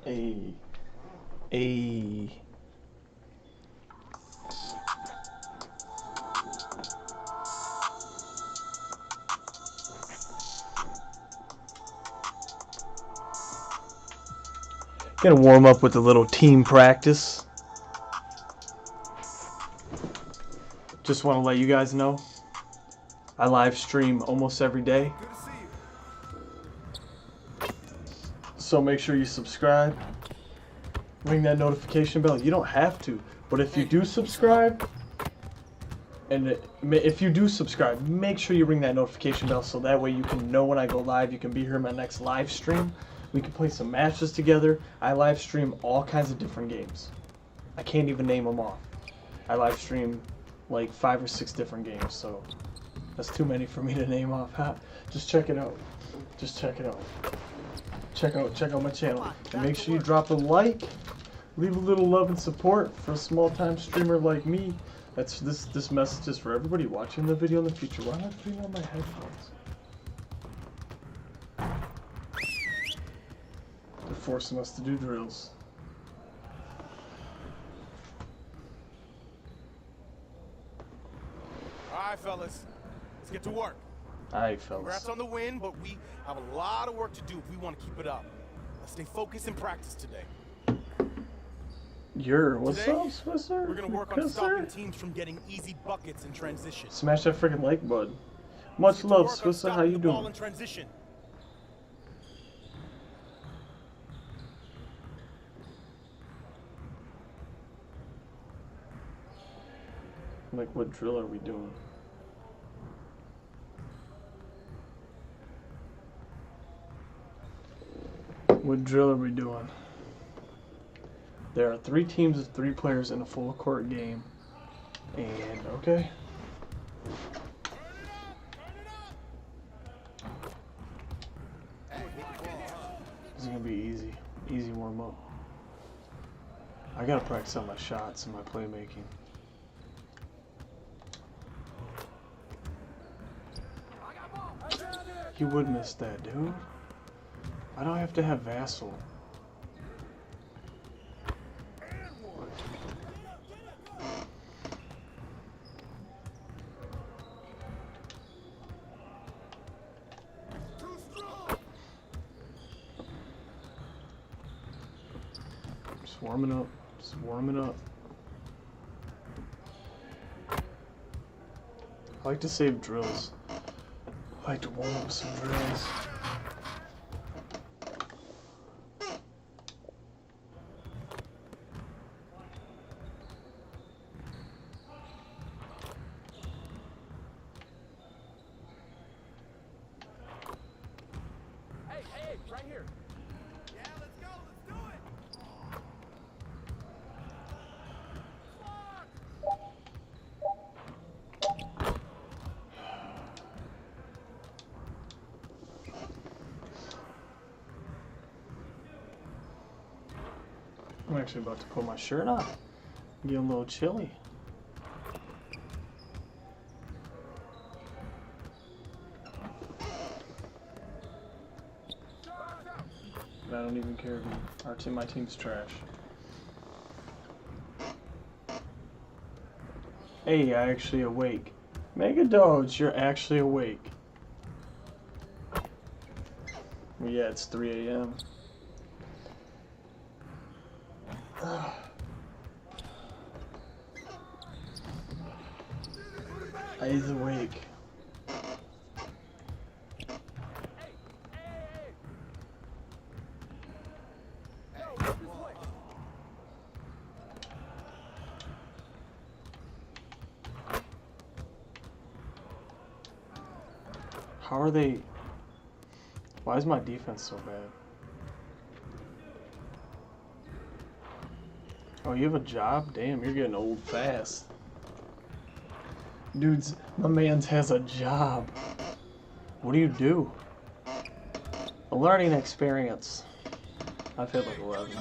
A. A. Gonna warm up with a little team practice. Just want to let you guys know, I live stream almost every day. Good to see you. So make sure you subscribe. Ring that notification bell. You don't have to, but if you do subscribe, make sure you ring that notification bell so that way you can know when I go live. You can be here in my next live stream. We can play some matches together. I live stream all kinds of different games. I can't even name them off. I live stream like 5 or 6 different games, so that's too many for me to name off. Just check it out. Just check it out. Check out my channel. And make sure you drop a like. Leave a little love and support for a small-time streamer like me. This message is for everybody watching the video in the future. Why am I putting on my headphones? They're forcing us to do drills. All right, fellas. Let's get to work. Alright, fellas. Congrats on the win, but we have a lot of work to do if we want to keep it up. Let's stay focused and practice today. What's Today, up, Swisser? We're going to work on stopping teams from getting easy buckets in transition. Smash that freaking like bud. Much love, Swisser. How you doing? In transition. Like, what drill are we doing? What drill are we doing? There are 3 teams of 3 players in a full court game. And, okay. This is going to be easy. Easy warm up. I got to practice on my shots and my playmaking. You would miss that, dude. Why do I have to have Vassal? Just warming up. Just warming up. I like to save drills. I like to warm up some drills. Hey, right here. Yeah, let's go. Let's do it. I'm actually about to put my shirt on. Get a little chilly. I don't even care if my team's trash. Hey, I actually awake. Mega Doge, you're actually awake. Well, yeah, it's 3 a.m. He's awake. How are they? Why is my defense so bad? Oh, you have a job? Damn, you're getting old fast. Dudes, my man's has a job. What do you do? A learning experience. I've had like 11. So.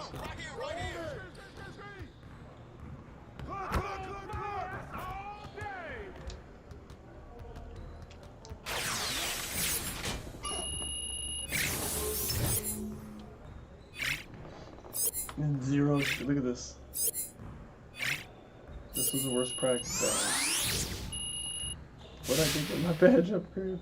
And zero. Look at this. This was the worst practice ever. What I did get my badge upgrade.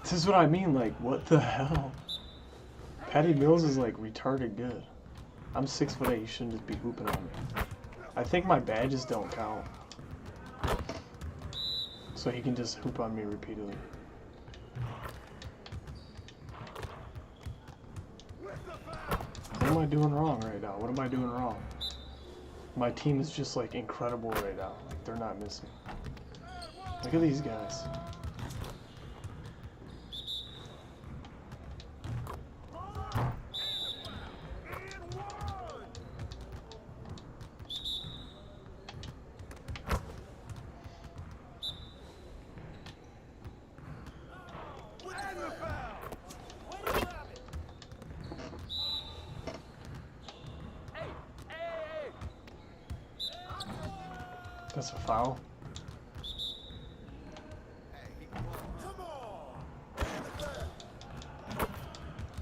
This is what I mean, like, what the hell? Patty Mills is like retarded good. I'm 6'8", you shouldn't just be hooping on me. I think my badges don't count. So he can just hoop on me repeatedly. What am I doing wrong right now? What am I doing wrong? My team is just like incredible right now. Like they're not missing. Look at these guys. That's a foul.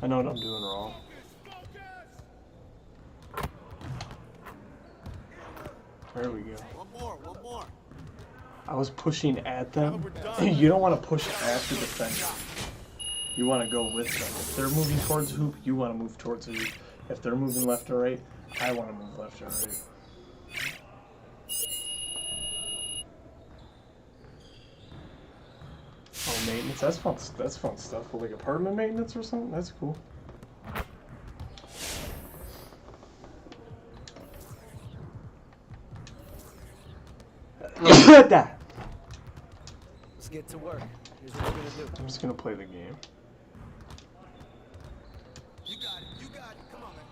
I know what I'm doing wrong. There we go. One more. I was pushing at them. You don't want to push at the defender. You want to go with them. If they're moving towards the hoop, you want to move towards the hoop. If they're moving left or right, I want to move left or right. Oh, maintenance. That's fun. That's fun stuff. Like apartment maintenance or something. That's cool. That. Let's get to work. Here's what we're gonna do. I'm just gonna play the game. You got it. Come on, man.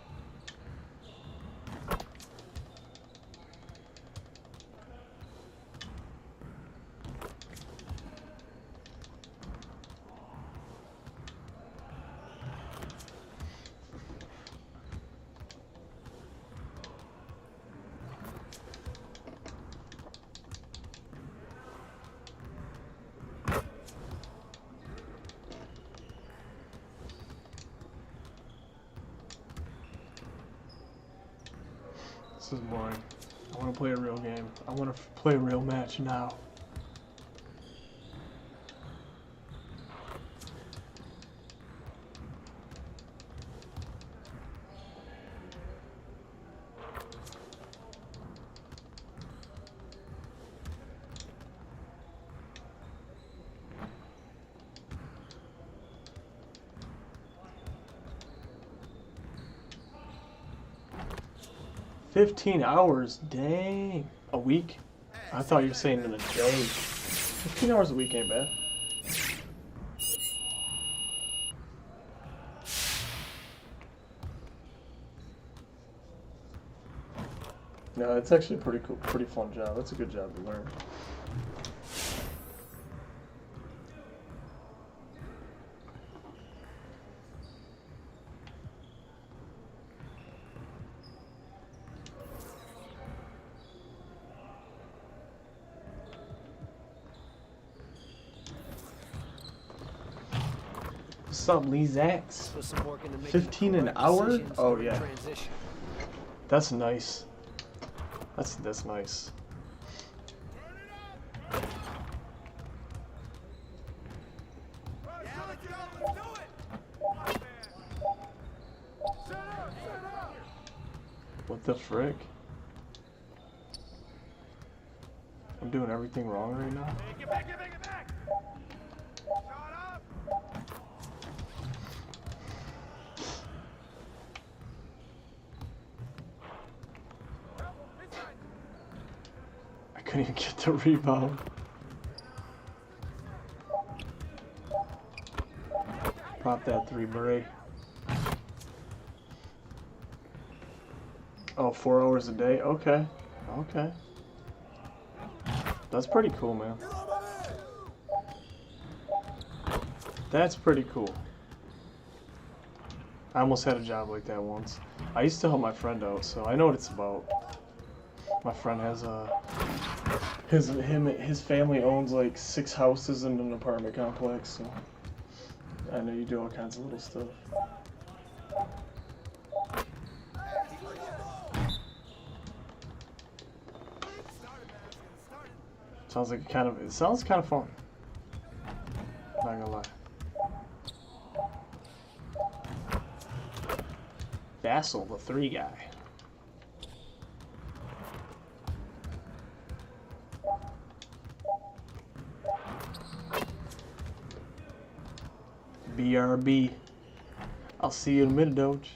This is boring. I want to play a real game. I want to play a real match now. $15, dang. A week? I thought you were saying in a day. 15 hours a week ain't bad. No, it's actually a pretty cool, pretty fun job. It's a good job to learn. What's up, Lee Zax? 15 an hour? Oh yeah. That's nice. That's nice. What the frick? I'm doing everything wrong right now. Get back. I couldn't even get the rebound. Pop that 3, Murray. Oh, 4 hours a day? Okay. Okay. That's pretty cool, man. That's pretty cool. I almost had a job like that once. I used to help my friend out, so I know what it's about. My friend has a His family owns like 6 houses and an apartment complex, so I know you do all kinds of little stuff. It sounds kind of fun. Not gonna lie. Vassal, the 3 guy. BRB. I'll see you in a minute, Doge.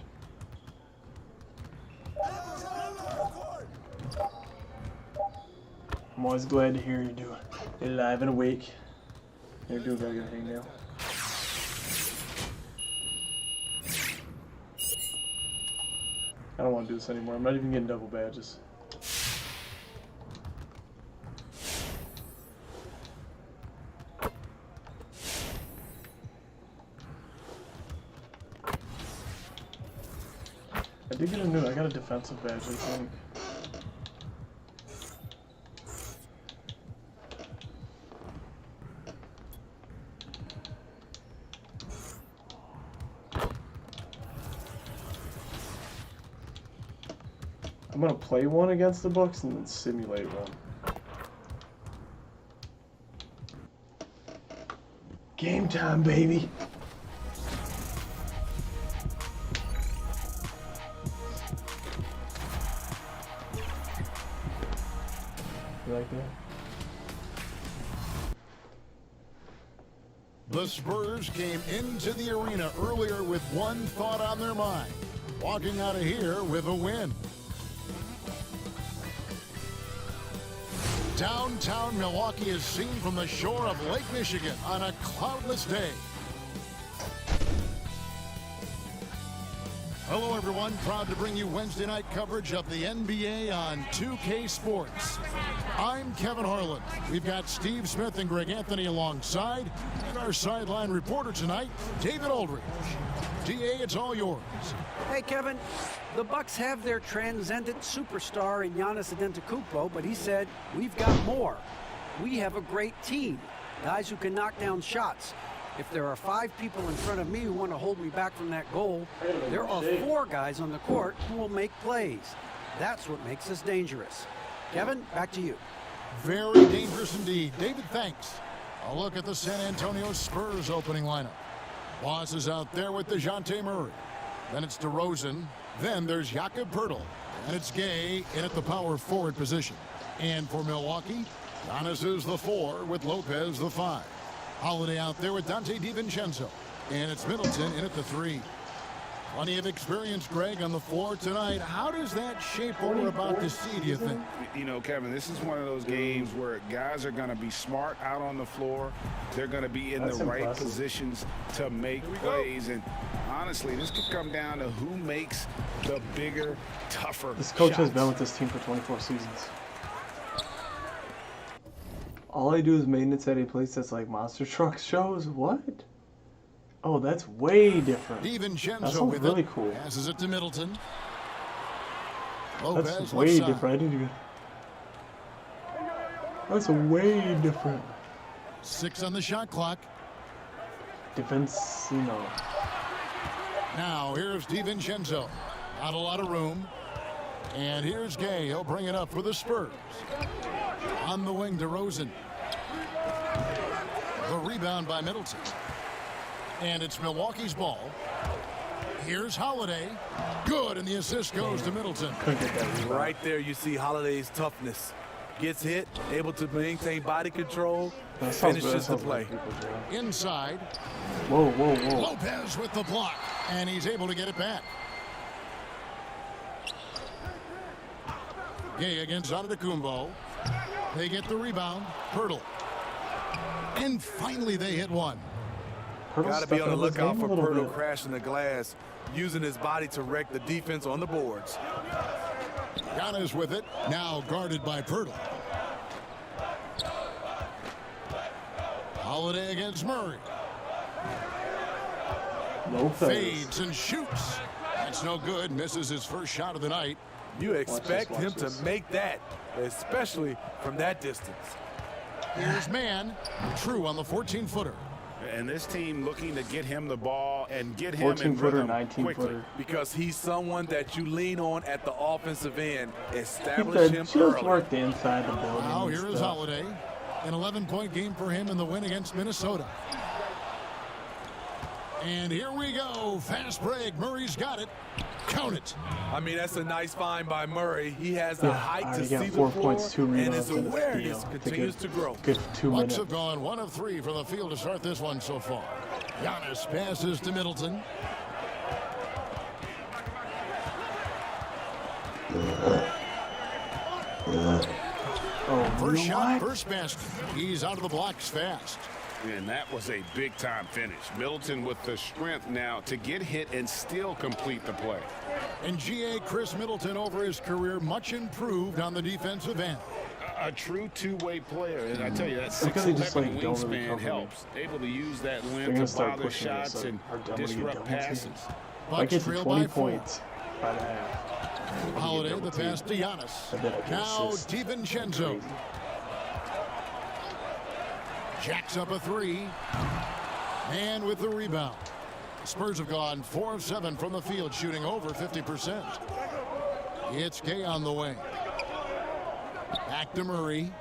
I'm always glad to hear you're alive and awake. You're doing very good now. I don't want to do this anymore. I'm not even getting double badges. I did get I got a defensive badge, I think. I'm gonna play one against the Bucks and then simulate one. Game time, baby. You like that? The Spurs came into the arena earlier with one thought on their mind, walking out of here with a win. Downtown Milwaukee is seen from the shore of Lake Michigan on a cloudless day. Hello, everyone. Proud to bring you Wednesday night coverage of the NBA on 2K Sports. I'm Kevin Harlan. We've got Steve Smith and Greg Anthony alongside, and our sideline reporter tonight, David Aldridge. DA, it's all yours. Hey, Kevin. The Bucks have their transcendent superstar in Giannis Antetokounmpo, but he said, we've got more. We have a great team, guys who can knock down shots. If there are 5 people in front of me who want to hold me back from that goal, there are 4 guys on the court who will make plays. That's what makes us dangerous. Kevin, back to you. Very dangerous indeed. David, thanks. A look at the San Antonio Spurs opening lineup. Boss is out there with DeJounte Murray. Then it's DeRozan. Then there's Jakob Poeltl. And it's Gay in at the power forward position. And for Milwaukee, Giannis is the 4 with Lopez the 5. Holiday out there with Dante DiVincenzo. And it's Middleton in at the 3. Plenty of experience, Greg, on the floor tonight. How does that shape what we're about to see, do you think? You know, Kevin, this is one of those games where guys are going to be smart out on the floor. They're going to be in the right positions to make plays. And honestly, this could come down to who makes the bigger, tougher This coach shots. has been with this team for 24 seasons. All I do is maintenance at a place that's like Monster Truck shows? What? Oh, that's way different. That DiVincenzo sounds with really it. cool. Passes it to Middleton. Lopez That's left way side. different. I didn't even... That's way different. 6 on the shot clock. Defense, you know. Now here's DiVincenzo. Not a lot of room. And here's Gay. He'll bring it up for the Spurs. On the wing, DeRozan. The rebound by Middleton. And it's Milwaukee's ball. Here's Holiday. Good, and the assist goes to Middleton. Couldn't get that rebound. Right there, you see Holiday's toughness. Gets hit, able to maintain body control, That sounds good. That finishes the sounds play. like people's job. Inside. Whoa, whoa, whoa. Lopez with the block. And he's able to get it back. Gay against Antetokounmpo. They get the rebound. Poeltl. And finally they hit one. Poeltl's Got to be stepping on the up his lookout game for a little Poeltl bit. crashing the glass, using his body to wreck the defense on the boards. Giannis with it. Now guarded by Poeltl. Holiday against Murray. Lopez. Fades and shoots. That's no good. Misses his first shot of the night. You expect watch him this. to make that, especially from that distance. Here's man, true on the 14-footer. And this team looking to get him the ball and get him 14 in footer, rhythm 19 quickly. footer. Because he's someone that you lean on at the offensive end. Keep Establish that him just early. work the inside the building. Now and here is stuff. Holiday. An 11-point game for him in the win against Minnesota. And here we go. Fast break. Murray's got it. Count it. I mean, that's a nice find by Murray. He has the Yeah, height to already see got the 4 floor, points, 2 and rebounds, his and a awareness steal. continues to grow. Good 2 Bucks minutes. have gone 1 of 3 from the field to start this one so far. Giannis passes to Middleton. Oh, First you know shot, what? first basket. He's out of the blocks fast. And that was a big-time finish. Middleton with the strength now to get hit and still complete the play. And GA Chris Middleton over his career much improved on the defensive end. A true two-way player, and I tell you, that Because they just, 6'11" like, don't really wingspan cover helps. Able to use that They're length gonna to start bother pushing this, shots like, and our double disrupt double team. passes. I Bucks get to trail 20 by 4. points by the half. Holiday Double the team. pass to Giannis. I bet I can Now assist. DiVincenzo. Crazy. Jacks up a 3. And with the rebound. Spurs have gone 4 of 7 from the field, shooting over 50%. It's Gay on the way. Back to Murray.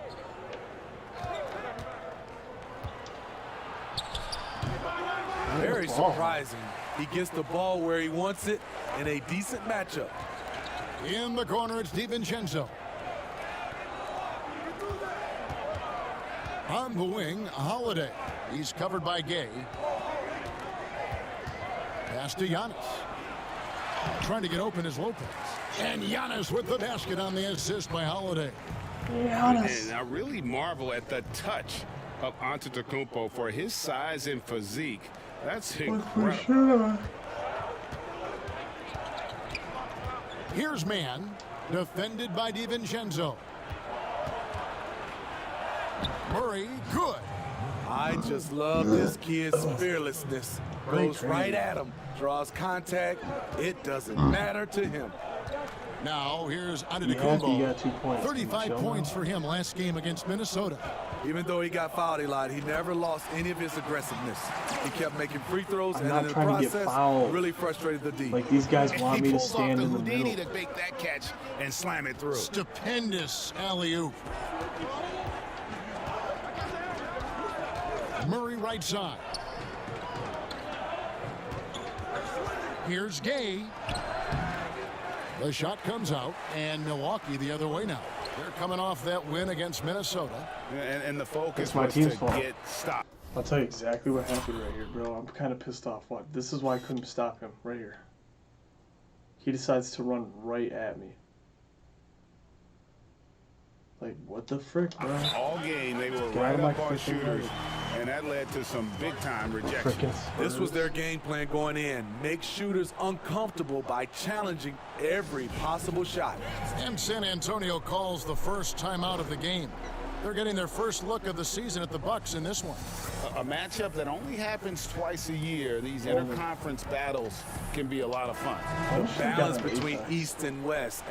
Very surprising. He gets the ball where he wants it in a decent matchup. In the corner, it's DiVincenzo. On the wing, Holiday. He's covered by Gay. Pass to Giannis. Trying to get open is Lopez. And Giannis with the basket on the assist by Holiday. Giannis. And I really marvel at the touch of Antetokounmpo for his size and physique. That's incredible. Sure. Here's man. Defended by DiVincenzo. Murray, good. I just love this kid's fearlessness. Goes right at him, draws contact. It doesn't matter to him. Now here's Yeah, he Antetokounmpo. got 2 points. 35 Chill points now. for him last game against Minnesota. Even though he got fouled a lot, he never lost any of his aggressiveness. He kept making free throws, I'm and not in the trying to get process, fouled. really frustrated the D. Like, these guys want He me to pulls off stand the in the Houdini middle. to make that catch and slam it through. Stupendous alley-oop. Murray right side. Here's Gay. The shot comes out, and Milwaukee the other way now. They're coming off that win against Minnesota. And the focus It's my was team's to fault. get stopped. I'll tell you exactly what happened right here, bro. I'm kind of pissed off. What? This is why I couldn't stop him right here. He decides to run right at me. Like, what the frick, bro? All game, they were Get out right of my up on freaking shooters, way. and that led to some big-time rejection. Frickin' This was Spurs. their game plan going in. Make shooters uncomfortable by challenging every possible shot. And San Antonio calls the first timeout of the game. They're getting their first look of the season at the Bucks in this one. A matchup that only happens twice a year. These interconference battles can be a lot of fun. Oh, shit, got Balance an between apex. East and West.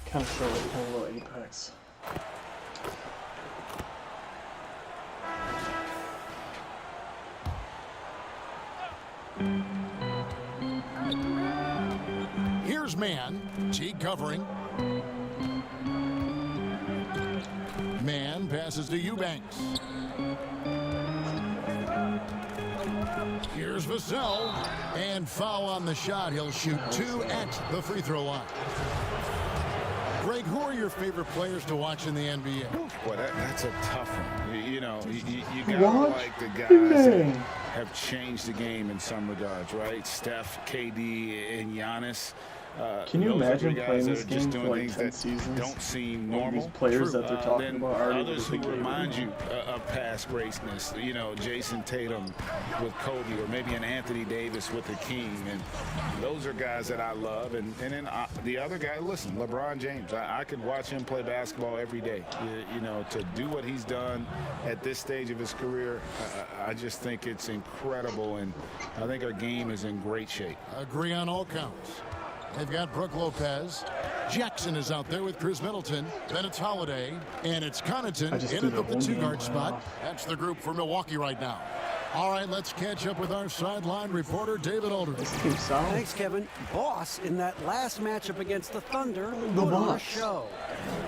Kind of short, like a little apex. Here's man. T covering. Man passes to Eubanks. Here's Vassell. And foul on the shot. He'll shoot 2 at the free throw line. Greg, who are your favorite players to watch in the NBA? Boy, that's a tough one. You know, you gotta What? like the guys Dang. that have changed the game in some regards, right? Steph, KD, and Giannis. Can you those are imagine guys playing that this are just game doing for like things 10 that seasons? don't seem All normal. these players True. that they're talking Then about already others who with the game. remind you of past greatness. You know, Jason Tatum with Kobe, or maybe an Anthony Davis with the King, and those are guys that I love. And then the other guy, listen, LeBron James. I could watch him play basketball every day. You know, to do what he's done at this stage of his career, I just think it's incredible, and I think our game is in great shape. Agree on all counts. They've got Brook Lopez. Jackson is out there with Chris Middleton. Then it's Holiday. And it's Connaughton in at the two-guard spot. That's the group for Milwaukee right now. All right, let's catch up with our sideline reporter, David Aldridge. Thanks, Kevin. Boss, in that last matchup against the Thunder, put on a show.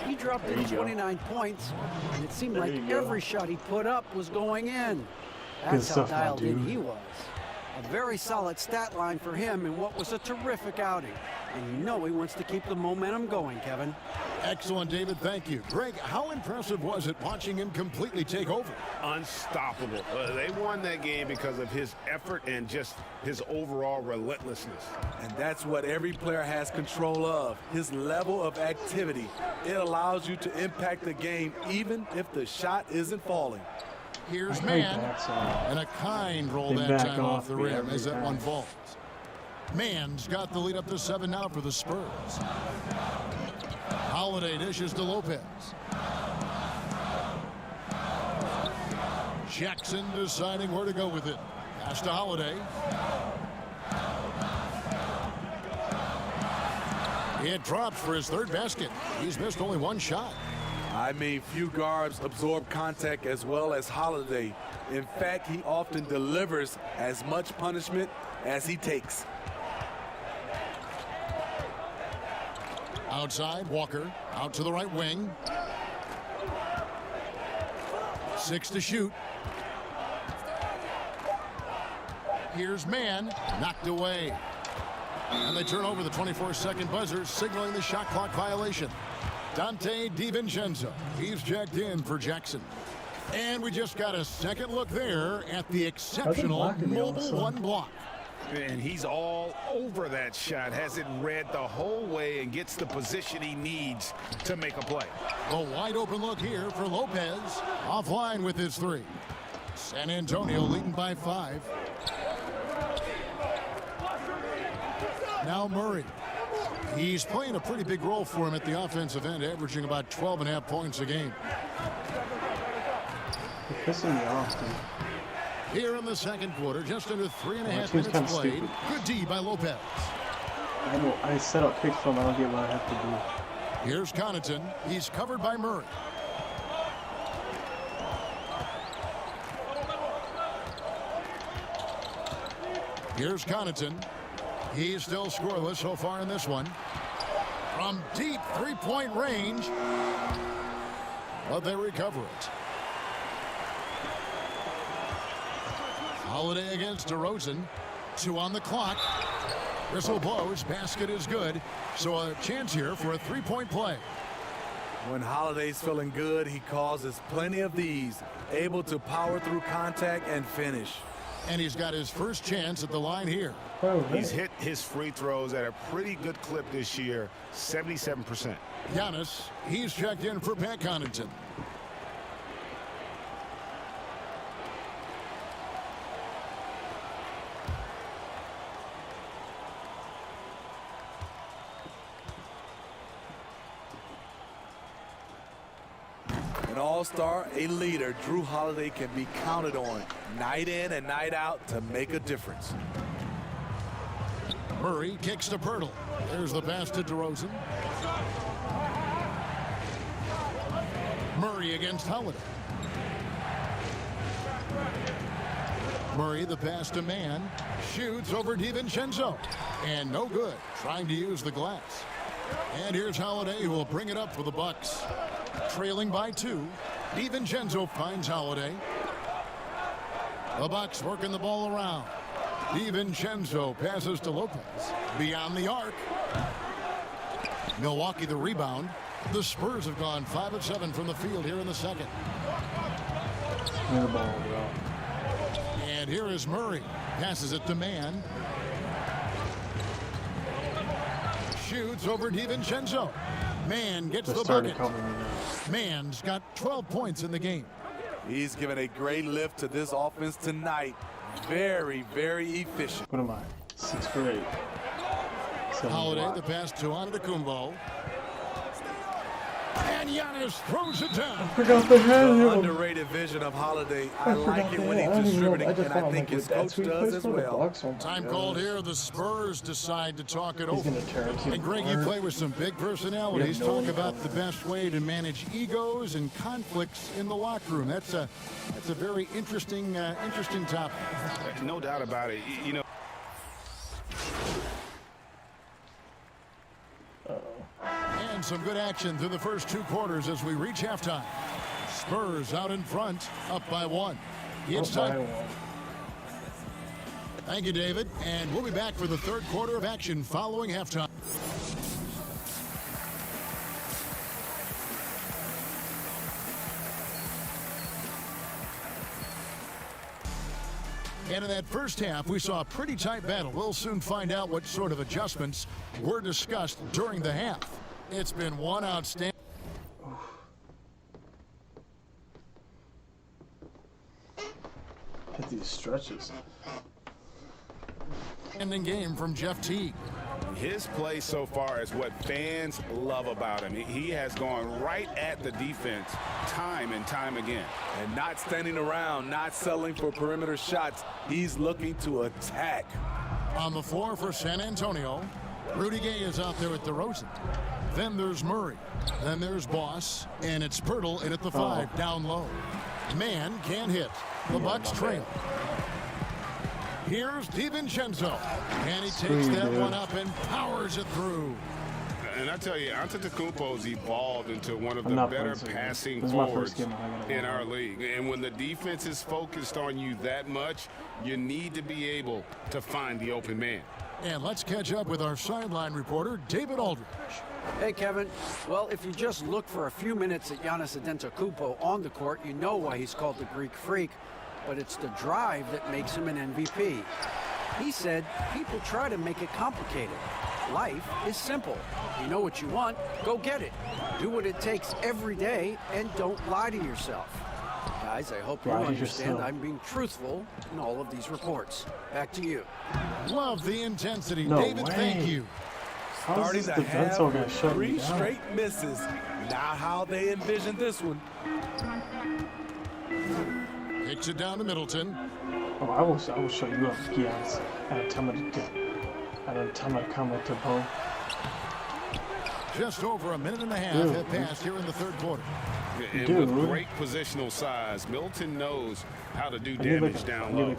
He dropped in 29 points, and it seemed like every shot he put up was going in. That's how dialed in he was. A very solid stat line for him in what was a terrific outing. And you know he wants to keep the momentum going, Kevin. Excellent, David. Thank you. Greg, how impressive was it watching him completely take over? Unstoppable. They won that game because of his effort and just his overall relentlessness. And that's what every player has control of, his level of activity. It allows you to impact the game even if the shot isn't falling. Here's Mann, and a kind roll that time off the rim as that one falls. Mann's got the lead up to 7 now for the Spurs. Holiday dishes to Lopez. Jackson deciding where to go with it. Pass to Holiday. It drops for his third basket. He's missed only one shot. I mean, few guards absorb contact as well as Holiday. In fact, he often delivers as much punishment as he takes. Outside, Walker out to the right wing. 6 to shoot. Here's Mann, knocked away. And they turn over the 24-second buzzer, signaling the shot clock violation. Dante DiVincenzo, he's checked in for Jackson. And we just got a second look there at the exceptional mobile one block. And he's all over that shot, has it read the whole way and gets the position he needs to make a play. A wide open look here for Lopez, offline with his 3. San Antonio leading by 5. Now Murray. He's playing a pretty big role for him at the offensive end, averaging about 12.5 points a game. You're pissing me off, dude. Here in the second quarter, just under 3.5 minutes played. Stupid. Good D by Lopez. I set up pick film. I don't get what I have to do. Here's Connaughton. He's covered by Murray. Here's Connaughton. He's still scoreless so far in this one. From deep three-point range. But they recover it. Holiday against DeRozan. 2 on the clock. Whistle blows. Basket is good. So a chance here for a three-point play. When Holiday's feeling good, he causes plenty of these, able to power through contact and finish. And he's got his first chance at the line here. He's hit his free throws at a pretty good clip this year, 77%. Giannis, he's checked in for Pat Connaughton. An all-star, a leader, Jrue Holiday can be counted on night in and night out to make a difference. Murray kicks to Pirtle. There's the pass to DeRozan. Murray against Holiday. Murray the pass to Mann. Shoots over DiVincenzo. And no good. Trying to use the glass. And here's Holiday who will bring it up for the Bucks. Trailing by 2. DiVincenzo finds Holiday. The Bucks working the ball around. DiVincenzo passes to Lopez. Beyond the arc. Milwaukee the rebound. The Spurs have gone 5 of 7 from the field here in the second. And here is Murray. Passes it to Mann. Shoots over DiVincenzo. Mann gets the bucket. Mann's got 12 points in the game. He's given a great lift to this offense tonight. Very, very efficient. What am I? 6 for 8. Holiday the pass to Antetokounmpo. And Giannis throws it down. Forgot the hand. The underrated vision of Holiday. I like it when he's distributing, and I think his coach does as well. Time called here. The Spurs decide to talk it He's over. gonna tear it. And Greg, you play with some big personalities. Talk about the best way to manage egos and conflicts in the locker room. That's a very interesting topic. No doubt about it. You know. And some good action through the first 2 quarters as we reach halftime. Spurs out in front, up by 1. It's time. Thank you, David. And we'll be back for the 3rd quarter of action following halftime. And in that first half, we saw a pretty tight battle. We'll soon find out what sort of adjustments were discussed during the half. It's been one outstanding. Hit these stretches. Ending game from Jeff Teague. His play so far is what fans love about him. He has gone right at the defense time and time again. And not standing around, not settling for perimeter shots. He's looking to attack. On the floor for San Antonio, Rudy Gay is out there at DeRozan. Then there's Murray. Then there's Boss. And it's Pirtle in at the 5 down low. Man can't hit. The Bucks trail. Here's DiVincenzo. And he takes that one up and powers it through. And I tell you, Antetokounmpo's evolved into one of the better passing forwards in our league. And when the defense is focused on you that much, you need to be able to find the open man. And let's catch up with our sideline reporter, David Aldridge. Hey, Kevin. Well, if you just look for a few minutes at Giannis Antetokounmpo on the court, you know why he's called the Greek Freak. But it's the drive that makes him an MVP. He said people try to make it complicated. Life is simple. You know what you want, go get it. Do what it takes every day and don't lie to yourself. Guys, I hope you understand I'm being truthful in all of these reports. Back to you. Love the intensity. No David, way. thank you. Starting to have gonna shut 3 straight misses. Not how they envisioned this one. Kicks it down to Middleton. Oh, I will show you up, Giannis. Antetokounmpo. Just over a minute and a half have passed here in the 3rd quarter. And with great positional size, Milton knows how to do damage down low.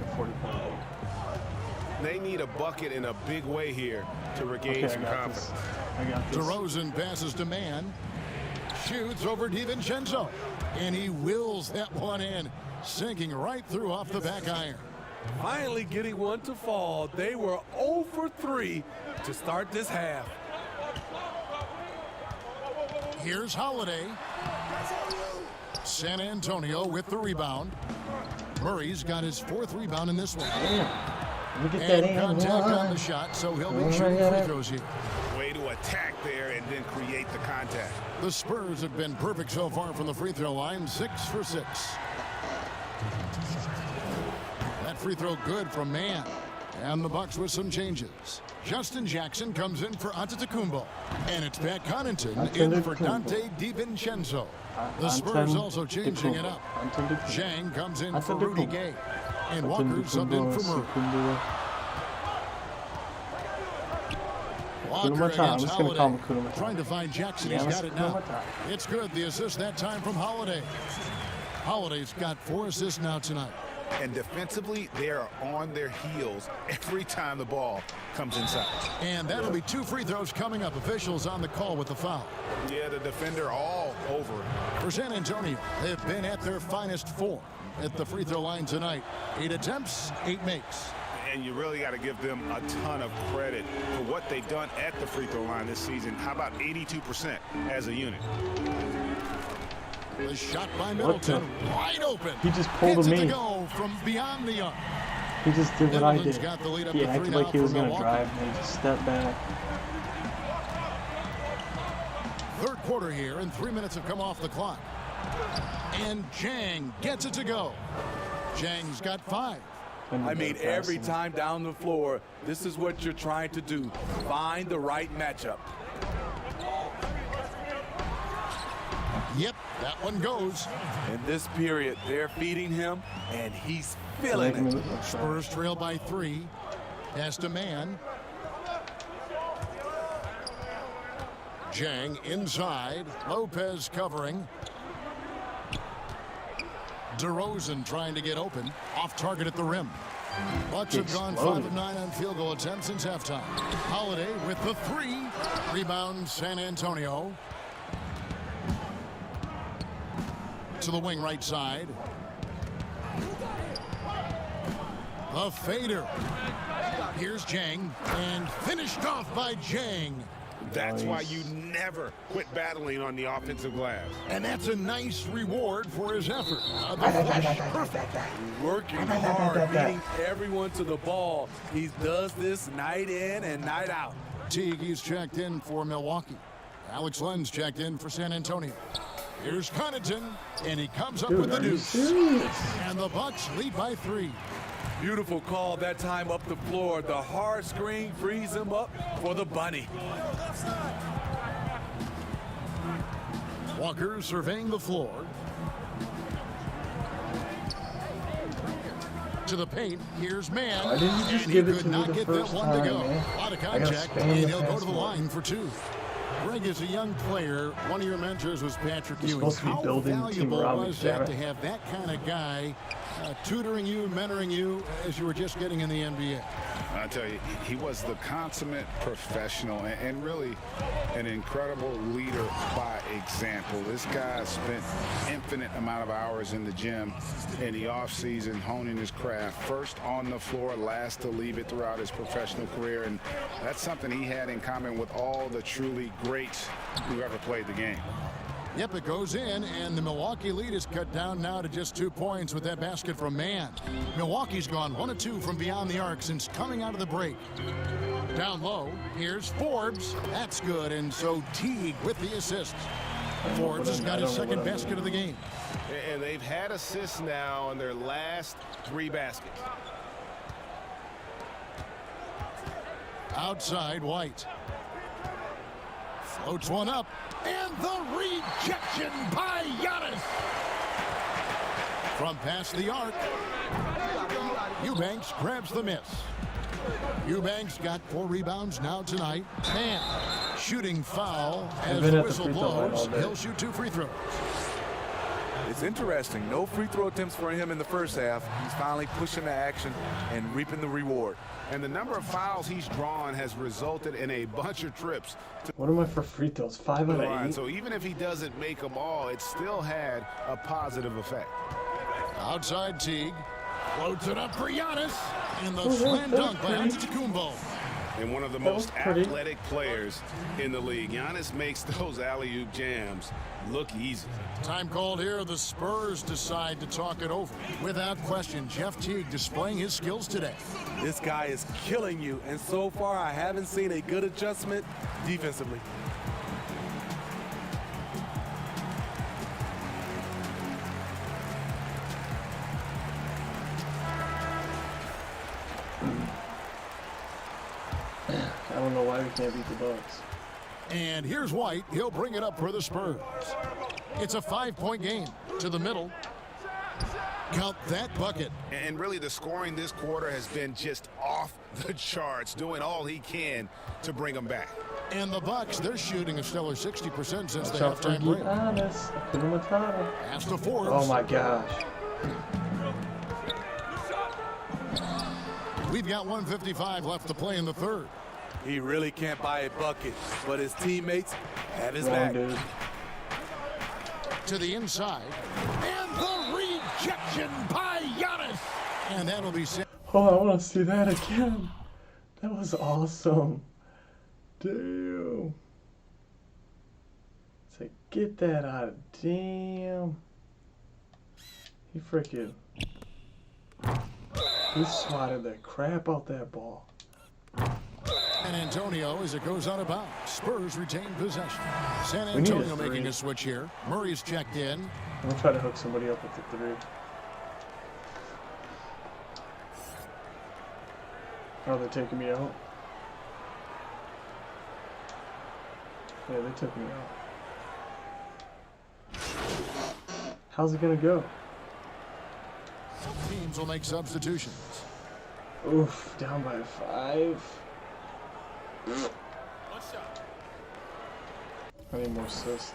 They need a bucket in a big way here to regain some confidence. I got this. DeRozan passes to Man. Shoots over DiVincenzo. And he wills that one in, sinking right through off the back iron. Finally getting one to fall. They were 0 for 3 to start this half. Here's Holiday. San Antonio with the rebound. Murray's got his 4th rebound in this one. And contact on the shot, so he'll be shooting free throws here. Way to attack there and then create the contact. The Spurs have been perfect so far from the free throw line, 6 for 6. That free throw good from Man. And the Bucks with some changes. Justin Jackson comes in for Antetokounmpo. And it's Pat Connaughton in for Dante DiVincenzo. The Spurs also changing it up. Zhang comes in for Rudy Gay. And Walker subbed in for Murray. Walker against Holiday. Trying to find Jackson. He's got it now. It's good. The assist that time from Holiday. Holiday's got 4 assists now tonight. And defensively, they are on their heels every time the ball comes inside. And that'll be 2 free throws coming up. Officials on the call with the foul. Yeah, the defender all over it. For San Antonio, they've been at their finest 4 at the free throw line tonight. 8 attempts, 8 makes. And you really got to give them a ton of credit for what they've done at the free throw line this season. How about 82% as a unit? The shot by Middleton, wide open. He just pulled me. me. To go from beyond the arc. He just did what I did. Got the lead up He to 3 acted like he was going to Milwaukee. drive, and he just stepped back. 3rd quarter here, and 3 minutes have come off the clock. And Zhang gets it to go. Zhang's got 5. I mean, every time down the floor, this is what you're trying to do. Find the right matchup. That one goes. In this period, they're feeding him, and he's feeling it. Spurs trail by 3. Pass to Man. Jang inside. Lopez covering. DeRozan trying to get open. Off target at the rim. Bucks have gone 5 of 9 on field goal attempts since halftime. Holiday with the 3. Rebound San Antonio. To the wing right side. The fader. Here's Jang. And finished off by Jang. That's why you never quit battling on the offensive glass. And that's a nice reward for his effort. Working hard, beating everyone to the ball. He does this night in and night out. Teague, he's checked in for Milwaukee. Alex Len's checked in for San Antonio. Here's Connaughton, and he comes up with the deuce. And the Bucks lead by 3. Beautiful call that time up the floor. The hard screen frees him up for the bunny. Walker surveying the floor. To the paint. Here's Man. Why didn't you just and give he it could to me not the get first that one to time, go. man? A lot of I gotta contact, spam and the he'll go to the password. line for 2. Greg is a young player. One of your mentors was Patrick You're Ewing. supposed to be How building Team valuable Robbie, was damn that it. to have that kind of guy tutoring you, mentoring you as you were just getting in the NBA? I tell you, he was the consummate professional and really an incredible leader by example. This guy spent infinite amount of hours in the gym in the offseason honing his craft. First on the floor, last to leave it throughout his professional career. And that's something he had in common with all the truly greats who ever played the game. Yep, it goes in, and the Milwaukee lead is cut down now to just 2 points with that basket from Man. Milwaukee's gone 1 of 2 from beyond the arc since coming out of the break. Down low, here's Forbes. That's good, and so Teague with the assist. Forbes has got his second basket of the game. And they've had assists now in their last 3 baskets. Outside, White. Floats one up, and the rejection by Giannis. From past the arc, Eubanks grabs the miss. Eubanks got 4 rebounds now tonight. And shooting foul as the whistle blows. He'll shoot 2 free throws. It's interesting. No free throw attempts for him in the first half. He's finally pushing the action and reaping the reward. And the number of fouls he's drawn has resulted in a bunch of trips to What am I for free throws? 5 out the of line. 8. So even if he doesn't make them all, it still had a positive effect. Outside Teague. Floats it up for Giannis. And the slam dunk by Antetokounmpo. And one of the most athletic players in the league. Giannis makes those alley-oop jams look easy. Time called here. The Spurs decide to talk it over. Without question, Jeff Teague displaying his skills today. This guy is killing you, and so far I haven't seen a good adjustment defensively. I don't know why we can't beat the Bucks. And here's White. He'll bring it up for the Spurs. It's a 5-point game. To the middle. Count that bucket. And really the scoring this quarter has been just off the charts, doing all he can to bring them back. And the Bucks, they're shooting a stellar 60% since the Shot for halftime break. Giannis. Hakuna Matata. Pass to Forbes. Oh my gosh. We've got 1:55 left to play in the third. He really can't buy a bucket, but his teammates have his Wrong, back. dude. To the inside. And the rejection by Giannis. And that'll be set. Oh, I want to see that again. That was awesome. Damn. Say, get that out of damn. He freaking. He swatted the crap out that ball. San Antonio as it goes out of bounds. Spurs retain possession. San We need a Antonio making three. a switch here. Murray's checked in. I'm gonna try to hook somebody up with the 3. Oh, they're taking me out. Yeah, they took me out. How's it gonna go? Teams will make substitutions. Oof, down by 5. I need more assist.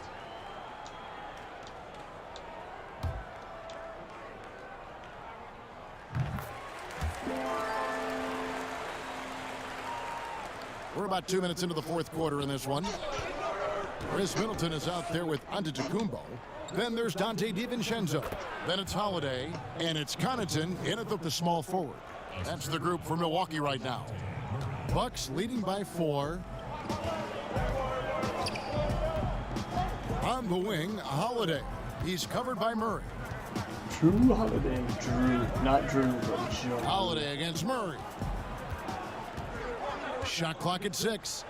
We're about 2 minutes into the fourth quarter in this one. Chris Middleton is out there with Antetokounmpo. Then there's Dante DiVincenzo. Then it's Holiday, and it's Connaughton in at the small forward. That's the group for Milwaukee right now. Bucks leading by 4. On the wing, Holiday. He's covered by Murray. Drew Holiday. Drew. Not Drew, but Joe. Holiday against Murray. Shot clock at 6.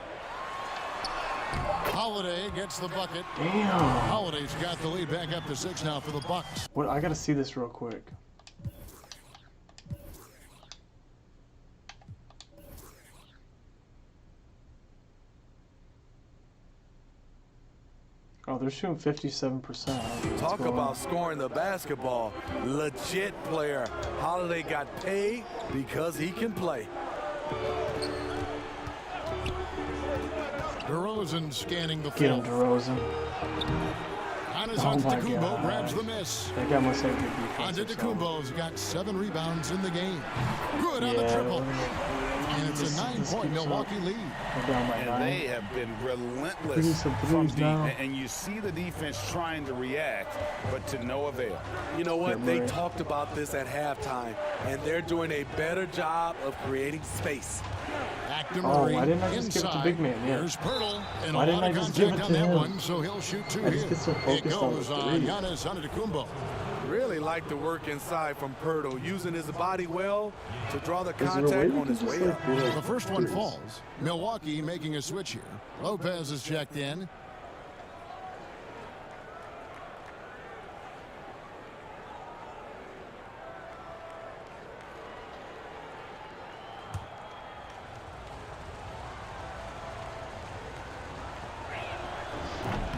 Holiday gets the bucket. Damn. Holiday's got the lead back up to 6 now for the Bucks. What? I gotta see this real quick. Oh, they're shooting 57%. Talk about scoring the basketball. Legit player. Holiday got paid because he can play. DeRozan scanning the Get him, floor. DeRozan. Antetokounmpo grabs the miss. That guy must have good defense. Antetokounmpo's got 7 rebounds in the game. Good on the triple. And it's a 9-point Milwaukee lead. We're down by 9. And they have been relentless Bring some from threes deep. now. And you see the defense trying to react, but to no avail. You know what? Yeah, They Murray. talked about this at halftime, and they're doing a better job of creating space. Back to Oh, Murray. why didn't I just give it to inside. Big Man? Yeah. Here's Pirtle. And Why a didn't lot I of just give contact it on to that him? one, so he'll shoot 2 I just here. get so It focused on goes the on three. Giannis Antetokounmpo. Really like the work inside from Pirtle, using his body well to draw the Is there a way contact you on can his just way like up. do like The first one threes? falls. Milwaukee making a switch here. Lopez is checked in.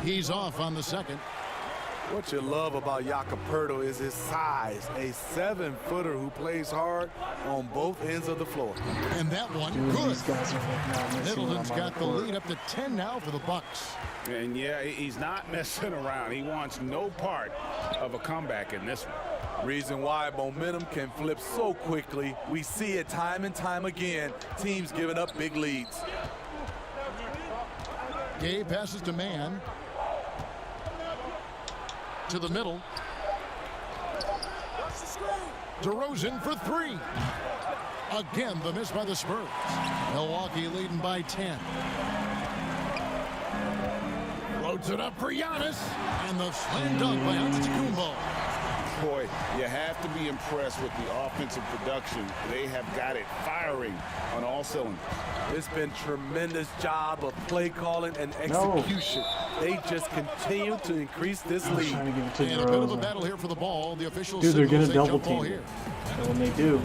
He's off on the second. What you love about Jakob Pirtle is his size, a 7-footer who plays hard on both ends of the floor. And that one, Dude, good. these guys are like not missing Middleton's when I'm on got the court. lead up to 10 now for the Bucks. And yeah, he's not messing around. He wants no part of a comeback in this one. Reason why momentum can flip so quickly. We see it time and time again. Teams giving up big leads. Gay passes to Mann. To the middle. DeRozan for 3. Again, the miss by the Spurs. Milwaukee leading by 10. Loads it up for Giannis. And the slam dunk by Antetokounmpo. Boy, you have to be impressed with the offensive production. They have got it firing on all cylinders. It's been tremendous job of play calling and execution. They just continue to increase this I'm lead. trying to give it to And a bit of a DeRozan. battle here for the ball. The officials Dude, they're signals gonna a double jump ball team here. it. And when they do,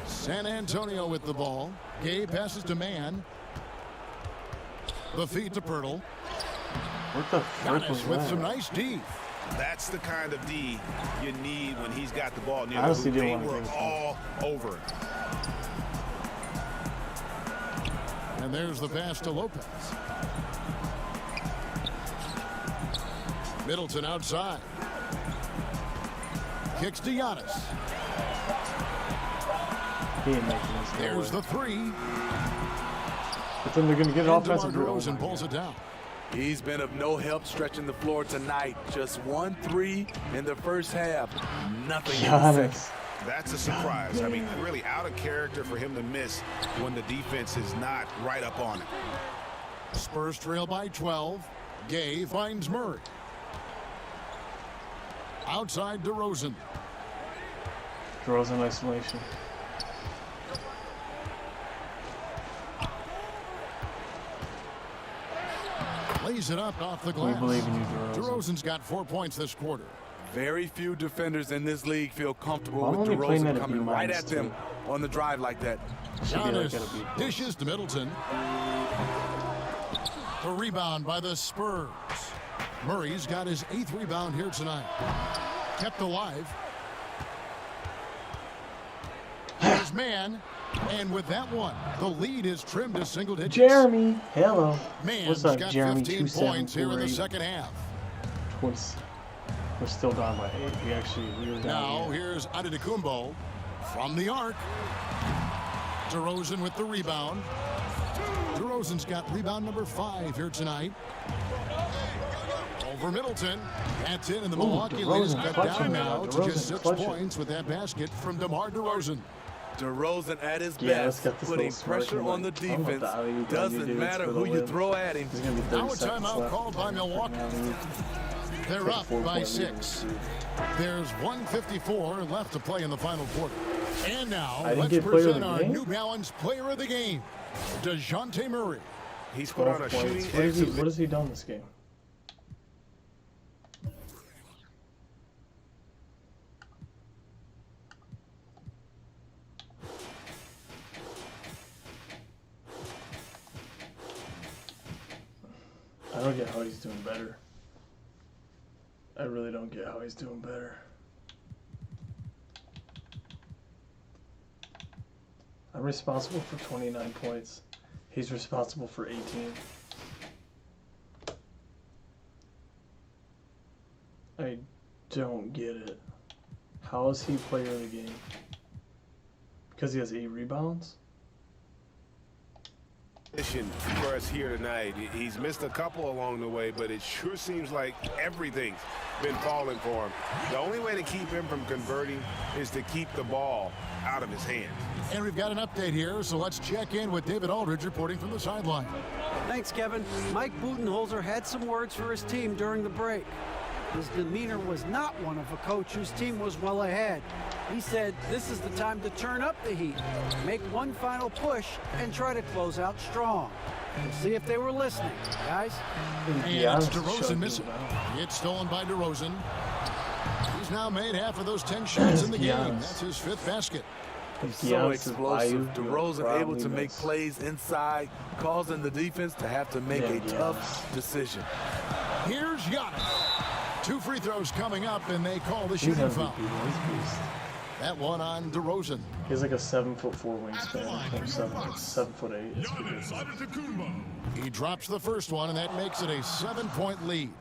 San Antonio with the ball. Gay passes to Mann. The feed to Pirtle. what the frick was Giannis with that? some nice D. That's the kind of D you need when he's got the ball near I the honestly hoop. They didn't were want to all over it. And there's the pass to Lopez. Middleton outside. Kicks to Giannis. He ain't making this. No There's way. the 3. But then they're gonna get an And offensive DeMar rebound. DeRozan pulls it down. He's been of no help stretching the floor tonight. Just 1 3 in the first half. Nothing in the second. Giannis. That's a surprise. I mean, really out of character for him to miss when the defense is not right up on it. Spurs trail by 12. Gay finds Murray. Outside DeRozan. DeRozan isolation. Lays it up off the We glass. believe in you, DeRozan. DeRozan's got 4 points this quarter. Very few defenders in this league feel comfortable Why with don't they play DeRozan net at coming right B-minus at them on the drive like that. Should be like Giannis at a beat. dishes to Middleton. The rebound by the Spurs. Murray's got his 8th rebound here tonight. Kept alive. Here's Mann. And with that one, the lead is trimmed to single digits. Jeremy, hello. Mann's What's up, got Jeremy? 15 points here in the 2-7-4-8. second half. We're still down by 8. We were down. Now here. here's Antetokounmpo from the arc. DeRozan with the rebound. DeRozan's got rebound number 5 here tonight. Over Middleton. That's in, and the Milwaukee lead is cut down now to just 6 points with that basket from DeMar DeRozan. DeRozan at his Yeah, let's best, get this putting little smirk pressure and on the like, oh, defense. value, Doesn't dudes matter for the who you win. throw at him. There's gonna be 30 Now a seconds timeout left. called by Milwaukee. They're up by 6. There's 1:54 left to play in the final quarter. And now, I didn't let's get player of present the our game? New Balance player of the game, DeJounte Murray. He's put on 12 a shooting points. exhibition. What has he done this game? I don't get how he's doing better. I really don't get how he's doing better. I'm responsible for 29 points. He's responsible for 18. I don't get it. How is he player of the game? Because he has 8 rebounds? For us here tonight, he's missed a couple along the way, but it sure seems like everything's been falling for him. The only way to keep him from converting is to keep the ball out of his hands. And we've got an update here, so let's check in with David Aldridge reporting from the sideline. Thanks, Kevin. Mike Budenholzer had some words for his team during the break. His demeanor was not one of a coach whose team was well ahead. He said this is the time to turn up the heat, make one final push, and try to close out strong. We'll see if they were listening, guys. And it's DeRozan missing. It's stolen by DeRozan. He's now made half of those 10 shots in the game. That's his 5th basket. So explosive. DeRozan able to make plays inside, causing the defense to have to make a tough decision. Here's Giannis. 2 free throws coming up, and they call the shooting foul. That one on DeRozan. He has like a 7'4" wingspan, 7'8". It's ridiculous. He drops the first one, and that makes it a 7-point lead.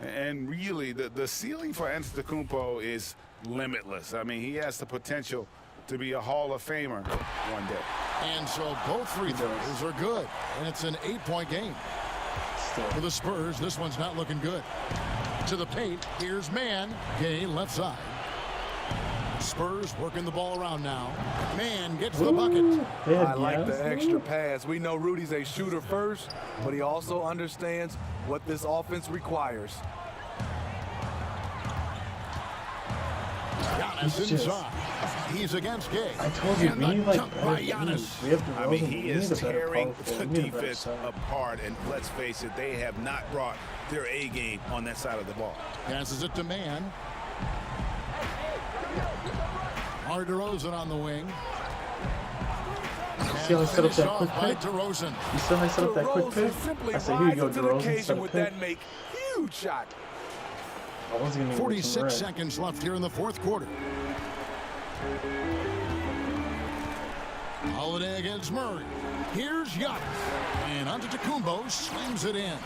And really, the ceiling for Antetokounmpo is limitless. I mean, he has the potential to be a Hall of Famer one day. And so both free throws are good, and it's an 8-point game. For the Spurs, this one's not looking good. To the paint, here's Mann. Gay left side. Spurs working the ball around now. Mann gets the bucket. I like the extra pass. We know Rudy's a shooter first, but he also understands what this offense requires. Giannis inside. He's against Gay. I told you, we need like better by Giannis. dudes. We have DeRozan. I mean, he we is need a better tearing power the forward. We need a better defense center. apart, and let's face it, they have not brought their A game on that side of the ball. Passes it to Mann. DeRozan on the wing. See how I set up that quick By pick? DeRozan. You see how I set up that quick pick? Simply I said, here you go, rises to the DeRozan, occasion set a with pick. that make. Huge shot. I was gonna 46 seconds left here in the 4th quarter. Holiday against Murray. Here's Giannis. And Antetokounmpo slams it in.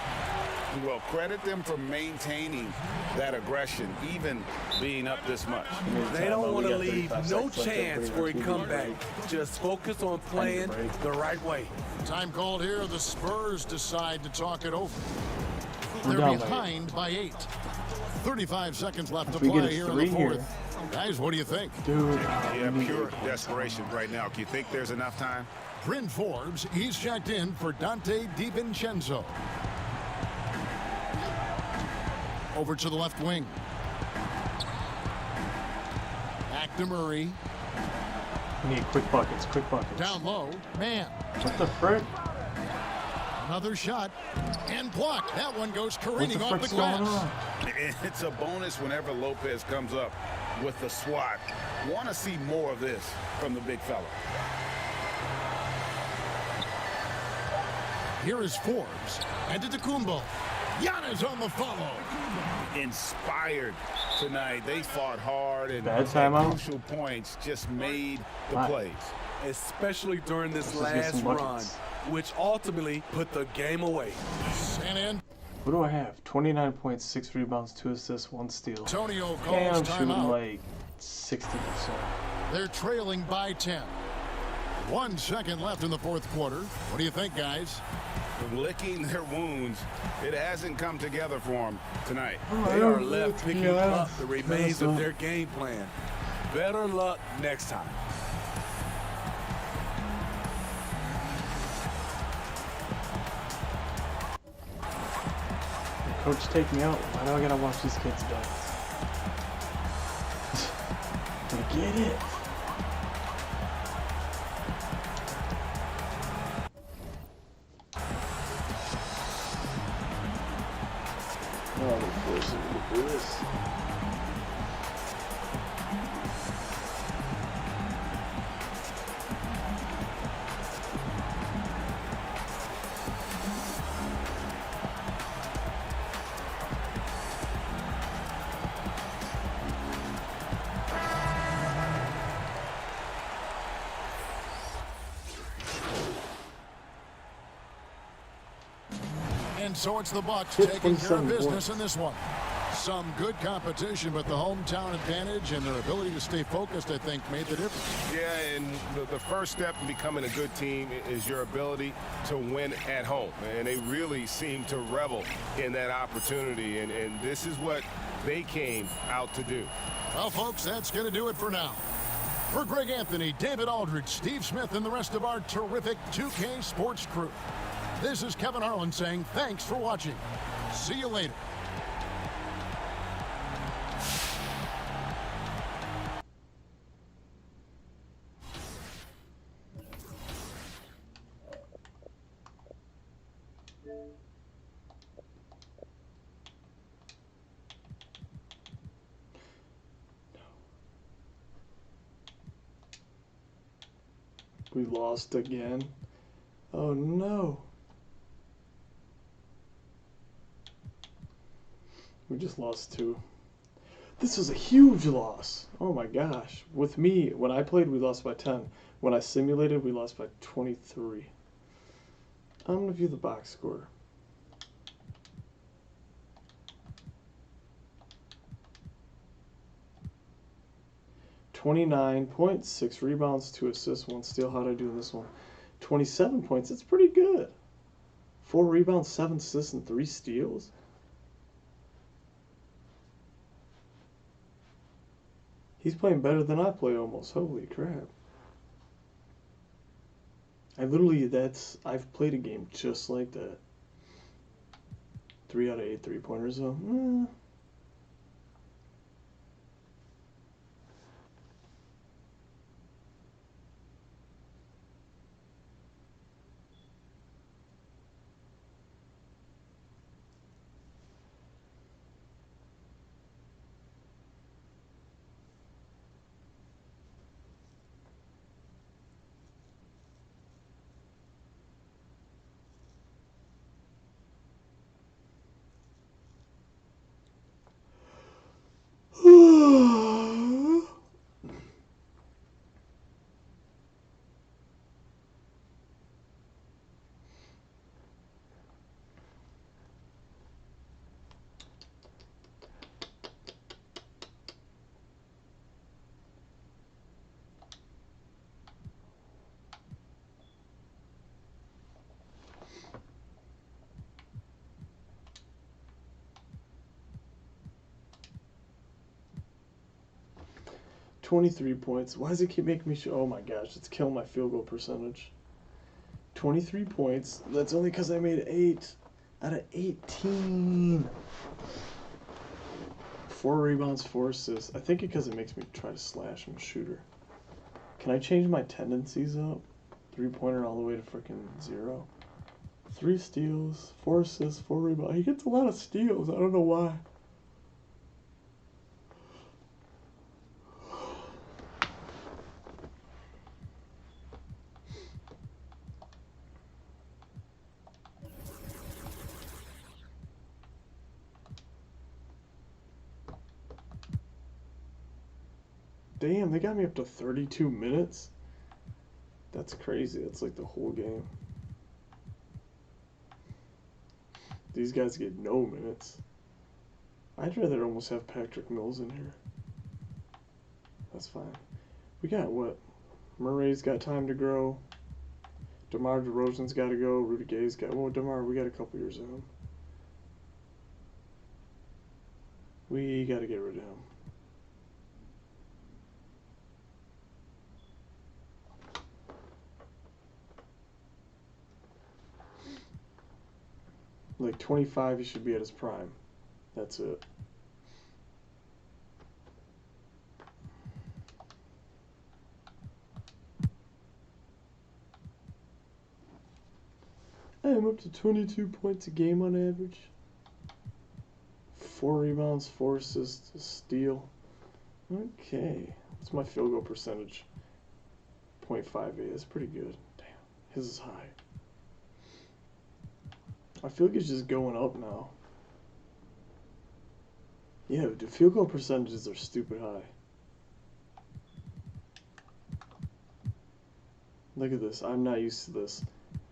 Well, credit them for maintaining that aggression, even being up this much. They don't want to leave no chance for a comeback. Just focus on playing the right way. Time called here. The Spurs decide to talk it over. We're They're down by behind by 8. 35 seconds left to we get play a here in the 3 here. 4th. Guys, what do you think? Dude, Yeah, pure desperation right now. Do you think there's enough time? Bryn Forbes, he's checked in for Dante DiVincenzo. Over to the left wing. Back to Murray. we need quick buckets, Down low. Man. What the frick? Another shot. And blocked. That one goes What the careening off the frick's going glass. on? It's a bonus whenever Lopez comes up with the swat. Want to see more of this from the big fella. Here is Forbes. And to Tacumbo. Giannis on the follow. Inspired tonight. They fought hard and Bad at timeout. crucial points just made the plays. Especially during this Let's get last some run, buckets. which ultimately put the game away. San What do I have? 29 points, 6 rebounds, 2 assists, 1 steal. Antonio And calls I'm shooting timeout. like 60%. They're trailing by 10. 1 second left in the fourth quarter. What do you think, guys? Licking their wounds. It hasn't come together for them tonight. They are left picking up the remains of their game plan. Better luck next time. Coach, take me out. Why do I gotta watch these kids dance? I get it. Oh, they're forcing me to do this. And so it's the Bucks taking care of 27 business points. in this one. Some good competition, but the hometown advantage and their ability to stay focused, I think, made the difference. Yeah, and the first step in becoming a good team is your ability to win at home. And they really seem to revel in that opportunity. And this is what they came out to do. Well, folks, that's going to do it for now. For Greg Anthony, David Aldridge, Steve Smith, and the rest of our terrific 2K Sports crew, this is Kevin Harlan saying thanks for watching. See you later. We lost again. Oh no. We just lost 2. This was a huge loss. Oh my gosh. With me, when I played, we lost by 10. When I simulated, we lost by 23. I'm going to view the box score. $29 points, 6 rebounds, 2 assists, 1 steal. How'd I do in this one? 27 points. It's pretty good. 4 rebounds, 7 assists, and 3 steals. He's playing better than I play almost. Holy crap. I've played a game just like that. 3 out of 8 3-pointers though. Eh. 23 points. Why does it keep making me shoot? Oh my gosh, it's killing my field goal percentage. 23 points. That's only because I made 8 out of 18. 4 rebounds, 4 assists. I think because it makes me try to slash. I'm a shooter. Can I change my tendencies up? 3-pointer all the way to freaking 0. 3 steals, 4 assists, 4 rebounds. He gets a lot of steals. I don't know why. Damn, they got me up to 32 minutes. That's crazy. That's like the whole game. These guys get no minutes. I'd rather almost have Patrick Mills in here. That's fine. We got what? Murray's got time to grow. DeMar DeRozan's got to go. Rudy Gay's got... Well, DeMar, we got a couple years of him. We got to get rid of him. Like 25, he should be at his prime. That's it. I am up to 22 points a game on average. 4 rebounds, 4 assists, a steal. Okay. What's my field goal percentage? 0.58. That's pretty good. Damn. His is high. I feel like it's just going up now. Yeah, the field goal percentages are stupid high. Look at this. I'm not used to this.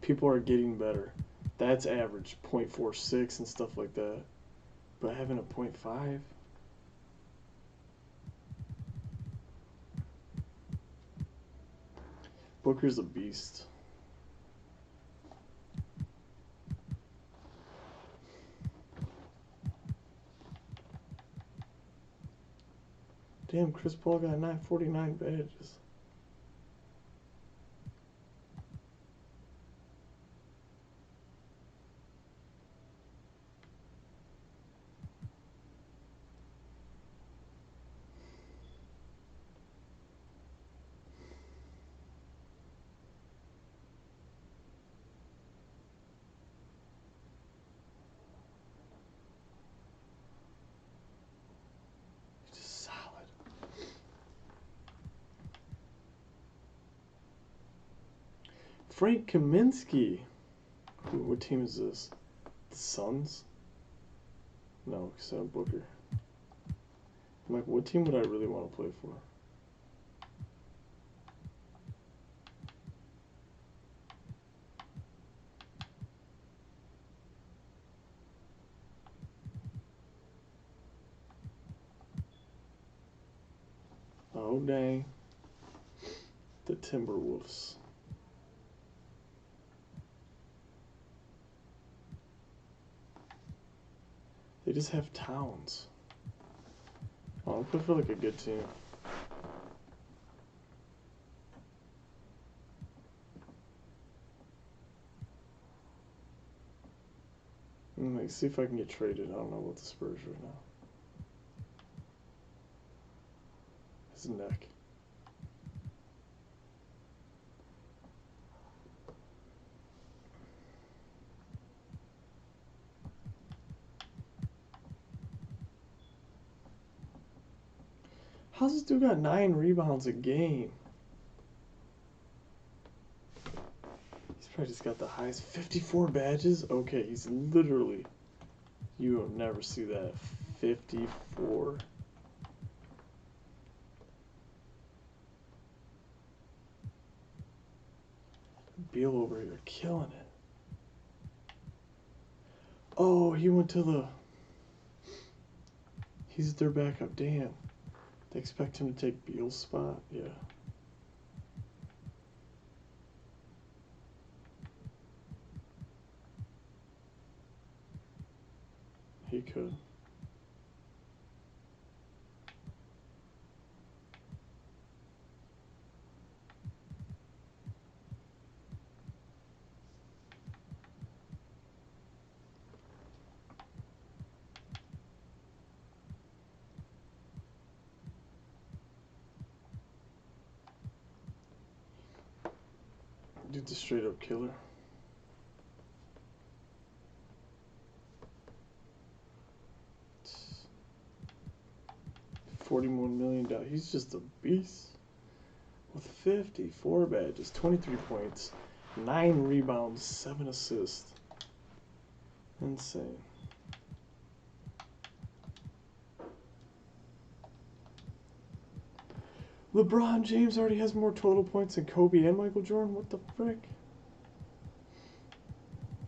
People are getting better. That's average. 0.46 and stuff like that. But having a 0.5... Booker's a beast. Damn, Chris Paul got 949 badges. Frank Kaminsky. What team is this? The Suns? No, Sam Booker. I'm like, what team would I really want to play for? Oh, dang. The Timberwolves. They just have Towns. Oh, I'll play for like a good team. Like, see if I can get traded. I don't know about the Spurs right now. His neck. How's this dude got 9 rebounds a game? He's probably just got the highest 54 badges. Okay, he's literally, you will never see that. 54. Beal over here killing it. Oh, he went to the, he's their backup. Damn. They expect him to take Beal's spot? Yeah. He could. Dude's a straight up killer. $41 million. He's just a beast. With 54 badges, 23 points, 9 rebounds, 7 assists. Insane. LeBron James already has more total points than Kobe and Michael Jordan? What the frick?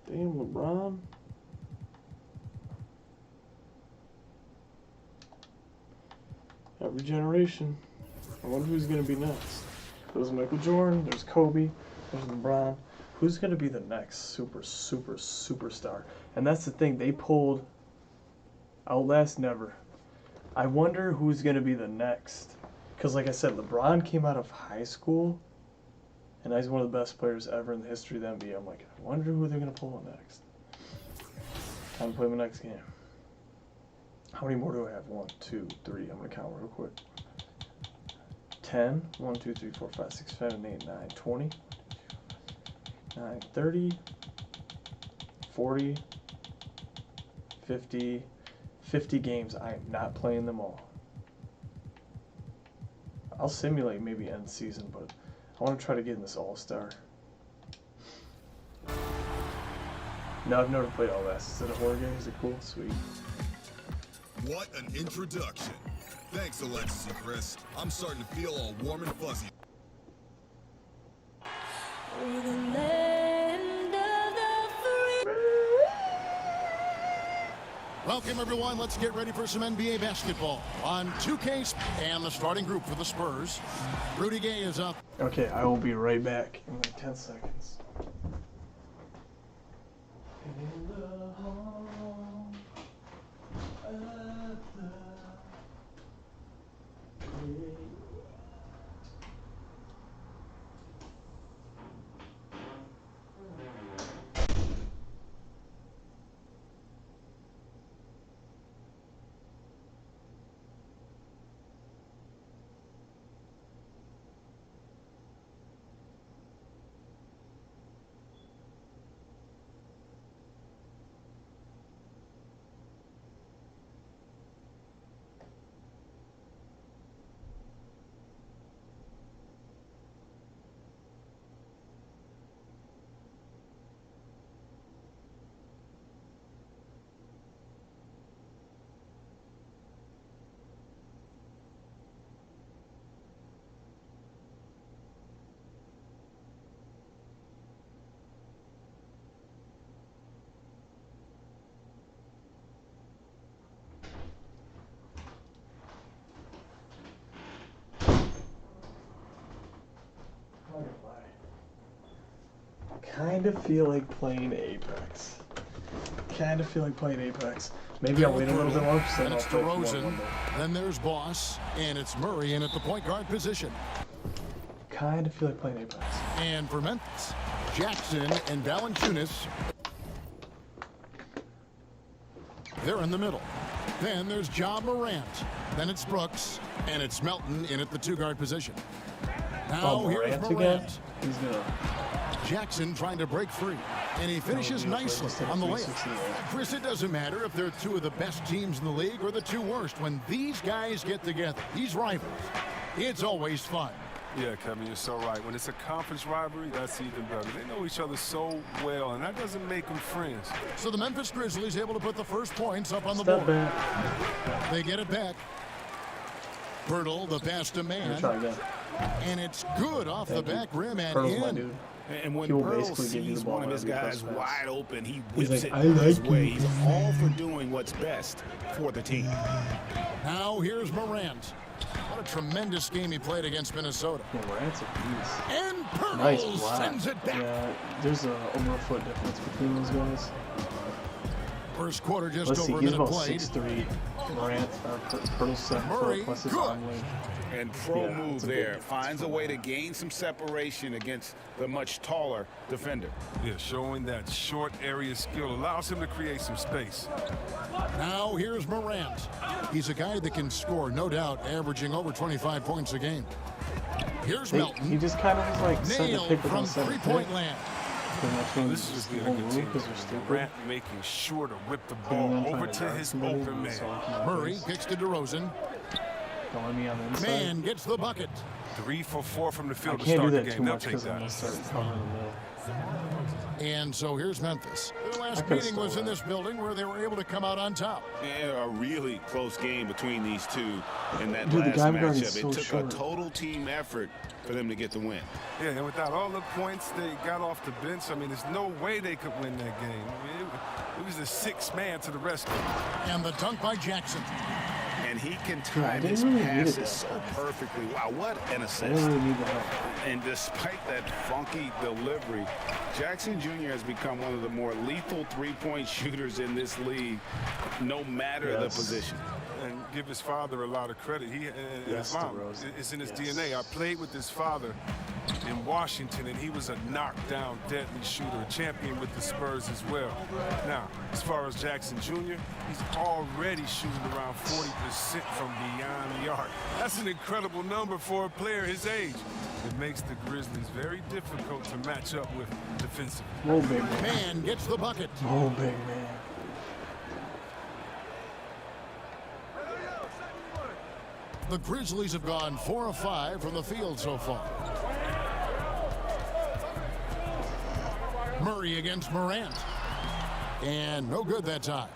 Damn, LeBron. Every generation. I wonder who's going to be next. There's Michael Jordan, there's Kobe, there's LeBron. Who's going to be the next superstar? And that's the thing, they pulled Outlast Never. I wonder who's going to be the next. Because like I said, LeBron came out of high school, and he's one of the best players ever in the history of the NBA. I'm like, I wonder who they're going to pull next. Time to play my next game. How many more do I have? 1, 2, 3. I'm going to count real quick. 10. 1, 2, 3, 4, 5, 6, 7, 8, 9, 20. 9, 30. 40. 50. 50 games. I am not playing them all. I'll simulate maybe end season, but I want to try to get in this All-Star. No, I've never played Outlast. Is it a horror game? Is it cool? Sweet. What an introduction. Thanks, Alexis and Chris. I'm starting to feel all warm and fuzzy. Welcome, everyone. Let's get ready for some NBA basketball on 2K and the starting group for the Spurs. Rudy Gay is up. Okay, I will be right back in like 10 seconds. In the hall at the gate. Kind of feel like playing Apex. Maybe I'll wait a little bit longer. And it's DeRozan. Then there's Boss, and it's Murray in at the point guard position. Kind of feel like playing Apex. And for Memphis, Jackson and Valanciunas. They're in the middle. Then there's Ja Morant. Then it's Brooks, and it's Melton in at the two-guard position. Now here's Morant. He's gonna. Jackson trying to break free, and he finishes nicely on the layup. Chris, it doesn't matter if they're two of the best teams in the league or the two worst. When these guys get together, these rivals, it's always fun. Yeah, Kevin, you're so right. When it's a conference rivalry, that's even better. They know each other so well, and that doesn't make them friends. So the Memphis Grizzlies able to put the first points up on the board. They get it back. Pirtle, the pass to Man. And it's good off the back rim and in. And when Pearl sees one of his guys wide open, he whips it his way. He's all for doing what's best for the team. Now here's Morant. What a tremendous game he played against Minnesota. Yeah, Morant's a beast. And Pearl nice sends it back. Yeah, there's over a foot difference between those guys. First quarter just Let's over see, a he's minute about played. 6'3". Morant, Pearl's 7'4", plus his arm length. And move there. Finds a way to gain some separation against the much taller defender. Yeah, showing that short area skill allows him to create some space. Now here's Morant. He's a guy that can score, no doubt, averaging over 25 points a game. Here's Melton. He just kind of was like setting a pick from three-point land. This is being a good team. Morant making sure to whip the ball over to his open man. Murray kicks to DeRozan. Man gets the bucket. 3 for 4 from the field to start do the that game. too They'll much take because I'm that. gonna start covering the middle. And so here's Memphis. Their last meeting was in this building where they were able to come out on top. And a really close game between these two in that Dude, the last guard is matchup. so It took short. a total team effort for them to get the win. Yeah, and without all the points they got off the bench, I mean, there's no way they could win that game. I mean, it was the sixth man to the rescue. And the dunk by Jackson. And he can Yeah, I time didn't his really need it passes that so fast. perfectly. Wow, what an I assist. don't really need the help. And despite that funky delivery, Jackson Jr. has become one of the more lethal three-point shooters in this league, no matter the Yes. position. And give his father a lot of credit. He and Yes, his mom, DeRozan. it's in his Yes. DNA. I played with his father in Washington, and he was a knockdown, deadly shooter, a champion with the Spurs as well. Now, as far as Jackson Jr., he's already shooting around 40% from beyond the arc. That's an incredible number for a player his age. It makes the Grizzlies very difficult to match up with defensively. Oh, big man. Man gets the bucket. Oh, big man. The Grizzlies have gone 4 of 5 from the field so far. Murray against Morant. And no good that time.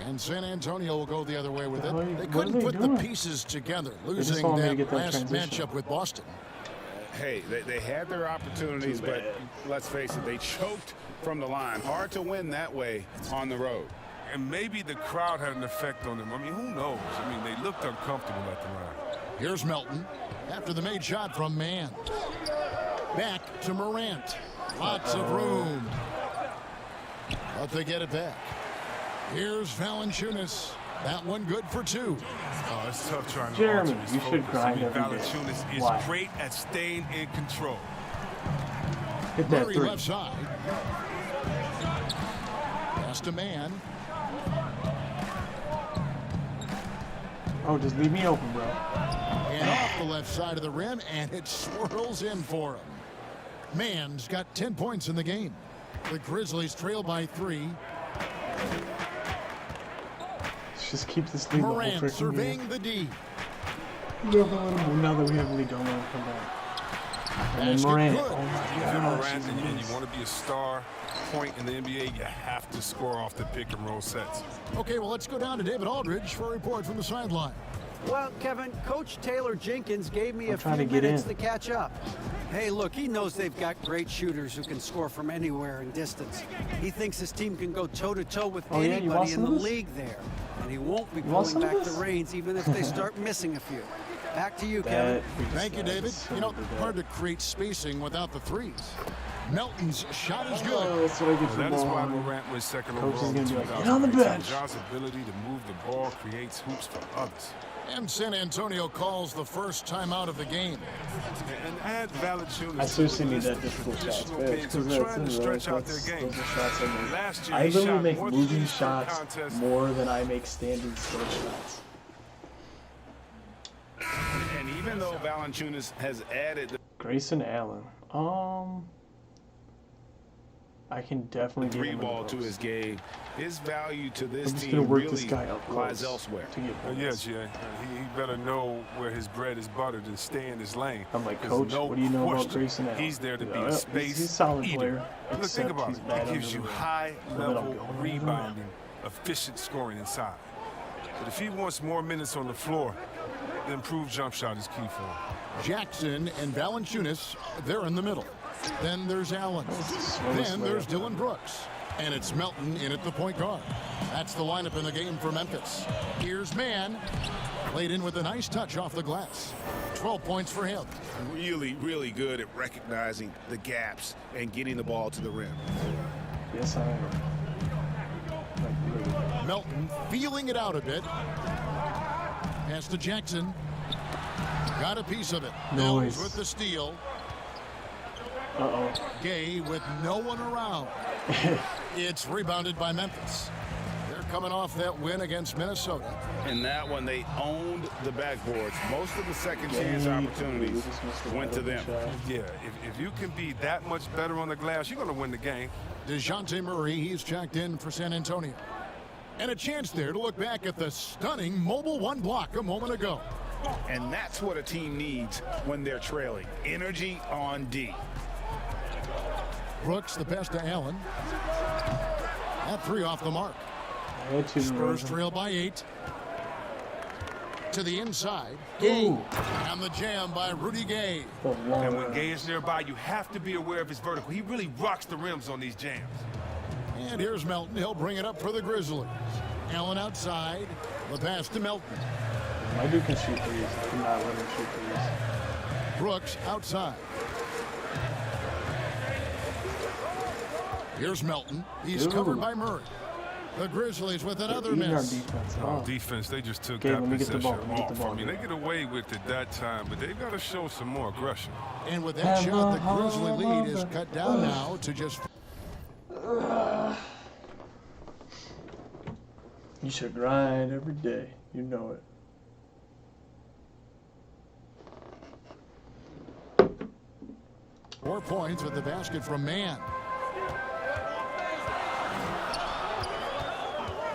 And San Antonio will go the other way with it. What are They they couldn't put doing? the pieces together, just losing want me to that get that last transition. matchup with Boston. Hey, they had their opportunities, Too but bad. let's face it, they choked from the line. Hard to win that way on the road. And maybe the crowd had an effect on them. I mean, who knows? I mean, they looked uncomfortable at the line. Here's Melton after the made shot from Mann. Back to Morant. Lots of room. But they get it back. Here's Valanciunas. That one good for 2. Oh, it's tough trying to Jeremy, alter his you should focus. grind I mean, every day. Valanciunas is Why? great at staying in control. Hit that Murray three. left side. Pass to Mann. Oh, just leave me open, bro. And off the left side of the rim, and it swirls in for him. Mann's got 10 points in the game. The Grizzlies trail by 3. Let's just keep this lead the whole Morant freaking surveying the D. game. Now that we have the lead, don't let him come back. And then Basket Morant. good. Oh my If you're gosh. Morant and you want to be a star point in the NBA, you have to score off the pick and roll sets. Okay, well, let's go down to David Aldridge for a report from the sideline. Well, Kevin, Coach Taylor Jenkins gave me I'm a trying few to get minutes in. to catch up. Hey, look, he knows they've got great shooters who can score from anywhere in distance. He thinks his team can go toe-to-toe with Oh, yeah? You want anybody in some the of this? league there. And he won't be You want pulling some of back the this? reins even if they start missing a few. Back to you, Kevin. Thank you, David. You know, hard to create spacing without the threes. Melton's shot is Oh, good. that's what I get for That is why ball. Morant was second Coach is overall in gonna be like, "Get on the 2018. bench." John's ability to move the ball creates hoops for others. And San Antonio calls the first timeout of the game. And add Valanciunas. I seriously to the need list that of difficult shots, traditional man. bigs who are trying to stretch out their game. Those are shots I make. Last year, I he literally shot make more moving threes per shots contest. more than I make standing still shots. And even though Valanciunas has added Grayson Allen. I can definitely get three him in the ball to post. his game, his value to this I'm just team gonna work really this guy up lies close elsewhere. to get Yeah, points. Jay. He better know where his bread is buttered and stay in his lane. I'm like, There's Coach, no what do you know about question Grayson Allen? He's there to be Yeah, a he's space a solid eater. player, Look, think except about he's it. bad It gives under you the rim. high-level Let him go. rebounding, efficient scoring inside. But if he wants more minutes on the floor, the improved jump shot is key for him. Jackson and Valanciunas, they're in the middle. Then there's Allen. Then there's Dylan Brooks. And it's Melton in at the point guard. That's the lineup in the game for Memphis. Here's Mann. Played in with a nice touch off the glass. 12 points for him. Really, really good at recognizing the gaps and getting the ball to the rim. Yes, I am. Like, really. Melton feeling it out a bit. Pass to Jackson. Got a piece of it. Mills Nice. with the steal. Uh-oh. Gay with no one around. It's rebounded by Memphis. They're coming off that win against Minnesota. And that one, they owned the backboards. Most of the second chance opportunities went to them. Yeah, if you can be that much better on the glass, you're going to win the game. DeJounte Murray, he's checked in for San Antonio. And a chance there to look back at the stunning mobile one block a moment ago. And that's what a team needs when they're trailing. Energy on D. Brooks, the pass to Allen. That 3 off the mark. Spurs trail by 8. To the inside. Ooh. And the jam by Rudy Gay. And when Gay is nearby, you have to be aware of his vertical. He really rocks the rims on these jams. And here's Melton. He'll bring it up for the Grizzlies. Allen outside. The pass to Melton. My dude can shoot threes. Do not let him shoot threes. Brooks outside. Here's Melton. He's covered by Murray. The Grizzlies with another miss. Defense. Defense, they just took Okay, that let me get the possession ball, off. I mean, they get away with it that time, but they've got to show some more aggression. And with that shot, the Grizzly lead is cut down now to just... You should grind every day. You know it. 4 points with the basket from Mann.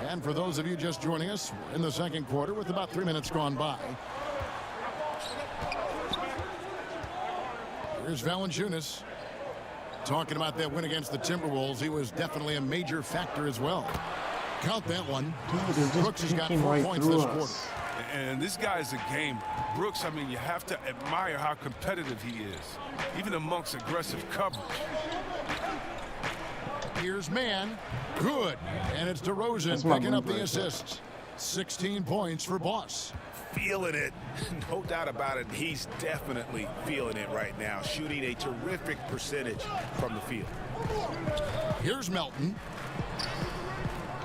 And for those of you just joining us, we're in the second quarter with about 3 minutes gone by. Here's Valanciunas. Talking about that win against the Timberwolves, he was definitely a major factor as well. Count that one. Brooks has got 4 points this quarter. And this guy is a gamer. Brooks, I mean, you have to admire how competitive he is, even amongst aggressive coverage. Here's Mann. Good. And it's DeRozan picking up the assists. 16 points for Boss. Feeling it. No doubt about it. He's definitely feeling it right now. Shooting a terrific percentage from the field. Here's Melton.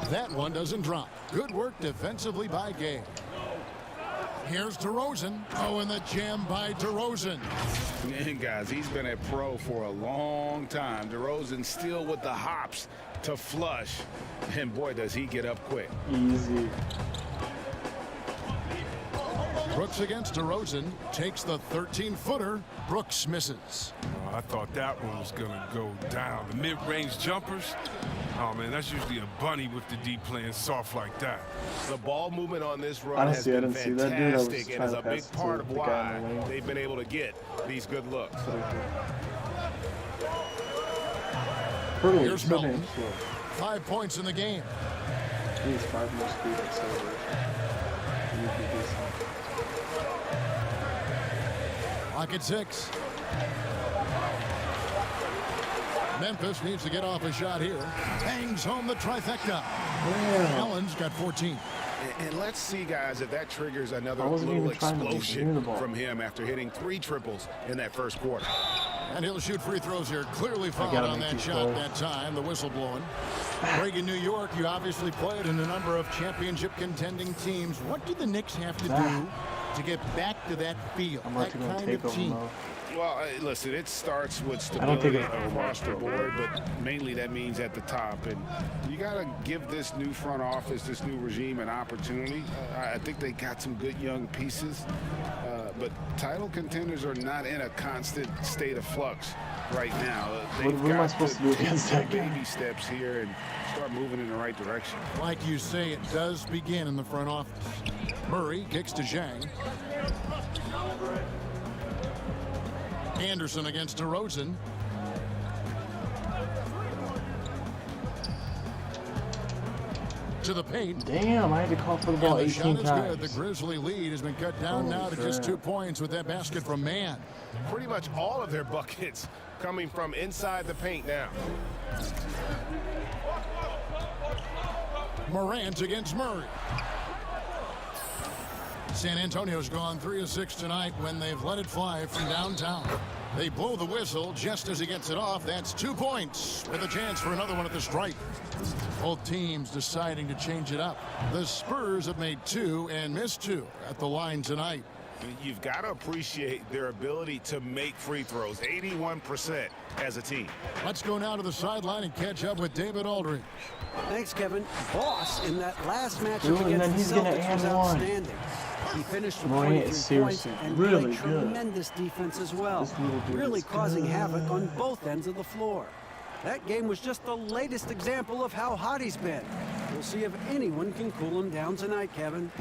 That one doesn't drop. Good work defensively by Gay. Here's DeRozan. Oh, and the jam by DeRozan. And guys, he's been a pro for a long time. DeRozan still with the hops to flush. And boy, does he get up quick. Easy. Brooks against DeRozan. Takes the 13-footer. Brooks misses. I thought that one was going to go down. The mid-range jumpers, oh, man, that's usually a bunny with the D playing soft like that. The ball movement on this run Honestly, has been I didn't see that dude. I was fantastic and trying is to a pass big it to part of the guy why in the lane. they've been able to get these good looks. Here's Melton. 5 points in the game. He's 5 more speed acceleration. He'd be decent. Clock at 6. Memphis needs to get off a shot here. Hangs home the trifecta. Allen's got 14. And let's see, guys, if that triggers another little explosion from him after hitting 3 triples in that first quarter. And he'll shoot free throws here. Clearly fouled on that shot that time. The whistle blowing. Reagan, New York, you obviously played in a number of championship contending teams. What do the Knicks have to do to get back to that feel, that kind of team? Well, listen, it starts with stability across the board, but mainly that means at the top. And you got to give this new front office, this new regime, an opportunity. I think they got some good young pieces, but title contenders are not in a constant state of flux right now. What am I supposed to do against that guy? Baby steps here and start moving in the right direction. Like you say, it does begin in the front office. Murray kicks to Zhang. Anderson against DeRozan. To the paint. Damn, I had to call for the ball 18 shot is times. good. The Grizzly lead has been cut down now to just 2 points with that basket from Mann. Pretty much all of their buckets coming from inside the paint now. Morant against Murray. San Antonio's gone 3 of 6 tonight when they've let it fly from downtown. They blow the whistle just as he gets it off. That's 2 points with a chance for another one at the stripe. Both teams deciding to change it up. The Spurs have made 2 and missed 2 at the line tonight. You've got to appreciate their ability to make free throws, 81% as a team. Let's go now to the sideline and catch up with David Aldridge. Thanks, Kevin. Boss in that last matchup against the Celtics was outstanding. He finished with 23 points and really played tremendous defense as well, really causing havoc on both ends of the floor. That game was just the latest example of how hot he's been. We'll see if anyone can cool him down tonight, Kevin.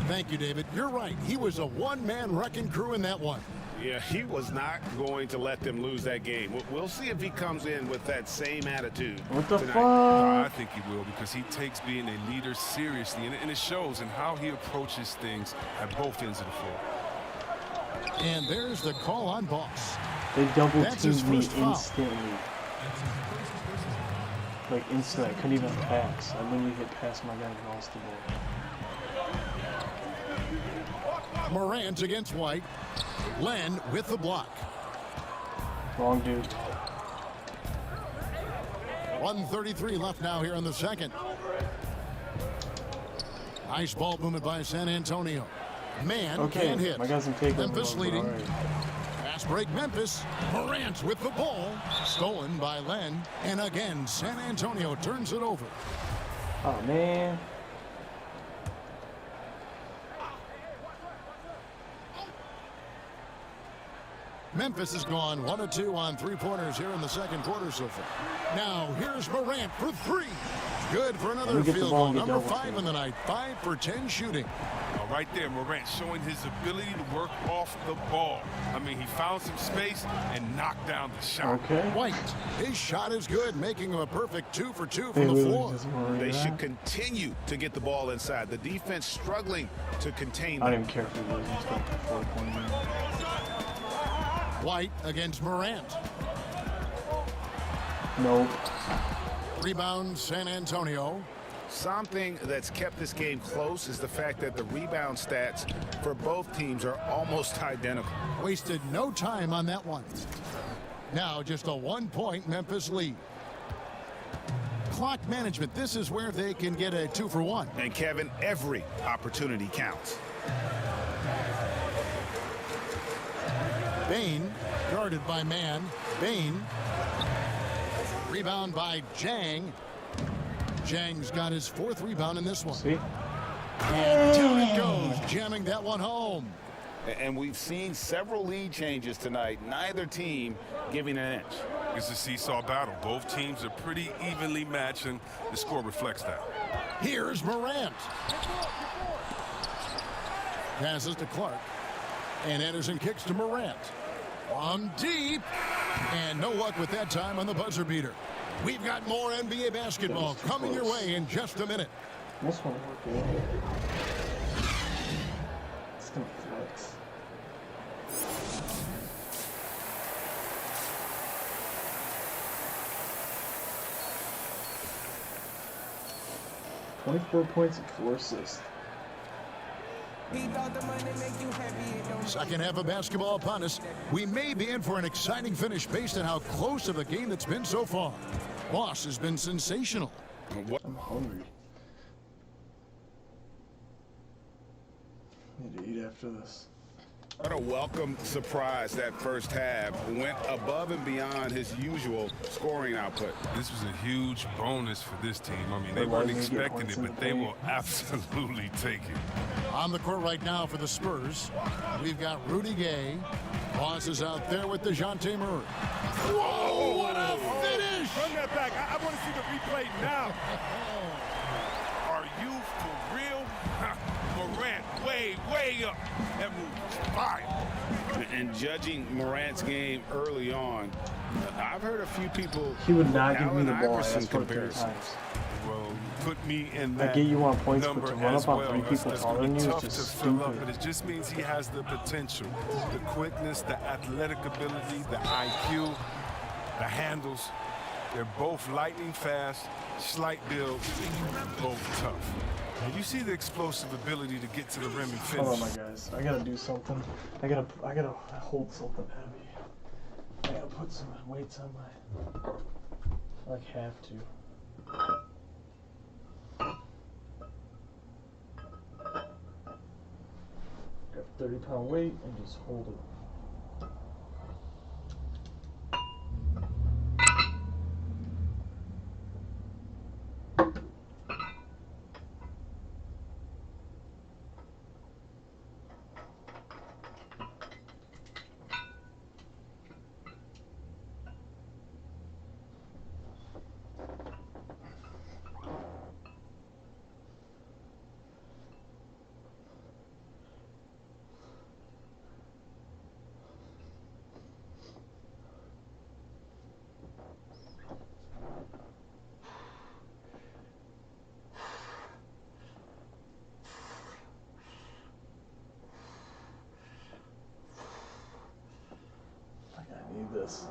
Thank you, David. You're right. He was a one-man wrecking crew in that one. Yeah, he was not going to let them lose that game. We'll see if he comes in with that same attitude What the tonight. fuck? No, I think he will because he takes being a leader seriously, and it shows in how he approaches things at both ends of the floor. And there's the call on Boss. They double That's his teamed me first foul. instantly. Like instantly, I couldn't even pass. I literally hit past my guy and lost the ball. Morant against White. Len with the block. Wrong dude. 1:33 left now here in the second. Nice ball movement by San Antonio. Man Okay, can't hit. my guys can take Memphis over, leading. alright. Fast break Memphis. Morant with the ball. Stolen by Len. And again, San Antonio turns it over. Oh man. Memphis has gone 1 of 2 on three-pointers here in the second quarter so far. Now here's Morant for three. Good for another get the field ball goal. and get Number double 5 teamed. in the night. 5 for 10 shooting. Right there, Morant showing his ability to work off the ball. I mean, he found some space and knocked down the shot. Okay. White, his shot is good, making him a perfect 2 for 2 They from the literally floor. just worry They that. should continue to get the ball inside. The defense struggling to contain I them. don't even care if he loses. He's going to put 4 points in. White against Morant. Nope. Rebound San Antonio. Something that's kept this game close is the fact that the rebound stats for both teams are almost identical. Wasted no time on that one. Now just a 1-point Memphis lead. Clock management. This is where they can get a 2 for 1. And Kevin, every opportunity counts. Bain guarded by Man. Bain. Rebound by Jang. Jang's got his 4th rebound in this one. See? And down it goes, jamming that one home. And we've seen several lead changes tonight. Neither team giving an inch. It's a seesaw battle. Both teams are pretty evenly matched, and the score reflects that. Here's Morant. Passes to Clark. And Anderson kicks to Morant. From deep. And no luck with that time on the buzzer beater. We've got more NBA basketball coming your way in just a minute. This one worked well. It's going to flex. .24 points and 4 assists. Second half of basketball upon us. We may be in for an exciting finish based on how close of a game that's been so far. Boss has been sensational. I'm hungry. Need to eat after this. What a welcome surprise that first half. Went above and beyond his usual scoring output. This was a huge bonus for this team. I mean, they But why weren't didn't they get expecting points it, in but the they paint? will absolutely take it. On the court right now for the Spurs, we've got Rudy Gay. Boss is out there with DeJounte Murray. Whoa, what a finish! Run that back. I want to see the replay now. Are you for real? Morant, way up. That move was fire. And judging Morant's game early on, I've heard a few people. He would not give me Allen the ball. I Iverson asked for it 3 comparison. times. Well, put me in I that get you want points, but number to run as up on well. 3 people That's taller gonna than be you is tough just to fill up, stupid. but it just means he has the potential, the quickness, the athletic ability, the IQ, the handles. They're both lightning fast, slight build, both tough. And you see the explosive ability to get to the rim and finish. Hold on, my guys. I gotta do something. I gotta hold something heavy. I gotta put some weights on my. I like have to. Grab a 30-pound weight and just hold it. this.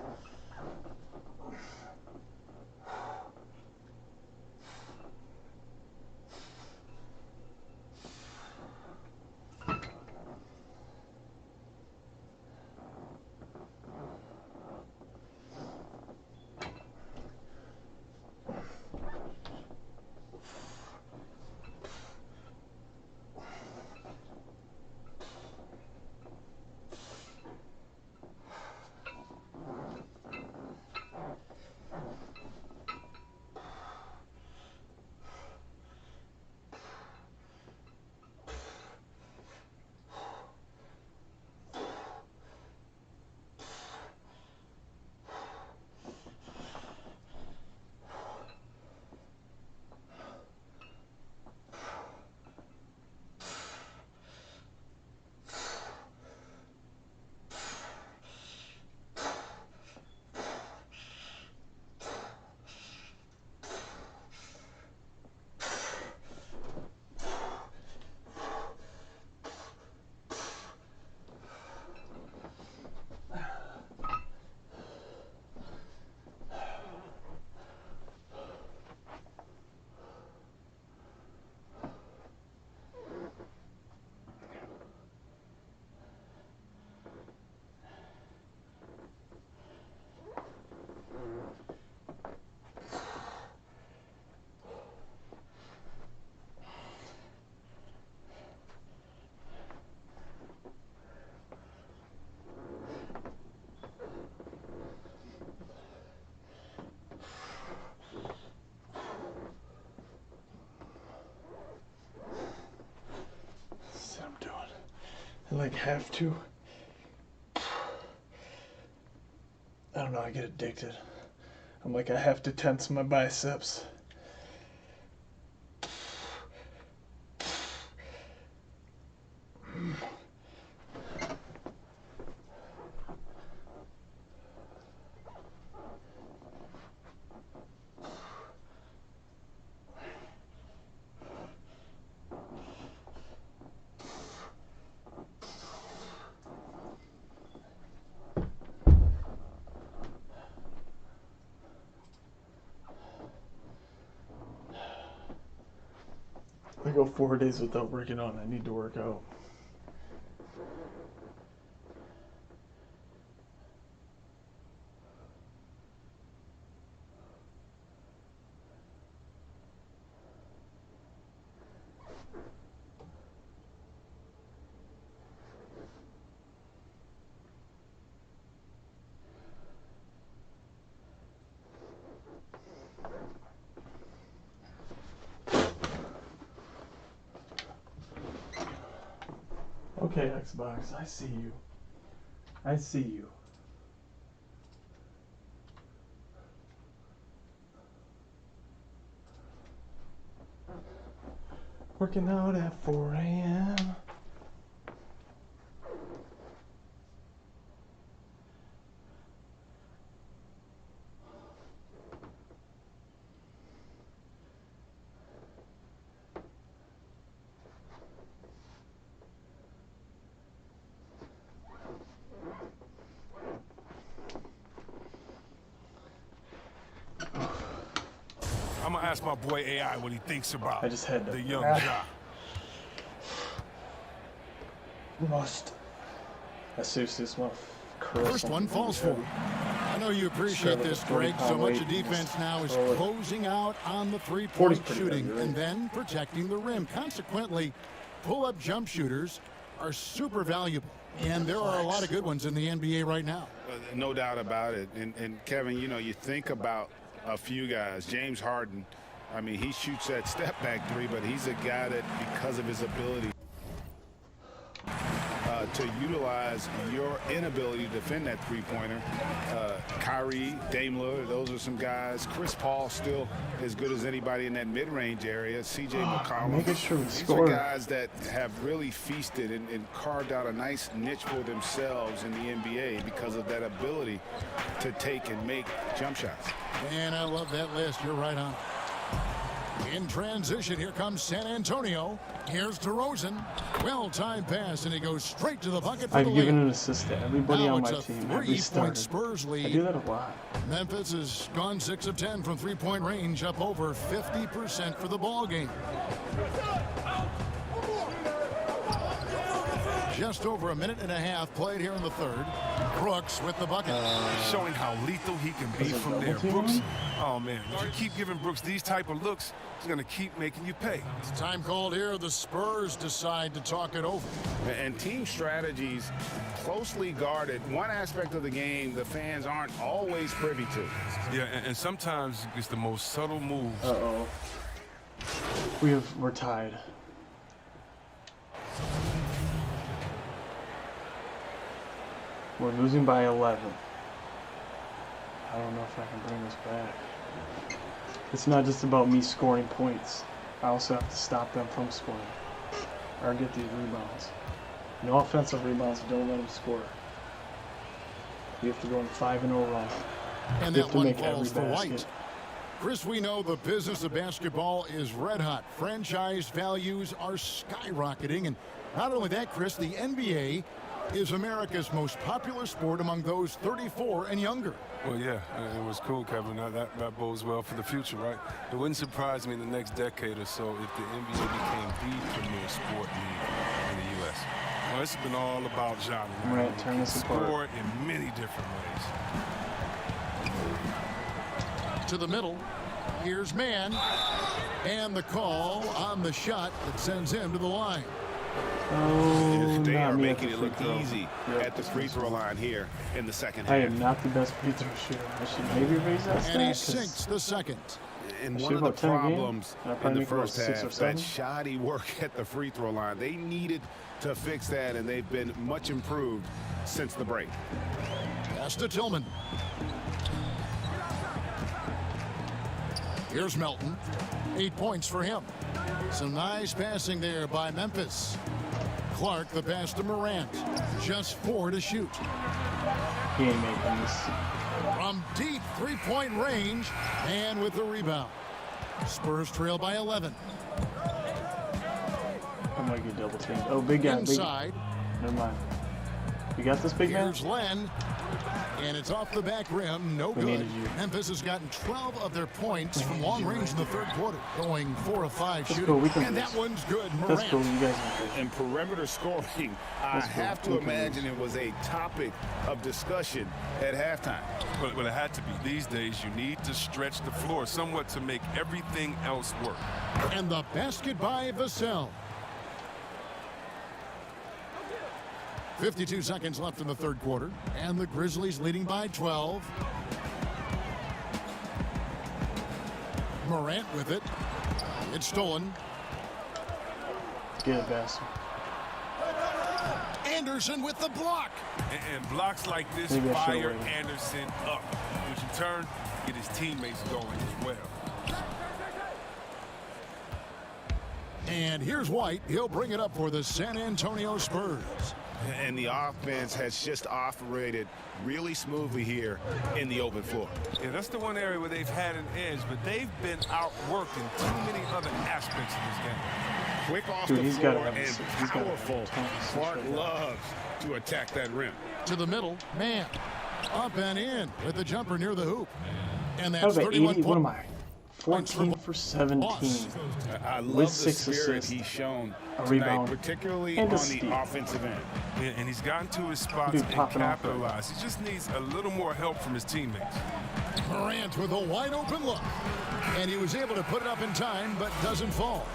I like have to. I don't know, I get addicted. I'm like, I have to tense my biceps. I go 4 days without working out and I need to work out. Okay, Xbox, I see you. I see you. Working out at 4 a.m. I'm gonna ask my boy AI what he thinks about I just had to. the young Ja. Rust. I seriously just want to curl First one falls for him. I know you appreciate this, Greg. So much of defense now is closing out on the three-point shooting and then protecting the rim. Consequently, pull-up jump shooters are super valuable. And there are a lot of good ones in the NBA right now. No doubt about it. And Kevin, you know, you think about a few guys. James Harden, I mean, he shoots that step-back three, but he's a guy that, because of his ability to utilize your inability to defend that three-pointer. Kyrie, Dame Lillard, those are some guys. Chris Paul still as good as anybody in that mid-range area. C.J. McCollum. Making sure we These score. are guys that have really feasted and carved out a nice niche for themselves in the NBA because of that ability to take and make jump shots. And I love that list. You're right on. In transition, here comes San Antonio. Here's DeRozan. Well-timed pass, and he goes straight to the bucket for the I've given lead. an assist to everybody Now on my it's a team. Every 3-point starter. Spurs I lead. do that a lot. Memphis has gone 6 of 10 from three-point range, up over 50% for the ball game. Just over a minute and a half played here in the third. Brooks with the bucket. Showing how lethal he can be Is it from double there. team Brooks, him? oh man, if you keep giving Brooks these type of looks, he's going to keep making you pay. Time called here. The Spurs decide to talk it over. And team strategies closely guarded. One aspect of the game the fans aren't always privy to. Yeah, and sometimes it's the most subtle moves. Uh-oh. We're tied. We're losing by 11. I don't know if I can bring this back. It's not just about me scoring points. I also have to stop them from scoring. Or get these rebounds. No offensive rebounds, don't let them score. We have to go on 5-0 run. And We have that to one make falls every for basket. White. Chris, we know the business of basketball is red hot. Franchise values are skyrocketing. And not only that, Chris, the NBA is America's most popular sport among those 34 and younger. Well, yeah, it was cool, Kevin. That bodes well for the future, right? It wouldn't surprise me in the next decade or so if the NBA became the premier sport league in the U.S. Well, it's been all about Ja. Right, turn this apart. Score in many different ways. To the middle. Here's Mann. And the call on the shot that sends him to the line. Oh, They not are me making at it the look free throw. easy Yep. at the free throw line here in the second I half. am not the best free throw shooter. I should maybe raise that And he stat, 'cause sinks the second. And I one shoot of the about 10 a game. problems And I in probably the make about first 6 or half, 7. that shoddy work at the free throw line. They needed to fix that, and they've been much improved since the break. Pass to Tillman. Here's Melton. 8 points for him. Some nice passing there by Memphis. Clark, the pass to Morant. Just 4 to shoot. He ain't making this. From deep three-point range and with the rebound. Spurs trail by 11. I might get double teamed. Oh, big guy. Big. Inside. Never mind. You got this, big man? Here's Len. And it's off the back rim. No We good. needed you. Memphis has gotten 12 of their points from long range in the third quarter, going 4 of 5 That's shooting. cool. We can And do that this. one's good. That's cool. Morant. You guys are good. And perimeter scoring, I That's cool. have to We can imagine it was a topic of discussion at halftime. But it had to be. These days, you need to stretch the floor somewhat to make everything else work. And the basket by Vassell. 52 seconds left in the third quarter. And the Grizzlies leading by 12. Morant with it. It's stolen. Get it, bastard. Anderson with the block. And blocks like this Maybe I should've fire waited. Anderson up, which in turn get his teammates going as well. And here's White. He'll bring it up for the San Antonio Spurs. And the offense has just operated really smoothly here in the open floor. Yeah, that's the one area where they've had an edge, but they've been outworked in too many other aspects of this game. Quick off Dude, the he's gotta floor have a and six. He's gotta have a powerful. 26 Clark right now. loves to attack that rim. To the middle. Man. Up and in with the jumper near the hoop. And Out that's of 31 80, what am points. I? 14 for 17. I love With the 6 spirit assists, he's shown a tonight, rebound, particularly and on a the steal. offensive end. Yeah, and he's gotten to his spots Dude, and popping off there. capitalized. He just needs a little more help from his teammates. Morant with a wide open look. And he was able to put it up in time, but doesn't fall.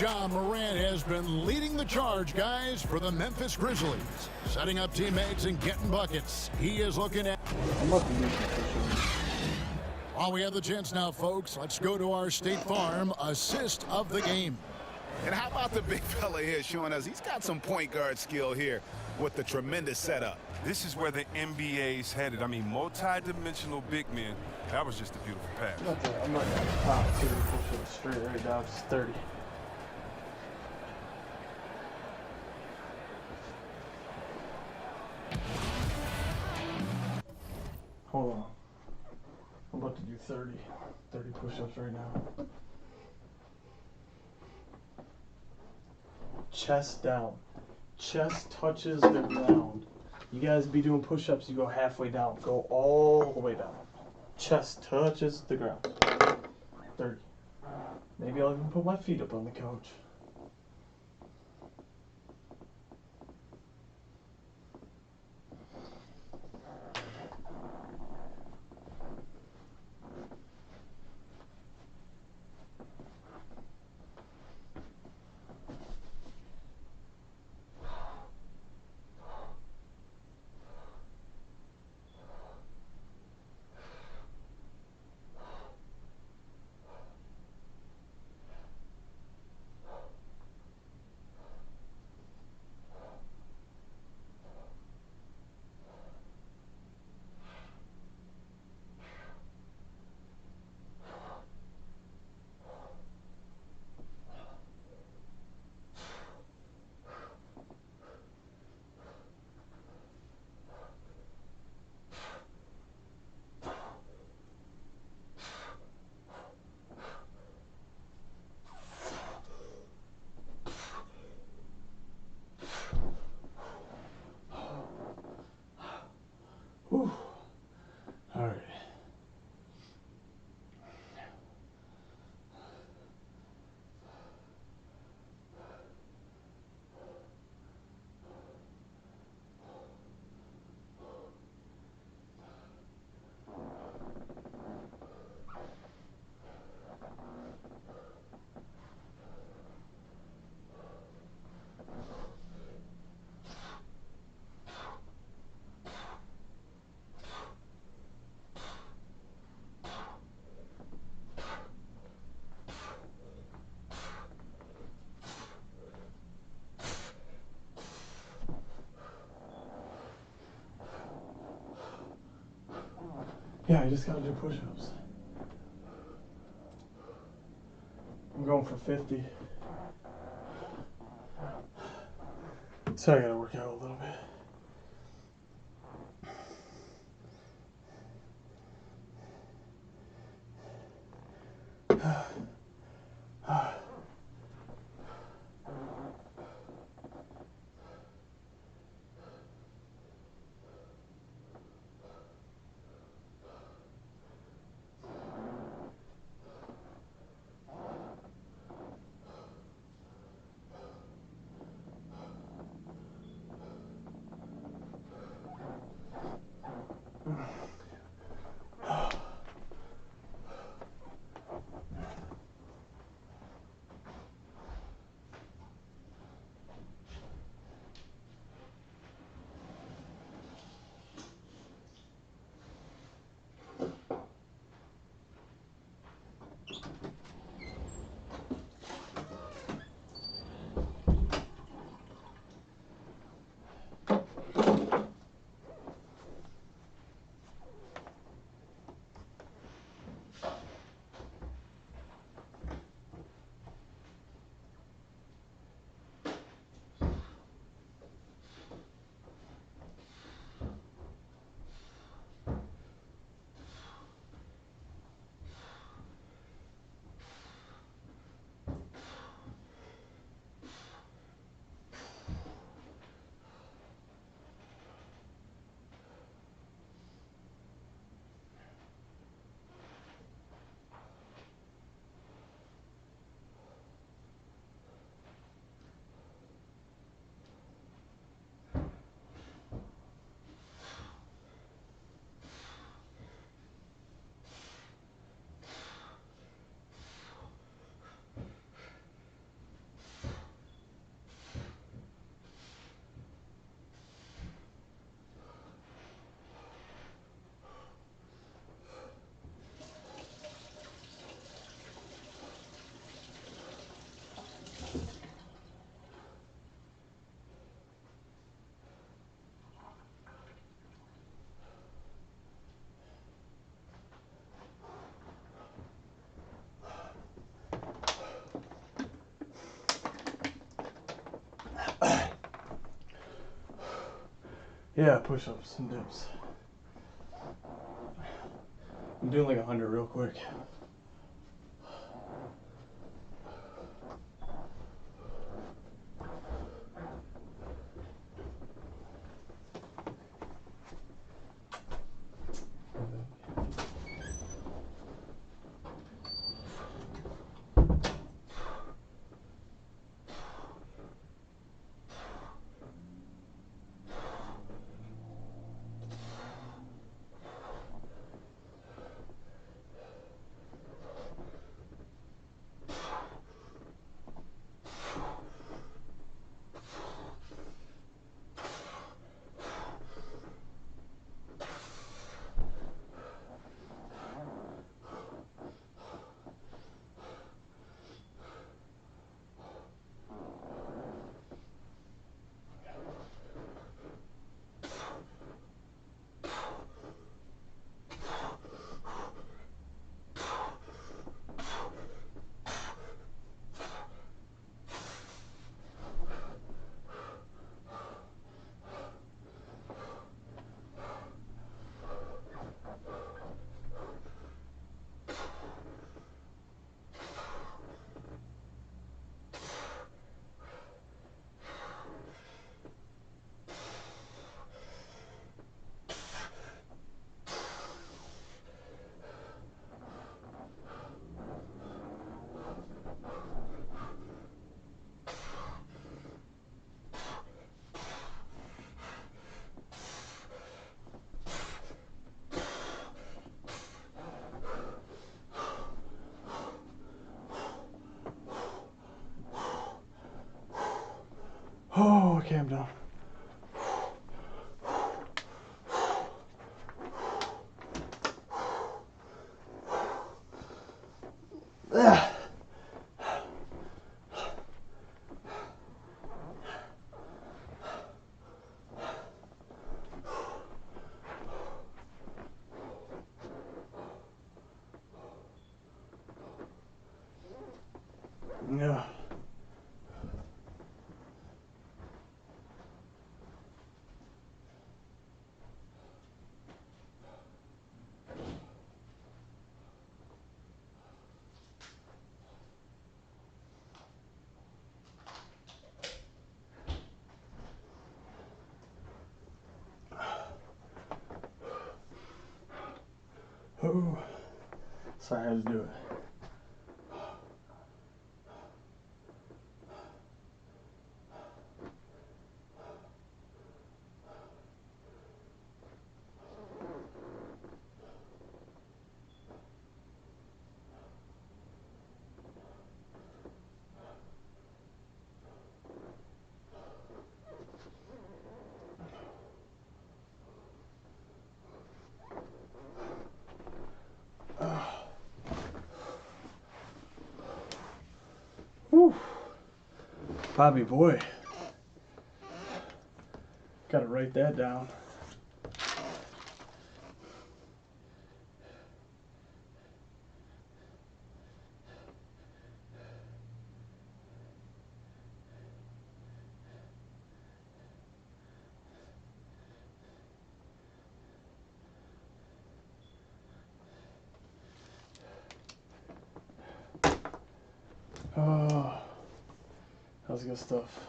Ja Morant has been leading the charge, guys, for the Memphis Grizzlies. Setting up teammates and getting buckets. He is looking at... I'm about to do some push-ups. While we have the chance now, folks, let's go to our State Farm assist of the game. And how about the big fella here showing us he's got some point guard skill here with the tremendous setup. This is where the NBA's headed. I mean, multi-dimensional big men. That was just a beautiful pass. I'm not gonna pop 30 push-ups straight right now. It's 30. Hold on. I'm about to do 30 push-ups right now. chest down. Chest touches the ground. You guys be doing push-ups, you go halfway down. Go all the way down. Chest touches the ground. 30. Maybe I'll even put my feet up on the couch. Whew. All right. Yeah, I just gotta do push-ups. I'm going for 50. So I gotta work out a little bit. Yeah, push-ups and dips. I'm doing like 100 real quick. okay, I'm done. Yeah. Oh, sorry, I had to do it. Whew. Bobby boy. Gotta write that down. Oh, that was good stuff.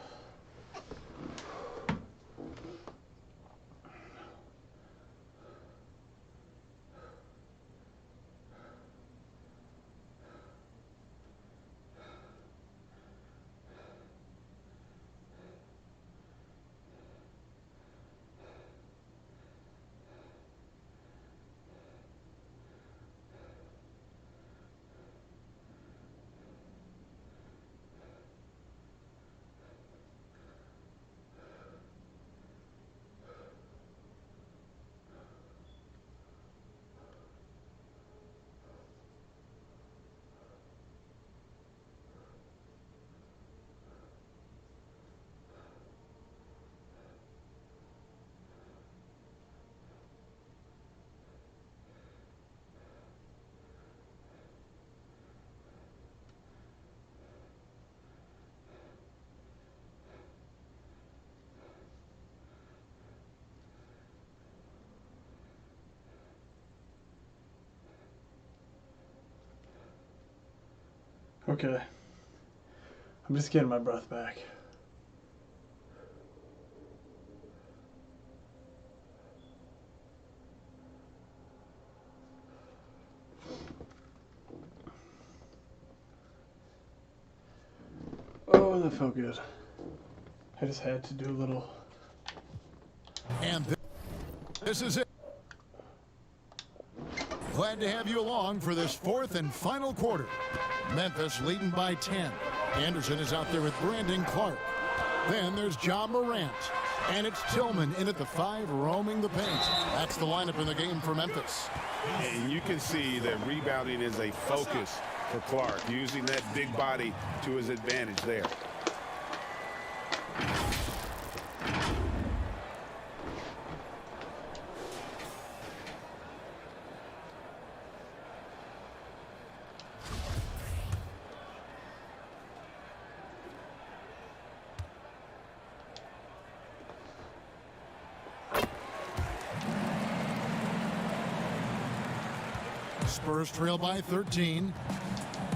Okay. I'm just getting my breath back. Oh, that felt good. I just had to do a little. And this is it. Glad to have you along for this fourth and final quarter. Memphis leading by 10. Anderson is out there with Brandon Clark. Then there's John Morant. And it's Tillman in at the 5, roaming the paint. That's the lineup in the game for Memphis. And you can see that rebounding is a focus for Clark, using that big body to his advantage there. Spurs trail by 13.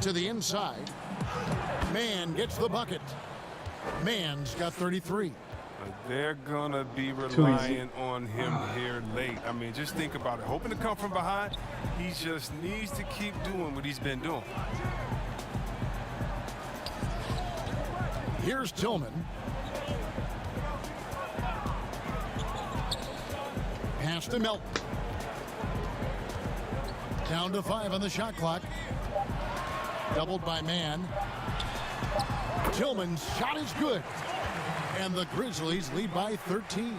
To the inside. Mann gets the bucket. Mann's got 33. They're going to be relying on him here late. I mean, just think about it. Hoping to come from behind, he just needs to keep doing what he's been doing. Here's Tillman. Pass to Melton. Down to 5 on the shot clock. Doubled by Mann. Tillman's shot is good. And the Grizzlies lead by 13.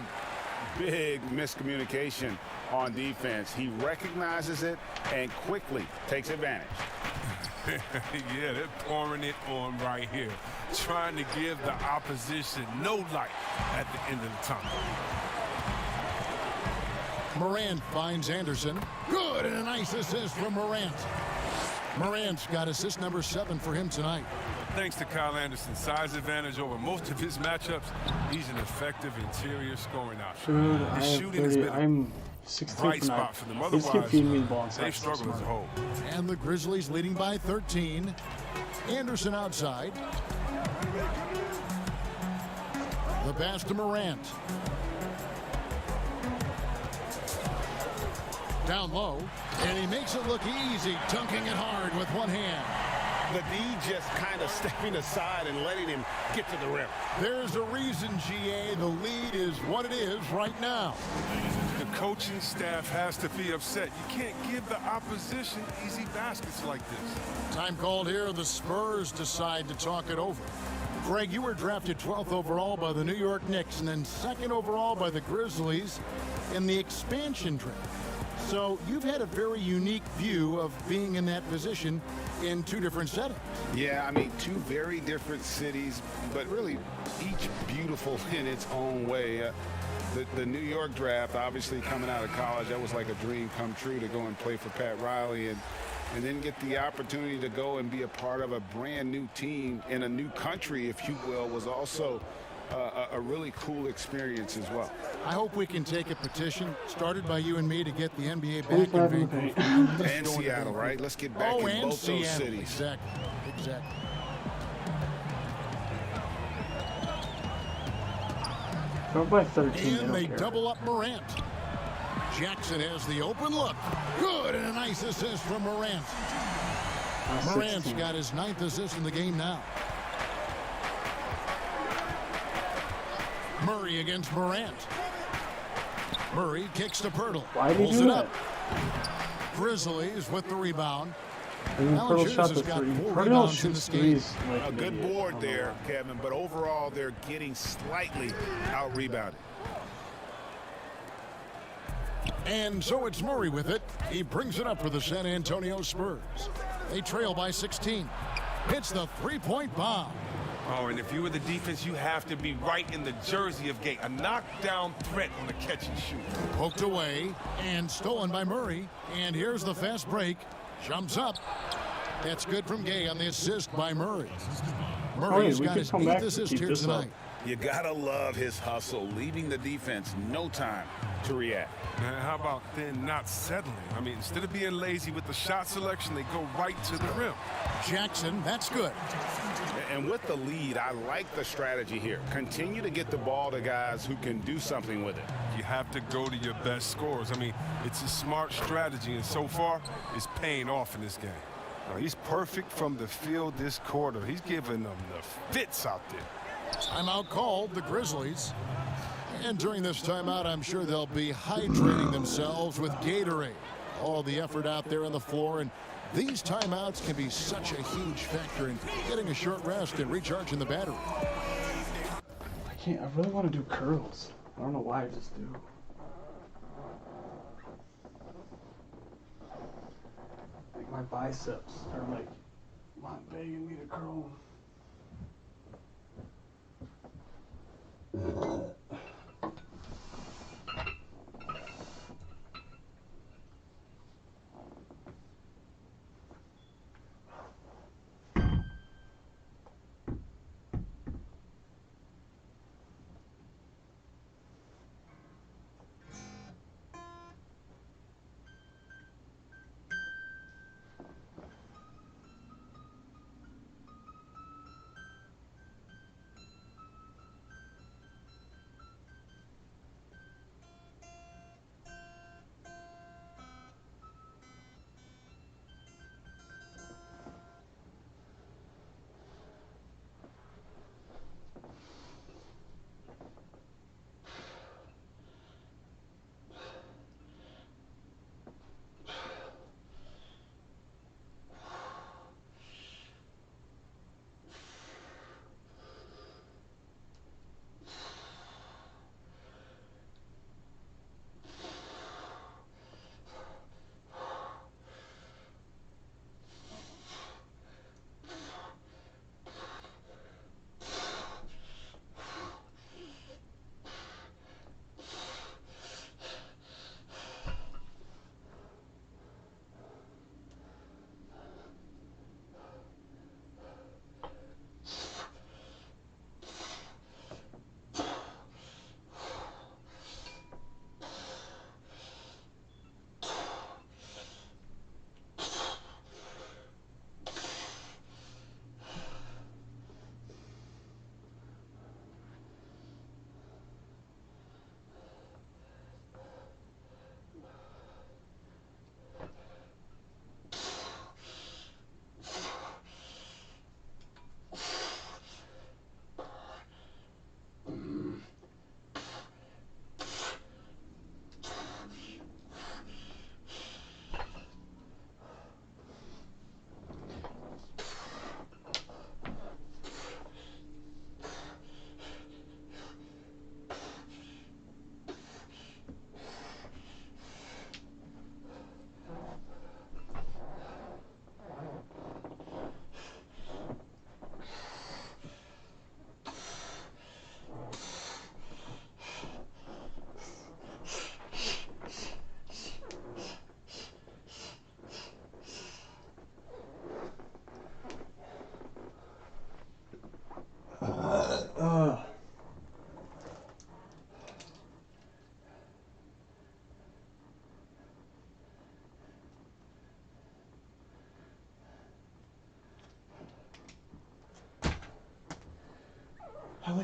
Big miscommunication on defense. He recognizes it and quickly takes advantage. Yeah, they're pouring it on right here, trying to give the opposition no light at the end of the tunnel. Morant finds Anderson. Good, and a nice assist from Morant. Morant's got assist number 7 for him tonight. Thanks to Kyle Anderson's size advantage over most of his matchups, he's an effective interior scoring option. Dude, His shooting has been I'm 16 bright for 9. spot for them. He's keep feeding me the ball Otherwise, they've struggled as a whole. And the Grizzlies leading by 13. Anderson outside. The pass to Morant. Down low, and he makes it look easy, dunking it hard with one hand. The D just kind of stepping aside and letting him get to the rim. There's a reason, GA, the lead is what it is right now. The coaching staff has to be upset. You can't give the opposition easy baskets like this. Time called here. The Spurs decide to talk it over. Greg, you were drafted 12th overall by the New York Knicks and then 2nd overall by the Grizzlies in the expansion draft. So you've had a very unique view of being in that position in 2 different settings. Yeah, I mean, 2 very different cities, but really each beautiful in its own way. The New York draft, obviously coming out of college, that was like a dream come true to go and play for Pat Riley and then get the opportunity to go and be a part of a brand new team in a new country, if you will, was also a really cool experience as well. I hope we can take a petition started by you and me to get the NBA back in Vancouver. And Seattle, right? Let's get back in both Seattle. those cities. Exactly. They're by 13. And they double up Morant. Jackson has the open look. Good, and a nice assist from Morant. Morant's got his 9th assist in the game now. Murray against Morant. Murray kicks to Pirtle. Why did he Pulls do it that? up. Grizzlies with the rebound. Pirtle shot the 3. Pirtle shoots threes. A good board there, Kevin, but overall they're getting slightly out-rebounded. And so it's Murray with it. He brings it up for the San Antonio Spurs. They trail by 16. Hits the 3-point bomb. Oh, and if you were the defense, you have to be right in the jersey of Gay. A knockdown threat on the catch and shoot. Poked away and stolen by Murray. And here's the fast break. Jumps up. That's good from Gay on the assist by Murray. Murray's got his 8th assist here tonight. You gotta love his hustle, leaving the defense no time to react. Man, how about then not settling? I mean, instead of being lazy with the shot selection, they go right to the rim. Jackson, that's good. And with the lead, I like the strategy here. Continue to get the ball to guys who can do something with it. You have to go to your best scorers. I mean, it's a smart strategy, and so far, it's paying off in this game. Now, he's perfect from the field this quarter. He's giving them the fits out there. Timeout called, the Grizzlies. And during this timeout, I'm sure they'll be hydrating themselves with Gatorade. All the effort out there on the floor, and these timeouts can be such a huge factor in getting a short rest and recharging the battery. I really want to do curls. I don't know why I just do. Like my biceps are like begging me to curl.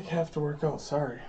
like have to work out, sorry.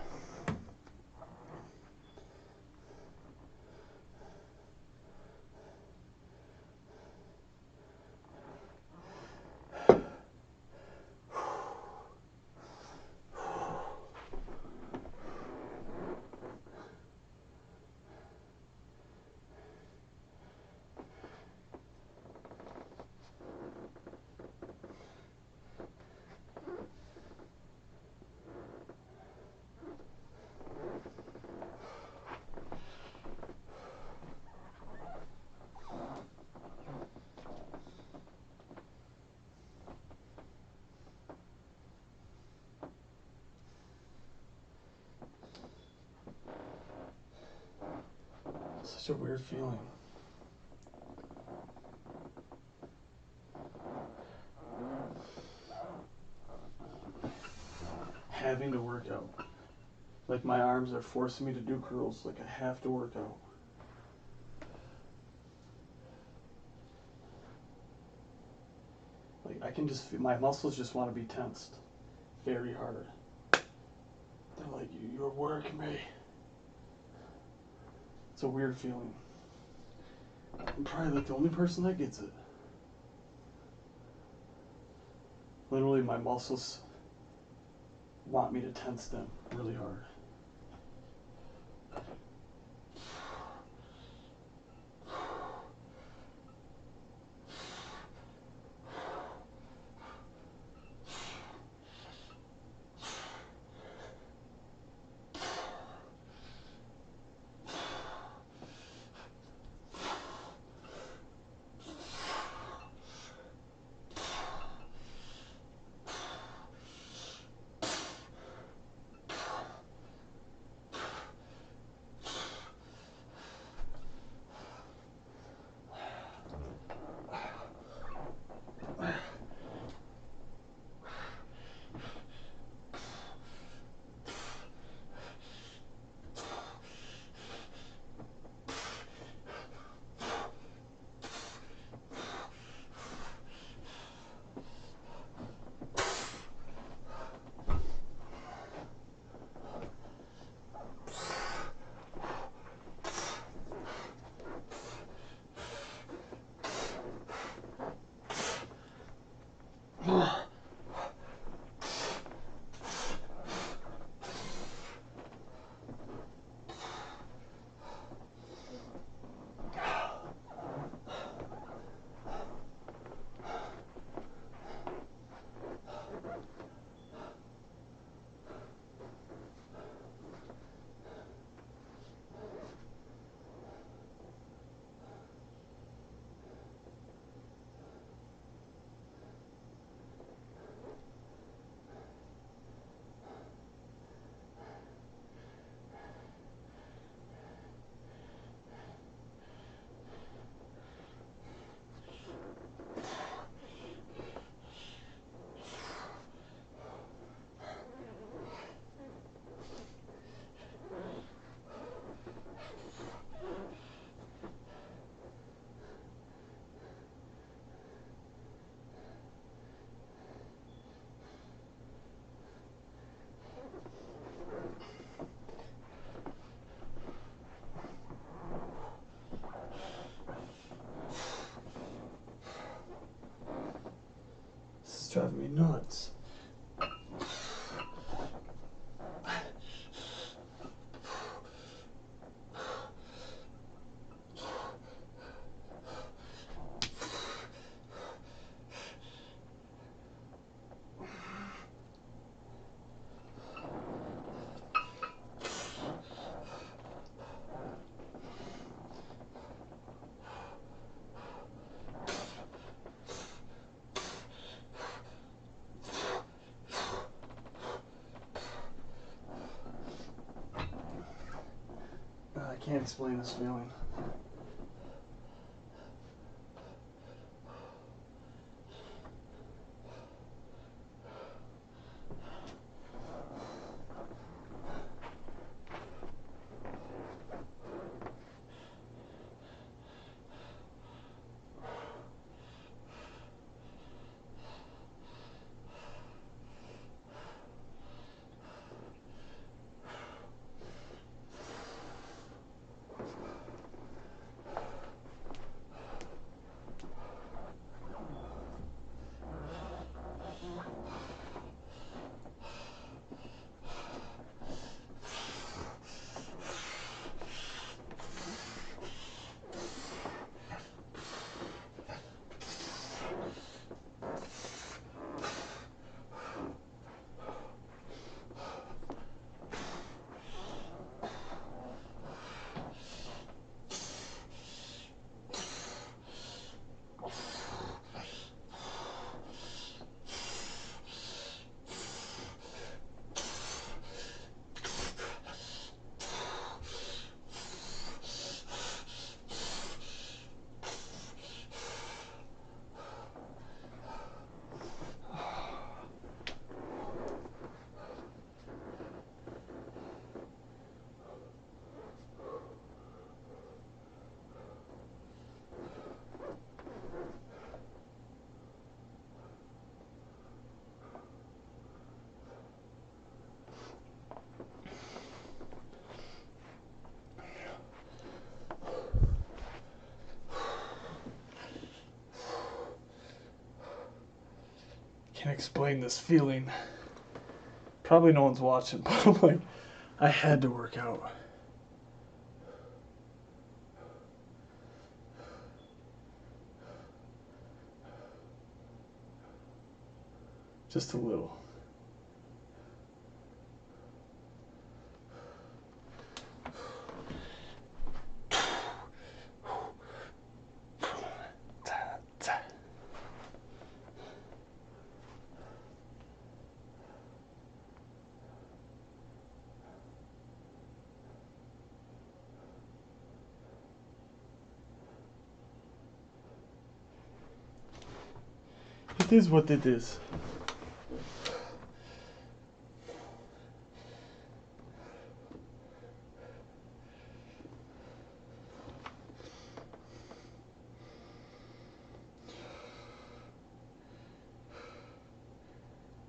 Such a weird feeling. Having to work out. Like my arms are forcing me to do curls, like I have to work out. Like I can just feel, my muscles just want to be tensed very hard. They're like, you're working me. It's a weird feeling. I'm probably like the only person that gets it. Literally, my muscles want me to tense them really hard. This is driving me nuts. I can't explain this feeling. can't explain this feeling. Probably no one's watching, but I'm like, I had to work out. Just a little. It is what it is.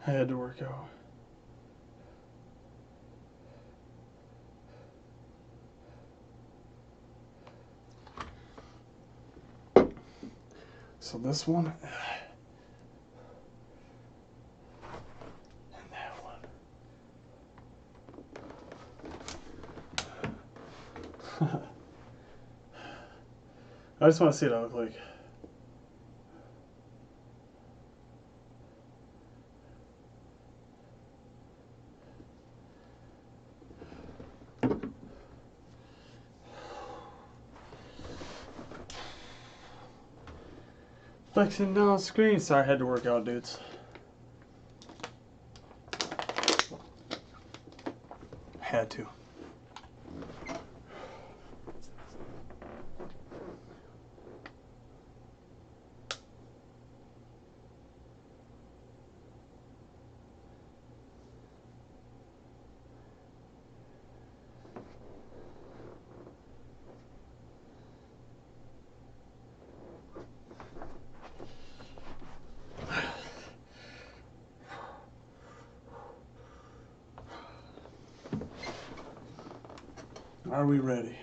I had to work out. So this one and that one. I just want to see what I look like. Flexing down screen. Sorry, I had to work out, dudes. Had to. Are we ready?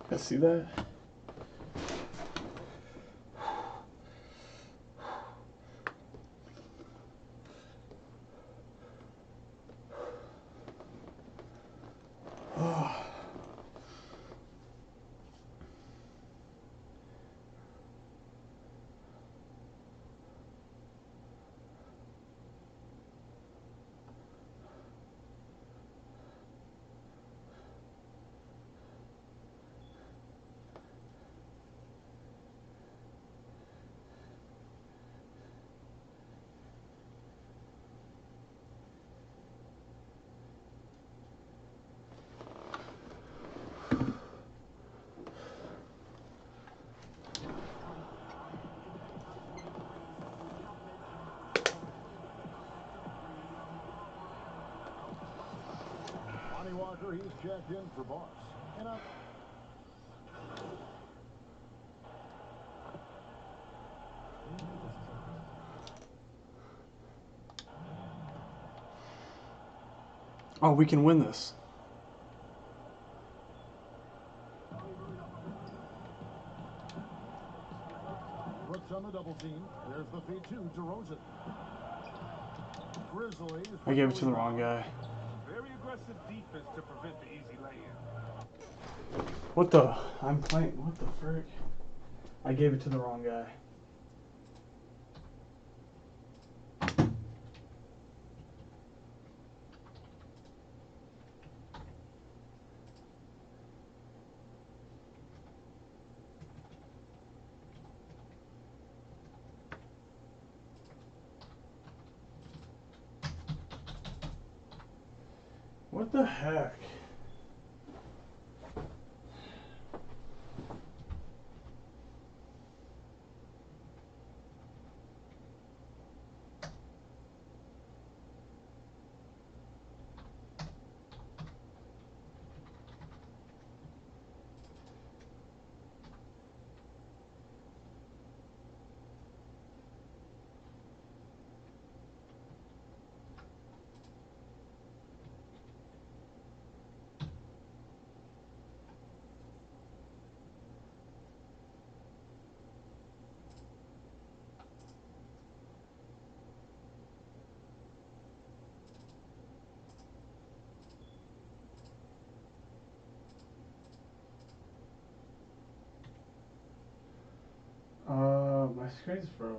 I see that. Lonnie Walker, he's checked in for Boss. And up. Oh, we can win this. Brooks on the double team. There's the feed to DeRozan. Grizzlies. I gave it to the wrong guy. Very aggressive defense to prevent the easy lay-in. What the? I'm playing. What the frick? I gave it to the wrong guy. What the heck? screen's froze.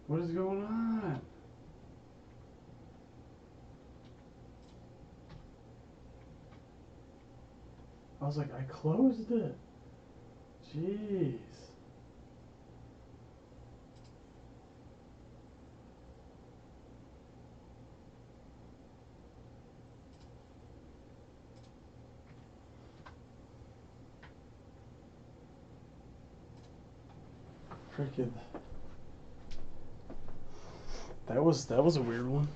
What is going on? I was like, I closed it. Jeez. Freaking. That was a weird one.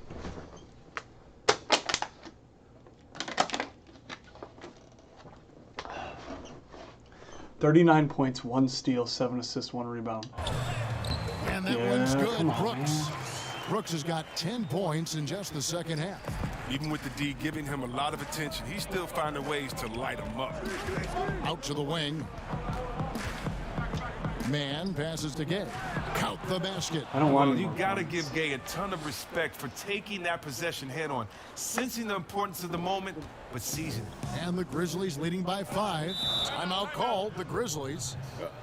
$39 points, 1 steal, 7 assists, 1 rebound. And that one's good. Brooks. Brooks has got 10 points in just the second half. Even with the D giving him a lot of attention, he's still finding ways to light him up. Out to the wing. Man passes to Gay. Count the basket. I don't want You got to give Gay a ton of respect for taking that possession head on, sensing the importance of the moment, but seizing it. And the Grizzlies leading by 5. Timeout called, the Grizzlies.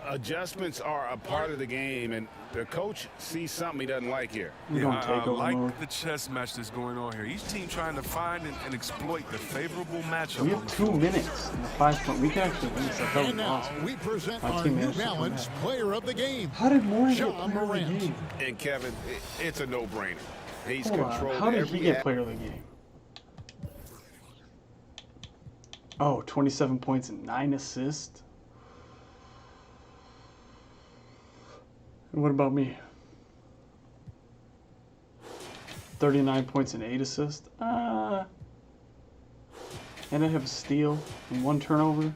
Adjustments are a part of the game, and the coach sees something he doesn't like here. We don't take I over like mode. the chess match that's going on here. Each team trying to find and exploit the favorable matchup. We have 2 minutes in the 5-point. We can actually win this. That was And now awesome. we present My our team New managed to come Balance back. player of the game. How did Moore get Ja player of the Morant. game? And Kevin, it's a no-brainer. He's Hold controlled on. How did every he get player of the game? Oh, 27 points and 9 assists. And what about me? 39 points and 8 assists. And I have a steal and 1 turnover.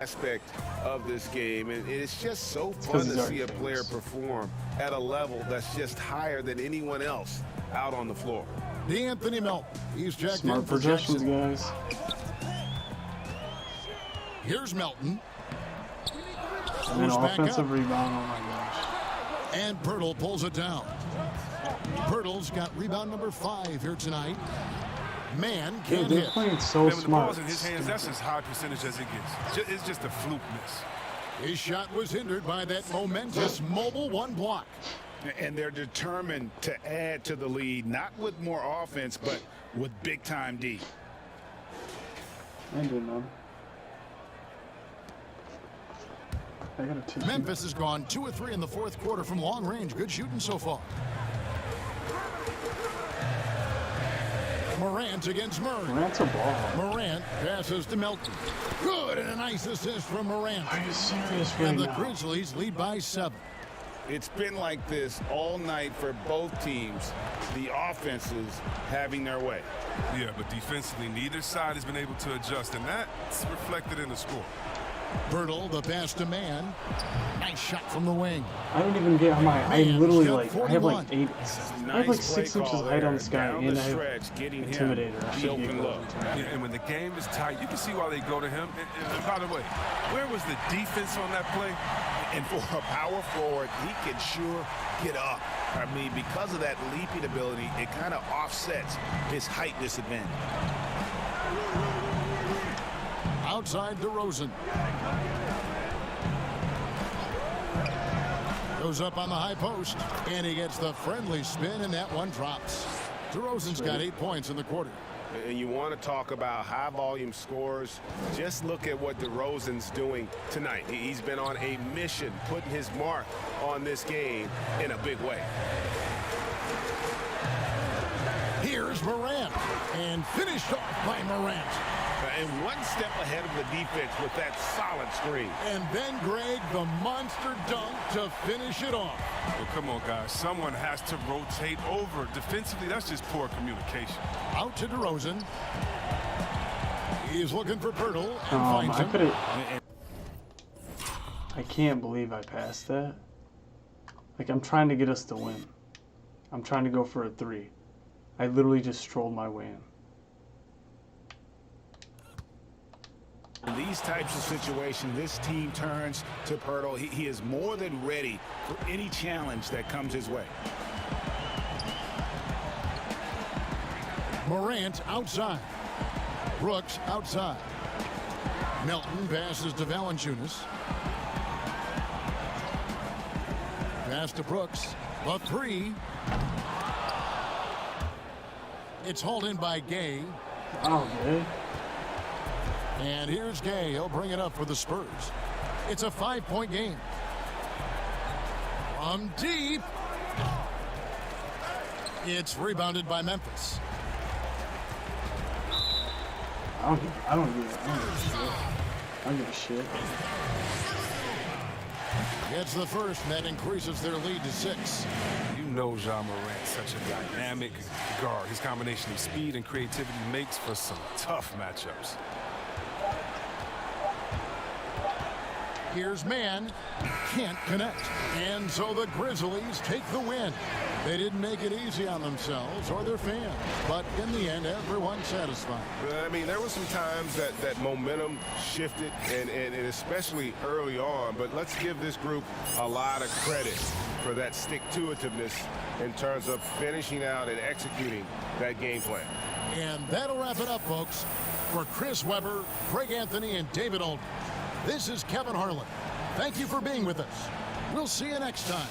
aspect of this game, and it's just so 'cause fun he's to already see a player famous. perform at a level that's just higher than anyone else out on the floor. DeAnthony Melton. He's checked Smart in for possessions, Jackson. guys. Here's Melton. And then Goes back offensive up. rebound. Oh my gosh. And Pirtle pulls it down. Pirtle's got rebound number 5 here tonight. Man Dude, can't they're hit. playing so And when the smart. ball's in his hands, that's as high percentage as it gets. It's just a fluke miss. His shot was hindered by that momentous mobile 1 block. And they're determined to add to the lead, not with more offense, but with big-time D. I ain't doing nothing. I gotta teach you. Memphis has gone 2 of 3 in the 4th quarter from long range. Good shooting so far. Morant against Murray. Morant's a ball. Morant passes to Melton. Good, and a nice assist from Morant. Are you serious right And the now? Grizzlies lead by 7. It's been like this all night for both teams, the offenses having their way. Yeah, but defensively, neither side has been able to adjust, and that's reflected in the score. Pirtle, the pass to Man. Nice shot from the wing. I don't even get my. I Man, literally step like. I have like 41. 8. I have like 6 play inches call of height on there. this guy, Down and the I have stretch, getting him Intimidator. I the should open get look. Yeah, and when the game is tight, you can see why they go to him. And by the way, where was the defense on that play? And for a power forward, he can sure get up. I mean, because of that leaping ability, it kind of offsets his height disadvantage. Outside DeRozan. Goes up on the high post, and he gets the friendly spin, and that one drops. DeRozan's got 8 points in the quarter. And you want to talk about high-volume scores, just look at what DeRozan's doing tonight. He's been on a mission, putting his mark on this game in a big way. Here's Morant, and finished off by Morant. And one step ahead of the defense with that solid screen. And then, Greg, the monster dunk to finish it off. Well, come on, guys. Someone has to rotate over. Defensively, that's just poor communication. Out to DeRozan. He's looking for Pirtle and finds I him. could've. I can't believe I passed that. Like, I'm trying to get us to win. I'm trying to go for a 3. I literally just strolled my way in. In these types of situations, this team turns to Pirtle. He is more than ready for any challenge that comes his way. Morant outside. Brooks outside. Melton passes to Valanciunas. Pass to Brooks. A 3. It's hauled in by Gay. Oh, Gay. And here's Gay. He'll bring it up for the Spurs. It's a 5-point game. From deep. It's rebounded by Memphis. I don't give a shit. Gets the first, and that increases their lead to 6. You know Ja Morant's such a dynamic guard. His combination of speed and creativity makes for some tough matchups. Here's Man. Can't connect. And so the Grizzlies take the win. They didn't make it easy on themselves or their fans. But in the end, everyone's satisfied. I mean, there were some times that momentum shifted, and especially early on. But let's give this group a lot of credit for that stick-to-itiveness in terms of finishing out and executing that game plan. And that'll wrap it up, folks. For Chris Webber, Greg Anthony, and David Olden, this is Kevin Harlan. Thank you for being with us. We'll see you next time.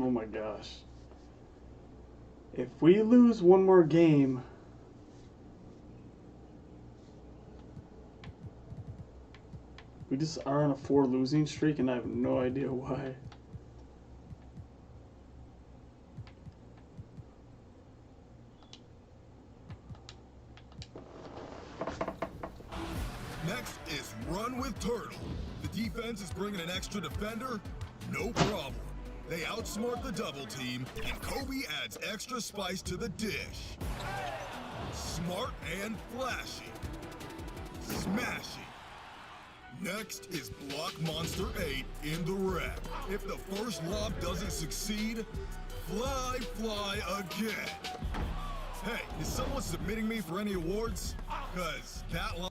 Oh my gosh. If we lose one more game, we just are on a 4 losing streak and I have no idea why. Next is Run with Turtle. The defense is bringing an extra defender? No problem. They outsmart the double team, and Kobe adds extra spice to the dish. Smart and flashy. Smashing. Next is Block Monster 8 in the red. If the first lob doesn't succeed, fly again. Hey, is someone submitting me for any awards? Cause that line...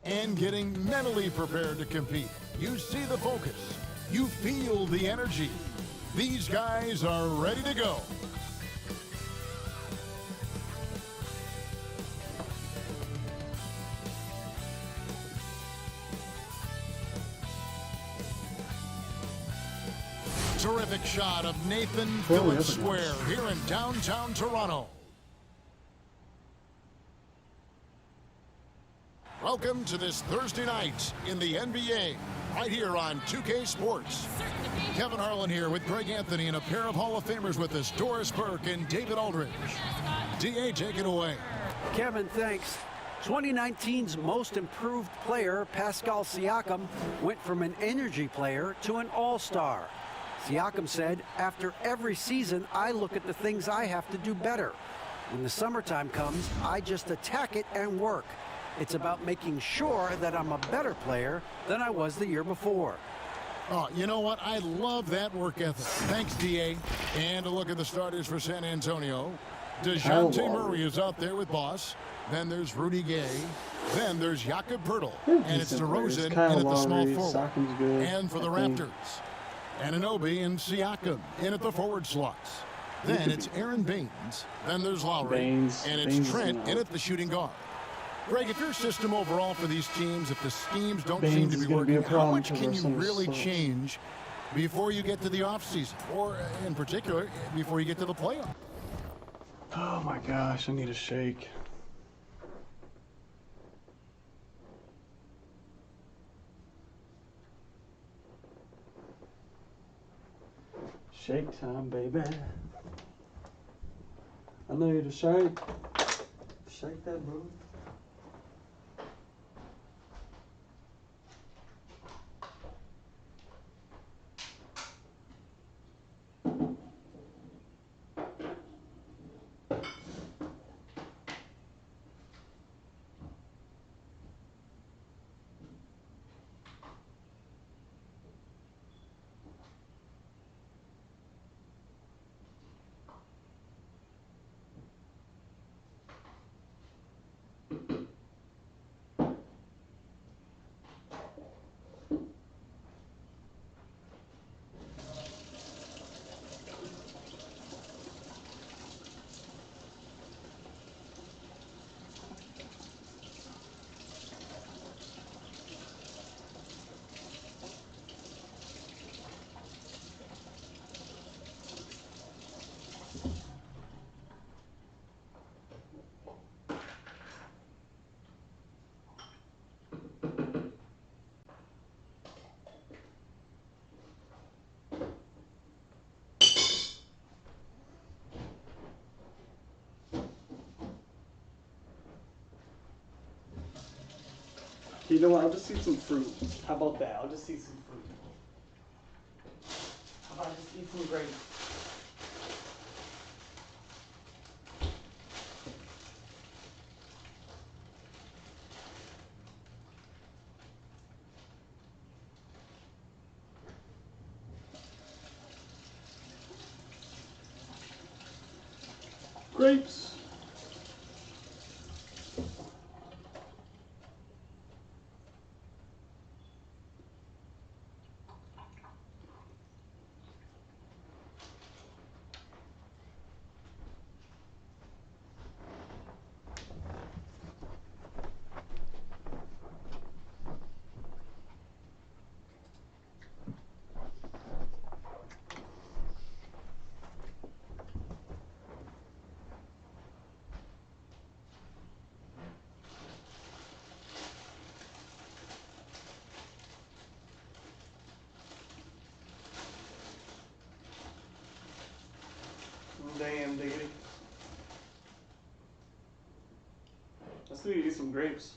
And getting mentally prepared to compete. You see the focus. You feel the energy. These guys are ready to go. Terrific shot of Nathan Phillips Square here in downtown Toronto. Welcome to this Thursday night in the NBA, right here on 2K Sports. Kevin Harlan here with Greg Anthony and a pair of Hall of Famers with us, Doris Burke and David Aldridge. DA, take it away. Kevin, thanks. 2019's most improved player, Pascal Siakam, went from an energy player to an all-star. Siakam said, after every season, I look at the things I have to do better. When the summertime comes, I just attack it and work. It's about making sure that I'm a better player than I was the year before. Oh, you know what? I love that work ethic. Thanks, DA. And a look at the starters for San Antonio. DeJounte Murray is out there with Boss. Then there's Rudy Gay. Then there's Jakob Poeltl. And it's DeRozan in at the small forward. And for the Raptors, Anunoby and Siakam in at the forward slots. Then it's Aaron Baines. Then there's Lowry. And it's Trent in at the shooting guard. Greg, if your system overall for these teams, if the schemes don't seem to be working, how much can you really change before you get to the offseason? Or, in particular, before you get to the playoffs? Oh my gosh, I need a shake. Shake time, baby. I need a shake. Shake that, bro. You know what? I'll just eat some fruit. How about that? I'll just eat some fruit. How about I just eat some grapes? Grapes. Damn, diggity. Let's need to eat some grapes.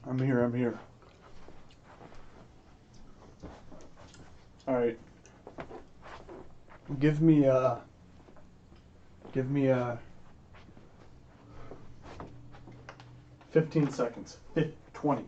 I'm here. All right. Give me 15 seconds. 20.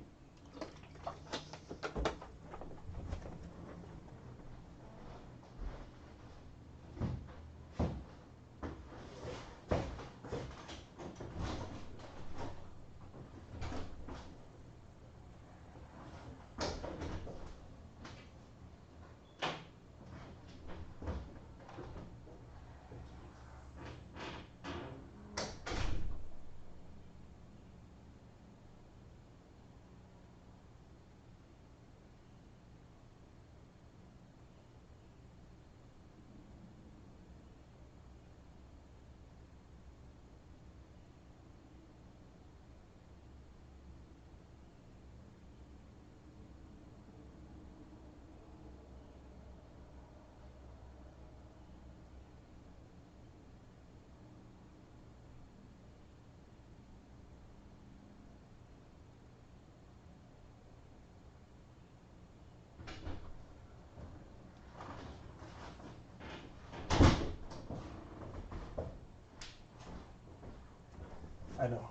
I know.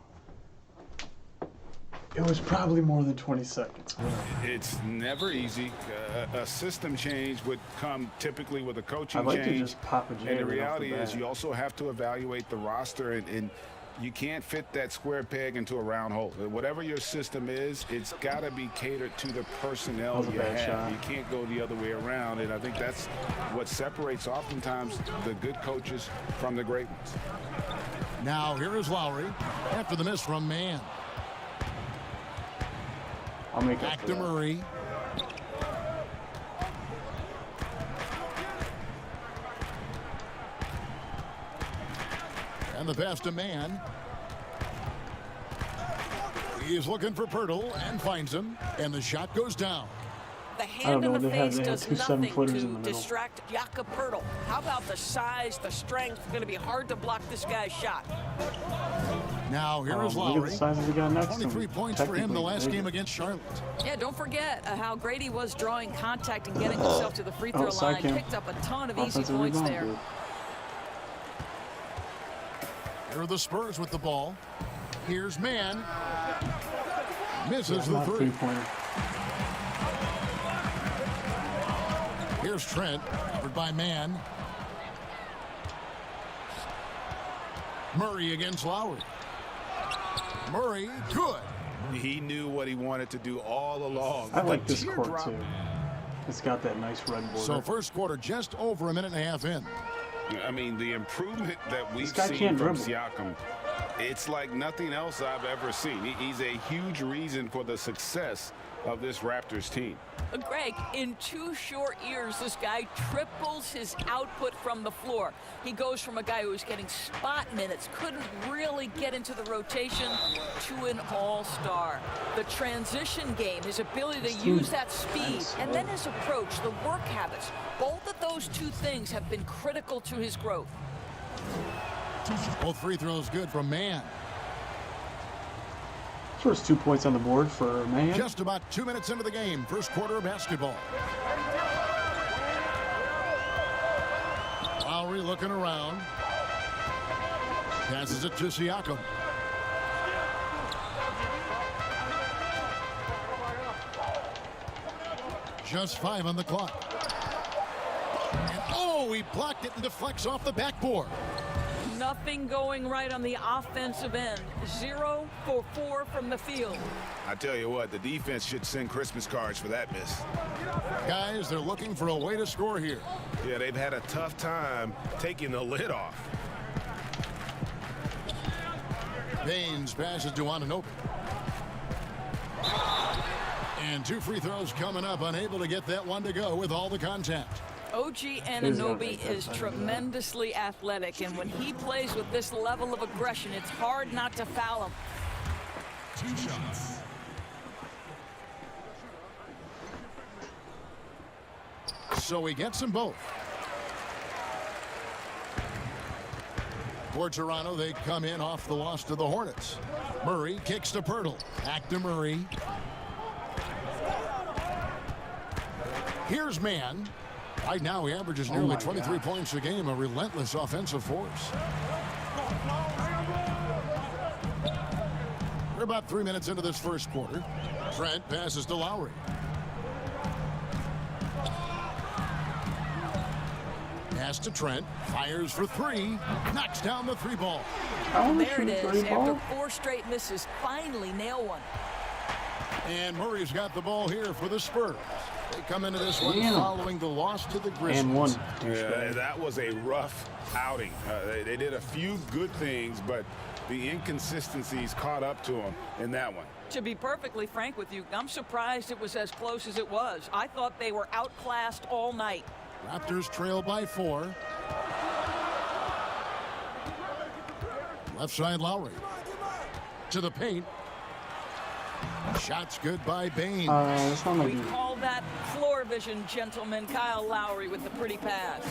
It was probably more than 20 seconds. It's never easy. A system change would come typically with a coaching I'd like change. to just pop a J and the right off reality the is bat. you also have to evaluate the roster, and you can't fit that square peg into a round hole. Whatever your system is, it's got to be catered to the personnel That was a you bad have. shot. You can't go the other way around, and I think that's what separates oftentimes the good coaches from the great ones. Now here is Lowry after the miss from Mann. I'll make up Back for to that. Murray. And the pass to Mann. He's looking for Pirtle and finds him. And the shot goes down. The I don't hand know, in the they had face does two nothing 7-footers in to the middle. distract Jakob Poeltl. How about the size, the strength? Going to be hard to block this guy's shot. Now here is Look at Lowry. the sizes he got next to him. 23 points for him the Technically, last maybe. game against Charlotte. Yeah, don't forget how great he was drawing contact and getting himself to the free throw side line. cam. Picked up a ton of easy Offensive points rebound, there. dude. Here are the Spurs with the ball. Here's Mann. Misses the Not three. three-pointer. Here's Trent, covered by Mann. Murray against Lowry. Murray, good. He knew what he wanted to do all along. I like The this court teardrop- too. It's got that nice red border. So first quarter just over a minute and a half in. I mean, the improvement that we've guy seen can't from dribble. Siakam, it's like nothing else I've ever seen. He's a huge reason for the success of this Raptors team. Greg, in 2 short years, this guy triples his output from the floor. He goes from a guy who was getting spot minutes, couldn't really get into the rotation, to an all-star. The transition game, his ability to use that speed, and then his approach, the work habits, both of those two things have been critical to his growth. Both free throws good from Mann. First 2 points on the board for Mann. Just about 2 minutes into the game, first quarter of basketball. Lowry looking around. Passes it to Siakam. Just 5 on the clock. And oh, he blocked it and deflects off the backboard. Nothing going right on the offensive end. 0 for 4 from the field. I tell you what, the defense should send Christmas cards for that miss. Guys, they're looking for a way to score here. Yeah, they've had a tough time taking the lid off. Baines passes to Anunoby. And 2 free throws coming up, unable to get that one to go with all the contact. OG Anunoby is tremendously athletic, and when he plays with this level of aggression, it's hard not to foul him. 2 shots. So he gets them both. For Toronto, they come in off the loss to the Hornets. Murray kicks to Pirtle. Back to Murray. Here's Mann. Right now, he averages nearly 23 points a game, a relentless offensive force. We're about 3 minutes into this first quarter. Trent passes to Lowry. Pass to Trent, fires for three, knocks down the three ball. There it is. After 4 straight misses, finally nail one. And Murray's got the ball here for the Spurs. They come into this one following the loss to the Grizzlies. And one. Yeah, that was a rough outing. They did a few good things, but the inconsistencies caught up to them in that one. To be perfectly frank with you, I'm surprised it was as close as it was. I thought they were outclassed all night. Raptors trail by 4. Left side Lowry. To the paint. Shots good by Bane. We call that floor vision, gentlemen. Kyle Lowry with the pretty pass.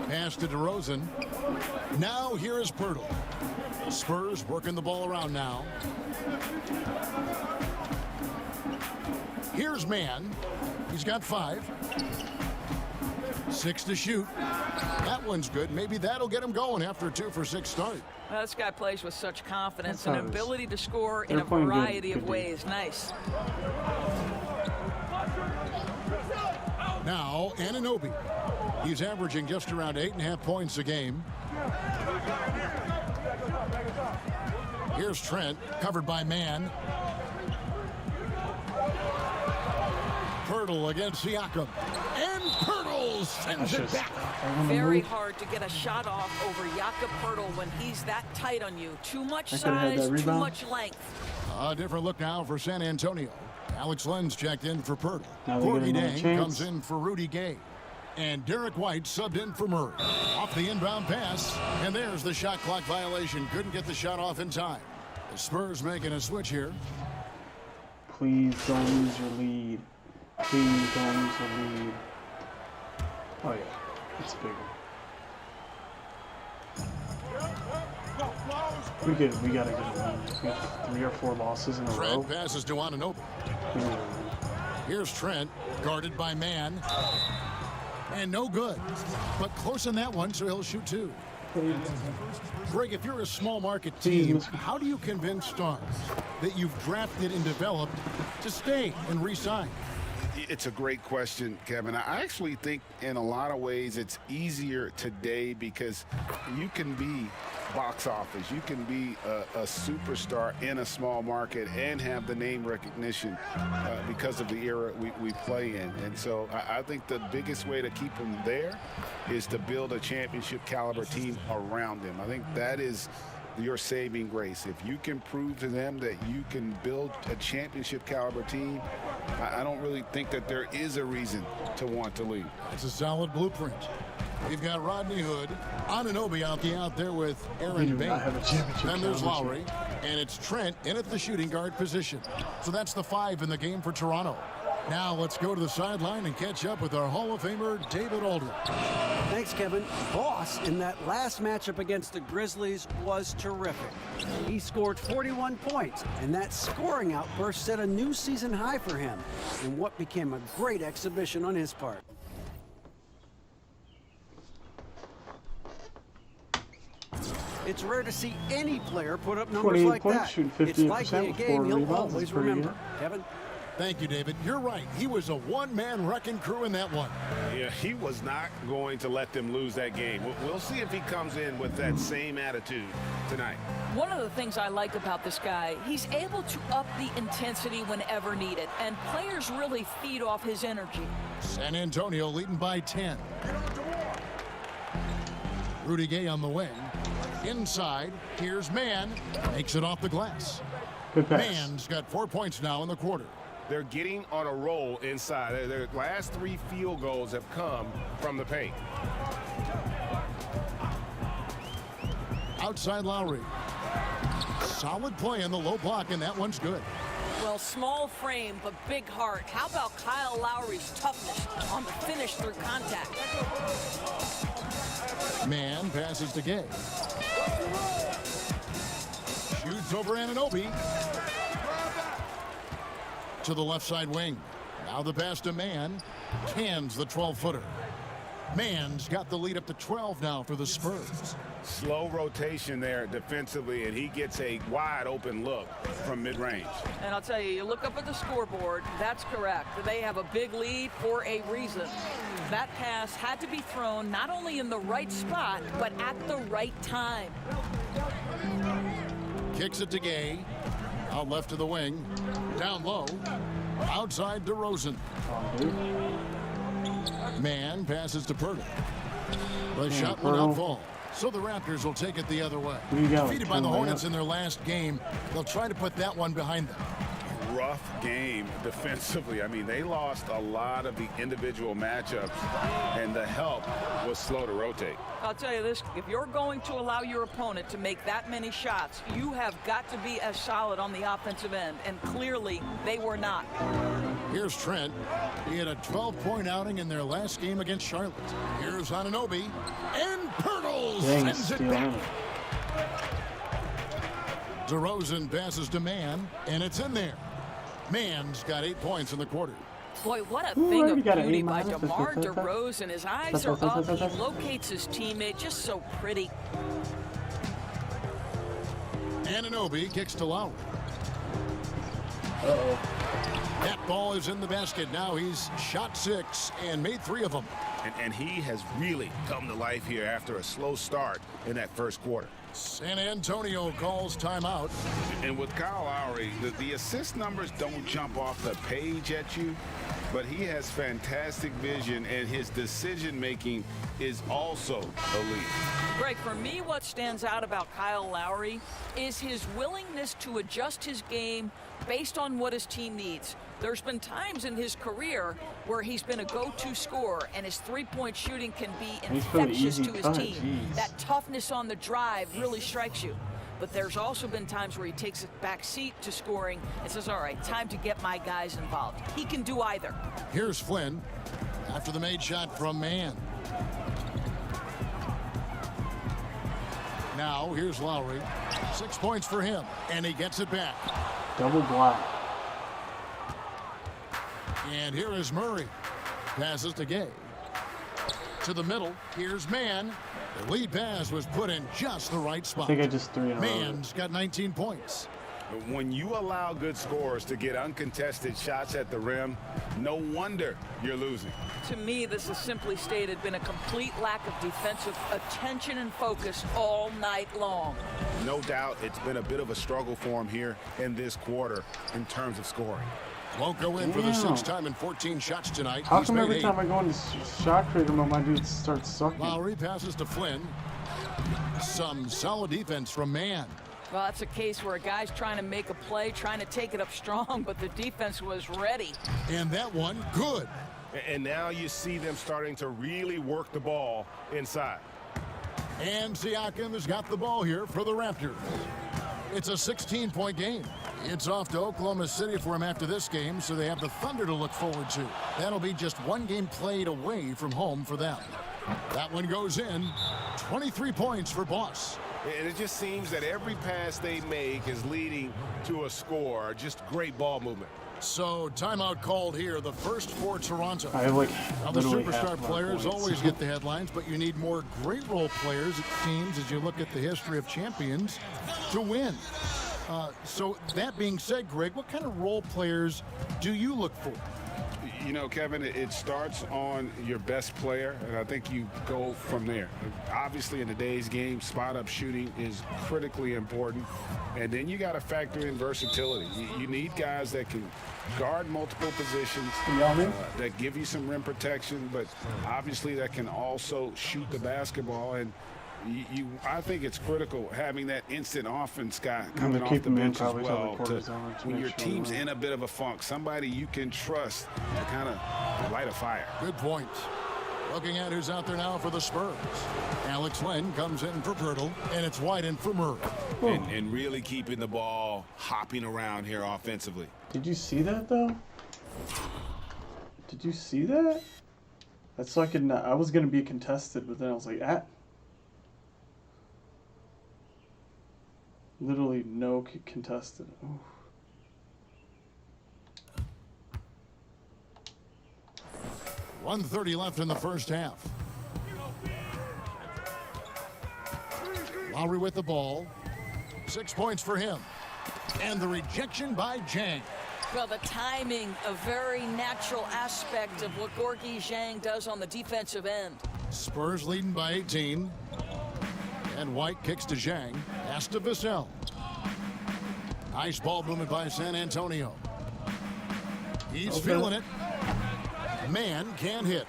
Pass to DeRozan. Now here is Pirtle. Spurs working the ball around now. Here's Mann. He's got 5. 6 to shoot. That one's good. Maybe that'll get him going after a 2-for-6 start. Well, this guy plays with such confidence and ability to score in a variety of ways. Nice. Now, Anunoby. He's averaging just around 8.5 points a game. Here's Trent, covered by Mann. Pirtle against Siakam. And Pirtle sends it back. Very hard to get a shot off over Jakob Pirtle when he's that tight on you. Too much size, too much length. A different look now for San Antonio. Alex Lenz checked in for Pirtle. Courtney Dang comes in for Rudy Gay. And Derek White subbed in for Murray. Off the inbound pass. And there's the shot clock violation. Couldn't get the shot off in time. The Spurs making a switch here. Please don't lose your lead. Please don't lose the lead. Oh yeah, it's bigger. We gotta get a lead. We have 3 or 4 losses in a row. Trent passes to Anunoby. Here's Trent, guarded by Mann. And no good. But close on that one, so he'll shoot 2. Greg, if you're a small market team, how do you convince stars that you've drafted and developed to stay and re-sign? It's a great question, Kevin. I actually think in a lot of ways it's easier today because you can be box office. You can be a superstar in a small market and have the name recognition because of the era we play in. And so I think the biggest way to keep them there is to build a championship caliber team around them. I think that is your saving grace. If you can prove to them that you can build a championship caliber team, I don't really think that there is a reason to want to leave. It's a solid blueprint. We've got Rodney Hood, Anunoby out there with Aaron Bain. Then there's Lowry, and it's Trent in at the shooting guard position. So that's the 5 in the game for Toronto. Now let's go to the sideline and catch up with our Hall of Famer, David Aldridge. Thanks, Kevin. Boss in that last matchup against the Grizzlies was terrific. He scored 41 points, and that scoring outburst set a new season high for him in what became a great exhibition on his part. It's rare to see any player put up numbers like that. It's likely a game he'll always remember. Kevin? Thank you, David. You're right. He was a one-man wrecking crew in that one. Yeah, he was not going to let them lose that game. We'll see if he comes in with that same attitude tonight. One of the things I like about this guy, he's able to up the intensity whenever needed, and players really feed off his energy. San Antonio leading by 10. Rudy Gay on the wing. Inside, here's Mann. Makes it off the glass. Good pass. Mann's got 4 points now in the quarter. They're getting on a roll inside. Their last 3 field goals have come from the paint. Outside Lowry. Solid play in the low block, and that one's good. Well, small frame, but big heart. How about Kyle Lowry's toughness on the finish through contact? Mann passes to Gay. Shoots over Anunoby. To the left side wing. Now the pass to Mann. cans the 12-footer. Mann's got the lead up to 12 now for the Spurs. Slow rotation there defensively, and he gets a wide open look from mid-range. And I'll tell you, you look up at the scoreboard, that's correct. They have a big lead for a reason. That pass had to be thrown not only in the right spot, but at the right time. Kicks it to Gay. Out left to the wing. Down low. Outside DeRozan. Mann passes to Pirtle. The shot will not fall. So the Raptors will take it the other way. Defeated by the Hornets in their last game, they'll try to put that one behind them. Rough game defensively. I mean, they lost a lot of the individual matchups, and the help was slow to rotate. I'll tell you this, if you're going to allow your opponent to make that many shots, you have got to be as solid on the offensive end, and clearly they were not. Here's Trent. He had a 12-point outing in their last game against Charlotte. Here's Anunoby, and Pirtle sends it back. DeRozan passes to Mann, and it's in there. Mann's got 8 points in the quarter. Boy, what a thing of beauty by DeMar DeRozan. His eyes are up. He locates his teammate just so pretty. Anunoby kicks to Lowry. That ball is in the basket. Now he's shot 6 and made 3 of them. And he has really come to life here after a slow start in that first quarter. San Antonio calls timeout. And with Kyle Lowry, the assist numbers don't jump off the page at you, but he has fantastic vision, and his decision-making is also elite. Greg, for me, what stands out about Kyle Lowry is his willingness to adjust his game based on what his team needs. There's been times in his career where he's been a go-to scorer, and his three-point shooting can be infectious to his team. Geez. That toughness on the drive really strikes you. But there's also been times where he takes a back seat to scoring and says, all right, time to get my guys involved. He can do either. Here's Flynn after the made shot from Mann. Now here's Lowry. 6 points for him, and he gets it back. Double block. And here is Murray. Passes to Gay. To the middle. Here's Mann. The lead pass was put in just the right spot. I think I just threw it in a row. Mann's got 19 points. When you allow good scorers to get uncontested shots at the rim, no wonder you're losing. To me, this has simply stated been a complete lack of defensive attention and focus all night long. No doubt it's been a bit of a struggle for him here in this quarter in terms of scoring. Won't go in for the 6th time in 14 shots tonight. How He's come made every 8. time I go into shot creator mode, my dude starts sucking? Lowry passes to Flynn. Some solid defense from Mann. Well, that's a case where a guy's trying to make a play, trying to take it up strong, but the defense was ready. And that one, good. And now you see them starting to really work the ball inside. And Siakam has got the ball here for the Raptors. It's a 16-point game. It's off to Oklahoma City for him after this game, so they have the Thunder to look forward to. That'll be just one game played away from home for them. That one goes in. 23 points for Boss. And it just seems that every pass they make is leading to a score. Just great ball movement. So timeout called here, the first for Toronto. I have like Now the literally superstar half my players points. always get the headlines, but you need more great role players, it seems, as you look at the history of champions, to win. So that being said, Greg, what kind of role players do you look for? You know, Kevin, it starts on your best player, and I think you go from there. Obviously, in today's game, spot-up shooting is critically important, and then you got to factor in versatility. You need guys that can guard multiple positions, that give you some rim protection, but obviously that can also shoot the basketball. And I think it's critical having that instant offense guy coming off the bench as well. When your team's in a bit of a funk, somebody you can trust to kind of light a fire. Good point. Looking at who's out there now for the Spurs. Alex Len comes in for Pirtle, and it's White in for Murray. And really keeping the ball hopping around here offensively. Did you see that though? Did you see that? That's like I was gonna be contested, but then I was like, literally no contested. Ooh. 1:30 left in the first half. Lowry with the ball. 6 points for him. And the rejection by Zhang. Well, the timing, a very natural aspect of what Gorgui Zhang does on the defensive end. Spurs leading by 18. And White kicks to Zhang. Pass to Vassell. Nice ball movement by San Antonio. He's feeling it. Man can't hit.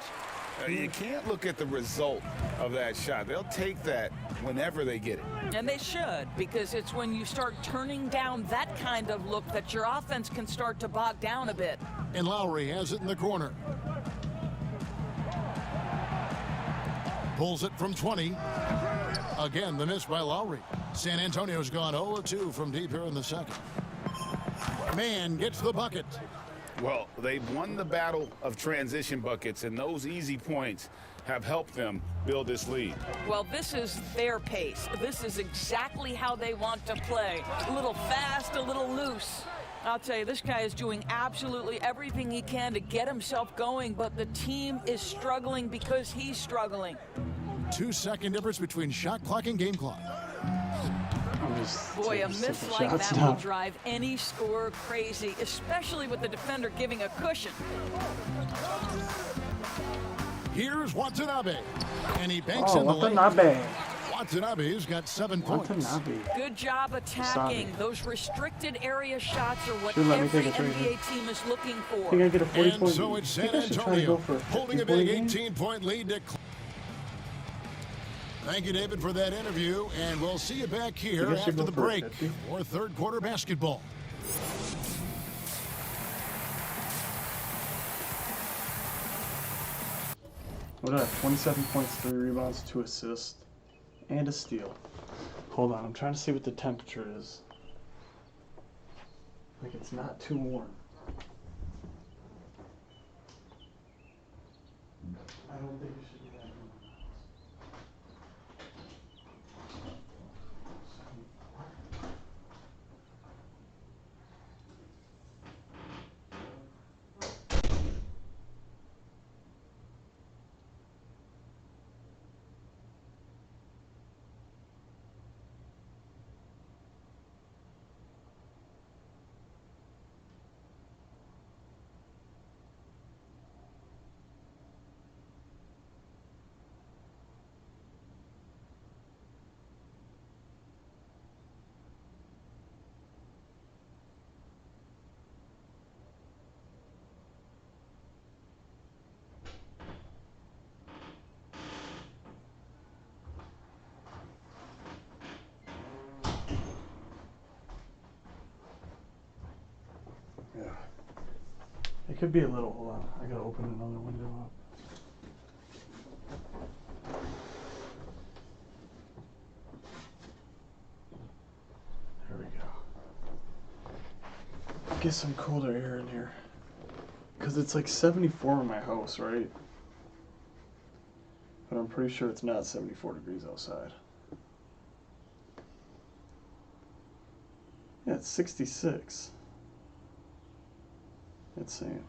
You can't look at the result of that shot. They'll take that whenever they get it. And they should, because it's when you start turning down that kind of look that your offense can start to bog down a bit. And Lowry has it in the corner. Pulls it from 20. Again, the miss by Lowry. San Antonio's gone 0-2 from deep here in the second. Man gets the bucket. Well, they've won the battle of transition buckets, and those easy points have helped them build this lead. Well, this is their pace. This is exactly how they want to play. A little fast, a little loose. I'll tell you, this guy is doing absolutely everything he can to get himself going, but the team is struggling because he's struggling. 2-second difference between shot clock and game clock. Boy, a miss like that will drive any scorer crazy, especially with the defender giving a cushion. Here's Watanabe, and he banks in the lane. Watanabe's got 7 points. Good job attacking. Those restricted area shots are what every NBA team is looking for. And so it's San Antonio holding a big 18-point lead to. Thank you, David, for that interview, and we'll see you back here after the break for third quarter basketball. What do I have? 27 points, 3 rebounds, 2 assists, and a steal. Hold on, I'm trying to see what the temperature is. Like it's not too warm. I don't think it should be that warm. Yeah. It could be a little, hold on, I gotta open another window up. There we go. Get some colder air in here. Cause it's like 74 in my house, right? But I'm pretty sure it's not 74 degrees outside. Yeah, it's 66. Insane.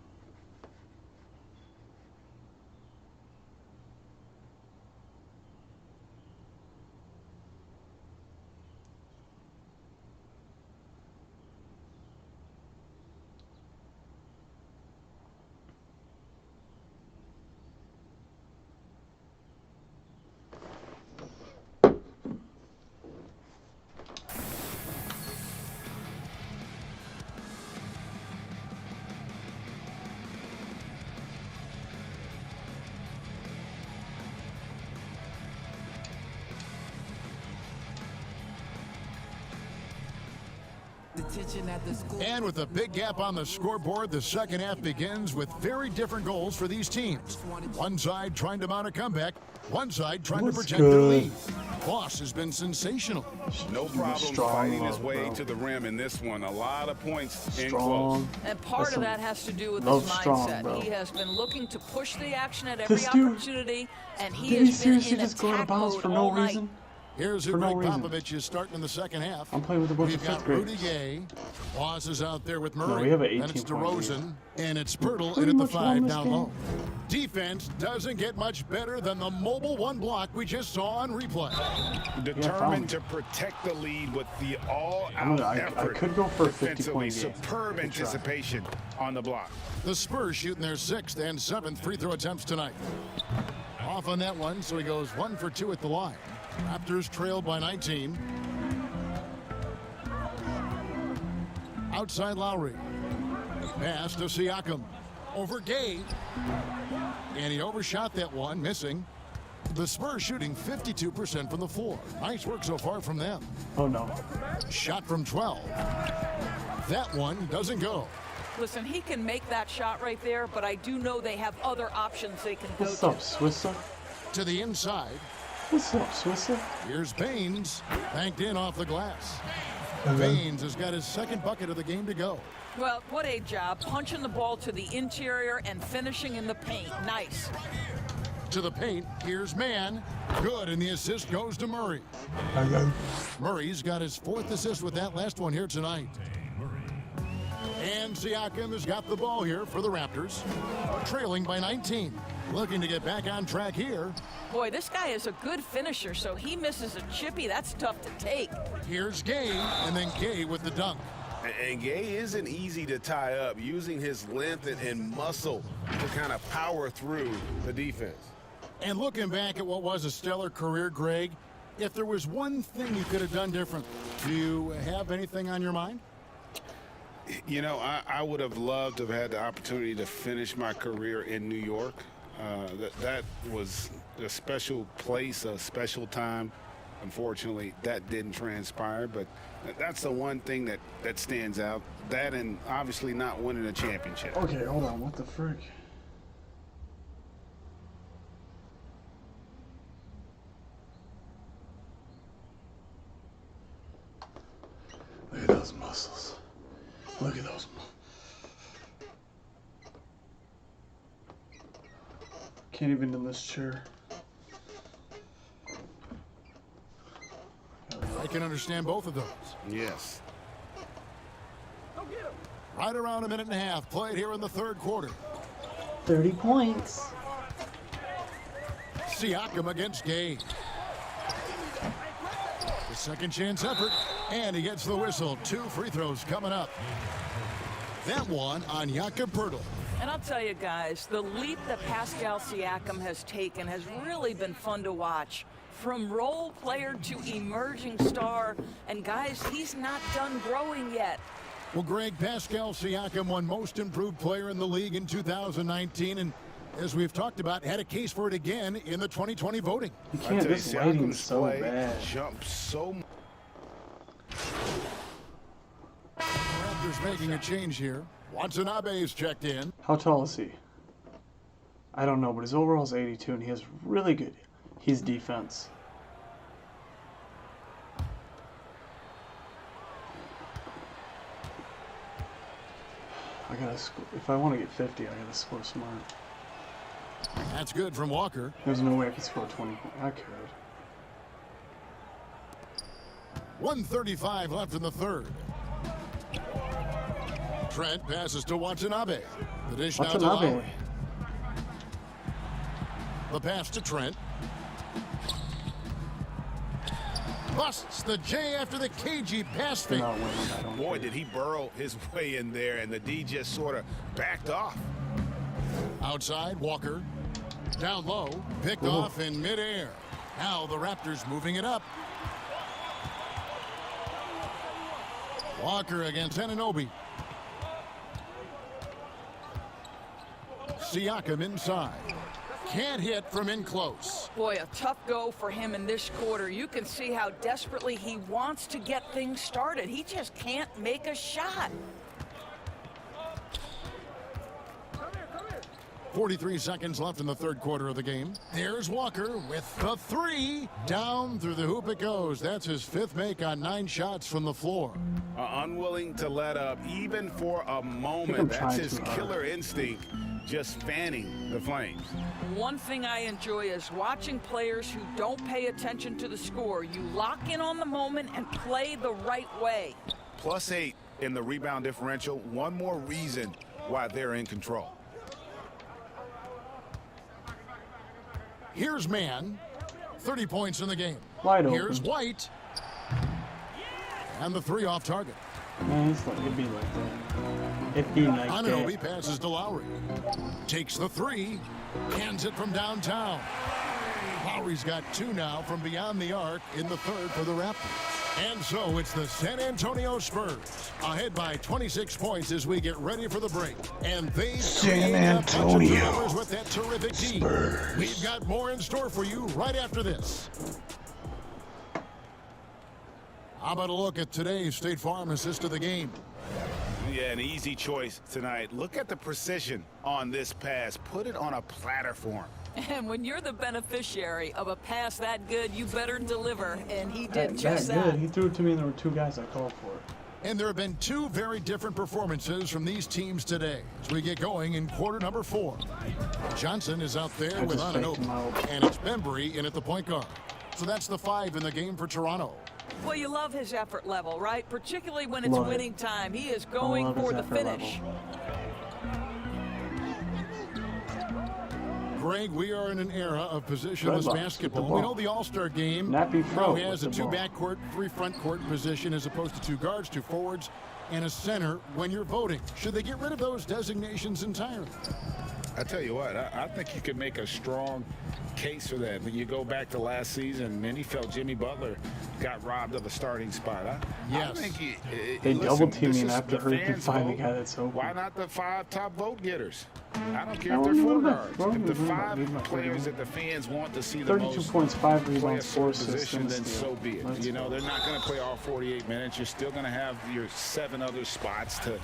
And with a big gap on the scoreboard, the second half begins with very different goals for these teams. One side trying to mount a comeback, one side trying to protect their lead. Boss has been sensational. No problem fighting his way to the rim in this one. A lot of points in close. And part of that has to do with his mindset. He has been looking to push the action at every opportunity, and he has been in attack mode all night. Here's who For no Greg reason. Popovich is starting in the second half. I'm playing with a bunch We've of got fifth Rudy graders. Gay. Boss is out there with No, Murray. we have an Then it's 18-point lead. DeRozan. And it's Pirtle Pretty in at the much won 5 this down game. low. Defense doesn't get much better than the mobile one block we just saw on replay. Determined to protect the lead with the all-out I effort. could go for a Defensively, 50-point game. superb I could try. anticipation on the block. The Spurs shooting their 6th and 7th free throw attempts tonight. Off on that one, so he goes 1 for 2 at the line. Raptors trailed by 19. Outside Lowry. Pass to Siakam. Over Gay. And he overshot that one, missing. The Spurs shooting 52% from the floor. Nice work so far from them. Oh no. Shot from 12. That one doesn't go. Listen, he can make that shot right there, but I do know they have other options they can go What's to. up, Swisser? To the inside. What's up, Swisser? Here's Baines. Banked in off the glass. Uh-huh. Baines has got his 2nd bucket of the game to go. Well, what a job. Punching the ball to the interior and finishing in the paint. Nice. To the paint, here's Mann. Good, and the assist goes to Murray. Murray's got his 4th assist with that last one here tonight. And Siakam has got the ball here for the Raptors. Trailing by 19. Looking to get back on track here. Boy, this guy is a good finisher, so he misses a chippy. That's tough to take. Here's Gay, and then Gay with the dunk. And Gay isn't easy to tie up, using his length and muscle to kind of power through the defense. And looking back at what was a stellar career, Greg, if there was one thing you could have done different, do you have anything on your mind? You know, I would have loved to have had the opportunity to finish my career in New York. That was a special place, a special time. Unfortunately, that didn't transpire, but that's the one thing that stands out. That and obviously not winning a championship. Okay, hold on. What the frick? Look at those muscles. Look at those. Can't even in this chair. I can understand both of those. Yes. Right around a minute and a half played here in the 3rd quarter. 30 points. Siakam against Gay. The 2nd chance effort, and he gets the whistle. 2 free throws coming up. That one on Jakob Poeltl. And I'll tell you guys, the leap that Pascal Siakam has taken has really been fun to watch. From role player to emerging star, and guys, he's not done growing yet. Well, Greg, Pascal Siakam won Most Improved Player in the league in 2019, and as we've talked about, had a case for it again in the 2020 voting. You I can't. tell you, This lighting's Siakam's so play bad. jumps so much. Raptors making a change here. Watanabe's checked in. How tall is he? I don't know, but his overall is 82, and he has really good. His defense. I gotta score. If I want to get 50, I gotta score smart. That's good from Walker. There's no way I could score 20. I could. 1:35 left in the 3rd. Trent passes to Watanabe. The dish now to Watanabe. Lowry. The pass to Trent. Busts the J after the KG pass They're fake. not winning. I don't Boy, care. did he burrow his way in there, and the D just sort of backed off. Outside, Walker. Down low, picked off in midair. Now the Raptors moving it up. Walker against Anunoby. Siakam inside. Can't hit from in close. Boy, a tough go for him in this quarter. You can see how desperately he wants to get things started. He just can't make a shot. 43 seconds left in the 3rd quarter of the game. There's Walker with the 3. Down through the hoop it goes. That's his 5th make on 9 shots from the floor. Unwilling to let up even for a I'm moment. That's trying his too hard. killer instinct. just fanning the flames. One thing I enjoy is watching players who don't pay attention to the score. You lock in on the moment and play the right way. +8 in the rebound differential. One more reason why they're in control. Here's Mann. 30 points in the game. Wide open. Here's White. And the 3 off target. Man, it'd be like that. It'd be like Anunoby that. passes to Lowry. Takes the 3. Hands it from downtown. Lowry's got 2 now from beyond the arc in the 3rd for the Raptors. And so it's the San Antonio Spurs ahead by 26 points as we get ready for the break. And they've San Antonio with that terrific team. Spurs. We've got more in store for you right after this. How about a look at today's State Farm assist of the game? Yeah, an easy choice tonight. Look at the precision on this pass. Put it on a platter for him. And when you're the beneficiary of a pass that good, you better deliver. And he did just that. that. Good. He threw it to me, and there were 2 guys I called for it. And there have been 2 very different performances from these teams today as we get going in quarter number 4. Johnson is out there with Anunoby, and it's Bembry in at the point guard. So that's the 5 in the game for Toronto. Well, you love his effort level, right? Particularly when it's winning time. He is going for the finish. Greg, we are in an era of positionless basketball. We know the All-Star game now has a 2 backcourt, 3 front court position as opposed to 2 guards, 2 forwards, and a center when you're voting. Should they get rid of those designations entirely? I tell you what, I think you could make a strong case for that. When you go back to last season, many felt Jimmy Butler got robbed of a starting spot. I think they double team me after Hurricane find the guy that's open. Why not the 5 top vote getters? I don't care if they're 4 guards. If the 5 players that the fans want to see the 32 most points, 5 rebounds, 4 position, assists, then so be it. You know, they're not going to play all 48 minutes. You're still going to have your 7 other spots to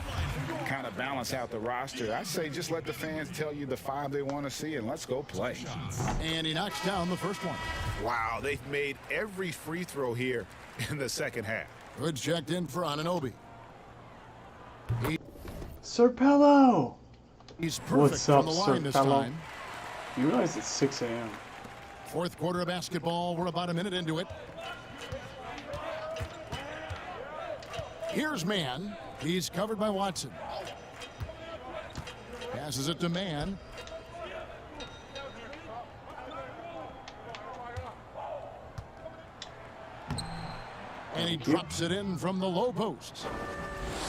kind of balance out the roster. I say just let the fans tell you the 5 they want to see, and let's go play. And he knocks down the first one. Wow, they've made every free throw here in the second half. Good checked in for Anunoby. Serpello! He's perfect What's up, from the line this Serpello? time. You realize it's 6 a.m. 4th quarter of basketball. We're about a minute into it. Here's Mann. He's covered by Watson. Passes it to Mann. And he drops it in from the low post.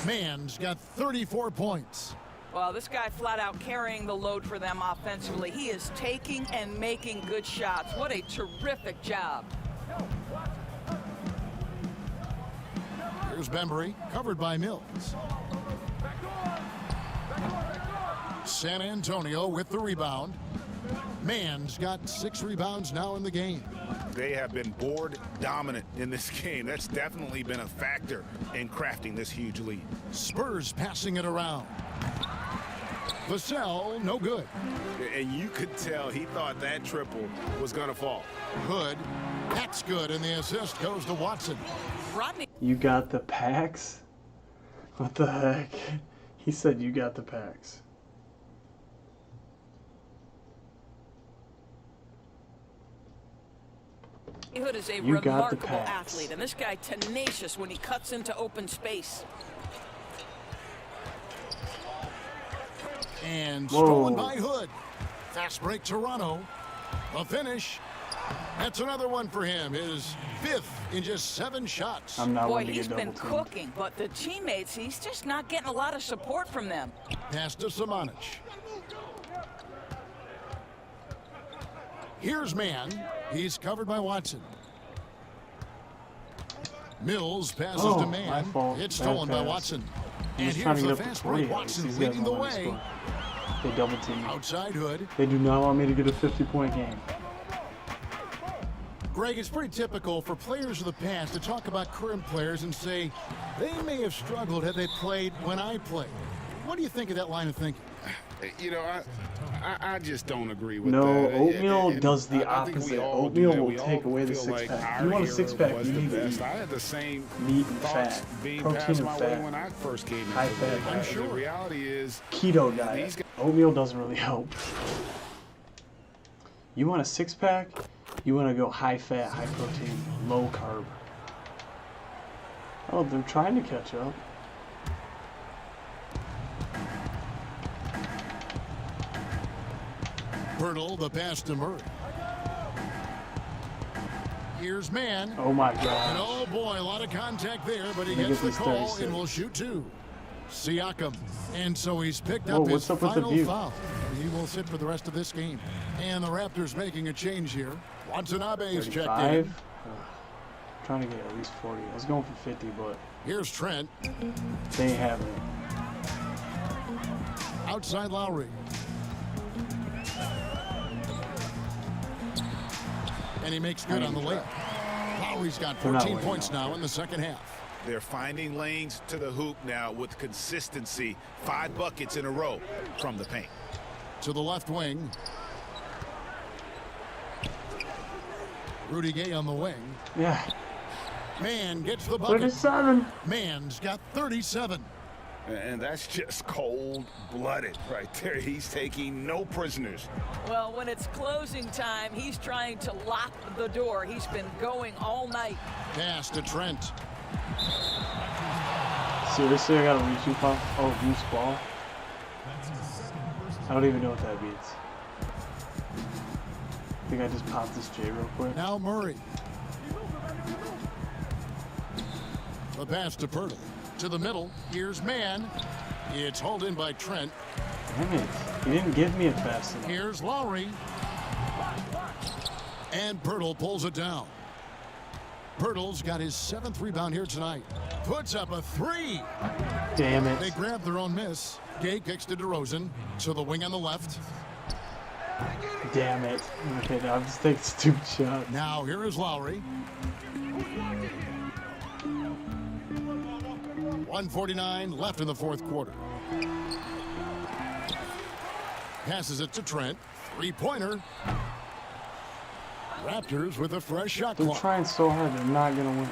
Mann's got 34 points. Well, this guy flat out carrying the load for them offensively. He is taking and making good shots. What a terrific job. Here's Bembry, covered by Mills. San Antonio with the rebound. Mann's got 6 rebounds now in the game. They have been board dominant in this game. That's definitely been a factor in crafting this huge lead. Spurs passing it around. Vassell, no good. And you could tell he thought that triple was going to fall. Hood, that's good, and the assist goes to Watson. Rodney. You got the packs? What the heck? He said you got the packs. Hood is a You got the remarkable packs. athlete, and this guy tenacious when he cuts into open space. And stolen by Hood. Fast break Toronto. A finish. That's another one for him. His 5th in just 7 shots. I'm not Boy, he's been cooking, but the teammates, he's just not getting a lot of support from them. Pass to Samanic. Here's Mann. He's covered by Watson. Mills passes to Mann. It's stolen by Watson. And here's the fast break. Watson leading the way. They double team me. Outside Hood. They do not want me to get a 50-point game. Greg, it's pretty typical for players of the past to talk about current players and say they may have struggled had they played when I played. What do you think of that line of thinking? You know, I just don't agree with No, that. oatmeal does the I think we opposite. all Oatmeal do that. will We take all away the feel like 6-pack. our You want a era 6-pack, was you the need to best. eat I had the same meat and thoughts fat, being protein passed and my fat, way when I first came into high the fat league. diet. The reality is keto these diet, guys Oatmeal doesn't really help. You want a six-pack? You want to go high fat, high protein, low carb. Oh, they're trying to catch up. Pirtle, the pass to Murray. Here's Mann. Oh my And God. oh boy, a lot of contact there, but he Let me gets get the these call 36. and will shoot two. Siakam. And so he's picked Whoa, up his what's up with the final view? foul. He will sit for the rest of this game. And the Raptors making a change here. Watanabe is checked 35. in. Trying to get at least 40. I was going for 50, but Here's Trent. they ain't having it. Outside Lowry. And he makes good on the layup. Lowry's got They're not 14 winning, points though. now in the second half. They're finding lanes to the hoop now with consistency. 5 buckets in a row from the paint. To the left wing. Rudy Gay on the wing. Yeah. Mann gets the bucket. 37. Mann's got 37. And that's just cold-blooded right there. He's taking no prisoners. Well, when it's closing time, he's trying to lock the door. He's been going all night. Pass to Trent. Seriously, I got a reach ball? Oh, loose ball? I don't even know what that means. I think I just popped this J real quick. Now Murray. The pass to Pirtle. To the middle. Here's Mann. It's hauled in by Trent. Damn it. He didn't give me it fast enough. Here's Lowry. And Pirtle pulls it down. Pirtle's got his 7th rebound here tonight. Puts up a 3. Damn it. They grab their own miss. Gay kicks to DeRozan. To the wing on the left. Damn it. Okay, now I'm just taking stupid shots. Now here is Lowry. 1:49 left in the fourth quarter. Passes it to Trent. 3-pointer. Raptors with a fresh shot They're clock. trying so hard, they're not going to win.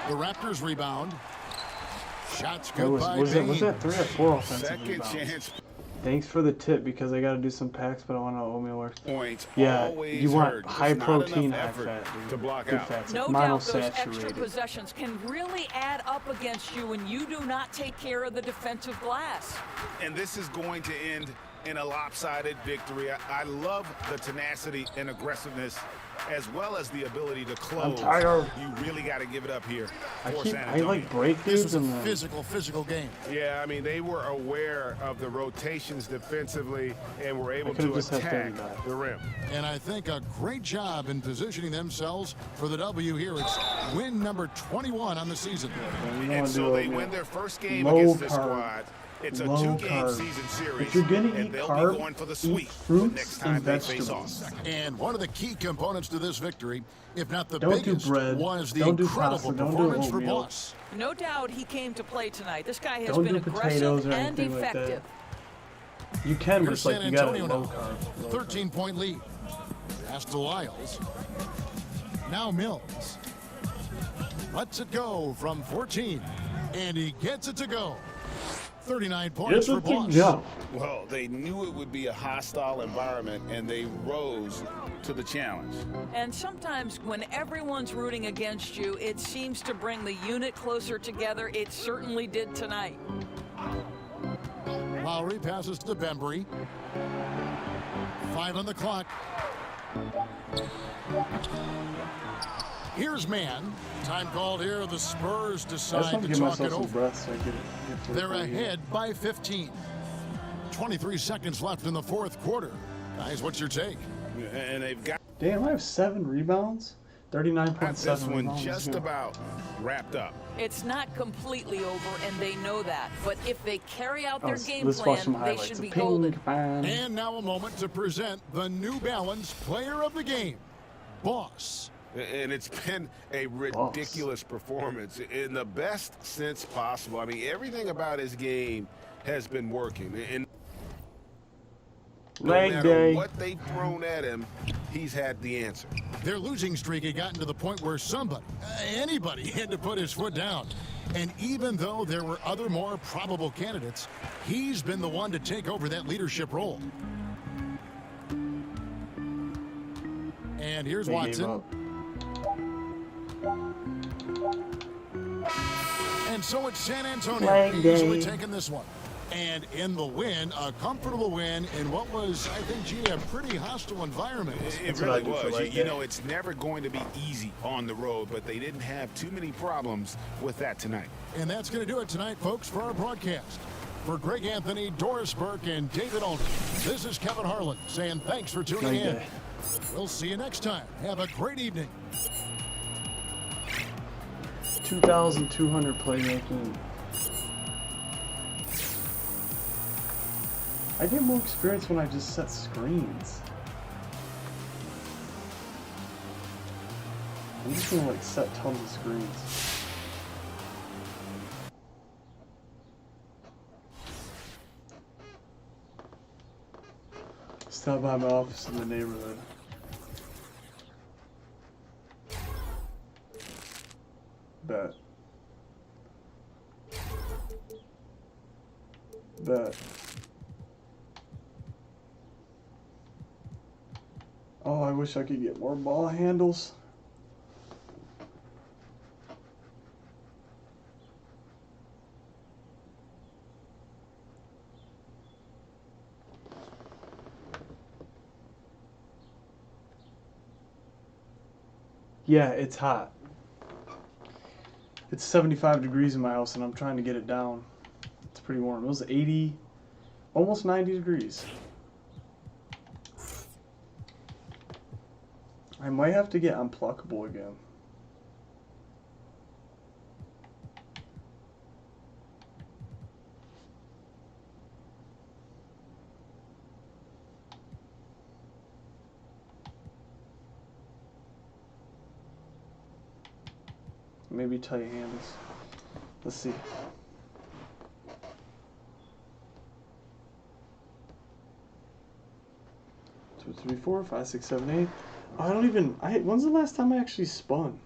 The Raptors rebound. Shots That good was, by was Bain. that 3 or 4 offensive Second rebounds? chance Thanks for the tip because I got to do some packs, but I want to know oatmeal works. points. Yeah, always you want hurt. high There's not protein, enough high effort fat. dude. to block Good out. fats, No like doubt those extra monosaturated. possessions can really add up against you when you do not take care of the defensive glass. And this is going to end in a lopsided victory. I love the tenacity and aggressiveness as well as the ability to close. tired. You really got to give it up here I for keep, San I Antonio. like break This dudes was a and then physical game. Yeah, I mean, they were aware of the rotations defensively and were able could've to just had attack 39. the rim. And I think a great job in positioning themselves for the W here. It's win number 21 on the season. you And want to so do they oatmeal. win their first game Low against this carb. squad. It's a Low 2-game carb. season series. If you're gonna and eat they'll carb, be going for the eat sweep the fruits next and time they face vegetables. off. And one of the key components to this victory, if not the Don't do biggest, bread. was the Don't do incredible pasta. Don't do performance for oatmeal. Boss. No doubt he came to play tonight. This guy has Don't been do potatoes aggressive or and anything like that. effective. You can, but Here's it's like San you got it Antonio low now. carb. Low 13-point lead. Pass to Lyles. Now Mills. Lets it go from 14. And he gets it to go. 39 points for Boss. Yeah. Well, they knew it would be a hostile environment, and they rose to the challenge. And sometimes when everyone's rooting against you, it seems to bring the unit closer together. It certainly did tonight. Lowry passes to Bembry. 5 on the clock. Here's Mann. Time called here. The Spurs I just decide want to to give talk myself it some over. breath so I get to They're ahead by 15. 23 seconds left in the fourth quarter. Guys, what's your take? And they've got Damn, I have 7 rebounds. 39.7 this one rebounds. just Yeah. about wrapped up. It's not completely over, and they know that. But if they carry out their game Let's watch some plan, they highlights. should A be ping golden. pong. And now a moment to present the New Balance Player of the Game, Boss. And it's been a ridiculous performance in the best sense possible. I mean, everything about his game has been working. And no Leg matter day. what they've thrown at him, he's had the answer. Their losing streak had gotten to the point where somebody, anybody, had to put his foot down. And even though there were other more probable candidates, he's been the one to take over that leadership role. And here's Watson. And so it's San Antonio easily taking this one. And in the win, a comfortable win in what was, I think, G, a pretty hostile environment. It really was. You know, it's never going to be easy on the road, but they didn't have too many problems with that tonight. And that's going to do it tonight, folks, for our broadcast. For Greg Anthony, Doris Burke, and David Aldridge, this is Kevin Harlan saying thanks for tuning in. We'll see you next time. Have a great evening. 2,200 playmaking. I get more experience when I just set screens. I'm just gonna like set tons of screens. Stop by my office in the neighborhood. Bet. Oh, I wish I could get more ball handles. Yeah, it's hot. It's 75 degrees in my house and I'm trying to get it down. It's pretty warm. It was 80, almost 90 degrees. I might have to get unpluckable again. Maybe tight handles. Let's see. Two, three, four, five, six, seven, eight. I don't even. When's the last time I actually spun?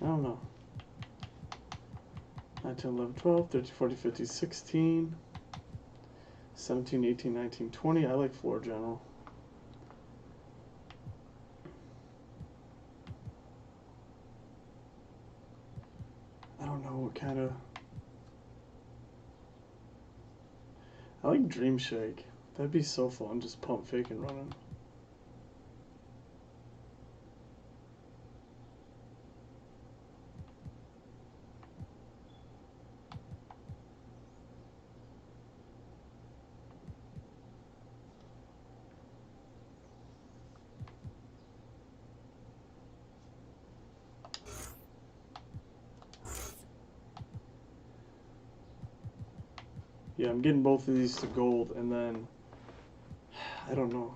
I don't know. 9, 10, 11, 12, 13, 14, 15, 16, 17, 18, 19, 20. I like floor general. I don't know what kind of. I like Dream Shake. That'd be so fun, just pump fake and running. Yeah, I'm getting both of these to gold, and then, I don't know,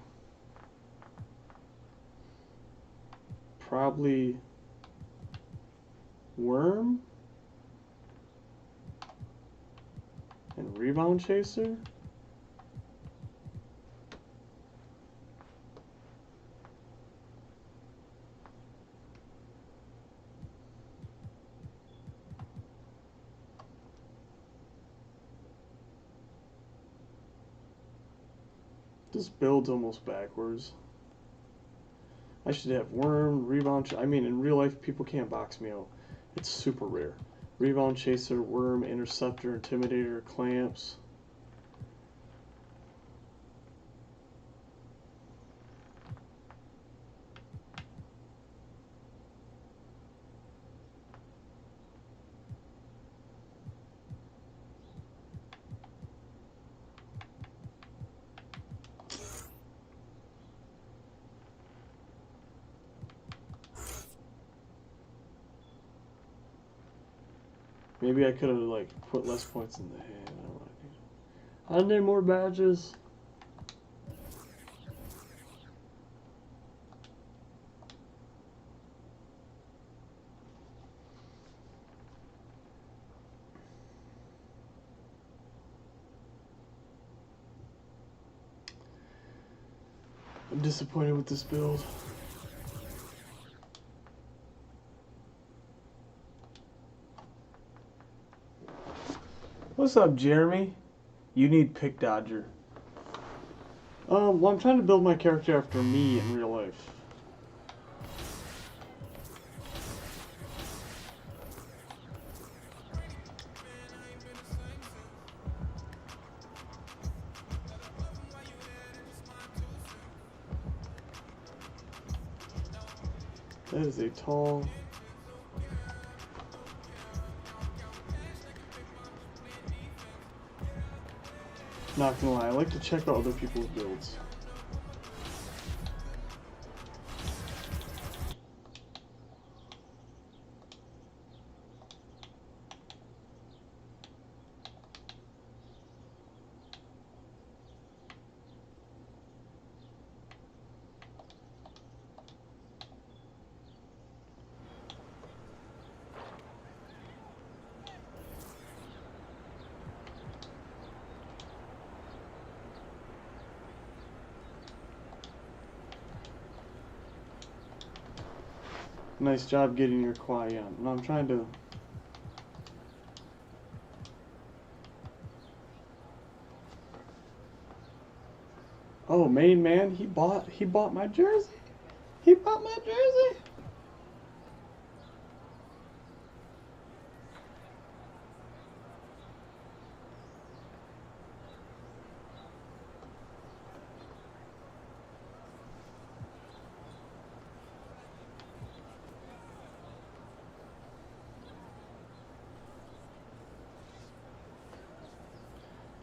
probably Worm and Rebound Chaser. This build's almost backwards. I should have Worm, Rebound. I mean, in real life, people can't box me out. It's super rare. Rebound Chaser, Worm, Interceptor, Intimidator, Clamps. Maybe I could have like put less points in the hand. I need more badges. I'm disappointed with this build. What's up, Jeremy? You need Pick Dodger. Well, I'm trying to build my character after me in real life. That is a tall... Not gonna lie, I like to check out other people's builds. Nice job getting your Kawhi on. No, I'm trying to... Oh, main man, he bought my jersey. He bought my jersey.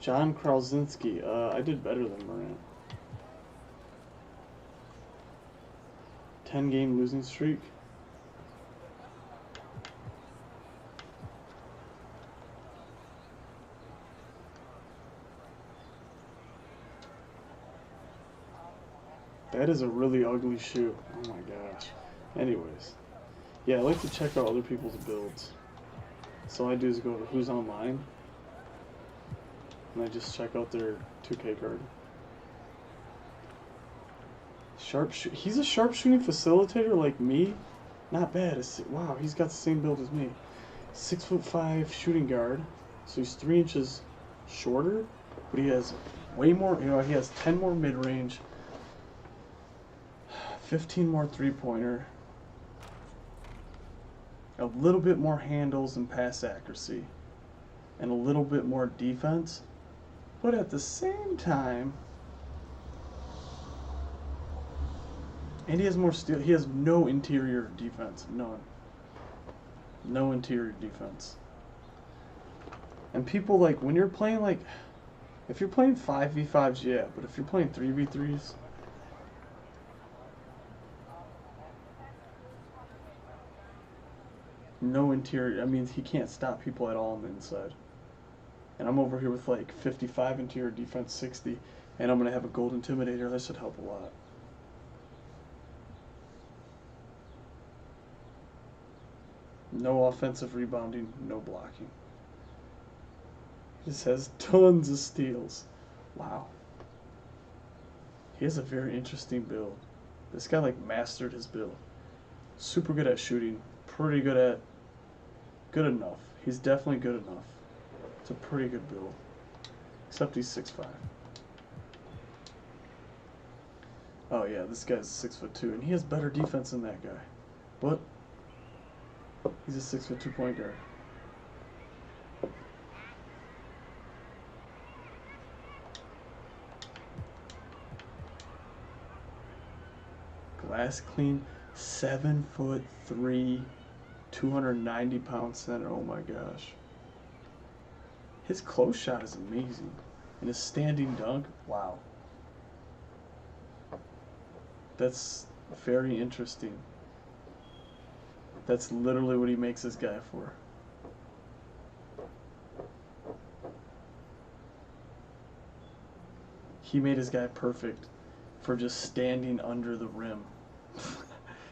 John Krasinski. I did better than Morant. 10-game losing streak. That is a really ugly shoe. Oh my gosh. Anyways. Yeah, I like to check out other people's builds. So all I do is go to Who's Online. And I just check out their 2K card. He's a sharpshooting facilitator like me. Not bad. Wow, he's got the same build as me. 6'5" shooting guard. So he's 3 inches shorter, but he has way more. You know, he has 10 more mid-range, 15 more three-pointer, a little bit more handles and pass accuracy, and a little bit more defense. But at the same time, and he has more steal. He has no interior defense. None. No interior defense. And people, like, when you're playing, like, if you're playing 5v5s, yeah, but if you're playing 3v3s, no interior. That means he can't stop people at all on the inside. And I'm over here with like 55 interior defense, 60, and I'm going to have a gold intimidator. That should help a lot. No offensive rebounding, no blocking. He just has tons of steals. Wow. He has a very interesting build. This guy like mastered his build. Super good at shooting. Pretty good at... Good enough. He's definitely good enough. It's a pretty good build. Except he's 6'5". Oh yeah, this guy's 6'2", and he has better defense than that guy. But he's a 6'2" point guard. Glass clean, 7'3", 290-pound center. Oh my gosh. His close shot is amazing. And his standing dunk, wow. That's very interesting. That's literally what he makes this guy for. He made his guy perfect for just standing under the rim.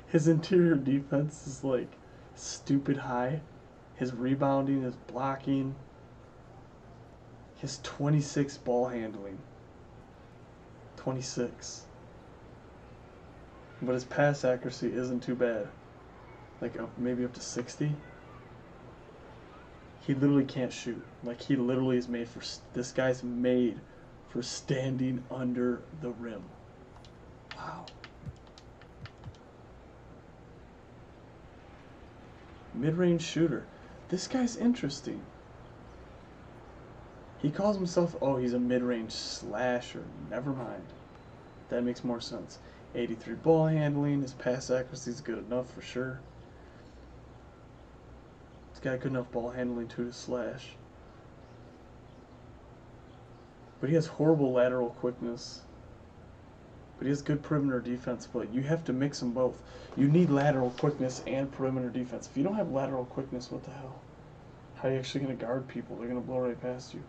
His interior defense is like stupid high. His rebounding, his blocking. His 26 ball handling. 26. But his pass accuracy isn't too bad. Like maybe up to 60. He literally can't shoot. Like, he literally is made for... This guy's made for standing under the rim. Wow. Mid-range shooter. This guy's interesting. He calls himself... Oh, he's a mid-range slasher. Never mind. That makes more sense. 83 ball handling. His pass accuracy is good enough for sure. This guy good enough ball handling too to slash. But he has horrible lateral quickness. But he has good perimeter defense. But you have to mix them both. You need lateral quickness and perimeter defense. If you don't have lateral quickness, what the hell? How are you actually going to guard people? They're going to blow right past you.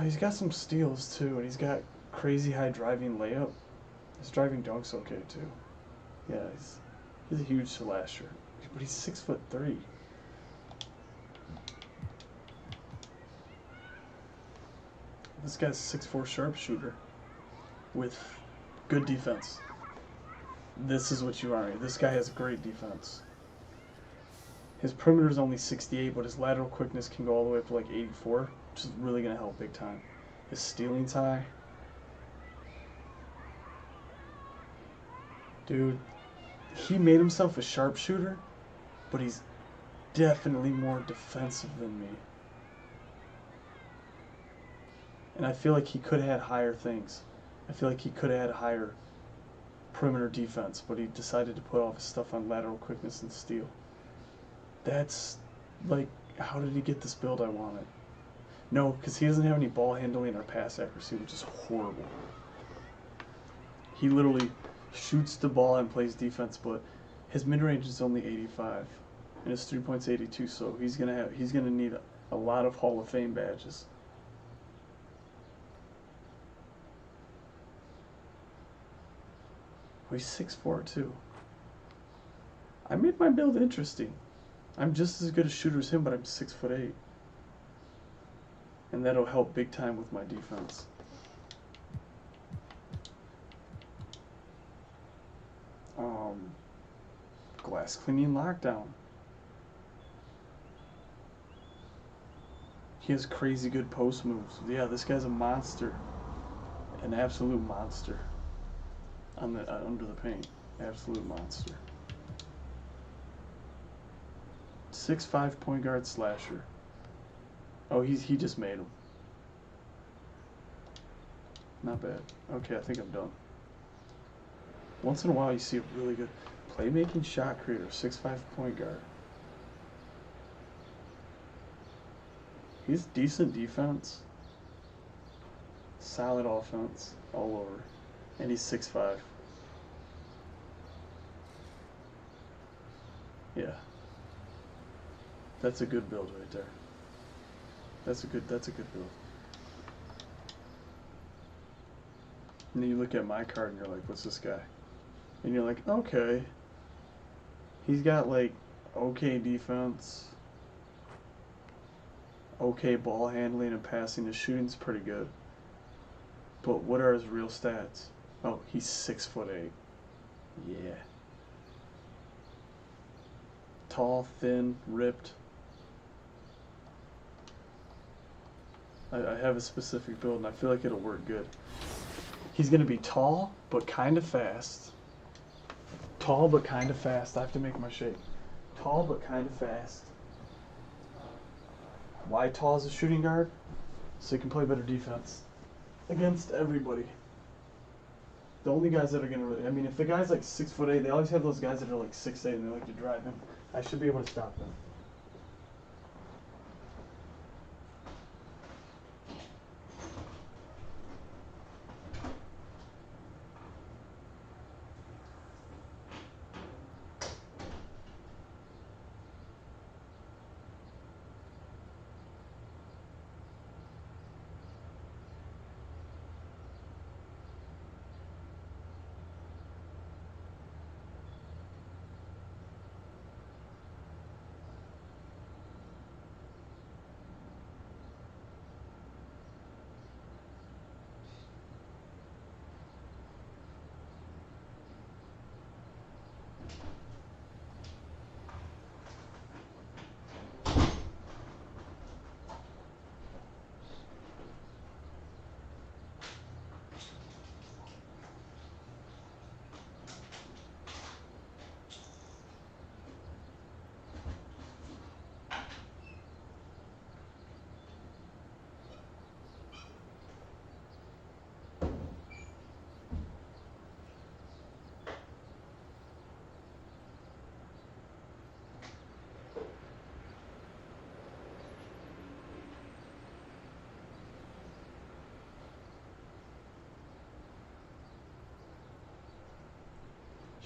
He's got some steals too, and he's got crazy high driving layup. His driving dunk's okay too. Yeah, he's a huge slasher, but he's 6'3". This guy's a 6'4" sharpshooter with good defense. This is what you are. This guy has great defense. His perimeter is only 68, but his lateral quickness can go all the way up to like 84, which is really going to help big time. His stealing's high. Dude, he made himself a sharpshooter, but he's definitely more defensive than me. And I feel like he could have had higher things. I feel like he could have had higher perimeter defense, but he decided to put all his stuff on lateral quickness and steal. That's, like, how did he get this build I wanted? No, because he doesn't have any ball handling or pass accuracy, which is horrible. He literally shoots the ball and plays defense, but his mid-range is only 85, and his 3-point's 82, so he's gonna need a lot of Hall of Fame badges. Oh, he's 6'4" too. I made my build interesting. I'm just as good a shooter as him, but I'm 6'8". And that'll help big time with my defense. Glass cleaning lockdown. He has crazy good post moves. Yeah, this guy's a monster. An absolute monster. Under the paint. Absolute monster. 6'5" point guard slasher. Oh, he just made him. Not bad. Okay, I think I'm done. Once in a while you see a really good playmaking shot creator, 6'5" point guard. He's decent defense. Solid offense all over. And he's 6'5". Yeah. That's a good build right there. That's a good build. And then you look at my card and you're like, what's this guy? And you're like, okay. He's got like okay defense, okay ball handling and passing. His shooting's pretty good. But what are his real stats? Oh, he's 6'8". Yeah. Tall, thin, ripped. I have a specific build and I feel like it'll work good. He's going to be tall, but kind of fast. Tall, but kind of fast. I have to make my shape. Tall, but kind of fast. Why tall as a shooting guard? So he can play better defense against everybody. The only guys that are going to really... I mean, if the guy's like 6'8", they always have those guys that are like 6'8", and they like to drive him. I should be able to stop them.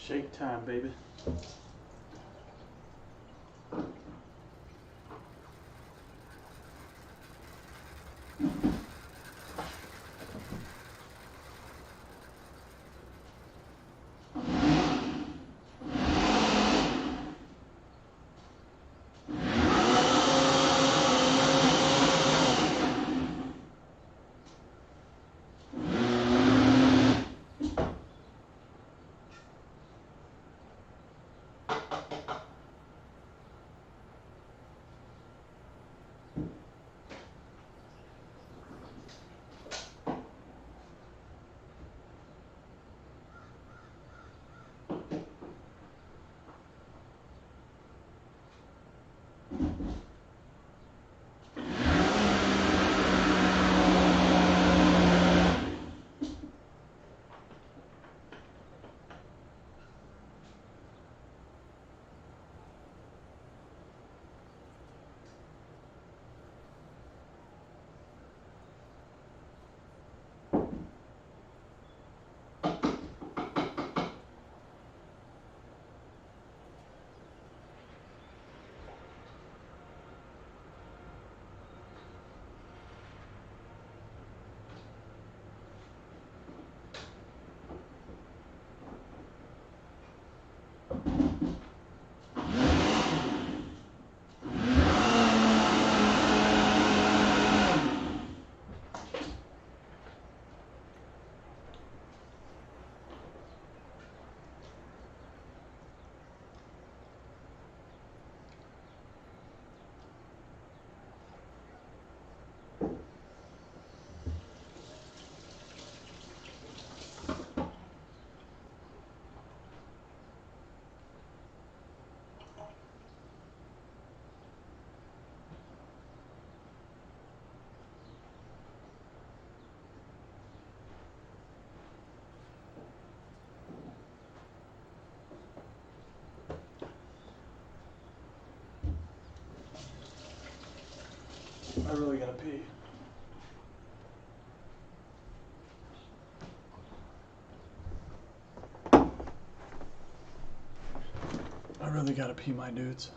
Shake time, baby. I really gotta pee. I really gotta pee, my dudes.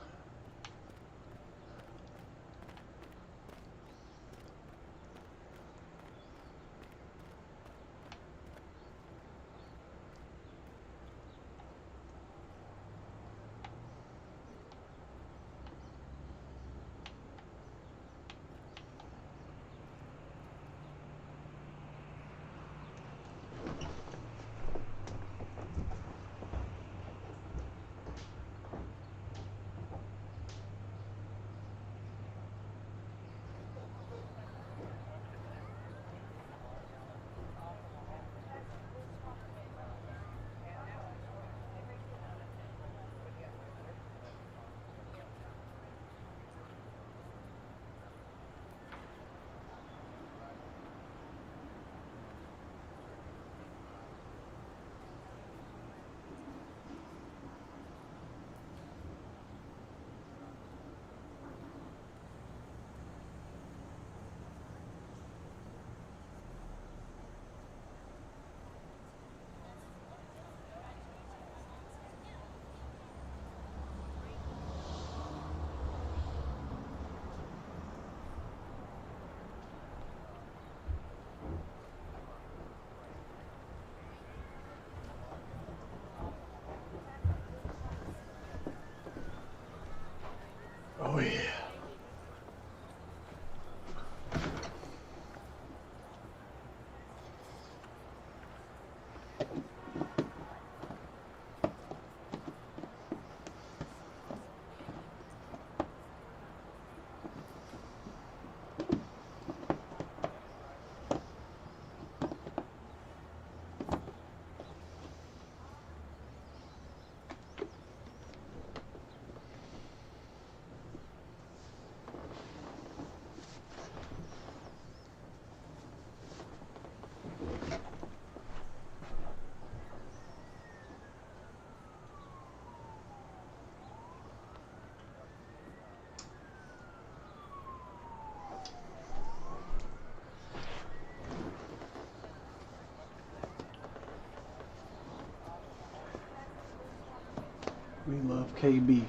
We love KB.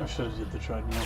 I should have did the treadmill.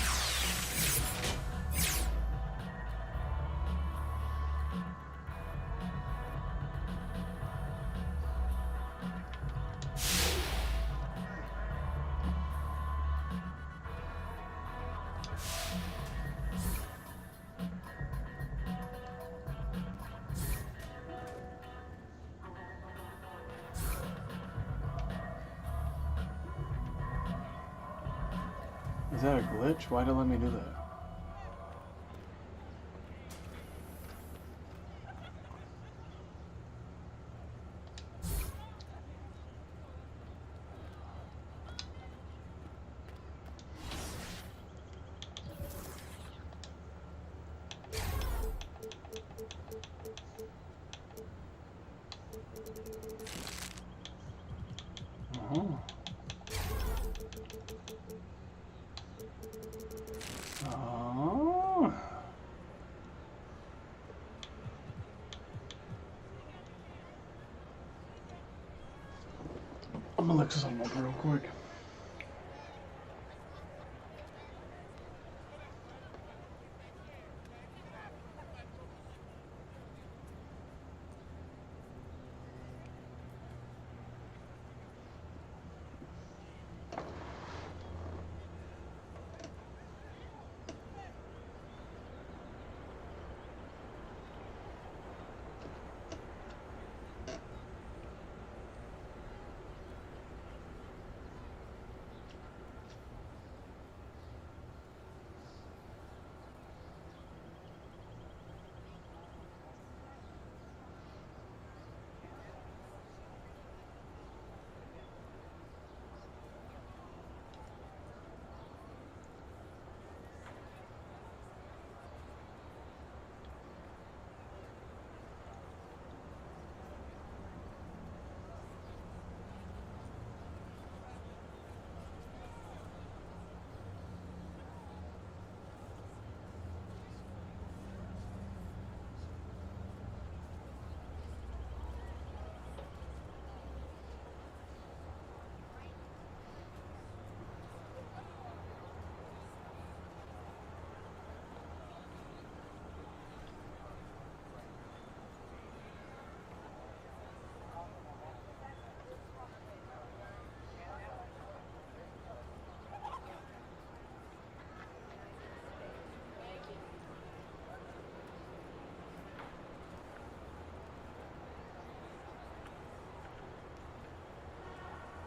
Is that a glitch? Why'd it let me do that? Oh. Oh. I'm gonna look something up real quick.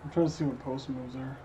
I'm trying to see what post moves are.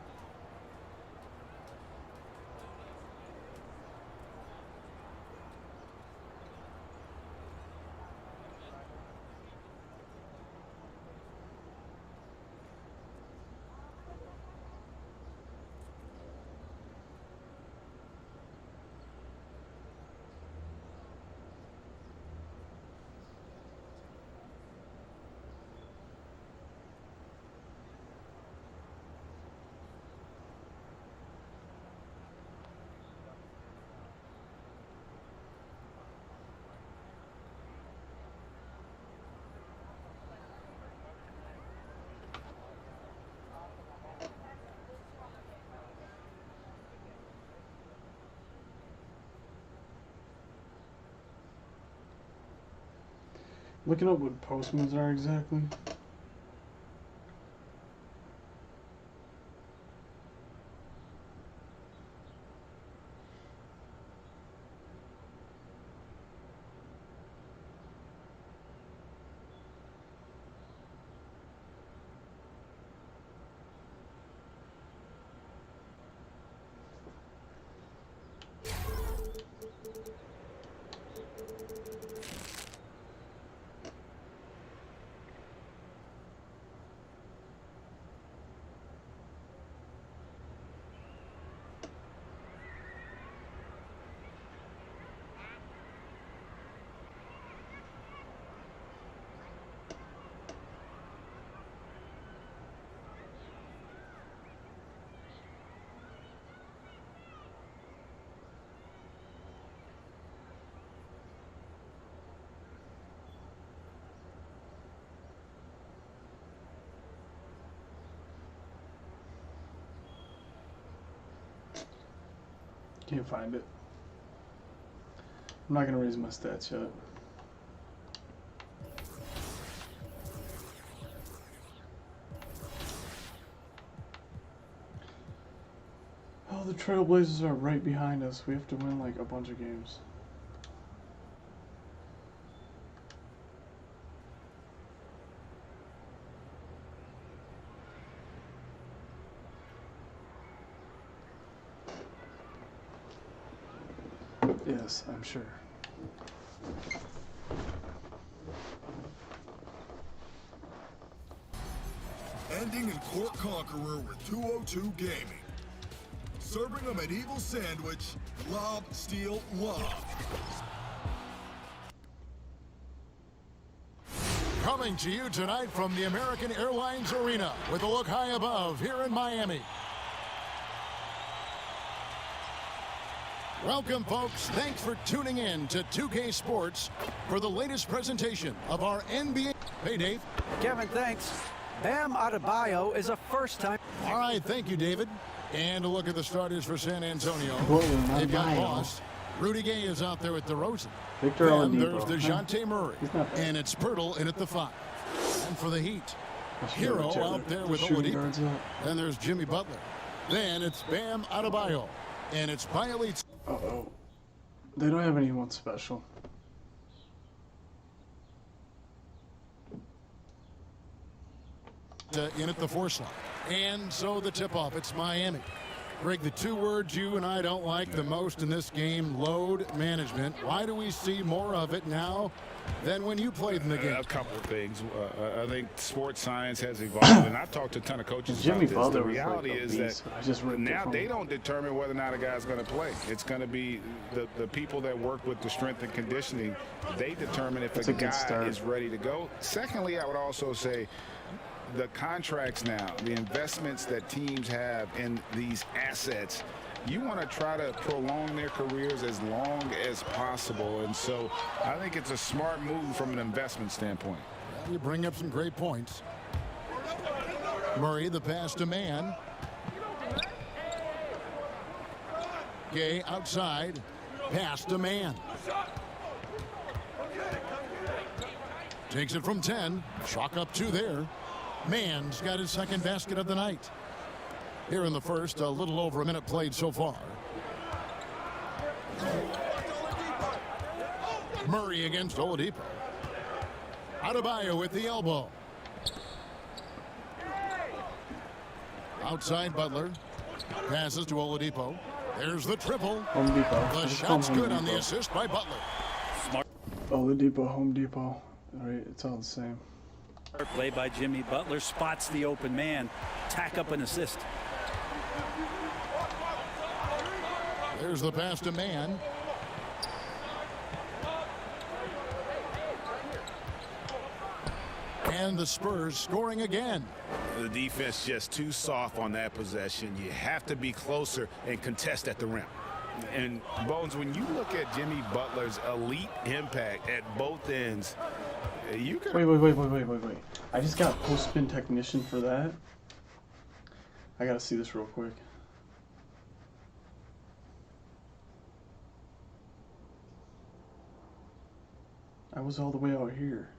Looking up what post moves are exactly. Can't find it. I'm not gonna raise my stats yet. Oh, the Trailblazers are right behind us. We have to win like a bunch of games. Yes, I'm sure. Ending in Court Conqueror with 202 Gaming. Serving a medieval sandwich, lob, steal, lob. Coming to you tonight from the American Airlines Arena with a look high above here in Miami. Welcome, folks. Thanks for tuning in to 2K Sports for the latest presentation of our NBA. Hey, Dave. Kevin, thanks. Bam Adebayo is a first-time. All right, thank you, David. And a look at the starters for San Antonio. They've got Boss. Rudy Gay is out there with DeRozan. Victor Then Oladipo. there's DeJounte Murray. And it's Pirtle in at the 5. And for the Heat, Hero out there with Oladipo. Then there's Jimmy Butler. Then it's Bam Adebayo. And it's Bielitsa. Uh-oh. They don't have anyone special. In at the 4 slot. And so the tip-off, it's Miami. Greg, the 2 words you and I don't like the most in this game, load management. Why do we see more of it now than when you played in the game? A couple of things. I think sports science has evolved, and I've talked to a ton of coaches Jimmy about this. Butler The reality is that now they don't determine whether or not a guy's going to play. It's going to be the people that work with the strength and conditioning. They determine if a guy is ready to go. Secondly, I would also say the contracts now, the investments that teams have in these assets, you want to try to prolong their careers as long as possible. And so I think it's a smart move from an investment standpoint. You bring up some great points. Murray, the pass to man. Gay outside. Pass to man. Takes it from 10. Chalk up 2 there. Man's got his second basket of the night. Here in the first, a little over a minute played so far. Murray against Oladipo. Adebayo with the elbow. Outside Butler. Passes to Oladipo. There's the triple. Home Depot. The shot's good on the assist by Butler. Oladipo, Home Depot. All right, it's all the same. Play by Jimmy Butler, spots the open man, tack up an assist. There's the pass to man. And the Spurs scoring again. The defense just too soft on that possession. You have to be closer and contest at the rim. And Bones, when you look at Jimmy Butler's elite impact at both ends, you can Wait. I just got post spin technician for that. I gotta see this real quick. I was all the way out here.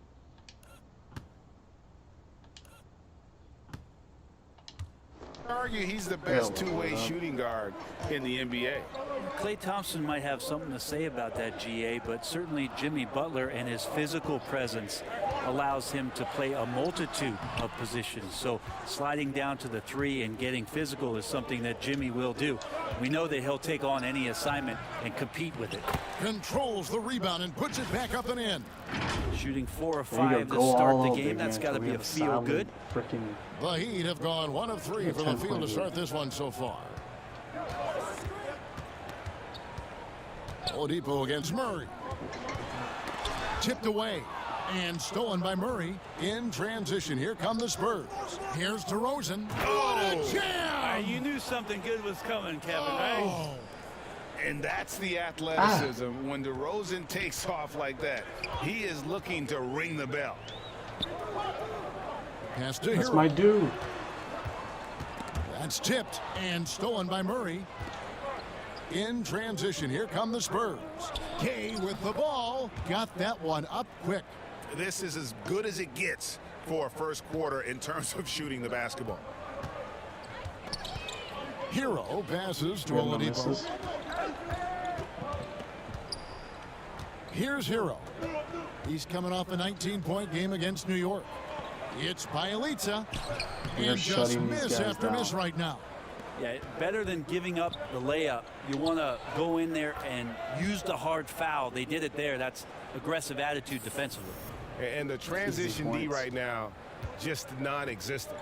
argue he's the best two-way shooting guard in the NBA. Klay Thompson might have something to say about that, GA, but certainly Jimmy Butler and his physical presence allows him to play a multitude of positions. So sliding down to the 3 and getting physical is something that Jimmy will do. We know that he'll take on any assignment and compete with it. Controls the rebound and puts it back up and in. Shooting 4 of There you 5 go. to Go start all the out, game. big That's man, got to so we be a have a feel solid good. Freaking The Heat have gone 1 of 3 from the 10 field point to start lead. this one so far. Oladipo against Murray. Tipped away and stolen by Murray in transition. Here come the Spurs. Here's DeRozan. Oh, jam! You knew something good was coming, Kevin, right? Oh. And that's the athleticism. When DeRozan takes off like that, he is looking to ring the bell. Pass to That's Hero. my dude. That's tipped and stolen by Murray. In transition, here come the Spurs. Gay with the ball. Got that one up quick. This is as good as it gets for a first quarter in terms of shooting the basketball. Hero passes to Yeah, no Oladipo. misses. Here's Hero. He's coming off a 19-point game against New York. It's Bielitsa. They're And just shutting these miss guys after down. miss right now. Yeah, better than giving up the layup. You want to go in there and use the hard foul. They did it there. That's aggressive attitude defensively. And the transition D right now, just non-existent.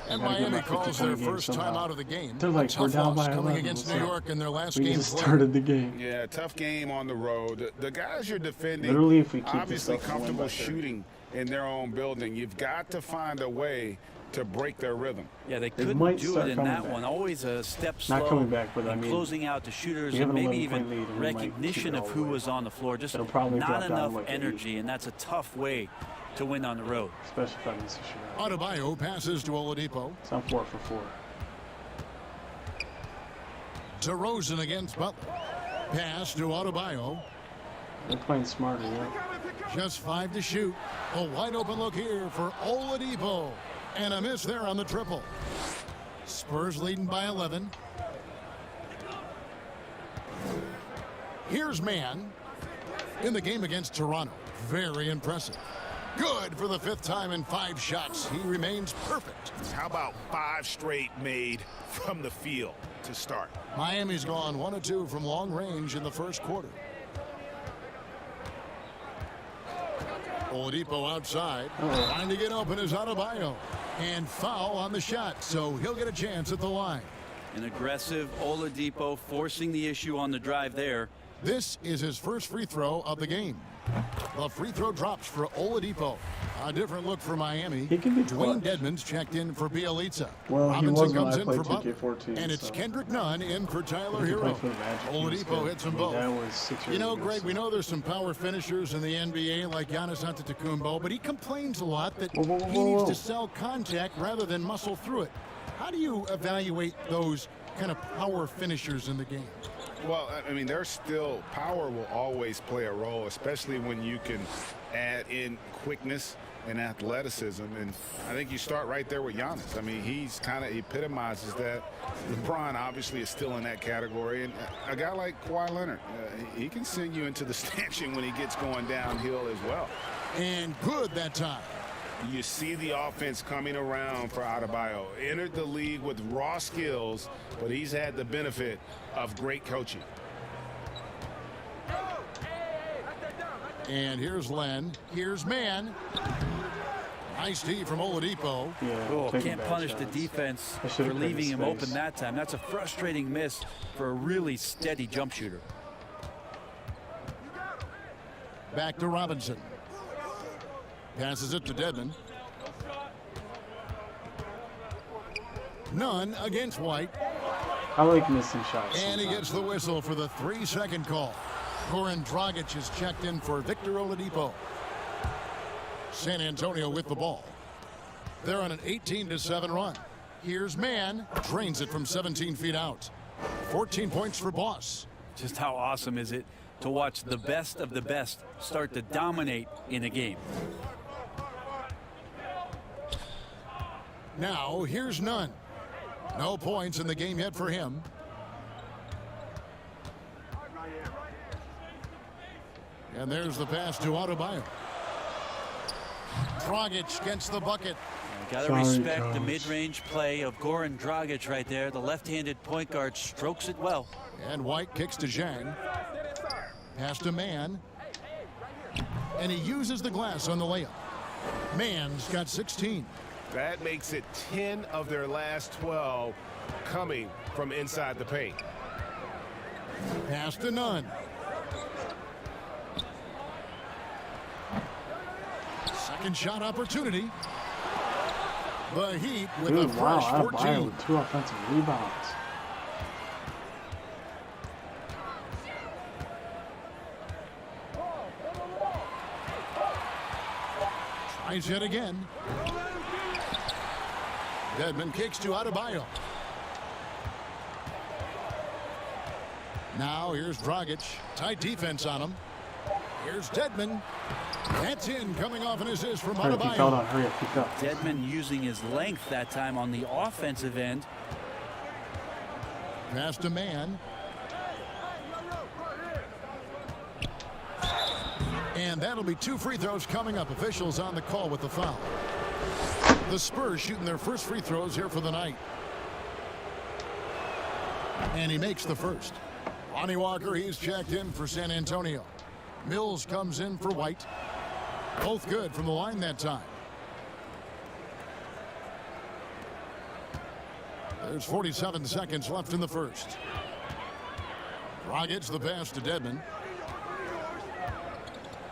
And Gotta get Miami my calls their 50-point game first time somehow. out of the game. They're like, A tough we're down loss by coming 11. against What's New up? York in their last We game. just played. started the game. Yeah, tough game on the road. The guys you're defending, Literally, if we keep this obviously up, we'll win comfortable by 30. shooting in their own building. You've got to find a way to break their rhythm. Yeah, they They couldn't might do start it in coming that back. one. Always a step slow. Not coming back, but I and mean, closing out the shooters we have and an maybe 11-point even lead, and we might keep recognition it of all who the way. was on the floor. Just It'll probably not drop down enough like an energy, and that's a tough way to win on the road. Especially if I miss a shot. Adebayo passes to Oladipo. So I'm 4 for 4. DeRozan against Butler. Pass to Adebayo. They're playing smarter, yeah. Just 5 to shoot. A wide open look here for Oladipo. And a miss there on the triple. Spurs leading by 11. Here's Mann in the game against Toronto. Very impressive. Good for the 5th time in 5 shots. He remains perfect. How about 5 straight made from the field to start? Miami's gone 1 of 2 from long range in the first quarter. Oladipo outside. Trying to get open is Adebayo. And foul on the shot, so he'll get a chance at the line. An aggressive Oladipo forcing the issue on the drive there. This is his first free throw of the game. The free throw drops for Oladipo. A different look for Miami. He can be Dwayne clutch. Dedmon's checked in for Bielitsa. Well, he Robinson was when comes I in played for Butler. 2K14, And it's so. Kendrick Nunn in for Tyler He Hero. played for the Magic. He was Oladipo good. hits them I mean, both. that was 6 years You know, ago, Greg, so. we know there's some power finishers in the NBA like Giannis Antetokounmpo, but he complains a lot that Whoa, whoa, he whoa, needs whoa. to sell contact rather than muscle through it. How do you evaluate those kind of power finishers in the game? Well, I mean, there's still power will always play a role, especially when you can add in quickness and athleticism. And I think you start right there with Giannis. I mean, he's kind of epitomizes that. LeBron obviously is still in that category. And a guy like Kawhi Leonard, he can send you into the stanchion when he gets going downhill as well. And good that time. You see the offense coming around for Adebayo. Entered the league with raw skills, but he's had the benefit of great coaching. And here's Len. Here's Mann. Nice D from Oladipo. Yeah, Oh, taking can't bad punish the shots. defense I for should've created leaving him space. open that time. That's a frustrating miss for a really steady jump shooter. Back to Robinson. Passes it to Dedmon. None against White. I like missing shots. And he sometimes. gets the whistle for the 3-second call. Goran Dragic is checked in for Victor Oladipo. San Antonio with the ball. They're on an 18-7 run. Here's Mann. Drains it from 17 feet out. 14 points for Boss. Just how awesome is it to watch the best of the best start to dominate in a game? Now, here's Nunn. No points in the game yet for him. And there's the pass to Adebayo. Dragic gets the bucket. Got to respect the mid-range play of Goran Dragic right there. The left-handed point guard strokes it well. And White kicks to Zhang. Pass to Mann. And he uses the glass on the layup. Mann's got 16. That makes it 10 of their last 12 coming from inside the paint. Pass to Nunn. Second shot opportunity. The Heat with a fresh 14. With 2 offensive rebounds. Tries it again. Dedmon kicks to Adebayo. Now here's Dragic. Tight defense on him. Here's Dedmon. That's in, coming off an assist from Adebayo. Dedmon using his length that time on the offensive end. Pass to Mann. And that'll be 2 free throws coming up. Officials on the call with the foul. The Spurs shooting their first free throws here for the night. And he makes the first. Lonnie Walker, he's checked in for San Antonio. Mills comes in for White. Both good from the line that time. There's 47 seconds left in the first. Dragic the pass to Dedmon.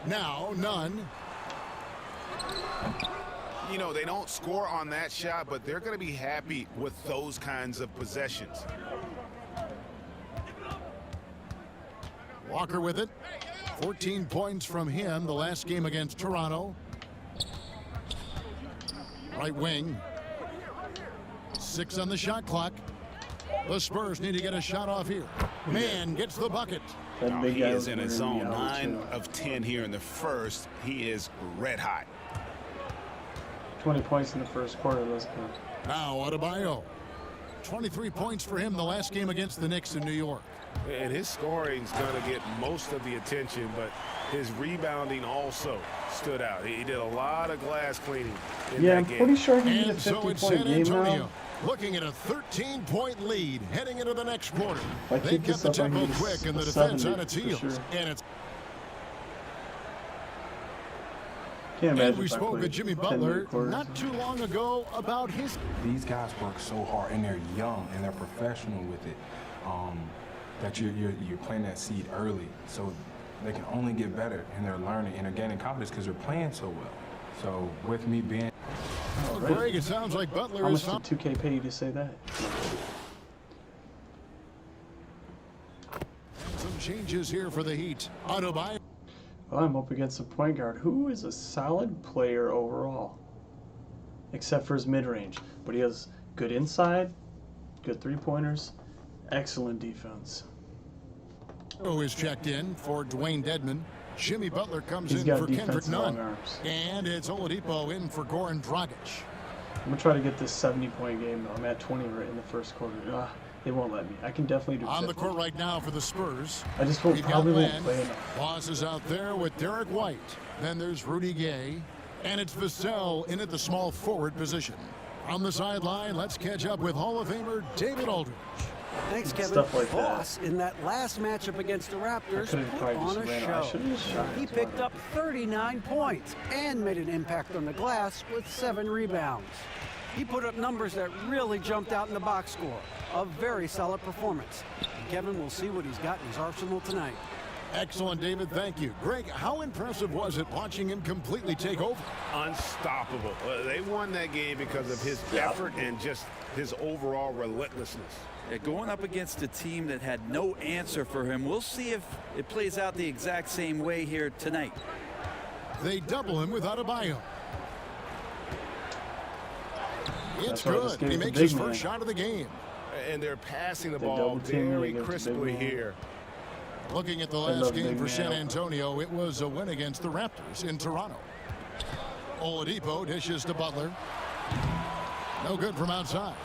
Now Nunn. You know, they don't score on that shot, but they're going to be happy with those kinds of possessions. Walker with it. 14 points from him the last game against Toronto. Right wing. 6 on the shot clock. The Spurs need to get a shot off here. Mann gets the bucket. He is in his zone. 9 of 10 here in the first. He is red hot. 20 points in the first quarter. That's good. Now Adebayo. 23 points for him the last game against the Knicks in New York. And his scoring's going to get most of the attention, but his rebounding also stood out. He did a lot of glass cleaning in that game. I'm pretty sure he did a 50-point game now. Looking at a 13-point lead heading into the next quarter. They kept the tempo quick and the defense on its heels. Sure. And it's And we spoke with Jimmy Butler not too long ago about his. These guys work so hard and they're young and they're professional with it. That you're planting that seed early, so they can only get better and they're learning and they're gaining confidence because they're playing so well. So with me being, Greg, it sounds like Butler is. How much did 2K pay you to say that? Some changes here for the Heat. Adebayo. Well, I'm up against a point guard who is a solid player overall, except for his mid-range. But he has good inside, good three-pointers, excellent defense. Is checked in for Dwayne Dedmon. Jimmy Butler comes in for Kendrick Nunn. And it's Oladipo in for Goran Dragic. I'm going to try to get this 70-point game, though. I'm at 20 right in the first quarter. They won't let me. I can definitely do 50. On the court right now for the Spurs. I just probably won't play enough. Boss is out there with Derek White. Then there's Rudy Gay. And it's Vassell in at the small forward position. On the sideline, let's catch up with Hall of Famer David Aldridge. Thanks, Kevin. Stuff like Boss, in that last matchup against the Raptors, put on a show. He picked up 39 points and made an impact on the glass with 7 rebounds. He put up numbers that really jumped out in the box score. A very solid performance. And Kevin will see what he's got in his arsenal tonight. Excellent, David. Thank you. Greg, how impressive was it watching him completely take over? Unstoppable. They won that game because of his effort and just his overall relentlessness. Going up against a team that had no answer for him. We'll see if it plays out the exact same way here tonight. They double him with Adebayo. It's good. He makes his first shot of the game. And they're passing the ball very crisply here. Looking at the last game for San Antonio, it was a win against the Raptors in Toronto. Oladipo dishes to Butler. No good from outside.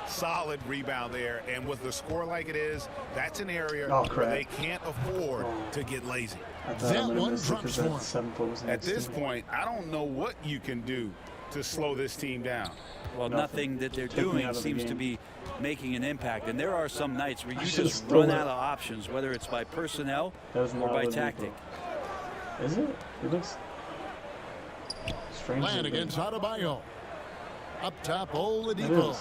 solid rebound there. And with the score like it is, that's an area where they can't afford to get lazy. That one drops for him. At this point, I don't know what you can do to slow this team down. Well, nothing that they're doing seems to be making an impact. And there are some nights where you just run out of options, whether it's by personnel or by tactic. Is it? It looks strange. Land against Adebayo. Up top, Oladipo.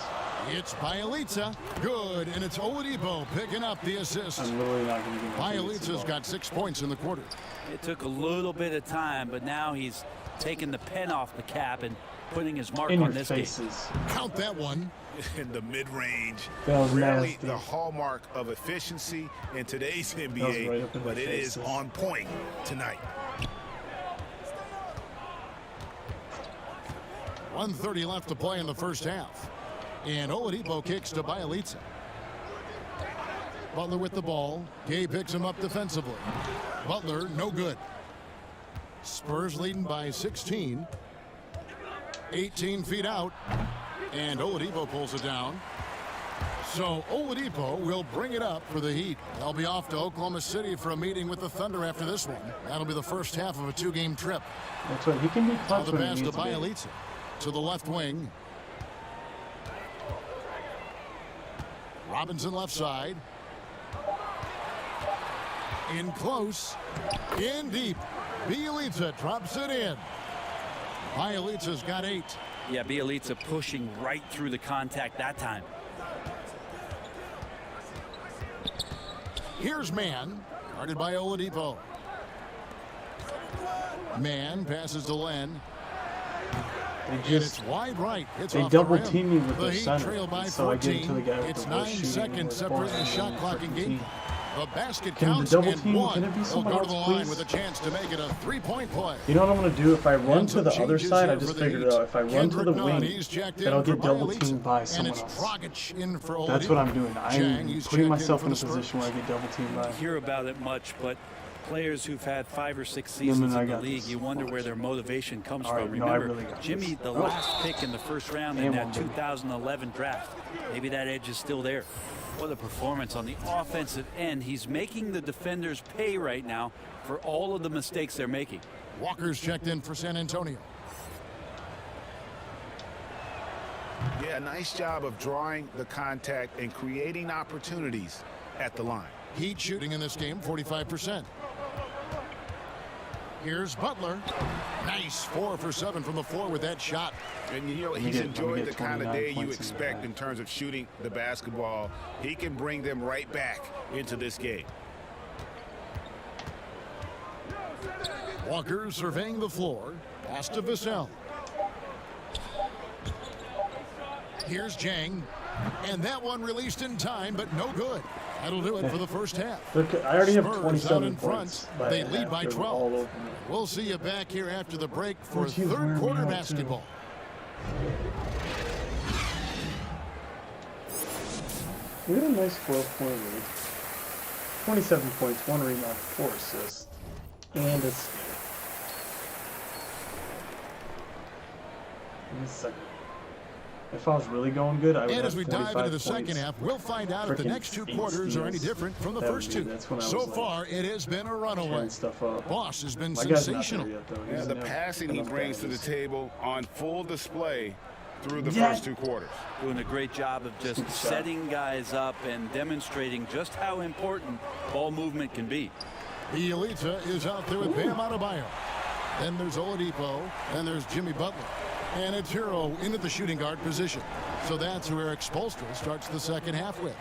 It's Bjelica. Good, and it's Oladipo picking up the assist. I'm literally not going to give Bjelica's got 6 points in the quarter. It took a little bit of time, but now he's taking the pen off the cap and putting his mark on this game. Count that one. In the mid-range, really nasty. The hallmark of efficiency in today's NBA, right but it is on point tonight. 1:30 left to play in the first half. And Oladipo kicks to Bjelica. Butler with the ball. Gay picks him up defensively. Butler, no good. Spurs leading by 16. 18 feet out. And Oladipo pulls it down. So Oladipo will bring it up for the Heat. They'll be off to Oklahoma City for a meeting with the Thunder after this one. That'll be the first half of a 2-game trip. That's right. He can be clutch the pass to Bjelica. To the left wing. Robinson left side. In close. In deep. Bjelica drops it in. Bjelica's got 8. Yeah, Bjelica pushing right through the contact that time. Here's Mann, guarded by Oladipo. Mann passes to Len. It's wide right. It's they off double the rim. team me with the their Heat center. Trail by So 14. I get into the guy with it's the 9 shooting seconds separating the shot clock and game. The basket counts double and team? one. Can it be They'll someone go to else, the line please? with a chance to make it a 3-point play. You know what I'm going to do? If I run to the other side, I just figured it out. If I run to the wing, then I'll get double teamed by someone else. That's what I'm doing. I'm putting myself in a position where I get double teamed by. You hear about it much, but players who've had 5 or 6 seasons in the league, you wonder where their motivation comes from. Remember, Jimmy, the last pick in the first round in that 2011 draft. Maybe that edge is still there. What a performance on the offensive end. He's making the defenders pay right now for all of the mistakes they're making. Walker's checked in for San Antonio. Yeah, nice job of drawing the contact and creating opportunities at the line. Heat shooting in this game, 45%. Here's Butler. Nice 4 for 7 from the floor with that shot. And you know, he's enjoyed the kind of day you expect in terms of shooting the basketball. He can bring them right back into this game. Walker surveying the floor. Pass to Vassell. Here's Jang. And that one released in time, but no good. That'll do it for the first half. Look, I already have Spurs 27 out in points. front. They lead by 12. We'll see you back here after the break for third quarter basketball. We had a nice 12-point lead. 27 points, 1 rebound, 4 assists, and a steal. In a second. If I was really going good, I would have 45 points. And as we dive into the second half, we'll find out if the next 2 quarters are any different from the first 2. So far, it has been a runaway. Boss has been sensational. Yeah, the passing he brings to the table on full display through the first 2 quarters. Doing a great job of just setting guys up and demonstrating just how important ball movement can be. Bjelica is out there with Bam Adebayo. Then there's Oladipo. Then there's Jimmy Butler. And it's Hero into the shooting guard position. So that's who Eric Spoelstra starts the second half with.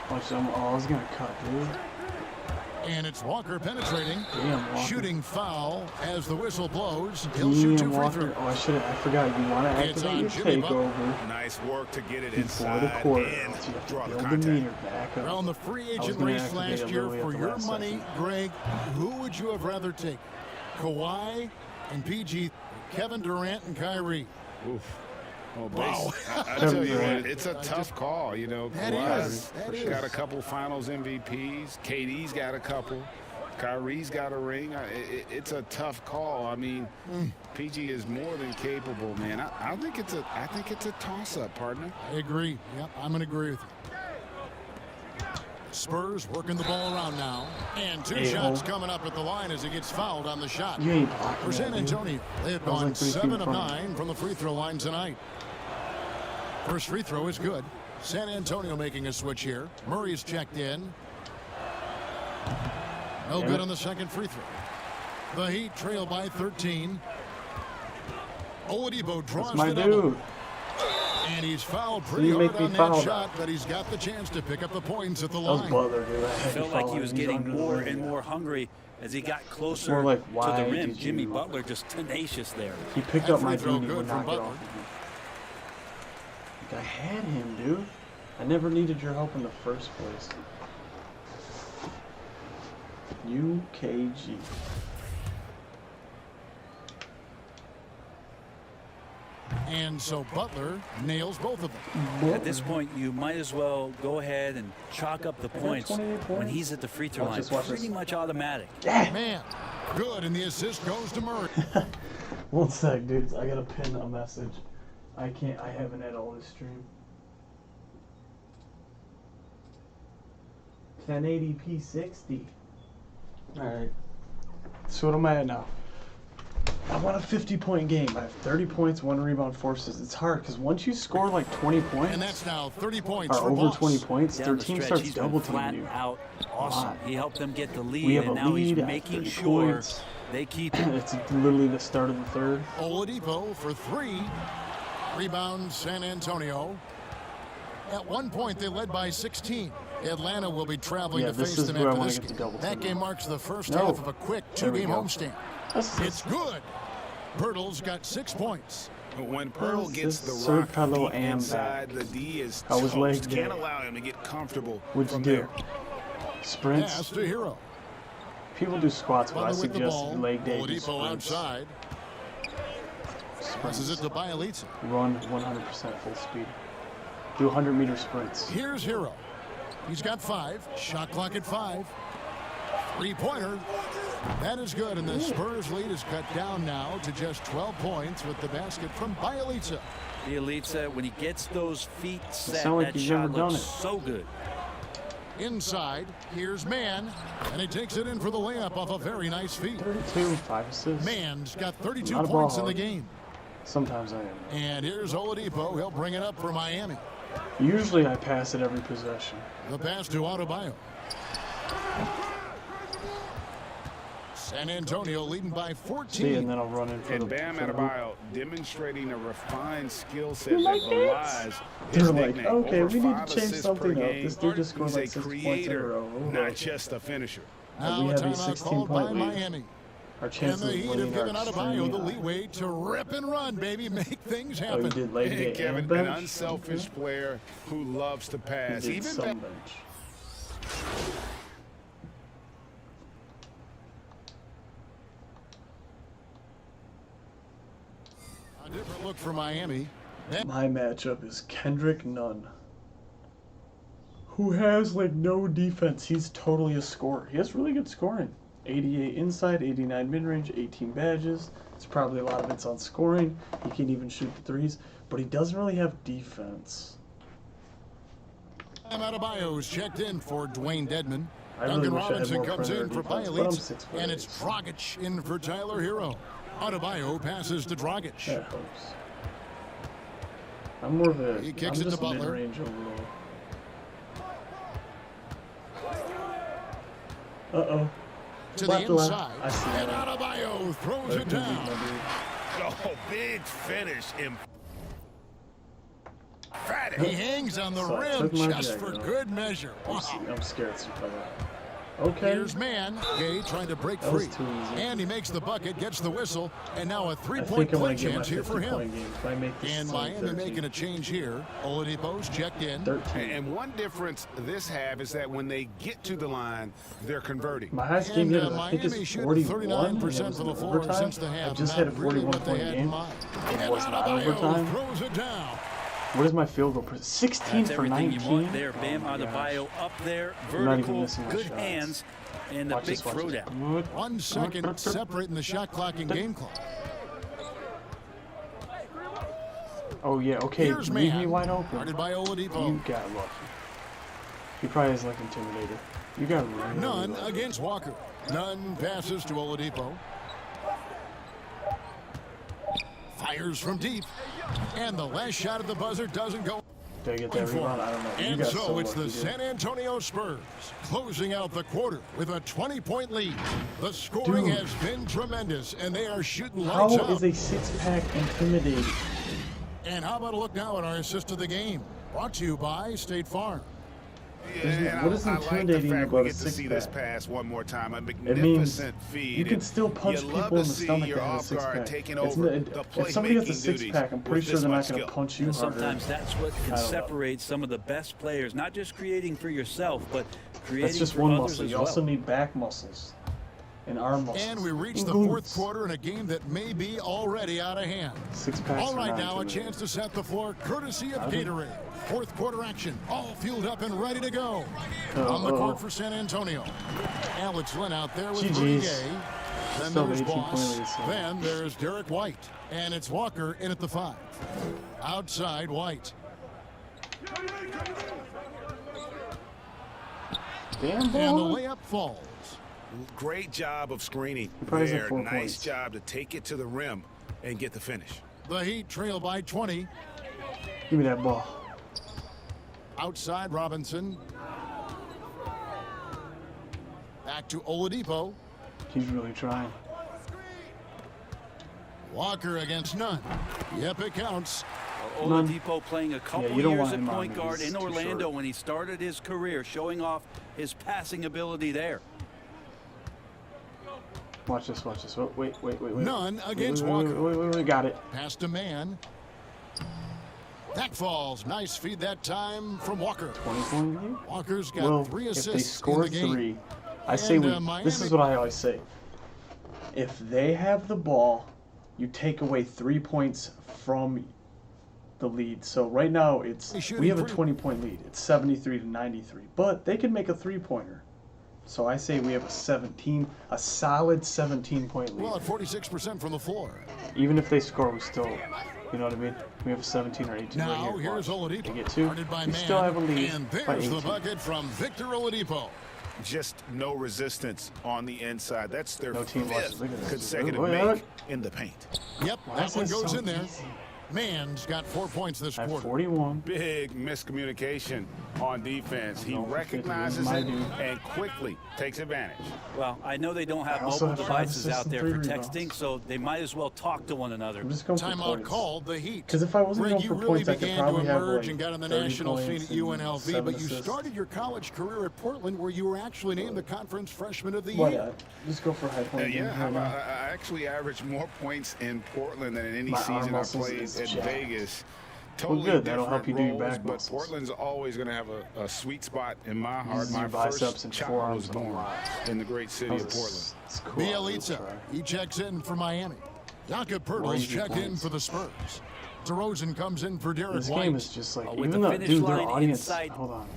I was going to cut, dude. And it's Walker penetrating. Damn, Walker. Shooting foul as the whistle blows. He'll shoot 2 free throws. Oh, I forgot. You want to activate your takeover. Nice work to get it before inside the quarter. and draw the build contact. the meter back up. Around the free agent race last year for your money, Greg, who would you have rather take? Kawhi and PG, Kevin Durant and Kyrie. Oof. Well, wow. I tell you what, it's a tough call. You know, Kawhi's got a couple Finals MVPs. KD's got a couple. Kyrie's got a ring. It's a tough call. I mean, PG is more than capable, man. I think it's a toss-up, partner. I agree. Yep, I'm going to agree with you. Spurs working the ball around now. And two shots coming up at the line as he gets fouled on the shot. You ain't blocking For San that, Antonio, they have gone 7 of 9 from the free throw line tonight. First free throw is good. San Antonio making a switch here. Murray's checked in. No good on the second free throw. The Heat trail by 13. Oladipo draws the double. And he's fouled pretty hard on that shot, but he's got the chance to pick up the points at the line. Felt like he was getting more and more hungry as he got closer to the rim. Jimmy Butler just tenacious there. He picked up my beanie and knocked it off. I had him, dude. I never needed your help in the first place. UKG. And so Butler nails both of them. At this point, you might as well go ahead and chalk up the points when he's at the free throw line. Pretty much automatic. Man, good, and the assist goes to Murray. 1 sec, dudes. I gotta pin a message. I haven't had all this stream. 1080p 60. Alright. So what am I at now? I want a 50-point game. I have 30 points, 1 rebound, 4 assists. It's hard because once you score like 20 points, and that's now 30 points or for over Boss. 20 points, Down their the team stretch, starts double teaming you. Out awesome. He helped them get the lead, We have and a now lead he's at making 30 sure points. they keep it. It's literally the start of the third. Oladipo for 3. Rebound San Antonio. At one point, they led by 16. Atlanta will be traveling to face them after this game. That game marks the first half of a quick 2-game homestand. It's good. Pirtle's got 6 points. When Pearl gets the rock deep inside, the D is toast. Can't allow him to get comfortable from there. Sprints. Pass to Hero. People do squats, but I suggest leg day. Oladipo outside. Passes it to Bielitsa. Run 100% full speed. Do 100-meter sprints. Here's Hero. He's got 5. Shot clock at 5. 3-pointer. That is good, and the Spurs lead is cut down now to just 12 points with the basket from Bielitsa. Bielitsa, when he gets those feet set, like that shot looks so good. Inside, here's Mann, and he takes it in for the layup off a very nice feed. 32, 5 assists. Mann's got 32 points in the game. Sometimes I am. And here's Oladipo. He'll bring it up for Miami. Usually I pass it every possession. The pass to Adebayo. San Antonio leading by 14. See, and then I'll run in for and the Bam for the Adebayo demonstrating a refined skill set like that belies They're his like, nickname. okay, Over we need 5 to change assists something per up. game. This dude just scored He's like a 6 points in a creator, row. not just a finisher. Now we a have a timeout called by 16-point lead. Miami. Our And chances the of Heat have winning given are Adebayo extremely the high. leeway to rip and run, baby. Make things Oh, happen. he did leg Hey, day Kevin, and an bench. unselfish player who loves to pass. He did Even some Bam bench. A different look for Miami. My matchup is Kendrick Nunn, who has like no defense. He's totally a scorer. He has really good scoring. 88 inside, 89 mid-range, 18 badges. It's probably a lot of it's on scoring. He can even shoot the threes, but he doesn't really have defense. Adebayo's checked in for Dwayne Dedman. I really Duncan wish I had Robinson more comes in perimeter for defense, but I'm Bielitsa. 6'8". And it's Dragic in for Tyler Hero. Adebayo passes to Dragic. That helps. I'm more of a He kicks I'm it just to Butler. mid-range overall. Uh-oh. To Left the to left. inside. I see And that. Adebayo throws it down. Oh, big finish. Emphatic. He hangs on the So I rim took my just for diagonal. good measure. Wow. I'm scared to play that. Okay. Here's Mann. Gay trying to break That was free. too easy. And he makes the bucket, gets the whistle, and now a I three-point think I'm play going to get my chance here for him. 50-point game if I make this And like Miami 13. making a change here. Oladipo's checked in. 13. And one difference this half is that when they get to the line, they're converting. My highest game And yet is I think Miami it's shooting 41. and it 39% was for the in floor overtime. since the half. I just had a Not really what they 41-point had in game. mind. It And was not Adebayo overtime. throws it down. What is my field goal? 16 That's for everything 19. you want there. Bam Oh my Adebayo up there, I'm not even vertical, missing my good shots. hands, and the Watch big this, watch this. throwdown. 1 second separating the shot clock and game clock. Oh yeah, okay. Here's Leave man. me wide open. Guarded by Oladipo. You got lucky. He probably has like Intimidator. You got really Nunn lucky. against Walker. Nunn passes to Oladipo. Fires from deep. And the last shot at the buzzer doesn't go. Did I get that rebound? I don't know. You And got so it's lucky, the dude. San Antonio Spurs closing out the quarter with a 20-point lead. The scoring Dude. has been tremendous, and they are shooting How lights out. is a six-pack intimidating? And how about a look now at our assist of the game? Brought to you by State Farm. Yeah, What is I like the intimidating fact about we a get to see this six-pack? pass one more time. A It means magnificent feed. you can and still punch you people love in the to see stomach your that has a off guard six-pack. taking It's over not- the if somebody has a playmaking duties six-pack, I'm with pretty sure this they're not much going to skill. punch you And harder. sometimes that's what I can don't know. separate some of the best players, not just creating for yourself, but creating That's just for one others muscle. as You well. also need back muscles and arm muscles. And we reach the Glutes. fourth quarter in a game that may be already out of hand. Six-packs All are right, not now a intimidating. chance to set the floor courtesy of I think- Gatorade. Fourth quarter action, all fueled up and ready to go. Uh-oh. On the court for San Antonio. Alex Lynn out there with Rudy GG's. Gay. Then Still there's 18 Boss. point lead, so- Then there's Derek White. And it's Walker in at the 5. Outside White. Damn, And the boy. layup falls. Great job of screening probably has there. 4 Nice points. job to take it to the rim and get the finish. The Heat trail by 20. Give me that ball. Outside Robinson. Back to Oladipo. He's really trying. Walker against Nunn. Yep, it counts. Oladipo playing a couple you don't years want at him on point me. guard He's in too Orlando short. when he started his career, showing off his passing ability there. Watch this, watch this. Oh, wait. Nunn against wait, Walker. Wait, got it. Pass to man. That falls. Nice feed that time from Walker. 20-point lead? Walker's got Well, 3 if assists they score in the game. 3, I say And, we. Miami- This is what I always say. If they have the ball, you take away 3 points from the lead. So right now They we shooting have a free. 20-point lead. It's 73 to 93, but they can make a 3-pointer. So I say we have a solid 17-point lead. Well, at 46% from the floor. Even if they score, we still, you know what I mean? We have a 17 or 18 Now right here. here's Watch. They Oladipo. get 2. Guarded by We man. still have a lead And by there's 18. the bucket from Victor Oladipo. Just no resistance on the inside. That's their No team watches. 5th Look at this. consecutive Look, make look. in the paint. Yep, Why that is one this goes so in there. easy? Man's got 4 points this I have quarter. 41. Big miscommunication on defense. He No, recognizes my it dude. and quickly takes advantage. Well, I know they don't have I also mobile have 5 devices assists out and there 3 for rebounds. texting, so they might as well talk to one another. I'm just going for Timeout points. called the Heat. Because if I wasn't Greg, going you for really points, I could began to probably have emerge like and got on the 30 national scene points at and UNLV, 7 but you assists. started your college career at Portland, where you were actually named the Conference Freshman of the What? Year. Just go for high point. Yeah, games how right about, now. I actually averaged more points in Portland than in any My arm season I muscles played is at jacked. Vegas. Well, Totally good. That'll help different you do your roles, back but muscles. Portland's always going to have a sweet spot in my heart. Uses My your biceps first and child forearms was a born lot. in the great city That of was Portland. it's cool. Bielitsa, he checks in for Miami. Jakob Pertles Orange checked in points. for the Spurs. DeRozan comes in for Derek This White. game is just like, with even the though, finish dude, their line audience. inside- Hold on,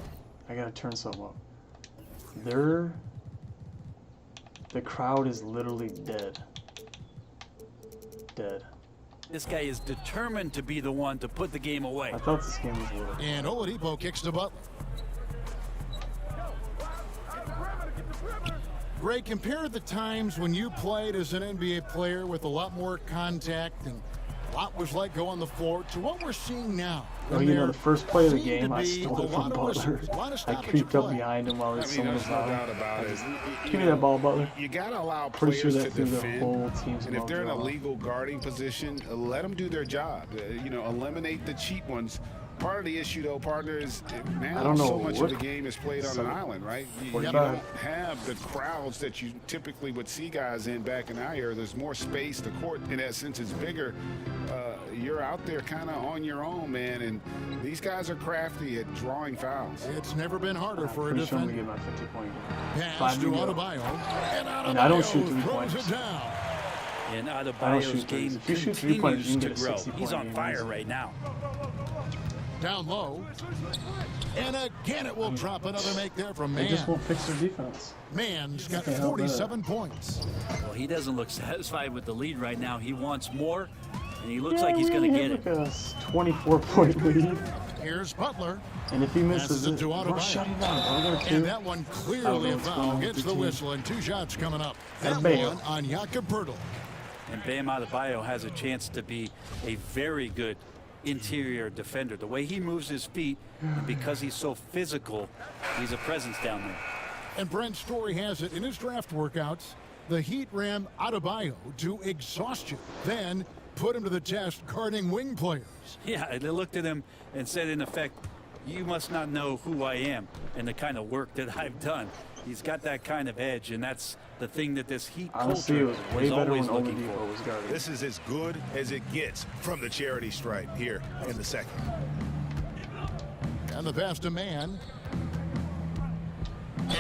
I gotta turn something up. The crowd is literally dead. Dead. This guy is determined to be the one to put the game away. I thought this game was little. And Oladipo kicks to Butler. Greg, compare the times when you played as an NBA player with a lot more contact and a lot was let go on the floor to what we're seeing now. Oh, when you know, there the first play of the seemed game, to I be stole a it from lot of Butler. whistles, a lot of I stoppage creeped of up play. behind him while I mean, someone there's was no out. doubt about it. Give me that ball, Butler. You got to allow Pretty sure players that to threw the defend. whole team's And if they're in a mojo off. legal guarding position, let them do their job. Eliminate the cheap ones. Part of the issue, though, partner, is now I don't know so much what- of the game is played on an island, right? You 45. don't have the crowds that you typically would see guys in back in our era. There's more space. The court, in that sense, is bigger. You're out there kind of on your own, man, and these guys are crafty at drawing fouls. It's never been harder for a Pretty sure I'm defender. gonna get my 50-point game. Pass 5 to to go. Adebayo. And And I don't Adebayo shoot 3 throws pointers. it down. And I don't Adebayo's shoot threes. game If you shoot 3 pointers, continues you to can get a grow. 60-point He's on game fire easy. right now. Down low. And again it will drop another make there from They Mann. just won't fix their defense. Mann's got Can't help 47 points. Well, he doesn't look satisfied with the lead right now. He wants more, and he looks like he's going to get it. Like a 24-point lead. Here's Butler. And if he misses Passes it it, to we're Adebayo. shutting down. We're And that one clearly a foul. Gets the whistle and 2 shots coming up. That Adebayo. one on Jakob Poeltl. And Bam Adebayo has a chance to be a very good interior defender. The way he moves his feet, and because he's so physical, he's a presence down there. And Brent Story has it in his draft workouts. The Heat ran Adebayo to exhaustion, then put him to the test guarding wing players. Yeah, they looked at him and said, in effect, you must not know who I am and the kind of work that I've done. He's got that kind of edge, and that's the thing that this Heat Honestly, it culture was way is better always when looking Oladipo for. was guarding. This is as good as it gets from the charity stripe here in the second. And the pass to Mann.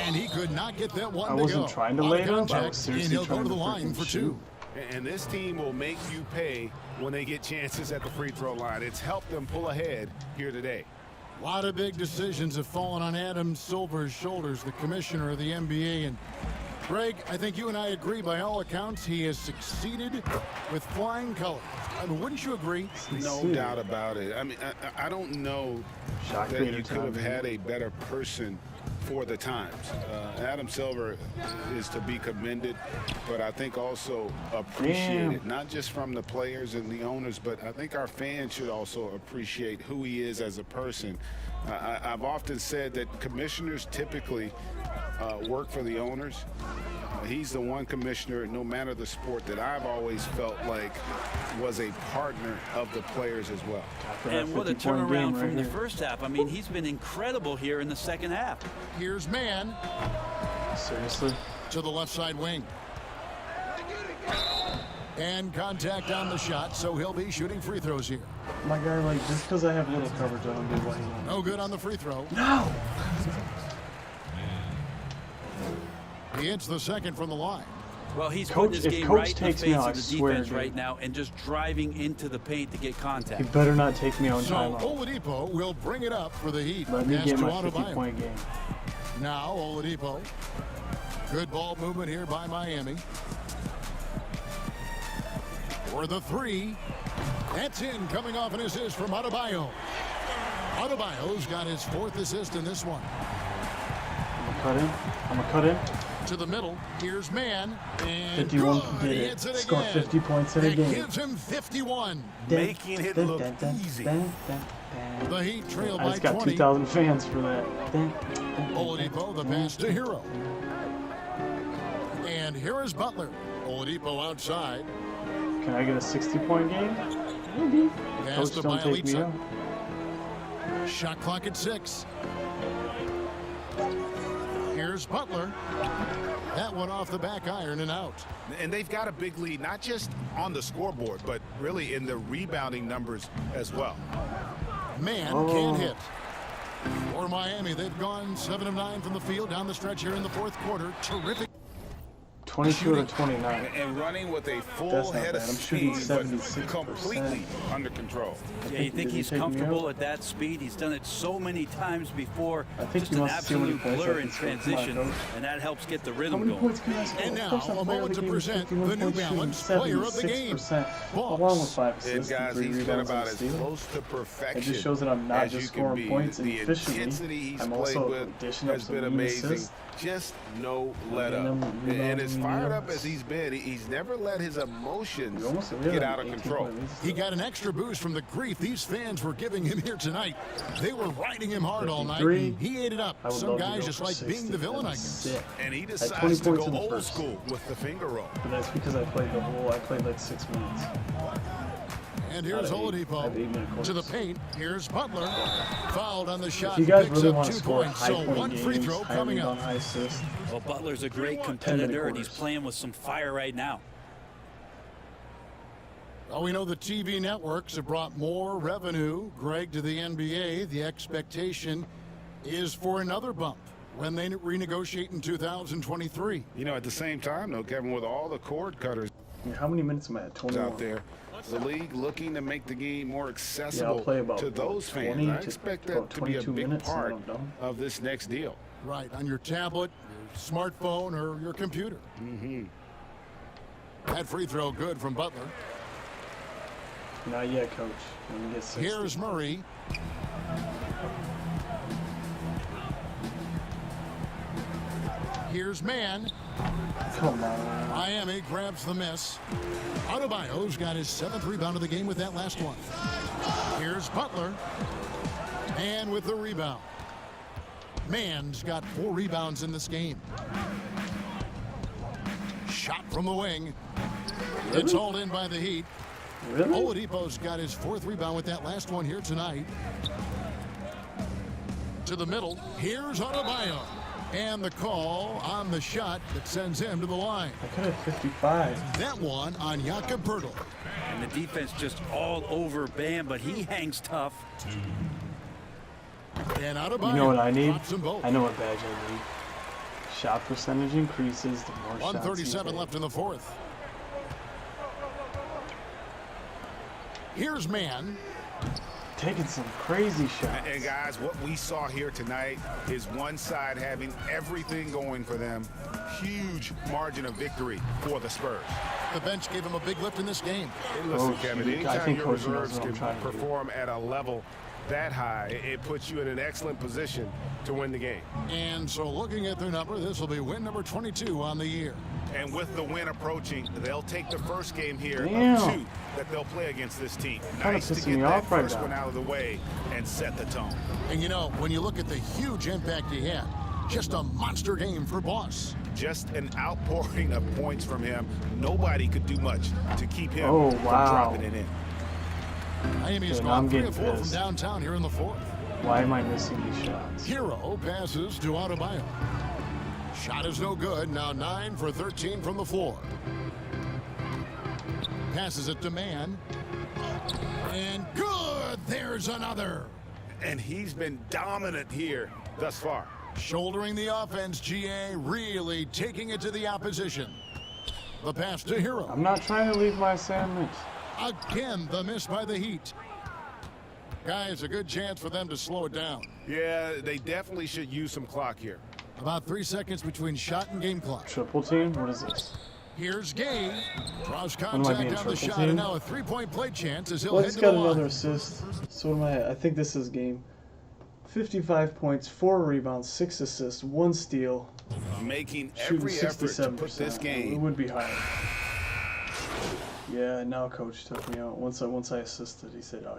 And he could not get that one I to wasn't go. trying to On lay it up. I contact, was seriously and he'll go trying to the to line freaking for shoot. 2. And this team will make you pay when they get chances at the free throw line. It's helped them pull ahead here today. A lot of big decisions have fallen on Adam Silver's shoulders, the commissioner of the NBA. And Greg, I think you and I agree by all accounts he has succeeded with flying colors. I mean, wouldn't you agree? No doubt about it. I mean, I don't know Shot that creator you could have time. had a better person for the times. Adam Silver is to be commended, but I think also appreciated, not just from the players and the owners, but I think our fans should also appreciate who he is as a person. I've often said that commissioners typically work for the owners. He's the one commissioner, no matter the sport, that I've always felt like was a partner of the players as well. And what a turnaround from the first half. I mean, he's been incredible here in the second half. Here's Mann. Seriously? To the left side wing. And contact on the shot, so he'll be shooting free throws here. My guy, like, just because I have little coverage, I don't do what he wants. No good on the free throw. No! He hits the second from the line. Well, he's Coach- putting his if game Coach right in the takes me face out, I of the swear, defense dude. right now and just driving into the paint to get contact. He better not take me on So timeout. Oladipo will bring it up for the Heat. Let me Pass get to my Adebayo. 50-point game. Now Oladipo. Good ball movement here by Miami. For the 3. That's in, coming off an assist from Adebayo. Adebayo's got his 4th assist in this one. I'm gonna cut in. To the middle. Here's Mann. And 51 good. did He it. hits it Scored again. 50 points in a It game. gives him 51. Making it look easy. The Heat trail I by just got 20. 2,000 fans for that. Oladipo, the pass to Hero. And here is Butler. Oladipo outside. Can I get a 60-point game? Maybe. Pass Coach, to don't take me Bialica. out. Shot clock at 6. Here's Butler. That one off the back iron and out. And they've got a big lead, not just on the scoreboard, but really in the rebounding numbers as well. Mann can't hit. For Miami, they've gone 7 of 9 from the field down the stretch here in the 4th quarter. Terrific. 22 to 29. And running with a full That's not head of bad. I'm shooting speed, but 76%. completely under control. Yeah, you think Did he he's take me comfortable out? at that speed? He's done it so many times before. I think Just he an wants to see how many absolute points I blur can in score. Come on, transition, Coach. and that helps get the How rhythm many going. points can I score? And Of course, now, I'm a player of moment the to game, present 51 the New points shooting, Balance Player of the Game. 76%, Boss. along with 5 And assists and guys, 3 he's been rebounds and about a as steal. close to perfection It just shows that I'm not as just you can scoring be. points The efficiently. intensity he's I'm played also with dishing up has some been mean amazing. assists. Just no let up. And then And as fired up rebounds. as he's been, he's never let his emotions We almost get out of control. He got an extra boost from the grief these fans were giving him here tonight. They were riding him hard all night. 53. He ate it up. I would Some love to guys go just for like 60. being the villain, I That's guess. sick. And he I had decides 20 to go points in the old first. school with the finger roll. But that's because I played like 6 minutes. And here's Out of 8. I Oladipo have 8 minute to the quarters. paint. Here's Butler. Fouled on the shot. If you guys Picks really up want to 2 score points. high So point 1 free games, throw high coming rebound, up. high assist. Well, Butler's a great 10 competitor, minute and he's quarters. playing with some fire right now. Well, we know the TV networks have brought more revenue, Greg, to the NBA. The expectation is for another bump when they renegotiate in 2023. You know, at the same time, though, Kevin, with all the cord cutters How many minutes am I at? 21. out there, The league looking to make the game more Yeah, I'll accessible play about to those fans. 20 I to expect about that to be a 22 big minutes and part I'm done. of this next deal. Right, on your tablet, your smartphone, or your computer. That free throw good from Butler. Not yet, coach. Let me get 60. Here's Murray. Here's Mann. Come on. Miami grabs the miss. Adebayo's got his 7th rebound of the game with that last one. Here's Butler. And with the rebound. Mann's got 4 rebounds in this game. Shot from the wing. Really? It's hauled in by the Heat. Really? Oladipo's got his 4th rebound with that last one here tonight. To the middle. Here's Adebayo. And the call on the shot that sends him to the line. I could have 55. That one on Jakob Poeltl. And the defense just all over Bam, but he hangs tough. And Adebayo You know what I need? drops them both. I know what badge I need. Shot percentage increases the more shots you 137 take. left in the 4th. Here's Mann. Taking some crazy shots. And guys, what we saw here tonight is one side having everything going for them. Huge margin of victory for the Spurs. The bench gave him a big lift in this game. Hey, listen, Coach, Kevin, I anytime think your Coach knows reserves what I'm can trying to do. perform at a level that high, it puts you in an excellent position to win the game. And so looking at their number, this will be win number 22 on the year. And with the win approaching, they'll take the first game here Damn. of 2 that they'll play against this team. Kinda Nice to pissing get me that off right first now. one out of the way and set the tone. And you know, when you look at the huge impact he had, just a monster game for Boss. Just an outpouring of points from him. Nobody could do much to keep him Oh, from wow. dropping it in. Miami's Dude, gone I'm 3 getting of 4 from pissed. downtown here in the 4th. Why am I missing these shots? Hero passes to Adebayo. Shot is no good. Now 9 for 13 from the floor. Passes it to Mann. And good. There's another. And he's been dominant here thus far. Shouldering the offense, GA really taking it to the opposition. The pass to Hero. I'm not trying to leave my assignment. Again, the miss by the Heat. Guys, a good chance for them to slow it down. Yeah, they definitely should use some clock here. About 3 seconds between shot and game clock. Triple team? What is this? Here's Gay. Draws Am I contact being on the triple shot, teamed? and now a 3-point play chance as he'll Well, head he's to got the line. another assist. So what am I at? I think this is game. 55 points, 4 rebounds, 6 assists, 1 steal. Making Shooting every effort to 67%. put this It game. would be higher. Yeah, now coach took me out. Once I assisted, he said, "Oh,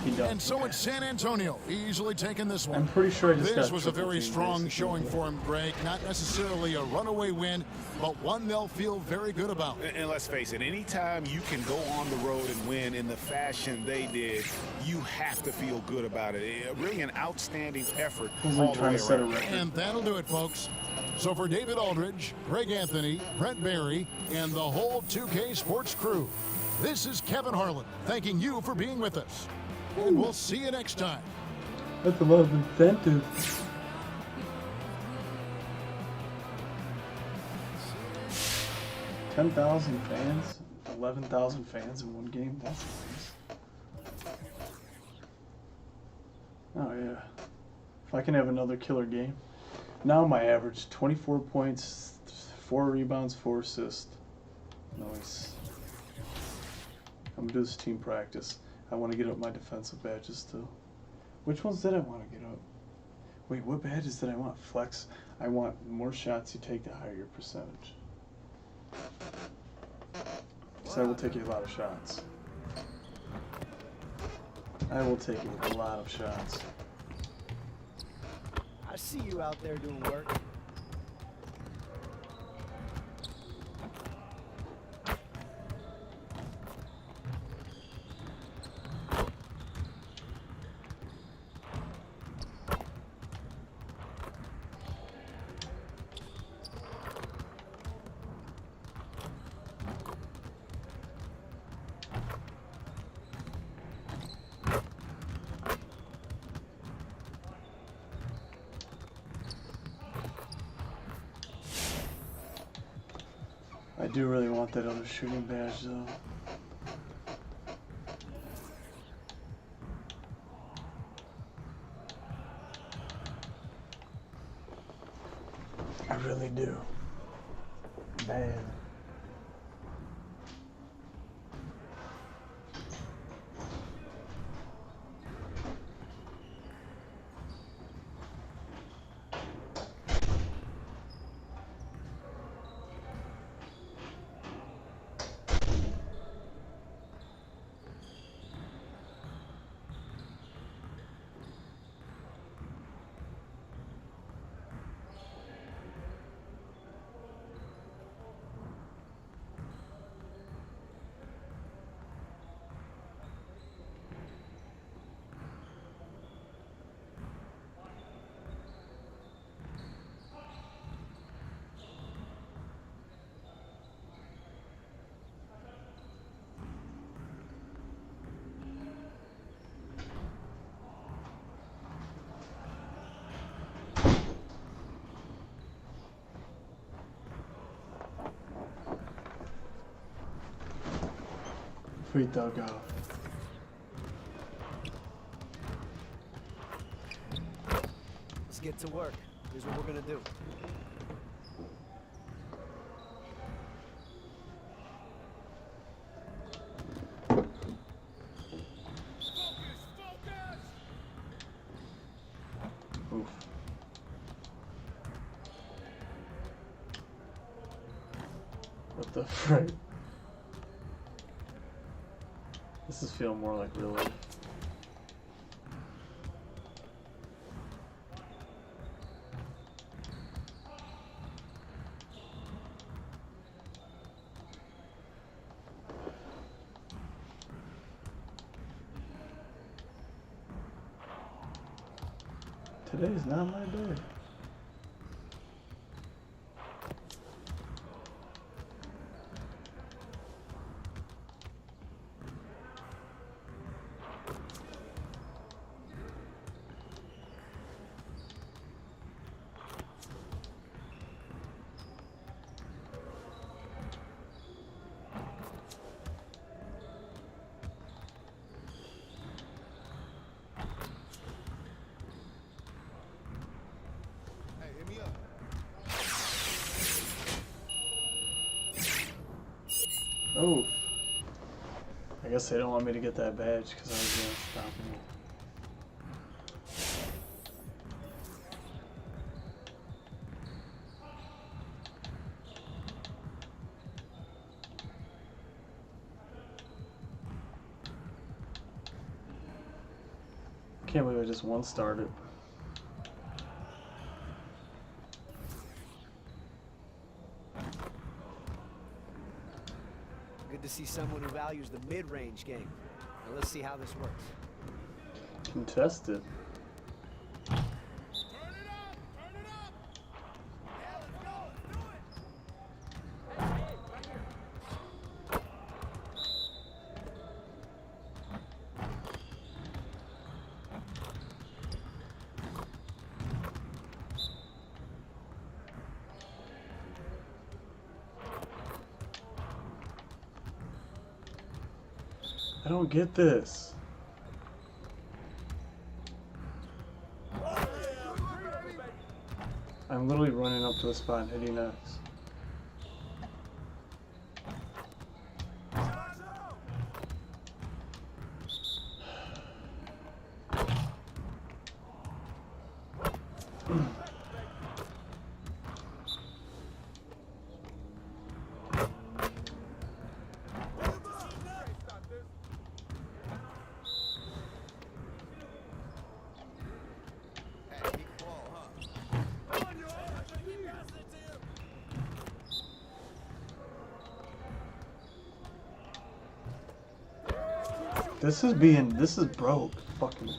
he done." And so it's San Antonio easily taking this one. I'm pretty sure I just This got was a triple very teamed, strong basically. showing for him, Greg. Not necessarily a runaway win, but one they'll feel very good about. And let's face it, anytime you can go on the road and win in the fashion they did, you have to feel good about it. Really an outstanding effort He's all like the trying way to set a around. record. And that'll do it, folks. So for David Aldridge, Greg Anthony, Brent Barry, and the whole 2K Sports crew, this is Kevin Harlan thanking you for being with us. And we'll see you next time. That's a lot of incentive. $10,000 fans, 11,000 fans in one game. That's nice. Oh yeah. If I can have another killer game. Now my average 24 points, 4 rebounds, 4 assists. Nice. I'm gonna do this team practice. I want to get up my defensive badges too. Which ones did I want to get up? Wait, what badges did I want? Flex. I want more shots you take, the higher your percentage. Because I will take a lot of shots. I will take a lot of shots. I see you out there doing work. I do really want that other shooting badge though. really do. Man. We dug off. Let's get to work. Here's what we're gonna do. Oof. What the frick? This is feeling more like real life. Today's not my day. Oh, I guess they don't want me to get that badge because I was going to stop them. Can't believe I just one started. Good to see someone who values the mid-range game. Now let's see how this works. Contested. I don't get this. I'm literally running up to a spot and hitting X. This is broke. Fucking.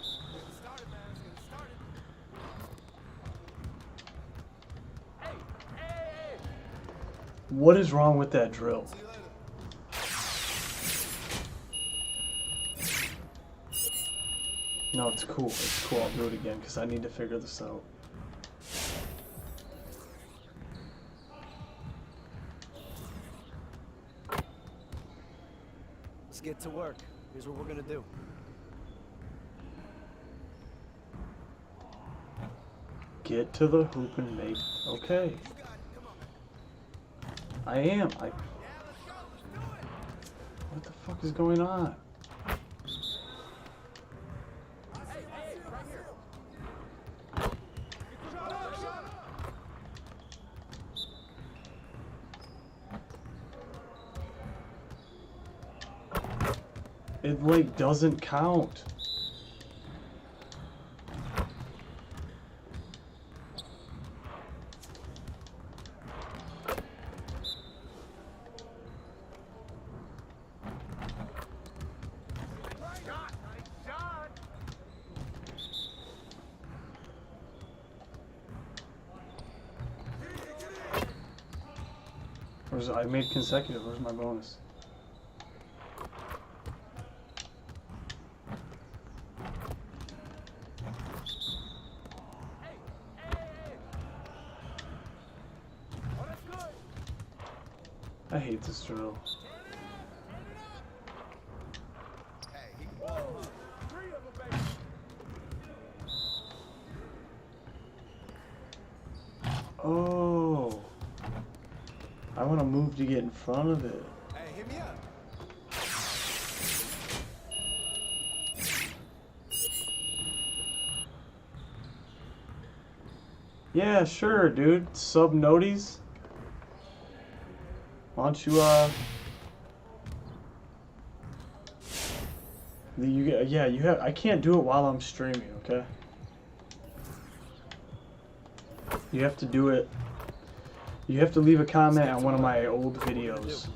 What is wrong with that drill? No, it's cool. It's cool. I'll do it again because I need to figure this out. Let's get to work. Here's what we're gonna do. Get to the hoop and make. Okay. I am. What the fuck is going on? It like doesn't count. I made consecutive. Where's my bonus? I hate this drill. Oh. I want to move to get in front of it. Hey, hit me up. Yeah, sure, dude. Sub noties. Why don't you, yeah, you have, I can't do it while I'm streaming, okay? You have to do it. You have to leave a comment on one of my old videos.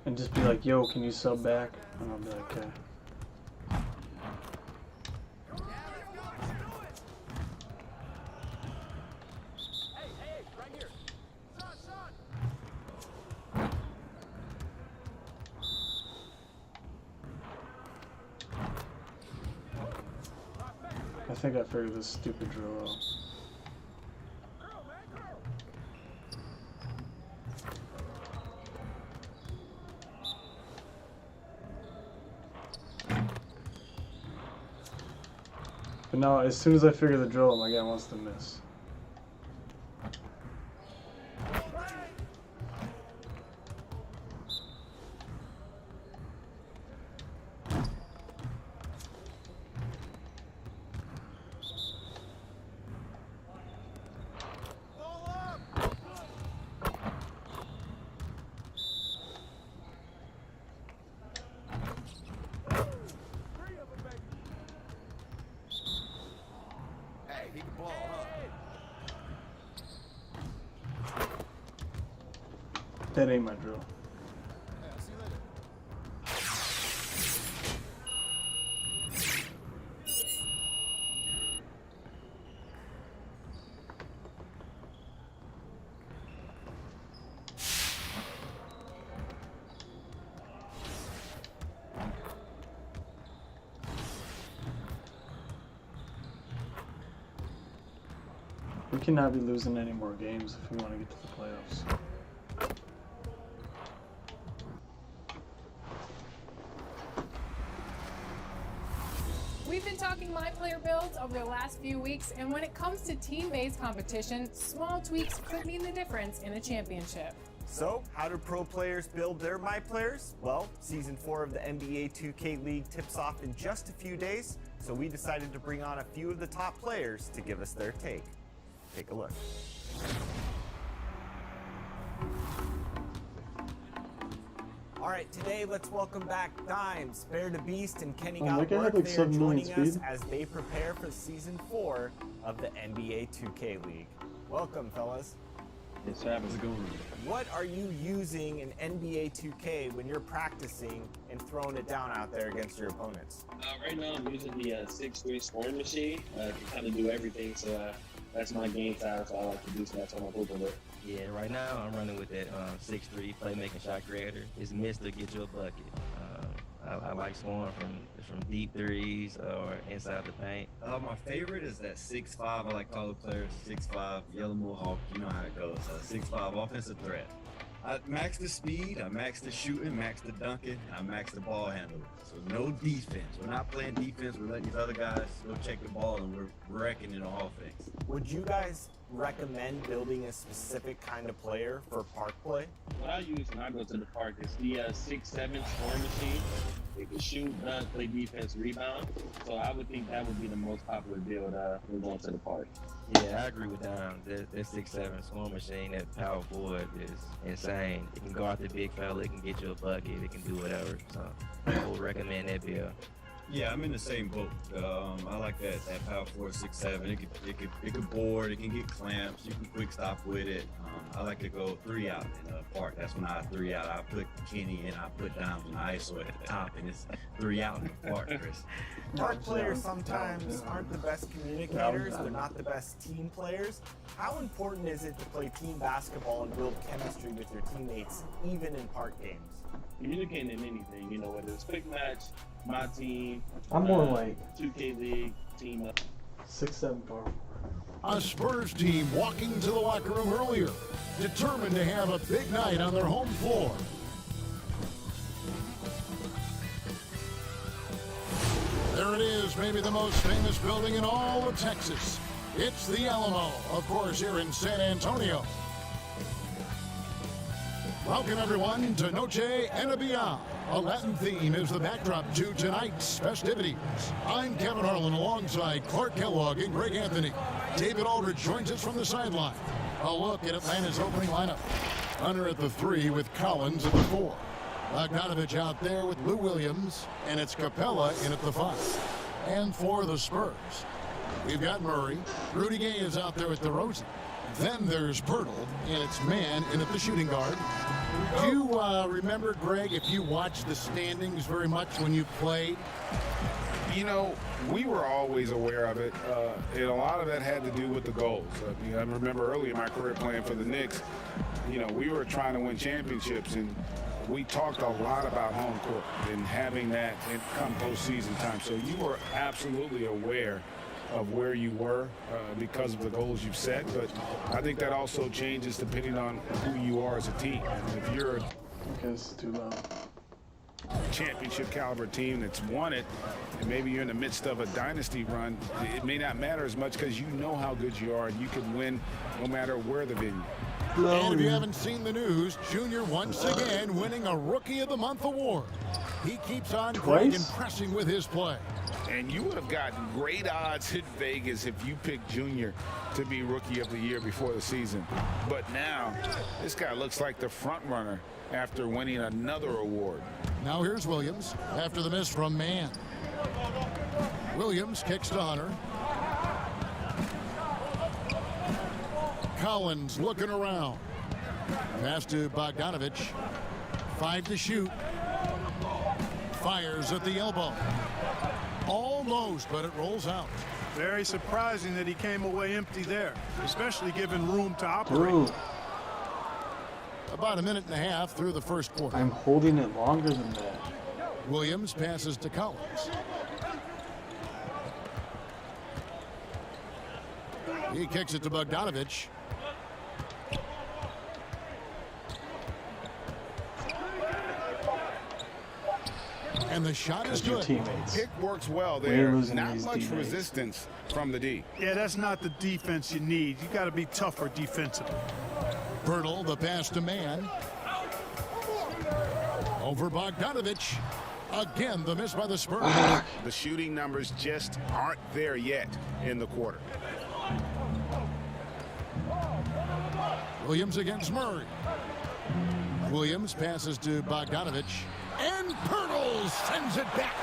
And just be like, yo, can you sub back? And I'll be like, okay. I think I figured this stupid drill out. But now, as soon as I figure the drill, my guy wants to miss. That ain't my drill. We cannot be losing any more games if we want to get to the playoffs. We've been talking my player builds over the last few weeks, and when it comes to team-based competition, small tweaks could mean the difference in a championship. So, how do pro players build their my players? Well, Season 4 of the NBA 2K League tips off in just a few days, so we decided to bring on a few of the top players to give us their take. Take a look. All right, today let's welcome back Dimes, Bear the Beast, and Kenny Galbraith. Like they are joining us speed. as they prepare for Season 4 of the NBA 2K League. Welcome, fellas. Yes, sir. How's it going? What are you using in NBA 2K when you're practicing and throwing it down out there against your opponents? Right now I'm using the 6-3 scoring machine to kind of do everything, so that's my game style, so I like to do, so that's what I'm hoping with. Yeah, right now I'm running with that 6-3 playmaking shot creator. It's missed to get you a bucket. I like scoring from deep threes or inside the paint. My favorite is that 6'5". I like taller players. 6'5", yellow mohawk. You know how it goes. 6'5", offensive threat. I max the speed, I max the shooting, max the dunking, and I max the ball handling. So no defense. We're not playing defense. We're letting these other guys go check the ball, and we're wrecking it on offense. Would you guys recommend building a specific kind of player for park play? What I use when I go to the park is the 6'7" scoring machine. They can shoot, dunk, play defense, rebound. So I would think that would be the most popular build when going to the park. Yeah, I agree with Dom. That 6'7" scoring machine, that power forward is insane. It can guard the big fella, it can get you a bucket, it can do whatever. So I would recommend that build. Yeah, I'm in the same boat. I like that power forward 6'7". It could board. It can get clamps. You can quick stop with it. I like to go 3 out in the park. That's when I 3 out. I put Kenny and I put Dom in the ISO at the top, and it's 3 out in the park, Chris. Park players sometimes aren't the best communicators. They're not the best team players. How important is it to play team basketball and build chemistry with your teammates, even in park games? Communicating in anything, you know, whether it's quick match, my team. I'm more like 2K League, team up. 6'7" power forward. A Spurs team walking to the locker room earlier, determined to have a big night on their home floor. There it is, maybe the most famous building in all of Texas. It's the Alamo, of course, here in San Antonio. Welcome, everyone, to Noche Enabia. A Latin theme is the backdrop to tonight's festivities. I'm Kevin Harlan alongside Clark Kellogg and Greg Anthony. David Aldridge joins us from the sideline. A look at Atlanta's opening lineup. Hunter at the 3 with Collins at the 4. Bogdanovich out there with Lou Williams, and it's Capella in at the 5. And for the Spurs, we've got Murray. Rudy Gay is out there at DeRozan. Then there's Pirtle, and it's Mann in at the shooting guard. Do you remember, Greg, if you watched the standings very much when you played? You know, we were always aware of it, and a lot of that had to do with the goals. I remember early in my career playing for the Knicks, you know, we were trying to win championships, and we talked a lot about home court and having that come postseason time. So you were absolutely aware of where you were because of the goals you've set, but I think that also changes depending on who you are as a team. If you're a championship caliber team that's won it, and maybe you're in the midst of a dynasty run, it may not matter as much because you know how good you are and you can win no matter where the venue. And if you haven't seen the news, Junior once again winning a Rookie of the Month award. He keeps on Greg impressing with his play. And you would have gotten great odds in Vegas if you picked Junior to be Rookie of the Year before the season. But now, this guy looks like the front runner after winning another award. Now here's Williams after the miss from Mann. Williams kicks to Hunter. Collins looking around. Pass to Bogdanovich. 5 to shoot. Fires at the elbow. Almost, but it rolls out. Very surprising that he came away empty there, especially given room to operate. Ooh. About a minute and a half through the first quarter. I'm holding it longer than that. Williams passes to Collins. He kicks it to Bogdanovich. And the shot is good. Pick works well there. Not much resistance from the D. Yeah, that's not the defense you need. You got to be tougher defensively. Pirtle, the pass to Mann. Over Bogdanovich. Again, the miss by the Spurs. The shooting numbers just aren't there yet in the quarter. Williams against Murray. Williams passes to Bogdanovich. And Pirtle sends it back.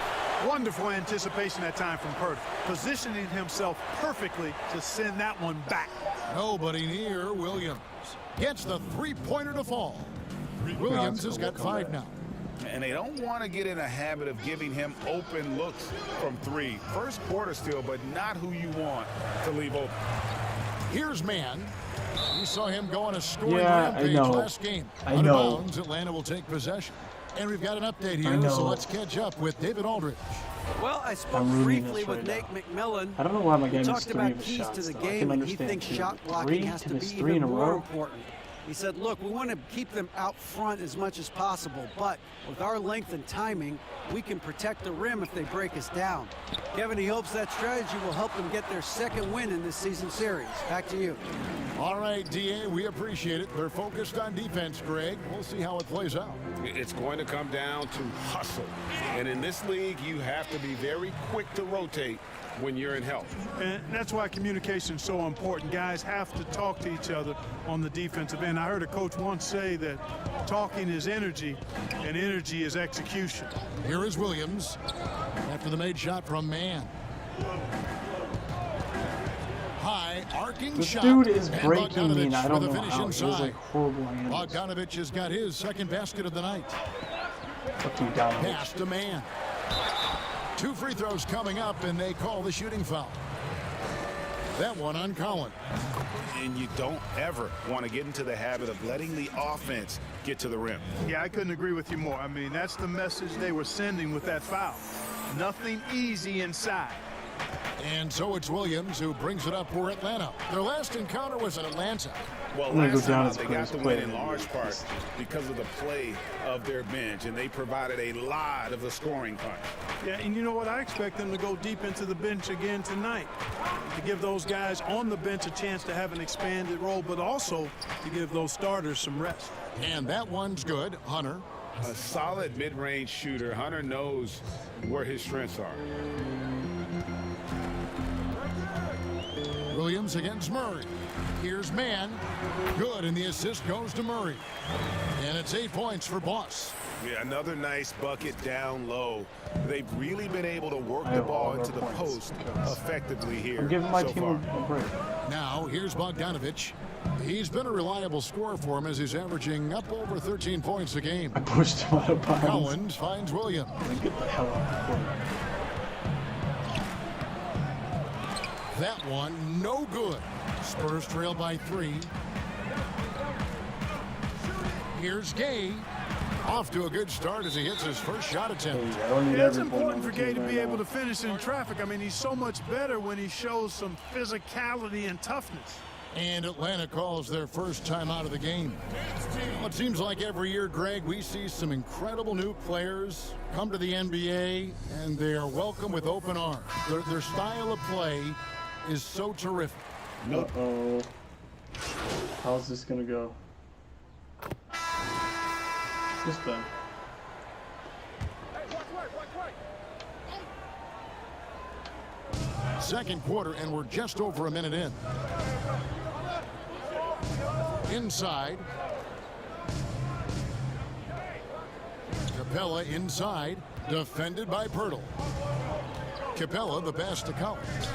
Wonderful anticipation that time from Pirtle, positioning himself perfectly to send that one back. Nobody near Williams. Gets the three-pointer to fall. Williams has got 5 now. And they don't want to get in a habit of giving him open looks from 3. First quarter still, but not who you want to leave open. Here's Mann. We saw him go on a scoring rampage last game. I Out know. of bounds, Atlanta will take possession. And we've got an update here, so let's catch up with David Aldridge. Well, I spoke briefly with Nate McMillan. I don't know why my He game is talked 3 about of his keys shots, to the though. game, and he thinks shot blocking has to be 3 in even a more row. important. He said, look, we want to keep them out front as much as possible, but with our length and timing, we can protect the rim if they break us down. Kevin, he hopes that strategy will help them get their second win in this season series. Back to you. All right, D.A., we appreciate it. They're focused on defense, Greg. We'll see how it plays out. It's going to come down to hustle. And in this league, you have to be very quick to rotate when you're in help. And that's why communication is so important. Guys have to talk to each other on the defensive end. I heard a coach once say that talking is energy and energy is execution. Here is Williams after the made shot from Mann. High arcing This shot. dude is and breaking me, and I Bogdanovich don't with know the finish how. He's inside. like horrible angles. Bogdanovich has got his second basket of the night. Fuck you, Donovich. Pass to Mann. 2 free throws coming up, and they call the shooting foul. That one on Collins. And you don't ever want to get into the habit of letting the offense get to the rim. Yeah, I couldn't agree with you more. I mean, that's the message they were sending with that foul. Nothing easy inside. And so it's Williams who brings it up for Atlanta. Their last encounter was in Atlanta. Well, last time out, they got the win in large part because of the play of their bench, and they provided a lot of the scoring punch. Yeah, and you know what? I expect them to go deep into the bench again tonight to give those guys on the bench a chance to have an expanded role, but also to give those starters some rest. And that one's good. Hunter. A solid mid-range shooter. Hunter knows where his strengths are. Williams against Murray. Here's Mann. Good, and the assist goes to Murray. And it's 8 points for Boss. Yeah, another nice bucket down low. They've really been able to work the ball into the post effectively here. I'm giving my so team far. a break. Now, here's Bogdanovich. He's been a reliable scorer for him as he's averaging up over 13 points a game. I pushed him out of bounds. Collins finds Williams. Get the hell out of the court. That one, no good. Spurs trail by 3. Here's Gay. Off to a good start as he hits his first shot attempt. It's important for Gay to be able to finish in traffic. I mean, he's so much better when he shows some physicality and toughness. And Atlanta calls their first time out of the game. Well, it seems like every year, Greg, we see some incredible new players come to the NBA, and they are welcome with open arms. Their style of play is so terrific. Uh-oh. How's this gonna go? Just done. Second quarter, and we're just over a minute in. Inside. Capella inside, defended by Pirtle. Capella the pass to Collins.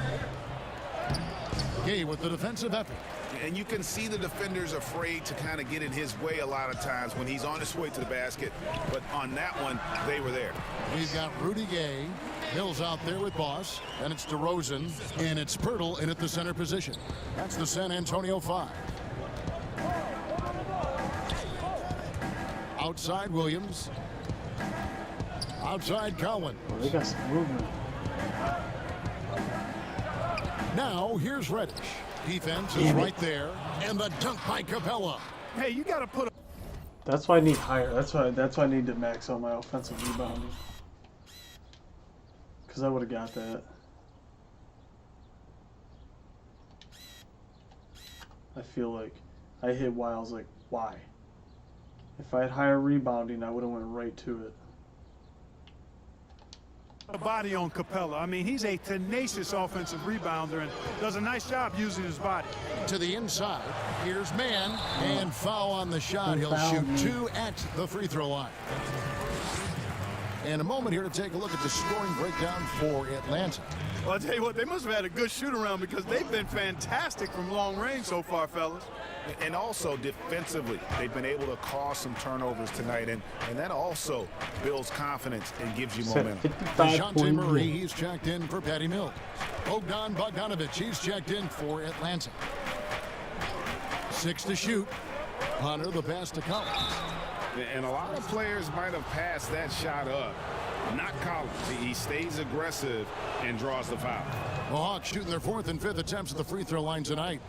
Gay with the defensive effort. And you can see the defenders afraid to kind of get in his way a lot of times when he's on his way to the basket. But on that one, they were there. We've got Rudy Gay. Hill's out there with Boss. And it's DeRozan. And it's Pirtle in at the center position. That's the San Antonio 5. Outside Williams. Outside Cowan. Oh, they got some movement. Now here's Reddish. Defense is right there, and the dunk by Capella. Hey, you got to put. That's why I need higher. That's why I need to max out my offensive rebounding. Because I would have got that. I feel like I hit Wiles like, why? If I had higher rebounding, I would have went right to it. A body on Capella. I mean, he's a tenacious offensive rebounder and does a nice job using his body. To the inside, here's Mann, and foul on the shot. He'll shoot 2 at the free throw line. And a moment here to take a look at the scoring breakdown for Atlanta. Well, I'll tell you what, they must have had a good shoot-around because they've been fantastic from long range so far, fellas. And also defensively, they've been able to cause some turnovers tonight, and that also builds confidence and gives you momentum. DeJounte Murray, he's checked in for Patty Mills. Bogdanovich, he's checked in for Atlanta. 6 to shoot. Hunter, the pass to Collins. And a lot of players might have passed that shot up. Not Collins. He stays aggressive and draws the foul. The Hawks shooting their 4th and 5th attempts at the free throw line tonight.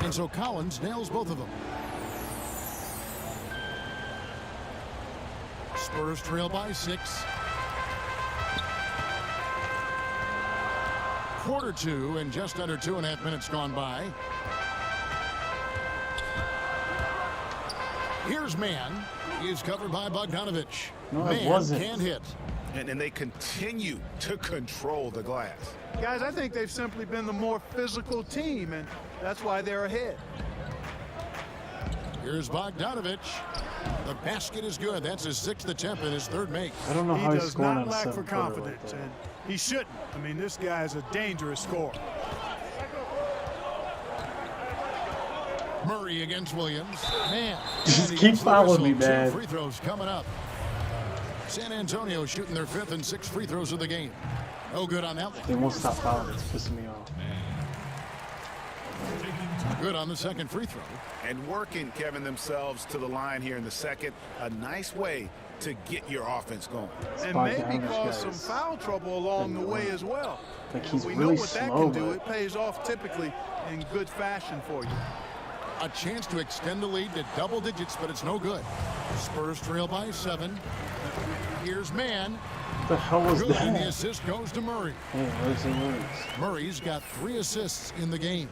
And so Collins nails both of them. Spurs trail by 6. Quarter 2 and just under 2.5 minutes gone by. Here's Mann. He's covered by Bogdanovich. No, it Mann wasn't. can't hit. And they continue to control the glass. Guys, I think they've simply been the more physical team, and that's why they're ahead. Here's Bogdanovich. The basket is good. That's his 6th attempt and his 3rd make. I don't know how He he's does scoring not on a lack for 7-footer like confidence, that. and he shouldn't. I mean, this guy is a dangerous scorer. Murray against Williams. Man. Just keep following me, man. 2 free throws coming up. San Antonio shooting their 5th and 6th free throws of the game. No good on that one. They won't stop fouling. It's pissing me off. Good on the 2nd free throw. And working, Kevin, themselves to the line here in the 2nd. A nice way to get your offense going. And maybe cause some foul trouble along the way as well. Like he's We really know what that slow, can do. but It pays off typically in good fashion for you. A chance to extend the lead to double digits, but it's no good. Spurs trail by 7. Here's Mann. what the hell was Good, and the that? assist goes to Murray. Hey, where's the moves? Murray's got 3 assists in the game.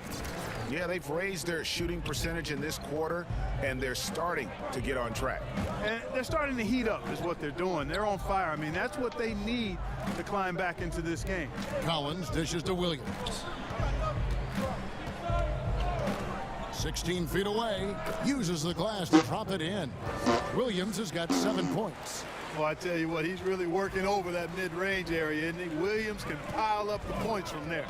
Yeah, they've raised their shooting percentage in this quarter, and they're starting to get on track. And they're starting to heat up is what they're doing. They're on fire. I mean, that's what they need to climb back into this game. Collins dishes to Williams. 16 feet away, uses the glass to drop it in. Williams has got 7 points. Well, I tell you what, he's really working over that mid-range area, isn't he? Williams can pile up the points from there.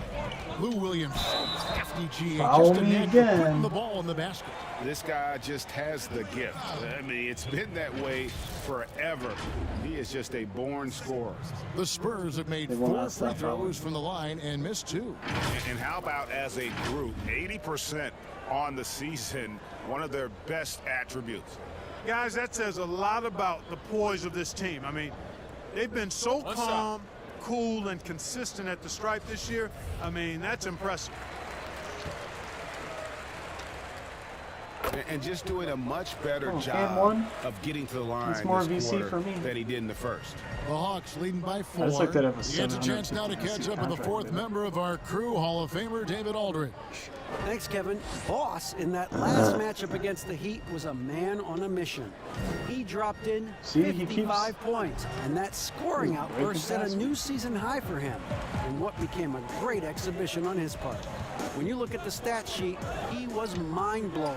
Lou Williams, hefty GA, Foul just a me man for again. putting the ball in the basket. This guy just has the gift. I mean, it's been that way forever. He is just a born scorer. The Spurs have made They won't 4 ask free that foul. throws from the line and missed 2. And how about as a group, 80% on the season, one of their best attributes. Guys, that says a lot about the poise of this team. I mean, they've been so calm, cool, and consistent at the stripe this year. I mean, that's impressive. And just doing a much better and job one. of getting to the line It's more this VC quarter for me. than he did in the first. The Hawks leading by 4. I just like that I have a He gets a chance now to 750 catch up with the 4th contract, member of our crew, Hall of Famer David Aldridge. Thanks, Kevin. Boss in that last matchup against the Heat was a man on a mission. He dropped in See, he 55 points, and that scoring He's outburst breaking set a fast. new season high for him, in what became a great exhibition on his part. When you look at the stat sheet, he was mind-blowing.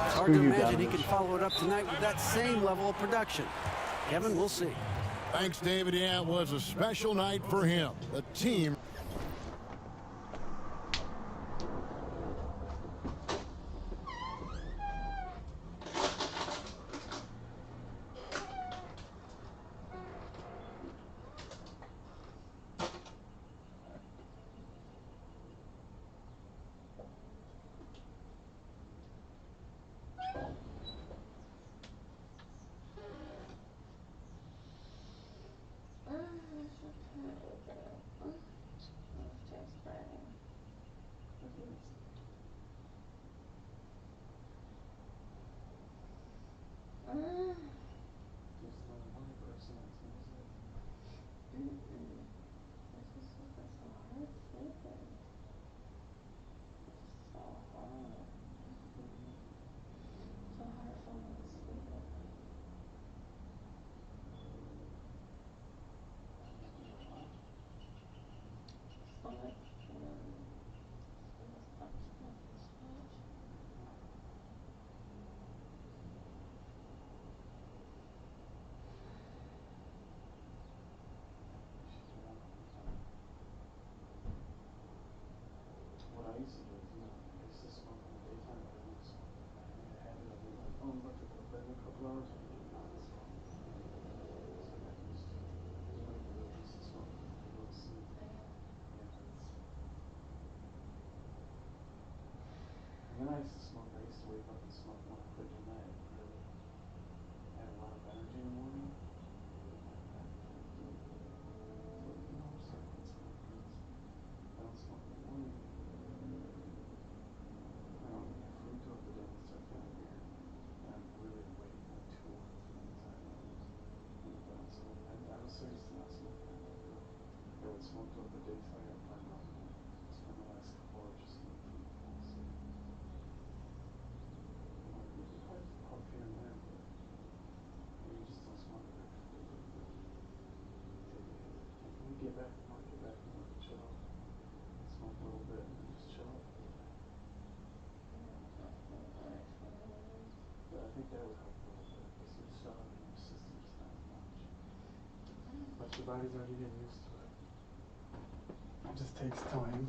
It's hard to Screw you, imagine he Donovan. can follow it up tonight with that same level of production. Kevin, we'll see. Thanks, David. Yeah, it was a special night for him. The team. What I used to do is, I used to smoke in the daytime, but I didn't smoke at night. I made a habit of it, like, oh, I'm about to go to bed in a couple hours, I do not smoke. So I got used to it. Like, I used to smoke before I go to sleep. And then I used to smoke, I used to wake up and smoke when I quit doing that. It really had a lot of energy in the morning. I don't smoke in the morning. I don't get fruit But your body's already getting used to it. It just takes time.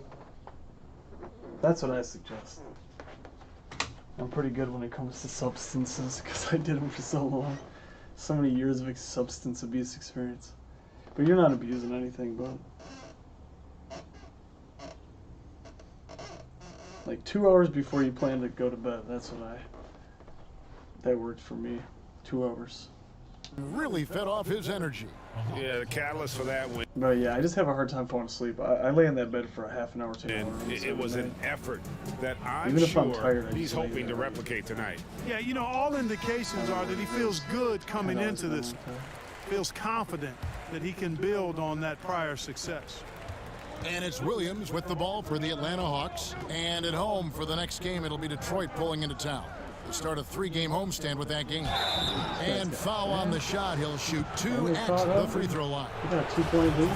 That's what I suggest. I'm pretty good when it comes to substances because I did them for so long. So many years of substance abuse experience. But you're not abusing anything, bro. Like 2 hours before you plan to go to bed. That worked for me. 2 hours. Really fed off his energy. Yeah, the catalyst for that win. But yeah, I just have a hard time falling asleep. I lay in that bed for a half an hour to an hour. It was an effort that I'm Even if sure I'm tired, he's hoping to replicate tonight. Yeah, you know, all indications are that he feels good coming into this. Feels confident that he can build on that prior success. And it's Williams with the ball for the Atlanta Hawks. And at home for the next game, it'll be Detroit pulling into town. They'll start a 3-game homestand with that game. And foul on the shot. He'll shoot 2 at the free throw line. You got a 2-point lead?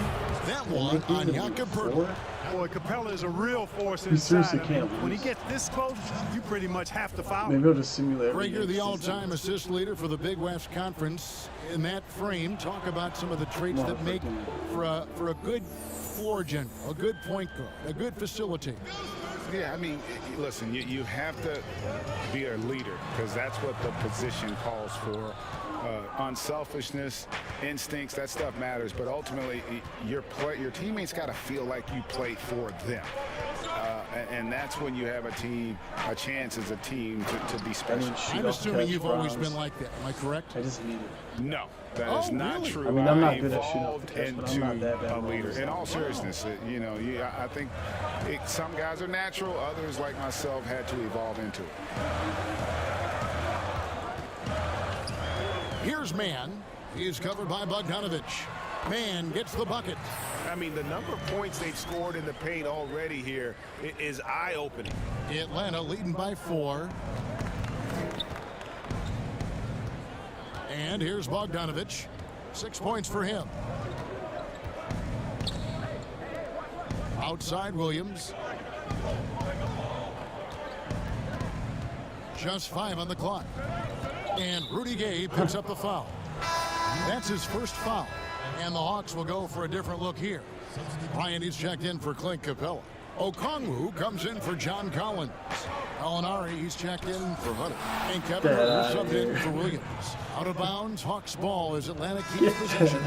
That one on Jakob Poeltl. Boy, Capella is a real force You seriously inside. can't When he lose. gets this close, you pretty much have to foul Maybe him. I'll just simulate. Rager, the all-time assist leader for the Big West Conference. In that frame, talk about some of the traits that make for a good floor general, a good point guard, a good facilitator. Yeah, I mean, listen, you have to be a leader because that's what the position calls for. Unselfishness, instincts, that stuff matters. But ultimately, your teammates got to feel like you play for them. And that's when you have a chance as a team to be special. I'm assuming you've always been like that. Am I correct? I just need it. No, that is not really? true. I mean, I'm not good at evolved shooting off the catch, but I'm not that bad into a at leader. it. In all seriousness, I think some guys are natural. Others, like myself, had to evolve into it. Here's Mann. He's covered by Bogdanovich. Mann gets the bucket. I mean, the number of points they've scored in the paint already here is eye-opening. Atlanta leading by 4. And here's Bogdanovich. 6 points for him. Outside Williams. Just 5 on the clock. And Rudy Gay picks up the foul. That's his first foul. And the Hawks will go for a different look here. Bryant is checked in for Clint Capella. Okongwu comes in for John Collins. Alinari, he's checked in for Hunter. And Kevin Huerter subbed in for Williams. Out of bounds, Hawks ball as Atlanta keeps possession.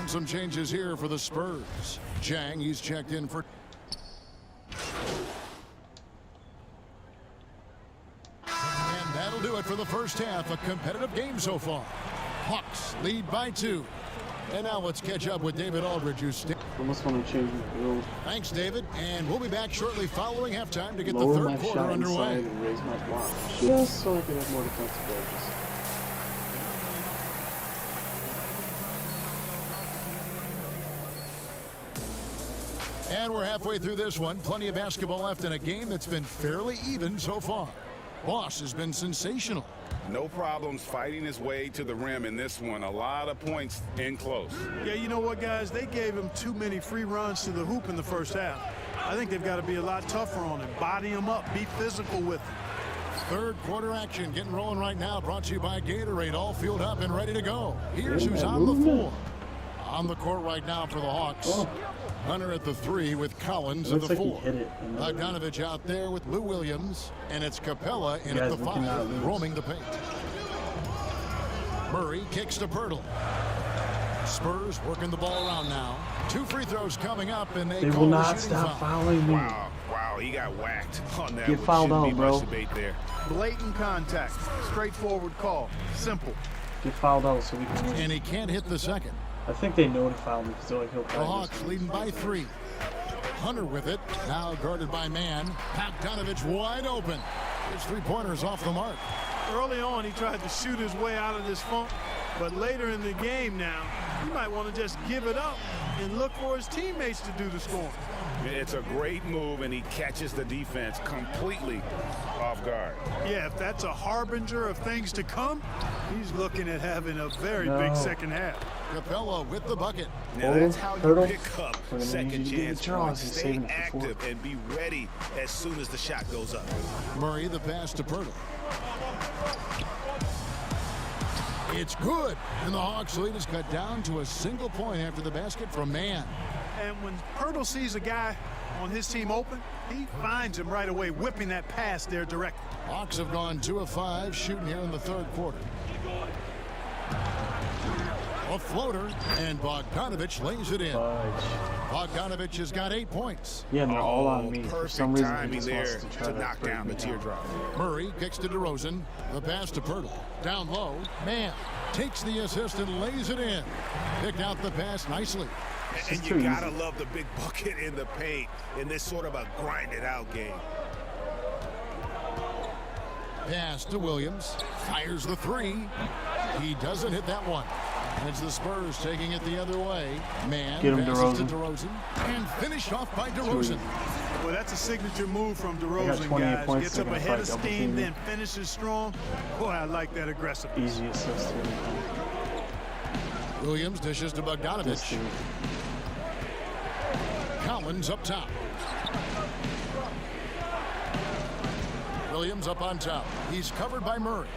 And some changes here for the Spurs. Jang, he's checked in for... And that'll do it for the first half. A competitive game so far. Hawks lead by 2. And now let's catch up with David Aldridge, who's... Almost want to change the build. Thanks, David. And we'll be back shortly following halftime to get Lower the my third quarter shot underway. inside and raise my block. Just so I can have more defensive edges. And we're halfway through this one. Plenty of basketball left in a game that's been fairly even so far. Boss has been sensational. No problems fighting his way to the rim in this one. A lot of points in close. Yeah, you know what, guys? They gave him too many free runs to the hoop in the first half. I think they've got to be a lot tougher on him. Body him up. Be physical with him. Third quarter action getting rolling right now. Brought to you by Gatorade. All fueled up and ready to go. Here's who's on the floor. On the court right now for the Hawks. Hunter at the 3 with Collins at the 4. Bogdanovich out there with Lou Williams. And it's Capella in at the 5, roaming the paint. Murray kicks to Poeltl. Spurs working the ball around now. 2 free throws coming up, and they will call not the shooting stop foul. fouling me. Wow, he got whacked on that. Get fouled out, bro. There. Blatant contact. Straightforward call. Simple. Get fouled out so we can win. And he can't hit the second. I think they know to foul me because they're like, he'll The probably Hawks leading by 3. Hunter with it. Now guarded by Mann. Bogdanovich wide open. His 3-pointers off the mark. Early on, he tried to shoot his way out of this funk, but later in the game now, he might want to just give it up and look for his teammates to do the scoring. It's a great move, and he catches the defense completely off guard. Yeah, if that's a harbinger of things to come, he's looking at having a very big second half. Capella with the bucket. Now that's how you pick up second chance points. Stay active and be ready as soon as the shot goes up. Murray the pass to Pirtle. It's good, and the Hawks lead is cut down to a single point after the basket from Mann. And when Pirtle sees a guy on his team open, he finds him right away, whipping that pass there directly. Hawks have gone 2 of 5 shooting here in the third quarter. A floater, and Bogdanovic lays it in. Bogdanovic has got 8 points. Yeah, and they're all on me. For some reason, timing he just there wants to try to knock down the teardrop. Murray kicks to DeRozan. The pass to Pirtle. Down low, Mann takes the assist and lays it in. Picked out the pass nicely. And you gotta love the big bucket in the paint in this sort of a grinded out game. Pass to Williams. Fires the 3. He doesn't hit that one. And it's the Spurs taking it the other way. Mann passes to DeRozan. And finished off by DeRozan. Well, that's a signature move from DeRozan, guys. Gets up ahead of steam, then finishes strong. Boy, I like that aggressiveness. Easy assist here. Williams dishes to Bogdanovic. Collins up top. Williams up on top. He's covered by Murray.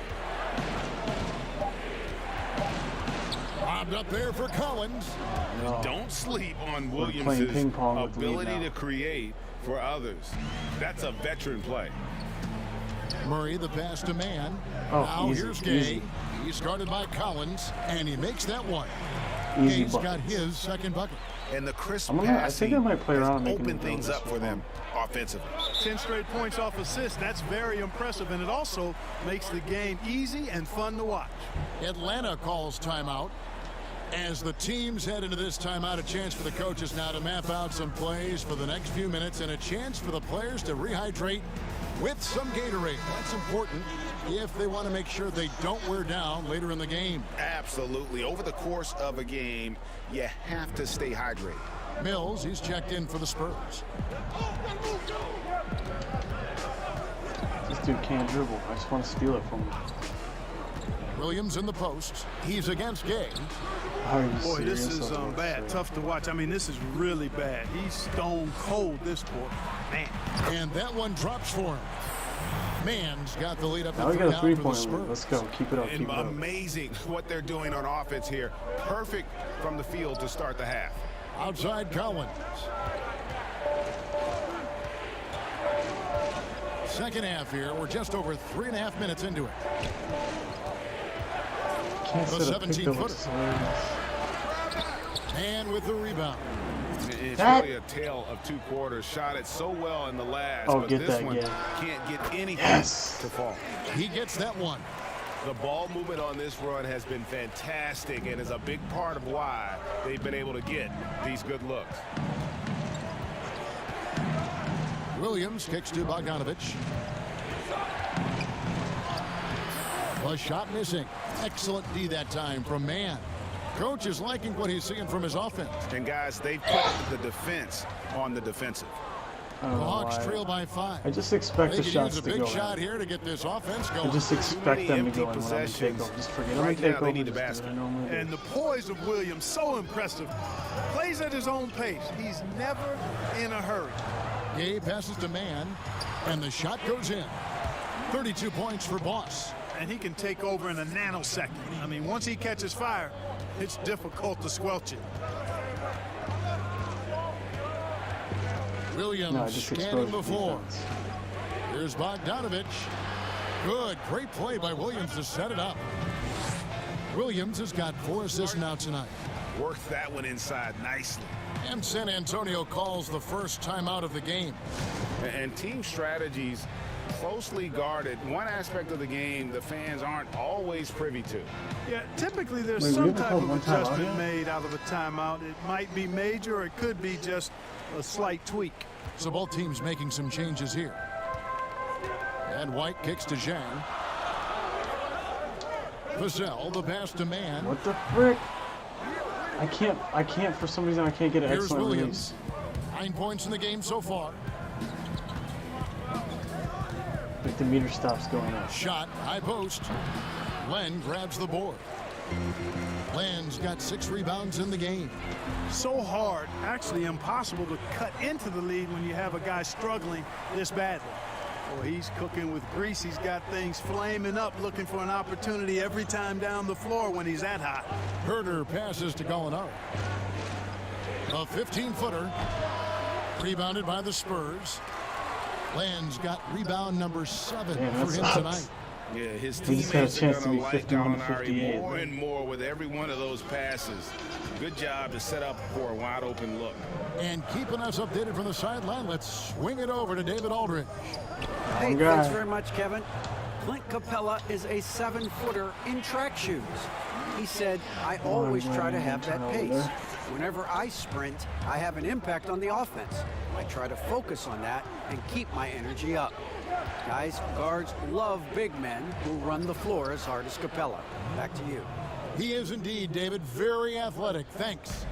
Lobbed up there for Collins. No. Don't sleep on Williams' ability to create for others. That's a veteran play. Murray the pass to Mann. Oh, now easy, here's Gay. easy. He's guarded by Collins, and he makes that one. Easy Gay's got his second bucket. And the crisp I think I might play around and open things up for them offensively. 10 straight points off assists. That's very impressive, and it also makes the game easy and fun to watch. Atlanta calls timeout. As the teams head into this timeout, a chance for the coaches now to map out some plays for the next few minutes and a chance for the players to rehydrate with some Gatorade. That's important if they want to make sure they don't wear down later in the game. Absolutely. Over the course of a game, you have to stay hydrated. Mills, he's checked in for the Spurs. This dude can't dribble. I just want to steal it from him. Williams in the post. He's against Gay. Boy, this is bad. Tough to watch. I mean, this is really bad. He's stone cold this quarter. Man. And that one drops for him. Mann's got the lead up now we got a three-point lead. Let's go. Keep it up. Keep it up. Amazing what they're doing on offense here. Perfect from the field to start the half. Outside Collins. Second half here. We're just over 3.5 minutes into it. The 17-footer. And with the rebound. It's really a tale of 2 quarters. Shot it so well in the last, but this one can't get anything to fall. He gets that one. The ball movement on this run has been fantastic and is a big part of why they've been able to get these good looks. Williams kicks to Bogdanovic. A shot missing. Excellent D that time from Mann. Coach is liking what he's seeing from his offense. And guys, they put the defense on the defensive. The Hawks trail by 5. I just expect the shots to go in. They could use a big shot here to get this offense going. I just expect them to go in when I'm in takeover. Just forget them to take over. And the poise of Williams, so impressive. Plays at his own pace. He's never in a hurry. Gay passes to Mann, and the shot goes in. 32 points for Boss. And he can take over in a nanosecond. I mean, once he catches fire, it's difficult to squelch it. Williams scanning the floor. Here's Bogdanovic. Good, great play by Williams to set it up. Williams has got 4 assists now tonight. Worked that one inside nicely. And San Antonio calls the first timeout of the game. And team strategies closely guarded. One aspect of the game the fans aren't always privy to. Yeah, typically there's some type of adjustment made out of a timeout. It might be major or it could be just a slight tweak. So both teams making some changes here. And White kicks to Zhang. Vassell, the pass to Mann. What the frick? I can't for some reason I can't get an Here's excellent Williams. release. 9 points in the game so far. Like the meter stops going up. Shot, high post. Len grabs the board. Len's got 6 rebounds in the game. So hard, actually impossible to cut into the lead when you have a guy struggling this badly. Well, he's cooking with grease. He's got things flaming up, looking for an opportunity every time down the floor when he's that hot. Herder passes to Gallinari. A 15-footer. Rebounded by the Spurs. Len's got rebound number 7 for him tonight. Yeah, his He just had a teammates are chance to going be to like 51 to Gallinari 58. more and more with every one of those passes. Good job to set up for a wide open look. And keeping us updated from the sideline, let's swing it over to David Aldridge. Hey, thanks very much, Kevin. Clint Capella is a 7-footer in track shoes. He said, I always try to have that pace. Whenever I sprint, I have an impact on the offense. I try to focus on that and keep my energy up. Guys, guards love big men who run the floor as hard as Capella. Back to you. He is indeed, David, very athletic. Thanks.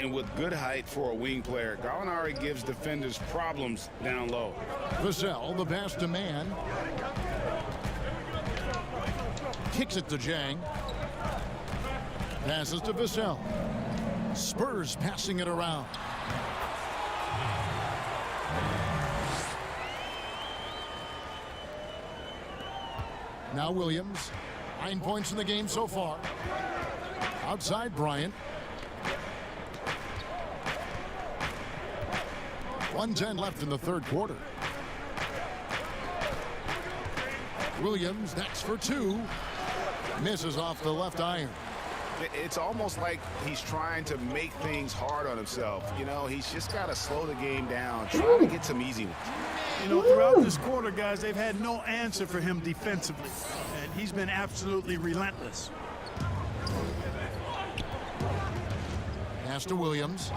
And with good height for a wing player, Gallinari gives defenders problems down low. Vassell, the pass to Man. Kicks it to Jang. Passes to Vassell. Spurs passing it around. Now Williams. 9 points in the game so far. Outside Bryant. 1:10 left in the third quarter. Williams, that's for 2. Misses off the left iron. It's almost like he's trying to make things hard on himself. You know, he's just got to slow the game down, try to get some easy ones. You know, throughout this quarter, guys, they've had no answer for him defensively. And he's been absolutely relentless. Pass to Williams.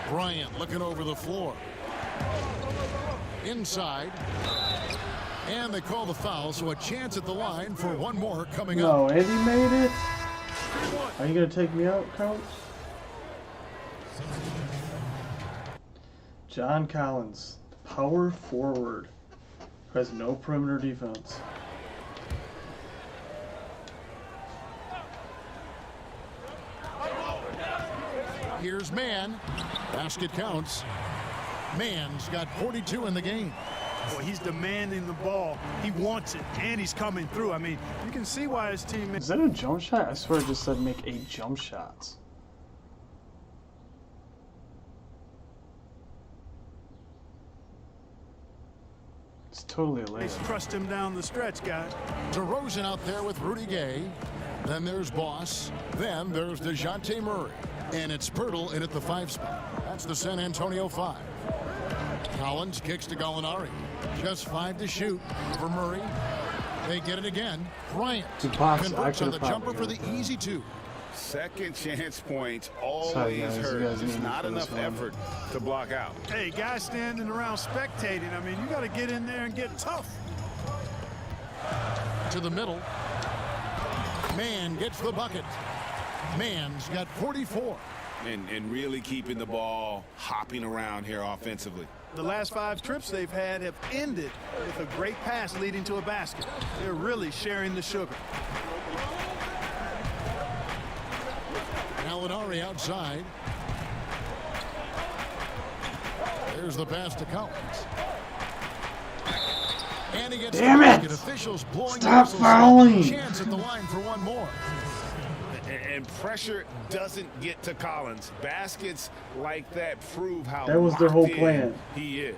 Bryant looking over the floor. Inside. And they call the foul, so a chance at the line for one more coming up. No, Eddie made it. Are you going to take me out, coach? John Collins, power forward, who has no perimeter defense. Here's Mann. Basket counts. Mann's got 42 in the game. Boy, he's demanding the ball. He wants it, and he's coming through. I mean, you can see why his team... Is that a jump shot? I swear it just said make 8 jump shots. It's totally a layup. Trust him down the stretch, guys. DeRozan out there with Rudy Gay. Then there's Boss. Then there's DeJounte Murray. And it's Pirtle in at the 5 spot. That's the San Antonio 5. Collins kicks to Gallinari. Just 5 to shoot for Murray. They get it again. Bryant converts on the jumper for the easy 2. Second chance points always hurt. It's not enough effort to block out. Hey, guys standing around spectating. I mean, you got to get in there and get tough. To the middle. Mann gets the bucket. Mann's got 44. And really keeping the ball hopping around here offensively. The last 5 trips they've had have ended with a great pass leading to a basket. They're really sharing the sugar. Gallinari outside. There's the pass to Collins. And he gets Damn the it! basket. Officials blowing Stop fouling! Chance at the line for one more. And pressure doesn't get to Collins. Baskets like that prove how That was their whole locked in plan. he is.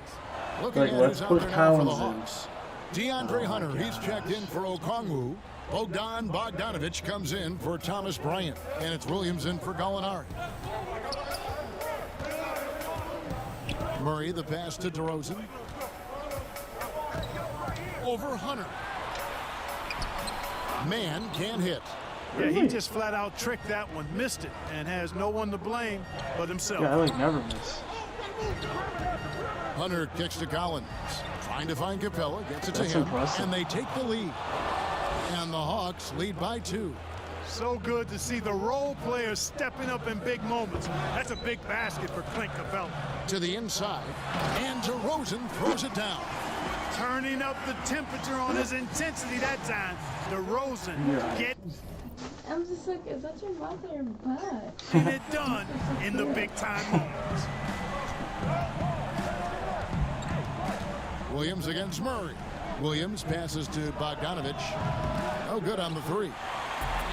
Looking Like, at let's who's out put there now for the Collins in. Hawks. DeAndre Hunter, my he's checked in for Okongwu. Bogdan Bogdanovic comes in for Thomas Bryant. And it's Williams in for Gallinari. Murray, the pass to DeRozan. Over Hunter. Mann can't hit. Yeah, he just flat out tricked that one, missed it, and has no one to blame but himself. Yeah, I like never miss. Hunter kicks to Collins. Trying to find Capella, gets it That's to him, impressive. and they take the lead. And the Hawks lead by 2. So good to see the role players stepping up in big moments. That's a big basket for Clint Capella. To the inside, and DeRozan throws it down. Turning up the temperature on his intensity that time. DeRozan get I'm just like, is that your mouth or your butt? and it done in the big time moments. Williams against Murray. Williams passes to Bogdanovich. No good on the three.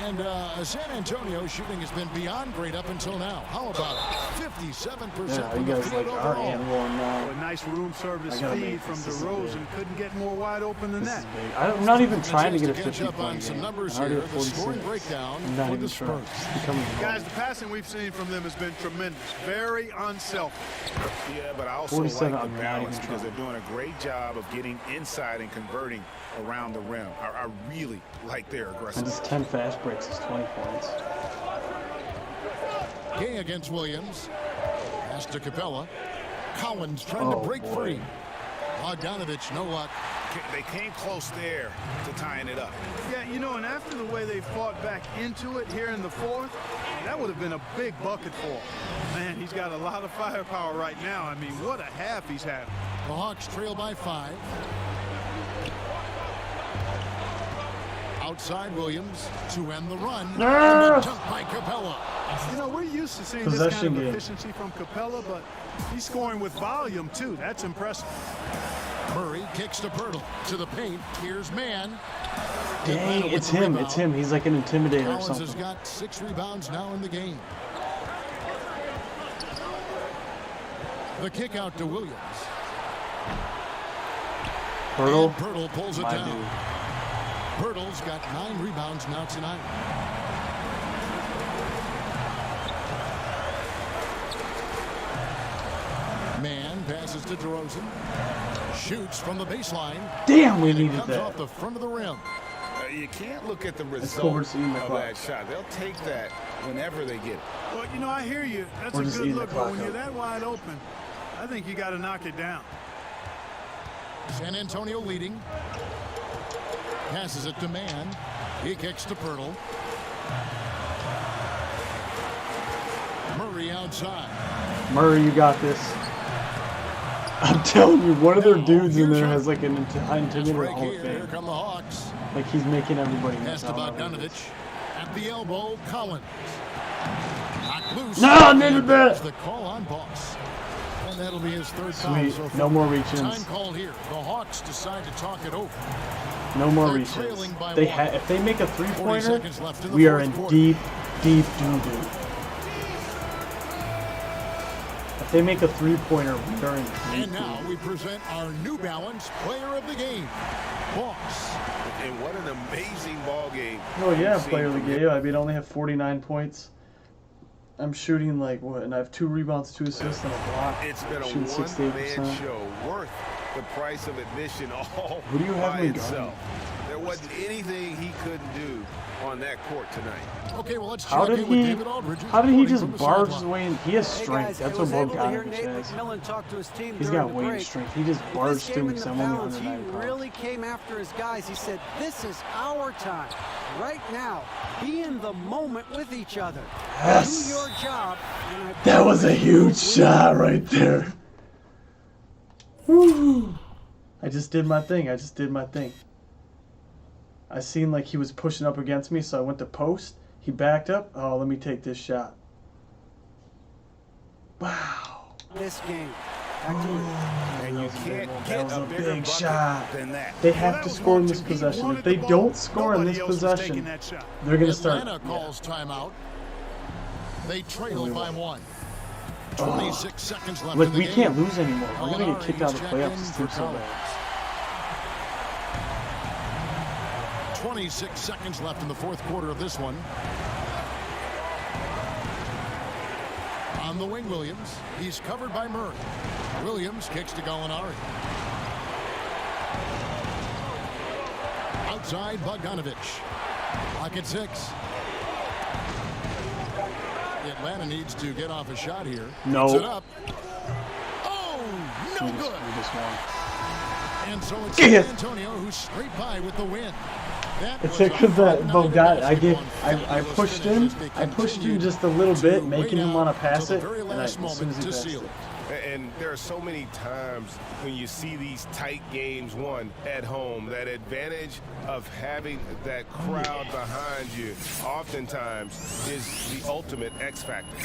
And San Antonio shooting has been beyond great up until now. How about it? 57% Yeah, from you the guys field like our overall. and one now. A nice room service I gotta feed make from this. This is DeRozan. big. Couldn't get more wide open than This that. is big. I'm not even trying to get a Just catch up 50-point on some game. numbers I'm already here. at The scoring 46. breakdown I'm not for even the trying. Spurs. It's becoming Guys, the passing we've seen from them has been tremendous. Very unselfish. Yeah, but I also 47, like I'm the not balance even because trying. they're doing a great job of getting inside and converting around the rim. I really like their And aggressiveness. just 10 fast breaks is 20 points. Gay against Williams. Pass to Capella. Collins trying to break free. Bogdanovich, no luck. They came close there to tying it up. Yeah, you know, and after the way they fought back into it here in the fourth, that would have been a big bucket for him. Man, he's got a lot of firepower right now. I mean, what a half he's having. The Hawks trail by 5. Outside Williams to end the run. And the dunk by Capella. You know, we're used to seeing Possession this kind of game. efficiency from Capella, but he's scoring with volume, too. That's impressive. Murray kicks to Pirtle. To the paint. Here's Mann. Dang, Atlanta it's with the him. rebound. It's him. He's like an intimidator or Collins has something. got 6 rebounds now in the game. The kick out to Williams. Pirtle, And Pirtle pulls it my down. dude. Pirtle's got 9 rebounds now tonight. Mann passes to DeRozan. Shoots from the baseline. Damn, we And it needed comes that. off the front of the rim. You can't look at the Let's result go, of we're just eating the clock. that shot. They'll take that whenever they get it. Well, you know, I hear you. That's We're a just good eating the look, but clock when you're up. that wide open, I think you got to knock it down. San Antonio leading. Passes it to Mann. He kicks to Pirtle. Murray outside. Murray, you got this. I'm telling you, one of their dudes in there has like an intimidator Break Hall of here. Here Fame. come the Hawks. Like he's making everybody Pass miss to out. Bogdanovich. At the elbow, Collins. Knocked loose. No, needed And that. there's the call on Boss. And that'll be his third foul. Sweet. So No more Time reach-ins. called here. The Hawks decide to talk it over. No more They're reach-ins. trailing by They one. if they make a 40 3-pointer, seconds left in the we are fourth in quarter. deep, deep doo-doo. If they make a 3-pointer, we are in And deep now doo-doo. we present our New Balance Player of the Game, Boss. And what an amazing ball game. Oh yeah, we've seen player of the from him. game. I mean, I only have 49 points. I'm shooting like what, and I have 2 rebounds, 2 assists, and a block. It's been a Shooting one-man 68%. show worth the price of admission all Who do you have by me itself. There wasn't anything he couldn't do on that court tonight. Okay, well, let's How check did in with he? David Aldridge. How did he reporting just from the barge his sideline. way in? He has Hey strength. guys, That's I was what able to hear Bogdanovich Nate has. McMillan talk to his team He's during got the weight and break. strength. He just This barged game through in me. the So I'm only balance, he 109 pounds. really came after his guys. He said, "This is our time. Right now, be in the moment with each other. Yes. Do your job." And I That was a huge shot right there. Woo. I just did my thing. I just did my thing. I seen like he was pushing up against me, so I went to post. He backed up. Oh, let me take this shot. Wow. This game. Back to it. And you can't get was a a bigger big bucket shot. than that. They Well, have that to was score in one, this too. He possession. wanted If they the ball. don't score in Nobody this else was taking possession, that shot. they're gonna start. Atlanta calls timeout. They trail by 1. 26 seconds left Look, in the we game. can't lose anymore. We're gonna get Gallinari kicked out of the checked in playoffs. This for team's so Collins. bad. 26 seconds left in the fourth quarter of this one. On the wing, Williams. He's covered by Murray. Williams kicks to Gallinari. Outside, Bogdanovich. Lock at 6. Atlanta needs to get off a shot here. No. Puts it up. Oh, no good. We just won. And so it's Yeah. San Antonio who's straight by with the win. It's because that Bogat, I pushed in just a little bit, making him want to pass it, and as soon as he passed it. And there are so many times when you see these tight games won at home, that advantage of having that crowd behind you oftentimes is the ultimate X factor.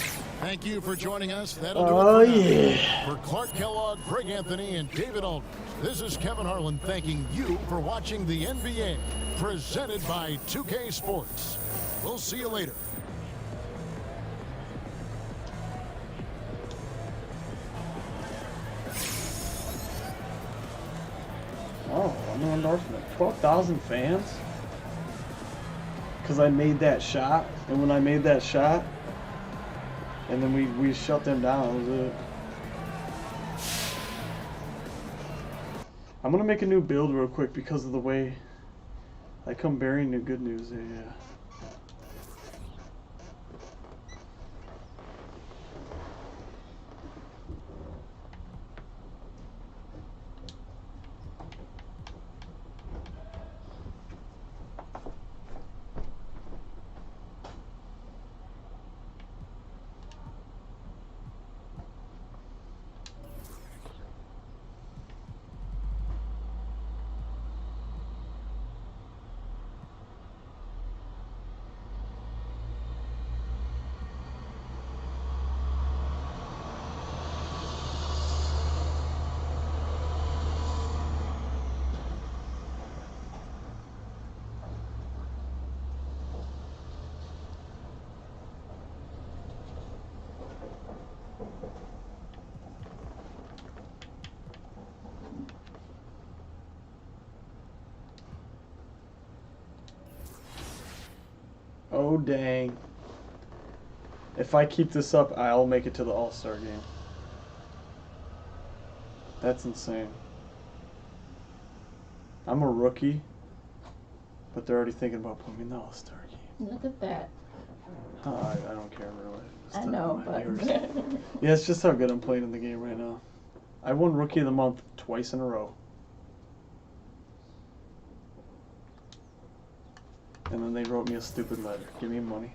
Thank you for joining us. That'll do it for Clark Kellogg, Greg Anthony, and David Aldridge. This is Kevin Harlan thanking you for watching the NBA, presented by 2K Sports. We'll see you later. Oh, no endorsement. 12,000 fans? Because I made that shot, and when I made that shot, and then we shut them down, that was it. I'm gonna make a new build real quick because of the way I come bearing new good news. Yeah. Oh dang. If I keep this up, I'll make it to the All-Star game. That's insane. I'm a rookie, but they're already thinking about putting me in the All-Star game. Look at that. I don't care really. I know, but yeah, it's just how good I'm playing in the game right now. I won Rookie of the Month twice in a row. And then they wrote me a stupid letter. Give me money.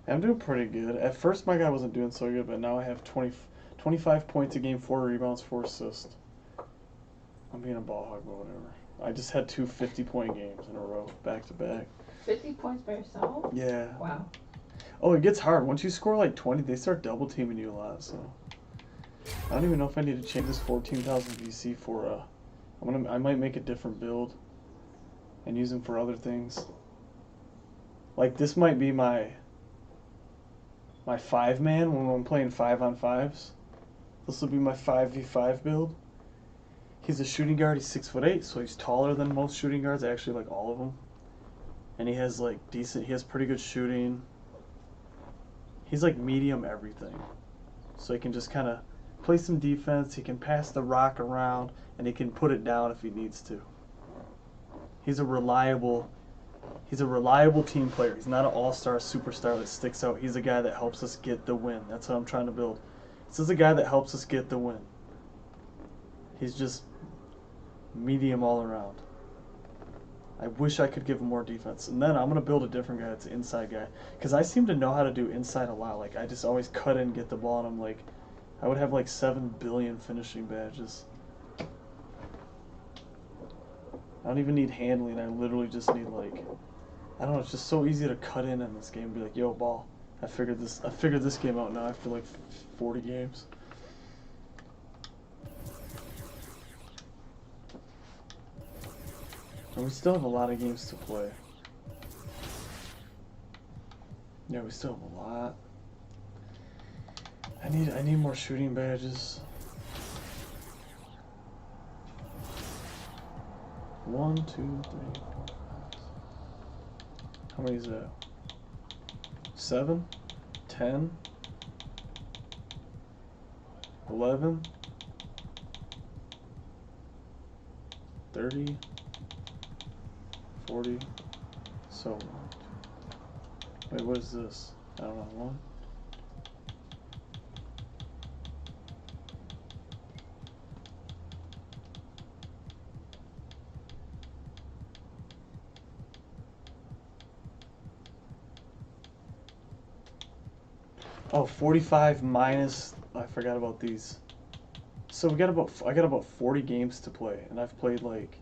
I'm doing pretty good. At first my guy wasn't doing so good, but now I have 25 points a game, 4 rebounds, 4 assists. I'm being a ball hog, but whatever. I just had 2 50-point games in a row, back to back. 50 points by yourself? Yeah. Wow. Oh, it gets hard. Once you score like 20, they start double teaming you a lot, so. I don't even know if I need to change this 14,000 VC for I might make a different build and use them for other things. Like this might be my 5-man when I'm playing 5-on-5s. This will be my 5v5 build. He's a shooting guard. He's 6'8", so he's taller than most shooting guards. Actually, like all of them. And he has like decent. He has pretty good shooting. He's like medium everything, so he can just kind of play some defense. He can pass the rock around, and he can put it down if he needs to. He's a reliable team player. He's not an all-star superstar that sticks out. He's a guy that helps us get the win. That's what I'm trying to build. This is a guy that helps us get the win. He's just medium all around. I wish I could give him more defense. And then I'm going to build a different guy that's an inside guy. Because I seem to know how to do inside a lot. Like, I just always cut in and get the ball, and I'm like, I would have like 7 billion finishing badges. I don't even need handling. I literally just need like, I don't know, it's just so easy to cut in this game and be like, yo, ball. I figured this game out now after like 40 games. And we still have a lot of games to play. Yeah, we still have a lot. I need more shooting badges. 1, 2, 3, 4, 5. How many is that? 7, 10, 11, 30, 40, so on. Wait, what is this? I don't know, 1. Oh, 45 minus. I forgot about these. So I got about 40 games to play, and I've played like,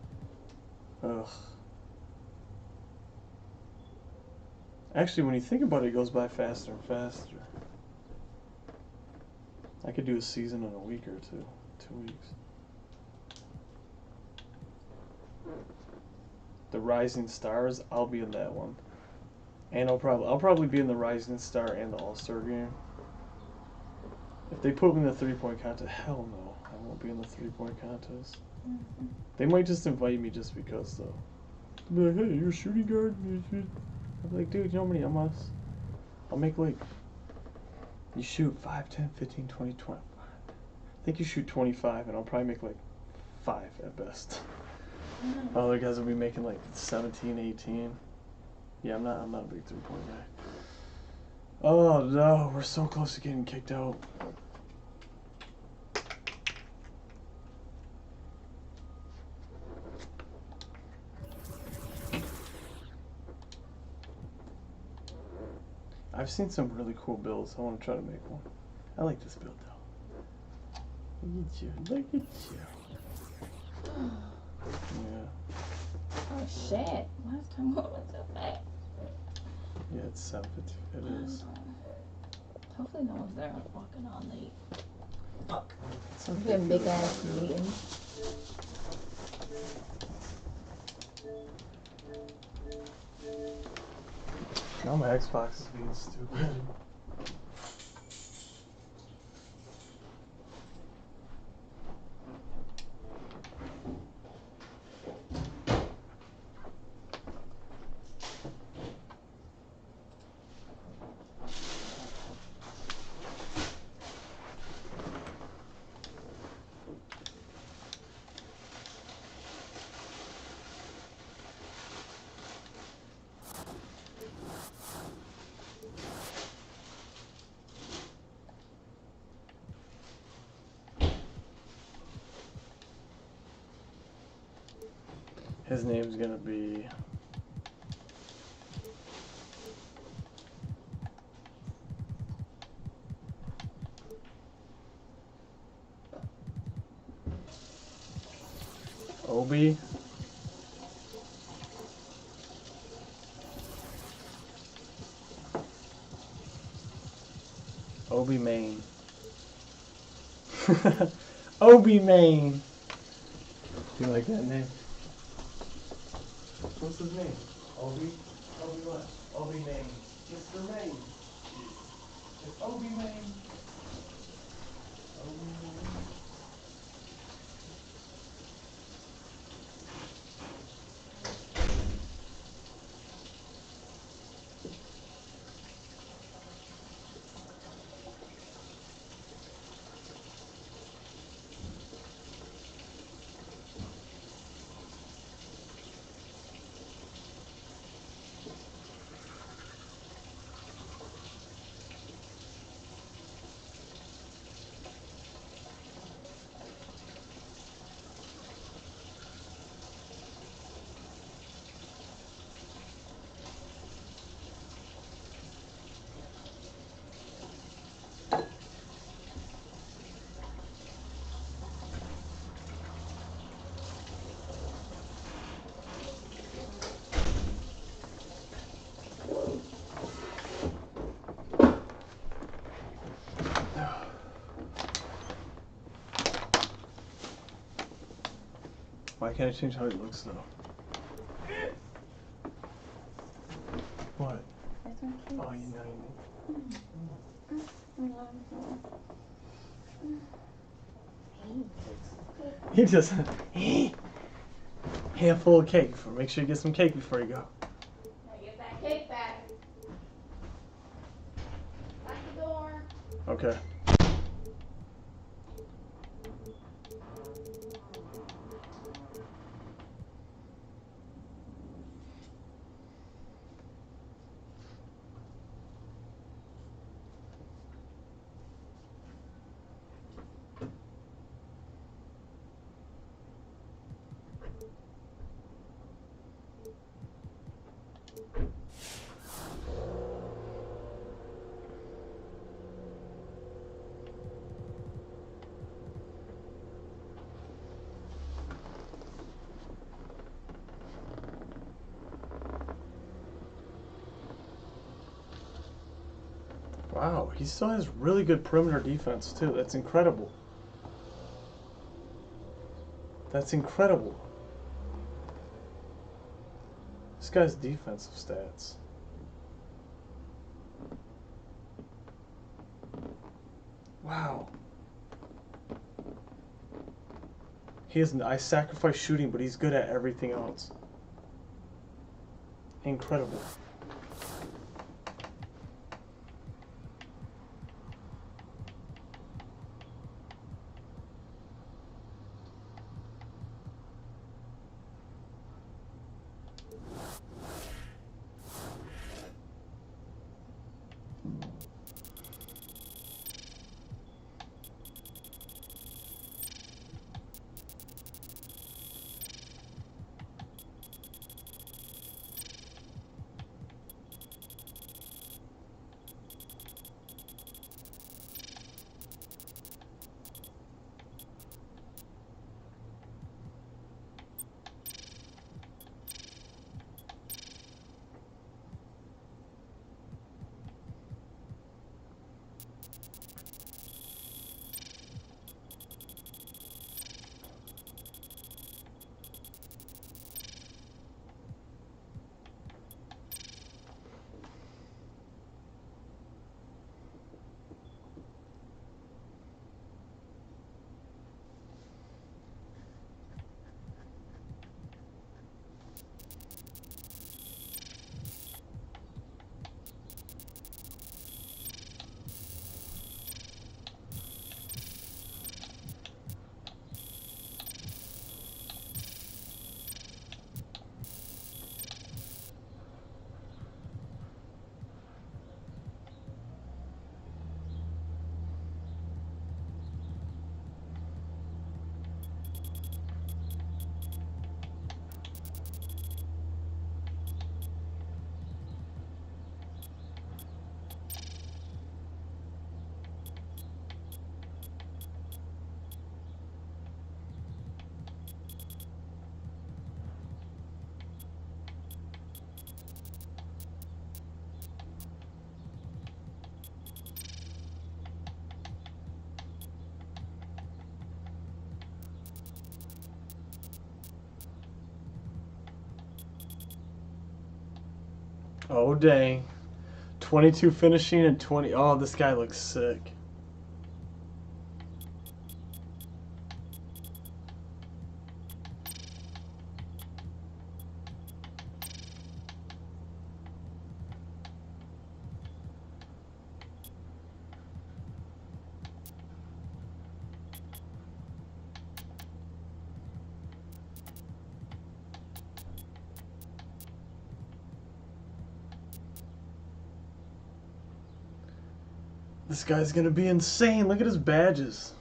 ugh. Actually, when you think about it, it goes by faster and faster. I could do a season in a week or two, 2 weeks. The Rising Stars, I'll be in that one, and I'll probably be in the Rising Star and the All-Star game. If they put me in the 3-point contest, hell no, I won't be in the 3-point contest. They might just invite me just because, though. They'll be like, hey, you're a shooting guard? I'm like, dude, you know how many I'll make like, you shoot 5, 10, 15, 20, 20. I think you shoot 25, and I'll probably make like 5 at best. Other guys will be making like 17, 18. Yeah, I'm not a big 3-point guy. Oh no, we're so close to getting kicked out. I've seen some really cool builds. I want to try to make one. I like this build though. Look at you. Look at you. Yeah. Oh shit. Last time what was so fast? Yeah, it's 7:50. It is. Hopefully no one's there walking on late. Fuck. I'm getting big ass meeting. Now my Xbox is being stupid. His name's gonna be Obi. Obi Main. Obi Main. Do you like that name? What's his name? Obi? Obi what? Obi Main. Mr. Main. It's Obi Main. Obi Main. Why can't I change how it looks though? What? Oh, you know. He just handful of cake. Make sure you get some cake before you go. Get that cake back. Lock the door. Okay. Wow, he still has really good perimeter defense, too. That's incredible. That's incredible. This guy's defensive stats. Wow. He isn't. I sacrifice shooting, but he's good at everything else. Incredible. Oh, dang. 22 finishing and 20. Oh, this guy looks sick. This guy's gonna be insane. Look at his badges.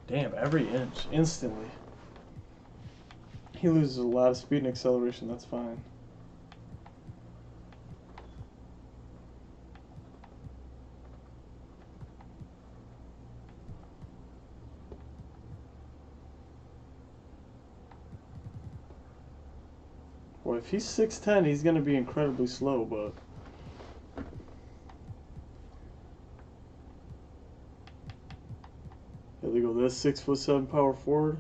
Damn, every inch, instantly. He loses a lot of speed and acceleration, that's fine. Well, if he's 6'10", he's going to be incredibly slow, but... Here we go, this 6'7" power forward.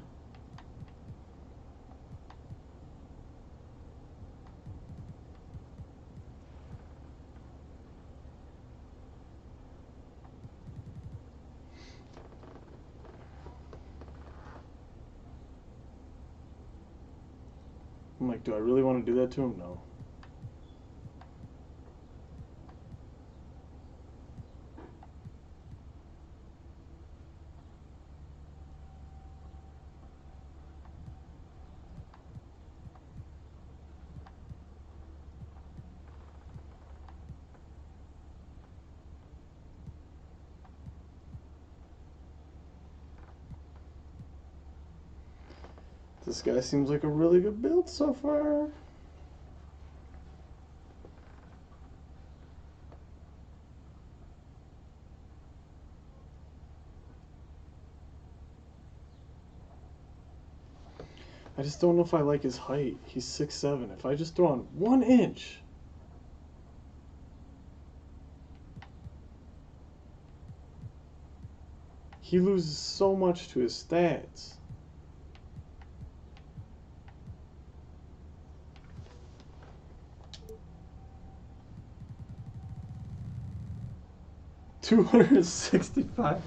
I'm like, do I really want to do that to him? No. This guy seems like a really good build so far. I just don't know if I like his height. He's 6'7". If I just throw on 1 inch, he loses so much to his stats. $265.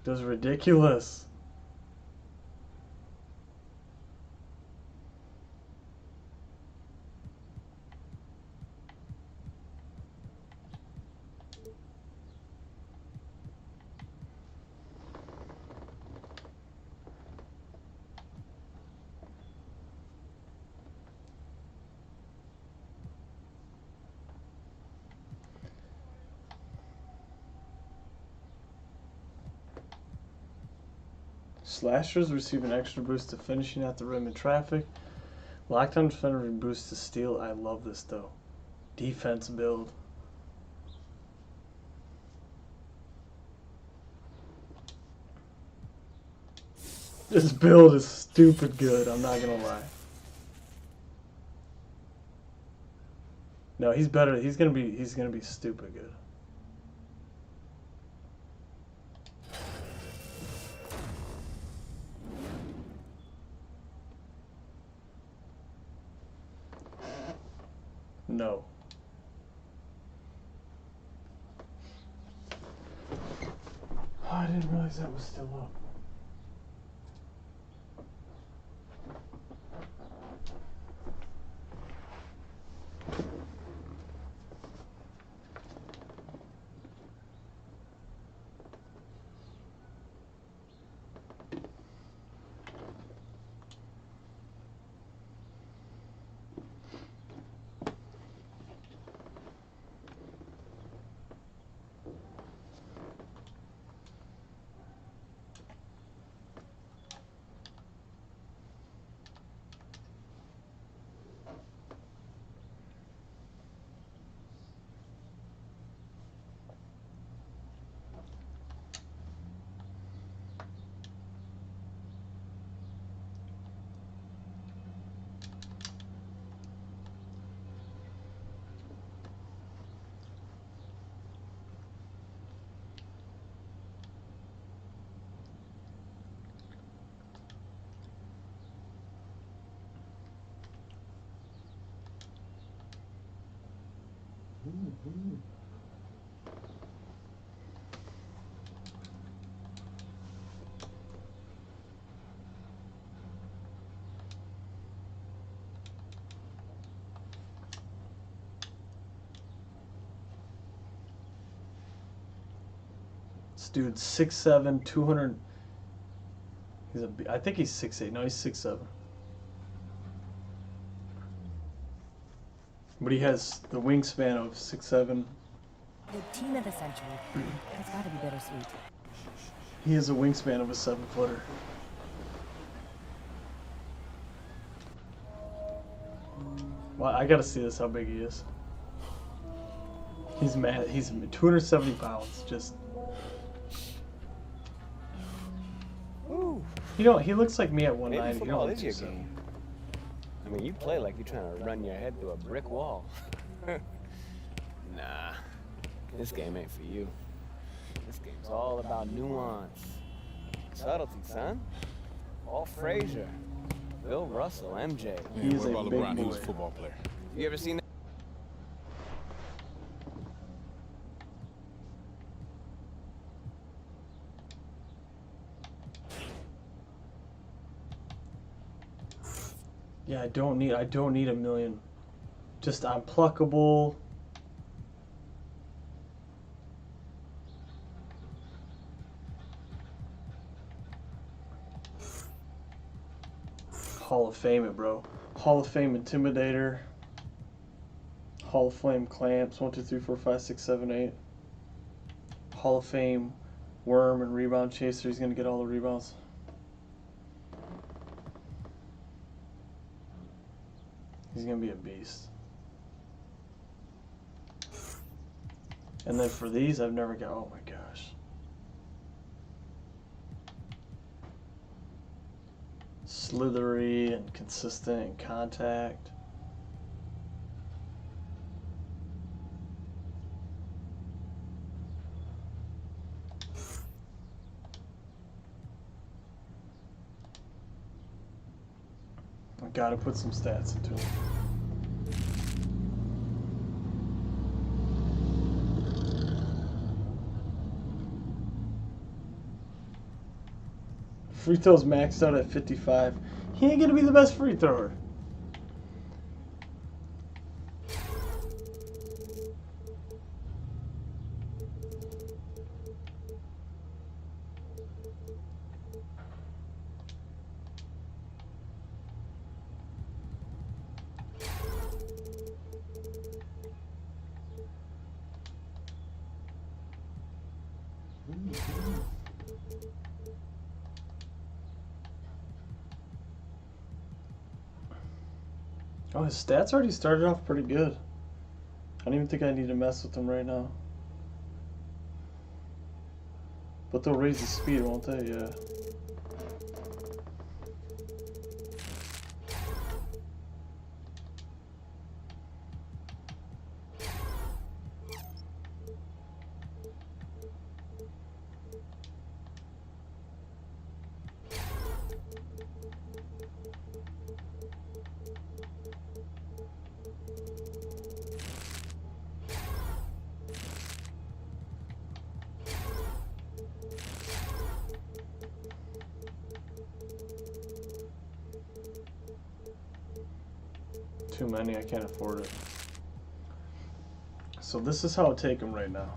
That's ridiculous. Slashers receive an extra boost to finishing at the rim in traffic. Lockdown defender boost to steal. I love this though. Defense build. This build is stupid good, I'm not gonna lie. No, he's better. He's gonna be stupid good. No. Oh, I didn't realize that was still up. This dude's 6'7", 200. I think he's 6'8". No, he's 6'7". But he has the wingspan of 6'7". The team of the century. That's got to be bittersweet. He has a wingspan of a 7-footer. Well, I gotta see this, how big he is. He's mad. He's 270 pounds. Just. You know, he looks like me at 190. Maybe football is your game. I mean, you play like you're trying to run your head through a brick wall. Nah, this game ain't for you. This game's all about nuance. Subtlety, son. All Frazier. Bill Russell, MJ. He's what about a big LeBron? boy. He was a football player. You ever seen that? Yeah, I don't need a million. Just I'm pluckable. Hall of Fame it, bro. Hall of Fame Intimidator. Hall of Fame Clamps. 1, 2, 3, 4, 5, 6, 7, 8. Hall of Fame Worm and Rebound Chaser. He's gonna get all the rebounds. He's gonna be a beast. And then for these, I've never got. Oh my gosh. Slithery and consistent in contact. I gotta put some stats into it. Free throws maxed out at 55. He ain't gonna be the best free thrower. Oh, his stats already started off pretty good. I don't even think I need to mess with him right now. But they'll raise his speed, won't they? Yeah. Too many, I can't afford it. So this is how I take him right now.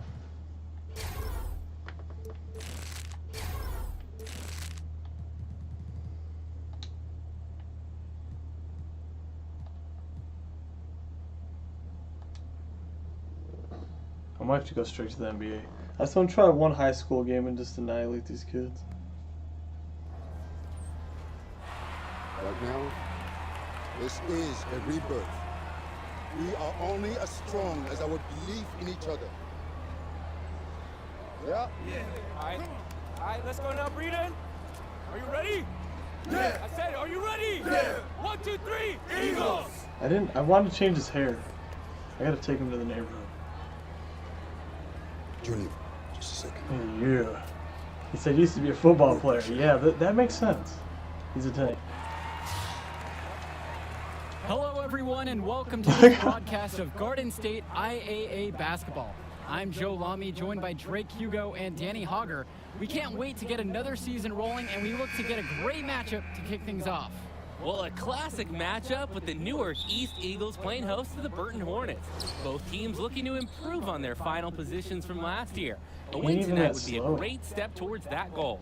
I might have to go straight to the NBA. I just want to try one high school game and just annihilate these kids. Right now, this is a rebirth. We are only as strong as our belief in each other. Yeah? Yeah. All right, let's go now, Breeden. Are you ready? Yeah. I said, are you ready? Yeah. 1, 2, 3, Eagles! I wanted to change his hair. I gotta take him to the neighborhood. Junior, just a second. Yeah. He said he used to be a football player. Yeah, that makes sense. He's a tank. Hello, everyone, and welcome to this broadcast of Garden State IAA basketball. I'm Joe Lamy, joined by Drake Hugo and Danny Hogger. We can't wait to get another season rolling, and we look to get a great matchup to kick things off. Well, a classic matchup with the Newark East Eagles playing host to the Burton Hornets. Both teams looking to improve on their final positions from last year. A win tonight would be a great step towards that goal.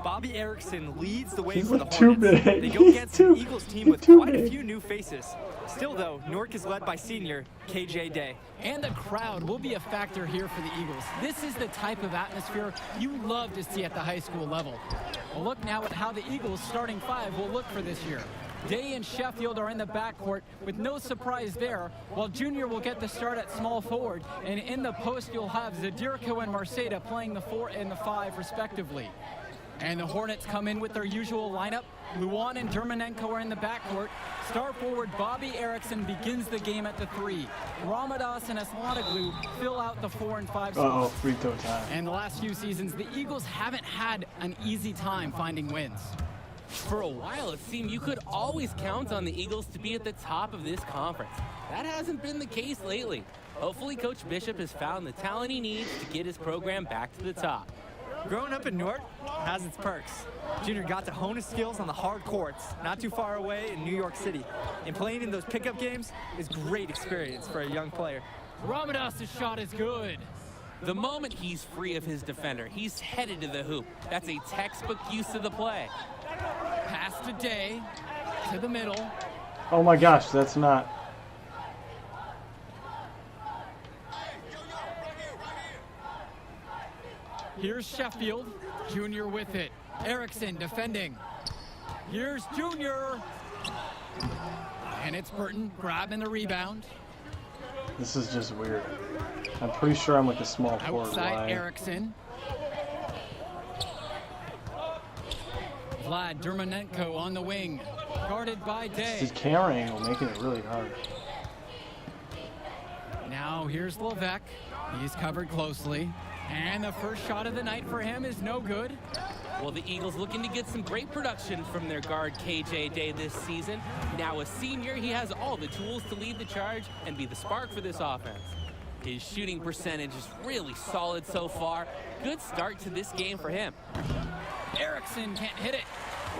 Bobby Erickson leads the way He's for the like too Hornets. big. They go against an Eagles team with too quite a big. few new faces. Still, though, Newark is led by senior KJ Day. And the crowd will be a factor here for the Eagles. This is the type of atmosphere you love to see at the high school level. We'll look now at how the Eagles' starting five will look for this year. Day and Sheffield are in the backcourt with no surprise there, while Junior will get the start at small forward, and in the post you'll have Zadirko and Marceda playing the 4 and the 5 respectively. And the Hornets come in with their usual lineup. Luan and Dermanenko are in the backcourt. Star forward Bobby Erickson begins the game at the 3. Ramadas and Aslanoglu fill out the 4 and 5 spots. Uh-oh, free throw time. And the last few seasons, the Eagles haven't had an easy time finding wins. For a while, it seemed you could always count on the Eagles to be at the top of this conference. That hasn't been the case lately. Hopefully, Coach Bishop has found the talent he needs to get his program back to the top. Growing up in Newark has its perks. Junior got to hone his skills on the hard courts, not too far away in New York City. And playing in those pickup games is great experience for a young player. Ramadas' shot is good. The moment he's free of his defender, he's headed to the hoop. That's a textbook use of the play. Pass to Day, to the middle. Oh my gosh, that's not. Here's Sheffield, Junior with it. Erickson defending. Here's Junior. And it's Burton grabbing the rebound. This is just weird. I'm pretty sure I'm like a small forward. Outside Erickson. Vlad Dermonenko on the wing, guarded by Day. His camera angle making it really hard. Now here's Levesque. He's covered closely. And the first shot of the night for him is no good. Well, the Eagles looking to get some great production from their guard KJ Day this season. Now a senior, he has all the tools to lead the charge and be the spark for this offense. His shooting percentage is really solid so far. Good start to this game for him. Erickson can't hit it.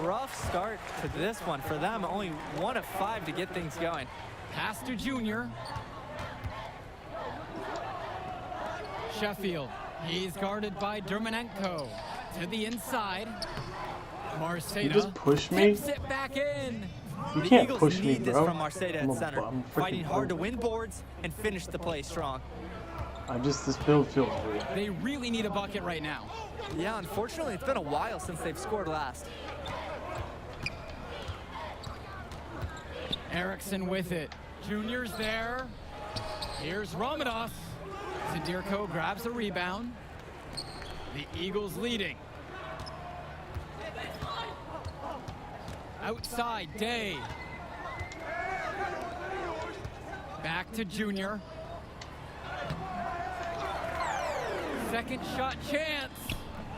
Rough start to this one for them. Only 1 of 5 to get things going. Pass to Junior. Sheffield. He's guarded by Dermonenko. To the inside. Marceda. You just push me? Tips it back in. You The can't Eagles push me, need this bro. from Marceda I'm at center. I'm Fighting freaking hard to broke. win boards and finish the play strong. This build feels weird. They really need a bucket right now. Yeah, unfortunately, it's been a while since they've scored last. Erickson with it. Junior's there. Here's Ramadas. Zadirko grabs the rebound. The Eagles leading. Outside, Day. Back to Junior. Second shot chance.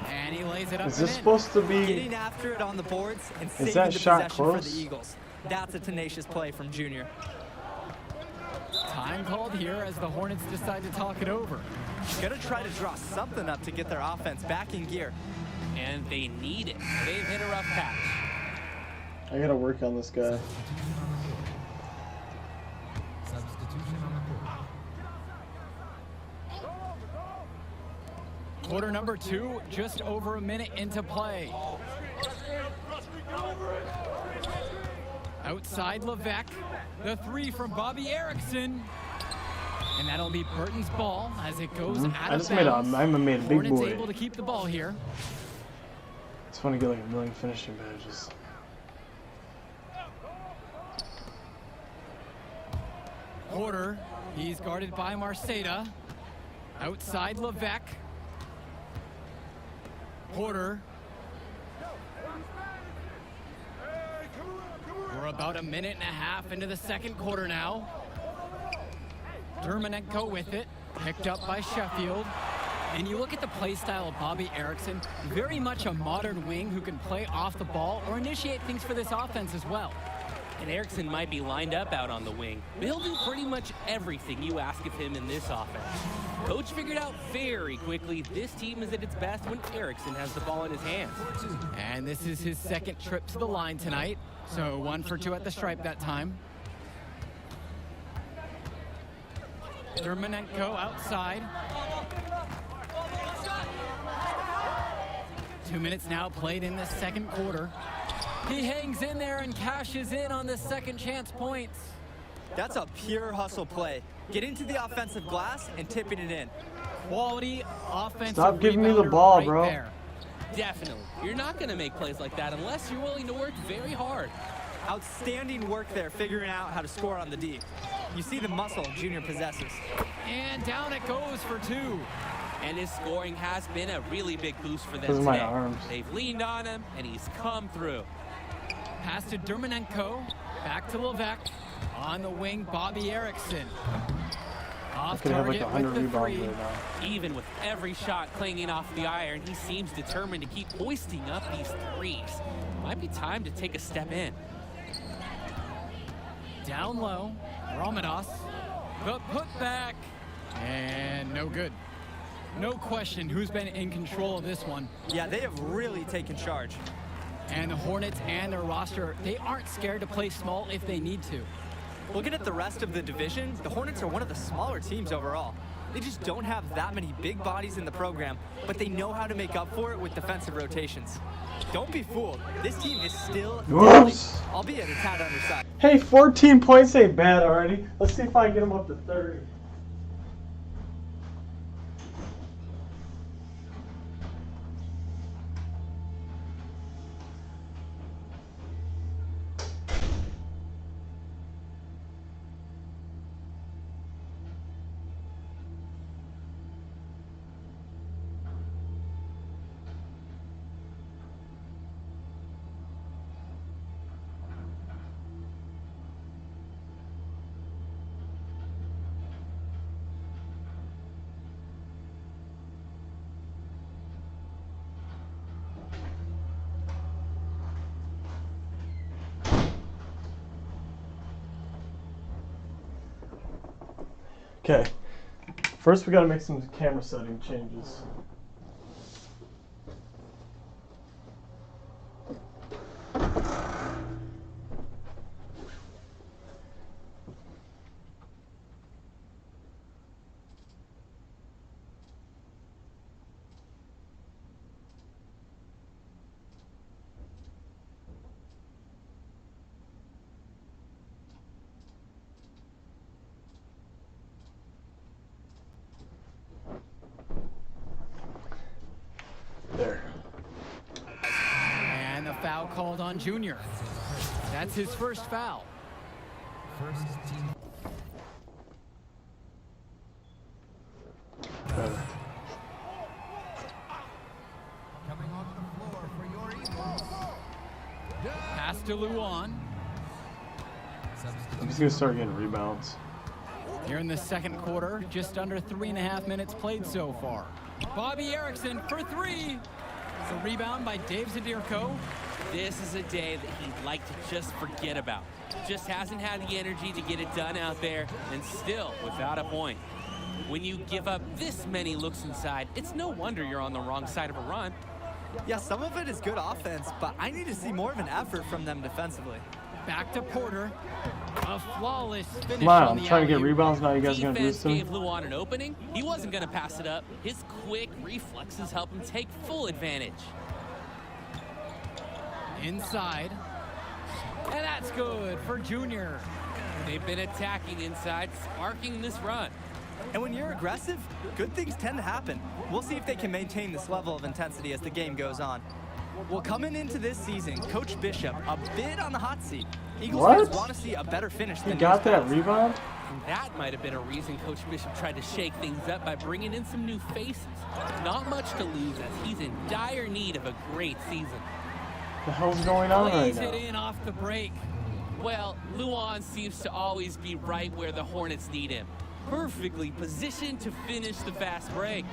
And he lays it up. Is and this in. supposed to be? Getting after it on the boards and saving that the shot possession for close? the Eagles. That's a tenacious play from Junior. Time called here as the Hornets decide to talk it over. Gonna try to draw something up to get their offense back in gear. And they need it. They've hit a rough patch. I gotta work on this guy. Quarter number 2, just over a minute into play. Outside Levesque, the 3 from Bobby Erickson. And that'll be Burton's ball as it goes out of bounds. I made a big Hornets boy. able to keep the ball here. It's fun to get like a million finishing badges. Porter, he's guarded by Marceda. Outside Levesque. Porter. We're about a minute and a half into the second quarter now. Dermonenko with it, picked up by Sheffield. And you look at the play style of Bobby Erickson, very much a modern wing who can play off the ball or initiate things for this offense as well. And Erickson might be lined up out on the wing, but he'll do pretty much everything you ask of him in this offense. Coach figured out very quickly this team is at its best when Erickson has the ball in his hands. And this is his second trip to the line tonight, so 1 for 2 at the stripe that time. Dermonenko outside. 2 minutes now played in the second quarter. He hangs in there and cashes in on the second chance points. That's a pure hustle play. Get into the offensive glass and tipping it in. Quality offensive. Stop giving me the ball, bro. There. Definitely. You're not going to make plays like that unless you're willing to work very hard. Outstanding work there, figuring out how to score on the D. You see the muscle Junior possesses. And down it goes for 2. And his scoring has been a really big boost for them Because of today. my arms. They've leaned on him, and he's come through. Pass to Dermonenko. Back to Levesque. On the wing, Bobby Erickson. I Off could have like target 100 with the rebounds 3. right now. Even with every shot clanging off the iron, he seems determined to keep hoisting up these threes. Might be time to take a step in. Down low, Ramadas. The putback. And no good. No question who's been in control of this one. Yeah, they have really taken charge. And the Hornets and their roster, they aren't scared to play small if they need to. Looking at the rest of the division, the Hornets are one of the smaller teams overall. They just don't have that many big bodies in the program, but they know how to make up for it with defensive rotations. Don't be fooled. This team is still deadly, albeit a tad undersized. Hey, 14 points ain't bad already. Let's see if I can get them up to 30. Okay, first we gotta make some camera setting changes. There. And the foul called on Junior. That's his first foul. Better. Pass to Luan. I'm just gonna start getting rebounds. Here in the second quarter, just under 3.5 minutes played so far. Bobby Erickson for three. It's a rebound by Dave Zadirko. This is a day that he'd like to just forget about. Just hasn't had the energy to get it done out there, and still without a point. When you give up this many looks inside, it's no wonder you're on the wrong side of a run. Yeah, some of it is good offense, but I need to see more of an effort from them defensively. Back to Porter. A flawless finish. Come on, I'm trying to get rebounds. Now you guys are gonna do this to me? Gave Luan an opening. He wasn't gonna pass it up. His quick reflexes help him take full advantage. Inside. And that's good for Junior. They've been attacking inside, sparking this run. And when you're aggressive, good things tend to happen. We'll see if they can maintain this level of intensity as the game goes on. Well, coming into this season, Coach Bishop a bit on the hot seat. Eagles fans want to see a better finish than he got that rebound? That might have been a reason Coach Bishop tried to shake things up by bringing in some new faces. Not much to lose as he's in dire need of a great season. What the hell's going on right Plays now? it in off the break. Well, Luan seems to always be right where the Hornets need him. Perfectly positioned to finish the fast break.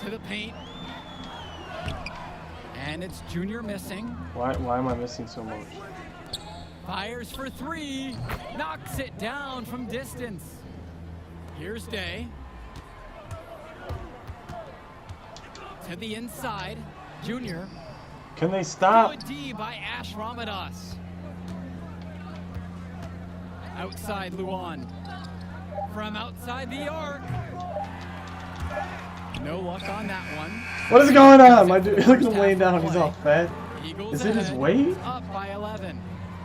To the paint. And it's Junior missing. Why am I missing so much? Fires for three. Knocks it down from distance. Here's Day. To the inside. Junior. Can they stop? Good D by Ash Ramadas. Outside Luan. From outside the arc. No luck on that one. What is going on? My dude, look at him laying down. He's all fat. Is it his weight? Up by 11.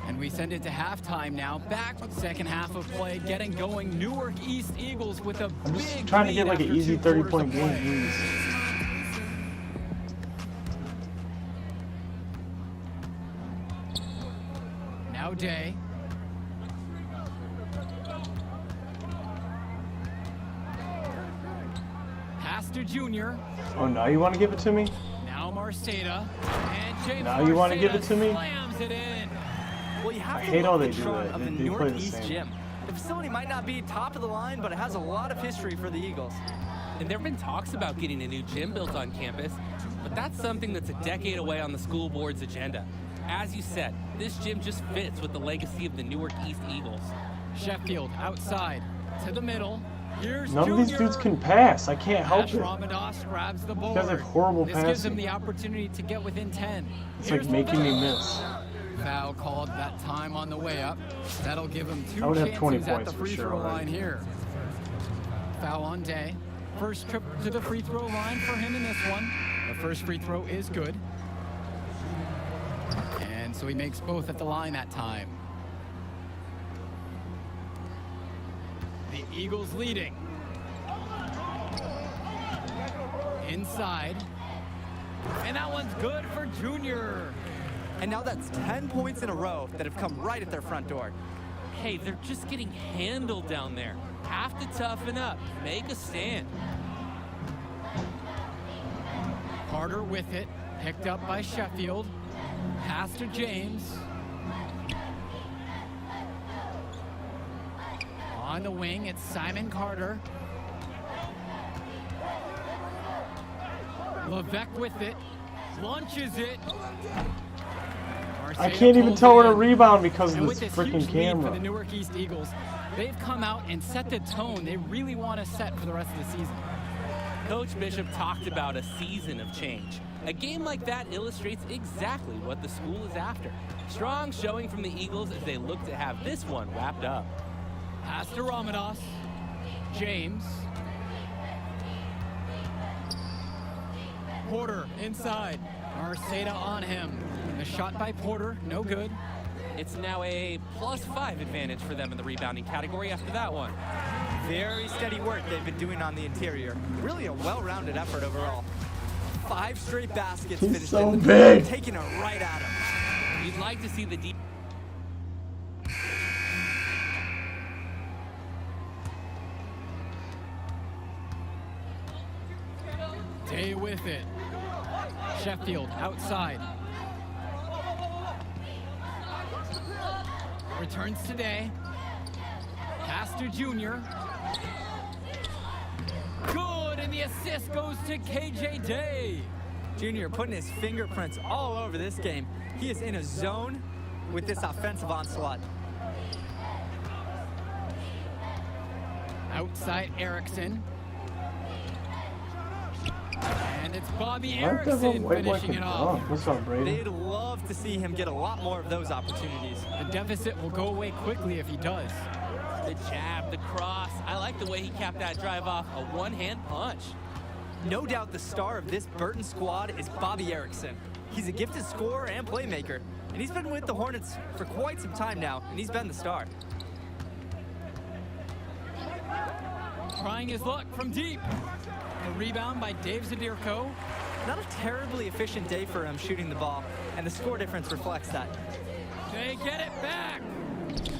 And we send it to halftime now. Back with second half of play, getting going. Newark East Eagles with a I'm just big trying to get lead like an after easy 2 quarters 30-point of game, play. please. Now Day. Pass to Junior. Oh, now you want to give it to me? Now Marceda. And James Now you want to give it to me? slams it in. Well, you have I to hate look how they at do front that. of the They play Newark the East same. Gym. The facility might not be top of the line, but it has a lot of history for the Eagles. And there have been talks about getting a new gym built on campus, but that's something that's a decade away on the school board's agenda. As you said, this gym just fits with the legacy of the Newark East Eagles. Sheffield outside to the middle. Here's None of these dudes can pass. I can't help it. Ramadas grabs the board. You guys have horrible This gives him passing. the opportunity to get within 10. It's like making me miss. Foul called that time on the way up. That'll give him 2 I would have 20 chances at points the for free sure throw already. line here. Foul on Day. First trip to the free throw line for him in this one. The first free throw is good. And so he makes both at the line that time. The Eagles leading. Inside. And that one's good for Junior. And now that's 10 points in a row that have come right at their front door. Hey, they're just getting handled down there. Have to toughen up. Make a stand. Carter with it. Picked up by Sheffield. Pass to James. On the wing, it's Simon Carter. Levesque with it. Launches it. I can't even tell where to Marcelo rebound because And of with this this freaking huge lead for camera. the Newark East Eagles, they've come out and set the tone they really want to set for the rest of the season. Coach Bishop talked about a season of change. A game like that illustrates exactly what the school is after. Strong showing from the Eagles as they look to have this one wrapped up. Pass to Ramadas. James. Porter inside. Arceda on him. The shot by Porter, no good. It's now a +5 advantage for them in the rebounding category after that one. Very steady work they've been doing on the interior. Really a well-rounded effort overall. 5 straight baskets He's finished so in the big. taking it right at him. You'd like to see the deep. Day with it. Sheffield outside. Returns to Day. Pass to Junior. Good, and the assist goes to KJ Day. Junior putting his fingerprints all over this game. He is in a zone with this offensive onslaught. Outside Erickson. And it's Bobby Aren't they Erickson white like finishing a it off. dog? What's up, Brady? They'd love to see him get a lot more of those opportunities. The deficit will go away quickly if he does. The jab, the cross. I like the way he capped that drive off. A one-hand punch. No doubt the star of this Burton squad is Bobby Erickson. He's a gifted scorer and playmaker, and he's been with the Hornets for quite some time now, and he's been the star. Trying his luck from deep. A rebound by Dave Zadirko. Not a terribly efficient day for him shooting the ball, and the score difference reflects that. They get it back.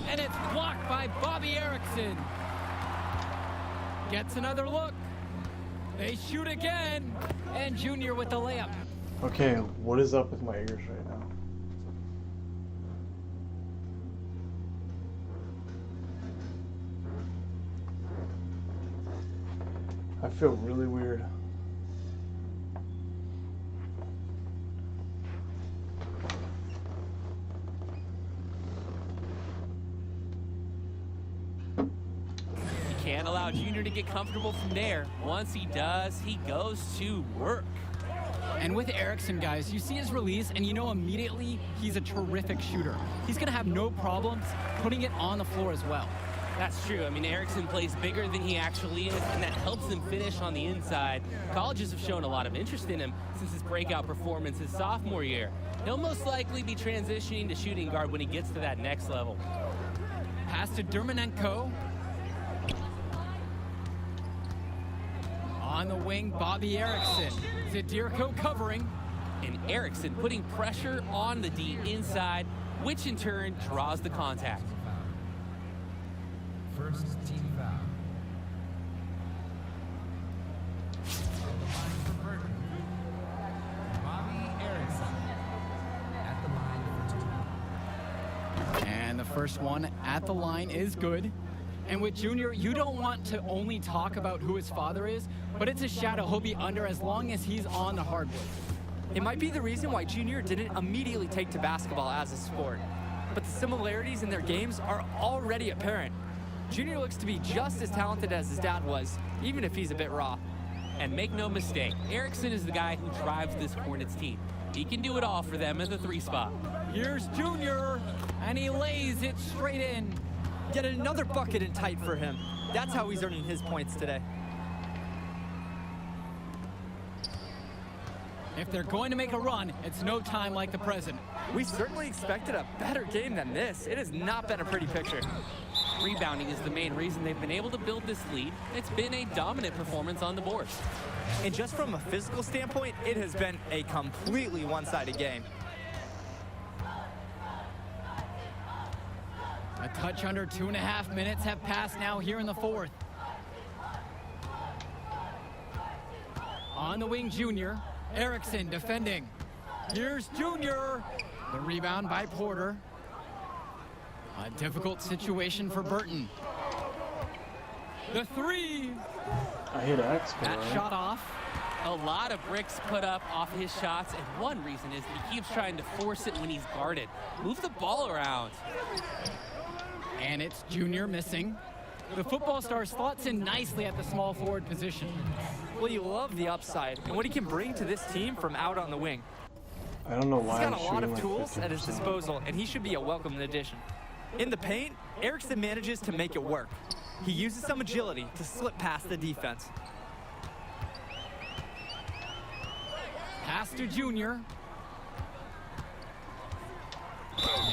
And it's blocked by Bobby Erickson. Gets another look. They shoot again. And Junior with the layup. Okay, what is up with my ears right now? I feel really weird. You can't allow Junior to get comfortable from there. Once he does, he goes to work. And with Erickson, guys, you see his release and you know immediately he's a terrific shooter. He's going to have no problems putting it on the floor as well. That's true. I mean, Erickson plays bigger than he actually is, and that helps him finish on the inside. Colleges have shown a lot of interest in him since his breakout performance his sophomore year. He'll most likely be transitioning to shooting guard when he gets to that next level. Pass to Dermanenko. On the wing, Bobby Erickson. Zadirko covering. And Erickson putting pressure on the D inside, which in turn draws the contact. First team foul. Bobby Erickson at the line for two. And the first one at the line is good. And with Junior, you don't want to only talk about who his father is, but it's a shadow he'll be under as long as he's on the hardwood. It might be the reason why Junior didn't immediately take to basketball as a sport, but the similarities in their games are already apparent. Junior looks to be just as talented as his dad was, even if he's a bit raw. And make no mistake, Erickson is the guy who drives this Hornets team. He can do it all for them at the 3 spot. Here's Junior, and he lays it straight in. Get another bucket and tight for him. That's how he's earning his points today. If they're going to make a run, it's no time like the present. We certainly expected a better game than this. It has not been a pretty picture. Rebounding is the main reason they've been able to build this lead. It's been a dominant performance on the board. And just from a physical standpoint, it has been a completely one-sided game. A touch under 2.5 minutes have passed now here in the 4th. On the wing, Junior. Erickson defending. Here's Junior. The rebound by Porter. A difficult situation for Burton. The 3. I hit X. That shot off. A lot of bricks put up off his shots, and one reason is he keeps trying to force it when he's guarded. Move the ball around. And it's Junior missing. The football star slots in nicely at the small forward position. Well, you love the upside and what he can bring to this team from out on the wing. I don't know why he's got a lot of tools at his disposal, and he should be a welcome addition. In the paint, Erickson manages to make it work. He uses some agility to slip past the defense. Pass to Junior.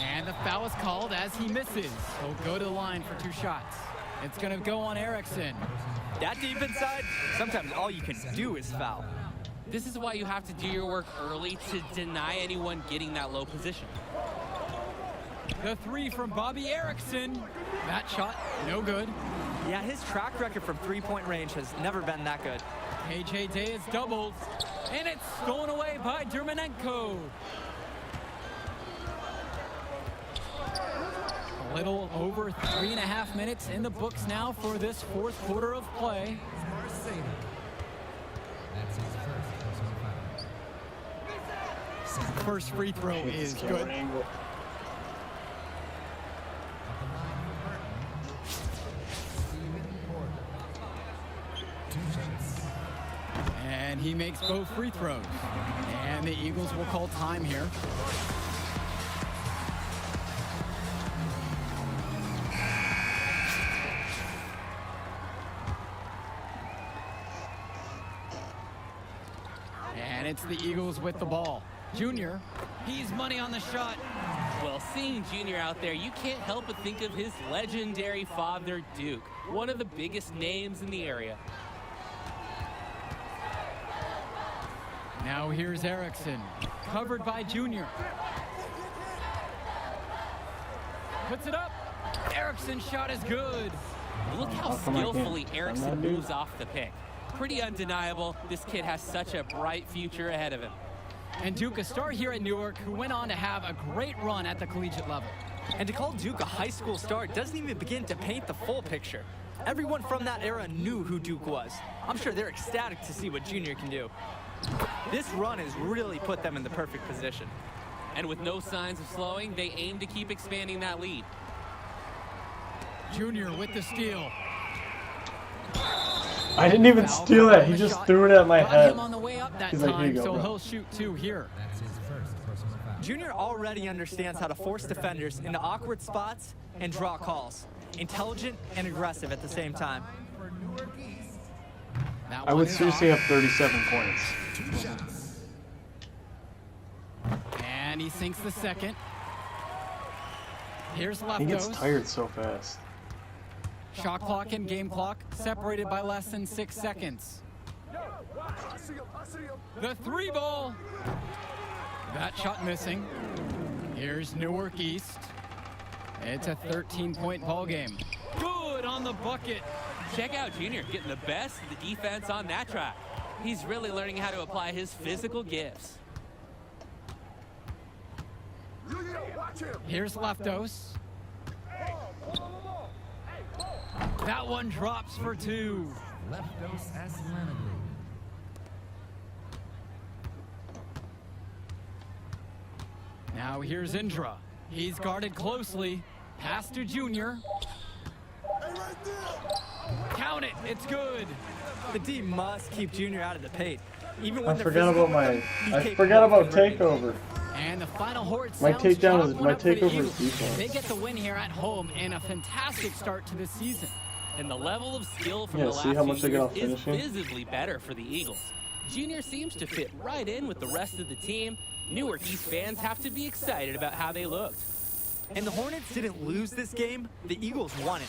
And the foul is called as he misses. He'll go to the line for 2 shots. It's going to go on Erickson. That deep inside, sometimes all you can do is foul. This is why you have to do your work early to deny anyone getting that low position. The 3 from Bobby Erickson. That shot, no good. Yeah, his track record from 3-point range has never been that good. KJ Day is doubled, and it's stolen away by Dermanenko. A little over 3.5 minutes in the books now for this 4th quarter of play. That's his first personal foul. First free throw is good. And he makes both free throws. And the Eagles will call time here. And it's the Eagles with the ball. Junior, he's money on the shot. Well, seeing Junior out there, you can't help but think of his legendary father, Duke, one of the biggest names in the area. Now here's Erickson, covered by Junior. Puts it up. Erickson's shot is good. Look how skillfully Erickson moves off the pick. Pretty undeniable. This kid has such a bright future ahead of him. And Duke, a star here at Newark, who went on to have a great run at the collegiate level. And to call Duke a high school star doesn't even begin to paint the full picture. Everyone from that era knew who Duke was. I'm sure they're ecstatic to see what Junior can do. This run has really put them in the perfect position. And with no signs of slowing, they aim to keep expanding that lead. Junior with the steal. I didn't even steal that. He just threw it at my head. Him on the way up that He's time, like, here you go, so bro. he'll shoot 2 here. That's his first personal foul. Junior already understands how to force defenders into awkward spots and draw calls. Intelligent and aggressive at the same time. I would seriously have 37 points. And he sinks the second. Here's Leftos. He gets tired so fast. Shot clock and game clock separated by less than 6 seconds. The 3 ball. That shot missing. Here's Newark East. It's a 13-point ball game. Good on the bucket. Check out Junior getting the best of the defense on that track. He's really learning how to apply his physical gifts. Here's Leftos. That one drops for 2. Leftos Aslanoglu. Now here's Indra. He's guarded closely. Pass to Junior. Count it. It's good. The D must keep Junior out of the paint. Even I when they're forgot physical, about my. he's I capable forgot of about converting. takeover. And the final horn My sounds. takedown Chalk is one my up for the takeover is Eagles. defense. They get the win here at home and a fantastic start to the season. And the level of skill from Yeah, the see last how much few I get off years is finishing? visibly better for the Eagles. Junior seems to fit right in with the rest of the team. Newark East fans have to be excited about how they looked. And the Hornets didn't lose this game, the Eagles won it.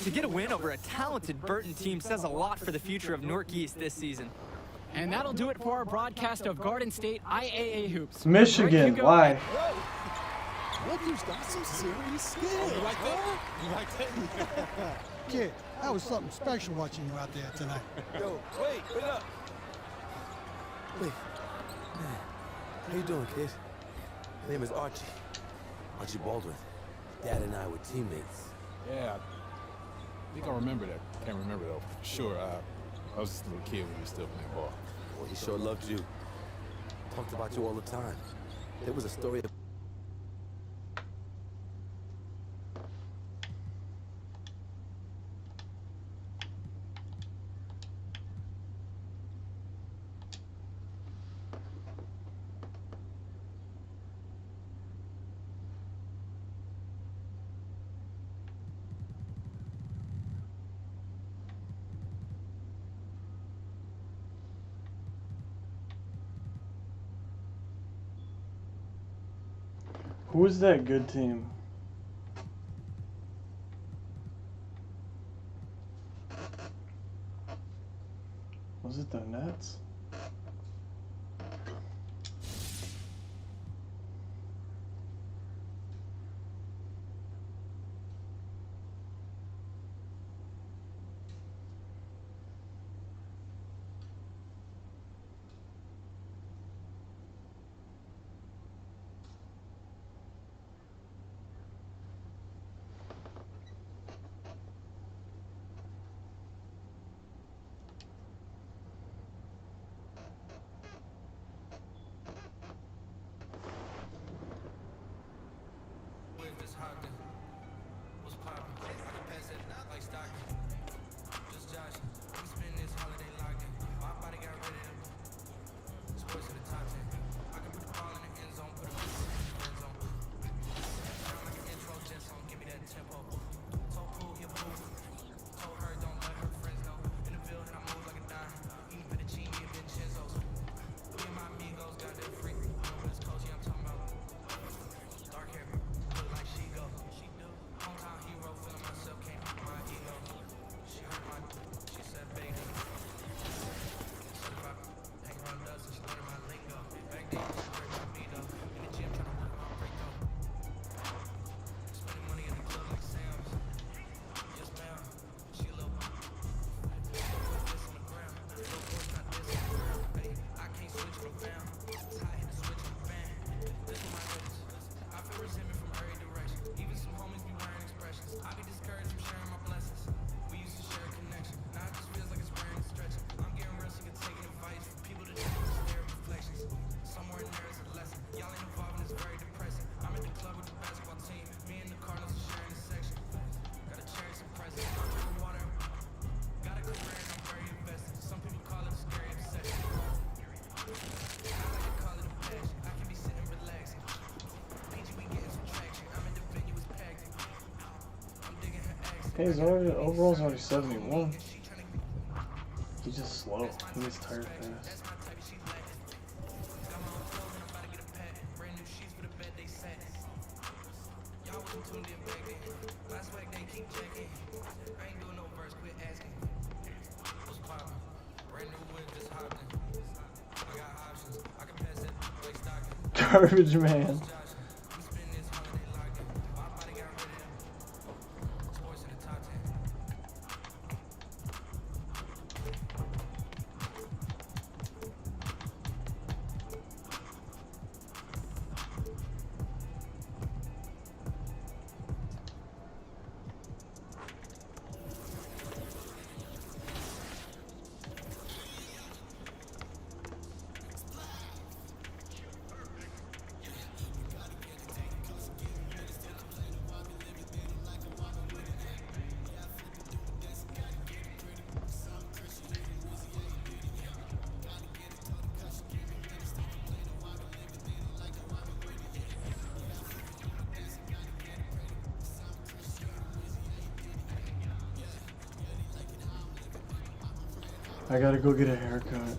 To get a win over a talented Burton team says a lot for the future of Newark East this season. And that'll do it for our broadcast of Garden State IAA Hoops. Michigan, why? Rutgers got some serious skills. You like that? Kid, that was something special watching you out there tonight. Yo, wait up. Wait. How you doing, kid? My name is Archie. Archie Baldwin. Dad and I were teammates. Yeah, I think I remember that. Can't remember though. Sure, I was just a little kid when we were still playing ball. Well, he sure loved you. Talked about you all the time. There was a story of Who is that good team? Was it the Nets? His overall's already 71. He's just slow. He gets tired fast. Garbage man. I gotta go get a haircut.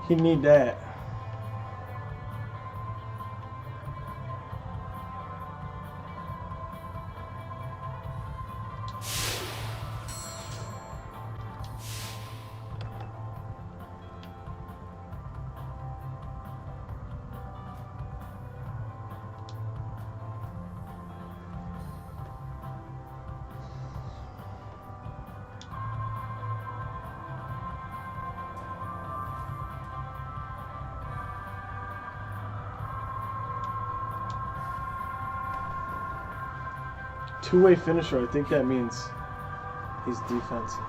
He need that. Two-way finisher, I think that means he's defensive.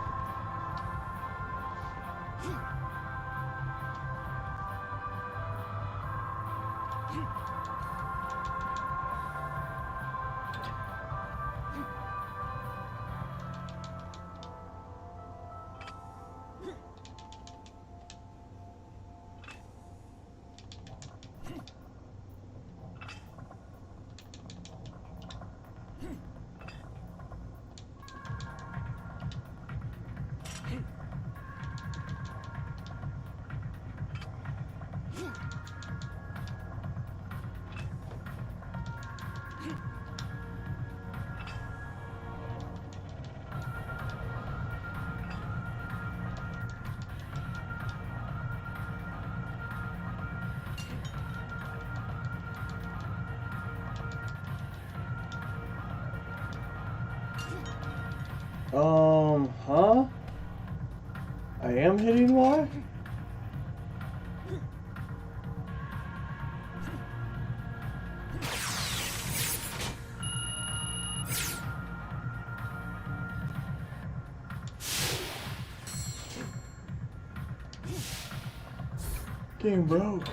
Huh? I am hitting Y? Game broke.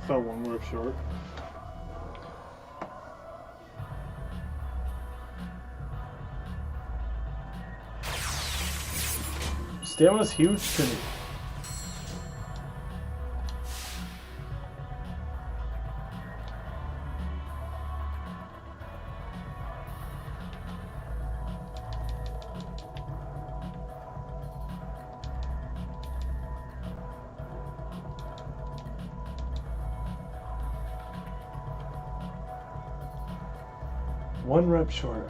Fell one rep short. Stamina's huge to me. One rep short.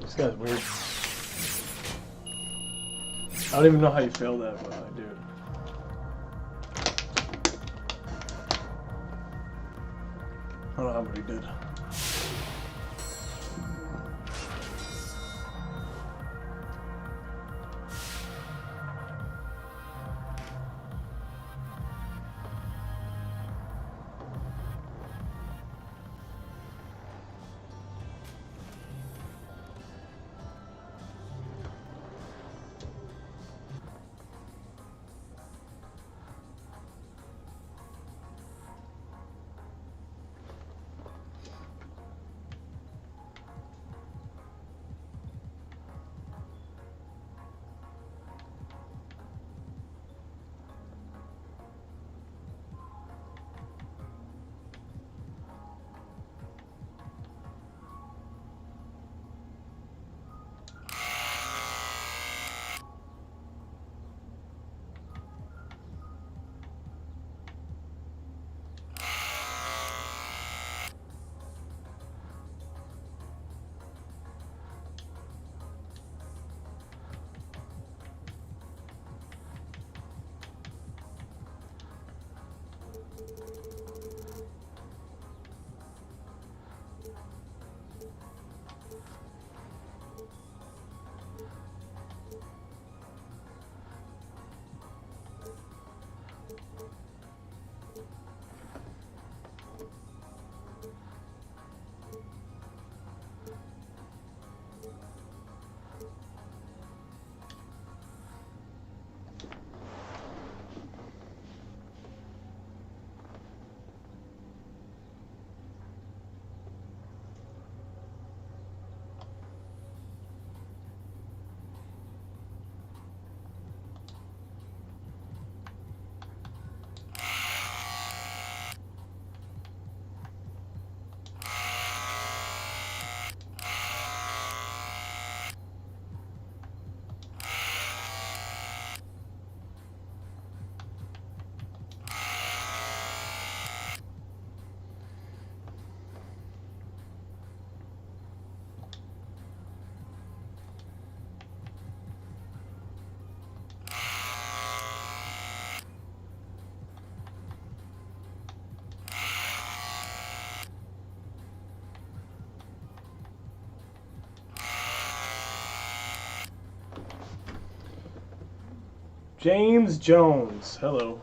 This guy's weird. I don't even know how you fail that, but I do. I don't know how many did. James Jones, hello.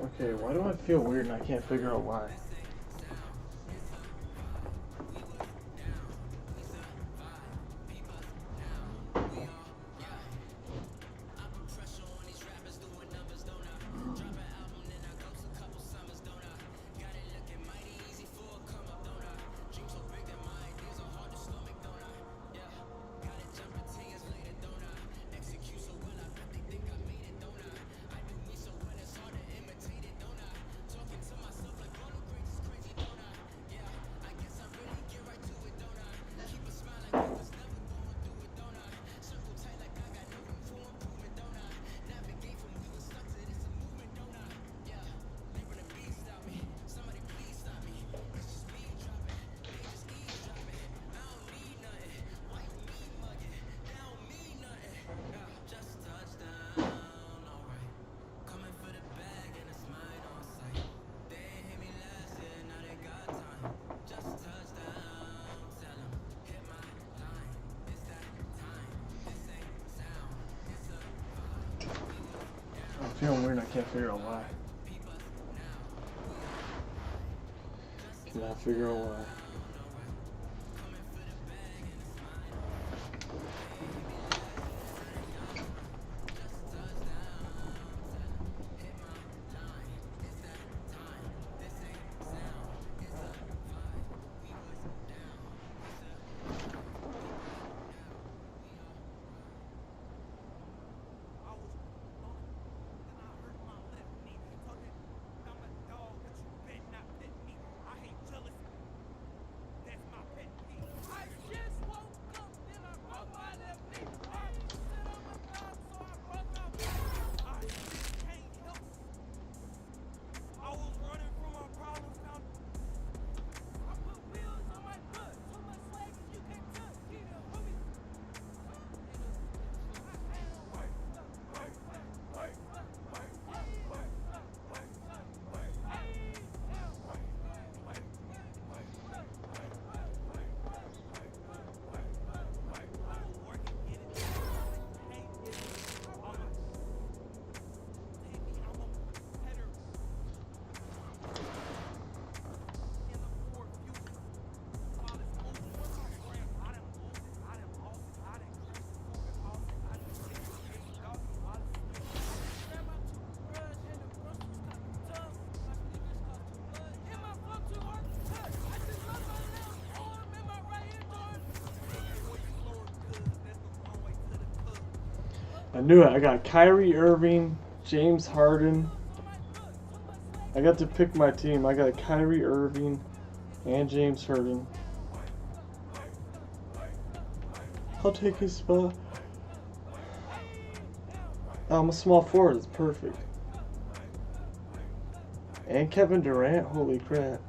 Okay, why do I feel weird and I can't figure out why? I'm feeling weird and I can't figure out why. Cannot figure out why. I knew it. I got Kyrie Irving, James Harden. I got to pick my team. I got Kyrie Irving and James Harden. I'll take his spot. Oh, I'm a small forward. It's perfect. And Kevin Durant. Holy crap.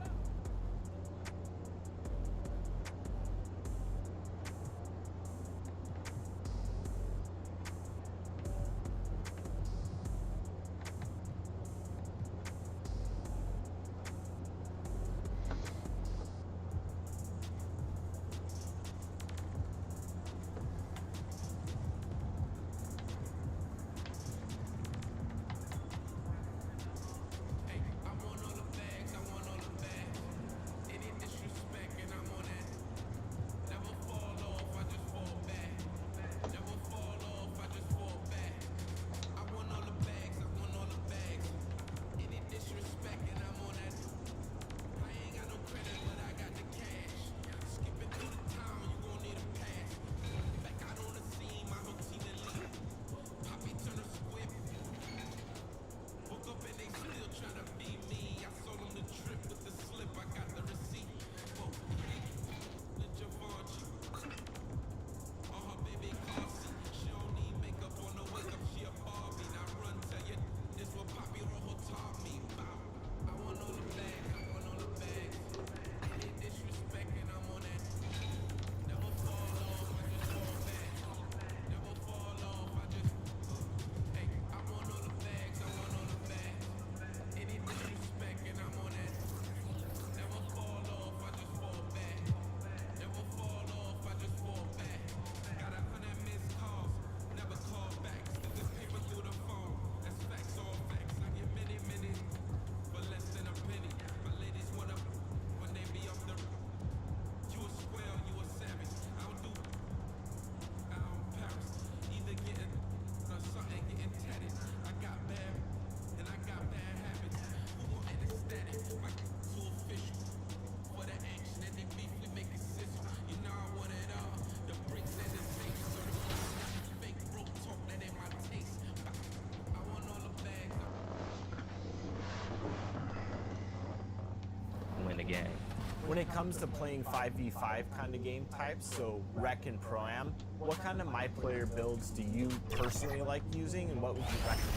When it comes to playing 5v5 kind of game types, so Rec and Pro-Am, what kind of My Player builds do you personally like using, and what would you recommend?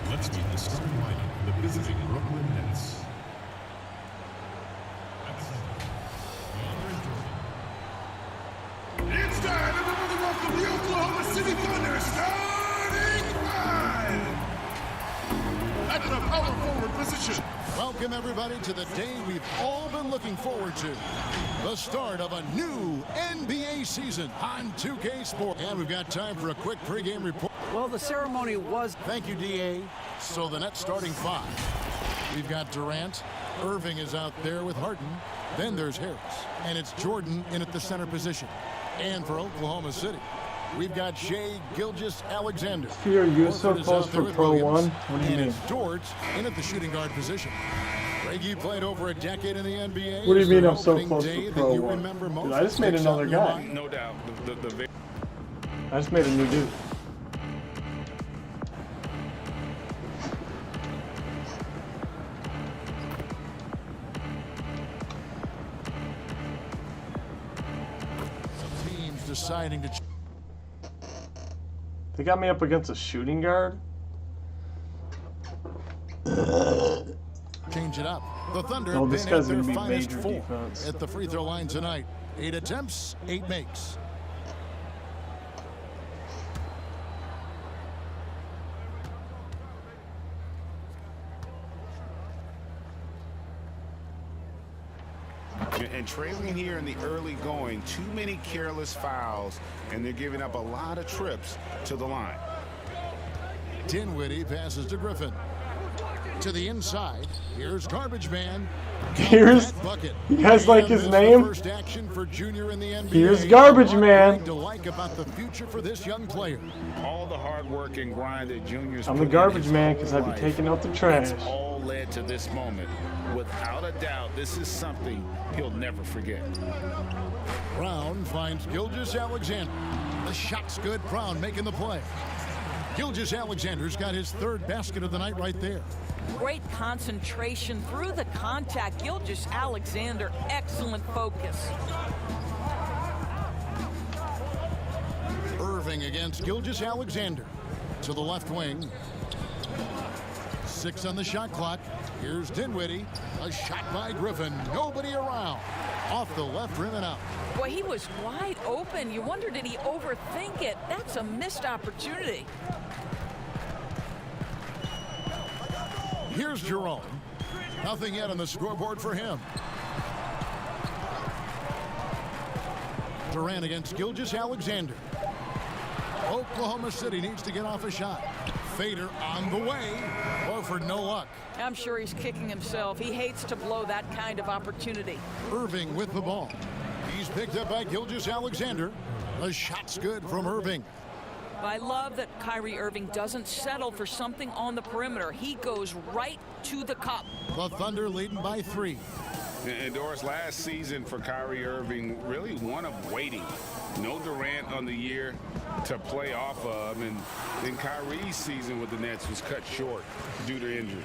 Let's meet the starting lineup for the visiting Brooklyn Nets. It's time to welcome the Oklahoma City Thunder starting five at the power forward position. Welcome, everybody, to the day we've all been looking forward to. The start of a new NBA season on 2K Sports. And we've got time for a quick pregame report. Well, the ceremony was... Thank you, DA. So the Nets starting five. We've got Durant. Irving is out there with Harden. Then there's Harris. And it's Jordan in at the center position. And for Oklahoma City, we've got Shai Gilgeous-Alexander. Fear, you're so close for Pro 1. What do you mean? And it's George in at the shooting guard position. Reggie played over a decade in the NBA. What do you mean I'm so close for Pro 1? Dude, I just made another guy. No doubt. I just made a new dude. Deciding to they got me up against a shooting guard. Change it up. The Thunder Oh, this have guy's been gonna at be their finest major 4 defense. at the free throw line tonight. 8 attempts, 8 makes. And trailing here in the early going, too many careless fouls, and they're giving up a lot of trips to the line. Dinwiddie passes to Griffin. To the inside, here's Garbage Man. Here's, bucket. you guys like his name? First action for junior in the NBA. Here's Garbage Man. To like about the future for this young player. All the hard work and grind that juniors. I'm the garbage man because I'd be taking out the trash. It's all led to this moment. Without a doubt, this is something he'll never forget. Brown finds Gilgeous-Alexander. The shot's good. Brown making the play. Gilgeous-Alexander's got his third basket of the night right there. Great concentration through the contact. Gilgeous-Alexander, excellent focus. Irving against Gilgeous-Alexander. To the left wing. 6 on the shot clock. Here's Dinwiddie. A shot by Griffin. Nobody around. Off the left rim and out. Boy, he was wide open. You wonder, did he overthink it? That's a missed opportunity. Here's Jerome. Nothing yet on the scoreboard for him. Durant against Gilgeous-Alexander. Oklahoma City needs to get off a shot. Fader on the way. Horford, no luck. I'm sure he's kicking himself. He hates to blow that kind of opportunity. Irving with the ball. He's picked up by Gilgeous-Alexander. The shot's good from Irving. I love that Kyrie Irving doesn't settle for something on the perimeter. He goes right to the cup. The Thunder leading by 3. And Doris, last season for Kyrie Irving, really one of waiting. No Durant on the year to play off of, and then Kyrie's season with the Nets was cut short due to injury.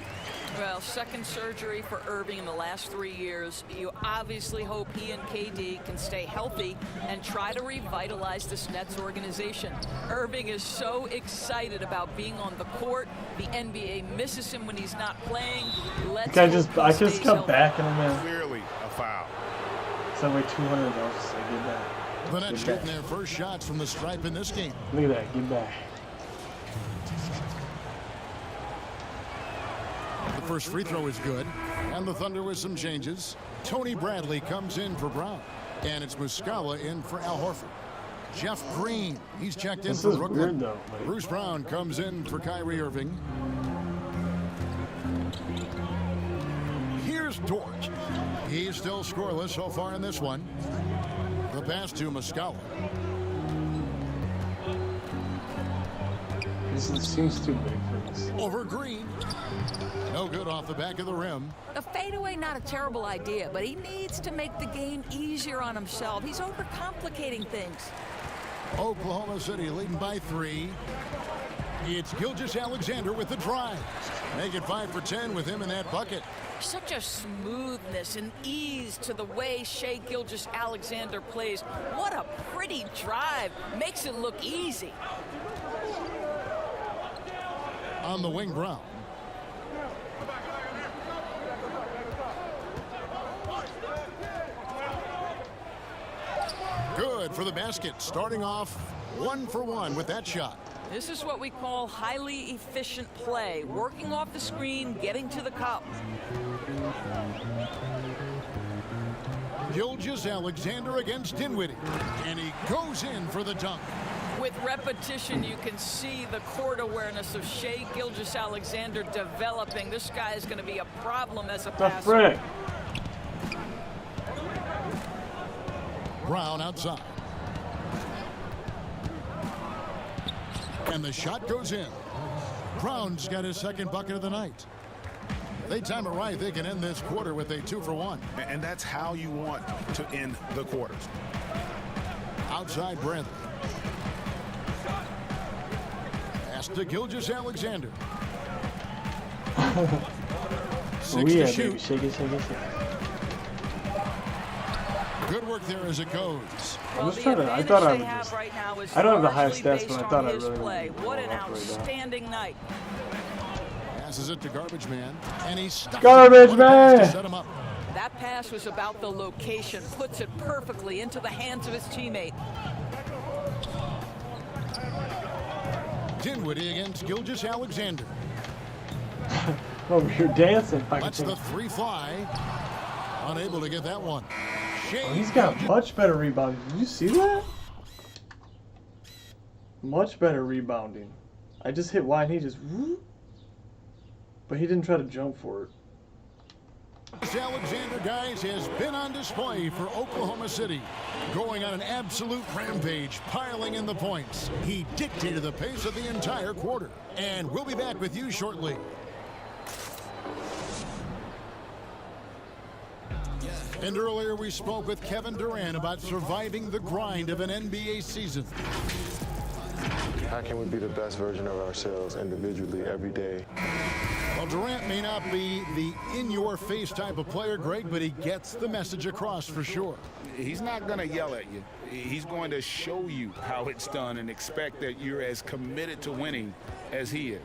Well, second surgery for Irving in the last 3 years. You obviously hope he and KD can stay healthy and try to revitalize this Nets organization. Irving is so excited about being on the court. The NBA misses him when he's not playing. I just kept backing him in. Clearly a foul. So I weigh 200 dollars, so get back. The Nets shooting their first shots from the stripe in this game. Look at that, get back. The first free throw is good, and the Thunder with some changes. Tony Bradley comes in for Brown, and it's Muscala in for Al Horford. Jeff Green, he's checked in for Brooklyn. Weird, though, Bruce Brown comes in for Kyrie Irving. Here's Dort. He's still scoreless so far in this one. The pass to Muscala. This seems too big for this. Over Green. No good off the back of the rim. A fadeaway, not a terrible idea, but he needs to make the game easier on himself. He's overcomplicating things. Oklahoma City leading by 3. It's Gilgeous-Alexander with the drive. Make it 5 for 10 with him in that bucket. Such a smoothness and ease to the way Shai Gilgeous-Alexander plays. What a pretty drive. Makes it look easy. On the wing, Brown. Good for the basket. Starting off 1 for 1 with that shot. This is what we call highly efficient play. Working off the screen, getting to the cup. Gilgeous-Alexander against Dinwiddie. And he goes in for the dunk. With repetition, you can see the court awareness of Shai Gilgeous-Alexander developing. This guy is going to be a problem as a passer. Brown outside. And the shot goes in. Brown's got his second bucket of the night. They time it right, they can end this quarter with a 2 for 1. And that's how you want to end the quarters. Outside Brantley. Pass to Gilgeous-Alexander. 6 to shoot. Shake it. Good work there as it goes. I'm just trying to. I thought I would just. I don't have the highest stats, but I thought I really would. What an outstanding night. Passes it to Garbage Man, and he's stuck. Garbage Man! To set him up. That pass was about the location. Puts it perfectly into the hands of his teammate. Dinwiddie against Gilgeous-Alexander. Oh, you're dancing. Lets the 3 fly. Unable to get that one. Oh, he's got much better rebounding. Did you see that? Much better rebounding. I just hit Y and he just whoop. But he didn't try to jump for it. Alexander, guys, has been on display for Oklahoma City. Going on an absolute rampage, piling in the points. He dictated the pace of the entire quarter. And we'll be back with you shortly. And earlier we spoke with Kevin Durant about surviving the grind of an NBA season. How can we be the best version of ourselves individually every day? Well, Durant may not be the in-your-face type of player, Greg, but he gets the message across for sure. He's not going to yell at you. He's going to show you how it's done and expect that you're as committed to winning as he is.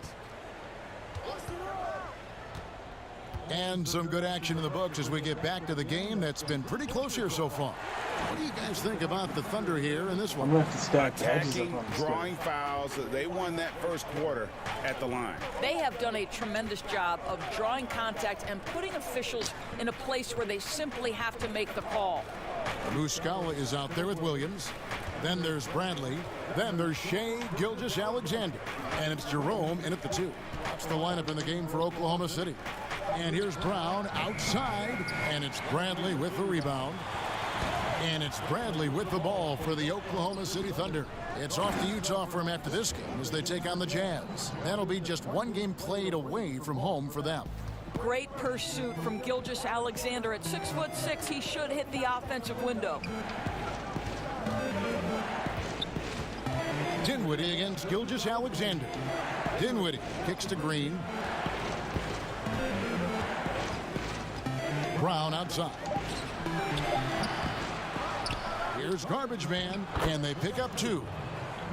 And some good action in the books as we get back to the game that's been pretty close here so far. What do you guys think about the Thunder here in this one? I'm going to have to stack attacking, drawing fouls. They won that first quarter at the line. They have done a tremendous job of drawing contact and putting officials in a place where they simply have to make the call. Muscala is out there with Williams. Then there's Bradley. Then there's Shai Gilgeous-Alexander. And it's Jerome in at the 2. That's the lineup in the game for Oklahoma City. And here's Brown outside. And it's Bradley with the rebound. And it's Bradley with the ball for the Oklahoma City Thunder. It's off to Utah for him after this game as they take on the Jazz. That'll be just one game played away from home for them. Great pursuit from Gilgeous-Alexander. At 6'6", he should hit the offensive window. Dinwiddie against Gilgeous-Alexander. Dinwiddie kicks to Green. Brown outside. Here's Garbage Man, and they pick up 2.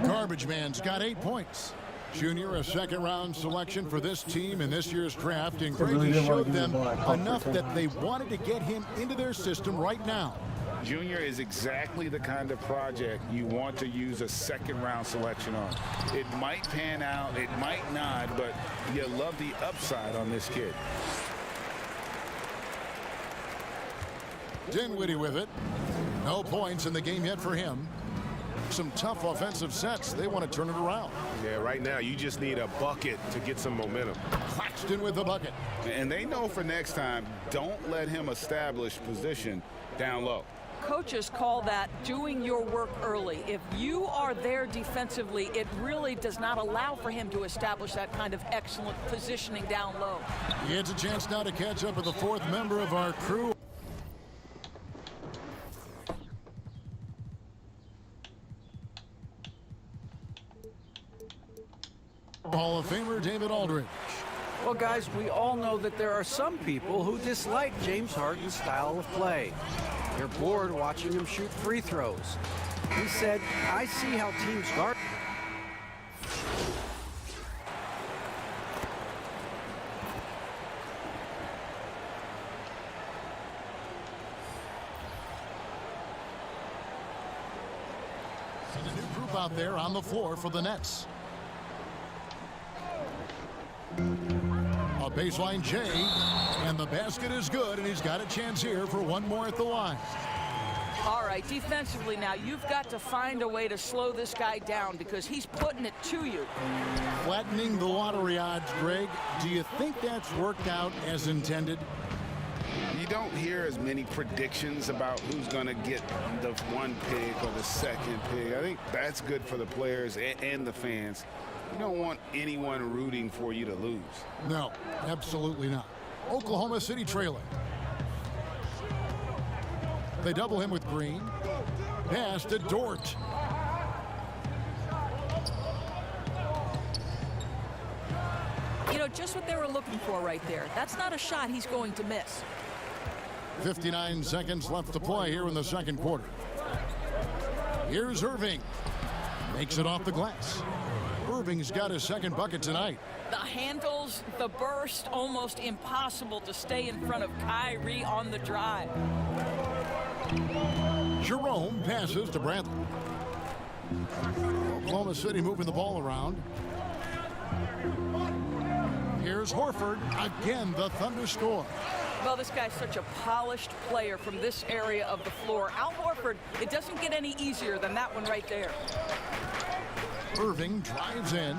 Garbage Man's got 8 points. Junior, a second-round selection for this team in this year's draft, and Grady showed them enough that they wanted to get him into their system right now. Junior is exactly the kind of project you want to use a second-round selection on. It might pan out, it might not, but you love the upside on this kid. Dinwiddie with it. No points in the game yet for him. Some tough offensive sets. They want to turn it around. Yeah, right now you just need a bucket to get some momentum. Claxton with the bucket. And they know for next time, don't let him establish position down low. Coaches call that doing your work early. If you are there defensively, it really does not allow for him to establish that kind of excellent positioning down low. He gets a chance now to catch up with the 4th member of our crew. Hall of Famer David Aldridge. Well, guys, we all know that there are some people who dislike James Harden's style of play. They're bored watching him shoot free throws. He said, I see how teams guard. And a new group out there on the floor for the Nets. A baseline J, and the basket is good, and he's got a chance here for one more at the line. All right, defensively now, you've got to find a way to slow this guy down because he's putting it to you. Flattening the lottery odds, Greg. Do you think that's worked out as intended? You don't hear as many predictions about who's going to get the one pick or the second pick. I think that's good for the players and the fans. You don't want anyone rooting for you to lose. No, absolutely not. Oklahoma City trailing. They double him with Green. Pass to Dort. You know, just what they were looking for right there. That's not a shot he's going to miss. 59 seconds left to play here in the second quarter. Here's Irving. Makes it off the glass. Irving's got his second bucket tonight. The handles, the burst, almost impossible to stay in front of Kyrie on the drive. Jerome passes to Bradley. Oklahoma City moving the ball around. Here's Horford. Again, the Thunder score. Well, this guy's such a polished player from this area of the floor. Al Horford, it doesn't get any easier than that one right there. Irving drives in.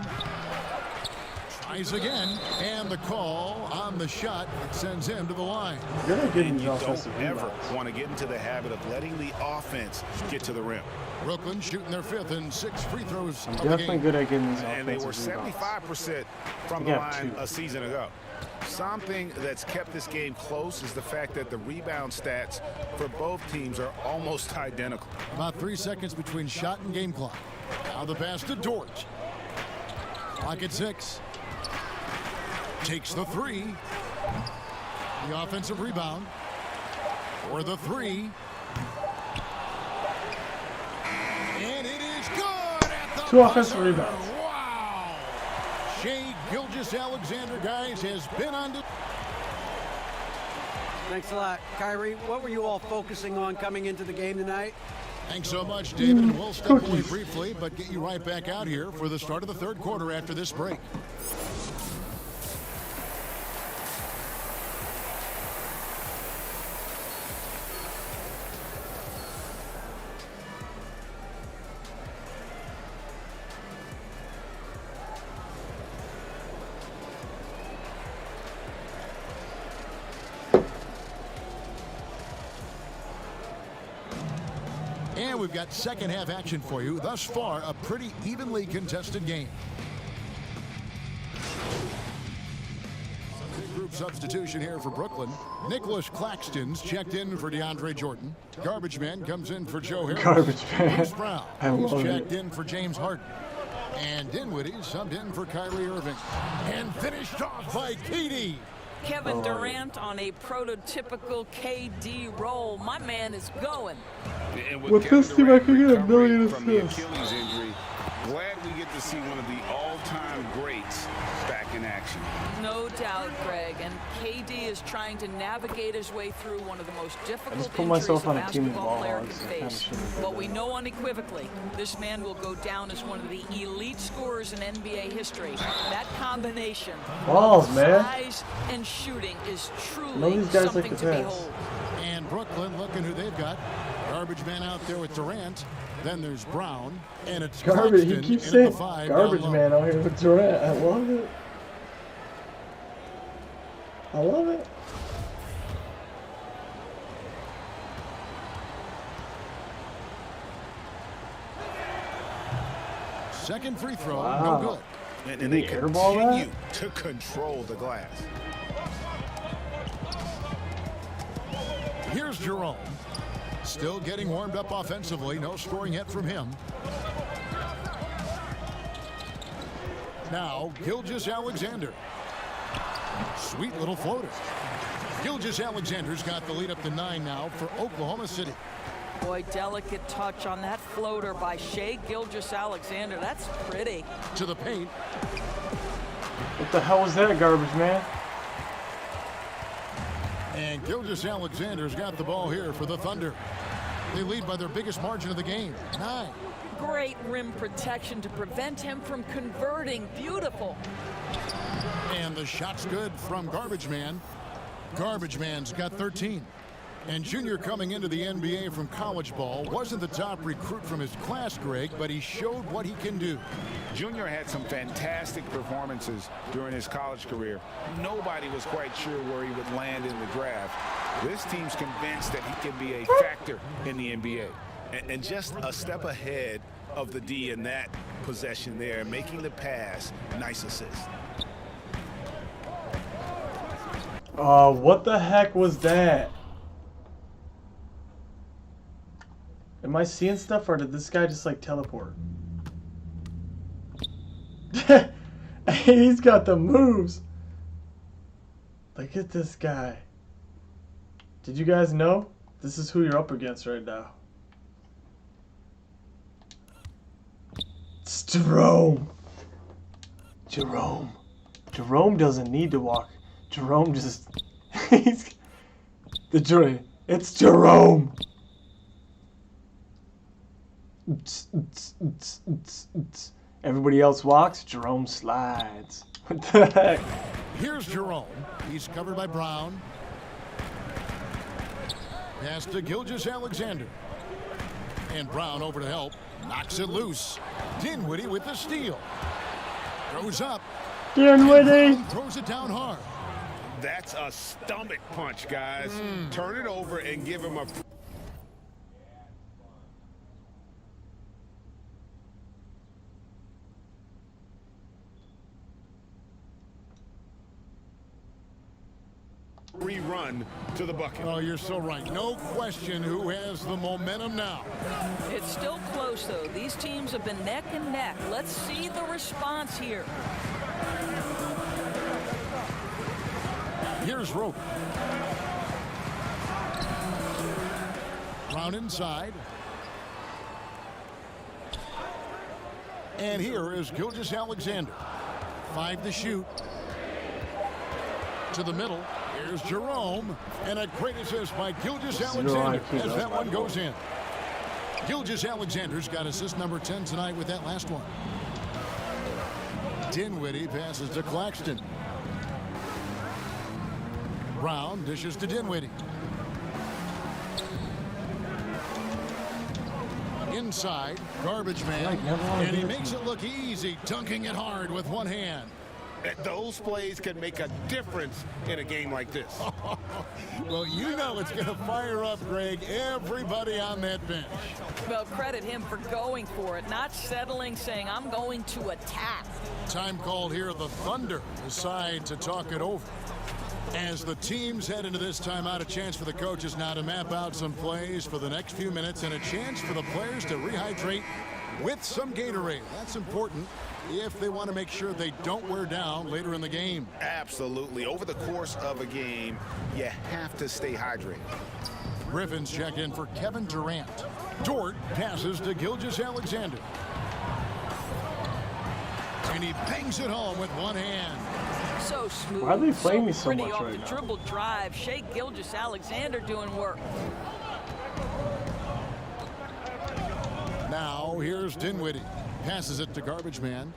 Tries again. And the call on the shot that sends him to the line. And you don't ever want to get into the habit of letting the offense get to the rim. Brooklyn shooting their fifth and 6 free throws. I'm definitely good at getting these and they were offensive 75% from the line a season ago. Something that's kept this game close is the fact that the rebound stats for both teams are almost identical. About 3 seconds between shot and game clock. Now the pass to Dort. Clock at 6. Takes the 3. The offensive rebound. For the 3. And it is good at the 2 offensive rebounds. Wow. Shai Gilgeous-Alexander, guys, has been on the... Thanks a lot. Kyrie, what were you all focusing on coming into the game tonight? Thanks so much, David. And we'll step away briefly, but get you right back out here for the start of the third quarter after this break. And we've got second half action for you. Thus far, a pretty evenly contested game. Group substitution here for Brooklyn. Nicholas Claxton's checked in for DeAndre Jordan. Garbage Man comes in for Joe Harris. Garbage Man. Bruce Brown, I who's love checked it. in for James Harden. And Dinwiddie subbed in for Kyrie Irving. And finished off by KD. Kevin Durant on a prototypical KD roll. My man is going. And With this team, I could get a million from the assists. Achilles injury, glad we get to see one of the all-time greats back in action. No doubt, Greg. And KD is trying to navigate his way through one of the most difficult just put injuries myself a on a team with basketball ball player hogs. can I kinda face. shouldn't do But we that. know unequivocally, this man will go down as one of the elite scorers in NBA history. That combination Balls, of man. size and shooting is None of truly these guys something like to the pass. behold. And Brooklyn looking who they've got. Garbage Man out there with Durant. Then there's Brown. And it's Garbage. He Claxton keeps in at saying the 5 garbage down low. man out here with Durant. I love it. I love it. Second free throw, Wow. no good. And Did they he airball continue that? to control the glass. Here's Jerome. Still getting warmed up offensively. No scoring yet from him. Now, Gilgeous-Alexander. Sweet little floater. Gilgeous-Alexander's got the lead up to 9 now for Oklahoma City. Boy, delicate touch on that floater by Shai Gilgeous-Alexander. That's pretty. To the paint. What the hell was that, garbage man? And Gilgeous-Alexander's got the ball here for the Thunder. They lead by their biggest margin of the game, 9. Great rim protection to prevent him from converting. Beautiful. And the shot's good from Garbage Man. Garbage Man's got 13. And Junior coming into the NBA from college ball wasn't the top recruit from his class, Greg, but he showed what he can do. Junior had some fantastic performances during his college career. Nobody was quite sure where he would land in the draft. This team's convinced that he can be a factor in the NBA. And just a step ahead of the D in that possession there, making the pass. Nice assist. What the heck was that? Am I seeing stuff, or did this guy just like teleport? He's got the moves. Look at this guy. Did you guys know? This is who you're up against right now. It's Jerome. Jerome doesn't need to walk. Jerome just... It's Jerome. Everybody else walks, Jerome slides. What the heck? Here's Jerome. He's covered by Brown. Pass to Gilgeous-Alexander. And Brown over to help. Knocks it loose. Dinwiddie with the steal. Goes up. Dinwiddie throws it down hard. That's a stomach punch, guys. Turn it over and give him a... rerun to the bucket. Oh, you're so right. No question who has the momentum now. It's still close, though. These teams have been neck and neck. Let's see the response here. Here's Rope. Brown inside. And here is Gilgeous-Alexander. 5 to shoot. To the middle. Here's Jerome. And a great assist by Gilgeous-Alexander as that one goes in. Gilgeous-Alexander's got assist number 10 tonight with that last one. Dinwiddie passes to Claxton. Brown dishes to Dinwiddie. Inside, Garbage Man, and he makes it look easy, dunking it hard with one hand. Those plays can make a difference in a game like this. Well, you know it's going to fire up, Greg, everybody on that bench. Well, credit him for going for it, not settling, saying, I'm going to attack. Time called here. The Thunder decide to talk it over. As the teams head into this timeout, a chance for the coaches now to map out some plays for the next few minutes and a chance for the players to rehydrate with some Gatorade. That's important if they want to make sure they don't wear down later in the game. Absolutely. Over the course of a game, you have to stay hydrated. Griffins check in for Kevin Durant. Dort passes to Gilgeous-Alexander. And he bangs it home with one hand. So smooth. Why are they playing me so pretty much off right the now? dribble drive. Shai Gilgeous-Alexander doing work. Now here's Dinwiddie. Passes it to Garbage Man.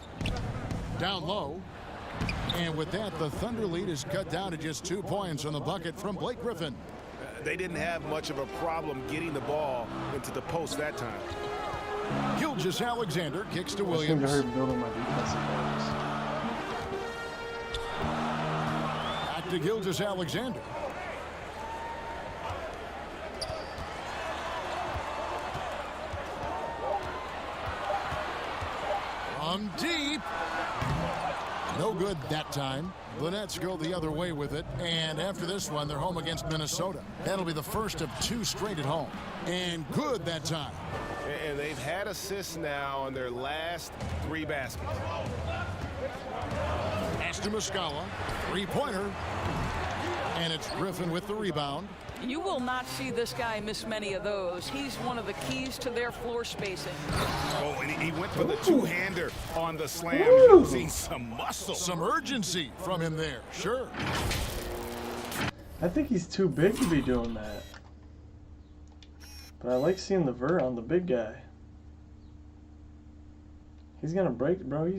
Down low. And with that, the Thunder lead is cut down to just 2 points on the bucket from Blake Griffin. They didn't have much of a problem getting the ball into the post that time. Gilgeous-Alexander kicks to Williams. I seem to hurt building my defensive players. Back to Gilgeous-Alexander. From deep. No good that time. The Nets go the other way with it. And after this one, they're home against Minnesota. That'll be the first of 2 straight at home. And good that time. And they've had assists now on their last 3 baskets. Pass to Muscala. Three-pointer. And it's Griffin with the rebound. You will not see this guy miss many of those. He's one of the keys to their floor spacing. Oh, and he went for the two-hander on the slam, using some muscle. Some urgency from him there, sure. I think he's too big to be doing that. But I like seeing the vert on the big guy. He's gonna break, bro.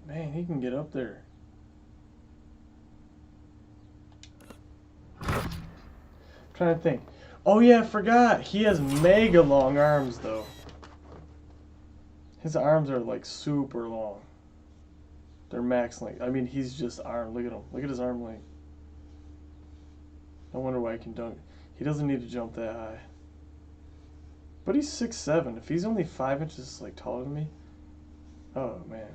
Man, he can get up there. I'm trying to think. Oh yeah, I forgot. He has mega long arms though. His arms are like super long. They're max length. I mean, he's just arm. Look at him. Look at his arm length. No wonder why he can dunk. He doesn't need to jump that high. But he's 6'7". If he's only 5 inches like taller than me, oh man.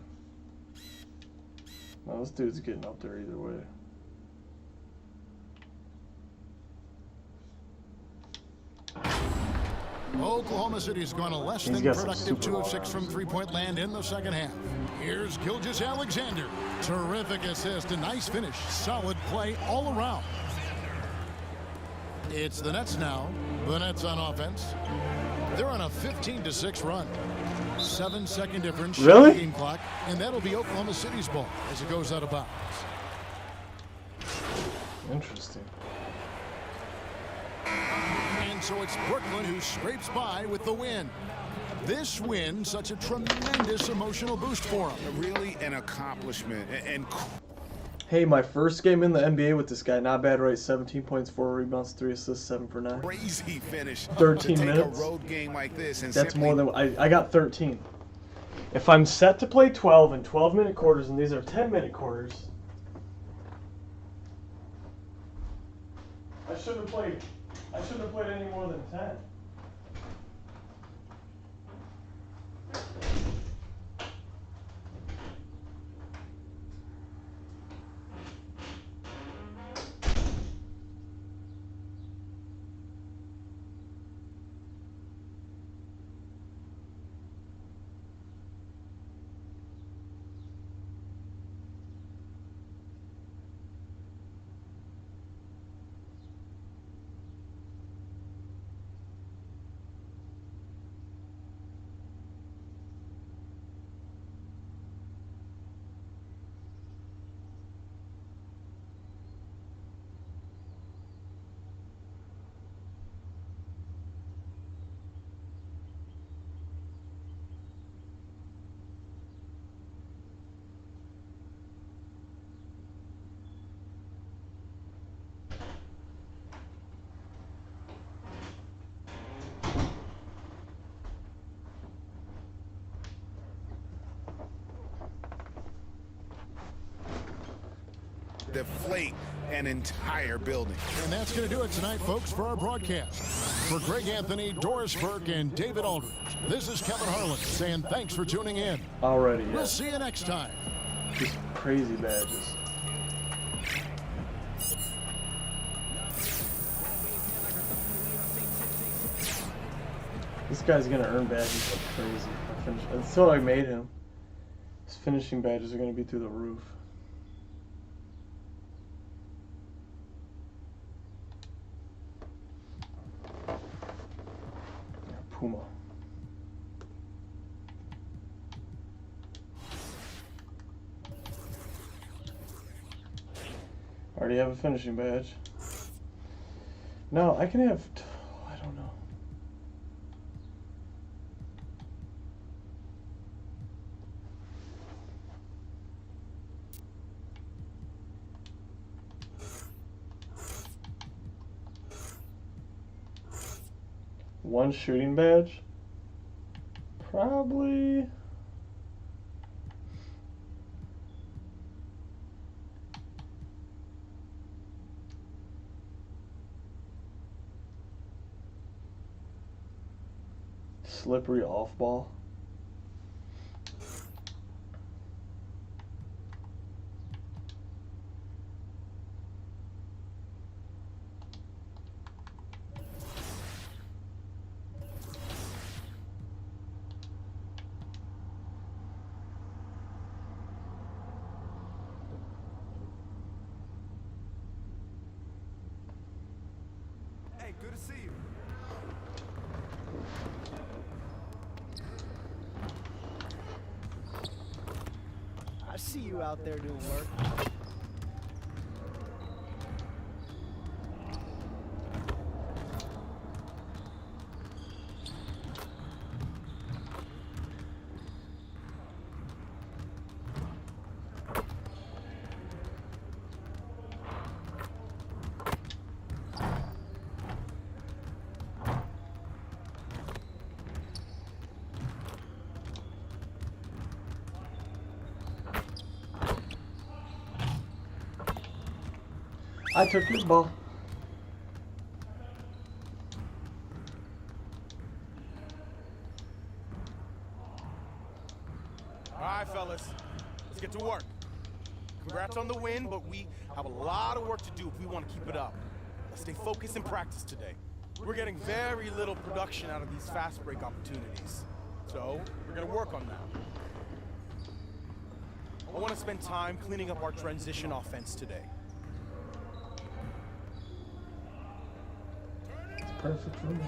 No, this dude's getting up there either way. Oklahoma City's gone a less than productive 2 of 6 from three-point land in the second half. Here's Gilgeous-Alexander. Terrific assist, a nice finish. Solid play all around. It's the Nets now. The Nets on offense. They're on a 15-6 run. 7-second difference. Really? Game clock, and that'll be Oklahoma City's ball as it goes out of bounds. Interesting. And so it's Brooklyn who scrapes by with the win. This win, such a tremendous emotional boost for them. Really an accomplishment. And Hey, my first game in the NBA with this guy. Not bad, right? 17 points, 4 rebounds, 3 assists, 7 for 9. crazy finish. 13 to take minutes. A road game like this and That's simply... more than I got 13. If I'm set to play 12 in 12-minute quarters, and these are 10-minute quarters, I shouldn't have played any more than 10. deflate an entire building. And that's going to do it tonight, folks, for our broadcast. For Greg Anthony, Doris Burke, and David Aldridge, this is Kevin Harlan saying thanks for tuning in. Already, yeah. We'll see you next time. Just crazy badges. This guy's gonna earn badges like crazy. That's what I made him. His finishing badges are gonna be through the roof. Puma. Already have a finishing badge. No, I can have. I don't know. One shooting badge? Probably. Slippery off ball. Good to see you. I see you out there doing work. I took your ball. All right, fellas, let's get to work. Congrats on the win, but we have a lot of work to do if we want to keep it up. Let's stay focused in practice today. We're getting very little production out of these fast break opportunities, so we're going to work on that. I want to spend time cleaning up our transition offense today. Perfect for me.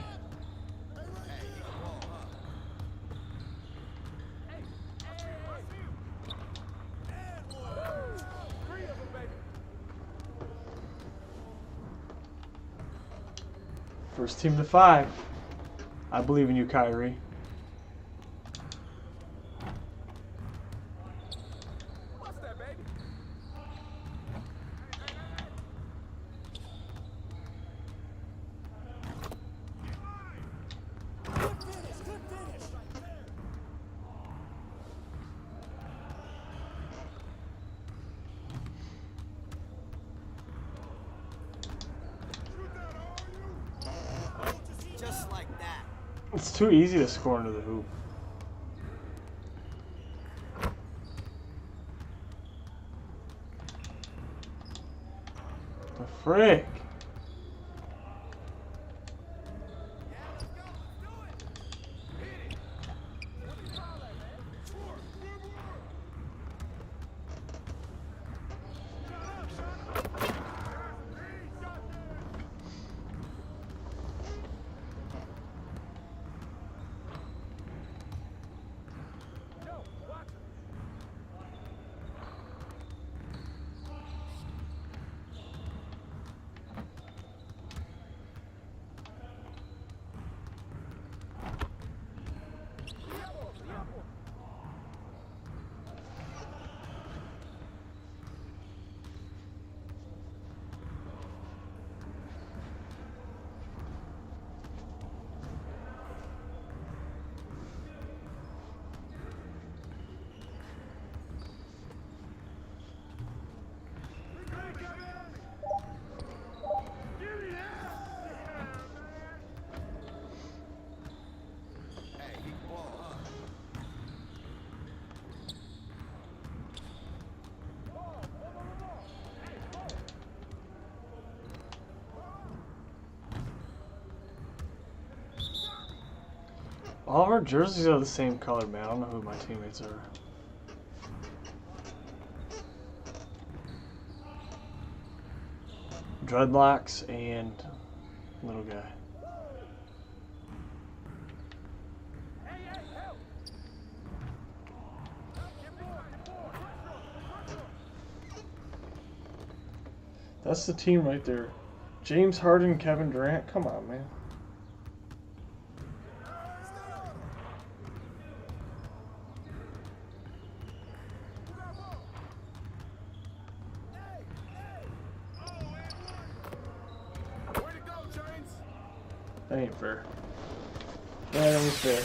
First team to 5. I believe in you, Kyrie. Just like that. It's too easy to score into the hoop. The frick? All of our jerseys are the same color, man. I don't know who my teammates are. Dreadlocks and little guy. That's the team right there. James Harden, Kevin Durant. Come on, man. That ain't fair. That ain't fair.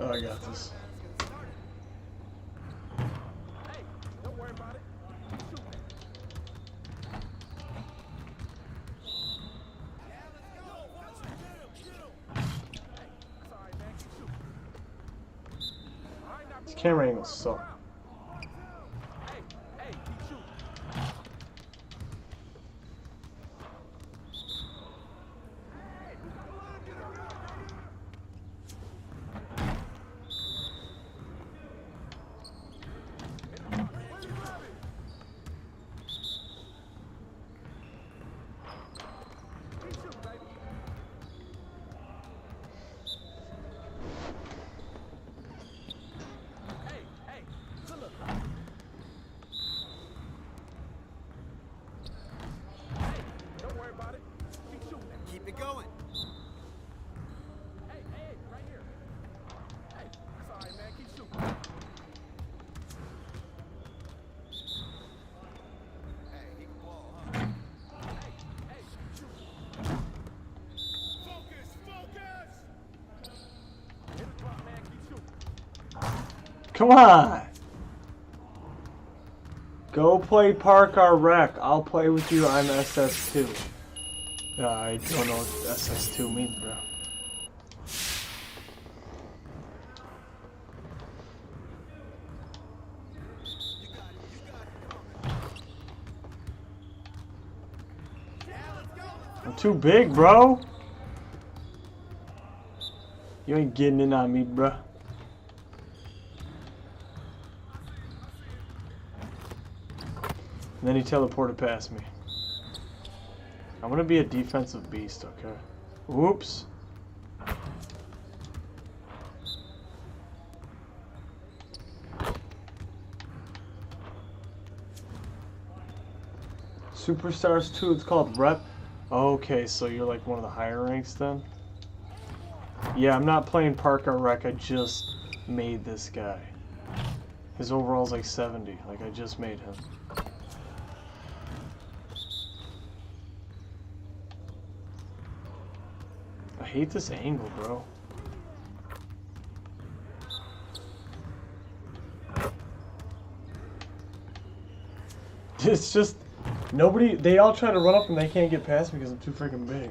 Oh, I got this. These camera angles suck. Come on! Go play Park or Rec. I'll play with you. I'm SS2. I don't know what SS2 means, bro. I'm too big, bro. You ain't getting in on me, bro. And then he teleported past me. I'm gonna be a defensive beast, okay? Whoops. Superstars 2, it's called Rep. Okay, so you're like one of the higher ranks then? Yeah, I'm not playing Park or Rec, I just made this guy. His overall's like 70, like I just made him. I hate this angle, bro. It's just, nobody, they all try to run up and they can't get past me because I'm too freaking big.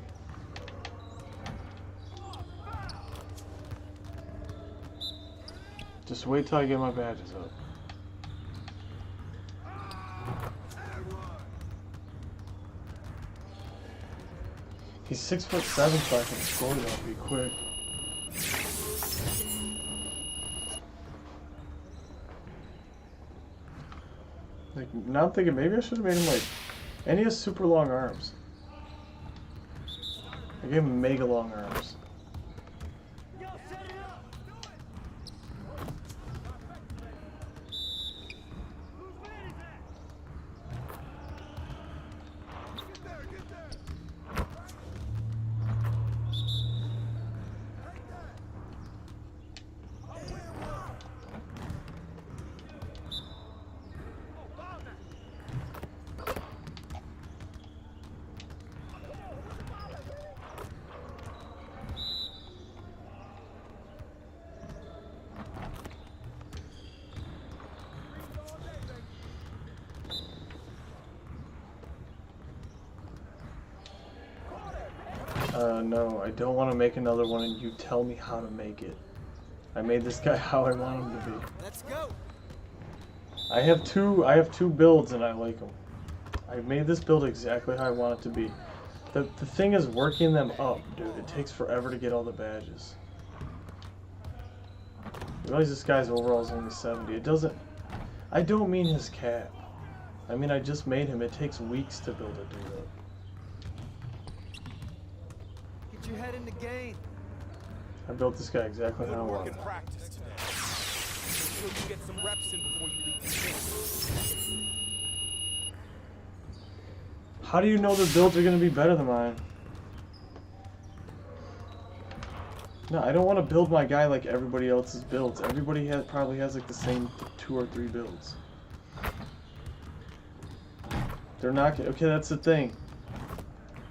Just wait till I get my badges up. He's 6'7", so I can score that pretty quick. Like, now I'm thinking maybe I should have made him like, and he has super long arms. I gave him mega long arms. No, I don't want to make another one and you tell me how to make it. I made this guy how I want him to be. Let's go. I have two builds and I like them. I made this build exactly how I want it to be. The thing is working them up, dude. It takes forever to get all the badges. I realize this guy's overall is only 70. It doesn't, I don't mean his cap. I mean I just made him. It takes weeks to build a dude up. Get your head in the game. I built this guy exactly how I Work wanted. in practice today. Make sure you get some reps in before you leave the game. How do you know the builds are going to be better than mine? No, I don't want to build my guy like everybody else's builds. Everybody probably has like the same 2 or 3 builds. They're not, okay, that's the thing.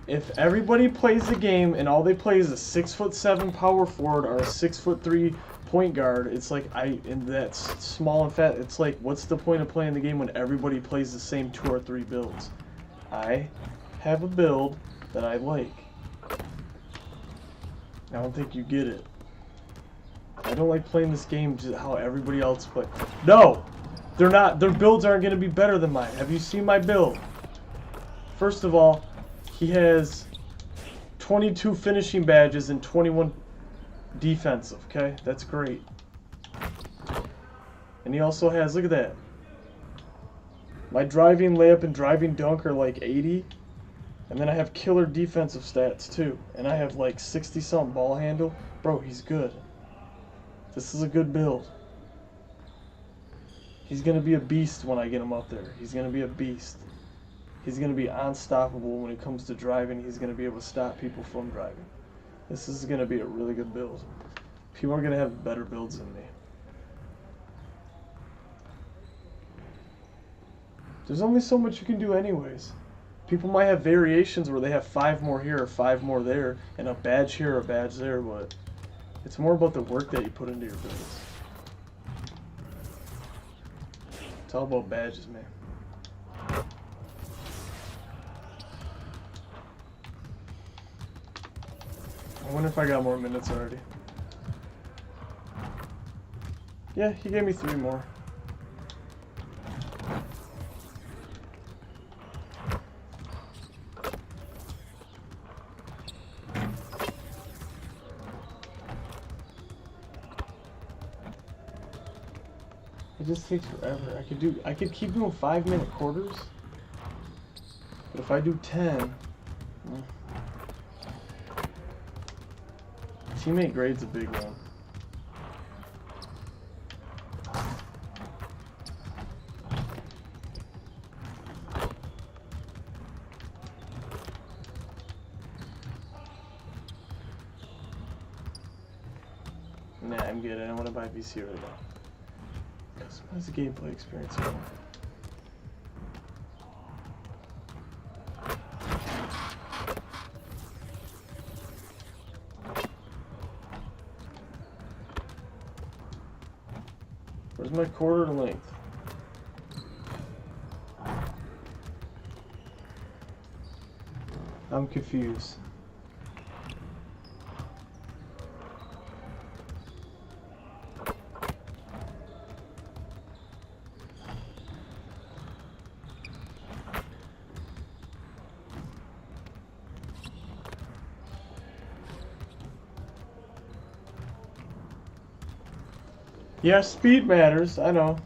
If everybody plays the game and all they play is a 6'7" power forward or a 6'3" point guard, it's like and that's small and fat. It's like, what's the point of playing the game when everybody plays the same 2 or 3 builds? I have a build that I like. I don't think you get it. I don't like playing this game just how everybody else plays. No, they're not. Their builds aren't going to be better than mine. Have you seen my build? First of all, he has 22 finishing badges and 21 defensive, okay? That's great. And he also has, look at that. My driving layup and driving dunk are like 80. And then I have killer defensive stats too. And I have like 60-something ball handle. Bro, he's good. This is a good build. He's going to be a beast when I get him up there. He's going to be a beast. He's going to be unstoppable when it comes to driving. He's going to be able to stop people from driving. This is going to be a really good build. People are going to have better builds than me. There's only so much you can do anyways. People might have variations where they have 5 more here or 5 more there, and a badge here or a badge there, but it's more about the work that you put into your builds. It's all about badges, man. I wonder if I got more minutes already. Yeah, he gave me 3 more. It just takes forever. I could keep doing 5-minute quarters. But if I do 10, teammate grade's a big one. Nah, I'm good. I don't want to buy VC right now. Customize the gameplay experience more. Where's my quarter length? I'm confused. Yeah, speed matters. I know.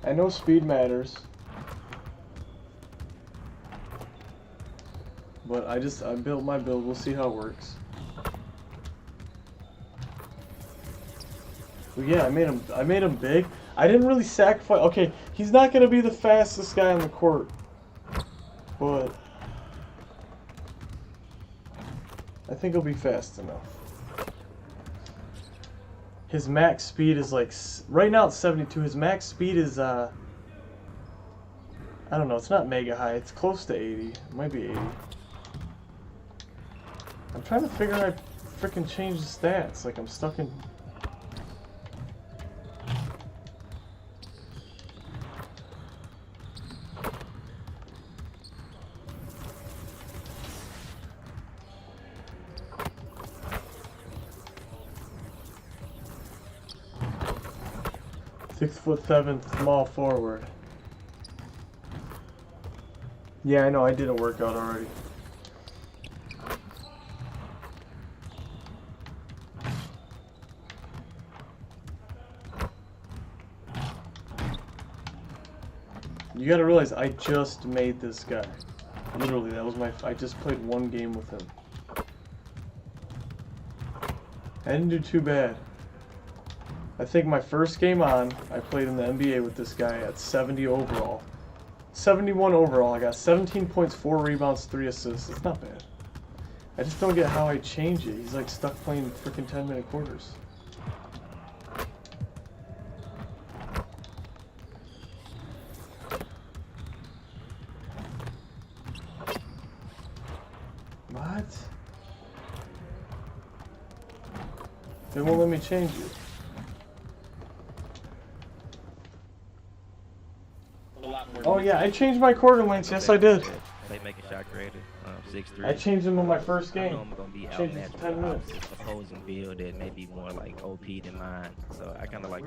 I know speed matters. But I built my build. We'll see how it works. But yeah, I made him big. I didn't really sacrifice. Okay, he's not gonna be the fastest guy on the court, but I think he'll be fast enough. His max speed is like, right now it's 72. His max speed is, I don't know, it's not mega high. It's close to 80. It might be 80. I'm trying to figure out how to freaking change the stats. Like I'm stuck in... "6'7", small forward." Yeah, I know, I did a workout already. You gotta realize, I just made this guy. Literally, that was I just played 1 game with him. I didn't do too bad. I think my first game on, I played in the NBA with this guy at 70 overall. 71 overall. I got 17 points, 4 rebounds, 3 assists. It's not bad. I just don't get how I change it. He's like stuck playing freaking 10-minute quarters. What? They won't let me change it. Oh yeah, I changed my quarter lengths. Yes, I did. Playmaking shot creator, 6'3". I changed them in my first game. I know I'm gonna be Changed it to 10 minutes. Opposing build that may be more like OP than mine, so I kind of like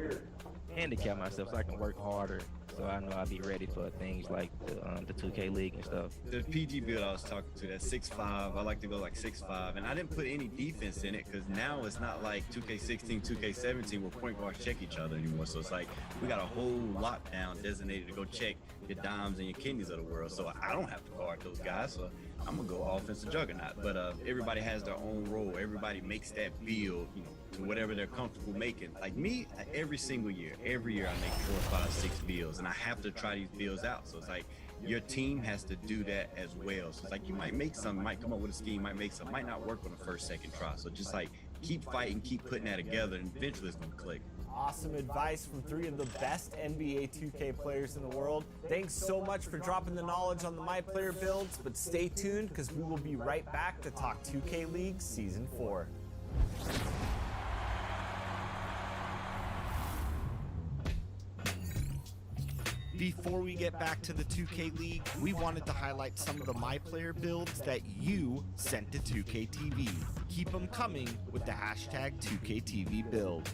handicap myself so I can work harder. So I know I'll be ready for things like the 2K League and stuff. The PG build I was talking to, that 6'5", I like to go like 6'5", and I didn't put any defense in it because now it's not like 2K16, 2K17 where point guards check each other anymore. So it's like we got a whole lockdown designated to go check your dimes and your kidneys of the world. So I don't have to guard those guys. So I'm gonna go offensive juggernaut. But everybody has their own role. Everybody makes that build, you know, to whatever they're comfortable making. Like me, every single year, every year I make 4, 5, 6 builds, and I have to try these builds out. So it's like your team has to do that as well. So it's like you might make some, might come up with a scheme, might make some, might not work on the first, second try. So just like keep fighting, keep putting that together, and eventually it's gonna click. Awesome advice from 3 of the best NBA 2K players in the world. Thanks so much for dropping the knowledge on the My Player builds, but stay tuned because we will be right back to talk 2K League Season 4. Before we get back to the 2K League, we wanted to highlight some of the My Player builds that you sent to 2KTV. Keep them coming with the hashtag 2KTV build.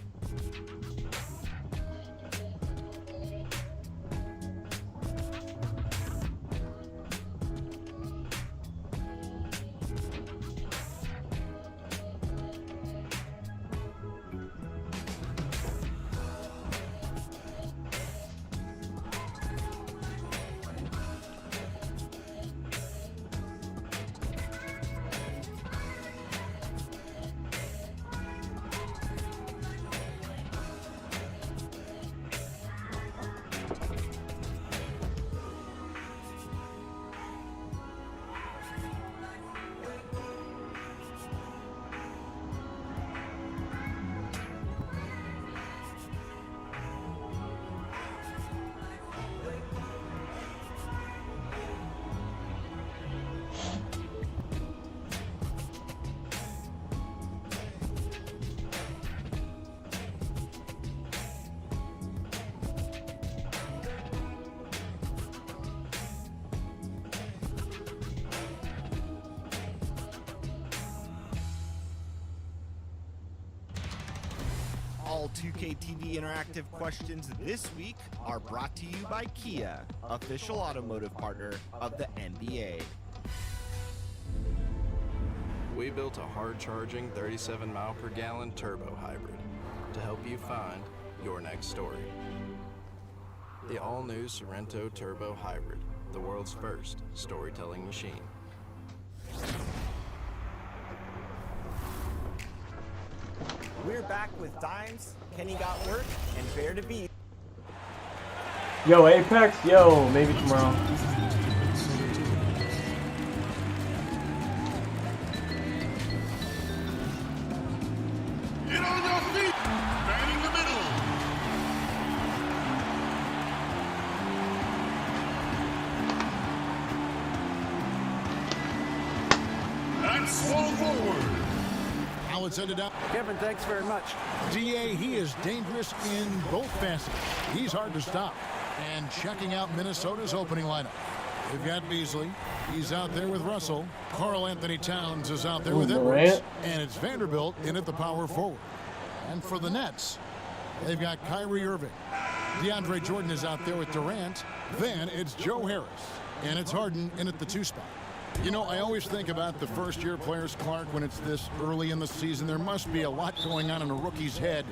All 2KTV interactive questions this week are brought to you by Kia, official automotive partner of the NBA. We built a hard-charging 37-mile-per-gallon turbo hybrid to help you find your next story. The all-new Sorento Turbo Hybrid, the world's first storytelling machine. We're back with Dimes, Kenny Got Work, and Bear to Beat. Yo, Apex? Yo, maybe tomorrow. Get on your feet! Manning the middle! And swung forward. Now it's ended up. Kevin, thanks very much. DA, he is dangerous in both facets. He's hard to stop. And checking out Minnesota's opening lineup. They've got Beasley. He's out there with Russell. Karl Anthony Towns is out there with Edwards. And it's Vanderbilt in at the power forward. And for the Nets, they've got Kyrie Irving. DeAndre Jordan is out there with Durant. Then it's Joe Harris. And it's Harden in at the 2 spot. You know, I always think about the first-year players, Clark, when it's this early in the season. There must be a lot going on in a rookie's head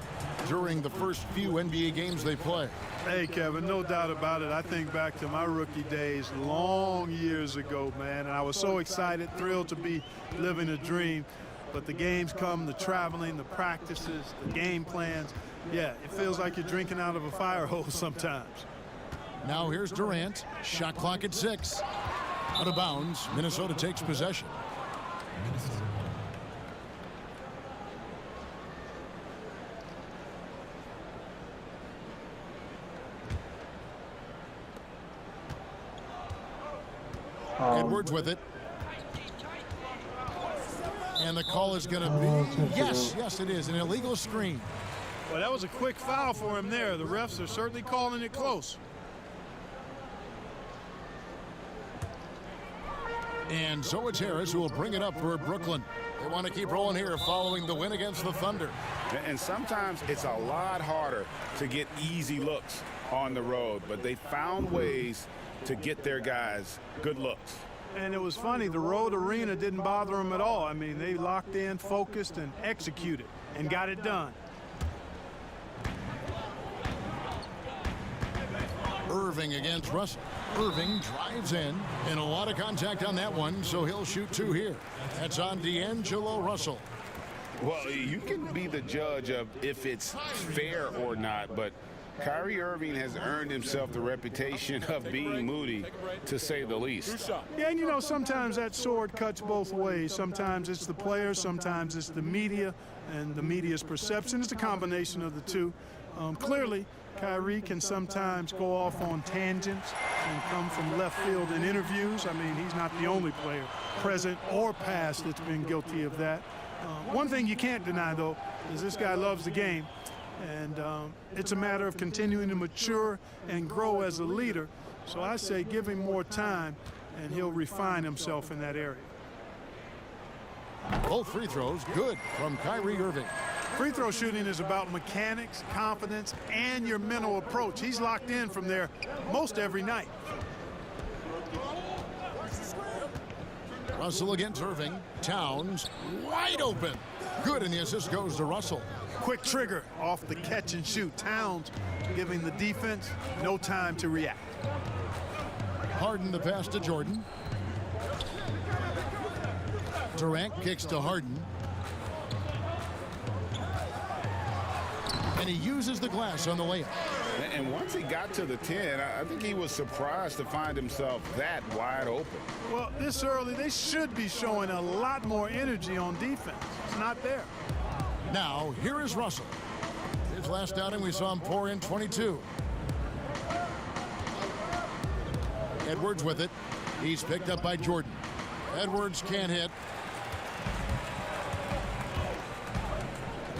during the first few NBA games they play. Hey, Kevin, no doubt about it. I think back to my rookie days long years ago, man, and I was so excited, thrilled to be living a dream. But the games come, the traveling, the practices, the game plans. Yeah, it feels like you're drinking out of a fire hose sometimes. Now here's Durant. Shot clock at 6. Out of bounds. Minnesota takes possession. Edwards with it. And the call is going to be, yes, it is, an illegal screen. Well, that was a quick foul for him there. The refs are certainly calling it close. And so it's Harris who will bring it up for Brooklyn. They want to keep rolling here following the win against the Thunder. And sometimes it's a lot harder to get easy looks on the road, but they found ways to get their guys good looks. And it was funny, the road arena didn't bother them at all. I mean, they locked in, focused, and executed, and got it done. Irving against Russell. Irving drives in, and a lot of contact on that one, so he'll shoot 2 here. That's on D'Angelo Russell. Well, you can be the judge of if it's fair or not, but Kyrie Irving has earned himself the reputation of being moody, to say the least. Yeah, and you know, sometimes that sword cuts both ways. Sometimes it's the players, sometimes it's the media, and the media's perception. It's a combination of the two. Clearly, Kyrie can sometimes go off on tangents and come from left field in interviews. I mean, he's not the only player, present or past, that's been guilty of that. One thing you can't deny, though, is this guy loves the game, And it's a matter of continuing to mature and grow as a leader. So I say give him more time, and he'll refine himself in that area. Both free throws good from Kyrie Irving. Free throw shooting is about mechanics, confidence, and your mental approach. He's locked in from there most every night. Russell against Irving. Towns wide open. Good, and the assist goes to Russell. Quick trigger off the catch and shoot. Towns giving the defense no time to react. Harden the pass to Jordan. Durant kicks to Harden. And he uses the glass on the layup. And once he got to the 10, I think he was surprised to find himself that wide open. Well, this early, they should be showing a lot more energy on defense. It's not there. Now, here is Russell. His last outing, we saw him pour in 22. Edwards with it. He's picked up by Jordan. Edwards can't hit.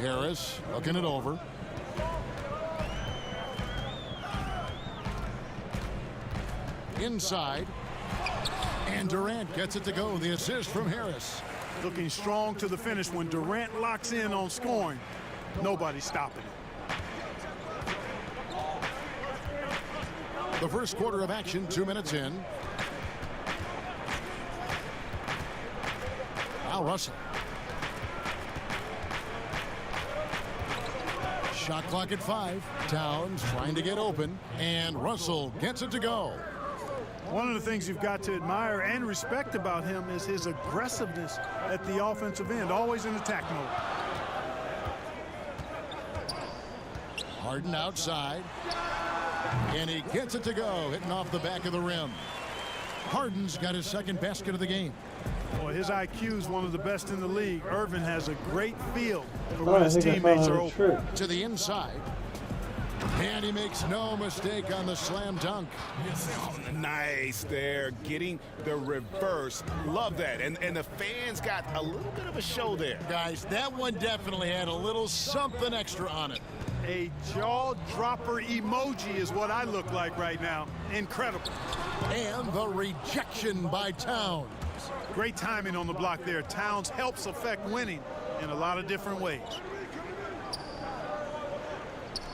Harris looking it over. Inside. And Durant gets it to go. The assist from Harris. Looking strong to the finish. When Durant locks in on scoring, nobody's stopping it. The first quarter of action, 2 minutes in. Now Russell. Shot clock at 5. Towns trying to get open, and Russell gets it to go. One of the things you've got to admire and respect about him is his aggressiveness at the offensive end, always in attack mode. Harden outside, and he gets it to go, hitting off the back of the rim. Harden's got his second basket of the game. Boy, his IQ is one of the best in the league. Irvin has a great feel for when his teammates are open. To the inside. And he makes no mistake on the slam dunk. Nice there, getting the reverse. Love that. And the fans got a little bit of a show there. Guys, that one definitely had a little something extra on it. A jaw-dropper emoji is what I look like right now. Incredible. And the rejection by Towns. Great timing on the block there. Towns helps affect winning in a lot of different ways.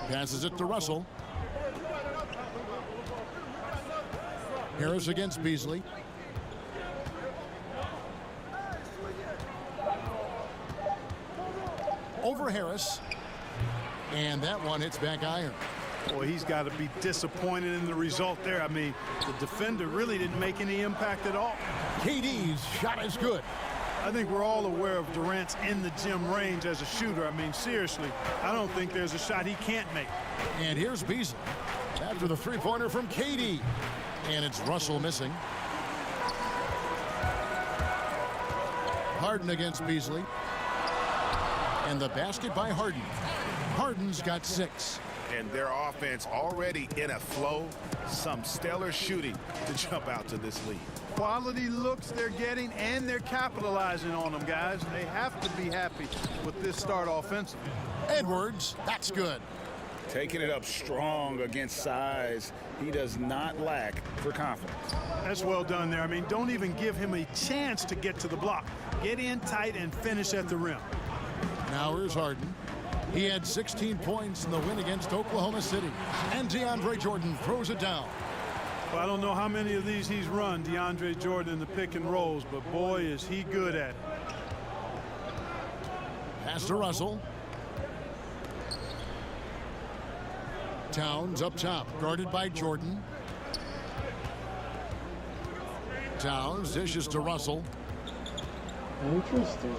Passes it to Russell. Harris against Beasley. Over Harris. And that one hits back iron. Boy, he's got to be disappointed in the result there. I mean, the defender really didn't make any impact at all. KD's shot is good. I think we're all aware of Durant's in the gym range as a shooter. I mean, seriously, I don't think there's a shot he can't make. And here's Beasley after the three-pointer from KD. And it's Russell missing. Harden against Beasley. And the basket by Harden. Harden's got 6. And their offense already in a flow. Some stellar shooting to jump out to this lead. Quality looks they're getting, and they're capitalizing on them, guys. They have to be happy with this start offensively. Edwards, that's good. Taking it up strong against size. He does not lack for confidence. That's well done there. I mean, don't even give him a chance to get to the block. Get in tight and finish at the rim. Now here's Harden. He had 16 points in the win against Oklahoma City. And DeAndre Jordan throws it down. Well, I don't know how many of these he's run, DeAndre Jordan, in the pick and rolls, but boy, is he good at it. Pass to Russell. Towns up top, guarded by Jordan. Towns dishes to Russell. Interesting.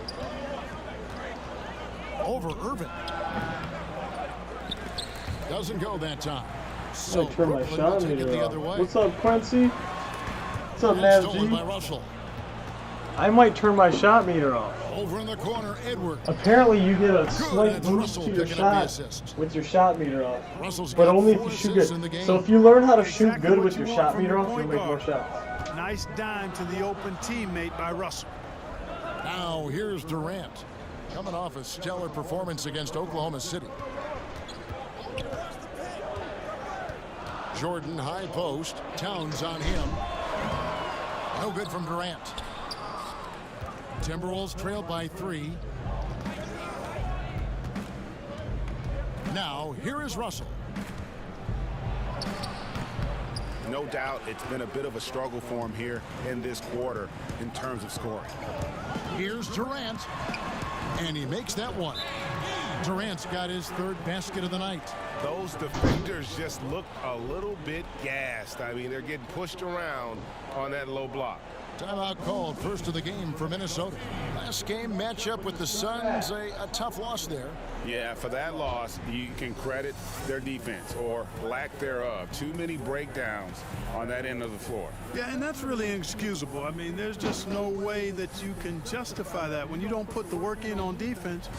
Over Irvin. Doesn't go that time. So turn my Brooklyn shot will take it meter the off. other way. What's up, Quincy? What's up, And Nav stolen G? by Russell. I might turn my shot meter off. Over in the corner, Edwards. Apparently, you get a slight That's boost Russell to your picking up the shot assist. with your shot meter off. Russell's But got only if 4 you shoot assists good. in the game. So if you learn how to shoot Exactly good what with you your want shot from meter your off, you'll point make more guard. shots. Nice dime to the open teammate by Russell. Now here's Durant, coming off a stellar performance against Oklahoma City. Jordan high post. Towns on him. No good from Durant. Timberwolves trail by 3. Now, here is Russell. No doubt it's been a bit of a struggle for him here in this quarter in terms of scoring. Here's Durant, and he makes that one. Durant's got his 3rd basket of the night. Those defenders just look a little bit gassed. I mean, they're getting pushed around on that low block. Timeout called, first of the game for Minnesota. Last game matchup with the Suns, a tough loss there. Yeah, for that loss, you can credit their defense or lack thereof. Too many breakdowns on that end of the floor. Yeah, and that's really inexcusable. I mean, there's just no way that you can justify that. When you don't put the work in on defense,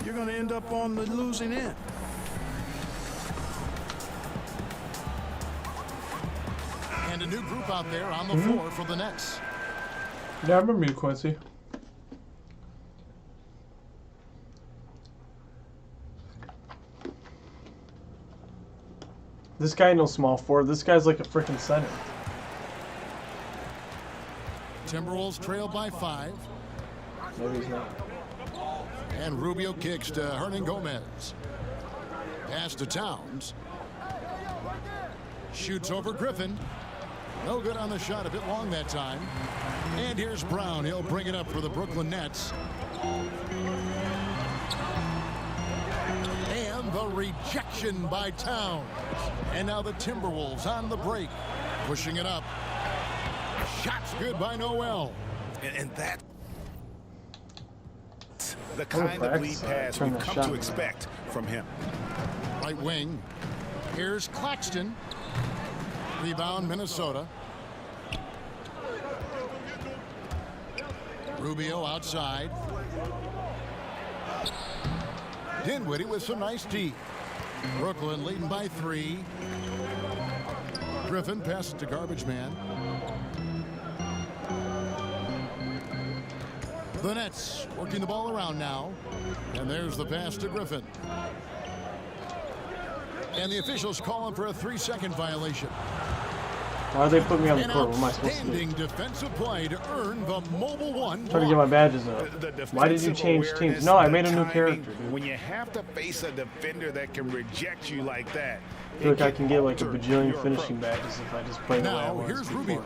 you're going to end up on the losing end. And a new group out there on the floor for the Nets. Yeah, I remember you, Quincy. This guy no small forward. This guy's like a freaking center. Timberwolves trail by 5. No, he's not. And Rubio kicks to Hernangomez. Pass to Towns. Shoots over Griffin. No good on the shot, a bit long that time. And here's Brown. He'll bring it up for the Brooklyn Nets. And the rejection by Towns. And now the Timberwolves on the break. Pushing it up. Shots good by Noel. And that the kind of lead pass we've come to expect from him. Right wing. Here's Claxton. Rebound, Minnesota. Rubio outside. Dinwiddie with some nice D. Brooklyn leading by 3. Griffin passes to Garbage Man. The Nets working the ball around now. And there's the pass to Griffin. And the officials calling for a 3-second violation. Why are they putting me on the court? What am I supposed to do? Outstanding defensive play to earn the Mobile One. Trying to get my badges up. Why did you change teams? No, I made a new character, dude. When you have to face a defender that can reject you like that, I feel like I can get like a bajillion finishing badges if I just play the way I was here's Rubio.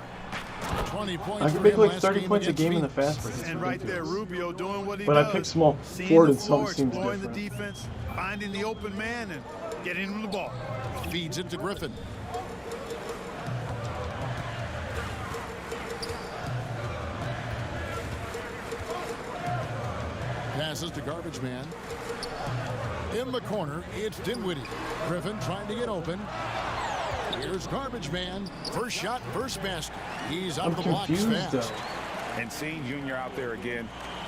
20 points. I can make like 30 points a game in the fast break. And right there, Rubio doing what he does. But I picked small forward and some seems different. The defense, finding the open man and getting him the ball. Feeds it to Griffin. Passes to Garbage Man. In the corner, it's Dinwiddie. Griffin trying to get open. Here's Garbage Man. First shot, first basket. He's out of the blocks fast. And seeing Junior out there again,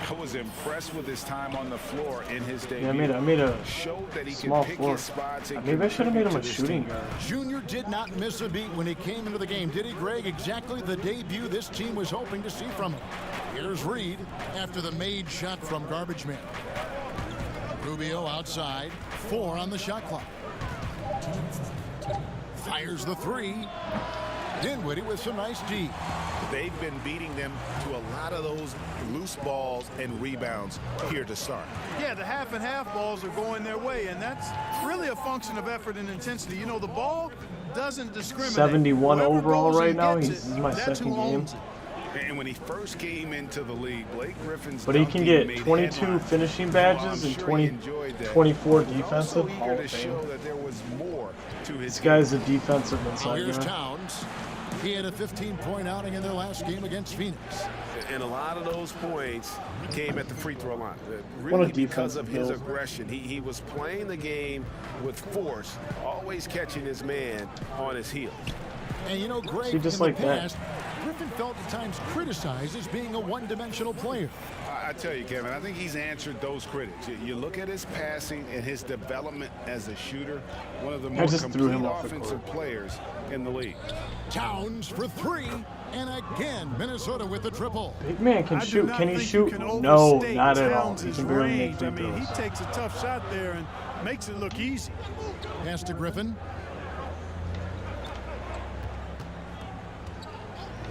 I was impressed with his time on the floor in his debut. Yeah, I made a showed that he small can pick floor. his spots and Maybe I should have made him a shooting guard. Junior did not miss a beat when he came into the game, did he, Greg? Exactly the debut this team was hoping to see from him. Here's Reed after the made shot from Garbage Man. Rubio outside, 4 on the shot clock. Fires the 3. Dinwiddie with some nice D. They've been beating them to a lot of those loose balls and rebounds here to start. Yeah, the half and half balls are going their way, and that's really a function of effort and intensity. You know, the ball doesn't discriminate. 71 overall right now. This is my second game. And when he first came into the league, Blake Griffin's but he can get 22 finishing badges and 24 defensive. Hall of Fame. This guy's a defensive inside guy. Here's Towns. He had a 15-point outing in their last game against Phoenix. And a lot of those points came at the free throw line. Really because of his aggression. He was playing the game with force, always catching his man on his heels. And you know, Greg, in the past, Griffin felt at times criticized as being a one-dimensional player. I tell you, Kevin, I think he's answered those critics. You look at his passing and his development as a shooter, one of the more complete offensive players in the league. Towns for 3, and again, Minnesota with the triple. Big man can shoot. Can he shoot? No, not at all. He can barely make free throws. I mean, he takes a tough shot there, and makes it look easy. Pass to Griffin.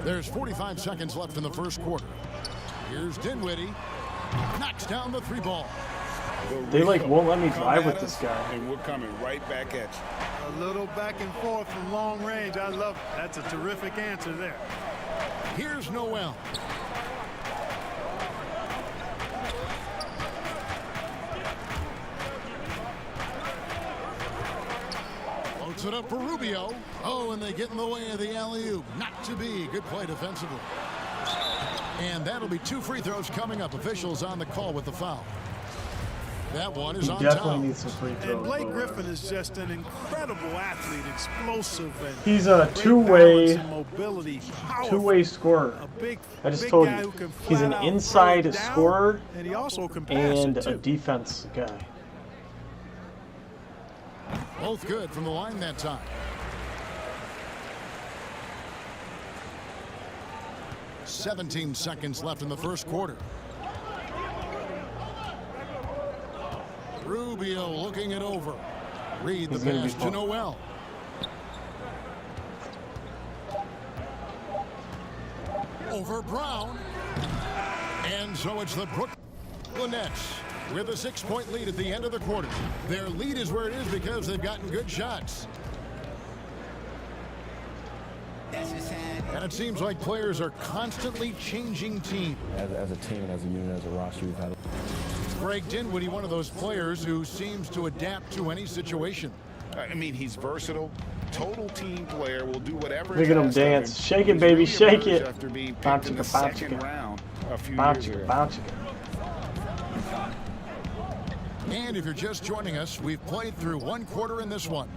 There's 45 seconds left in the first quarter. Here's Dinwiddie. Knocks down the 3 ball. They like won't let me drive with this guy. And we're coming right back at you. A little back and forth from long range. I love it. That's a terrific answer there. Here's Noel. Floats it up for Rubio. Oh, and they get in the way of the alley-oop. Not to be. Good play defensively. And that'll be 2 free throws coming up. Officials on the call with the foul. That one is on definitely top. needs some free throws. And Blake Griffin is just an incredible athlete, explosive, and he's a two-way scorer. Big, I just told you, he's an inside scorer and he also can pass and it too. a defense guy. Both good from the line that time. 17 seconds left in the first quarter. Rubio looking it over. Read the pass to Noel. Over Brown. And so it's the Brooklyn Nets with a 6-point lead at the end of the quarter. Their lead is where it is because they've gotten good shots. And it seems like players are constantly changing teams. As a team and as a unit, as a roster, we've had Greg Dinwiddie, one of those players who seems to adapt to any situation. I mean, he's versatile. Total team player, will do whatever. Look at him dance. Shake it, baby, shake it. After being picked in the second round a few years ago. And if you're just joining us, we've played through 1 quarter in this one.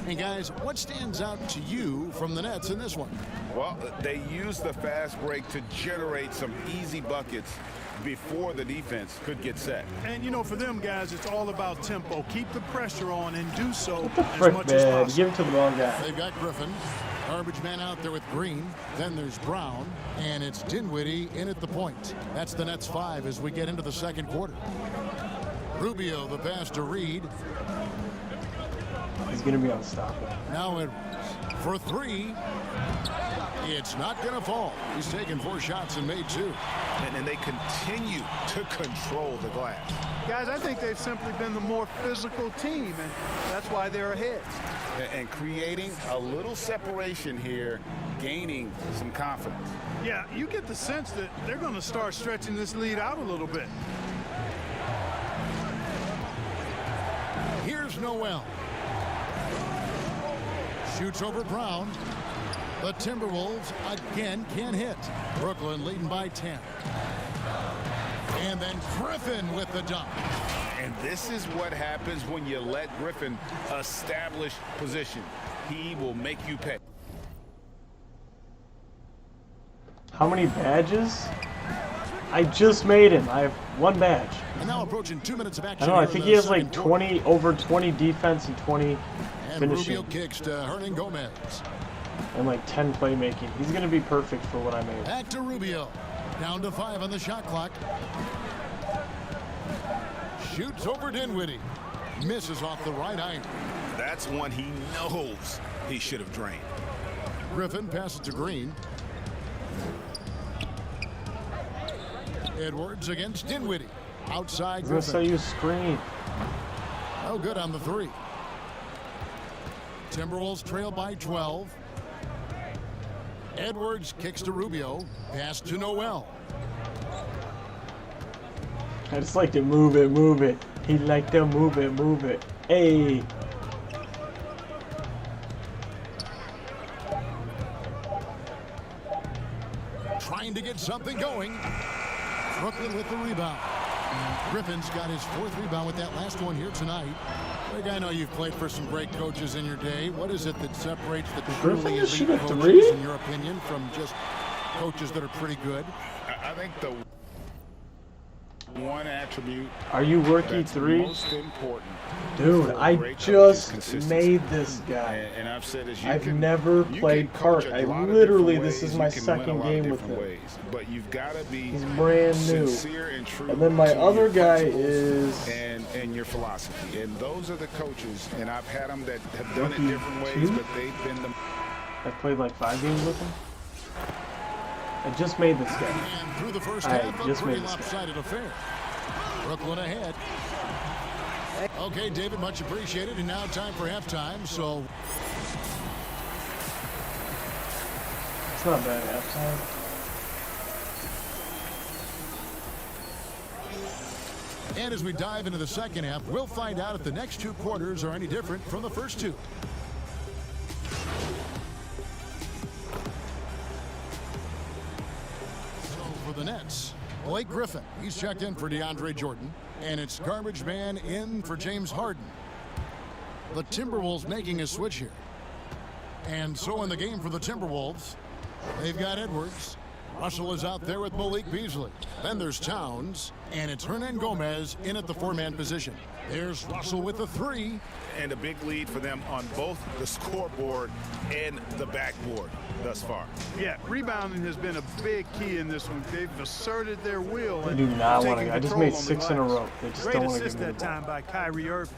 And guys, what stands out to you from the Nets in this one? Well, they used the fast break to generate some easy buckets before the defense could get set. And you know, for them guys, it's all about tempo. Keep the pressure on and do so as much as possible. Give it to the wrong guy. They've got Griffin. Garbage man out there with Green. Then there's Brown. And it's Dinwiddie in at the point. That's the Nets 5 as we get into the second quarter. Rubio, the pass to Reed. He's going to be unstoppable. Now Edwards for 3. It's not going to fall. He's taken 4 shots and made 2. And they continue to control the glass. Guys, I think they've simply been the more physical team, and that's why they're ahead. And creating a little separation here, gaining some confidence. Yeah, you get the sense that they're going to start stretching this lead out a little bit. Here's Noel. Shoots over Brown. The Timberwolves again can't hit. Brooklyn leading by 10. And then Griffin with the dunk. And this is what happens when you let Griffin establish position. He will make you pay. How many badges? I just made him. I have 1 badge. And now approaching 2 minutes of action. I don't know. I think he has like 20, over 20 defense and 20 finishing. Rubio kicks to Hernan Gomez. And like 10 playmaking. He's going to be perfect for what I made. Back to Rubio. Down to 5 on the shot clock. Shoots over Dinwiddie. Misses off the right eye. That's one he knows he should have drained. Griffin passes to Green. Edwards against Dinwiddie. Outside Griffin. That's how you screen. Oh, good on the 3. Timberwolves trail by 12. Edwards kicks to Rubio. Pass to Noel. I just like to move it, move it. He like to move it, move it. Hey. Trying to get something going. Brooklyn with the rebound. Griffin's got his 4th rebound with that last one here tonight. Greg, I know you've played for some great coaches in your day. What is it that separates the truly elite coaches, in your opinion, from just coaches that are pretty good? I think the one attribute. Are you rookie that's 3? most important. Dude, for a I great coach is just consistency. made this guy. And I've said this, I've never played Park. I literally, this is my second game with him. But you've got to be He's brand new. sincere and true. And then my to other your guy principles is and your philosophy. And those are the coaches, and I've had them that have done it rookie different ways, 2? but they've been the. I played like 5 games with him. I just made this guy. And through the first I half, a just pretty made this guy. lopsided affair. Brooklyn ahead. Okay, David, much appreciated. And now time for halftime. So It's not bad halftime. And as we dive into the second half, we'll find out if the next 2 quarters are any different from the first 2. So for the Nets, Blake Griffin. He's checked in for DeAndre Jordan. And it's garbage man in for James Harden. The Timberwolves making a switch here. And so in the game for the Timberwolves, they've got Edwards. Russell is out there with Malik Beasley. Then there's Towns, and it's Hernan Gomez in at the 4-man position. There's Russell with the 3. And a big lead for them on both the scoreboard and the backboard thus far. Yeah, rebounding has been a big key in this one. They've asserted their will. I and do not want taking to. I just control made on the 6 in a glass. row. They just Great don't want to assist give me the that ball. time by Kyrie Irving.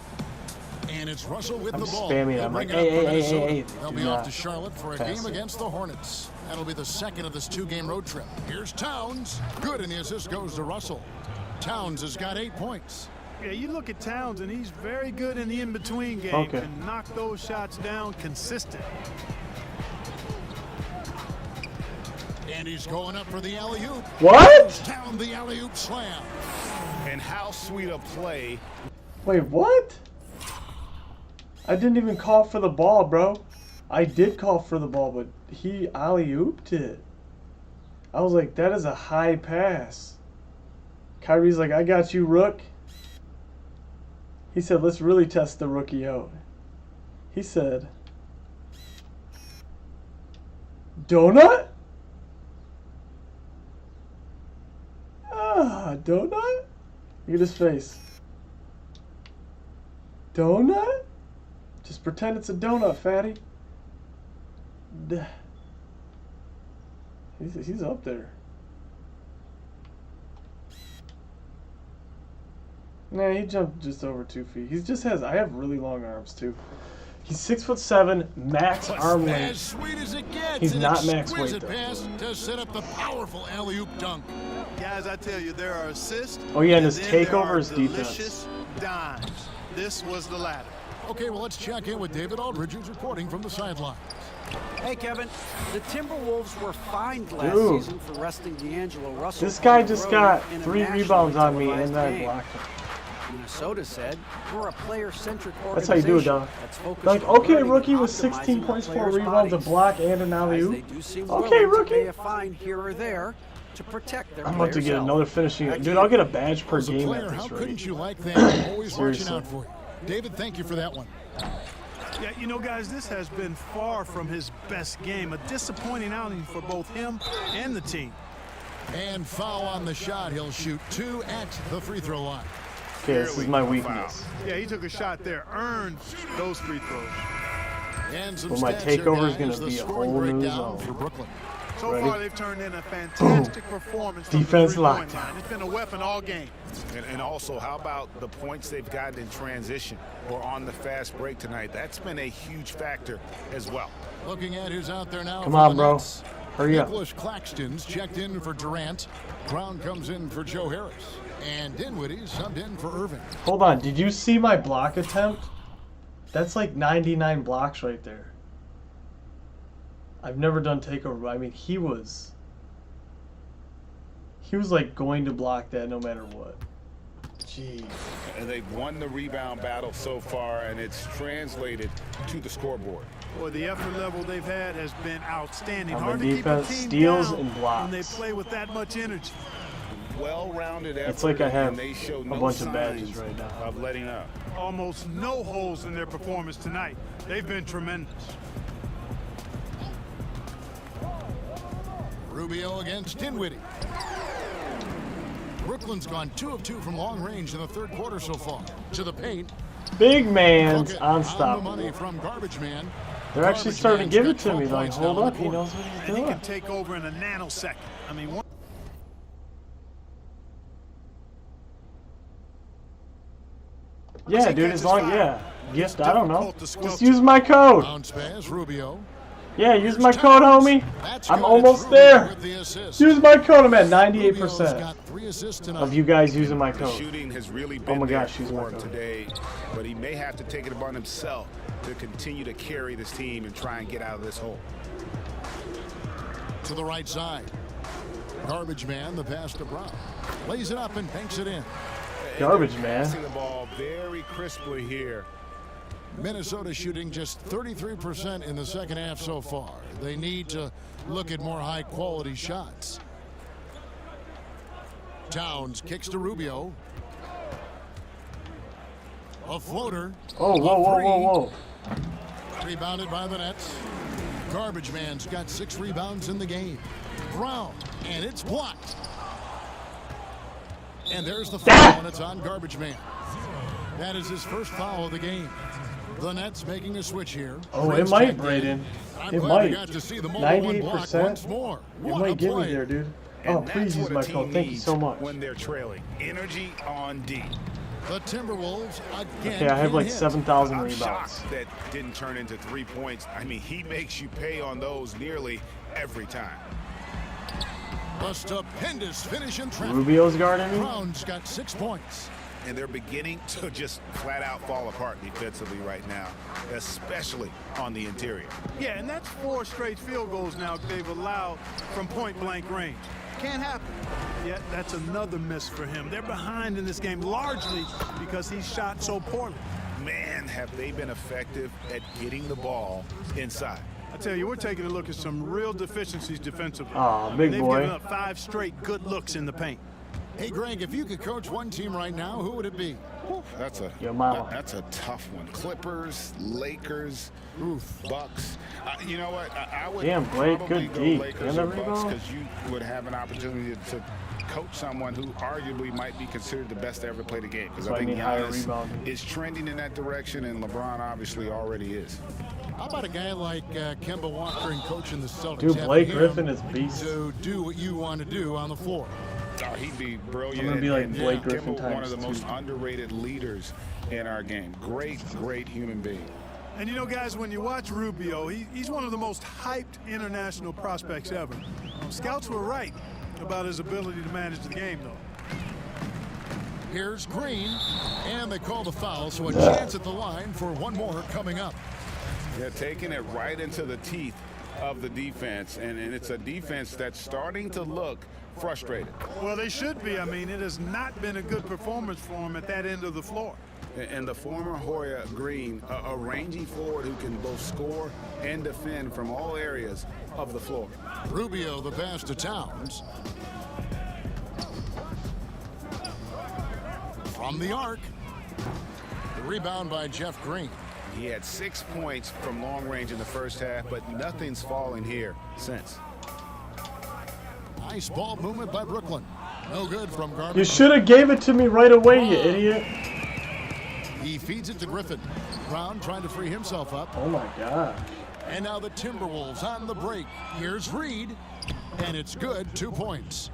And it's Russell with I'm the ball. spamming. He'll I'm like, bring it up hey, for hey, hey, Minnesota. hey, They'll do be off not to Charlotte for a pass game it. against the Hornets. That'll be the second of this 2-game road trip. Here's Towns. Good, and the assist goes to Russell. Towns has got 8 points. Yeah, you look at Towns, and he's very good in the in-between game. Okay. Can knock those shots down consistent. And he's going up for the alley-oop. What? Down the alley-oop slam. And how sweet a play. Wait, what? I didn't even call for the ball, bro. I did call for the ball, but he alley-ooped it. I was like, that is a high pass. Kyrie's like, I got you, Rook. He said, let's really test the rookie out. He said, donut? Ah, donut? Look at his face. Donut? Just pretend it's a donut, fatty. He's up there. Nah, he jumped just over 2 feet. He just has. I have really long arms too. He's 6'7", max arm As length. sweet as it gets. He's an not max weight exquisite though. pass to set up the powerful alley-oop dunk. Guys, I tell you, there are assists. Oh yeah, and his then there takeover are is defense. delicious dimes. This was the latter. Okay, well, let's check in with David Aldridge, who's reporting from the sidelines. Hey, Kevin, the Timberwolves were fined last Dude. season for resting D'Angelo Russell. This guy on the just road got in a 3 nationally rebounds on me, televised and I game. blocked him. Minnesota said, we're a player-centric That's how you do it, organization dog. that's focused Like, on okay, learning rookie and with 16 optimizing points, the 4 players' rebounds, a bodies. block, and an Guys, alley-oop. they do seem Okay, willing to rookie. pay a fine here or there to protect their I'm about to players' get health. another finishing. Back Dude, to you. I'll get a badge per As a game player, at how this couldn't rate. you like that? Always watching Seriously. out for you. David, thank you for that one. Yeah, you know, guys, this has been far from his best game. A disappointing outing for both him and the team. And foul on the shot. He'll shoot 2 at the free throw line. Okay, this is my weakness. Yeah, he took a shot there, earned those free throws. And some Well, my stats here, takeover is guys. gonna The be a scoring whole new breakdown zone. for Brooklyn. So Ready? far, they've turned in a fantastic performance from Defense the three-point locked. line. It's been a weapon all game. And also, how about the points they've gotten in transition or on the fast break tonight? That's been a huge factor as well. Looking at who's out there now. Come for on, the bro. Nets. Hurry up. Nicholas Claxton's checked in for Durant. Brown comes in for Joe Harris. And Dinwiddie subbed in for Irving. Hold on, did you see my block attempt? That's like 99 blocks right there. I've never done takeover, but I mean, he was like going to block that no matter what. Jeez. And they've won the rebound battle so far, and it's translated to the scoreboard. Boy, the effort level they've had has been outstanding. On Hard the to keep a defense, team steals down and blocks. when they play with that much energy. Well-rounded effort, It's like I have and they show a no bunch of signs badges right now. of letting up. Almost no holes in their performance tonight. They've been tremendous. Rubio against Dinwiddie. Brooklyn Brooklyn's gone 2 of 2 from long range in the third quarter so far. To the paint. Big man's On the unstoppable. money from Garbage Man. They're actually starting to give it to me. Like, hold up, he knows what he's And he doing. can take over in a nanosecond. I mean, one. Yeah, dude, as long, yeah. Gift, I don't know. Just use my code. Bounce pass, Rubio. Yeah, use my code, homie. I'm almost there. Use my code. I'm at 98% of you guys using my The code. shooting has really Oh been my there gosh, use my for him code. today, but he may have to take it upon himself to continue to carry this team and try and get out of this hole. To the right side. Garbage Man, the pass to Brown. Lays it up and banks it in. Garbage man. Passing the ball very crisply here. Minnesota shooting just 33% in the second half so far. They need to look at more high-quality shots. Towns kicks to Rubio. A floater. Oh, whoa, whoa, whoa, whoa. Rebounded by the Nets. Garbage Man's got 6 rebounds in the game. Brown, and it's blocked. And there's the foul, and it's on Garbage Man. That is his first foul of the game. The Nets making a switch here. Oh, it might, Braden. It might. 98%. More. It might get me there, dude. Oh, please use my code. Thank you so much. When they're trailing. Energy on D. The Timberwolves again. Okay, I have like 7,000 I'm rebounds. shocked that didn't turn into 3 points. I mean, he makes you pay on those nearly every time. A stupendous finish in traffic. Rubio's guarding me. Brown's got 6 points. And they're beginning to just flat out fall apart defensively right now, especially on the interior. Yeah, and that's 4 straight field goals now they've allowed from point-blank range. Can't happen. Yet that's another miss for him. They're behind in this game largely because he shot so poorly. Man, have they been effective at getting the ball inside. I tell you, we're taking a look at some real deficiencies defensively. Aw, big They've boy. given up 5 straight good looks in the paint. Hey, Greg, if you could coach one team right now, who would it be? That's a Your mama. That's a tough one. Clippers, Lakers, Bucks. You know what? I would Damn, Blake, probably good go D. Lakers And or the Bucks rebound? because you would have an opportunity to coach someone who arguably might be considered the best to ever play the game. Because So I I think need higher Giannis rebounding. is trending in that direction, and LeBron obviously already is. How about a guy like Kemba Walker and coaching the Celtics? Dude, Having Blake him Griffin is beast. To do what you want to do on the floor. Oh, he'd be brilliant. I'm gonna be like and Blake Griffin Kemba, one of the times most 2. underrated leaders in our game. Great human being. And you know, guys, when you watch Rubio, he's one of the most hyped international prospects ever. Scouts were right about his ability to manage the game, though. Here's Green, and they call the foul, so a chance at the line for one more coming up. They're taking it right into the teeth of the defense, and it's a defense that's starting to look frustrated. Well, they should be. I mean, it has not been a good performance for him at that end of the floor. And the former Hoya Green, a rangy forward who can both score and defend from all areas of the floor. Rubio, the pass to Towns. From the arc. The rebound by Jeff Green. He had 6 points from long range in the first half, but nothing's fallen here since. Nice ball movement by Brooklyn. No good from Garbage. You should have gave it to me right away, you idiot. He feeds it to Griffin. Brown trying to free himself up. Oh my God. And now the Timberwolves on the break. Here's Reed. And it's good. 2 points.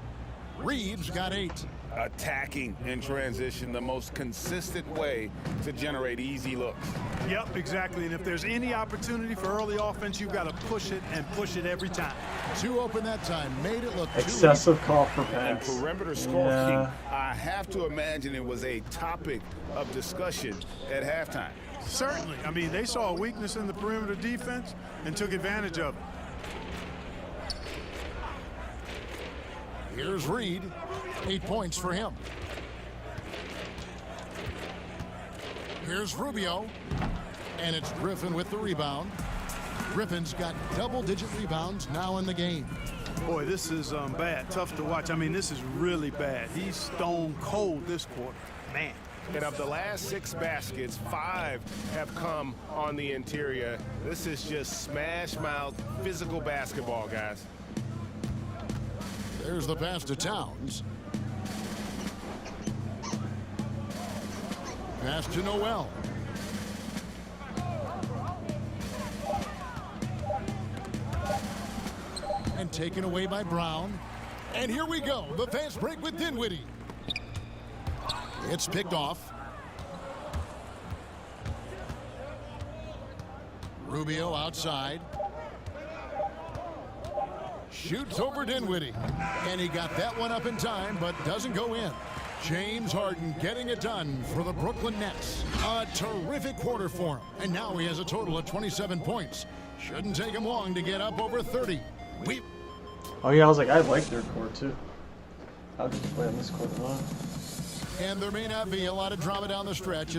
Reed's got 8. Attacking in transition, the most consistent way to generate easy looks. Yep, exactly. And if there's any opportunity for early offense, you've got to push it and push it every time. 2 open that time. Made it look Excessive call for And pass. perimeter scoring, I have to imagine it was a topic of discussion at halftime. Certainly. I mean, they saw a weakness in the perimeter defense and took advantage of it. Here's Reed. 8 points for him. Here's Rubio. And it's Griffin with the rebound. Griffin's got double-digit rebounds now in the game. Boy, this is bad. Tough to watch. I mean, this is really bad. He's stone cold this quarter. Man. And of the last 6 baskets, 5 have come on the interior. This is just smash mouth physical basketball, guys. There's the pass to Towns. Pass to Noel. And taken away by Brown. And here we go. The fast break with Dinwiddie. It's picked off. Rubio outside. Shoots over Dinwiddie. And he got that one up in time, but doesn't go in. James Harden getting it done for the Brooklyn Nets. A terrific quarter for him. And now he has a total of 27 points. Shouldn't take him long to get up over 30. Oh yeah, I was like, I like their court too. I'll just play on this court a lot. And there may not be a lot of drama down the stretch.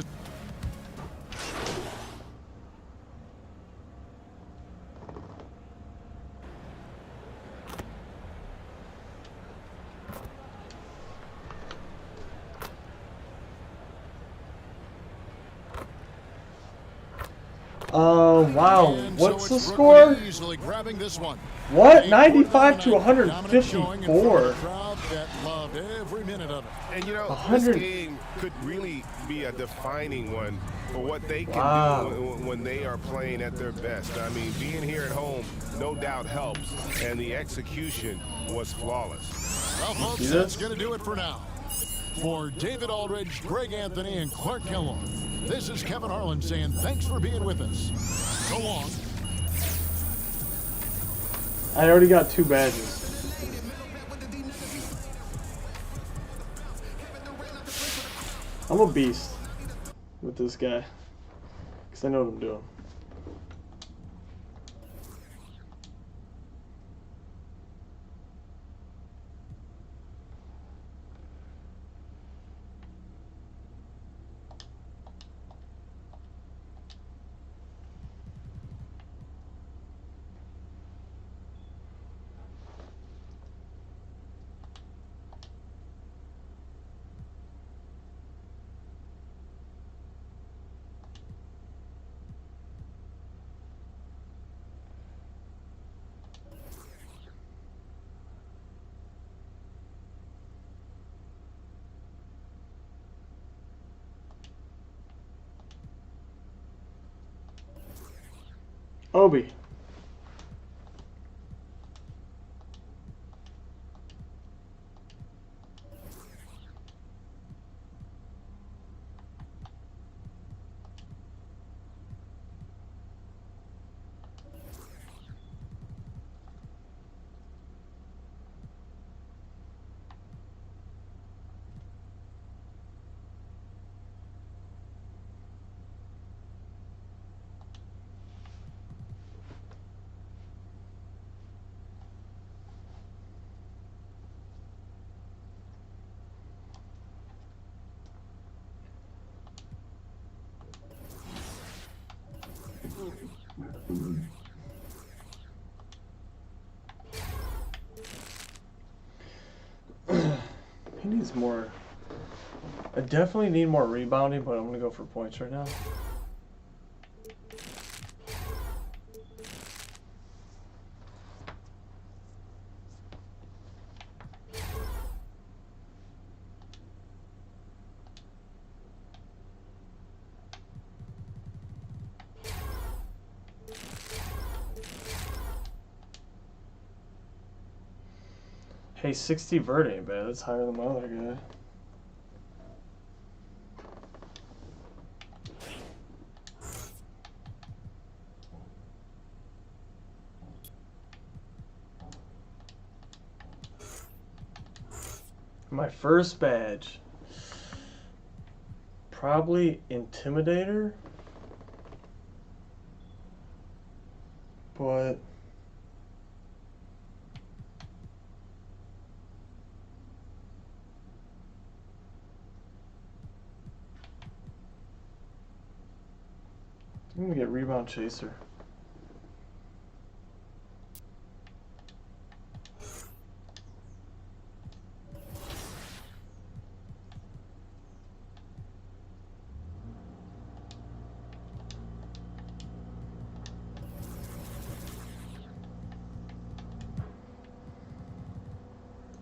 Wow. What's the score? Easily grabbing this one. What? 95 to 154. That loved every minute of it. And you know, 100. this game could really be a defining one for what they can do when they are playing at their best. I mean, being here at home no doubt helps, and the execution was flawless. Well, folks, that's going to do it for now. For David Aldridge, Greg Anthony, and Clark Kellogg, this is Kevin Harlan saying thanks for being with us. So long. I already got 2 badges. I'm a beast with this guy, because I know what I'm doing. Obi. He needs more. I definitely need more rebounding, but I'm going to go for points right now. Hey, 60 vert ain't bad. That's higher than my other guy. My first badge. Probably Intimidator. But I'm gonna get Rebound Chaser.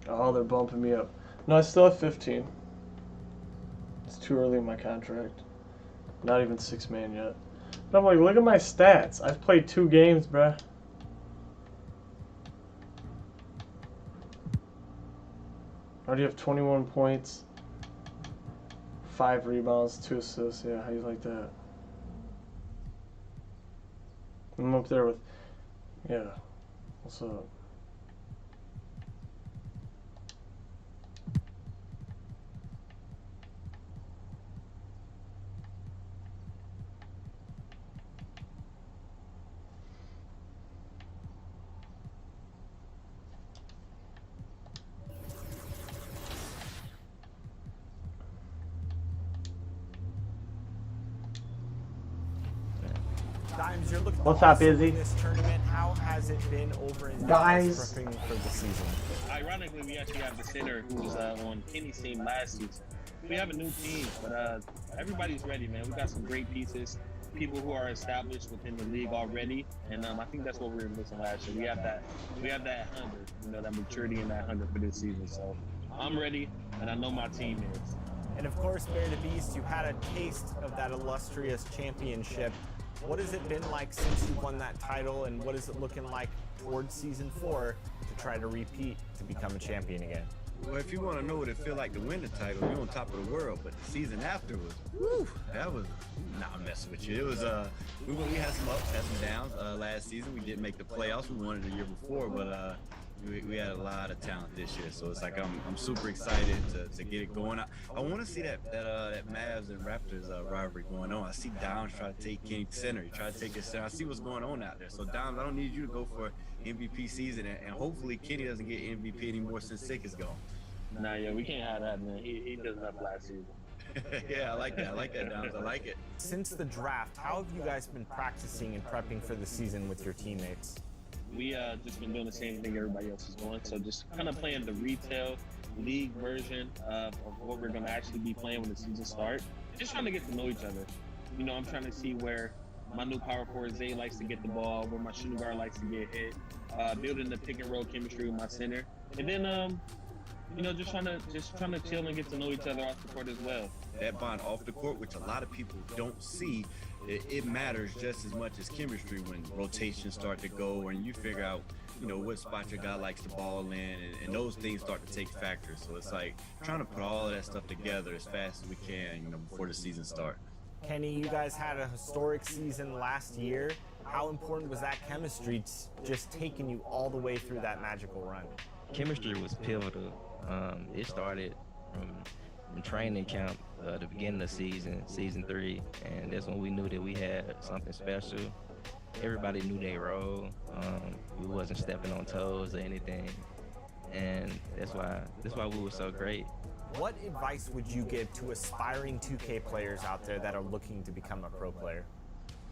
Oh, they're bumping me up. No, I still have 15. It's too early in my contract. Not even 6-man yet. And I'm like, look at my stats. I've played 2 games, bruh. I already have 21 points, 5 rebounds, 2 assists. Yeah, how you like that? I'm up there with, yeah. What's up? Dimes, you're looking What's up, awesome Izzy? in this tournament. How has it been over in Guys. Dallas prepping for the season? Ironically, we actually have the center who was on Kenny's team last season. We have a new team, but everybody's ready, man. We got some great pieces, people who are established within the league already, and I think that's what we were missing last year. We have that hunger, that maturity and that hunger for this season. So I'm ready, and I know my team is. And of course, Bear the Beast, you had a taste of that illustrious championship. What has it been like since you won that title, and what is it looking like towards season 4 to try to repeat to become a champion again? Well, if you want to know what it felt like to win the title, you're on top of the world. But the season after was, whew, that was not messing with you. It was we had some ups, had some downs. Last season we didn't make the playoffs. We won it the year before, but we had a lot of talent this year. So it's like I'm super excited to get it going. I want to see that Mavs and Raptors rivalry going on. I see Dom try to take Kenny center. He tried to take his center. I see what's going on out there. So Dom, I don't need you to go for MVP season, and hopefully Kenny doesn't get MVP anymore since Sick is gone. Nah, yeah, we can't have that, man. He does enough last season. Yeah, I like that. I like that, Dom. I like it. Since the draft, how have you guys been practicing and prepping for the season with your teammates? We just been doing the same thing everybody else is doing. So just kind of playing the retail league version of what we're going to actually be playing when the season starts. Just trying to get to know each other. I'm trying to see where my new power forward Zay likes to get the ball, where my shooting guard likes to get hit, building the pick and roll chemistry with my center, and then just trying to chill and get to know each other off the court as well. That bond off the court, which a lot of people don't see, it matters just as much as chemistry when rotations start to go and you figure out, what spot your guy likes to ball in, and those things start to take factors. So it's like trying to put all of that stuff together as fast as we can, before the season starts. Kenny, you guys had a historic season last year. How important was that chemistry just taking you all the way through that magical run? Chemistry was pivotal. It started from training camp, the beginning of season 3, and that's when we knew that we had something special. Everybody knew their role. We wasn't stepping on toes or anything, and that's why we were so great. What advice would you give to aspiring 2K players out there that are looking to become a pro player?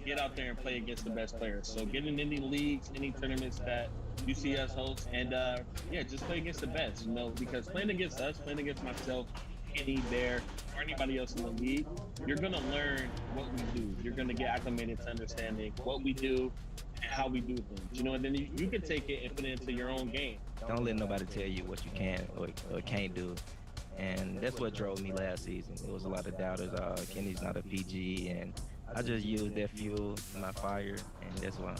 Get out there and play against the best players. So get in any leagues, any tournaments that you see us host, and just play against the best, because playing against us, playing against myself, Kenny, Bear, or anybody else in the league, you're gonna learn what we do. You're gonna get acclimated to understanding what we do and how we do things, and then you can take it and put it into your own game. Don't let nobody tell you what you can or can't do. And that's what drove me last season. There was a lot of doubters. Kenny's not a PG, and I just used that fuel, my fire, and that's why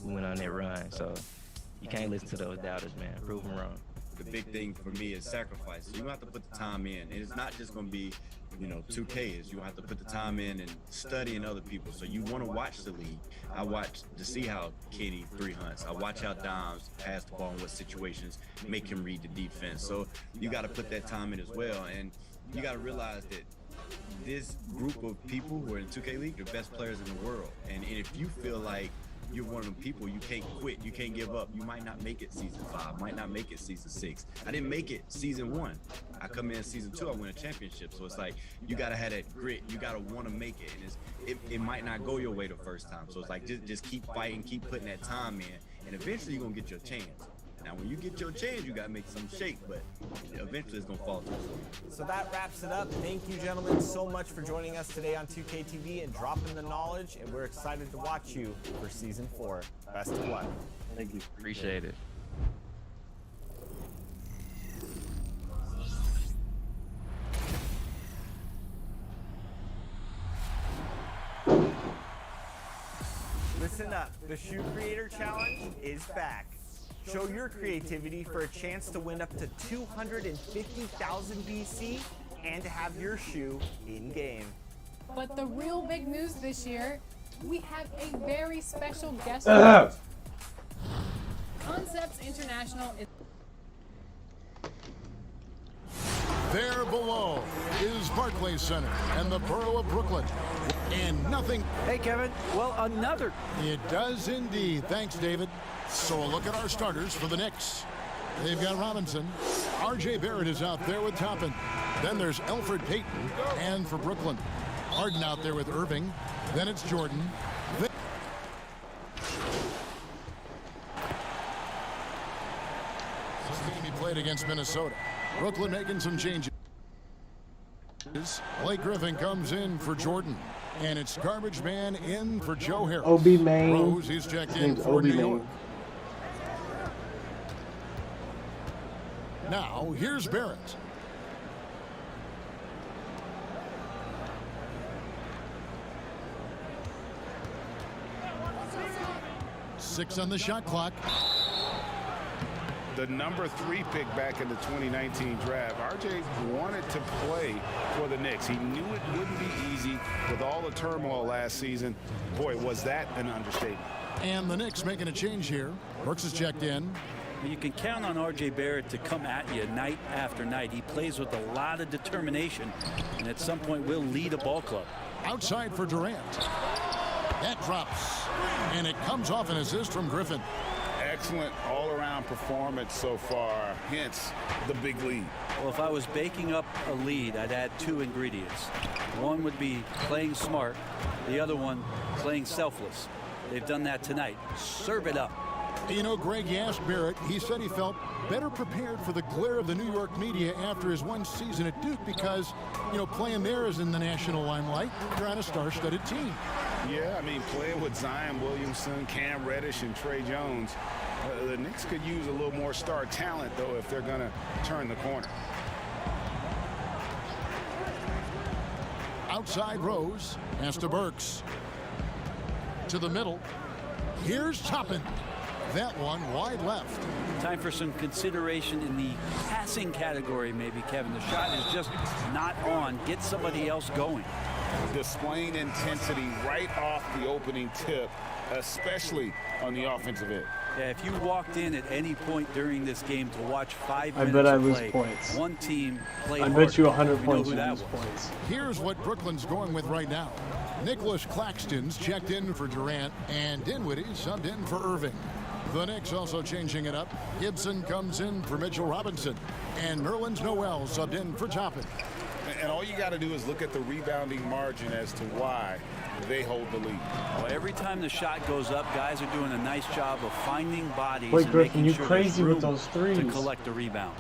we went on that run. So you can't listen to those doubters, man. Prove them wrong. The big thing for me is sacrifice. You have to put the time in. And it's not just going to be, 2Ks. You have to put the time in and studying other people. So you want to watch the league. I watch to see how Kenny 3 hunts. I watch how Dom's pass the ball in what situations, make him read the defense. So you got to put that time in as well. And you got to realize that this group of people who are in 2K League, the best players in the world. And if you feel like you're one of them people, you can't quit, you can't give up, you might not make it season 5, might not make it season 6. I didn't make it season 1. I come in season 2, I win a championship. So it's like, you gotta have that grit, you gotta wanna make it. And it might not go your way the first time. So it's like, just keep fighting, keep putting that time in, and eventually you're gonna get your chance. Now, when you get your chance, you got to make some shake, but eventually it's going to fall through. So that wraps it up. Thank you, gentlemen, so much for joining us today on 2K TV and dropping the knowledge, and we're excited to watch you for Season 4. Best of luck. Thank you. Appreciate it. The Shoe Creator Challenge is back. Show your creativity for a chance to win up to 250,000 BC and to have your shoe in-game. But the real big news this year, we have a very special guest. Concepts International is... There below is Barclays Center and the borough of Brooklyn. And nothing... Hey, Kevin. Well, another... It does indeed. Thanks, David. So a look at our starters for the Knicks. They've got Robinson. R.J. Barrett is out there with Toppin. Then there's Elfrid Payton. And for Brooklyn, Harden out there with Irving. Then it's Jordan. This game he played against Minnesota. Brooklyn making some changes. Blake Griffin comes in for Jordan. And it's Garbage Man in for Joe Harris. Obi Main. Rose, he's checked in for New York. Now, here's Barrett. Six on the shot clock. The number 3 pick back in the 2019 draft. RJ wanted to play for the Knicks. He knew it wouldn't be easy with all the turmoil last season. Boy, was that an understatement. And the Knicks making a change here. Brooks is checked in. You can count on R.J. Barrett to come at you night after night. He plays with a lot of determination, and at some point will lead a ball club. Outside for Durant. That drops, and it comes off an assist from Griffin. Excellent all-around performance so far, hence the big lead. Well, if I was baking up a lead, I'd add 2 ingredients. One would be playing smart, the other one playing selfless. They've done that tonight. Serve it up. You know, Greg, you asked Barrett. He said he felt better prepared for the glare of the New York media after his one season at Duke because, you know, playing there is in the national limelight. You're on a star-studded team. Yeah, I mean, playing with Zion Williamson, Cam Reddish, and Trey Jones, the Knicks could use a little more star talent, though, if they're going to turn the corner. Outside Rose. Pass to Burks. To the middle. Here's Toppin. That one wide left. Time for some consideration in the passing category, maybe, Kevin. The shot is just not on. Get somebody else going. Displaying intensity right off the opening tip, especially on the offensive end. Yeah, if you walked in at any point during this game to watch 5 minutes I bet I of lose play, points. one team played I harder. bet you 100 We points know you who lose that was. points. Here's what Brooklyn's going with right now. Nicholas Claxton's checked in for Durant, and Dinwiddie subbed in for Irving. The Knicks also changing it up. Gibson comes in for Mitchell Robinson, and Nerlens Noel subbed in for Toppin. And all you got to do is look at the rebounding margin as to why they hold the lead. Well, every time the shot goes up, guys are doing a nice job of finding bodies Wait, and Griffin, making you sure crazy there's with room those threes. to collect the rebound.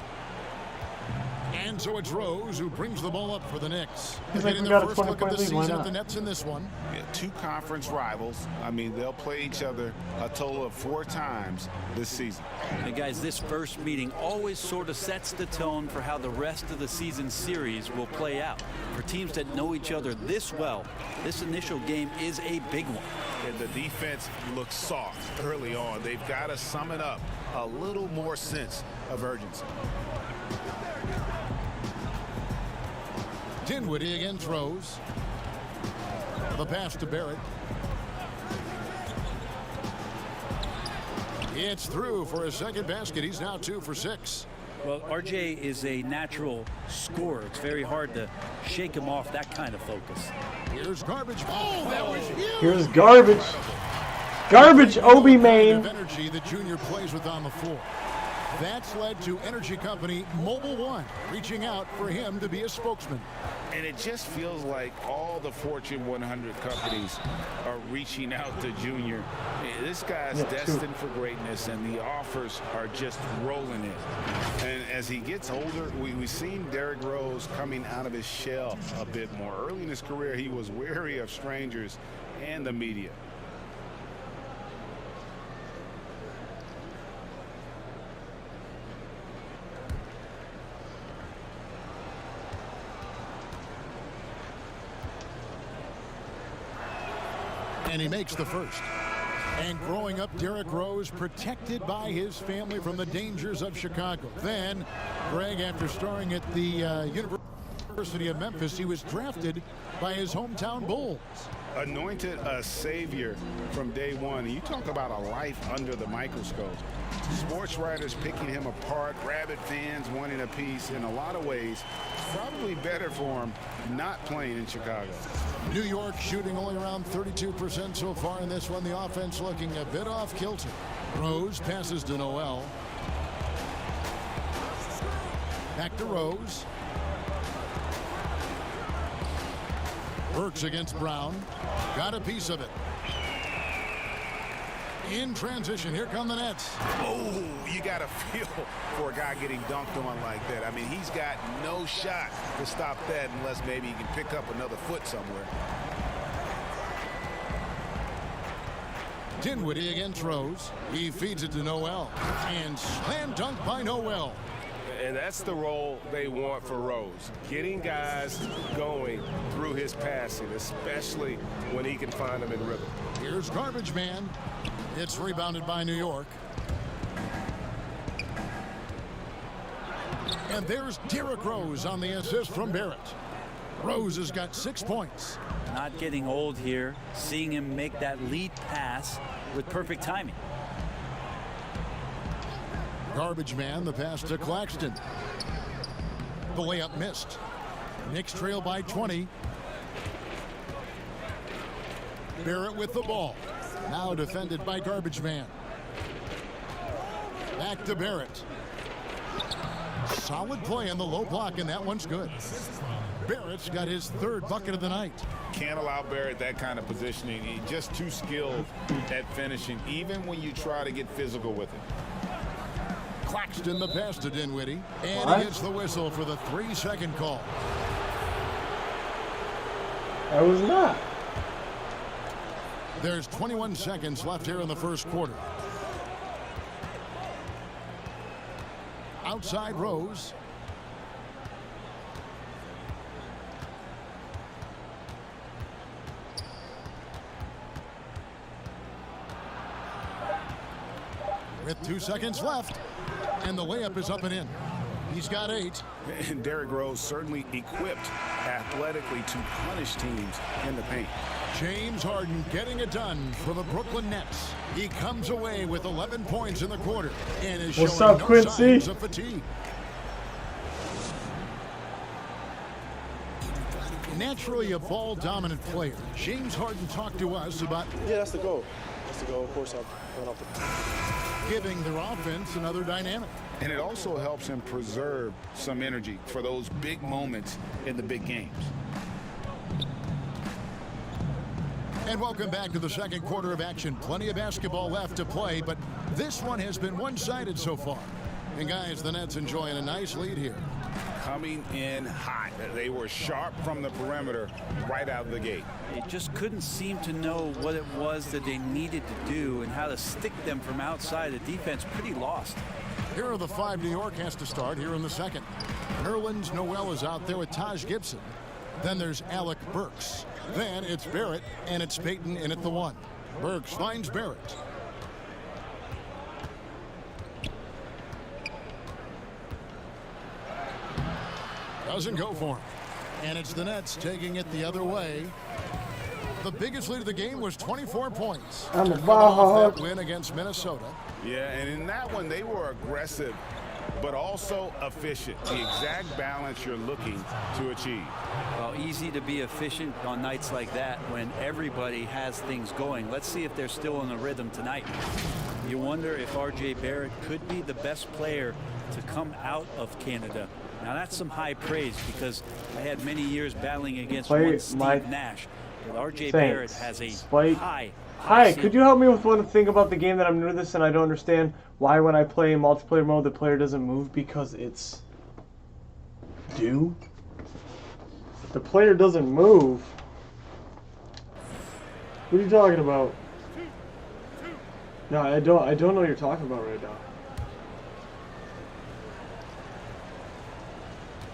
And so it's Rose who brings the ball up for the Knicks. He's like, Getting we their got a first look at 20-point the lead, why season not? at the Nets in this one. Yeah, 2 conference rivals. I mean, they'll play each other a total of 4 times this season. And guys, this first meeting always sort of sets the tone for how the rest of the season series will play out. For teams that know each other this well, this initial game is a big one. And the defense looks soft early on. They've got to sum it up a little more sense of urgency. Dinwiddie against Rose. The pass to Barrett. It's through for a second basket. He's now 2 for 6. Well, RJ is a natural scorer. It's very hard to shake him off that kind of focus. Here's Garbage. Oh, that was huge. Here's Garbage. Garbage, Obi Main. Energy that Junior plays with on the floor. That's led to Energy Company Mobile One reaching out for him to be a spokesman. And it just feels like all the Fortune 100 companies are reaching out to Junior. This guy's destined for greatness, and the offers are just rolling in. And as he gets older, we've seen Derrick Rose coming out of his shell a bit more. Early in his career, he was wary of strangers and the media. And he makes the first. And growing up, Derrick Rose protected by his family from the dangers of Chicago. Then, Greg, after starring at the University of Memphis, he was drafted by his hometown Bulls. Anointed a savior from day one. You talk about a life under the microscope. Sports writers picking him apart, rabid fans wanting a piece. In a lot of ways, probably better for him not playing in Chicago. New York shooting only around 32% so far in this one. The offense looking a bit off kilter. Rose passes to Noel. Back to Rose. Burks against Brown. Got a piece of it. In transition, here come the Nets. Oh, you got to feel for a guy getting dunked on like that. I mean, he's got no shot to stop that unless maybe he can pick up another foot somewhere. Dinwiddie against Rose. He feeds it to Noel. And slam dunk by Noel. And that's the role they want for Rose. Getting guys going through his passing, especially when he can find them in rhythm. Here's Garbage Man. It's rebounded by New York. And there's Derrick Rose on the assist from Barrett. Rose has got 6 points. Not getting old here. Seeing him make that lead pass with perfect timing. Garbage Man, the pass to Claxton. The layup missed. Knicks trail by 20. Barrett with the ball. Now defended by Garbage Man. Back to Barrett. Solid play on the low block, and that one's good. Barrett's got his 3rd bucket of the night. Can't allow Barrett that kind of positioning. He's just too skilled at finishing, even when you try to get physical with him. Claxton the pass to Dinwiddie. And he gets the whistle for the 3-second call. I was not. There's 21 seconds left here in the first quarter. Outside Rose. With 2 seconds left. And the layup is up and in. He's got 8. And Derrick Rose certainly equipped athletically to punish teams in the paint. James Harden getting it done for the Brooklyn Nets. He comes away with 11 points in the quarter and is What's showing up, no Quincy? signs of fatigue. Naturally a ball-dominant player, James Harden talked to us about that's the goal. That's the goal. Of course, I'm going off the giving their offense another dynamic. And it also helps him preserve some energy for those big moments in the big games. And welcome back to the second quarter of action. Plenty of basketball left to play, but this one has been one-sided so far. And guys, the Nets enjoying a nice lead here. Coming in hot. They were sharp from the perimeter right out of the gate. They just couldn't seem to know what it was that they needed to do and how to stick them from outside. The defense pretty lost. Here are the 5 New York has to start here in the second. Nerlens Noel is out there with Taj Gibson. Then there's Alec Burks. Then it's Barrett, and it's Payton in at the 1. Burks finds Barrett. Doesn't go for him. And it's the Nets taking it the other way. The biggest lead of the game was 24 points. I'm a ball hog. That win against Minnesota. Yeah, and in that one, they were aggressive, but also efficient. The exact balance you're looking to achieve. Well, easy to be efficient on nights like that when everybody has things going. Let's see if they're still in the rhythm tonight. You wonder if R.J. Barrett could be the best player to come out of Canada. Now, that's some high praise because I had many years battling against one Steve Nash. But R.J. Barrett has a high Hi, could you help me with one thing about the game that I'm new to this and I don't understand? Why when I play in multiplayer mode the player doesn't move? Because it's due? The player doesn't move? What are you talking about? No, I don't know what you're talking about right now.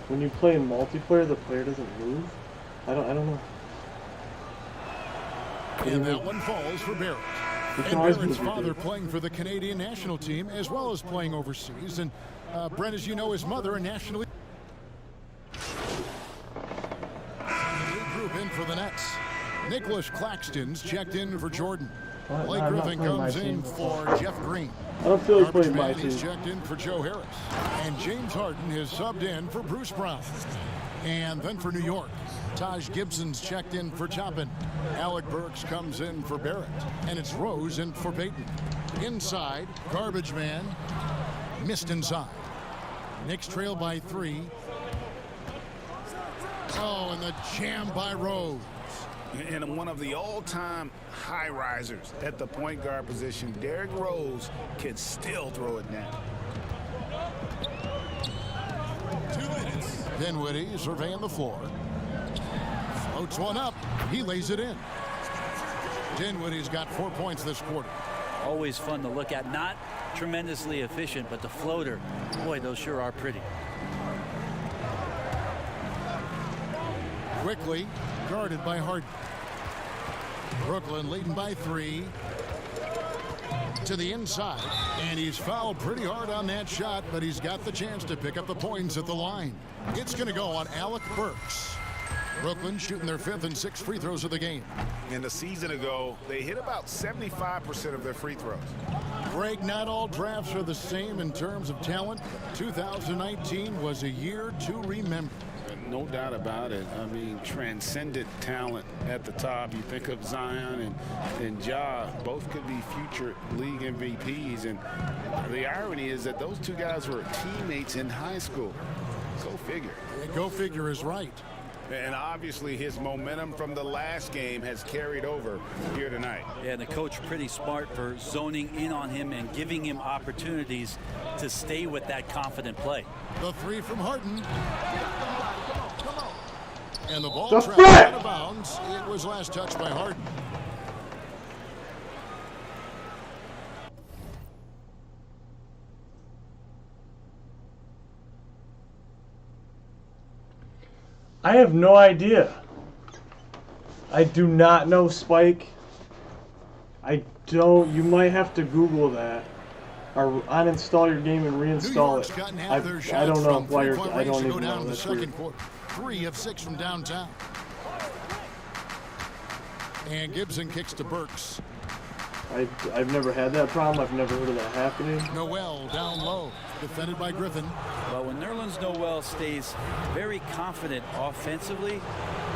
When you play in multiplayer the player doesn't move? I don't know. And that one falls for Barrett. We can And always Barrett's move you, father dude. playing for the Canadian national team as well as playing overseas. And Brent, as you know, his mother a national league. Group in for the Nets. Nicholas Claxton's checked in for Jordan. What? Blake I'm not Griffin playing my comes in team. for Jeff Green. I don't feel like Garbage playing my Man is team. checked in for Joe Harris. And James Harden is subbed in for Bruce Brown. And then for New York, Taj Gibson's checked in for Toppin. Alec Burks comes in for Barrett. And it's Rose in for Payton. Inside, Garbage Man missed inside. Knicks trail by 3. Oh, and the jam by Rose. And one of the all-time high risers at the point guard position, Derrick Rose, can still throw it down. 2 minutes. Dinwiddie surveying the floor. Floats one up. He lays it in. Dinwiddie's got 4 points this quarter. Always fun to look at. Not tremendously efficient, but the floater, boy, those sure are pretty. Quickly guarded by Harden. Brooklyn leading by 3. To the inside. And he's fouled pretty hard on that shot, but he's got the chance to pick up the points at the line. It's going to go on Alec Burks. Brooklyn shooting their 5th and 6th free throws of the game. And a season ago, they hit about 75% of their free throws. Greg, not all drafts are the same in terms of talent. 2019 was a year to remember. No doubt about it. I mean, transcendent talent at the top. You think of Zion and Ja, both could be future league MVPs. And the irony is that those two guys were teammates in high school. Go figure. Go figure is right. And obviously his momentum from the last game has carried over here tonight. Yeah, and the coach pretty smart for zoning in on him and giving him opportunities to stay with that confident play. The 3 from Harden. And the ball The traveled out of bounds. It was last touched by Harden. I have no idea. I do not know Spike. I don't. You might have to Google that. Or uninstall your game and reinstall it. I don't know why you're. I don't even know. That's weird. 3 of 6 from downtown. And Gibson kicks to Burks. I've never had that problem. I've never heard of that happening. Noel down low, defended by Griffin. Well, when Nerlens Noel stays very confident offensively,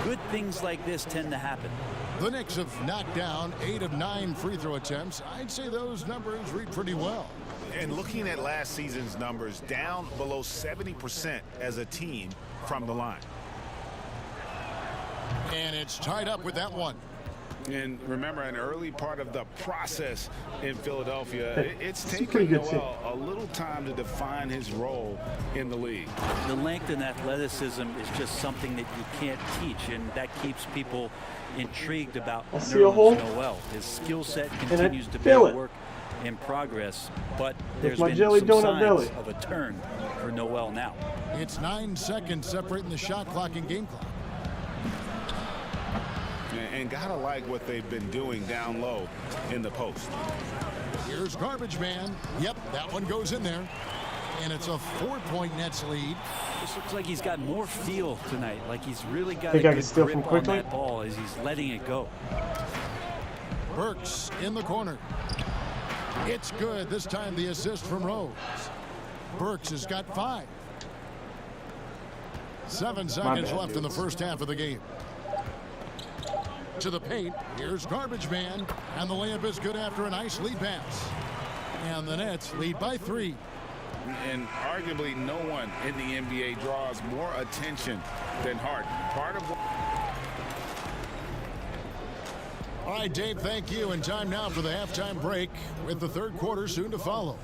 good things like this tend to happen. The Knicks have knocked down 8 of 9 free throw attempts. I'd say those numbers read pretty well. And looking at last season's numbers, down below 70% as a team from the line. And it's tied up with that one. And remember, an early part of the process in Philadelphia, it's taken pretty good Noel a little time to define his role in the league. The length and athleticism is just something that you can't teach, and that keeps people intrigued about Nerlens Noel. His skill set continues to be a work in progress, but there's been some signs of a turn for Noel now. It's 9 seconds separating the shot clock and game clock. And gotta like what they've been doing down low in the post. Here's Garbage Man. Yep, that one goes in there. And it's a 4-point Nets lead. This looks like he's got more feel tonight, like he's really got Think a I can good steal grip from on quickly? that ball as he's letting it go. Burks in the corner. It's good. This time the assist from Rose. Burks has got 5. 7 seconds left in the first half of the game. To the paint. Here's Garbage Man. And the layup is good after a nice lead pass. And the Nets lead by 3. And arguably no one in the NBA draws more attention than Harden. Part of All right, Dave, thank you. And time now for the halftime break with the third quarter soon to follow.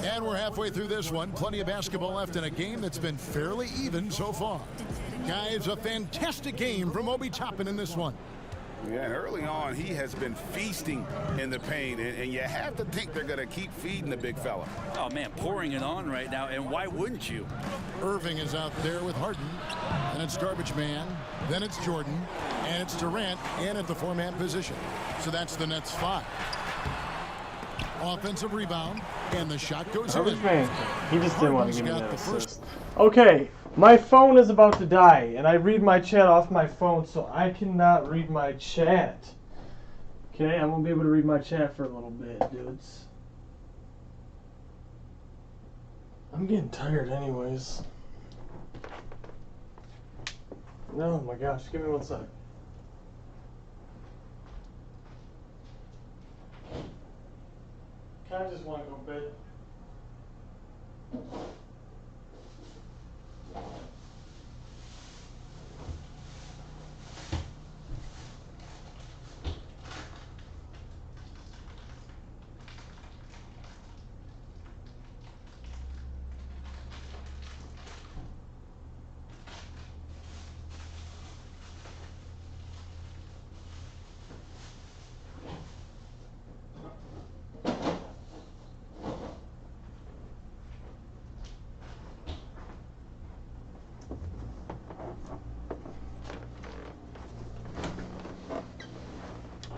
And we're halfway through this one. Plenty of basketball left in a game that's been fairly even so far. Guys, a fantastic game from Obi Toppin in this one. Yeah, and early on, he has been feasting in the paint, and you have to think they're going to keep feeding the big fella. Oh, man, pouring it on right now, and why wouldn't you? Irving is out there with Harden, and it's Garbage Man, then it's Jordan, and it's Durant in at the 4-man position. So that's the Nets 5. Offensive rebound, and the shot goes in. Garbage Man, he just didn't want to give me that assist. Okay, my phone is about to die, and I read my chat off my phone, so I cannot read my chat. Okay, I won't be able to read my chat for a little bit, dudes. I'm getting tired anyways. Oh my gosh, give me one sec. I just want to go to bed.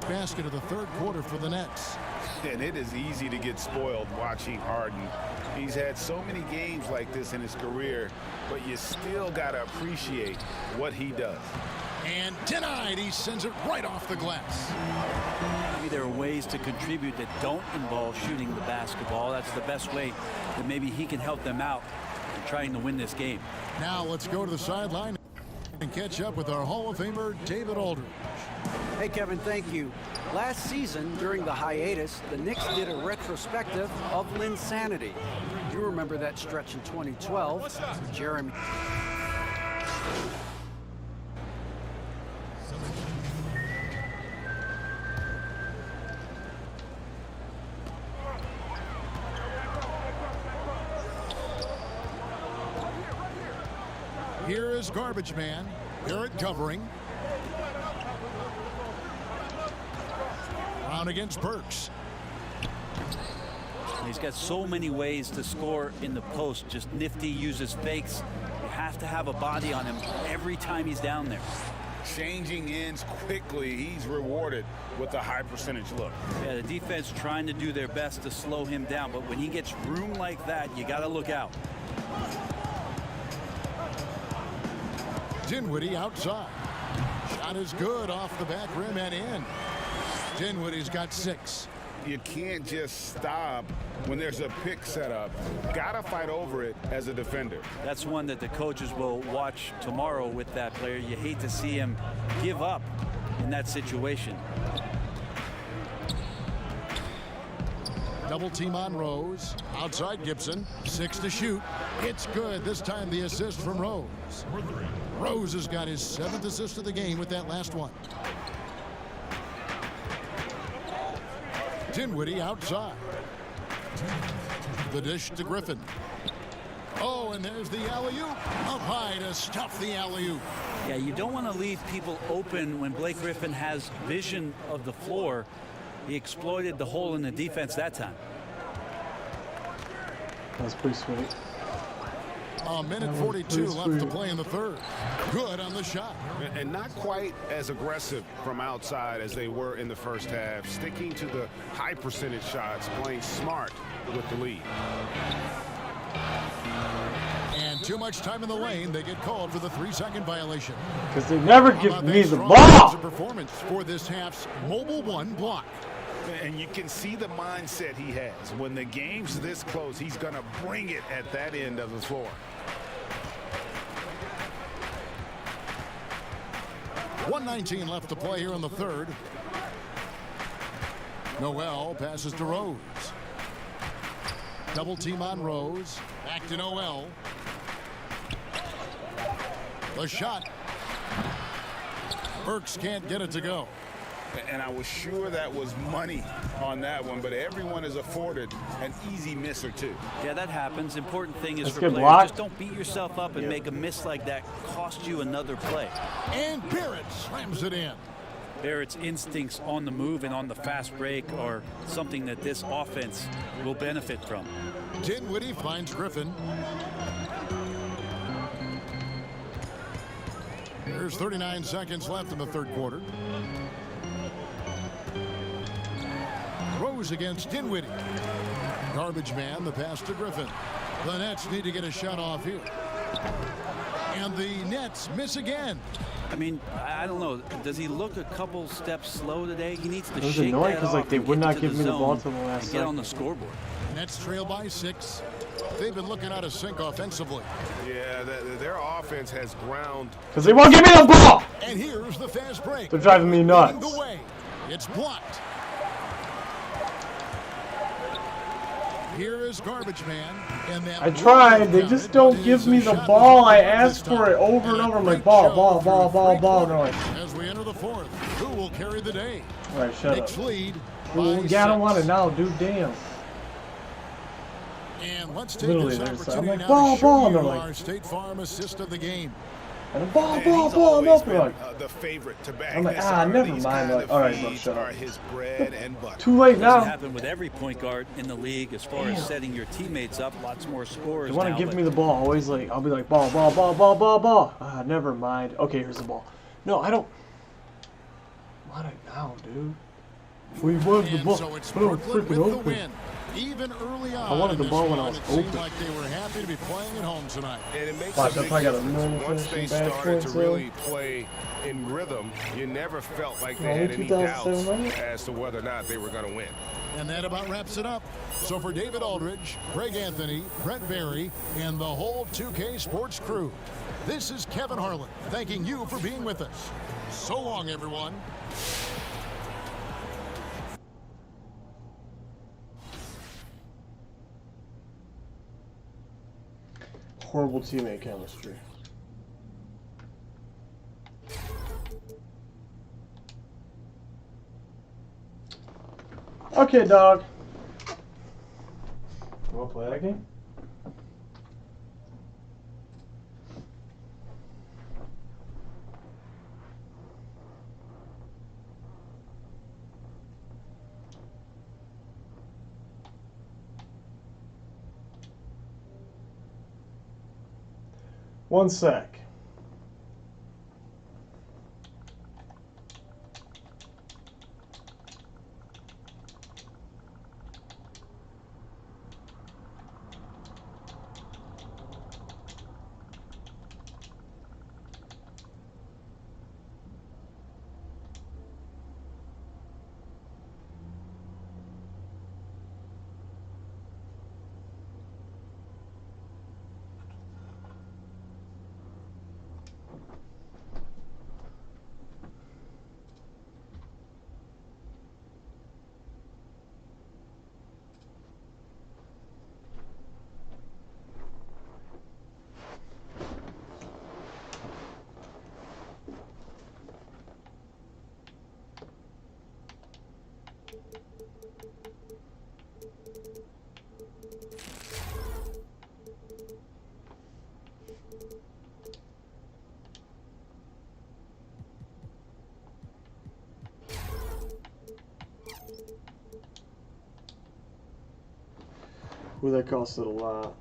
Basket of the third quarter for the Nets. And it is easy to get spoiled watching Harden. He's had so many games like this in his career, but you still got to appreciate what he does. And denied. He sends it right off the glass. Maybe there are ways to contribute that don't involve shooting the basketball. That's the best way that maybe he can help them out in trying to win this game. Now let's go to the sideline and catch up with our Hall of Famer, David Aldridge. Hey, Kevin, thank you. Last season, during the hiatus, the Knicks did a retrospective of Linsanity. You remember that stretch in 2012. Jeremy. Here is Garbage Man. Barrett covering. Brown against Burks. He's got so many ways to score in the post. Just nifty, uses fakes. You have to have a body on him every time he's down there. Changing ends quickly. He's rewarded with a high percentage look. Yeah, the defense trying to do their best to slow him down, but when he gets room like that, you got to look out. Dinwiddie outside. Shot is good off the back rim and in. Dinwiddie's got 6. You can't just stop when there's a pick set up. Gotta fight over it as a defender. That's one that the coaches will watch tomorrow with that player. You hate to see him give up in that situation. Double team on Rose. Outside Gibson. 6 to shoot. It's good. This time the assist from Rose. Rose has got his 7th assist of the game with that last one. Dinwiddie outside. The dish to Griffin. Oh, and there's the alley-oop. Up high to stuff the alley-oop. Yeah, you don't want to leave people open when Blake Griffin has vision of the floor. He exploited the hole in the defense that time. That's pretty sweet. A minute 42 left to play in the third. Good on the shot. And not quite as aggressive from outside as they were in the first half. Sticking to the high percentage shots, playing smart with the lead. And too much time in the lane. They get called for the 3-second violation. Because they never give me the ball. Performance for this half's Mobile One block. And you can see the mindset he has. When the game's this close, he's going to bring it at that end of the floor. .119 left to play here in the third. Noel passes to Rose. Double team on Rose. Back to Noel. The shot. Burks can't get it to go. And I was sure that was money on that one, but everyone is afforded an easy miss or two. Yeah, that happens. Important thing is That's for good players, block. just don't beat yourself up and make a miss like that cost you another play. And Barrett slams it in. Barrett's instincts on the move and on the fast break are something that this offense will benefit from. Dinwiddie finds Griffin. There's 39 seconds left in the third quarter. Rose against Dinwiddie. Garbage man, the pass to Griffin. The Nets need to get a shot off here. And the Nets miss again. I mean, I don't know. Does he look a couple steps slow today? He needs to It was shake annoying that because off like they and would get not to give me the ball zone till the last and get on the second. scoreboard. Nets trail by 6. They've been looking out of sync offensively. Yeah, their offense has ground. Because they won't give me the ball. And here's the fast break. They're driving me nuts. Leading the way. It's blocked. Here is Garbage Man. And that I tried. They just don't give me the ball. I asked for it over and over. I'm like, ball, ball, ball, ball, ball. And they're like, as we enter the fourth, who will carry the day? all right, shut Knicks up. lead Well, by yeah, I don't 6. want it now, dude. Damn. And let's take Literally, this there's- I'm opportunity like, now ball, to show ball, and you they're like- our State Farm assist of the game. And a ball, And ball, he's ball, and always up. been, Like, the favorite to bag I'm like, this ah, up. never These mind. kind Like, of all right, bro, feeds shut are up. his bread and butter. Too late Doesn't now. happen with every point guard in the league as far as setting your teammates up. Lots more scores. They want to now, give but me the ball. Always like, I'll be like, ball, ball, ball, ball, ball, ball. Ah, never mind. Okay, here's the ball. No, I don't want it now, dude. We want the And ball. so it's I don't Brooklyn freaking with the open. win. Even early on, I wanted in the this ball when I one, was it seemed open. like they were happy to be playing at home tonight. And it makes Watch, a I big probably got a difference. million Once they finishing bad started to points, really play in rhythm, you never felt like they Only had any doubts 2,700? as to whether or not they were going to win. And that about wraps it up. So for David Aldridge, Greg Anthony, Brett Barry, and the whole 2K Sports crew, this is Kevin Harlan thanking you for being with us. So long, everyone. Horrible teammate chemistry. Okay, dog. You want to play that game? One sec. Ooh, that costed a lot.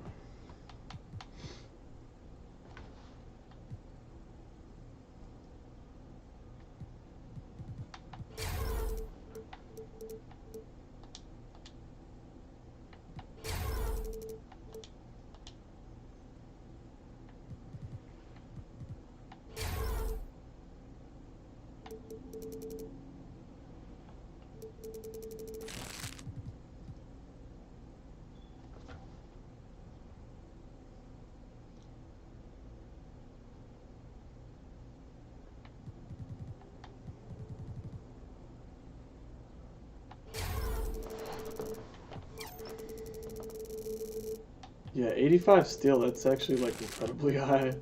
Yeah, 85 steal, that's actually like incredibly high.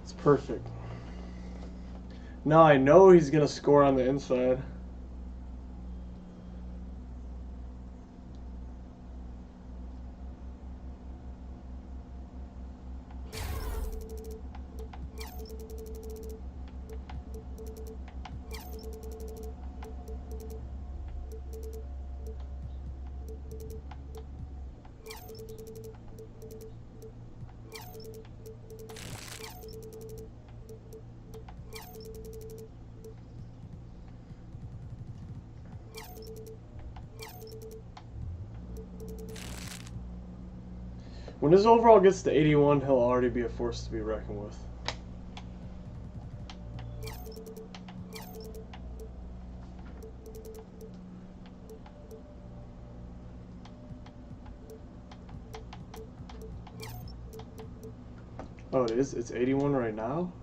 It's perfect. Now I know he's going to score on the inside. When his overall gets to 81, he'll already be a force to be reckoned with. Oh, it is? It's 81 right now?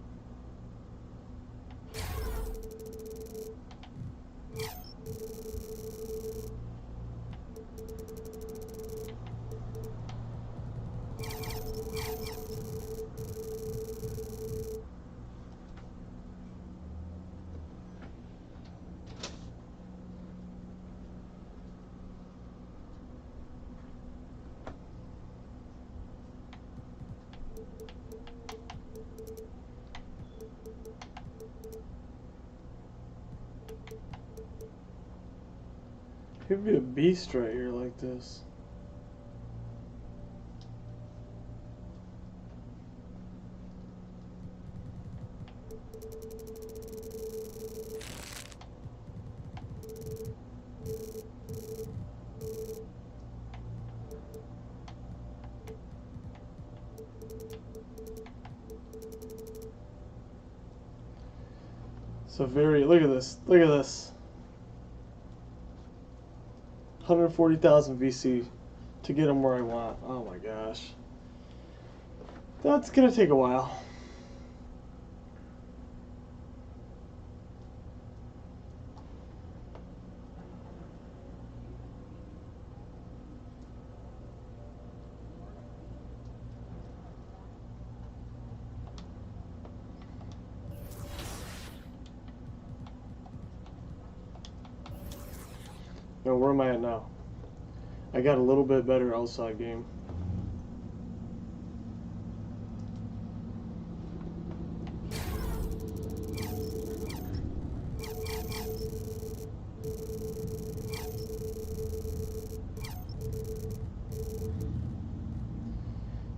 He'd be a beast right here like this. So very, look at this, look at this. 140,000 VC to get him where I want. Oh my gosh. That's gonna take a while. Now, where am I at now? I got a little bit better outside game.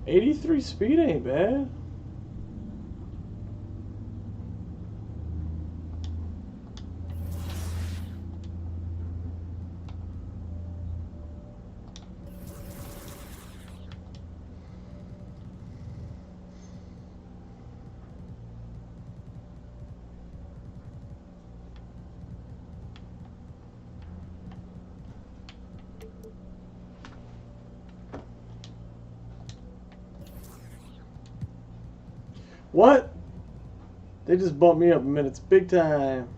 .83 speed ain't bad. What? They just bumped me up minutes big time.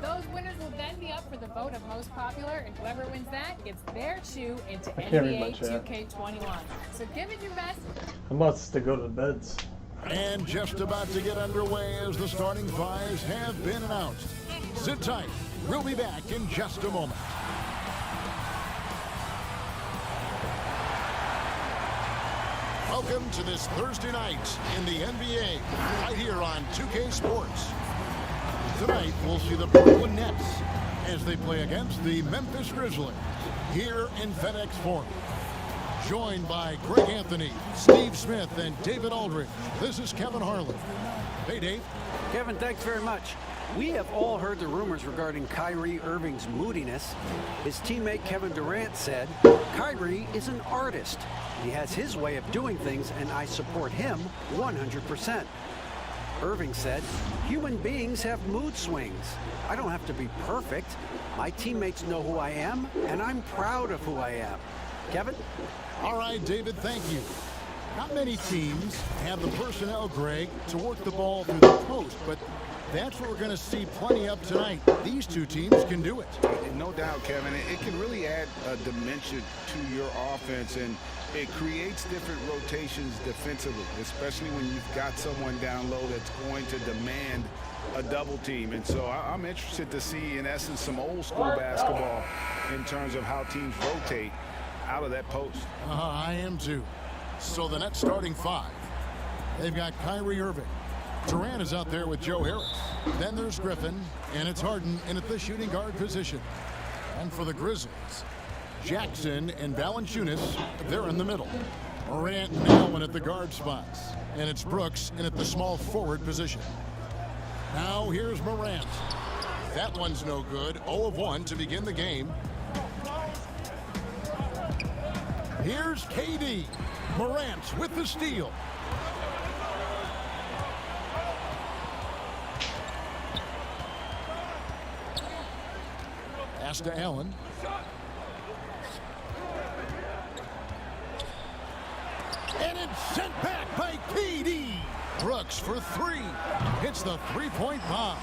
Those winners will then be up for the vote of most popular, and whoever wins that gets their shoe into I can't read my NBA chat. 2K21. So give it your best. I'm about to go to the beds. And just about to get underway as the starting fives have been announced. Sit tight. We'll be back in just a moment. Welcome to this Thursday night in the NBA, right here on 2K Sports. Tonight, we'll see the Brooklyn Nets as they play against the Memphis Grizzlies here in FedEx Forum. Joined by Greg Anthony, Steve Smith, and David Aldridge. This is Kevin Harlan. Hey, Dave. Kevin, thanks very much. We have all heard the rumors regarding Kyrie Irving's moodiness. His teammate Kevin Durant said, Kyrie is an artist. He has his way of doing things, and I support him 100%. Irving said, human beings have mood swings. I don't have to be perfect. My teammates know who I am, and I'm proud of who I am. Kevin? All right, David, thank you. Not many teams have the personnel, Greg, to work the ball through the post, but that's what we're going to see plenty of tonight. These two teams can do it. No doubt, Kevin. It can really add a dimension to your offense, and it creates different rotations defensively, especially when you've got someone down low that's going to demand a double team. And so I'm interested to see, in essence, some old school basketball in terms of how teams rotate out of that post. I am too. So the Nets starting five. They've got Kyrie Irving. Durant is out there with Joe Harris. Then there's Griffin, and it's Harden in at the shooting guard position. And for the Grizzlies, Jackson and Valanciunas, they're in the middle. Morant and Allen at the guard spots. And it's Brooks in at the small forward position. Now here's Morant. That one's no good. 0 of 1 to begin the game. Here's KD. Morant with the steal. Pass to Allen. And it's sent back by KD. Brooks for three. Hits the three-point bomb.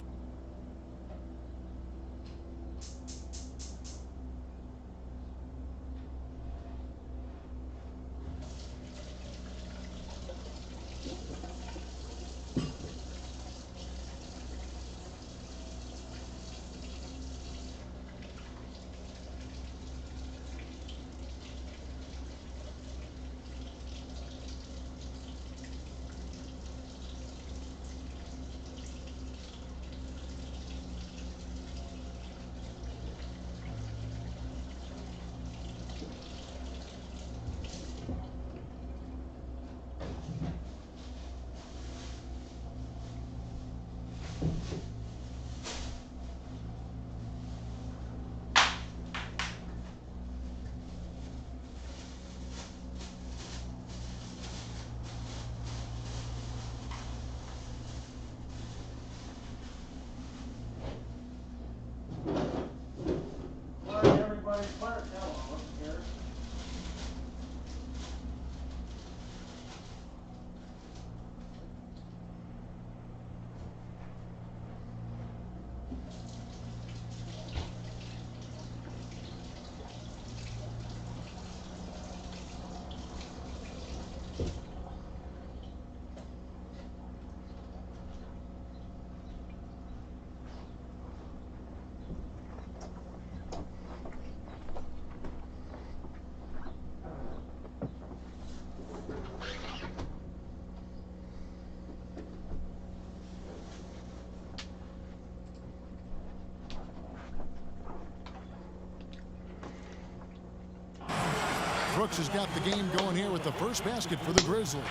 Brooks has got the game going here with the first basket for the Grizzlies.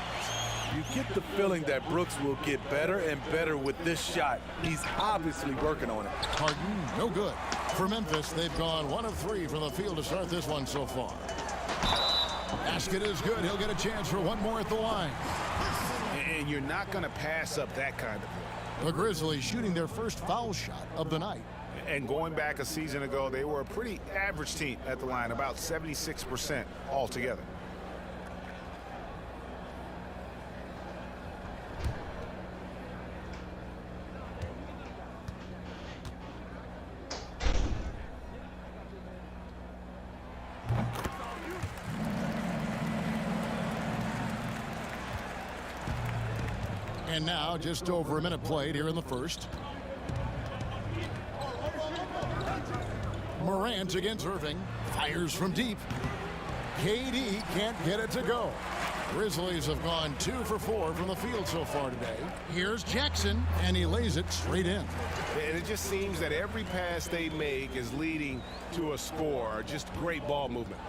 You get the feeling that Brooks will get better and better with this shot. He's obviously working on it. Harden, no good. For Memphis, they've gone 1 of 3 from the field to start this one so far. Basket is good. He'll get a chance for one more at the line. And you're not going to pass up that kind of play. The Grizzlies shooting their first foul shot of the night. And going back a season ago, they were a pretty average team at the line, about 76% altogether. And now just over a minute played here in the first. Morant against Irving. Fires from deep. KD can't get it to go. Grizzlies have gone 2 for 4 from the field so far today. Here's Jackson, and he lays it straight in. And it just seems that every pass they make is leading to a score. Just great ball movement.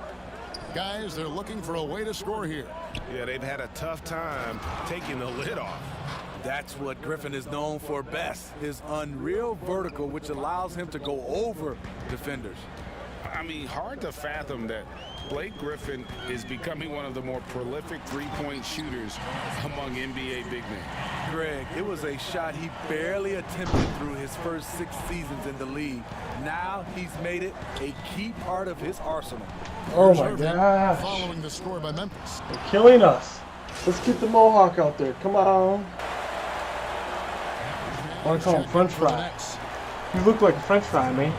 Guys, they're looking for a way to score here. Yeah, they've had a tough time taking the lid off. That's what Griffin is known for best, his unreal vertical, which allows him to go over defenders. I mean, hard to fathom that Blake Griffin is becoming one of the more prolific three-point shooters among NBA big men. Greg, it was a shot he barely attempted through his first 6 seasons in the league. Now he's made it a key part of his arsenal. Oh my God! Following the score by Memphis. They're killing us. Let's get the Mohawk out there. Come on. I want to call him French fry. You look like a French fry, man.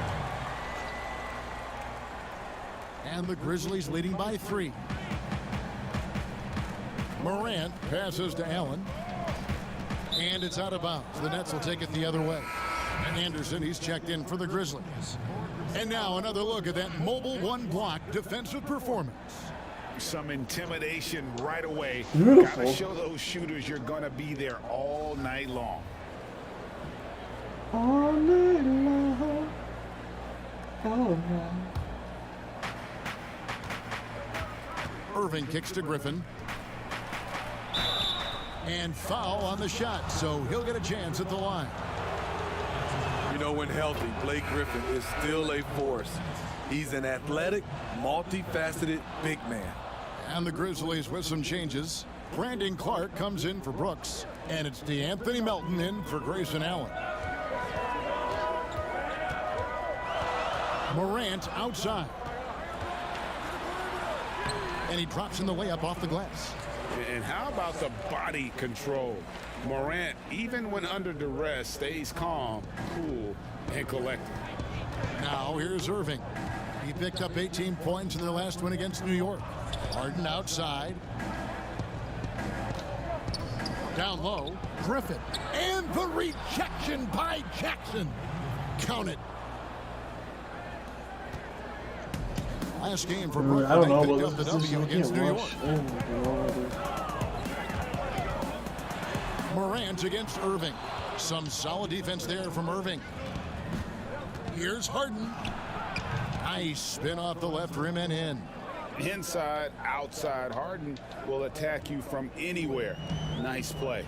And the Grizzlies leading by 3. Morant passes to Allen. And it's out of bounds. The Nets will take it the other way. And Anderson, he's checked in for the Grizzlies. And now another look at that mobile one-block defensive performance. Some intimidation right away. Beautiful. Gotta show those shooters you're gonna be there all night long. All night long. All night. Irving kicks to Griffin. And foul on the shot, so he'll get a chance at the line. You know, when healthy, Blake Griffin is still a force. He's an athletic, multifaceted big man. And the Grizzlies with some changes. Brandon Clark comes in for Brooks. And it's DeAnthony Melton in for Grayson Allen. Morant outside. And he drops in the layup off the glass. And how about the body control? Morant, even when under duress, stays calm, cool, and collected. Now here's Irving. He picked up 18 points in their last win against New York. Harden outside. Down low, Griffin. And the rejection by Jackson. Count it. Last game for Brooklyn. I don't know they picked about up the this W against New York. Morant against Irving. Some solid defense there from Irving. Here's Harden. Nice spin off the left rim and in. Inside, outside, Harden will attack you from anywhere. Nice play.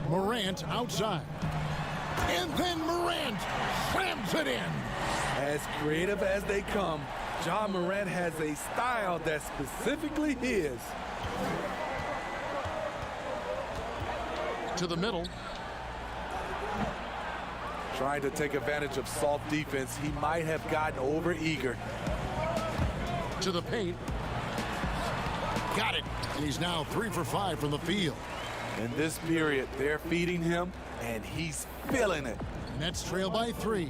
Morant outside. And then Morant slams it in. As creative as they come, Ja Morant has a style that's specifically his. To the middle. Trying to take advantage of soft defense, he might have gotten over eager. To the paint. Got it. And he's now 3 for 5 from the field. In this period, they're feeding him, and he's feeling it. Nets trail by 3.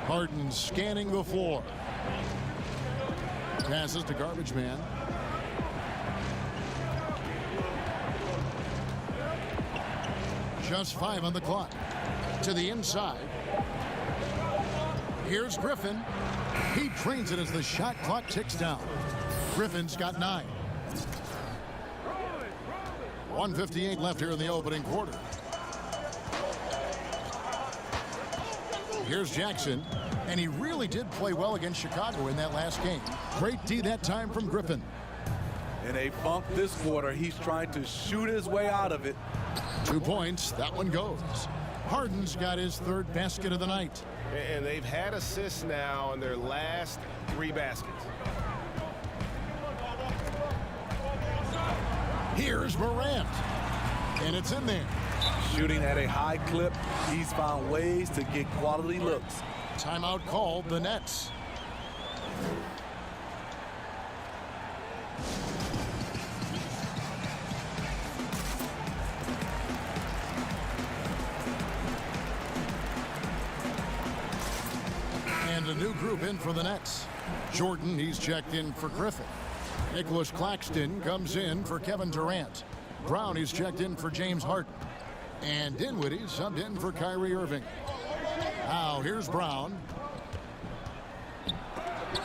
Harden scanning the floor. Passes to Garbage Man. Just 5 on the clock. To the inside. Here's Griffin. He trains it as the shot clock ticks down. Griffin's got 9. 1:58 left here in the opening quarter. Here's Jackson. And he really did play well against Chicago in that last game. Great D that time from Griffin. In a funk this quarter, he's trying to shoot his way out of it. 2 points. That one goes. Harden's got his 3rd basket of the night. And they've had assists now in their last 3 baskets. Here's Morant. And it's in there. Shooting at a high clip, he's found ways to get quality looks. Timeout called the Nets. And a new group in for the Nets. Jordan, he's checked in for Griffin. Nicholas Claxton comes in for Kevin Durant. Brown, he's checked in for James Harden. And Dinwiddie subbed in for Kyrie Irving. Now here's Brown.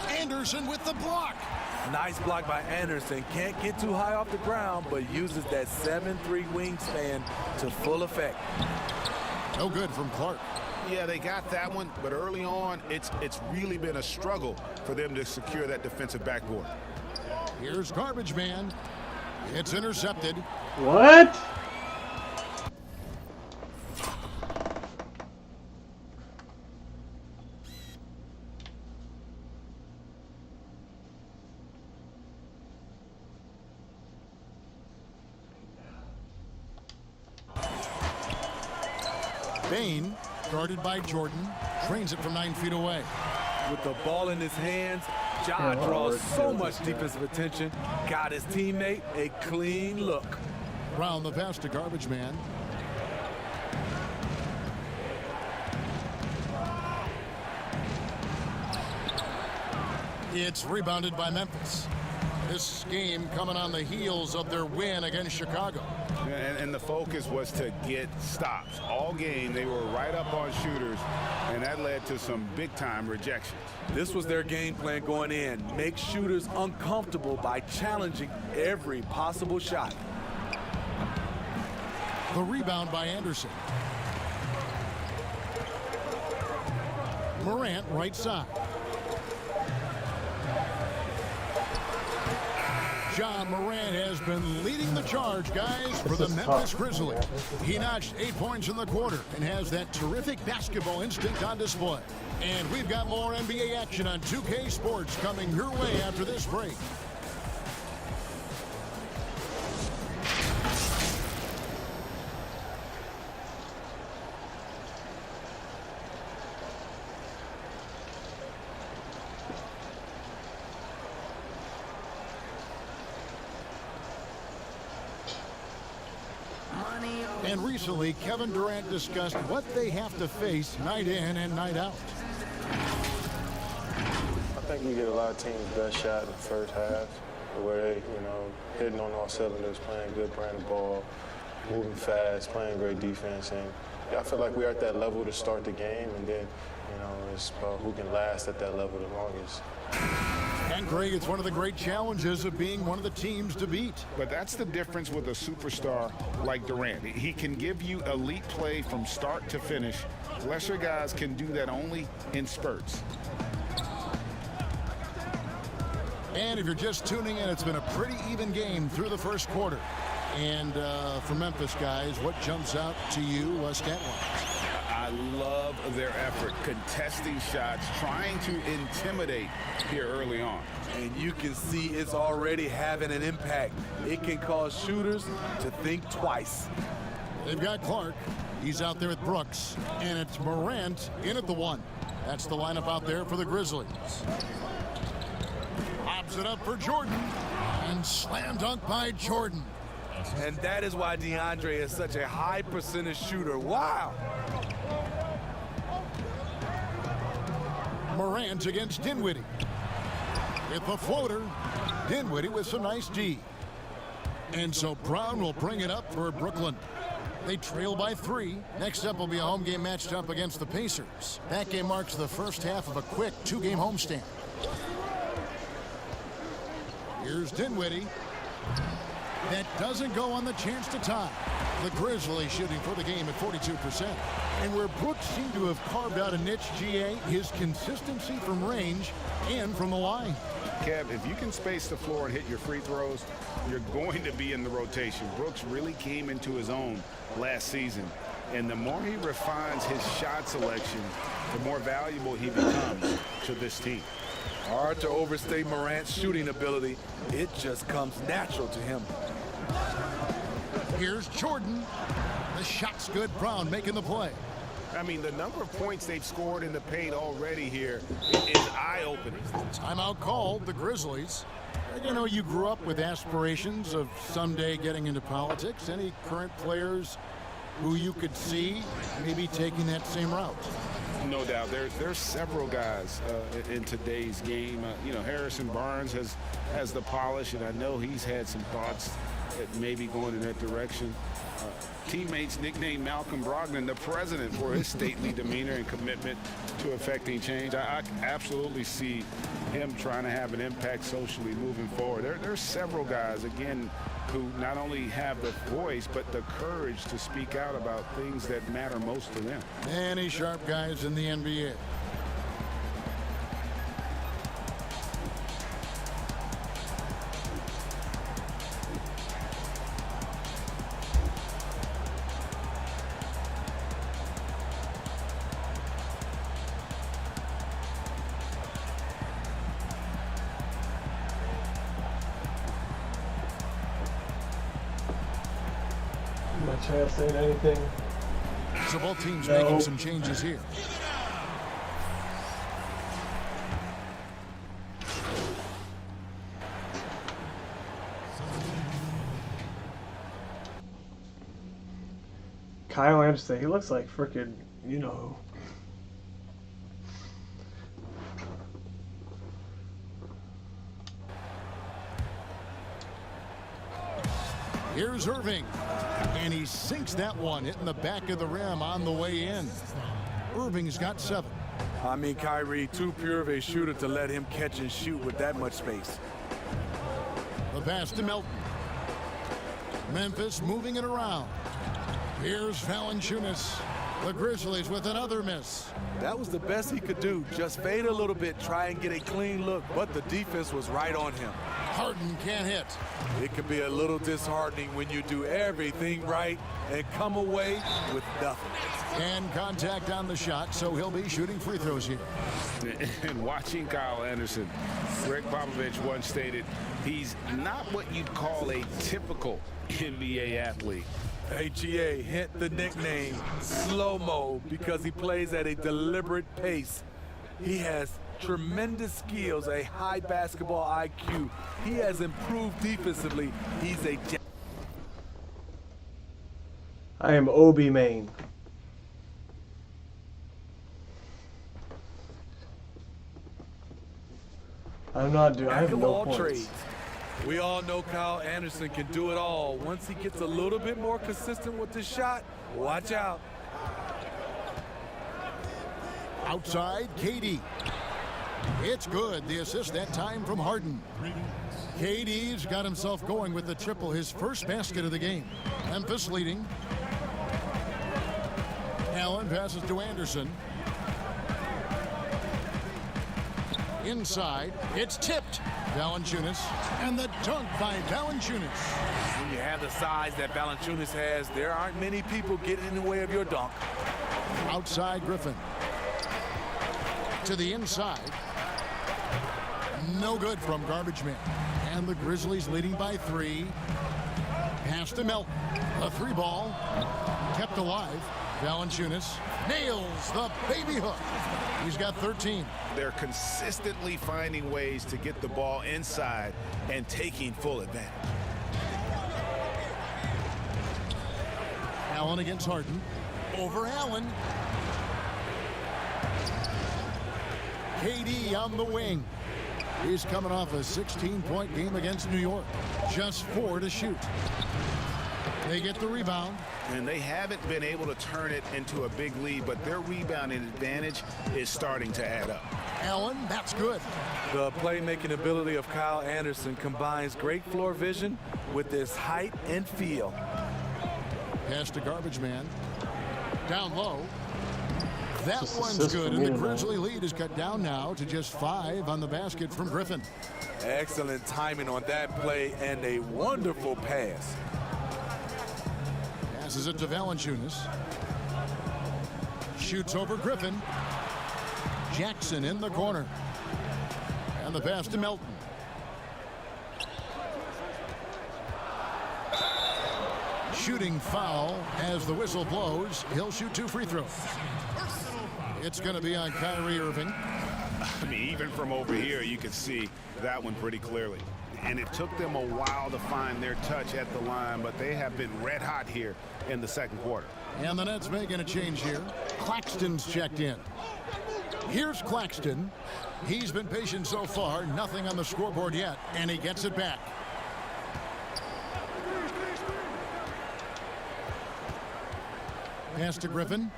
Anderson with the block. Nice block by Anderson. Can't get too high off the ground, but uses that 7'3" wingspan to full effect. No good from Clark. Yeah, they got that one, but early on, it's really been a struggle for them to secure that defensive backboard. Here's Garbage Man. It's intercepted. What? Bane, guarded by Jordan, trains it from 9 feet away. With the ball in his hands, Ja draws so much defensive attention. Got his teammate a clean look. Brown the pass to Garbage Man. It's rebounded by Memphis. This game coming on the heels of their win against Chicago. And the focus was to get stops. All game, they were right up on shooters, and that led to some big-time rejections. This was their game plan going in. Make shooters uncomfortable by challenging every possible shot. The rebound by Anderson. Morant right side. Ja Morant has been leading the charge, guys, for the Memphis Grizzlies. He notched 8 points in the quarter and has that terrific basketball instinct on display. And we've got more NBA action on 2K Sports coming your way after this break. And recently, Kevin Durant discussed what they have to face night in and night out. I think we get a lot of teams' best shot in the first half, where they, hitting on all cylinders, playing good brand of ball, moving fast, playing great defense. And I feel like we're at that level to start the game, and then, it's about who can last at that level the longest. And Greg, it's one of the great challenges of being one of the teams to beat. But that's the difference with a superstar like Durant. He can give you elite play from start to finish. Lesser guys can do that only in spurts. And if you're just tuning in, it's been a pretty even game through the first quarter. And for Memphis, guys, what jumps out to you stat-wise? I love their effort, contesting shots, trying to intimidate here early on. And you can see it's already having an impact. It can cause shooters to think twice. They've got Clark. He's out there with Brooks. And it's Morant in at the one. That's the lineup out there for the Grizzlies. Pops it up for Jordan. And slam dunk by Jordan. And that is why DeAndre is such a high percentage shooter. Wow. Morant against Dinwiddie. With the floater, Dinwiddie with some nice D. And so Brown will bring it up for Brooklyn. They trail by 3. Next up will be a home game matched up against the Pacers. That game marks the first half of a quick 2-game homestand. Here's Dinwiddie. That doesn't go on the chance to tie. The Grizzlies shooting for the game at 42%. And where Brooks seemed to have carved out a niche, GA, his consistency from range and from the line. Kev, if you can space the floor and hit your free throws, you're going to be in the rotation. Brooks really came into his own last season. And the more he refines his shot selection, the more valuable he becomes to this team. Hard to overstate Morant's shooting ability. It just comes natural to him. Here's Jordan. The shot's good. Brown making the play. I mean, the number of points they've scored in the paint already here is eye-opening. Timeout called, the Grizzlies. You grew up with aspirations of someday getting into politics. Any current players who you could see maybe taking that same route? No doubt. There's several guys in today's game. Harrison Barnes has the polish, and I know he's had some thoughts at maybe going in that direction. Teammates nicknamed Malcolm Brogdon the president for his stately demeanor and commitment to effecting change. I absolutely see him trying to have an impact socially moving forward. There's several guys, again, who not only have the voice, but the courage to speak out about things that matter most to them. Many sharp guys in the NBA. Chance saying anything. So both teams making some changes here. Kyle Anderson, he looks like freaking, you know who. Here's Irving, and he sinks that one, hitting the back of the rim on the way in. Irving's got 7. I mean, Kyrie, too pure of a shooter to let him catch and shoot with that much space. The pass to Melton. Memphis moving it around. Here's Valanciunas. The Grizzlies with another miss. That was the best he could do. Just fade a little bit, try and get a clean look, but the defense was right on him. Harden can't hit. It can be a little disheartening when you do everything right and come away with nothing. And contact on the shot, so he'll be shooting free throws here. And watching Kyle Anderson, Greg Popovich once stated, he's not what you'd call a typical NBA athlete. HEA, hint the nickname Slow-Mo because he plays at a deliberate pace. He has tremendous skills, a high basketball IQ. He has improved defensively. He's a... I am Obi Main. I'm not doing. I have no points. Trades. We all know Kyle Anderson can do it all. Once he gets a little bit more consistent with the shot, watch out. Outside, KD. It's good. The assist that time from Harden. KD's got himself going with the triple, his first basket of the game. Memphis leading. Allen passes to Anderson. Inside, it's tipped. Valanciunas, and the dunk by Valanciunas. When you have the size that Valanciunas has, there aren't many people getting in the way of your dunk. Outside, Griffin. To the inside. No good from Garbage Man. And the Grizzlies leading by 3. Pass to Melton. A 3 ball. Kept alive. Valanciunas nails the baby hook. He's got 13. They're consistently finding ways to get the ball inside and taking full advantage. Allen against Harden. Over Allen. KD on the wing. He's coming off a 16-point game against New York. Just 4 to shoot. They get the rebound. And they haven't been able to turn it into a big lead, but their rebounding advantage is starting to add up. Allen, that's good. The playmaking ability of Kyle Anderson combines great floor vision with his height and feel. Pass to Garbage Man. Down low. That one's good, and the Grizzly lead is cut down now to just 5 on the basket from Griffin. Excellent timing on that play and a wonderful pass. Passes it to Valanciunas. Shoots over Griffin. Jackson in the corner. And the pass to Melton. Shooting foul as the whistle blows. He'll shoot 2 free throws. It's going to be on Kyrie Irving. I mean, even from over here, you can see that one pretty clearly. And it took them a while to find their touch at the line, but they have been red hot here in the second quarter. And the Nets making a change here. Claxton's checked in. Here's Claxton. He's been patient so far. Nothing on the scoreboard yet, and he gets it back. Pass to Griffin.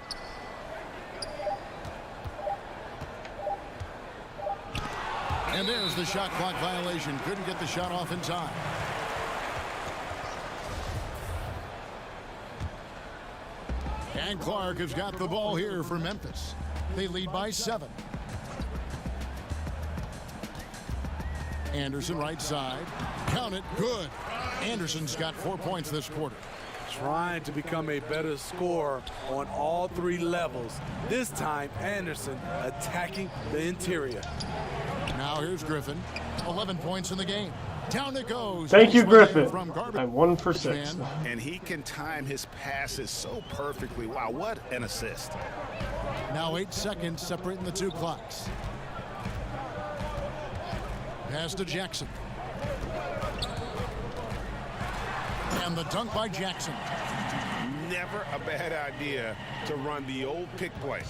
And there's the shot clock violation. Couldn't get the shot off in time. And Clark has got the ball here for Memphis. They lead by 7. Anderson right side. Count it. Good. Anderson's got 4 points this quarter. Trying to become a better scorer on all 3 levels. This time, Anderson attacking the interior. Now here's Griffin. 11 points in the game. Down it goes. Thank you, Griffin. I'm 1 for 6. And he can time his passes so perfectly. Wow, what an assist. Now 8 seconds separating the 2 clocks. Pass to Jackson. And the dunk by Jackson. never a bad idea to run the old pick play.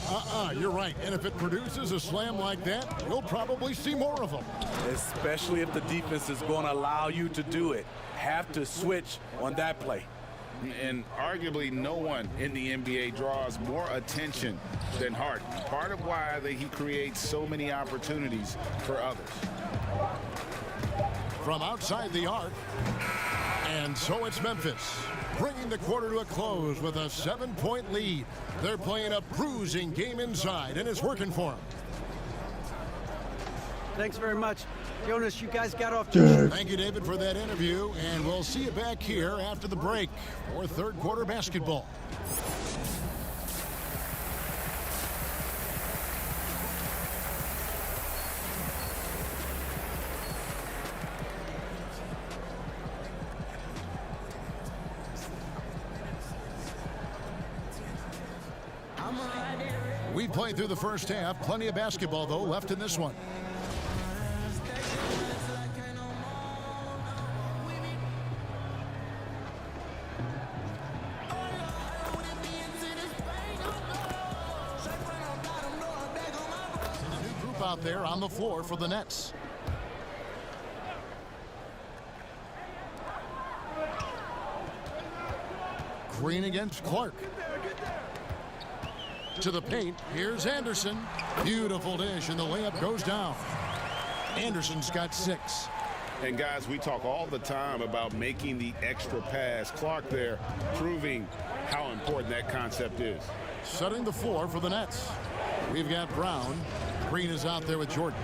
You're right. And if it produces a slam like that, you'll probably see more of them. Especially if the defense is going to allow you to do it. Have to switch on that play. And arguably no one in the NBA draws more attention than Harden. Part of why he creates so many opportunities for others. From outside the arc, and so it's Memphis, bringing the quarter to a close with a 7-point lead. They're playing a bruising game inside, and it's working for them. Thanks very much. Jonas, you guys got off Thank you, David, for that interview, and we'll see you back here after the break for third quarter basketball. We played through the first half. Plenty of basketball, though, left in this one. Out there on the floor for the Nets. Green against Clark. To the paint. Here's Anderson. Beautiful dish, and the layup goes down. Anderson's got 6. And guys, we talk all the time about making the extra pass. Clark there proving how important that concept is. Setting the floor for the Nets. We've got Brown. Green is out there with Jordan.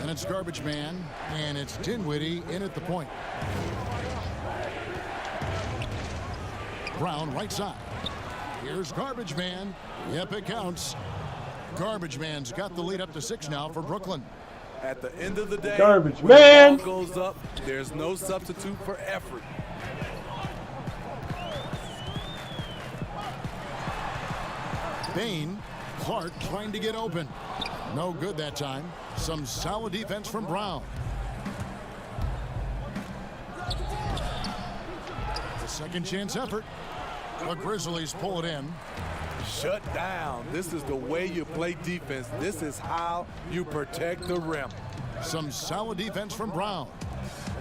And it's Garbage Man. And it's Dinwiddie in at the point. Brown right side. Here's Garbage Man. Yep, it counts. Garbage Man's got the lead up to 6 now for Brooklyn. At the end of the day, Garbage when Man the ball goes up, there's no substitute for effort. Bain. Clark trying to get open. No good that time. Some solid defense from Brown. The second chance effort. The Grizzlies pull it in. Shut down. This is the way you play defense. This is how you protect the rim. Some solid defense from Brown.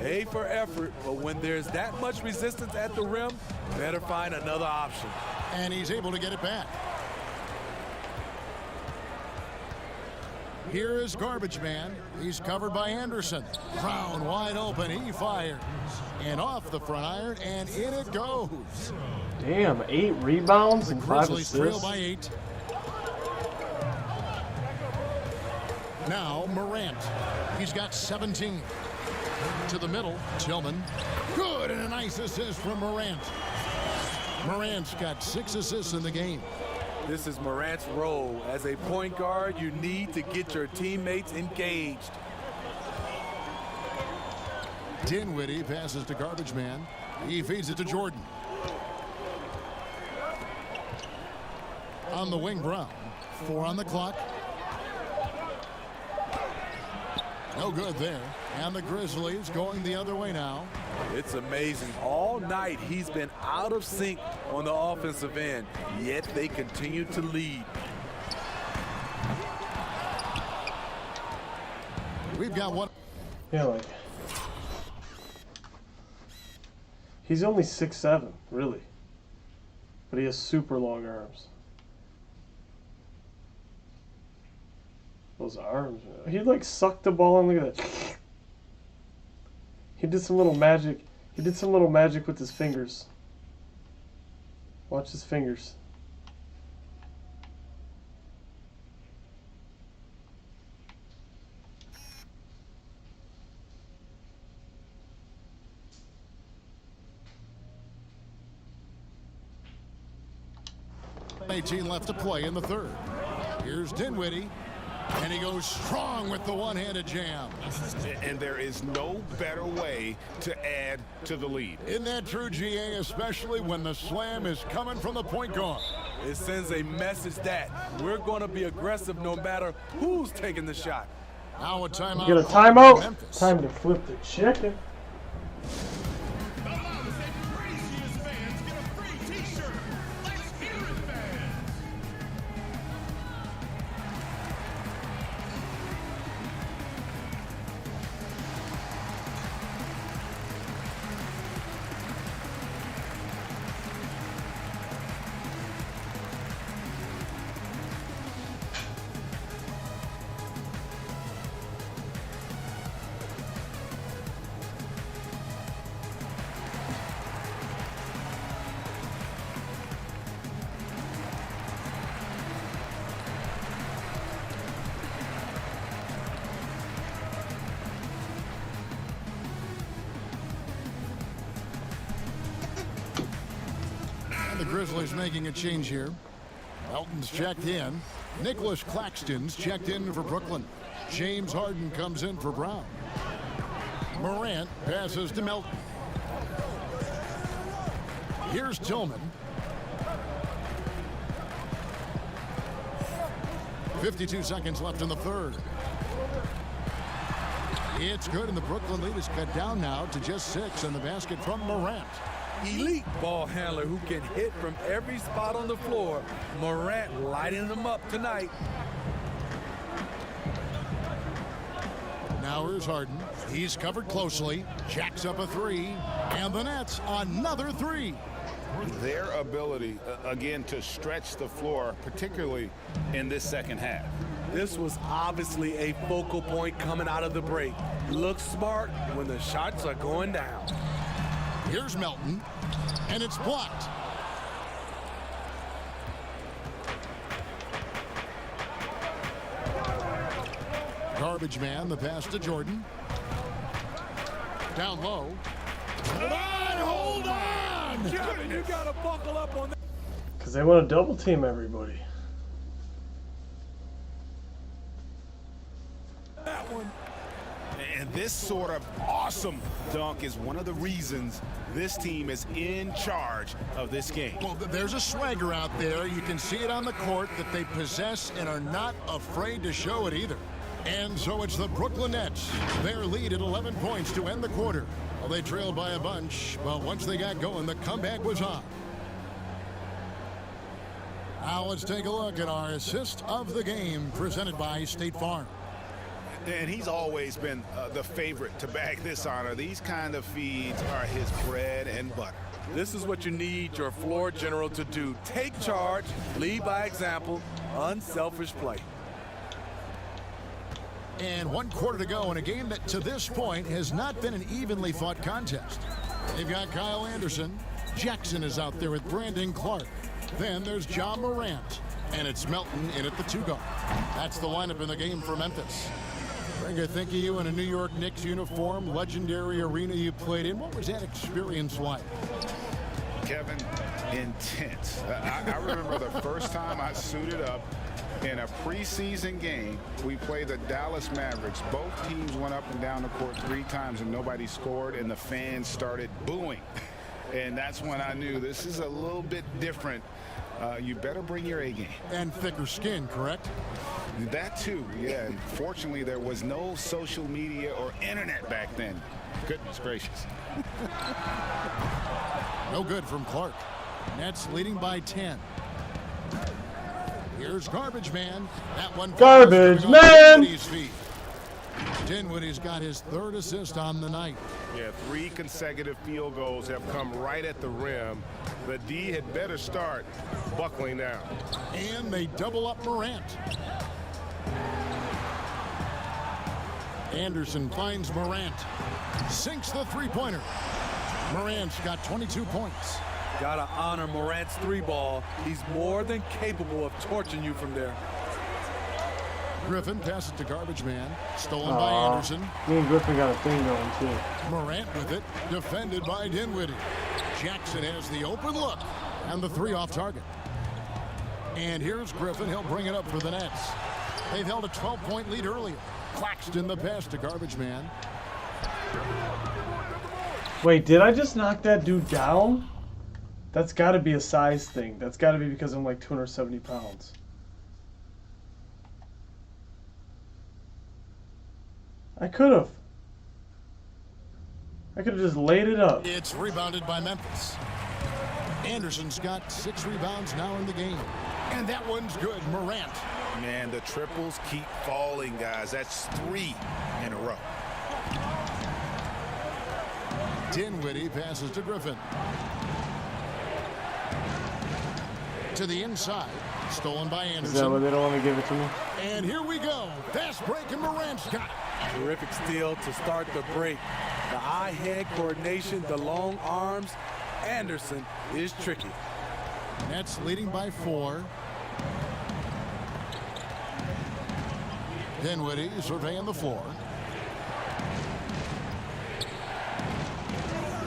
A for effort, but when there's that much resistance at the rim, better find another option. And he's able to get it back. Here is Garbage Man. He's covered by Anderson. Brown wide open. He fires. And off the front iron, and in it goes. Damn, 8 rebounds and 5 Grizzlies assists. trail by 8. Now Morant. He's got 17. To the middle, Tillman. Good, and a nice assist from Morant. Morant's got 6 assists in the game. This is Morant's role. As a point guard, you need to get your teammates engaged. Dinwiddie passes to Garbage Man. He feeds it to Jordan. On the wing, Brown. 4 on the clock. No good there. And the Grizzlies going the other way now. It's amazing. All night he's been out of sync on the offensive end, yet they continue to lead. We've got one. Yeah, like he's only 6'7", really, but he has super long arms. Those arms, he like sucked the ball and look at that. He did some little magic. He did some little magic with his fingers. Watch his fingers. $18 left to play in the third. Here's Dinwiddie. And he goes strong with the one-handed jam. And there is no better way to add to the lead. Isn't that true, GA, especially when the slam is coming from the point guard? It sends a message that we're going to be aggressive no matter who's taking the shot. Now a timeout. You get a timeout. Time to flip the chicken. Grizzlies making a change here. Melton's checked in. Nicholas Claxton's checked in for Brooklyn. James Harden comes in for Brown. Morant passes to Melton. Here's Tillman. 52 seconds left in the third. It's good, and the Brooklyn lead is cut down now to just 6, and the basket from Morant. Elite ball handler who can hit from every spot on the floor. Morant lighting them up tonight. Now here's Harden. He's covered closely. Jacks up a 3. And the Nets another 3. Their ability, again, to stretch the floor, particularly in this second half. This was obviously a focal point coming out of the break. Looks smart when the shots are going down. Here's Melton, and it's blocked. Garbage man, the pass to Jordan. Down low. Hold on! Kevin, you gotta buckle up on that. Because they want to double team everybody. That one. And this sort of awesome dunk is one of the reasons this team is in charge of this game. Well, there's a swagger out there. You can see it on the court that they possess and are not afraid to show it either. And so it's the Brooklyn Nets. Their lead at 11 points to end the quarter. Well, they trailed by a bunch, but once they got going, the comeback was on. Now let's take a look at our assist of the game presented by State Farm. And he's always been the favorite to bag this honor. These kind of feeds are his bread and butter. This is what you need your floor general to do. Take charge, lead by example, unselfish play. And 1 quarter to go in a game that to this point has not been an evenly fought contest. They've got Kyle Anderson. Jackson is out there with Brandon Clark. Then there's Ja Morant. And it's Melton in at the 2 guard. That's the lineup in the game for Memphis. Frank, I think of you in a New York Knicks uniform, legendary arena you played in. What was that experience like? Kevin, intense. I remember the first time I suited up in a preseason game. We played the Dallas Mavericks. Both teams went up and down the court 3 times and nobody scored, and the fans started booing. And that's when I knew this is a little bit different. You better bring your A game. And thicker skin, correct? That too, yeah. And fortunately, there was no social media or internet back then. Goodness gracious. No good from Clark. Nets leading by 10. Here's Garbage Man. That one. Garbage Man! Dinwiddie's got his 3rd assist on the night. Yeah, 3 consecutive field goals have come right at the rim. The D had better start buckling down. And they double up Morant. Anderson finds Morant. Sinks the 3-pointer. Morant's got 22 points. Gotta honor Morant's 3-ball. He's more than capable of torching you from there. Griffin passes to Garbage Man. Stolen by Anderson. Me and Griffin got a thing going too. Morant with it. Defended by Dinwiddie. Jackson has the open look. And the 3 off target. And here's Griffin. He'll bring it up for the Nets. They've held a 12-point lead earlier. Claxton the pass to Garbage Man. Wait, did I just knock that dude down? That's got to be a size thing. That's got to be because I'm like 270 pounds. I could have just laid it up. It's rebounded by Memphis. Anderson's got 6 rebounds now in the game. And that one's good. Morant. Man, the triples keep falling, guys. That's 3 in a row. Dinwiddie passes to Griffin. To the inside. Stolen by Anderson. Is that why they don't want to give it to me? And here we go. Fast break, and Morant's got it. Terrific steal to start the break. The eye-hand coordination, the long arms. Anderson is tricky. Nets leading by 4. Dinwiddie surveying the floor.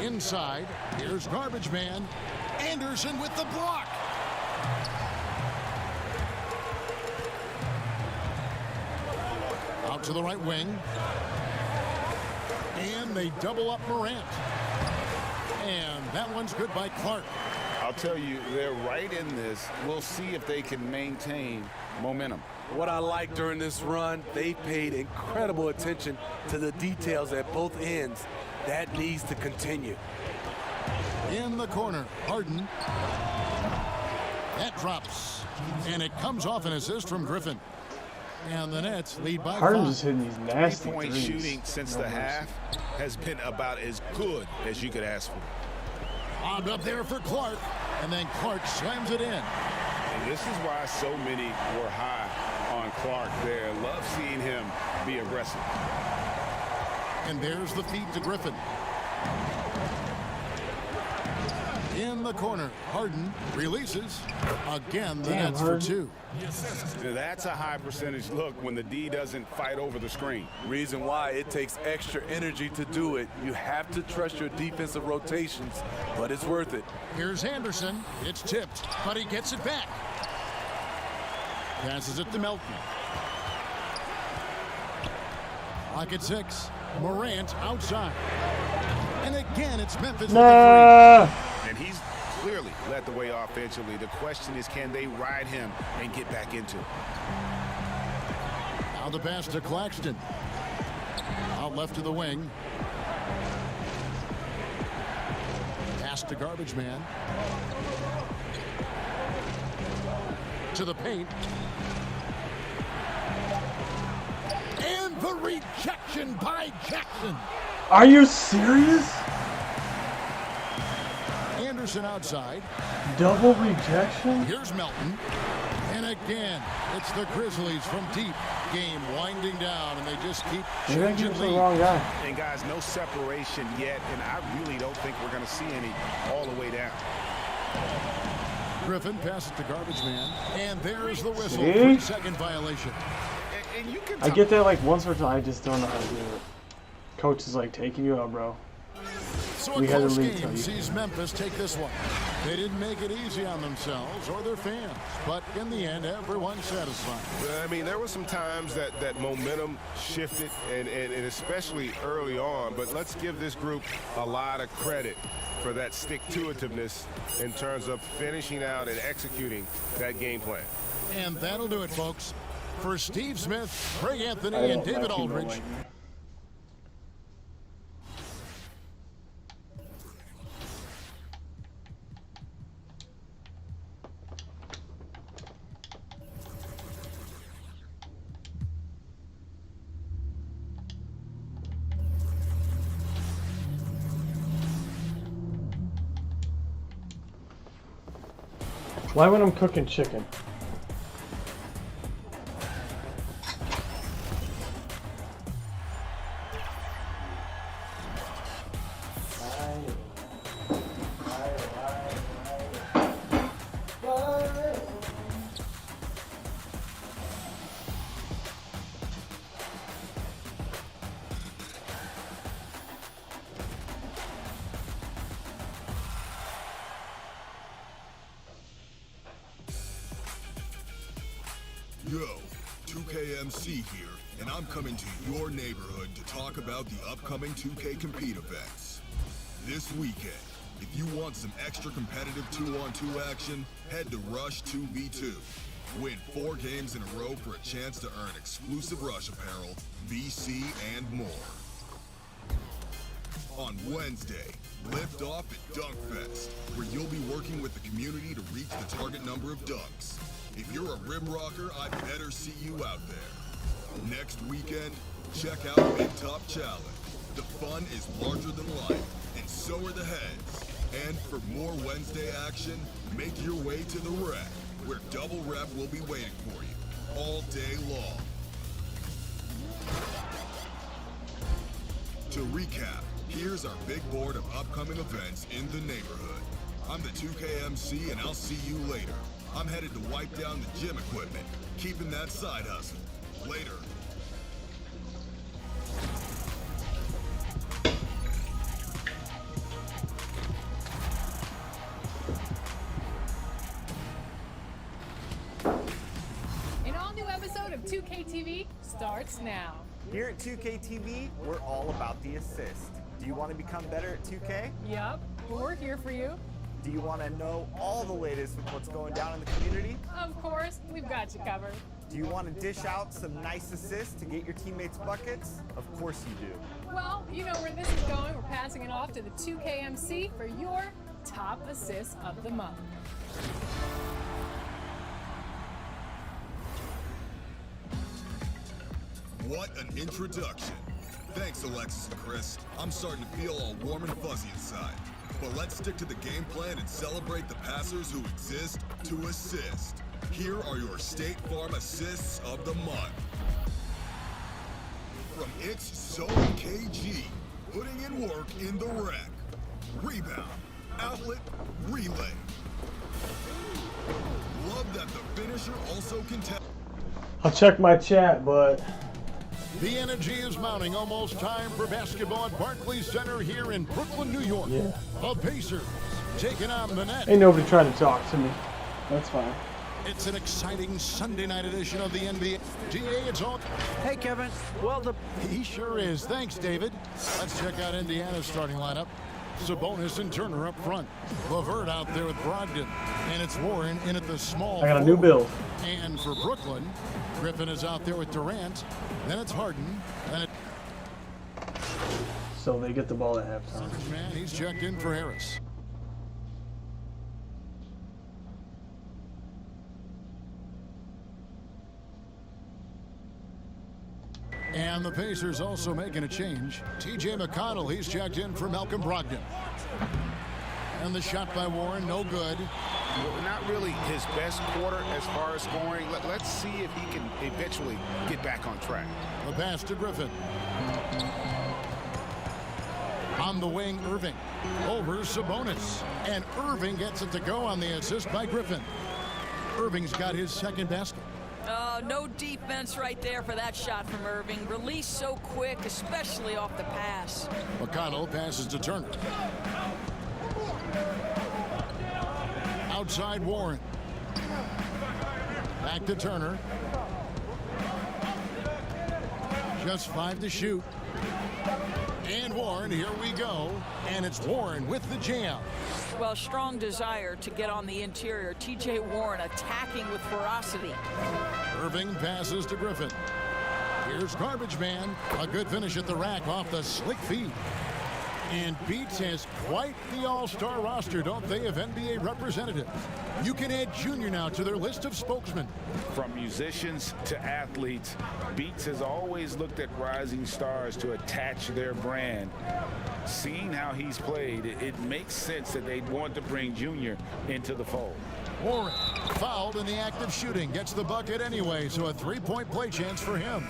Inside, here's Garbage Man. Anderson with the block. Out to the right wing. And they double up Morant. And that one's good by Clark. I'll tell you, they're right in this. We'll see if they can maintain momentum. What I like during this run, they paid incredible attention to the details at both ends. That needs to continue. In the corner, Harden. That drops. And it comes off an assist from Griffin. And the Nets lead by 5. Harden's just hitting these nasty Three-point threes. shooting since the half has been about as good as you could ask for. Lobbed up there for Clark. And then Clark slams it in. And this is why so many were high on Clark there. Love seeing him be aggressive. And there's the feed to Griffin. In the corner, Harden releases. Again, the Nets for 2. That's a high percentage look when the D doesn't fight over the screen. Reason why it takes extra energy to do it. You have to trust your defensive rotations, but it's worth it. Here's Anderson. It's tipped, but he gets it back. Passes it to Melton. Clock at 6. Morant outside. And again, it's Memphis with the 3. And he's clearly led the way offensively. The question is, can they ride him and get back into it? Now the pass to Claxton. Out left to the wing. Pass to Garbage Man. To the paint. And the rejection by Jackson. Are you serious? Anderson outside. Double rejection? Here's Melton. And again, it's the Grizzlies from deep. Game winding down, and they just keep changing the wrong guy. And guys, no separation yet, and I really don't think we're going to see any all the way down. Griffin passes to Garbage Man, and there's the whistle. See? 3-second violation. And you can I get that like once or twice. I just don't know how to do it. Coach is like taking you out, bro. So We a had to close lead, game Tony. sees Memphis take this one. They didn't make it easy on themselves or their fans, but in the end, everyone's satisfied. I mean, there were some times that momentum shifted, and especially early on, but let's give this group a lot of credit for that stick-to-itiveness in terms of finishing out and executing that game plan. And that'll do it, folks. For Steve Smith, Craig Anthony, and David Aldridge. Why when I'm cooking chicken? Yo, 2KMC here, and I'm coming to your neighborhood to talk about the upcoming 2K Compete events. This weekend, if you want some extra competitive 2-on-2 action, head to Rush 2v2. Win 4 games in a row for a chance to earn exclusive Rush apparel, VC, and more. On Wednesday, lift off at Dunk Fest, where you'll be working with the community to reach the target number of dunks. If you're a rim rocker, I better see you out there. Next weekend, check out Big Top Challenge. The fun is larger than life, and so are the heads. And for more Wednesday action, make your way to the Rec, where Double Rep will be waiting for you all day long. To recap, here's our big board of upcoming events in the neighborhood. I'm the 2KMC, and I'll see you later. I'm headed to wipe down the gym equipment, keeping that side hustle. Later. TV starts now. Here at 2K TV, we're all about the assist. Do you want to become better at 2K? Yup, we're here for you. Do you want to know all the latest with what's going down in the community? Of course, we've got you covered. Do you want to dish out some nice assists to get your teammates buckets? Of course you do. Well, you know where this is going. We're passing it off to the 2K MC for your top assist of the month. What an introduction. Thanks, Alexis and Chris. I'm starting to feel all warm and fuzzy inside. But let's stick to the game plan and celebrate the passers who exist to assist. Here are your State Farm assists of the month. From It's So KG, putting in work in the wreck. Rebound, outlet, relay. Love that the finisher also can tell. I'll check my chat, but The energy is mounting. Almost time for basketball at Barclays Center here in Brooklyn, New York. Yeah. The Pacers taking on the Nets. ain't nobody trying to talk to me. That's fine. It's an exciting Sunday night edition of the NBA. GA, it's on. Hey, Kevin. Well, he sure is. Thanks, David. Let's check out Indiana's starting lineup. Sabonis and Turner up front. LeVert out there with Brogdon. And it's Warren in at the small I got a new build. And for Brooklyn, Griffin is out there with Durant. Then it's Harden. Then it. So they get the ball at halftime. Man, he's checked in for Harris. And the Pacers also making a change. TJ McConnell, he's checked in for Malcolm Brogdon. And the shot by Warren, no good. Well, not really his best quarter as far as scoring. Let's see if he can eventually get back on track. The pass to Griffin. On the wing, Irving. Over Sabonis. And Irving gets it to go on the assist by Griffin. Irving's got his second basket. No defense right there for that shot from Irving. Released so quick, especially off the pass. McConnell passes to Turner. Outside Warren. Back to Turner. Just 5 to shoot. And Warren, here we go. And it's Warren with the jam. Well, strong desire to get on the interior. TJ Warren attacking with ferocity. Irving passes to Griffin. Here's Garbage Man. A good finish at the rack off the slick feed. And Beats has quite the all-star roster, don't they, of NBA representatives. You can add Junior now to their list of spokesmen. From musicians to athletes, Beats has always looked at rising stars to attach their brand. Seeing how he's played, it makes sense that they'd want to bring Junior into the fold. Warren, fouled in the act of shooting, gets the bucket anyway, so a three-point play chance for him.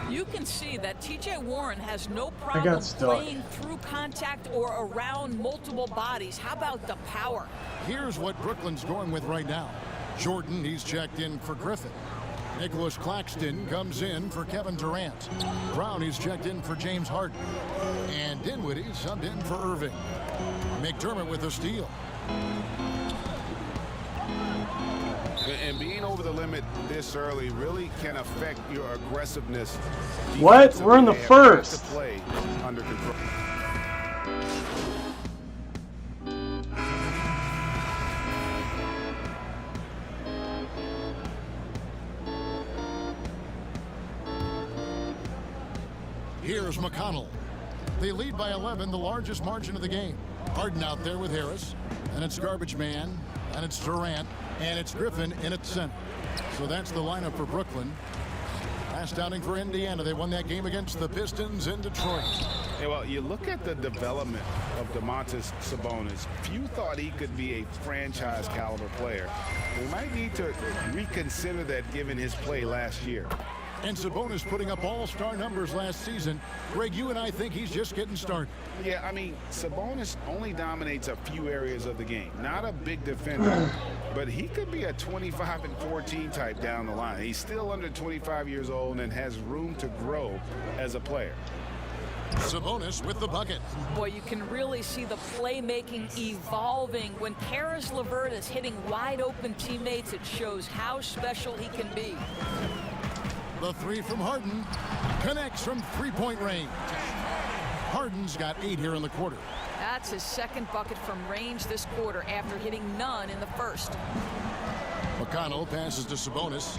You can see that TJ Warren has no problem playing through contact or around multiple bodies. How about the power? Here's what Brooklyn's going with right now. Jordan, he's checked in for Griffin. Nicholas Claxton comes in for Kevin Durant. Brown, he's checked in for James Harden. And Dinwiddie subbed in for Irving. McDermott with a steal. And being over the limit this early really can affect your aggressiveness. What? We're in the first. To play under control. Here's McConnell. They lead by 11, the largest margin of the game. Harden out there with Harris. And it's Garbage Man. And it's Durant. And it's Griffin in at center. So that's the lineup for Brooklyn. Last outing for Indiana. They won that game against the Pistons in Detroit. Yeah, well, you look at the development of Domantas Sabonis. Few thought he could be a franchise caliber player. We might need to reconsider that given his play last year. And Sabonis putting up all-star numbers last season. Greg, you and I think he's just getting started. Yeah, I mean, Sabonis only dominates a few areas of the game. Not a big defender, but he could be a 25 and 14 type down the line. He's still under 25 years old and has room to grow as a player. Sabonis with the bucket. Boy, you can really see the playmaking evolving. When Karis LeVert is hitting wide open teammates, it shows how special he can be. The three from Harden connects from three-point range. Harden's got 8 here in the quarter. That's his second bucket from range this quarter after hitting none in the first. McConnell passes to Sabonis.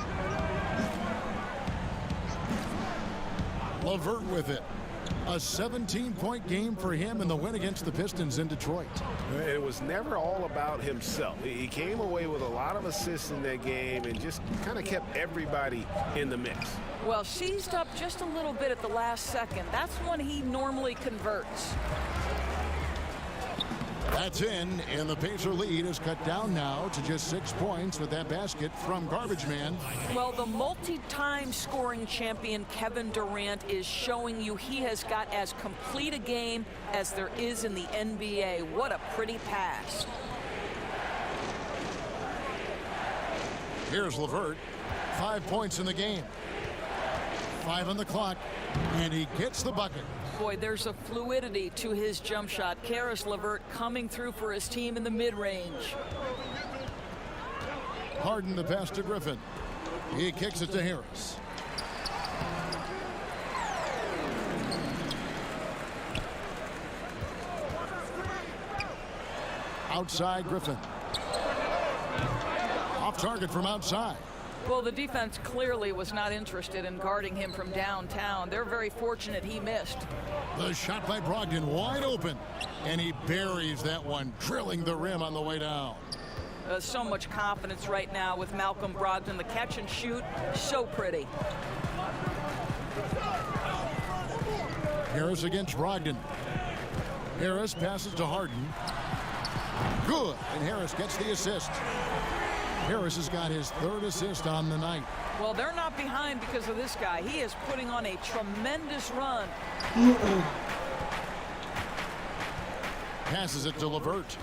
LeVert with it. A 17-point game for him in the win against the Pistons in Detroit. It was never all about himself. He came away with a lot of assists in that game and just kind of kept everybody in the mix. Well, seized up just a little bit at the last second. That's when he normally converts. That's in, and the Pacer lead is cut down now to just 6 points with that basket from Garbage Man. Well, the multi-time scoring champion Kevin Durant is showing you he has got as complete a game as there is in the NBA. What a pretty pass. Here's LeVert. 5 points in the game. 5 on the clock, and he gets the bucket. Boy, there's a fluidity to his jump shot. Karis LeVert coming through for his team in the mid-range. Harden the pass to Griffin. He kicks it to Harris. Outside Griffin. Off target from outside. Well, the defense clearly was not interested in guarding him from downtown. They're very fortunate he missed. The shot by Brogdon wide open, and he buries that one, drilling the rim on the way down. So much confidence right now with Malcolm Brogdon. The catch and shoot, so pretty. Harris against Brogdon. Harris passes to Harden. Good, and Harris gets the assist. Harris has got his 3rd assist on the night. Well, they're not behind because of this guy. He is putting on a tremendous run. Passes it to LeVert.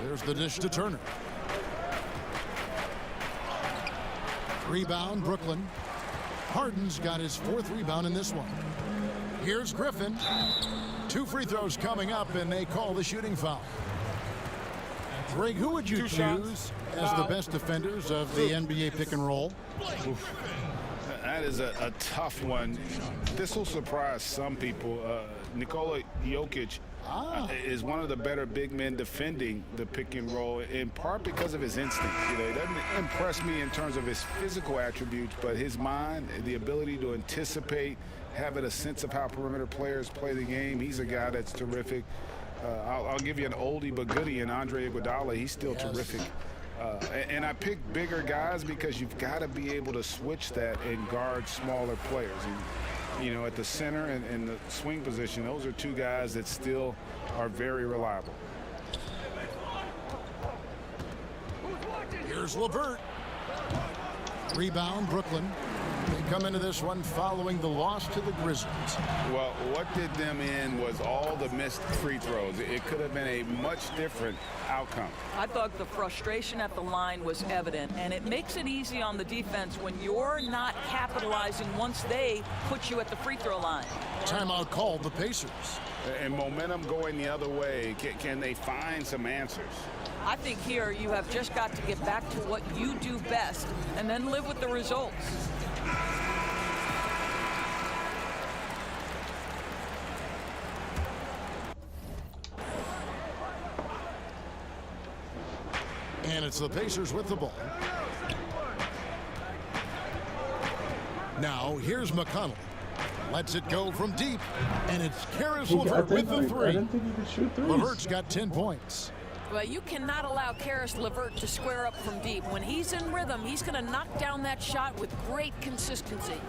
There's the dish to Turner. Rebound, Brooklyn. Harden's got his 4th rebound in this one. Here's Griffin. 2 free throws coming up, and they call the shooting foul. Greg, who would you choose as the best defenders of the NBA pick and roll? That is a tough one. This will surprise some people. Nikola Jokic is one of the better big men defending the pick and roll, in part because of his instinct. You know, he doesn't impress me in terms of his physical attributes, but his mind, the ability to anticipate, having a sense of how perimeter players play the game. He's a guy that's terrific. I'll give you an oldie but goodie in Andre Iguodala. He's still terrific. And I pick bigger guys because you've got to be able to switch that and guard smaller players. And, you know, at the center and the swing position, those are 2 guys that still are very reliable. Here's LeVert. Rebound, Brooklyn. They come into this one following the loss to the Grizzlies. Well, what did them in was all the missed free throws. It could have been a much different outcome. I thought the frustration at the line was evident, and it makes it easy on the defense when you're not capitalizing once they put you at the free throw line. Timeout called the Pacers. And momentum going the other way. Can they find some answers? I think here you have just got to get back to what you do best and then live with the results. And it's the Pacers with the ball. Now here's McConnell. Lets it go from deep. And it's Karis LeVert with the 3. I didn't think he could shoot threes. LeVert's got 10 points. Well, you cannot allow Karis LeVert to square up from deep. When he's in rhythm, he's going to knock down that shot with great consistency.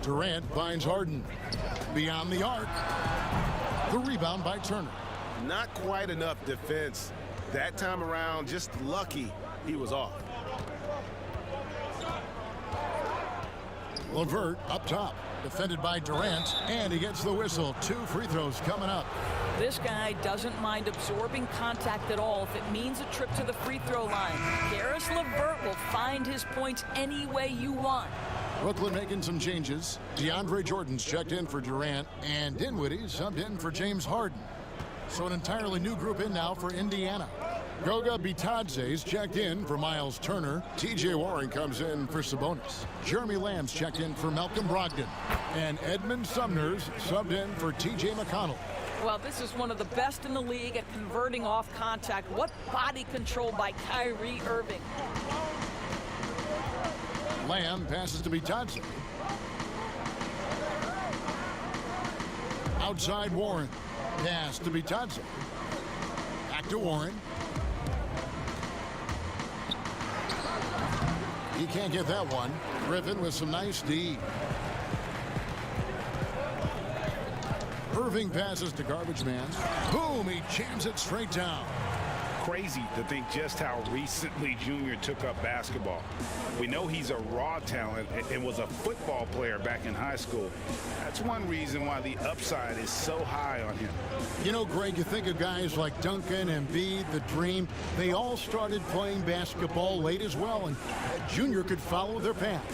Durant finds Harden. Beyond the arc. The rebound by Turner. Not quite enough defense that time around. Just lucky he was off. LeVert up top. Defended by Durant. And he gets the whistle. 2 free throws coming up. This guy doesn't mind absorbing contact at all if it means a trip to the free throw line. Karis LeVert will find his points any way you want. Brooklyn making some changes. DeAndre Jordan's checked in for Durant, and Dinwiddie subbed in for James Harden. So an entirely new group in now for Indiana. Goga Bitadze's checked in for Miles Turner. TJ Warren comes in for Sabonis. Jeremy Lamb's checked in for Malcolm Brogdon. And Edmund Sumner's subbed in for TJ McConnell. Well, this is one of the best in the league at converting off contact. What body control by Kyrie Irving. Lamb passes to Bitadze. Outside Warren. Pass to Bitadze. Back to Warren. He can't get that one. Griffin with some nice D. Irving passes to Garbage Man. Boom, he jams it straight down. Crazy to think just how recently Junior took up basketball. We know he's a raw talent and was a football player back in high school. That's one reason why the upside is so high on him. You know, Greg, you think of guys like Duncan, Embiid, the Dream. They all started playing basketball late as well, and Junior could follow their path.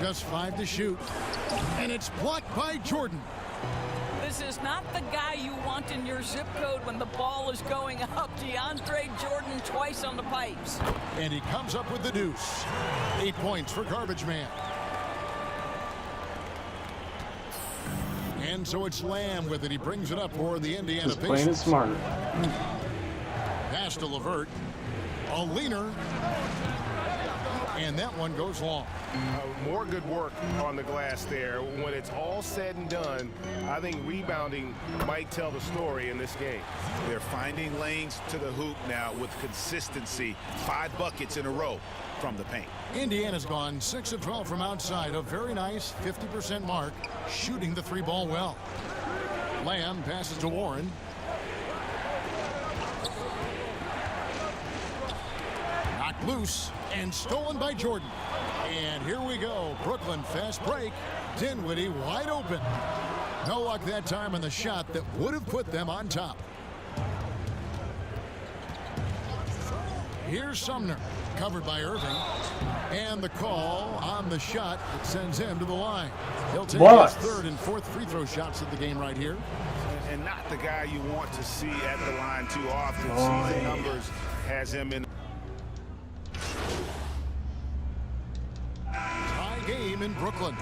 Just 5 to shoot. And it's blocked by Jordan. This is not the guy you want in your zip code when the ball is going up. DeAndre Jordan twice on the pipes. And he comes up with the deuce. 8 points for Garbage Man. And so it's Lamb with it. He brings it up for the Indiana Pacers. Just playing it smarter. Pass to LeVert. A leaner. And that one goes long. More good work on the glass there. When it's all said and done, I think rebounding might tell the story in this game. They're finding lanes to the hoop now with consistency. 5 buckets in a row from the paint. Indiana's gone 6 of 12 from outside. A very nice 50% mark, shooting the 3-ball well. Lamb passes to Warren. Knocked loose and stolen by Jordan. And here we go. Brooklyn fast break. Dinwiddie wide open. No luck that time on the shot that would have put them on top. Here's Sumner, covered by Irving. And the call on the shot that sends him to the line. He'll take his 3rd and 4th free throw shots of the game right here. And not the guy you want to see at the line too often. Season numbers has him in. Tie game in Brooklyn.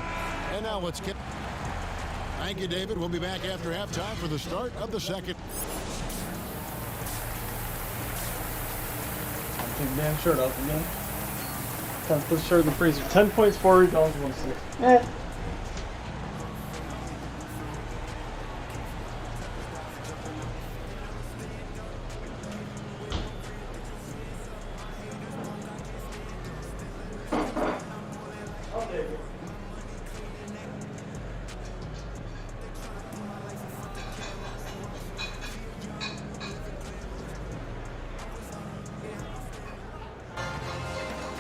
And now let's get. Thank you, David. We'll be back after halftime for the start of the second. Take the damn shirt off again. Time to put the shirt in the freezer. 10 points, 4 rebounds, 1 assist.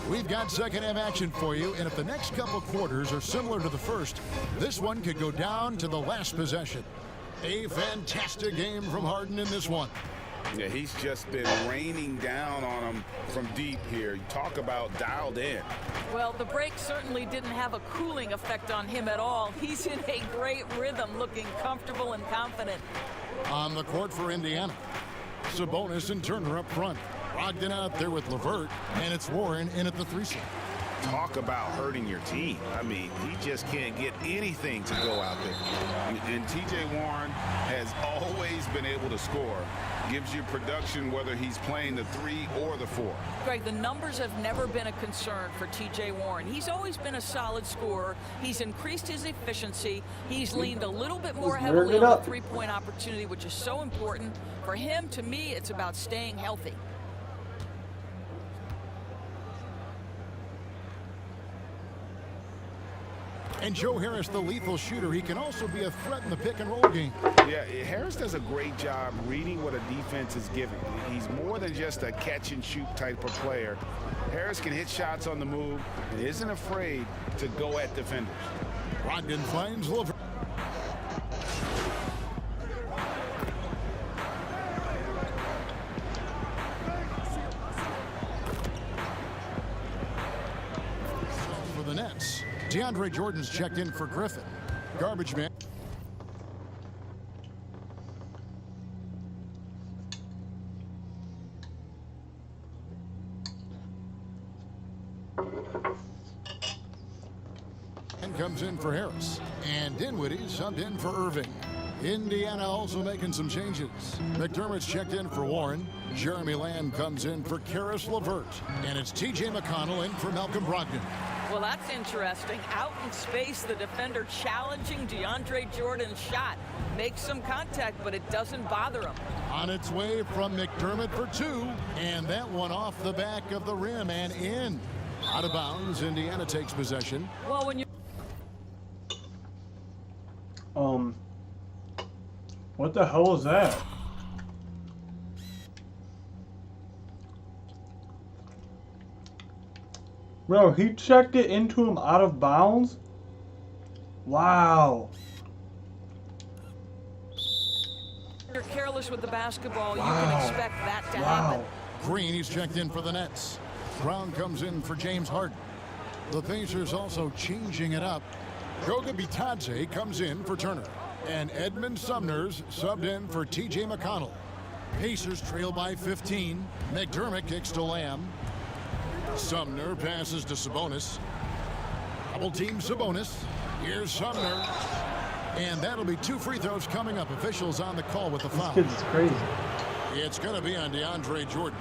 We've got second half action for you, and if the next couple quarters are similar to the first, this one could go down to the last possession. A fantastic game from Harden in this one. Yeah, he's just been raining down on him from deep here. You talk about dialed in. Well, the break certainly didn't have a cooling effect on him at all. He's in a great rhythm, looking comfortable and confident. On the court for Indiana, Sabonis and Turner up front. Brogdon out there with LeVert, and it's Warren in at the 3 slot. Talk about hurting your team. I mean, he just can't get anything to go out there. And TJ Warren has always been able to score. Gives you production whether he's playing the 3 or the 4. Greg, the numbers have never been a concern for TJ Warren. He's always been a solid scorer. He's increased his efficiency. He's leaned a little bit more heavily on the three-point opportunity, which is so important. For him, to me, it's about staying healthy. And Joe Harris, the lethal shooter, he can also be a threat in the pick-and-roll game. Yeah, Harris does a great job reading what a defense is giving. He's more than just a catch-and-shoot type of player. Harris can hit shots on the move and isn't afraid to go at defenders. Brogdon finds LeVert. For the Nets, DeAndre Jordan's checked in for Griffin. Garbage man. And comes in for Harris. And Dinwiddie subbed in for Irving. Indiana also making some changes. McDermott's checked in for Warren. Jeremy Lamb comes in for Karis LeVert. And it's T.J. McConnell in for Malcolm Brogdon. Well, that's interesting. Out in space, the defender challenging DeAndre Jordan's shot. Makes some contact, but it doesn't bother him. On its way from McDermott for two. And that one off the back of the rim and in. Out of bounds, Indiana takes possession. Well, when you... What the hell is that? Bro, he checked it into him out of bounds? Wow. You're careless with the basketball, you can expect that to happen. Green, he's checked in for the Nets. Brown comes in for James Harden. The Pacers also changing it up. Goga Bitadze comes in for Turner. And Edmund Sumner's subbed in for T.J. McConnell. Pacers trail by 15. McDermott kicks to Lamb. Sumner passes to Sabonis. Double team Sabonis. Here's Sumner. And that'll be 2 free throws coming up. Officials on the call with the foul. This kid's crazy. It's going to be on DeAndre Jordan.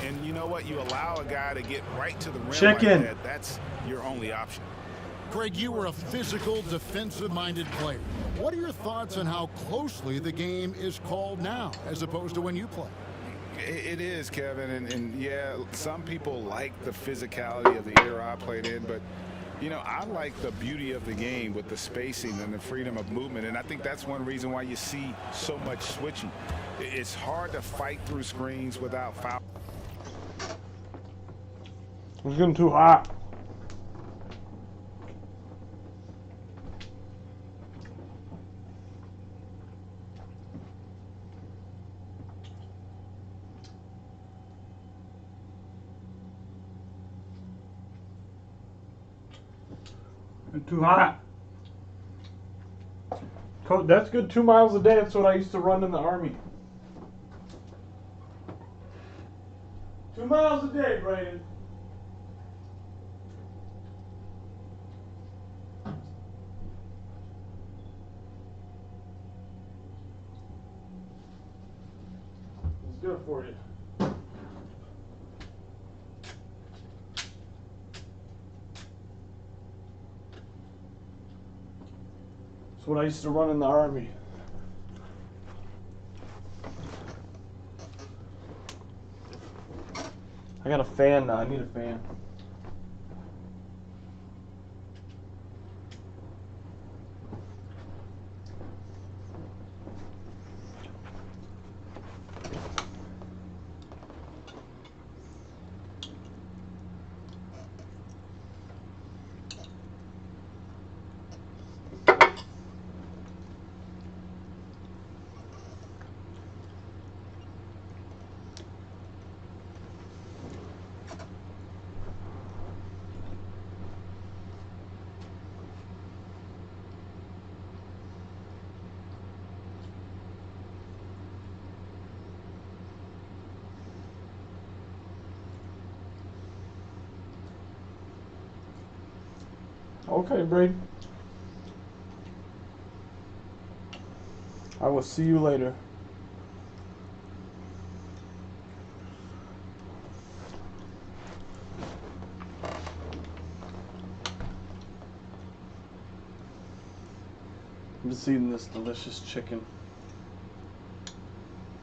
And you know what? You allow a guy to get right to the rim Check like in. that. That's your only option. Craig, you were a physical, defensive-minded player. What are your thoughts on how closely the game is called now as opposed to when you play? It is, Kevin, and yeah, some people like the physicality of the era I played in, but you know, I like the beauty of the game with the spacing and the freedom of movement, and I think that's one reason why you see so much switching. It's hard to fight through screens without foul. It's getting too hot. Too hot. That's good 2 miles a day. That's what I used to run in the Army. 2 miles a day, Brayden. It's good for you. What I used to run in the Army. I got a fan now. I need a fan. Okay, Brady. I will see you later. I'm just eating this delicious chicken.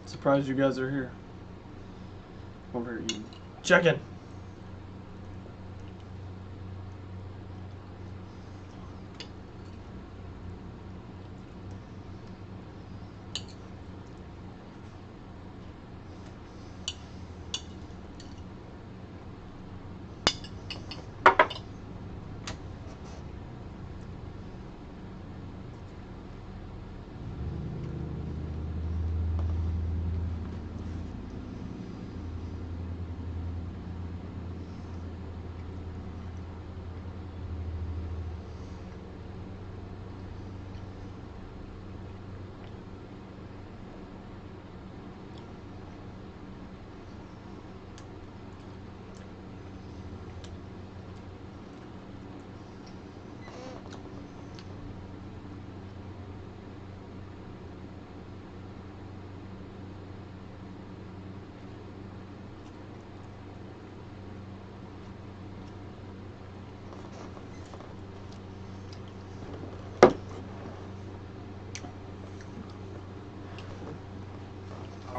Surprised you guys are here. Over here eating chicken.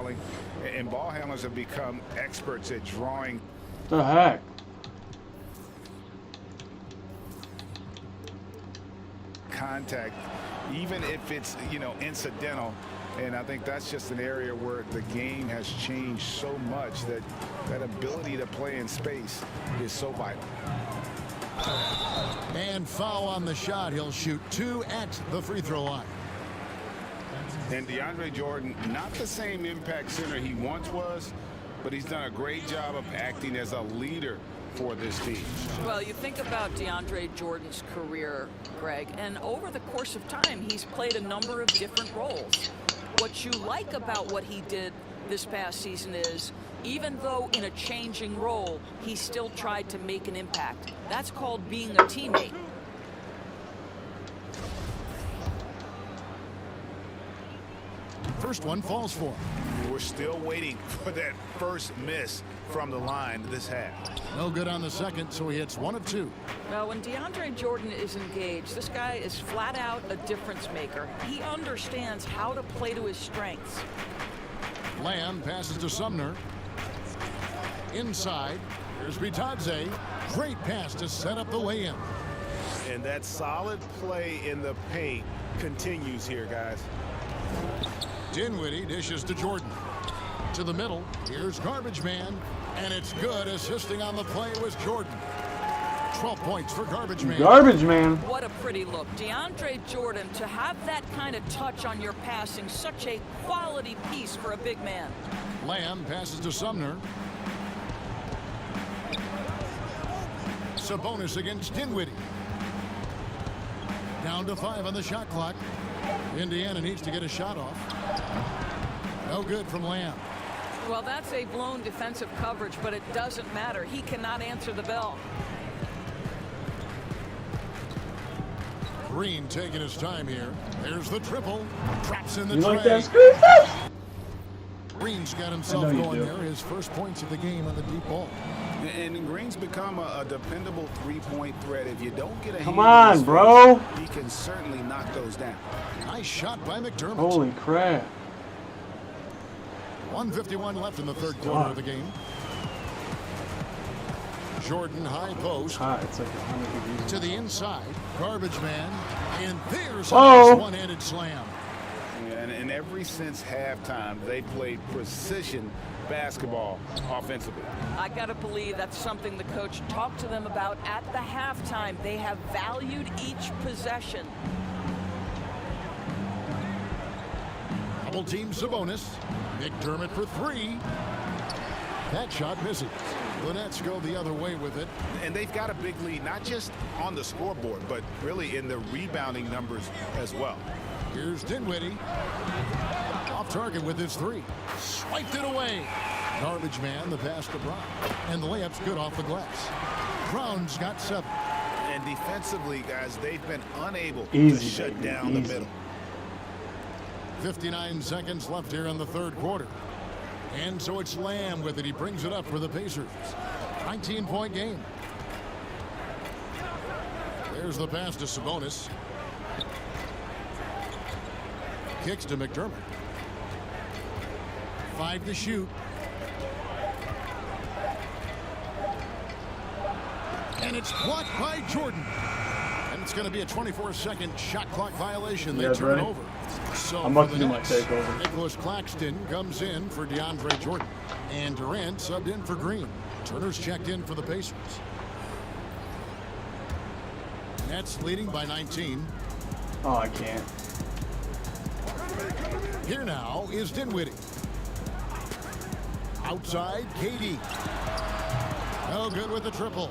storytelling, and ball handlers have become experts at drawing. The heck? Contact, even if it's, you know, incidental. And I think that's just an area where the game has changed so much that that ability to play in space is so vital. And foul on the shot. He'll shoot 2 at the free throw line. And DeAndre Jordan, not the same impact center he once was, but he's done a great job of acting as a leader for this team. Well, you think about DeAndre Jordan's career, Greg, and over the course of time, he's played a number of different roles. What you like about what he did this past season is, even though in a changing role, he still tried to make an impact. That's called being a teammate. First one falls for him. We're still waiting for that first miss from the line this half. No good on the second, so he hits 1 of 2. Well, when DeAndre Jordan is engaged, this guy is flat out a difference maker. He understands how to play to his strengths. Lamb passes to Sumner. Inside, here's Bitadze. Great pass to set up the lay-in. And that solid play in the paint continues here, guys. Dinwiddie dishes to Jordan. To the middle, here's Garbage Man, and it's good. Assisting on the play was Jordan. 12 points for Garbage Man. Garbage Man. What a pretty look. DeAndre Jordan, to have that kind of touch on your passing, such a quality piece for a big man. Lamb passes to Sumner. Sabonis against Dinwiddie. Down to 5 on the shot clock. Indiana needs to get a shot off. No good from Lamb. Well, that's a blown defensive coverage, but it doesn't matter. He cannot answer the bell. Green taking his time here. There's the triple. Traps in the You tray. like that screen? Green's got himself going there. His first points of the game on the deep ball. And Green's become a dependable three-point threat. If you don't get a Come hand on, in his bro. face, he can certainly knock those down. Nice shot by McDermott. Holy crap. 1:51 left in the third quarter of the game. Jordan high post. It's like 100 degrees. To the inside. Garbage Man. And there's a Oh. nice one-handed slam. And ever since halftime, they played precision basketball offensively. I got to believe that's something the coach talked to them about at the halftime. They have valued each possession. Double team Sabonis. McDermott for 3. That shot misses. The Nets go the other way with it. And they've got a big lead, not just on the scoreboard, but really in the rebounding numbers as well. Here's Dinwiddie. Off target with his 3. Swiped it away. Garbage Man, the pass to Brown. And the layup's good off the glass. Brown's got 7. And defensively, guys, they've been unable Easy, to shut baby, down the easy. middle. 59 seconds left here in the third quarter. And so it's Lamb with it. He brings it up for the Pacers. 19-point game. There's the pass to Sabonis. Kicks to McDermott. 5 to shoot. And it's blocked by Jordan. And it's going to be a 24-second shot clock violation. They You guys turn ready? over. So I'm about for to the do my Nets, takeover. Nicholas Claxton comes in for DeAndre Jordan. And Durant subbed in for Green. Turner's checked in for the Pacers. Nets leading by 19. Oh, I can't. Here now is Dinwiddie. Outside, KD. No good with the triple.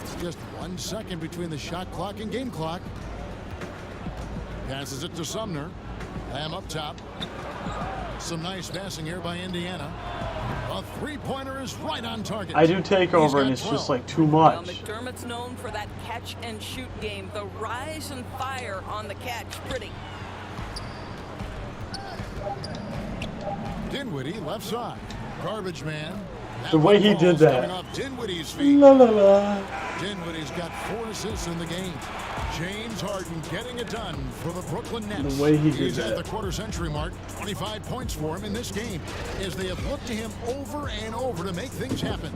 It's just 1 second between the shot clock and game clock. Passes it to Sumner. Lamb up top. Some nice passing here by Indiana. A three-pointer is right on target. I do take over, and it's just like too Well, much. McDermott's known for that catch and shoot game. The rise and fire on the catch. Pretty. Dinwiddie left side. Garbage Man. The way he did that. Coming off Dinwiddie's feet. La la la. Dinwiddie's got 4 assists in the game. James James Harden getting it done for the Brooklyn Nets. The way he did He's that. at the quarter-century mark. 25 points for him in this game as they have looked to him over and over to make things happen.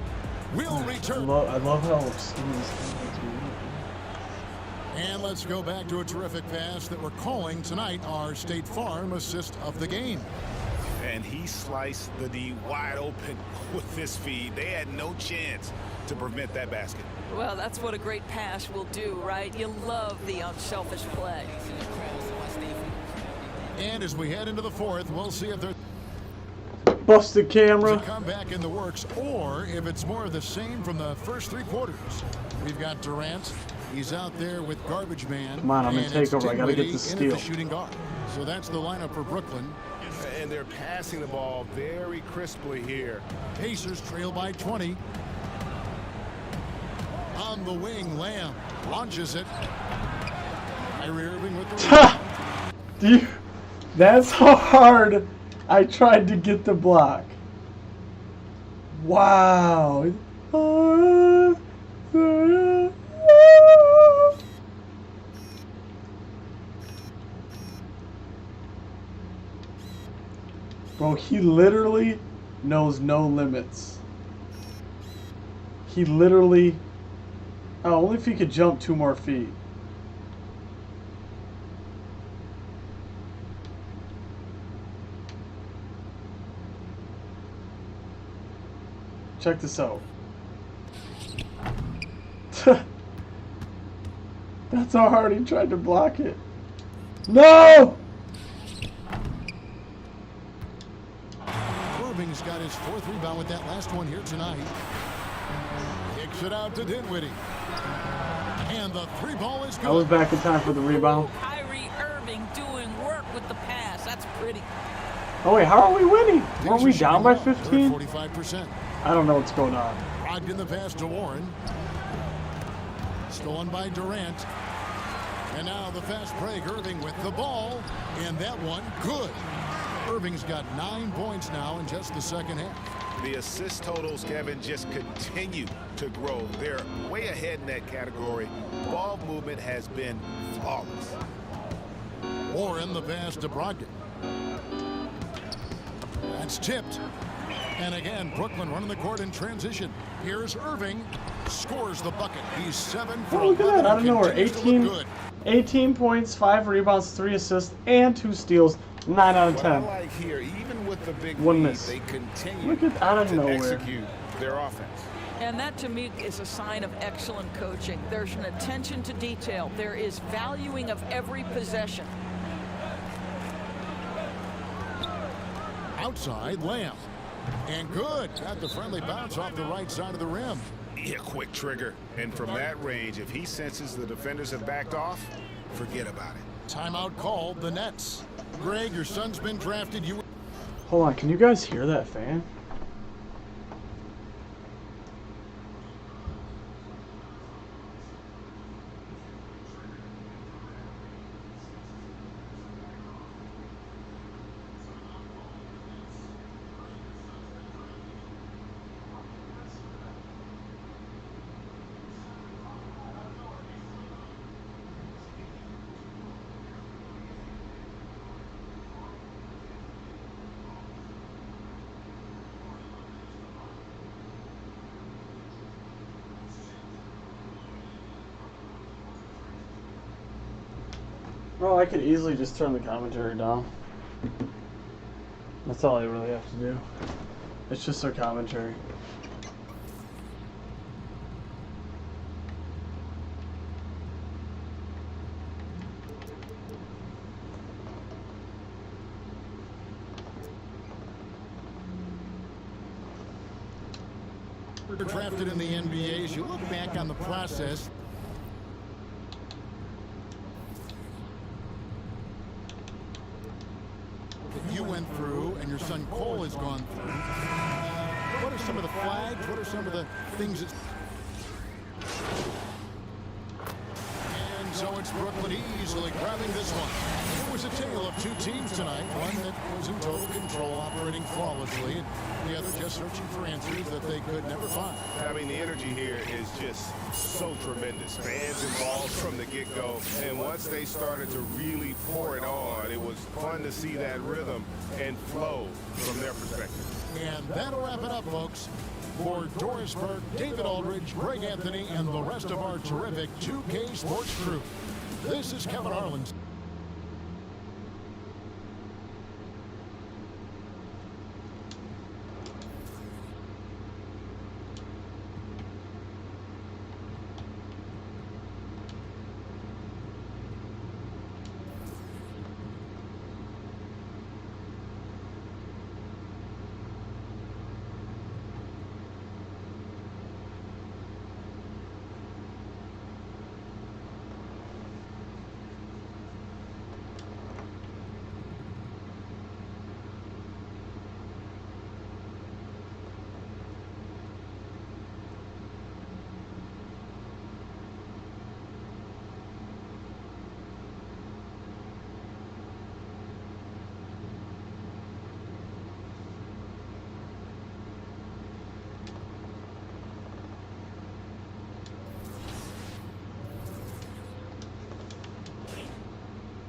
Will return. I love how skinny this thing is. And let's go back to a terrific pass that we're calling tonight our State Farm assist of the game. And he sliced the D wide open with this feed. They had no chance to prevent that basket. Well, that's what a great pass will do, right? You love the unselfish play. And as we head into the fourth, we'll see if there's Busted camera. a comeback in the works or if it's more of the same from the first 3 quarters. We've got Durant. He's out there with Garbage Man. Come on, I'm in and it's takeover. I gotta get Dinwiddie the in at steal. the shooting guard. So that's the lineup for Brooklyn. And they're passing the ball very crisply here. Pacers trail by 20. On the wing, Lamb launches it. Kyrie Irving with the That's how hard I tried to get the block. Wow. Bro, he literally knows no limits. He literally... Oh, only if he could jump 2 more feet. Check this out. That's how hard he tried to block it. No! Irving's got his 4th rebound with that last one here tonight. Kicks it out to Dinwiddie. And the 3-ball is good. I was back in time for the rebound. Kyrie Irving doing work with the pass. That's pretty. Oh wait, how are we winning? Weren't we down by 15? 45%. I don't know what's going on. Rogged in the pass to Warren. Stolen by Durant. And now the fast break. Irving with the ball. And that one, good. Irving's got 9 points now in just the second half. The assist totals, Kevin, just continue to grow. They're way ahead in that category. Ball movement has been flawless. Warren the pass to Brogdon. That's tipped. And again, Brooklyn running the court in transition. Here's Irving. Scores the bucket. He's 7 for Oh, look at 11. that. Out of nowhere. Continues to look good. 18 points, 5 rebounds, 3 assists, and 2 steals. 9 out of 10. What I like here, even with the big 1 lead, miss. they continue Look at out of to nowhere. execute their offense. And that, to me, is a sign of excellent coaching. There's an attention to detail. There is valuing of every possession. Outside, Lamb. And good. Got the friendly bounce off the right side of the rim. Yeah, quick trigger. And from that range, if he senses the defenders have backed off, forget about it. Timeout called, the Nets. Greg, your son's been drafted. You. Hold on, can you guys hear that fan? Well, I could easily just turn the commentary down. That's all I really have to do. It's just their commentary. Drafted in the NBA. As you look back on the process, that you went through and your son Cole has gone through, what are some of the flags? What are some of the things that... And so it's Brooklyn easily grabbing this one. It was a tale of two teams tonight, one that was in total control, operating flawlessly, and the other just searching for answers that they could never find. I mean, the energy here is just so tremendous. Fans involved from the get-go, and once they started to really pour it on, it was fun to see that rhythm and flow from their perspective. And that'll wrap it up, folks. For Doris Burke, David Aldridge, Greg Anthony, and the rest of our terrific 2K Sports crew, this is Kevin Harlan.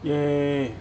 Yay.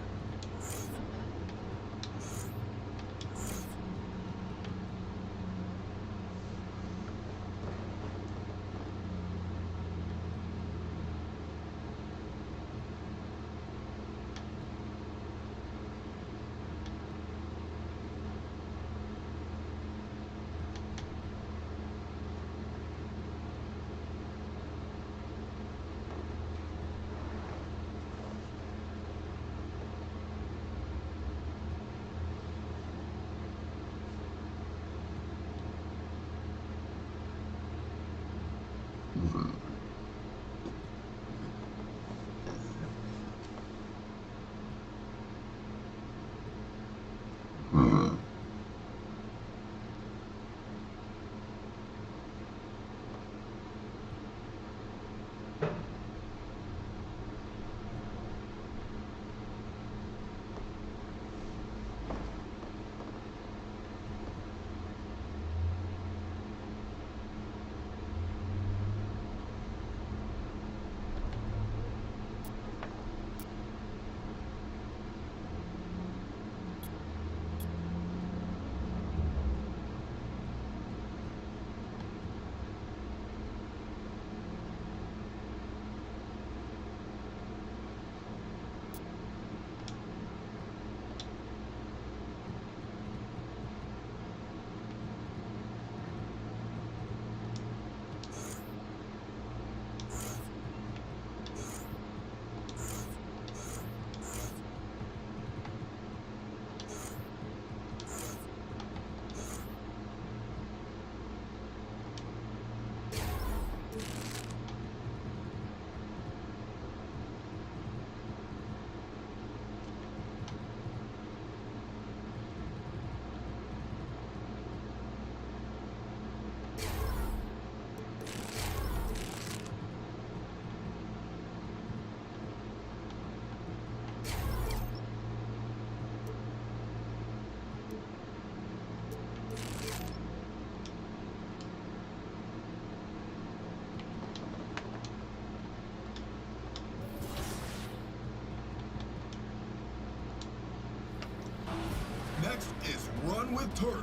Next is Run with Turtle.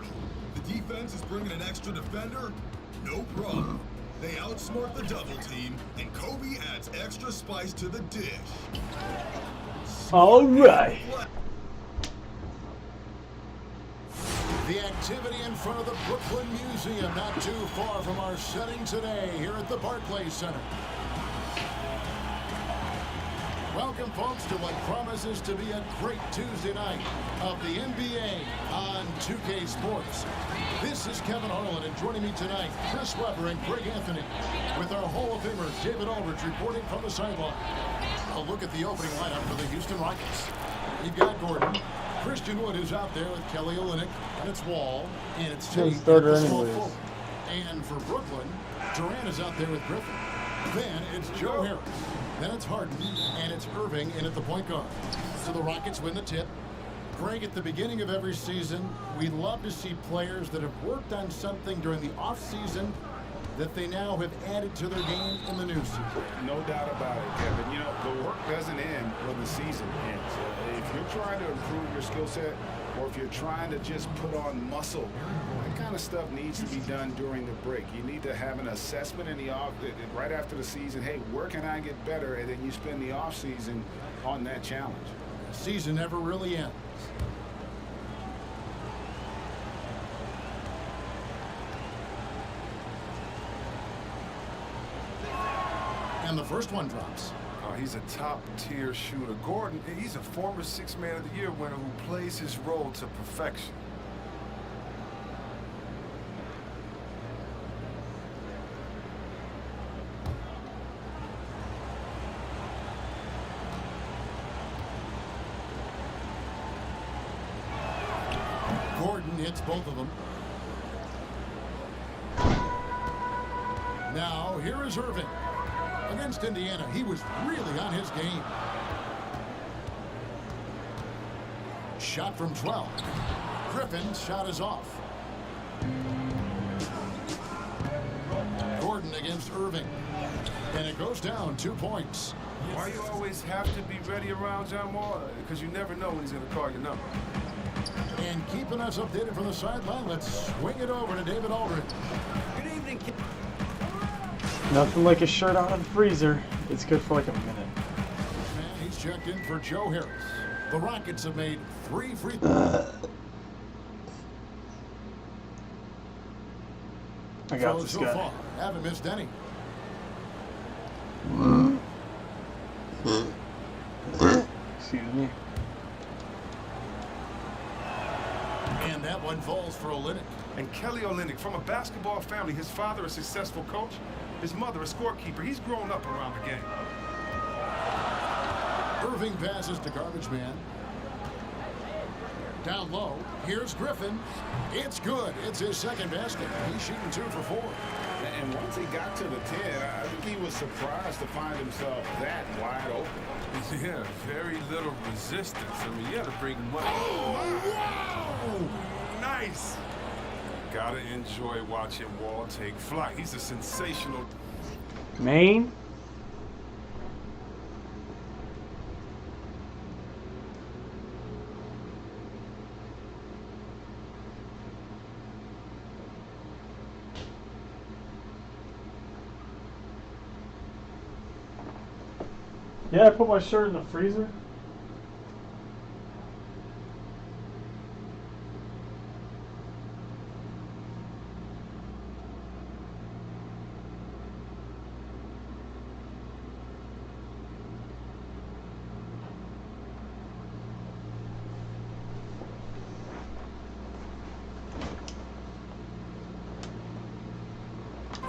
The defense is bringing an extra defender? No problem. They outsmart the double team, and Kobe adds extra spice to the dish. All right. The activity in front of the Brooklyn Museum, not too far from our setting today here at the Barclays Center. Welcome, folks, to what promises to be a great Tuesday night of the NBA on 2K Sports. This is Kevin Harlan, and joining me tonight, Chris Webber and Greg Anthony, with our Hall of Famer, David Aldridge, reporting from the sideline. A look at the opening lineup for the Houston Rockets. You've got Gordon. Christian Wood is out there with Kelly Olynyk, and it's Wall, and it's Tate. Starter anyways. And for Brooklyn, Durant is out there with Griffin. Then it's Joe Harris. Then it's Harden, and it's Irving in at the point guard. So the Rockets win the tip. Greg, at the beginning of every season, we love to see players that have worked on something during the offseason that they now have added to their game in the new season. No doubt about it, Kevin. You know, the work doesn't end when the season ends. If you're trying to improve your skill set, or if you're trying to just put on muscle, that kind of stuff needs to be done during the break. You need to have an assessment in the off right after the season. Hey, where can I get better? And then you spend the off season on that challenge. The season never really ends. And the first one drops. Oh, he's a top-tier shooter. Gordon, he's a former Sixth Man of the Year winner who plays his role to perfection. Gordon hits both of them. Now, here is Irving. Against Indiana, he was really on his game. Shot from 12. Griffin's shot is off. Gordon against Irving. And it goes down 2 points. Why you always have to be ready around John Wall? Because you never know when he's going to call your number. And keeping us updated from the sideline, let's swing it over to David Aldridge. Good evening, Kim. Nothing like a shirt out of the freezer. It's good for like a minute. And he's checked in for Joe Harris. The Rockets have made 3 free throws. I got this so guy. far, haven't missed any. Excuse me. And that one falls for Olynyk. And Kelly Olynyk, from a basketball family, his father a successful coach, his mother a scorekeeper. He's grown up around the game. Irving passes to Garbage Man. Down low, here's Griffin. It's good. It's his second basket. He's shooting 2 for 4. And once he got to the 10, I think he was surprised to find himself that wide open. Yeah, very little resistance. I mean, you had to bring much. Wow! Nice. Gotta enjoy watching Wall take flight. He's a sensational. Maine? Yeah, I put my shirt in the freezer.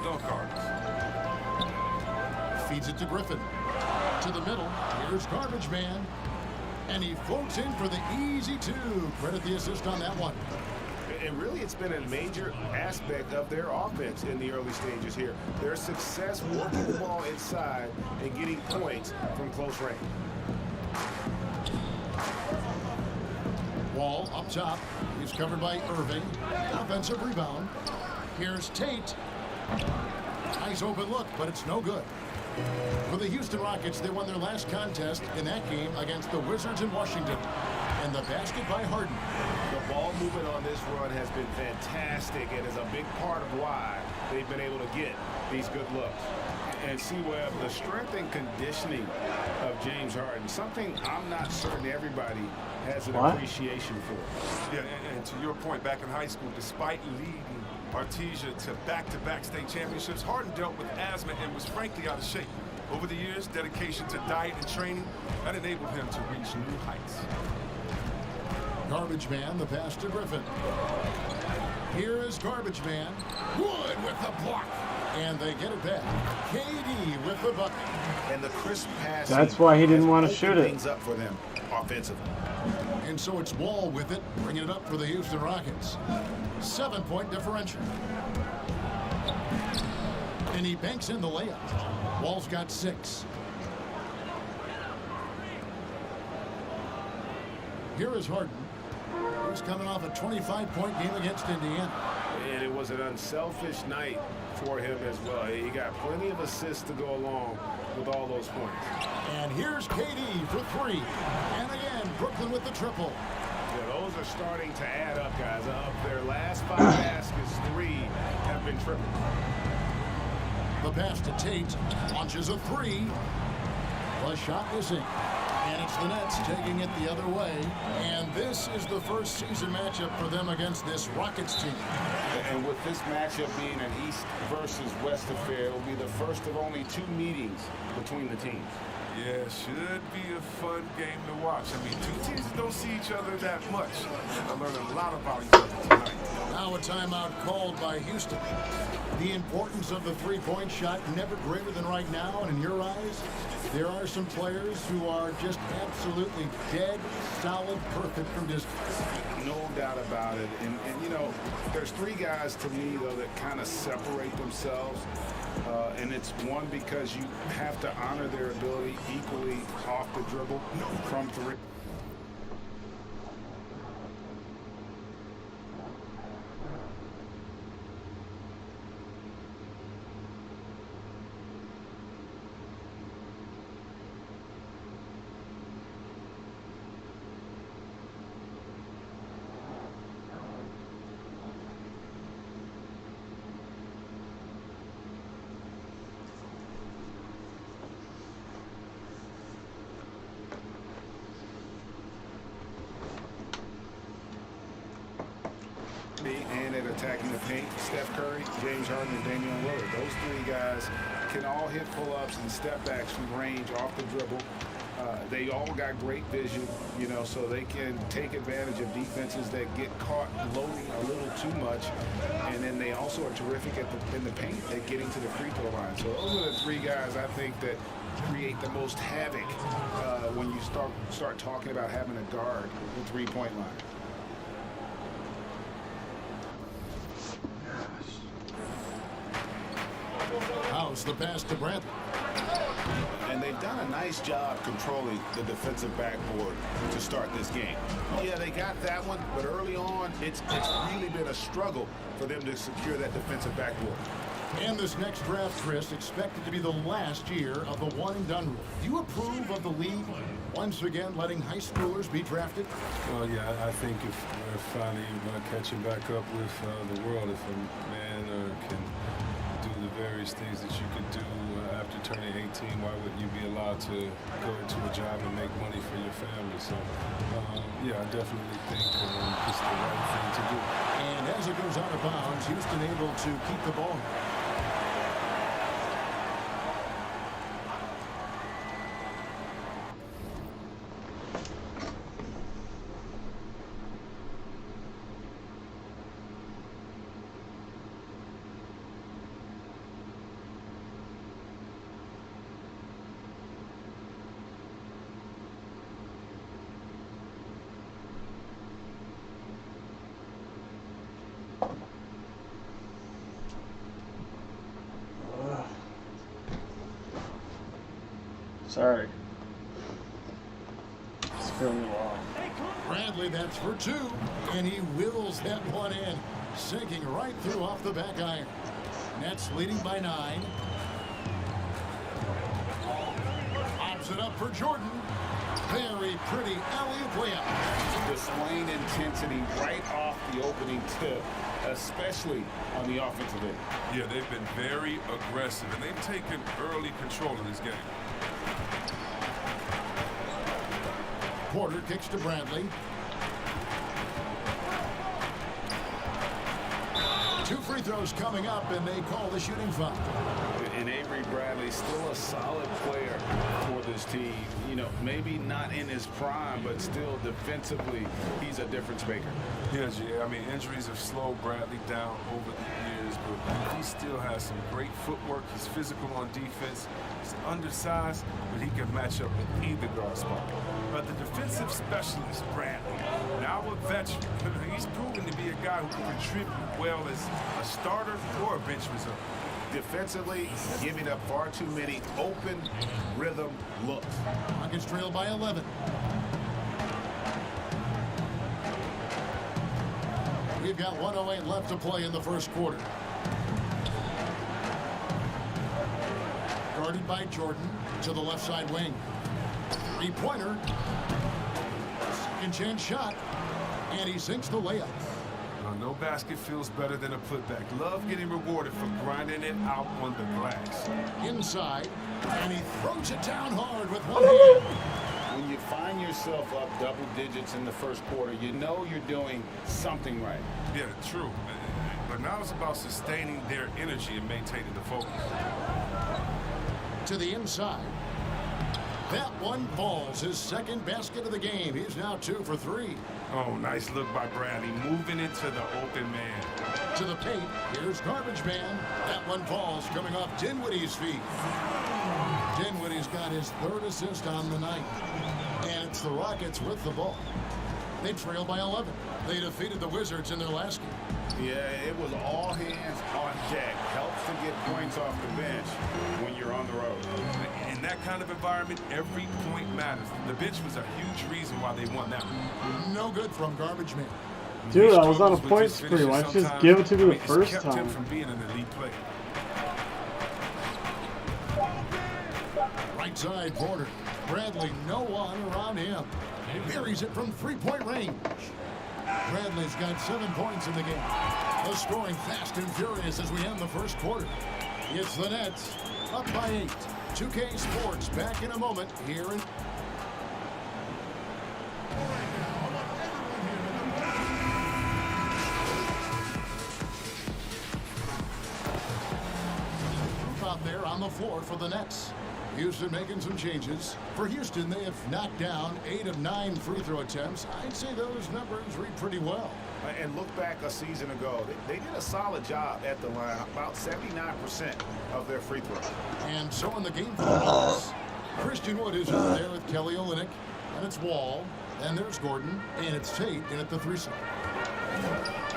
Dunk Feeds it to Griffin. To the middle, here's Garbage Man. And he floats in for the easy 2. Credit the assist on that one. And really, it's been a major aspect of their offense in the early stages here. Their success working the ball inside and getting points from close range. Wall up top. He's covered by Irving. Offensive rebound. Here's Tate. Nice open look, but it's no good. For the Houston Rockets, they won their last contest in that game against the Wizards in Washington. And the basket by Harden. The ball movement on this run has been fantastic and is a big part of why they've been able to get these good looks. And see, Webb, the strength and conditioning of James Harden, something I'm not certain everybody has an appreciation for. Yeah, and to your point, back in high school, despite leading Artesia to back-to-back state championships, Harden dealt with asthma and was frankly out of shape. Over the years, dedication to diet and training, that enabled him to reach new heights. Garbage Man, the pass to Griffin. Here is Garbage Man. Wood with the block. And they get it back. KD with the bucket. And the crisp pass. That's why he didn't want to shoot it. Things up for them offensively. And so it's Wall with it, bringing it up for the Houston Rockets. 7-point differential. And he banks in the layup. Wall's got 6. Here is Harden. He's coming off a 25-point game against Indiana. And it was an unselfish night for him as well. He got plenty of assists to go along with all those points. And here's KD for 3. And again, Brooklyn with the triple. Yeah, those are starting to add up, guys. Of their last 5 baskets, 3 have been triple. The pass to Tate. Launches a 3. The shot missing. And it's the Nets taking it the other way. And this is the first season matchup for them against this Rockets team. And with this matchup being an East versus West affair, it will be the first of only 2 meetings between the teams. Yeah, should be a fun game to watch. I mean, 2 teams don't see each other that much. I learned a lot about each other tonight. Now a timeout called by Houston. The importance of the three-point shot never greater than right now, and in your eyes, there are some players who are just absolutely dead, solid, perfect from distance. No doubt about it. And you know, there's 3 guys to me, though, that kind of separate themselves. And it's one, because you have to honor their ability equally off the dribble from 3. And at attacking the paint, Steph Curry, James Harden, and Damian Lillard. Those 3 guys can all hit pull-ups and step backs from range off the dribble. They all got great vision, you know, so they can take advantage of defenses that get caught loading a little too much. And then they also are terrific in the paint at getting to the free throw line. So those are the 3 guys I think that create the most havoc when you start talking about having a guard the three-point line. House the pass to Bradley. And they've done a nice job controlling the defensive backboard to start this game. Yeah, they got that one, but early on, it's really been a struggle for them to secure that defensive backboard. And this next draft, Chris, expected to be the last year of the one-and-done rule. Do you approve of the league once again letting high schoolers be drafted? Well, yeah, I think if we're finally catching back up with the world, if a man can do the various things that you can do after turning 18, why wouldn't you be allowed to go into a job and make money for your family? So, yeah, I definitely think it's the right thing to do. And as it goes out of bounds, Houston able to keep the ball. Sorry. It's feeling long. Bradley, that's for 2. And he whittles that one in, sinking right through off the back iron. Nets leading by 9. Pops it up for Jordan. Very pretty alley-oop layup. Displaying intensity right off the opening tip, especially on the offensive end. Yeah, they've been very aggressive, and they've taken early control of this game. Porter kicks to Bradley. 2 free throws coming up, and they call the shooting foul. And Avery Bradley still a solid player for this team. You know, maybe not in his prime, but still defensively, he's a difference maker. Yes, yeah. I mean, injuries have slowed Bradley down over the years, but he still has some great footwork. He's physical on defense. He's undersized, but he can match up with either guard spot. But the defensive specialist, Bradley, now a veteran, he's proven to be a guy who can contribute well as a starter or a bench reserve. Defensively, giving up far too many open rhythm looks. Rockets trail by 11. We've got 1:08 left to play in the first quarter. Guarded by Jordan to the left side wing. Three-pointer. Second chance shot. And he sinks the layup. No basket feels better than a putback. Love getting rewarded for grinding it out on the glass. Inside. And he throws it down hard with one hand. When you find yourself up double digits in the first quarter, you know you're doing something right. Yeah, true. But now it's about sustaining their energy and maintaining the focus. To the inside. That one falls. His second basket of the game. He's now 2 for 3. Oh, nice look by Bradley, moving into the open man. To the paint. Here's Garbage Man. That one falls, coming off Dinwiddie's feet. Dinwiddie's got his 3rd assist on the night. And it's the Rockets with the ball. They trail by 11. They defeated the Wizards in their last game. Yeah, it was all hands on deck. Helps to get points off the bench when you're on the road. In that kind of environment, every point matters. The bench was a huge reason why they won that one. No good from Garbage Man. Dude, I was on a point spree. Why don't you just give it to me the first kept time? him from being an elite player. Right side corner. Bradley, no one around him. He buries it from 3-point range. Bradley's got 7 points in the game. The scoring fast and furious as we end the first quarter. It's the Nets up by 8. 2K Sports back in a moment here in... Out there on the floor for the Nets. Houston making some changes. For Houston, they have knocked down 8 of 9 free throw attempts. I'd say those numbers read pretty well. And look back a season ago, they did a solid job at the line, about 79% of their free throws. And so in the game for the Hawks, Christian Wood is out there with Kelly Olynyk, and it's Wall, and there's Gordon, and it's Tate in at the 3 side.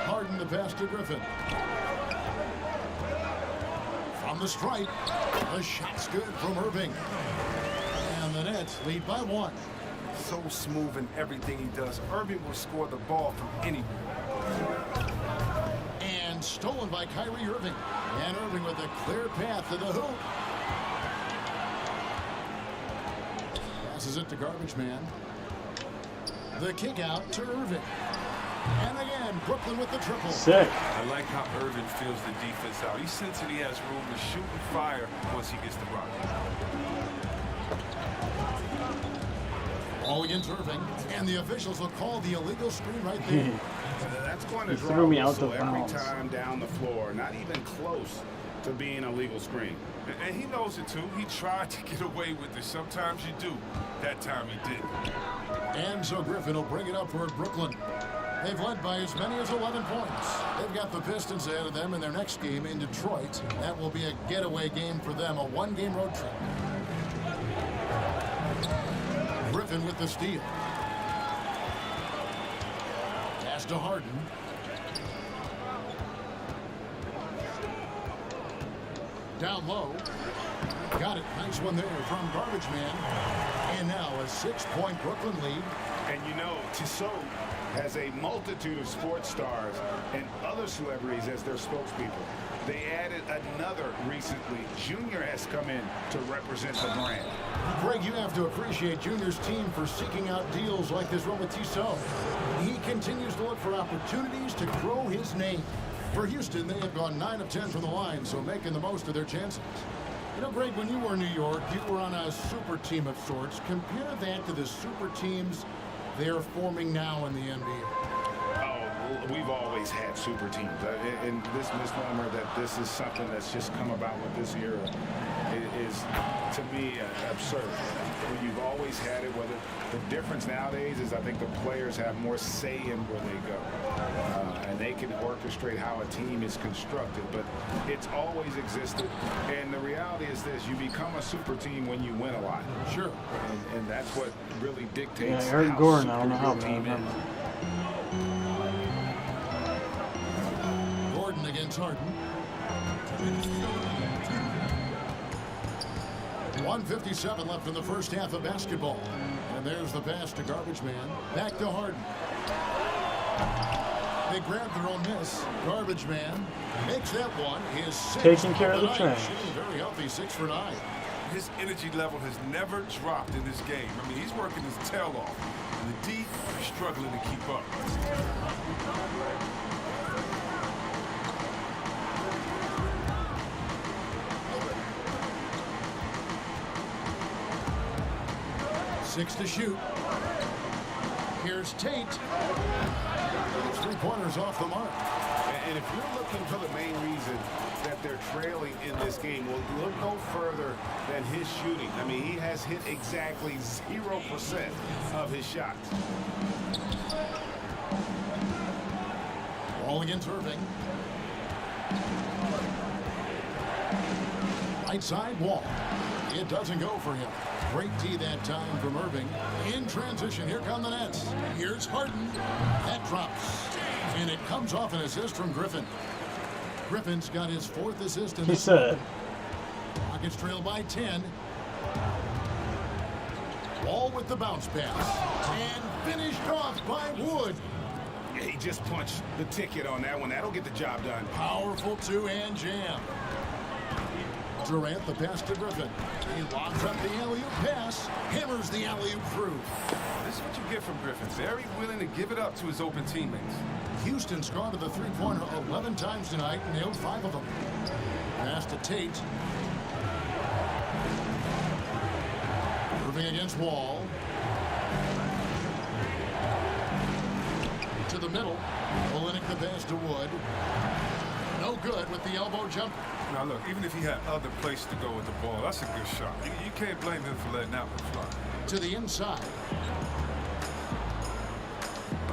Harden the pass to Griffin. From the stripe, the shot's good from Irving. And the Nets lead by 1. So smooth in everything he does. Irving will score the ball from anywhere. And stolen by Kyrie Irving. And Irving with a clear path to the hoop. Passes it to Garbage Man. The kick out to Irving. And again, Brooklyn with the triple. Sick. I like how Irving fills the defense out. He senses he has room to shoot and fire once he gets the rock. Ball against Irving, and the officials will call the illegal screen right there. That's going to He draw threw me a out whistle the every bounds. time down the floor. Not even close to being a legal screen. And he knows it too. He tried to get away with it. Sometimes you do. That time he didn't. And so Griffin will bring it up for Brooklyn. They've led by as many as 11 points. They've got the Pistons ahead of them in their next game in Detroit. That will be a getaway game for them, a 1-game road trip. Griffin with the steal. Pass to Harden. Down low. Got it. Nice one there from Garbage Man. And now a 6-point Brooklyn lead. And you know, Tissot has a multitude of sports stars and other celebrities as their spokespeople. They added another recently. Junior has come in to represent the brand. Greg, you have to appreciate Junior's team for seeking out deals like this one with Tissot. He continues to look for opportunities to grow his name. For Houston, they have gone 9 of 10 from the line, so making the most of their chances. You know, Greg, when you were in New York, you were on a super team of sorts. Compare that to the super teams they're forming now in the NBA. Oh, we've always had super teams. And this misnomer that this is something that's just come about with this era is, to me, absurd. You've always had it. Whether the difference nowadays is I think the players have more say in where they go. And they can orchestrate how a team is constructed. But it's always existed. And the reality is this. You become a super team when you win a lot. Sure. And that's what really dictates Eric how Gordon, super I don't know how your team bad. is. Gordon against Harden. 1:57 left in the first half of basketball. And there's the pass to Garbage Man. Back to Harden. They grab their own miss. Garbage Man makes that one his 6th. Taking care of the night. trash. Shooting very healthy, 6 for 9. His energy level has never dropped in this game. I mean, he's working his tail off. And the D is struggling to keep up. Six to shoot. Here's Tate. 3-pointers off the mark. And if you're looking for the main reason that they're trailing in this game, well, look no further than his shooting. I mean, he has hit exactly 0% of his shots. Ball against Irving. Right side Wall. It doesn't go for him. Great D that time from Irving. In transition, here come the Nets. Here's Harden. That drops. And it comes off an assist from Griffin. Griffin's got his 4th assist in this one. Rockets trail by 10. Wall with the bounce pass. And finished off by Wood. Yeah, he just punched the ticket on that one. That'll get the job done. Powerful two-hand jam. Durant the pass to Griffin. He lobs up the alley-oop pass. Hammers the alley-oop through. This is what you get from Griffin. Very willing to give it up to his open teammates. Houston's gone to the three-pointer 11 times tonight and nailed 5 of them. Pass to Tate. Irving against Wall. To the middle. Olynyk the pass to Wood. No good with the elbow jumper. Now look, even if he had other places to go with the ball, that's a good shot. You can't blame him for letting that one fly. To the inside.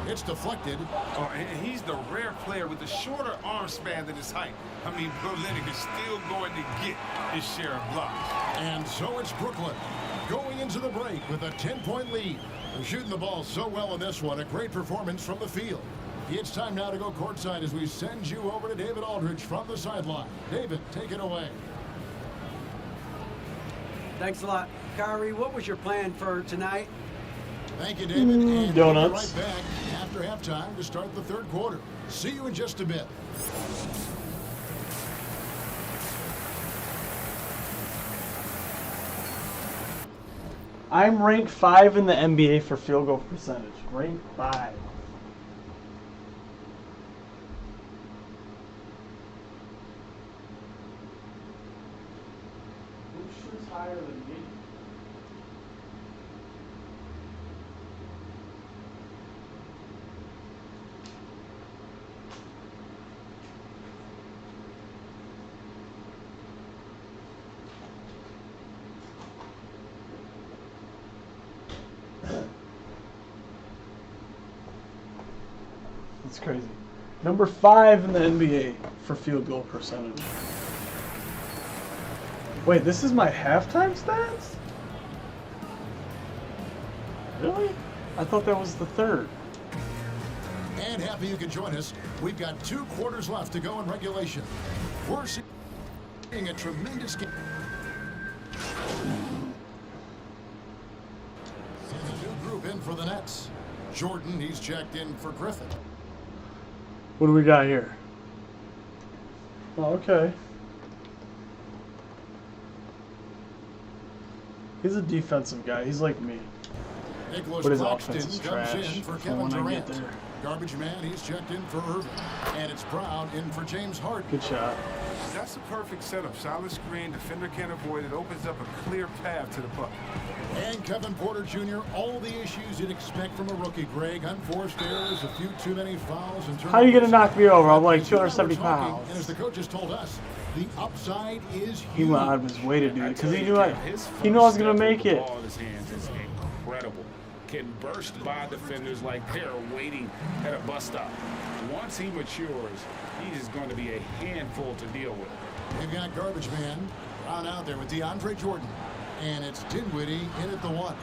It's deflected. Oh, and he's the rare player with the shorter arm span than his height. I mean, Olynyk is still going to get his share of blocks. And so it's Brooklyn going into the break with a 10-point lead. They're shooting the ball so well in this one. A great performance from the field. It's time now to go courtside as we send you over to David Aldridge from the sideline. David, take it away. Thanks a lot. Kyrie, what was your plan for tonight? Thank you, David. And donuts. We'll be right back after halftime to start the third quarter. See you in just a bit. I'm ranked 5 in the NBA for field goal percentage. Ranked 5. Who shoots higher than me? That's crazy. Number 5 in the NBA for field goal percentage. Wait, this is my halftime stats? Really? I thought that was the third. And happy you could join us. We've got 2 quarters left to go in regulation. We're seeing a tremendous game. And a new group in for the Nets. Jordan, he's checked in for Griffin. What do we got here? Oh, okay. He's a defensive guy. He's like me. Nicholas But his Claxton offense is comes trash. in for That's Kevin when I get Durant. there. Garbage man, he's checked in for Irving. And it's Brown in for James Harden. Good shot. That's a perfect setup. Solid screen, defender can't avoid it. Opens up a clear path to the bucket. And Kevin Porter Jr., all the issues you'd expect from a rookie, Greg. Unforced errors, a few too many fouls. And How are you going to knock me over? I'm like As you and I were 270 talking, pounds. And as the coaches told us, the upside is He huge. went out of his way to do it because he knew His he knew I was first going to step make with the it. ball in his hands is incredible. Can burst by defenders like they're waiting at a bus stop. Once he matures, he is going to be a handful to deal with. They've got Garbage Man Brown out there with DeAndre Jordan. And it's Dinwiddie in at the 1.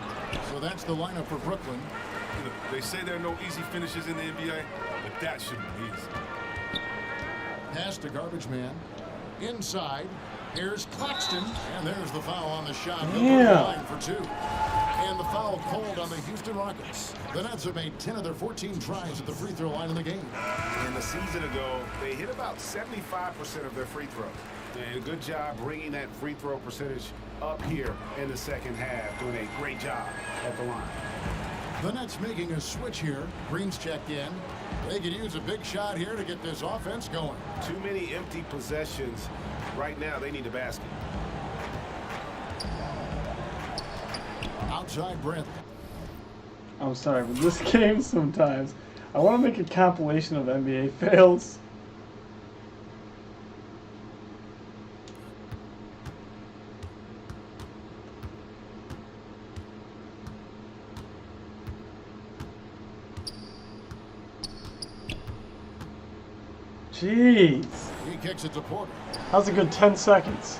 So that's the lineup for Brooklyn. Look, they say there are no easy finishes in the NBA, but that shouldn't be easy. Pass to Garbage Man. Inside. Here's Claxton, and there's the foul on the shot. Yeah. Line for 2. And the foul called on the Houston Rockets. The Nets have made 10 of their 14 tries at the free throw line in the game. And a season ago, they hit about 75% of their free throws. And good job bringing that free throw percentage up here in the second half. Doing a great job at the line. The Nets making a switch here. Green's checked in. They could use a big shot here to get this offense going. Too many empty possessions. Right now, they need a basket. Outside Brent. I'm sorry, but this game sometimes, I want to make a compilation of NBA fails. Jeez. He kicks it to Porter. That was a good 10 seconds.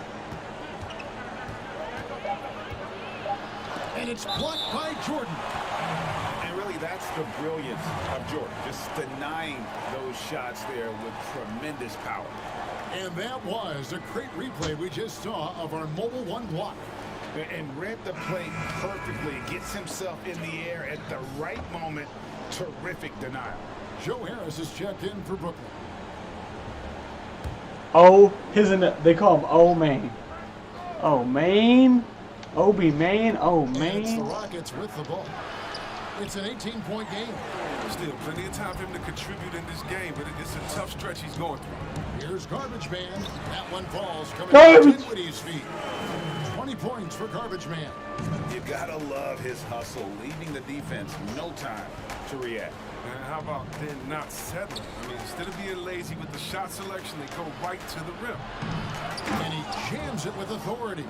And it's blocked by Jordan. And really, that's the brilliance of Jordan. Just denying those shots there with tremendous power. And that was a great replay we just saw of our Mobile One block. And read the play perfectly. Gets himself in the air at the right moment. Terrific denial. Joe Harris is checked in for Brooklyn. Oh, they call him Oh Main. Oh Main? Obi Main? Oh Main? It's the Rockets with the ball. It's an 18-point game. Still plenty of time for him to contribute in this game, but it's a tough stretch he's going through. Here's Garbage Man. That one falls coming Garbage. to Dinwiddie's feet. 20 points for Garbage Man. You gotta love his hustle, leaving the defense no time to react. And how about then not settling? I mean, instead of being lazy with the shot selection, they go right to the rim. And he jams it with authority.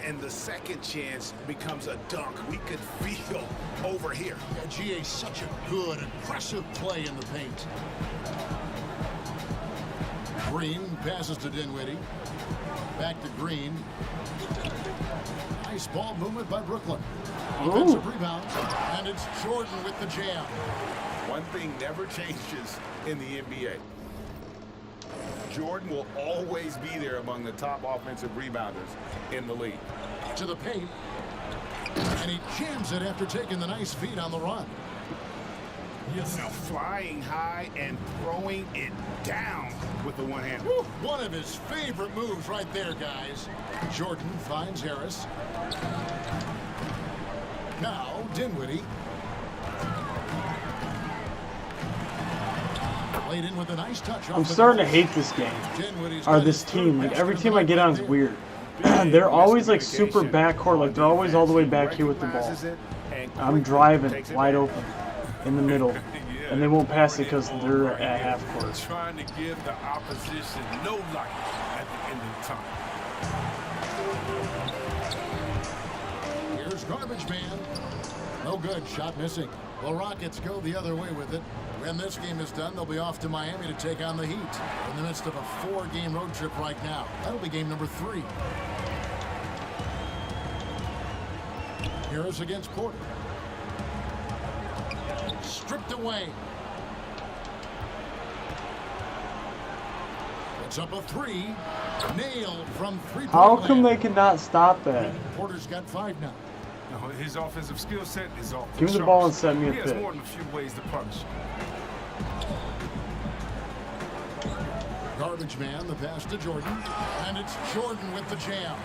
And the second chance becomes a dunk. We could feel over here. Yeah, GA, such a good, impressive play in the paint. Green passes to Dinwiddie. Back to Green. Nice ball movement by Brooklyn. Offensive rebound. And it's Jordan with the jam. One thing never changes in the NBA. Jordan will always be there among the top offensive rebounders in the league. To the paint. And he jams it after taking the nice feed on the run. Now flying high and throwing it down with the one hand. One of his favorite moves right there, guys. Jordan finds Harris. Now Dinwiddie. Played in with a nice touch. I'm starting to hate this game. Or this team. Like every team I get on is weird. They're always like super backcourt. Like they're always all the way back here with the ball. I'm driving wide open in the middle. And they won't pass it because they're at half court. Trying to give the opposition no life at the end of the time. Here's Garbage Man. No good. Shot missing. The Rockets go the other way with it. When this game is done, they'll be off to Miami to take on the Heat. In the midst of a 4-game road trip right now. That'll be game number 3. Harris against Porter. Stripped away. It's up a 3. Nailed from 3-point How come land. they cannot stop that? Porter's got 5 now. No, his offensive skill set is off. Give me the ball and set me a He has pick. more than a few ways to punish. Garbage Man, the pass to Jordan. And it's Jordan with the jam.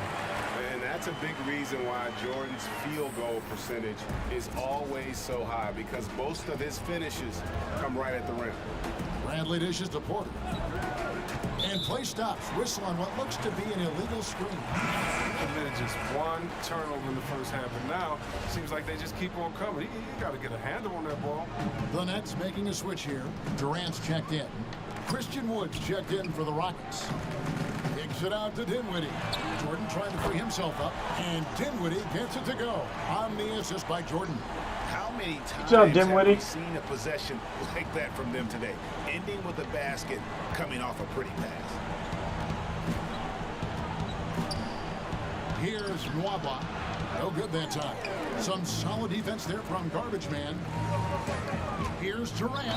And that's a big reason why Jordan's field goal percentage is always so high, because most of his finishes come right at the rim. Bradley dishes to Porter. And play stops. Whistle on what looks to be an illegal screen. Committed just one turnover in the first half, and now it seems like they just keep on coming. You got to get a handle on that ball. The Nets making a switch here. Durant's checked in. Christian Woods checked in for the Rockets. Kicks it out to Dinwiddie. Jordan trying to free himself up. And Dinwiddie gets it to go. On the assist by Jordan. How many times job, have Dinwiddie. we seen a possession like that from them today? Ending with a basket, coming off a pretty pass. Here's Nwaba. No good that time. Some solid defense there from Garbage Man. Here's Durant,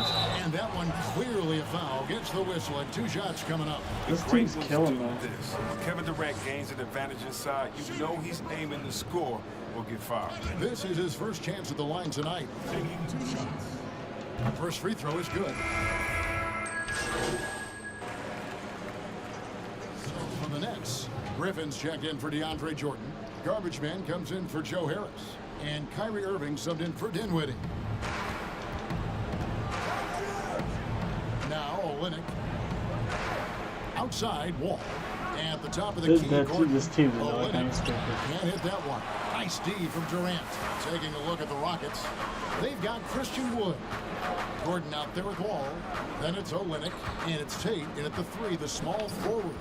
and that one clearly a foul. Gets the whistle, and 2 shots coming up. This team's killing me. When Kevin Durant gains an advantage inside, you know he's aiming to score or get fouled. This is his first chance at the line tonight. Taking 2 shots. First free throw is good. So for the Nets, Griffin's checked in for DeAndre Jordan. Garbage Man comes in for Joe Harris. And Kyrie Irving subbed in for Dinwiddie. Now Olynyk. Outside, Wall. At the top of the key. This team is Olynyk can't hit that one. Nice D from Durant. Taking a look at the Rockets. They've got Christian Wood. Gordon out there with Wall. Then it's Olynyk. And it's Tate in at the 3, the small forward.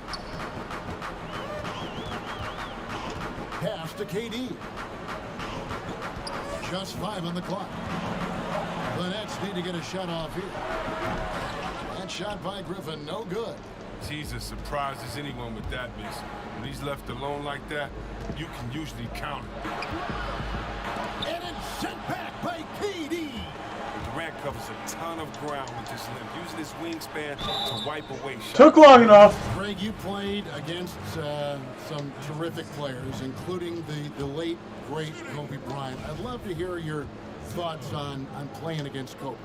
Pass to KD. Just 5 on the clock. The Nets need to get a shot off here. That shot by Griffin, no good. Jesus surprises anyone with that miss. When he's left alone like that, you can usually count it. And it's sent back by KD. Durant covers a ton of ground with this limp, using his wingspan to wipe away shots. Took long enough. Greg, you played against some terrific players, including the late, great Kobe Bryant. I'd love to hear your thoughts on playing against Kobe.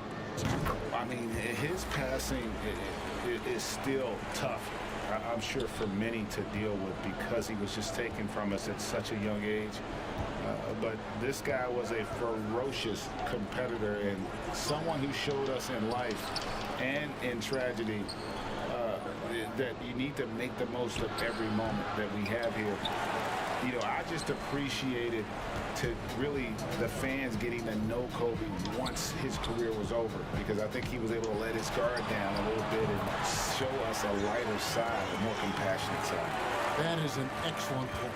I mean, his passing is still tough, I'm sure, for many to deal with because he was just taken from us at such a young age. But this guy was a ferocious competitor and someone who showed us in life and in tragedy that you need to make the most of every moment that we have here. You know, I just appreciated to really the fans getting to know Kobe once his career was over, because I think he was able to let his guard down a little bit and show us a lighter side, a more compassionate side. That is an excellent point.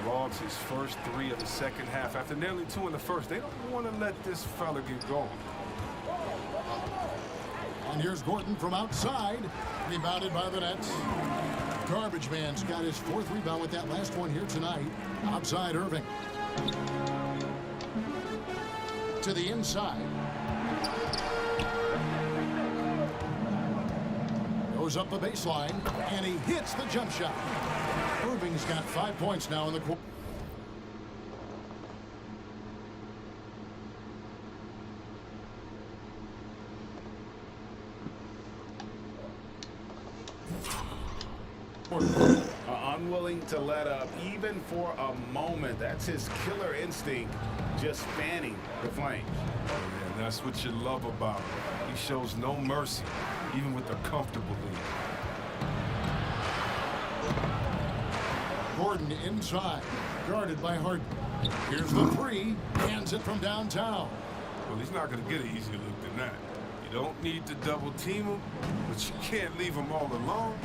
He logs his first 3 of the second half after nearly 2 in the first. They don't want to let this fella get going. And here's Gordon from outside, rebounded by the Nets. Garbage Man's got his 4th rebound with that last one here tonight. Outside Irving. To the inside. Goes up the baseline, and he hits the jump shot. Irving's got 5 points now in the quarter. Unwilling to let up even for a moment. That's his killer instinct, just fanning the flames. And that's what you love about him. He shows no mercy, even with a comfortable lead. Gordon inside, guarded by Harden. Here's the 3, hands it from downtown. Well, he's not going to get an easier look than that. You don't need to double team him, but you can't leave him all alone.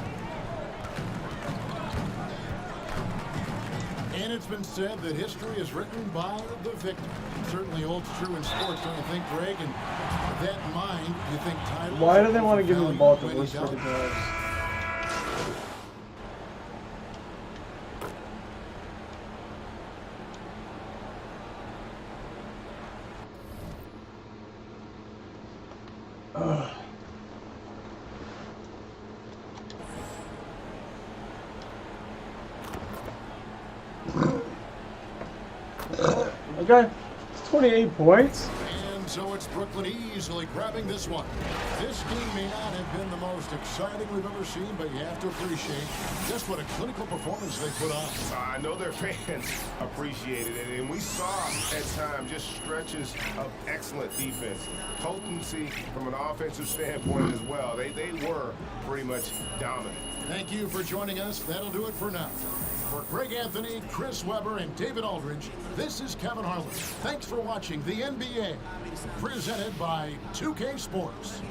And it's been said that history is written by the victor. Certainly holds true in sports, don't you think, Greg? And with that in mind, you think Tyler... Why do they want to give him the ball to worst for the guys? Okay, it's 28 points. And so it's Brooklyn easily grabbing this one. This game may not have been the most exciting we've ever seen, but you have to appreciate just what a clinical performance they put on. I know their fans appreciated it, and we saw at times just stretches of excellent defense. Potency from an offensive standpoint as well. They were pretty much dominant. Thank you for joining us. That'll do it for now. For Greg Anthony, Chris Webber, and David Aldridge, this is Kevin Harlan. Thanks for watching the NBA, presented by 2K Sports.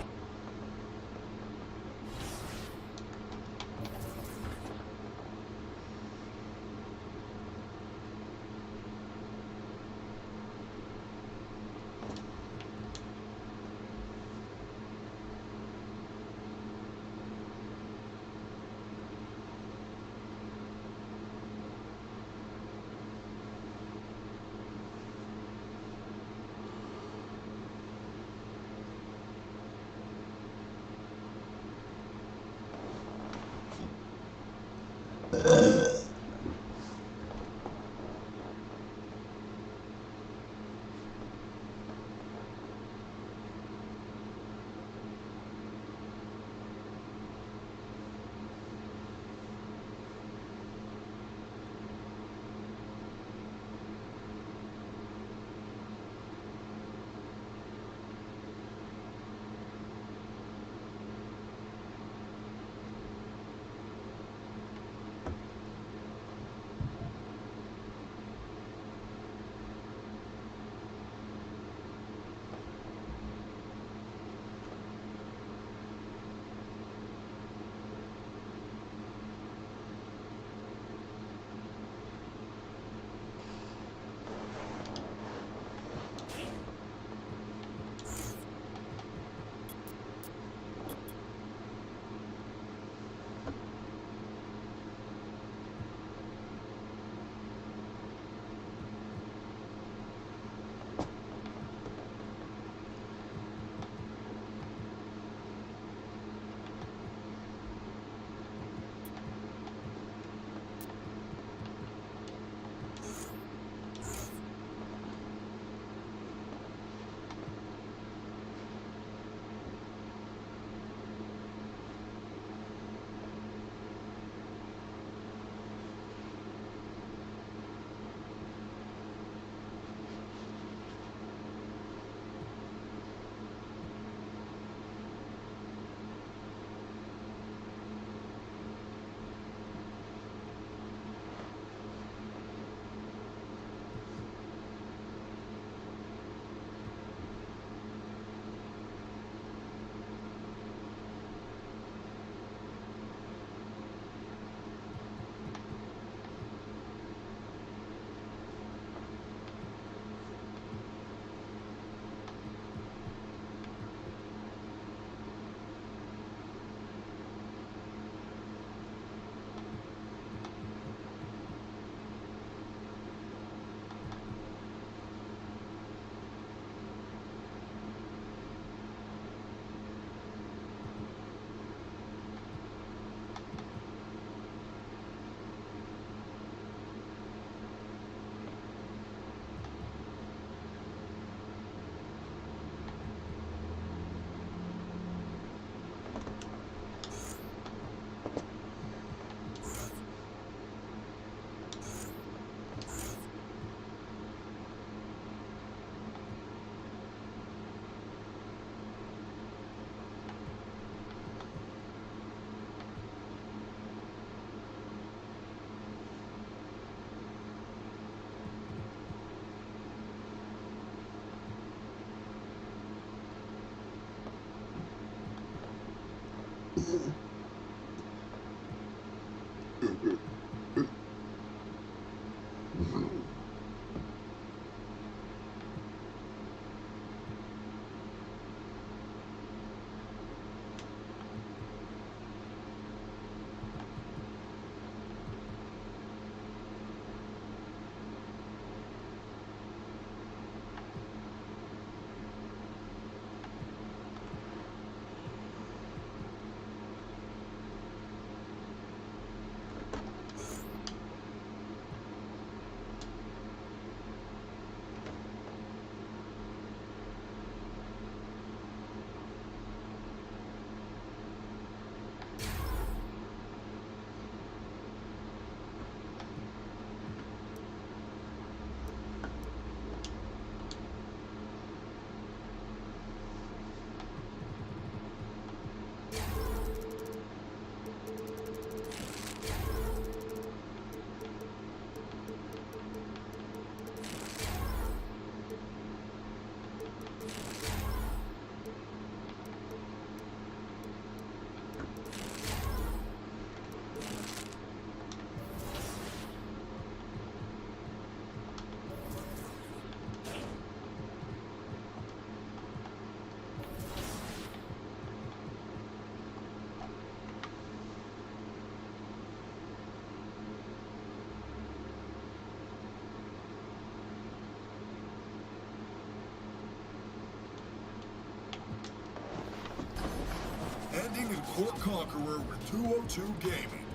Ending in Court Conqueror with 202 Gaming.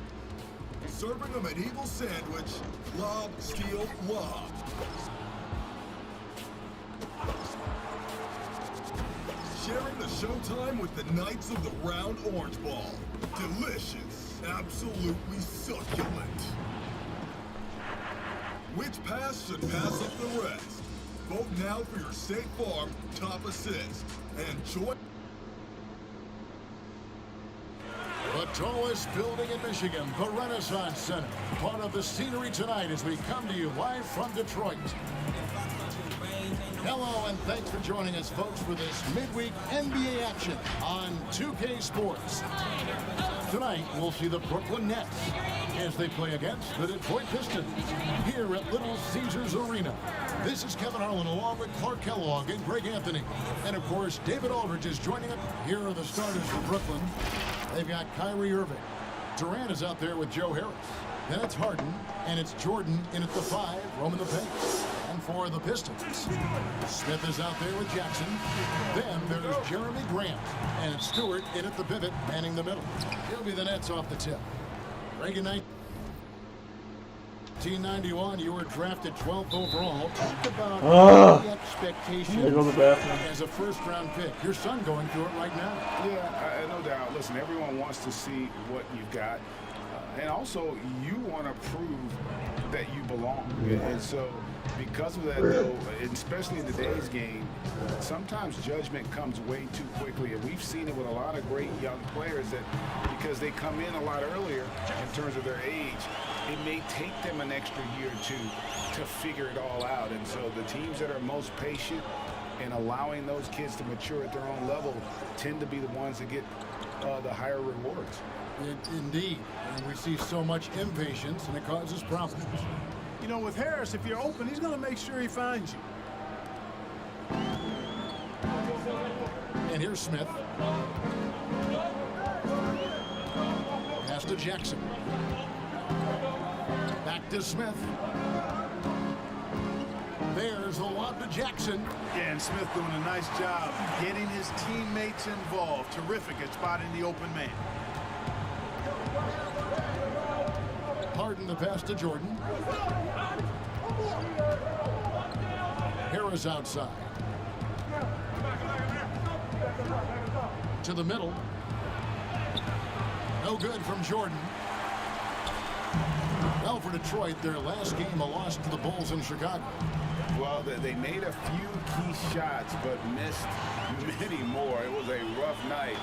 serving a medieval sandwich, lob, steal, lob. Sharing the showtime with the Knights of the Round Orange Ball. Delicious, absolutely succulent. Which pass should pass up the rest? Vote now for your State Farm top assist. And join. The tallest building in Michigan, the Renaissance Center. Part of the scenery tonight as we come to you live from Detroit. Hello and thanks for joining us, folks, for this midweek NBA action on 2K Sports. Tonight, we'll see the Brooklyn Nets as they play against the Detroit Pistons here at Little Caesars Arena. This is Kevin Harlan along with Clark Kellogg and Greg Anthony. And, of course, David Aldridge is joining us. Here are the starters for Brooklyn. They've got Kyrie Irving. Durant is out there with Joe Harris. Then it's Harden, and it's Jordan in at the 5, roaming the paint. And for the Pistons, Smith is out there with Jackson. Then there's Jeremy Grant, and it's Stewart in at the pivot, manning the middle. He'll be the Nets off the tip. Reagan 1991, you were drafted 12th overall. Talk about the expectation as a first-round pick. Your son going through it right now. Yeah, no doubt. Listen, everyone wants to see what you've got. And also, you want to prove that you belong. And so, because of that, though, especially in today's game, sometimes judgment comes way too quickly. And we've seen it with a lot of great young players that because they come in a lot earlier in terms of their age, it may take them an extra year or two to figure it all out. And so the teams that are most patient and allowing those kids to mature at their own level tend to be the ones that get the higher rewards. Indeed. And we see so much impatience, and it causes problems. You know, with Harris, if you're open, he's going to make sure he finds you. And here's Smith. Pass to Jackson. Back to Smith. There's the lob to Jackson. Yeah, and Smith doing a nice job getting his teammates involved. Terrific at spotting the open man. Harden the pass to Jordan. Harris outside. To the middle. No good from Jordan. Well, for Detroit, their last game, a loss to the Bulls in Chicago. Well, they made a few key shots, but missed many more. It was a rough night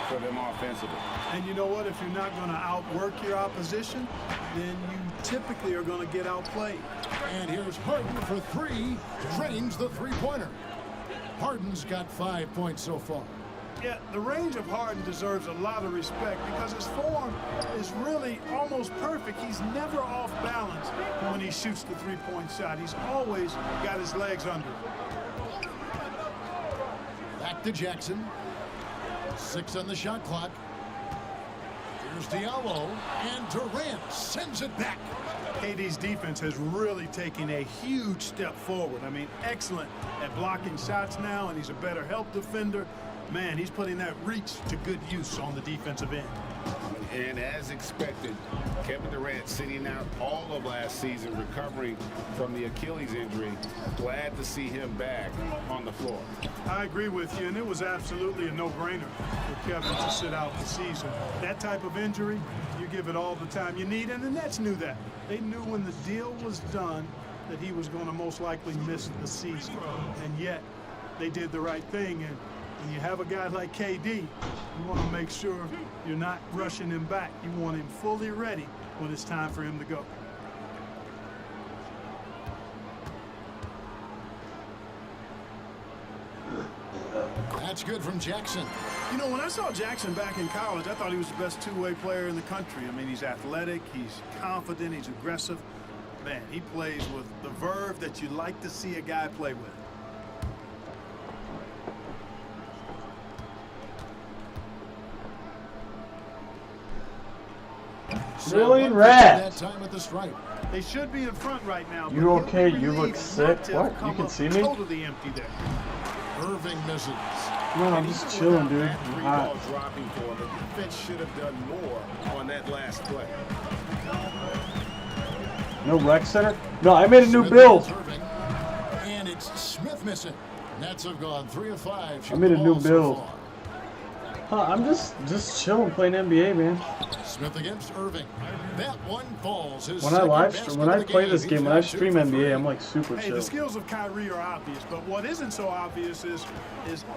for them offensively. And you know what? If you're not going to outwork your opposition, then you typically are going to get outplayed. And here's Harden for 3. Drains the three-pointer. Harden's got 5 points so far. Yeah, the range of Harden deserves a lot of respect because his form is really almost perfect. He's never off balance when he shoots the three-point shot. He's always got his legs under him. Back to Jackson. 6 on the shot clock. Here's Diallo, and Durant sends it back. KD's defense has really taken a huge step forward. I mean, excellent at blocking shots now, and he's a better help defender. Man, he's putting that reach to good use on the defensive end. And as expected, Kevin Durant sitting out all of last season, recovering from the Achilles injury. Glad to see him back on the floor. I agree with you, and it was absolutely a no-brainer for Kevin to sit out the season. That type of injury, you give it all the time you need, and the Nets knew that. They knew when the deal was done that he was going to most likely miss the season, and yet they did the right thing. And when you have a guy like KD, you want to make sure you're not rushing him back. You want him fully ready when it's time for him to go. That's good from Jackson. You know, when I saw Jackson back in college, I thought he was the best two-way player in the country. I mean, he's athletic, he's confident, he's aggressive. Man, he plays with the verve that you like to see a guy play with. Really, Rat? That time at the stripe. They should be in front right now. You okay? You look sick. What? You can see me? Totally empty there. Irving misses. No, I'm just chilling, dude. Three ball dropping for him. The defense should have done more on that last play. No rec center? No, I made a new build. And it's Smith missing. Nets have gone 3 of 5. I made a new build. Huh, I'm just chilling playing NBA, man. Smith against Irving. That one falls. When I play this game, when I stream NBA, I'm like super Hey, chill. the skills of Kyrie are obvious, but what isn't so obvious is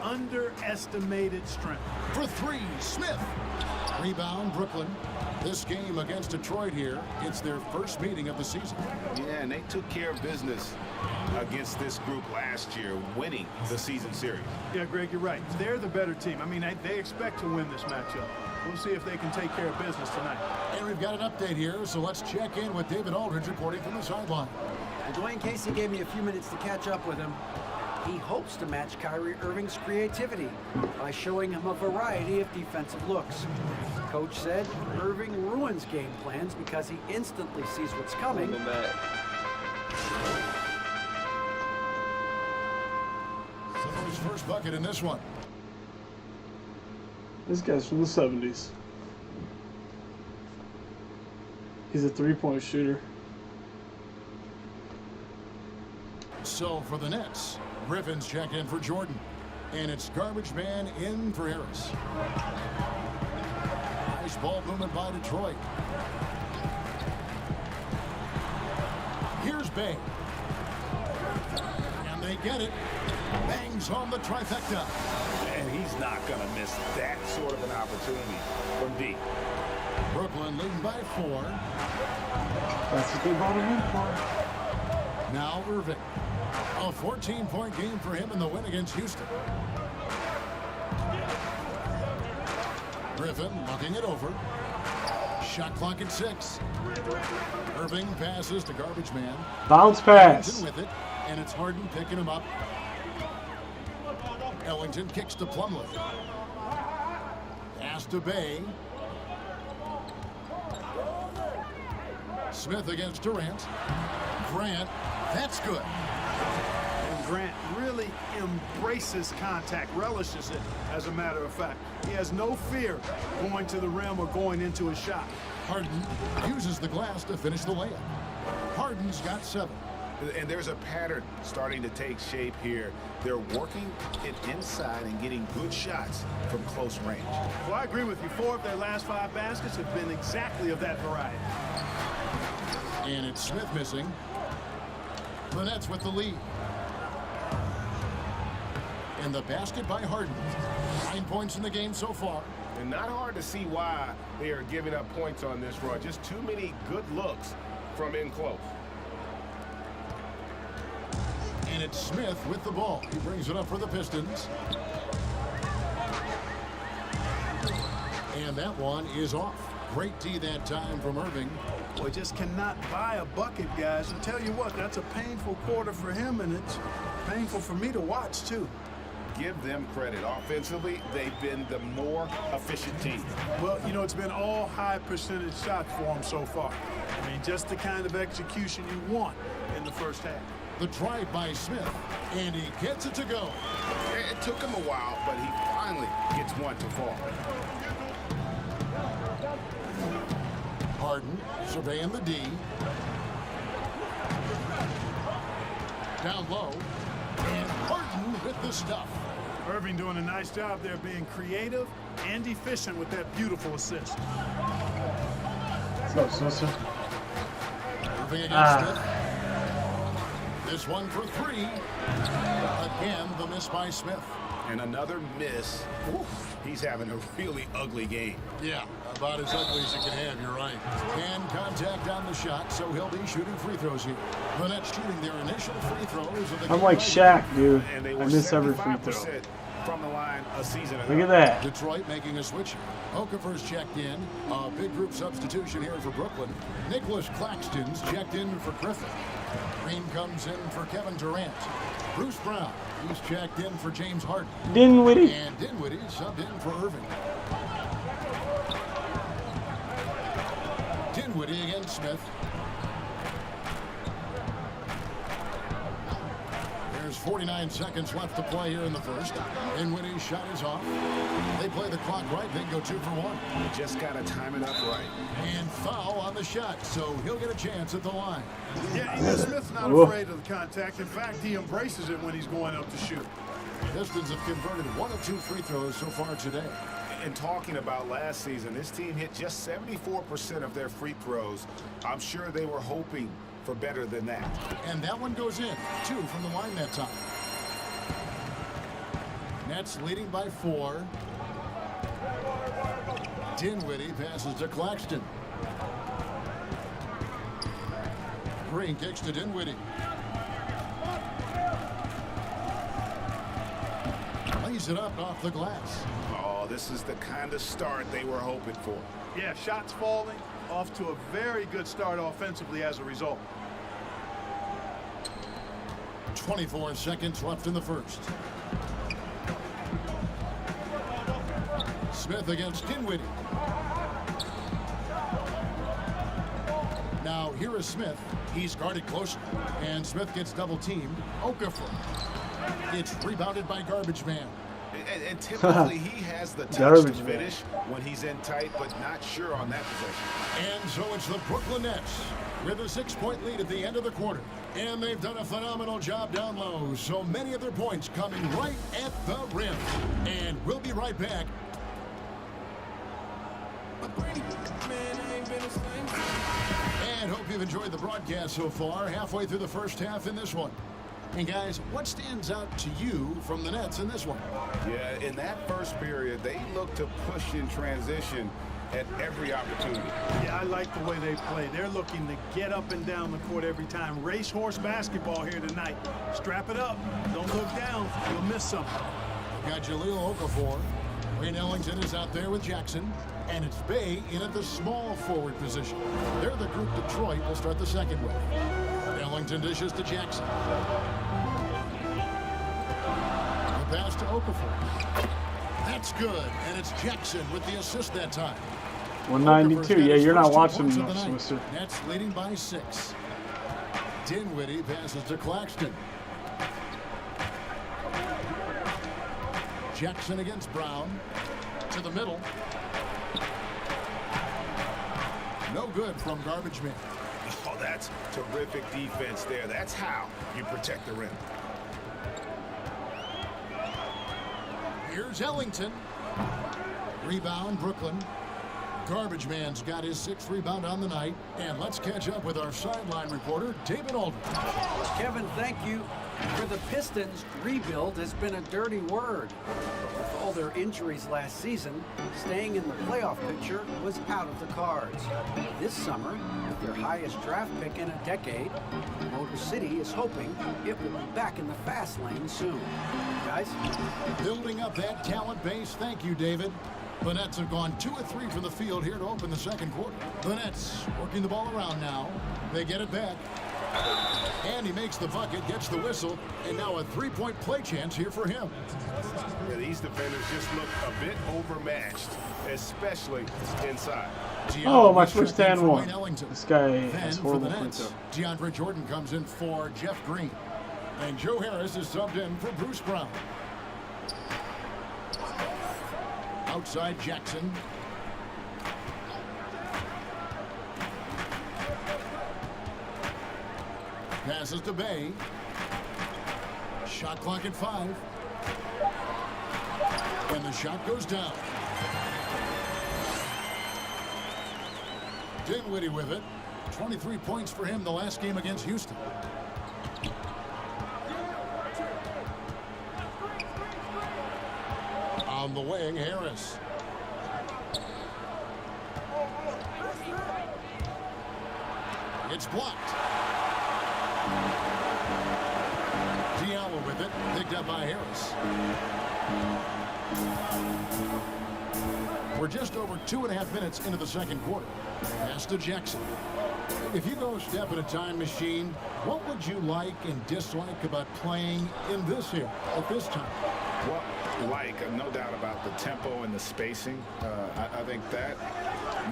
underestimated strength. For 3, Smith. Rebound, Brooklyn. This game against Detroit here, it's their first meeting of the season. Yeah, and they took care of business against this group last year, winning the season series. Yeah, Greg, you're right. They're the better team. I mean, they expect to win this matchup. We'll see if they can take care of business tonight. And we've got an update here, so let's check in with David Aldridge reporting from the sideline. And Dwayne Casey gave me a few minutes to catch up with him. He hopes to match Kyrie Irving's creativity by showing him a variety of defensive looks. Coach said Irving ruins game plans because he instantly sees what's coming. His first bucket in this one. This guy's from the 70s. He's a three-point shooter. So for the Nets, Griffin's checked in for Jordan. And it's garbage man in for Harris. Nice ball movement by Detroit. Here's Bay. And they get it. Bangs home the trifecta. And he's not going to miss that sort of an opportunity from deep. Brooklyn leading by 4. That's what they brought him in for. Now Irving. A 14-point game for him in the win against Houston. Griffin looking it over. Shot clock at 6. Irving passes to garbage man. Bounce pass. With it, and it's Harden picking him up. Ellington kicks to Plumlee. Pass to Bay. Smith against Durant. Grant, that's good. And Grant really embraces contact, relishes it, as a matter of fact. He has no fear going to the rim or going into a shot. Harden uses the glass to finish the layup. Harden's got 7. And there's a pattern starting to take shape here. They're working it inside and getting good shots from close range. Well, I agree with you. 4 of their last 5 baskets have been exactly of that variety. And it's Smith missing. The Nets with the lead. And the basket by Harden. 9 points in the game so far. And not hard to see why they are giving up points on this run. Just too many good looks from in close. And it's Smith with the ball. He brings it up for the Pistons. And that one is off. Great D that time from Irving. Boy, just cannot buy a bucket, guys. And tell you what, that's a painful quarter for him, and it's painful for me to watch, too. Give them credit. Offensively, they've been the more efficient team. Well, you know, it's been all high percentage shots for them so far. I mean, just the kind of execution you want in the first half. The drive by Smith, and he gets it to go. It took him a while, but he finally gets one to fall. Harden surveying the D. Down low, and Harden with the stuff. Irving doing a nice job there being creative and efficient with that beautiful assist. What's up, sister? Irving against Smith. This one for 3. Again, the miss by Smith. And another miss. Ooh, he's having a really ugly game. Yeah, about as ugly as you can have, you're right. And contact on the shot, so he'll be shooting free throws here. The Nets shooting their initial free throws. I'm like Shaq, dude. And they I were miss every free throw. 75% from the line a season ago. Look at that. Detroit making a switch. Okafor's checked in. A big group substitution here for Brooklyn. Nicholas Claxton's checked in for Griffin. Green comes in for Kevin Durant. Bruce Brown, he's checked in for James Harden. Dinwiddie. And Dinwiddie subbed in for Irving. Dinwiddie against Smith. There's 49 seconds left to play here in the first. Dinwiddie's shot is off. They play the clock right. They go 2 for 1. You just got to time it up right. And foul on the shot, so he'll get a chance at the line. Yeah, Smith's not afraid of the contact. In fact, he embraces it when he's going up to shoot. Pistons have converted 1 of 2 free throws so far today. And talking about last season, this team hit just 74% of their free throws. I'm sure they were hoping for better than that. And that one goes in. 2 from the line that time. Nets leading by 4. Dinwiddie passes to Claxton. Green kicks to Dinwiddie. Lays it up off the glass. Oh, this is the kind of start they were hoping for. Yeah, shots falling, off to a very good start offensively as a result. 24 seconds left in the first. Smith against Dinwiddie. Now here is Smith. He's guarded closely, and Smith gets double teamed. Okafor. It's rebounded by Garbage Man. And typically he has the touch to finish when he's in tight, but not sure on that possession. And so it's the Brooklyn Nets with a 6-point lead at the end of the quarter. And they've done a phenomenal job down low. So many of their points coming right at the rim. And we'll be right back. And hope you've enjoyed the broadcast so far. Halfway through the first half in this one. And guys, what stands out to you from the Nets in this one? Yeah, in that first period, they looked to push in transition at every opportunity. Yeah, I like the way they play. They're looking to get up and down the court every time. Racehorse basketball here tonight. Strap it up. Don't look down. You'll miss something. We've got Jahlil Okafor. Wayne Ellington is out there with Jackson. And it's Bay in at the small forward position. They're the group Detroit will start the second with. Ellington dishes to Jackson. The pass to Okafor. That's good, and it's Jackson with the assist that time. 192. Yeah, you're not watching enough, Swisser. Nets leading by 6. Dinwiddie passes to Claxton. Jackson against Brown. To the middle. No good from Garbage Man. Oh, that's terrific defense there. That's how you protect the rim. Here's Ellington. Rebound, Brooklyn. Garbage Man's got his 6th rebound on the night. And let's catch up with our sideline reporter, David Aldridge. Kevin, thank you. For the Pistons, rebuild has been a dirty word. With all their injuries last season, staying in the playoff picture was out of the cards. This summer, with their highest draft pick in a decade, Motor City is hoping it will be back in the fast lane soon. Guys? Building up that talent base. Thank you, David. The Nets have gone 2 of 3 from the field here to open the second quarter. The Nets working the ball around now. They get it back. And he makes the bucket, gets the whistle, and now a 3-point play chance here for him. Yeah, these defenders just look a bit overmatched, especially inside. Oh, my first and one. This guy has horrible free throw. DeAndre Jordan comes in for Jeff Green. And Joe Harris is subbed in for Bruce Brown. Outside Jackson. Passes to Bay. Shot clock at 5. And the shot goes down. Dinwiddie with it. 23 points for him the last game against Houston. On the wing, Harris. It's blocked. Diallo with it, picked up by Harris. We're just over 2.5 minutes into the second quarter. Pass to Jackson. If you go a step in a time machine, what would you like and dislike about playing in this here at this time? Well, no doubt about the tempo and the spacing. I think that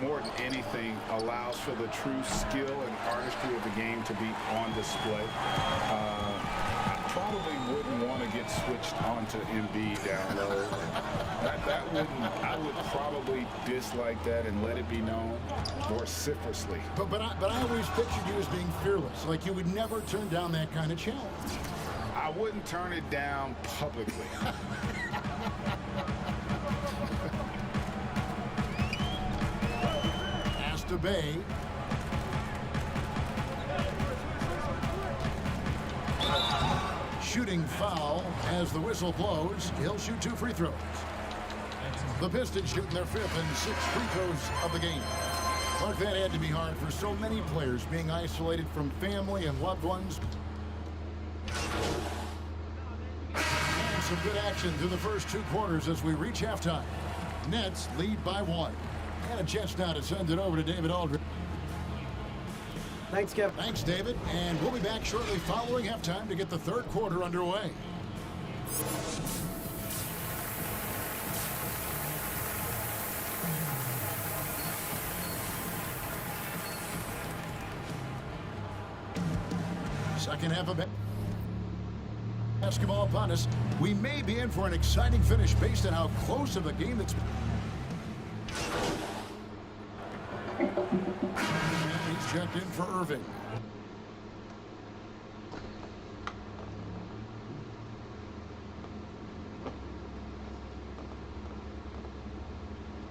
more than anything allows for the true skill and artistry of the game to be on display. probably wouldn't want to get switched onto Embiid down low. I would probably dislike that and let it be known vociferously. But I always pictured you as being fearless, like you would never turn down that kind of challenge. I wouldn't turn it down publicly. Pass to Bay. Shooting foul as the whistle blows. He'll shoot 2 free throws. The Pistons shooting their 5th and 6th free throws of the game. Mark, that had to be hard for so many players being isolated from family and loved ones. And some good action through the first 2 quarters as we reach halftime. Nets lead by 1. And a chance now to send it over to David Aldridge. Thanks, Kev. Thanks, David. And we'll be back shortly following halftime to get the 3rd quarter underway. Second half of basketball upon us. We may be in for an exciting finish based on how close of a game it's been. He's checked in for Irving.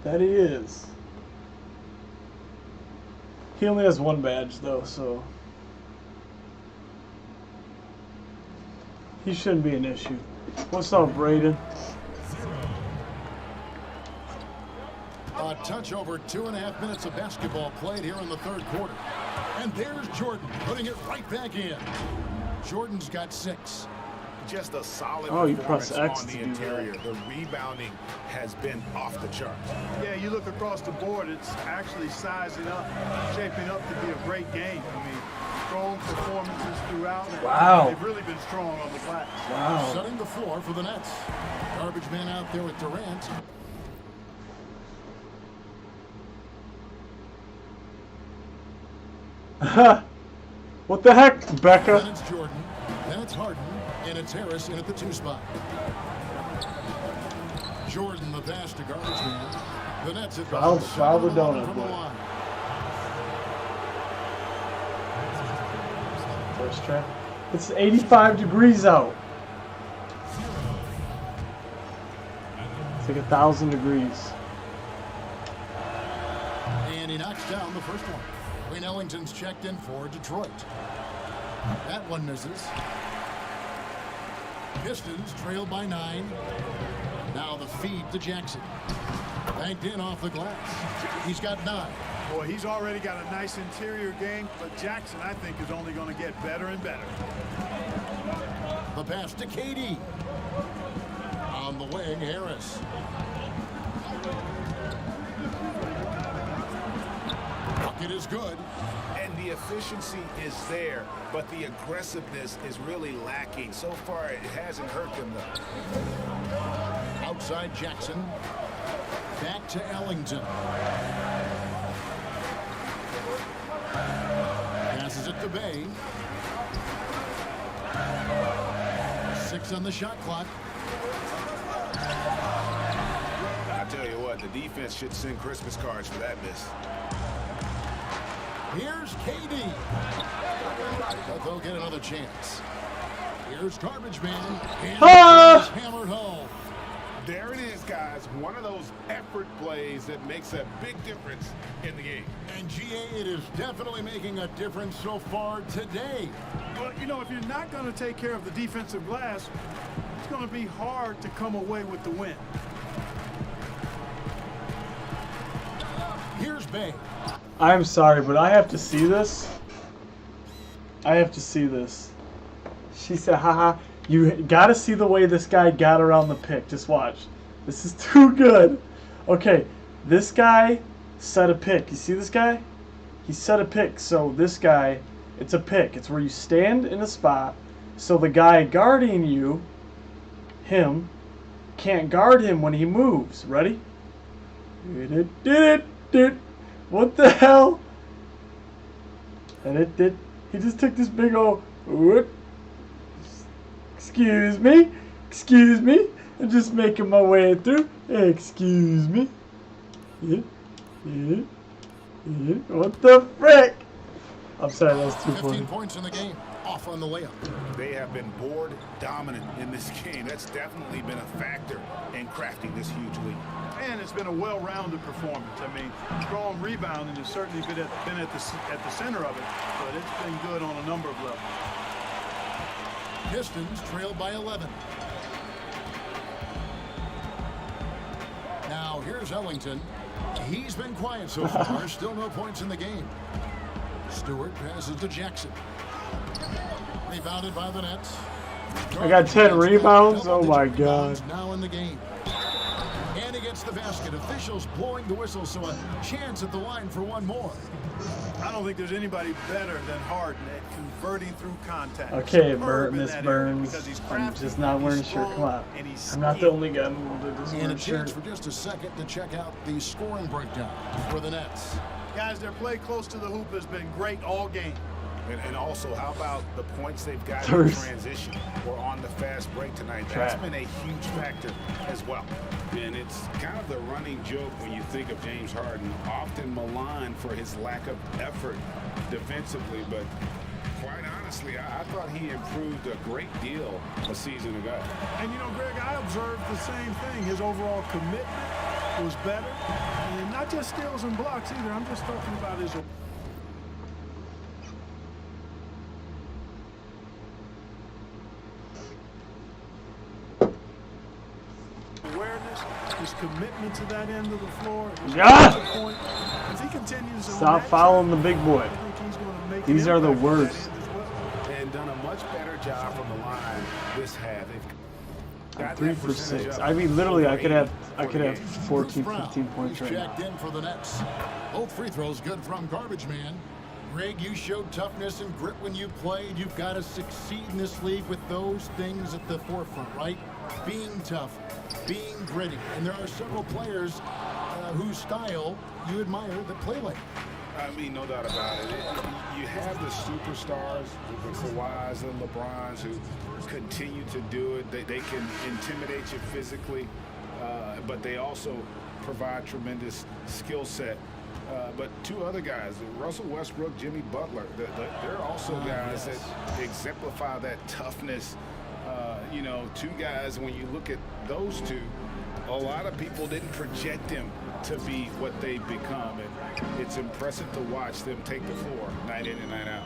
That he is. He only has 1 badge though, so he shouldn't be an issue. What's up, Braden? A touch over 2.5 minutes of basketball played here in the 3rd quarter. And there's Jordan putting it right back in. Jordan's got 6. Just a solid you performance press X on to the do interior. that. The rebounding has been off the charts. Yeah, you look across the board, it's actually sizing up, shaping up to be a great game. I mean, strong performances throughout. Wow. They've really been strong on the glass. Wow. Setting the floor for the Nets. Garbage man out there with Durant. What the heck, Becca? Then it's Jordan. Then it's Harden. And it's Harris in at the 2 spot. Jordan the pass to garbage man. The Nets at Foul the donut from the boy. line. First try. It's 85 degrees out. It's like 1,000 degrees. And he knocks down the first one. Wayne Ellington's checked in for Detroit. That one misses. Pistons trail by 9. Now the feed to Jackson. Banked in off the glass. He's got 9. Boy, he's already got a nice interior game, but Jackson, I think, is only going to get better and better. The pass to KD. On the wing, Harris. Bucket is good. And the efficiency is there, but the aggressiveness is really lacking. So far, it hasn't hurt them, though. Outside Jackson. Back to Ellington. Passes it to Bay. 6 on the shot clock. I tell you what, the defense should send Christmas cards for that miss. Here's KD. But they'll get another chance. Here's Garbage Man. And he's hammered home. There it is, guys. One of those effort plays that makes a big difference in the game. And GA, it is definitely making a difference so far today. Well, you know, if you're not going to take care of the defensive glass, it's going to be hard to come away with the win. Here's Bay. I'm sorry, but I have to see this. I have to see this. She said, haha, you gotta see the way this guy got around the pick. Just watch. This is too good. Okay, this guy set a pick. You see this guy? He set a pick. So this guy, it's a pick. It's where you stand in a spot so the guy guarding you, him, can't guard him when he moves. Ready? What the hell? And it did. He just took this big old whoop. Excuse me. Excuse me. I'm just making my way through. Excuse me. Yeah. What the frick? I'm sorry, that was too funny. 15 points in the game. Off on the layup. They have been board dominant in this game. That's definitely been a factor in crafting this huge lead. And it's been a well-rounded performance. I mean, strong rebounding has certainly been at the center of it, but it's been good on a number of levels. Pistons trail by 11. Now here's Ellington. He's been quiet so far. Still no points in the game. Stewart passes to Jackson. Rebounded by the Nets. I got 10 rebounds. Oh my god. Now in the game. And he gets the basket. Officials blowing the whistle, so a chance at the line for one more. I don't think there's anybody better than Harden at converting through contact. Okay, Miss Burns. I'm just not wearing a shirt. Come on. I'm not the only guy that doesn't wear And a a chance shirt. for just a second to check out the scoring breakdown for the Nets. Guys, their play close to the hoop has been great all game. And also, how about the points they've got in transition or on the fast break tonight? That's been a huge factor as well. And it's kind of the running joke when you think of James Harden, often maligned for his lack of effort defensively, but quite honestly, I thought he improved a great deal a season ago. And you know, Greg, I observed the same thing. His overall commitment was better. And not just steals and blocks either. I'm just talking about his awareness, his commitment to that end of the floor. If he continues to Stop following the big boy. These are the worst. And done a much better job from the line this half. I'm 3 for 6. I mean, literally, I could have 14, 15 points right now. Checked in for the Nets. Both free throws good from Garbage Man. Greg, you showed toughness and grit when you played. You've got to succeed in this league with those things at the forefront, right? Being tough, being gritty. And there are several players whose style you admire that play like. I mean, no doubt about it. You have the superstars, the Kawhis and LeBrons, who continue to do it. They can intimidate you physically, but they also provide tremendous skill set. But two other guys, Russell Westbrook, Jimmy Butler, they're also guys that exemplify that toughness. You know, two guys, when you look at those two, a lot of people didn't project them to be what they've become, and it's impressive to watch them take the floor night in and night out.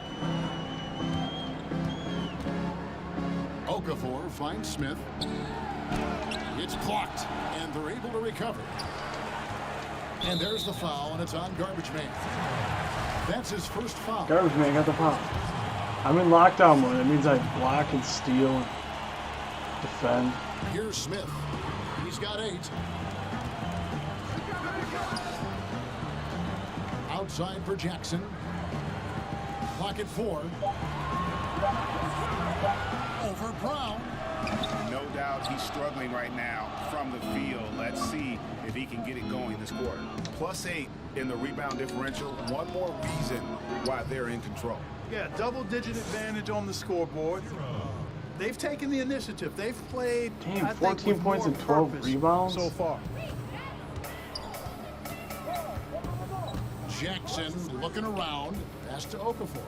Okafor finds Smith. It's blocked, and they're able to recover. And there's the foul, and it's on Garbage Man. That's his first foul. Garbage Man got the foul. I'm in lockdown mode. That means I block and steal and defend. Here's Smith. He's got 8. Outside for Jackson. Clock at 4. Over Brown. No doubt he's struggling right now from the field. Let's see if he can get it going this quarter. +8 in the rebound differential. One more reason why they're in control. Yeah, double-digit advantage on the scoreboard. They've taken the initiative. They've played, Damn, I think, 14 with points more and 12 purpose rebounds so far. Jackson looking around. Pass to Okafor.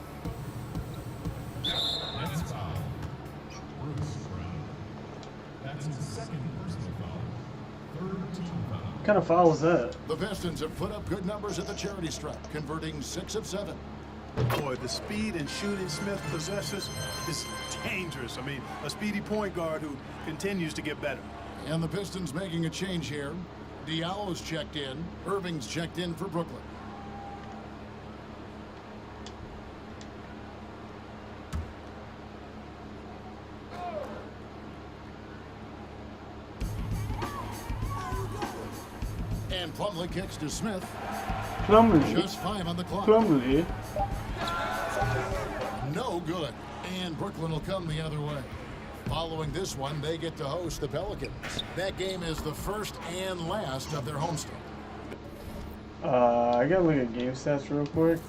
That's his second personal foul. Third team foul. What kind of foul is that? The Pistons have put up good numbers at the charity stripe, converting 6 of 7. Boy, the speed and shooting Smith possesses is dangerous. I mean, a speedy point guard who continues to get better. And the Pistons making a change here. Diallo's checked in. Irving's checked in for Brooklyn. And Plumlee kicks to Smith. Plumlee. Just 5 on the clock. Plumlee. No good. And Brooklyn will come the other way. Following this one, they get to host the Pelicans. That game is the first and last of their homestand. I gotta look at game stats real quick.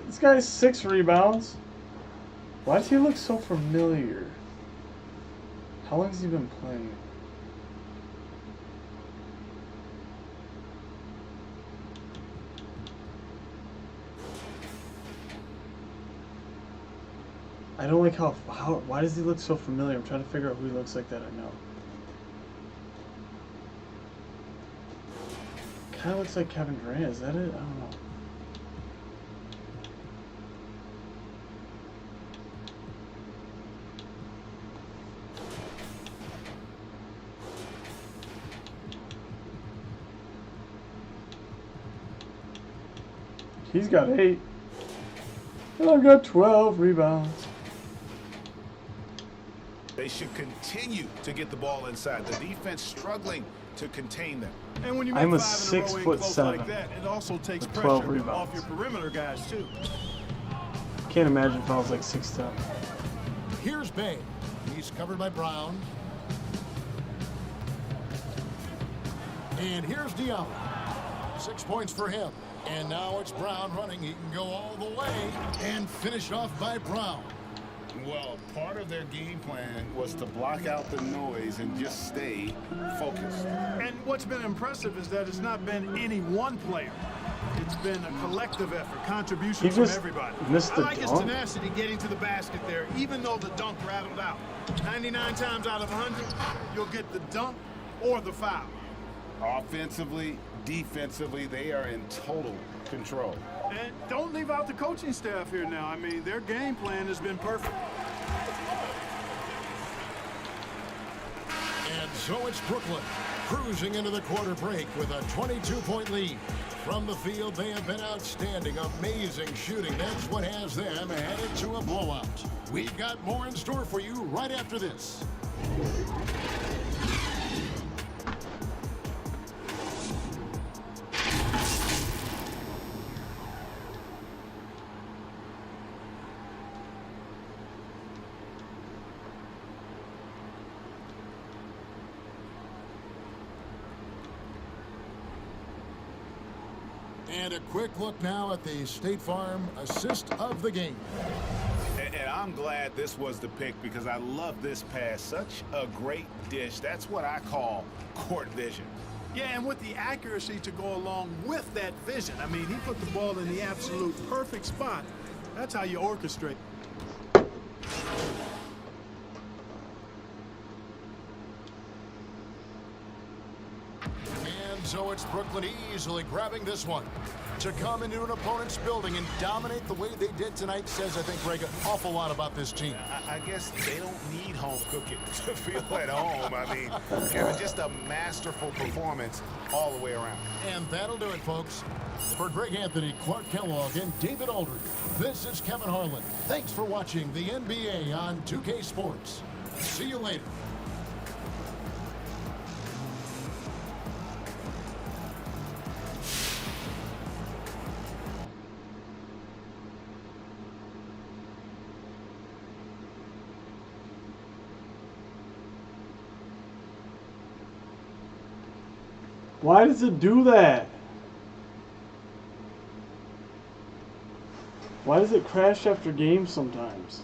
This guy's 6 rebounds. Why does he look so familiar? How long has he been playing? I don't like how why does he look so familiar? I'm trying to figure out who he looks like that I know. Kind of looks like Kevin Durant. Is that it? I don't know. He's got 8. And I've got 12 rebounds. They should continue to get the ball inside. The defense struggling to contain them. And when you I'm a make 5 in a row in close 6'7" like that, it also takes with 12 pressure rebounds. off your perimeter guys too. Can't imagine if I was like 6'10". Here's Bay. He's covered by Brown. And here's Diallo. 6 points for him. And now it's Brown running. He can go all the way and finish off by Brown. Well, part of their game plan was to block out the noise and just stay focused. And what's been impressive is that it's not been any one player. It's been a collective effort, contribution from everybody. Missed the I like his dunk. tenacity getting to the basket there, even though the dunk rattled out. 99 times out of 100, you'll get the dunk or the foul. Offensively, defensively, they are in total control. And don't leave out the coaching staff here now. I mean, their game plan has been perfect. And so it's Brooklyn cruising into the quarter break with a 22-point lead. From the field, they have been outstanding, amazing shooting. That's what has them headed to a blowout. We've got more in store for you right after this. And a quick look now at the State Farm assist of the game. And I'm glad this was the pick because I love this pass. Such a great dish. That's what I call court vision. Yeah, and with the accuracy to go along with that vision. I mean, he put the ball in the absolute perfect spot. That's how you orchestrate. And so it's Brooklyn easily grabbing this one. To come into an opponent's building and dominate the way they did tonight says, I think, Greg, an awful lot about this team. I guess they don't need home cooking to feel at home. I mean, it was just a masterful performance all the way around. And that'll do it, folks. For Greg Anthony, Clark Kellogg, and David Aldridge, this is Kevin Harlan. Thanks for watching the NBA on 2K Sports. See you later. Why does it do that? Why does it crash after games sometimes?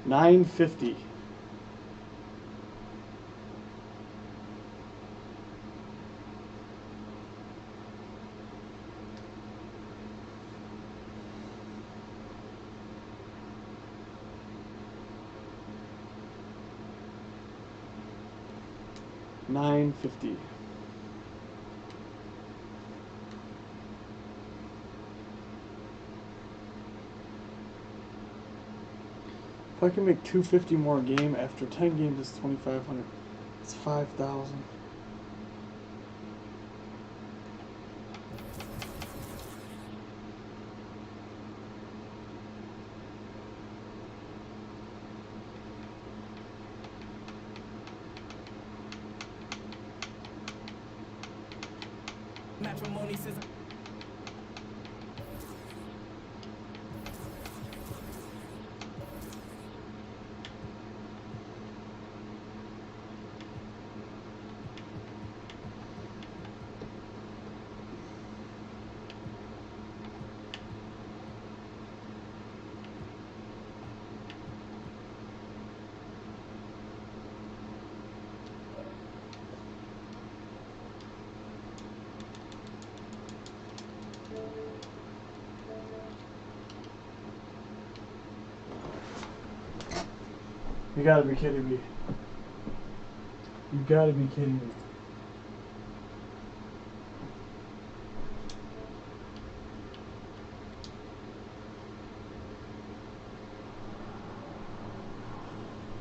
$9.50. $9.50. If I can make $250 more a game after 10 games, it's $2,500. It's $5,000. Matrimony says You gotta be kidding me. You gotta be kidding me.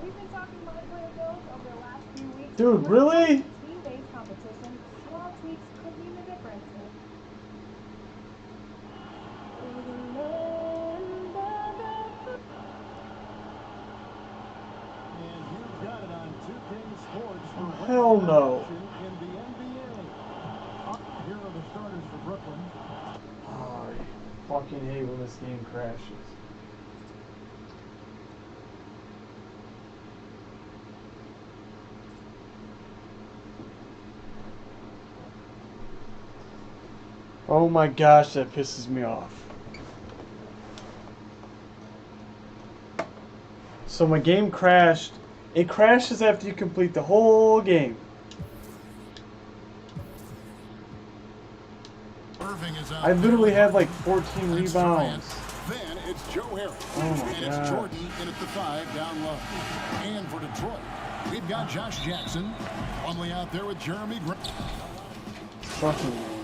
We've been talking about player builds over the last few weeks. Dude, really? Team-based competition, small tweaks could mean the difference. Hell no. Here are the starters for Brooklyn. Oh, I fucking hate when this game crashes. Oh my gosh, that pisses me off. So my game crashed. It crashes after you complete the whole game. Irving is out. I literally had like 14 rebounds. Then it's Joe Harris. Oh my and it's God. Jordan in at the 5 down low. And for Detroit, we've got Josh Jackson. Plumlee out there with Jeremy Grant. Fucking man,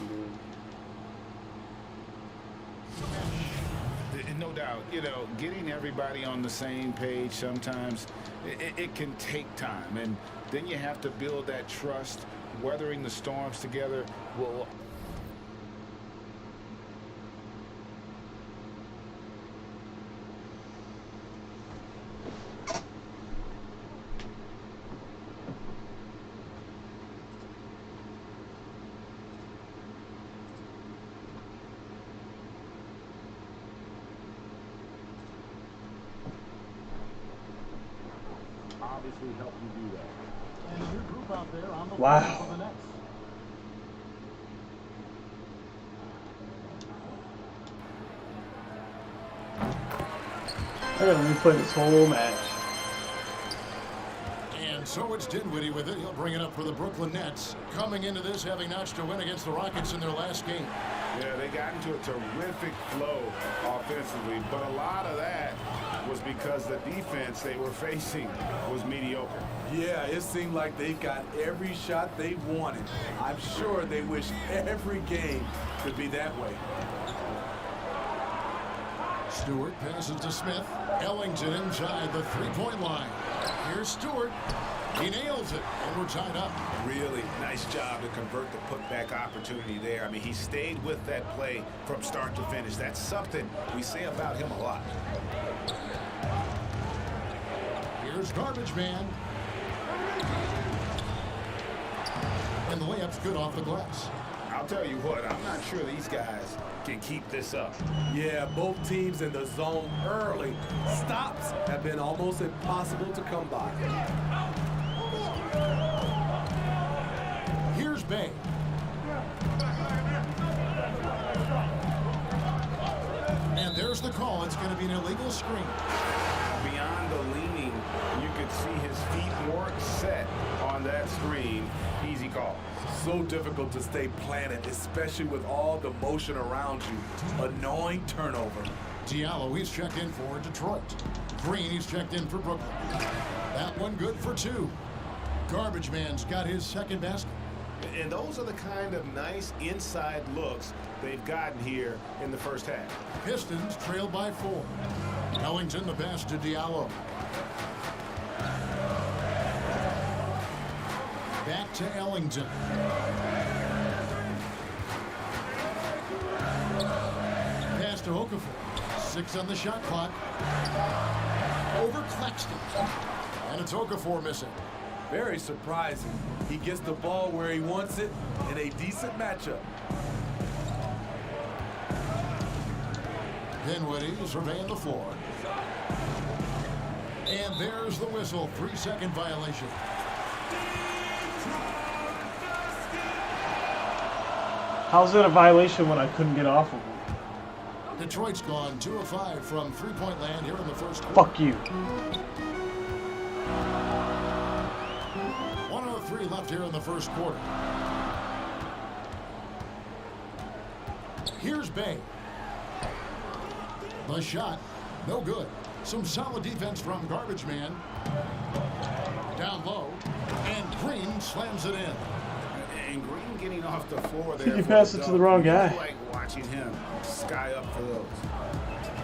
No doubt, you know, getting everybody on the same page sometimes, it can take time. And then you have to build that trust. Weathering the storms together will... Obviously help you do that. And your group out there on the Wow. floor for the Nets. I gotta replay this whole match. And so it's Dinwiddie with it. He'll bring it up for the Brooklyn Nets. Coming into this, having notched a win against the Rockets in their last game. Yeah, they got into a terrific flow offensively, but a lot of that was because the defense they were facing was mediocre. Yeah, it seemed like they got every shot they wanted. I'm sure they wish every game could be that way. Stewart passes to Smith. Ellington inside the three-point line. Here's Stewart. He nails it, and we're tied up. Really nice job to convert the putback opportunity there. I mean, he stayed with that play from start to finish. That's something we say about him a lot. Here's Garbage Man. And the layup's good off the glass. I'll tell you what, I'm not sure these guys can keep this up. Yeah, both teams in the zone early. Stops have been almost impossible to come by. Here's Bay. And there's the call. It's going to be an illegal screen. Beyond the leaning, you could see his feet more set on that screen. Easy call. So difficult to stay planted, especially with all the motion around you. Annoying turnover. Diallo, he's checked in for Detroit. Green, he's checked in for Brooklyn. That one good for two. Garbage Man's got his second basket. And those are the kind of nice inside looks they've gotten here in the first half. Pistons trail by 4. Ellington the pass to Diallo. Back to Ellington. Pass to Okafor. 6 on the shot clock. Over Claxton. And it's Okafor missing. Very surprising. He gets the ball where he wants it in a decent matchup. Dinwiddie surveying the floor. And there's the whistle. 3-second violation. How's that a violation when I couldn't get off of him? Detroit's gone 2 of 5 from three-point land here in the first quarter. Fuck you. 103 left here in the first quarter. Here's Bay. The shot, no good. Some solid defense from Garbage Man. Down low, and Green slams it in. And Green getting off the floor I there. think he passed it to the wrong guy. Like watching him sky up for those.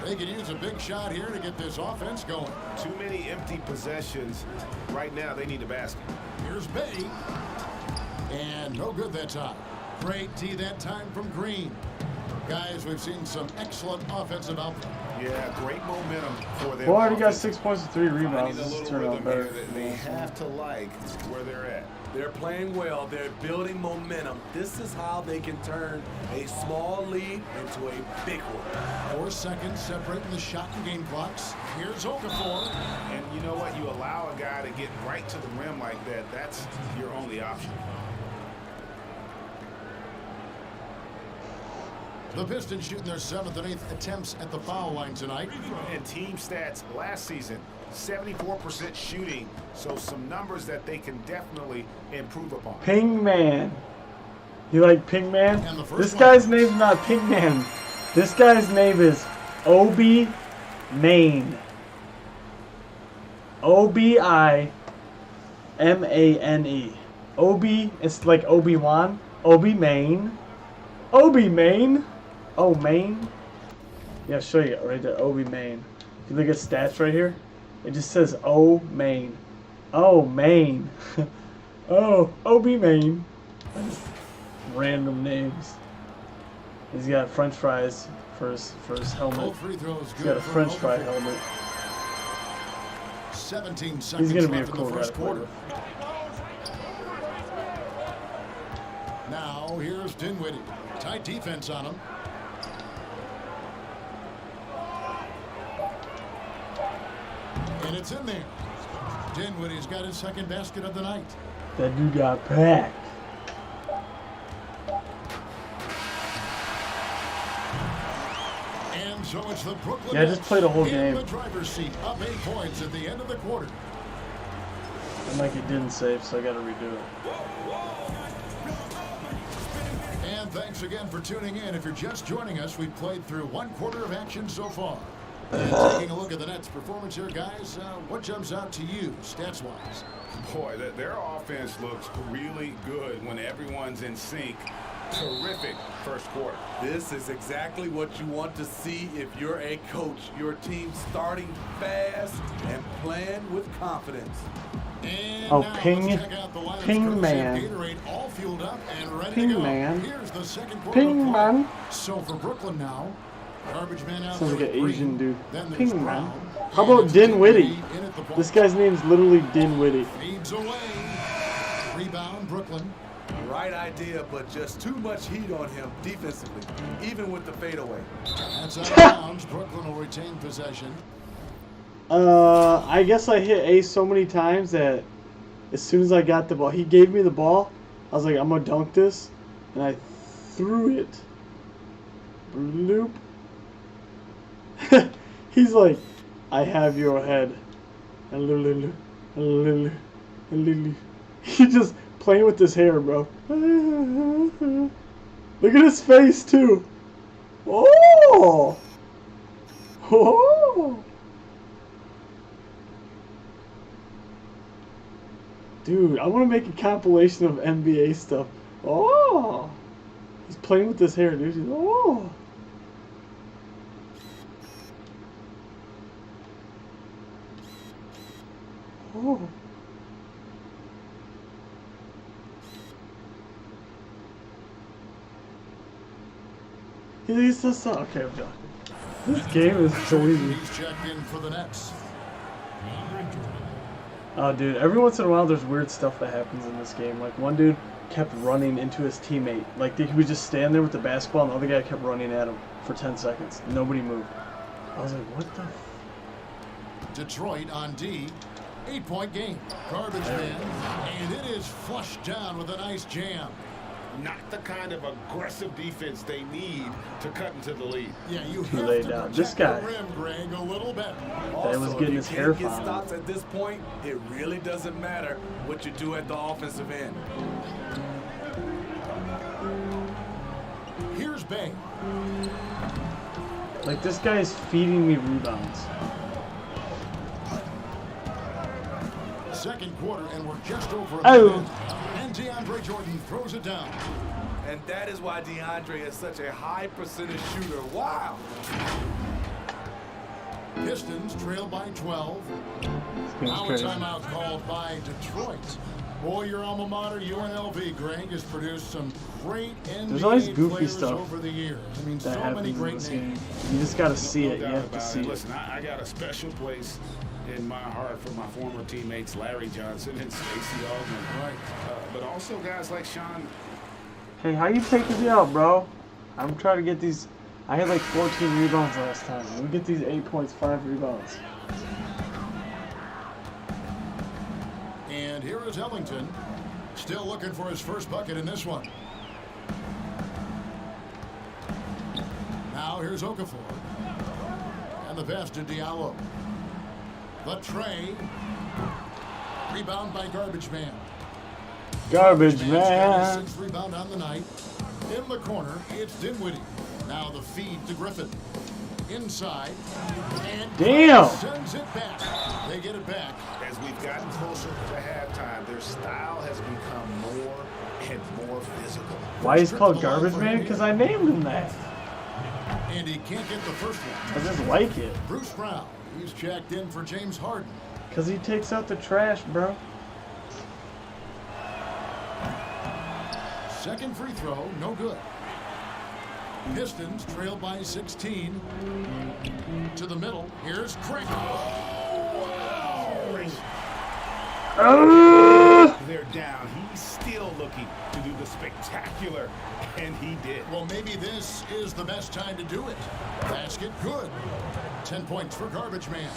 They could use a big shot here to get this offense going. Too many empty possessions. Right now, they need a basket. Here's Bay. And no good that time. Great D that time from Green. Guys, we've seen some excellent offensive output. Yeah, great momentum for them. Well, already got 6 points and 3 rebounds. This is turning out better. They have to like where they're at. They're playing well. They're building momentum. This is how they can turn a small lead into a big one. 4 seconds separating the shot and game clocks. Here's Okafor. And you know what? You allow a guy to get right to the rim like that. That's your only option. The Pistons shooting their 7th and 8th attempts at the foul line tonight. And team stats last season, 74% shooting. So some numbers that they can definitely improve upon. Ping Man. You like Ping Man? This guy's name's not Ping Man. This guy's name is Obi Mane. Obimane. Obi, it's like Obi-Wan. Obi Mane. Obi Mane. Oh, Maine? Yeah, I'll show you right there. Obi Mane. If you look at stats right here, it just says O Maine. Oh, Maine. Oh, Obi Mane. Random names. He's got French fries for his helmet. He's got a French fry helmet. 17 seconds He's gonna be a left in cool the guy first to play quarter. with. Now here's Dinwiddie. Tight defense on him. And it's in there. Dinwiddie's got his second basket of the night. That dude got packed. And so it's the Brooklyn Yeah, I just played a whole in game. the driver's seat, up 8 points at the end of the quarter. And like he didn't save, so I gotta redo it. And thanks again for tuning in. If you're just joining us, we've played through 1 quarter of action so far. And taking a look at the Nets' performance here, guys, what jumps out to you, stats-wise? Boy, their offense looks really good when everyone's in sync. Terrific first quarter. This is exactly what you want to see if you're a coach. Your team starting fast and playing with confidence. And oh, now Ping let's check out the lineups Man. courtesy of Gatorade, all fueled up and ready Ping to go. Man. Here's the second quarter Ping of play. Man. So for Brooklyn now, Garbage Man out Sounds like there an with Green. Asian dude. Then there's Ping Brown. Man. How about Dinwiddie? This guy's name's literally Dinwiddie. Feeds away. Rebound, Brooklyn. Right idea, but just too much heat on him defensively, even with the fadeaway. That's out of bounds. Brooklyn will retain possession. I guess I hit A so many times that as soon as I got the ball, he gave me the ball. I was like, I'm gonna dunk this, and I threw it. Bloop. He's like, I have your head. He just playing with his hair, bro. Look at his face too. Oh. Oh. Dude, I want to make a compilation of NBA stuff. Oh! He's playing with his hair, dude. Oh! Oh! He's just okay, I'm done. This game is crazy. He's checked in for the Nets. Oh, dude, every once in a while there's weird stuff that happens in this game. Like, one dude kept running into his teammate. Like, he would just stand there with the basketball and the other guy kept running at him for 10 seconds. Nobody moved. I was like, what the? Detroit on D. 8-point game. Garbage Man. And it is flushed down with a nice jam. Not the kind of aggressive defense they need to cut into the lead. Yeah, you He have laid to down. protect This guy. the rim, Greg, a little better. That was getting his hair If you can't get fouled. stops at this point, it really doesn't matter what you do at the offensive end. Here's Bay. Like, this guy's feeding me rebounds. second quarter, and we're just over a Oh. minute. And DeAndre Jordan throws it down. And that is why DeAndre is such a high percentage shooter. Wow. Pistons trail by 12. This Now a game's crazy. timeout called by Detroit. Boy, your alma mater, UNLV, Greg, has produced some great NBA There's always goofy players stuff over the years. I mean, that so happens many in great this names. game. You just got to see it. You doubt have to about see it. it. Listen, I got a special place in my heart for my former teammates Larry Johnson and Stacey Augmon. Right. But also guys like Sean. Hey, how you taking me out, bro? I'm trying to get these. I had like 14 rebounds last time. Let me get these 8 points, 5 rebounds. And here is Ellington, still looking for his first bucket in this one. Now here's Okafor. And the pass to Diallo. The tray. Rebound by Garbage Man. Garbage Man's got his man. 6th rebound on the night. In the corner, it's Dinwiddie. Now the feed to Griffin. Inside. And Damn. sends it back. They get it back. As we've gotten closer to halftime, their style has become more and more physical. Why he's called Garbage Man? Because I named him that. And he can't get the first one. I just like it. Bruce Brown. He's checked in for James Harden. Because he takes out the trash, bro. Second free throw, no good. Pistons trail by 16. To the middle. Here's Craig. They're down. He's still looking to do the spectacular, and he did. Well, maybe this is the best time to do it. Basket good. 10 points for Garbage Man.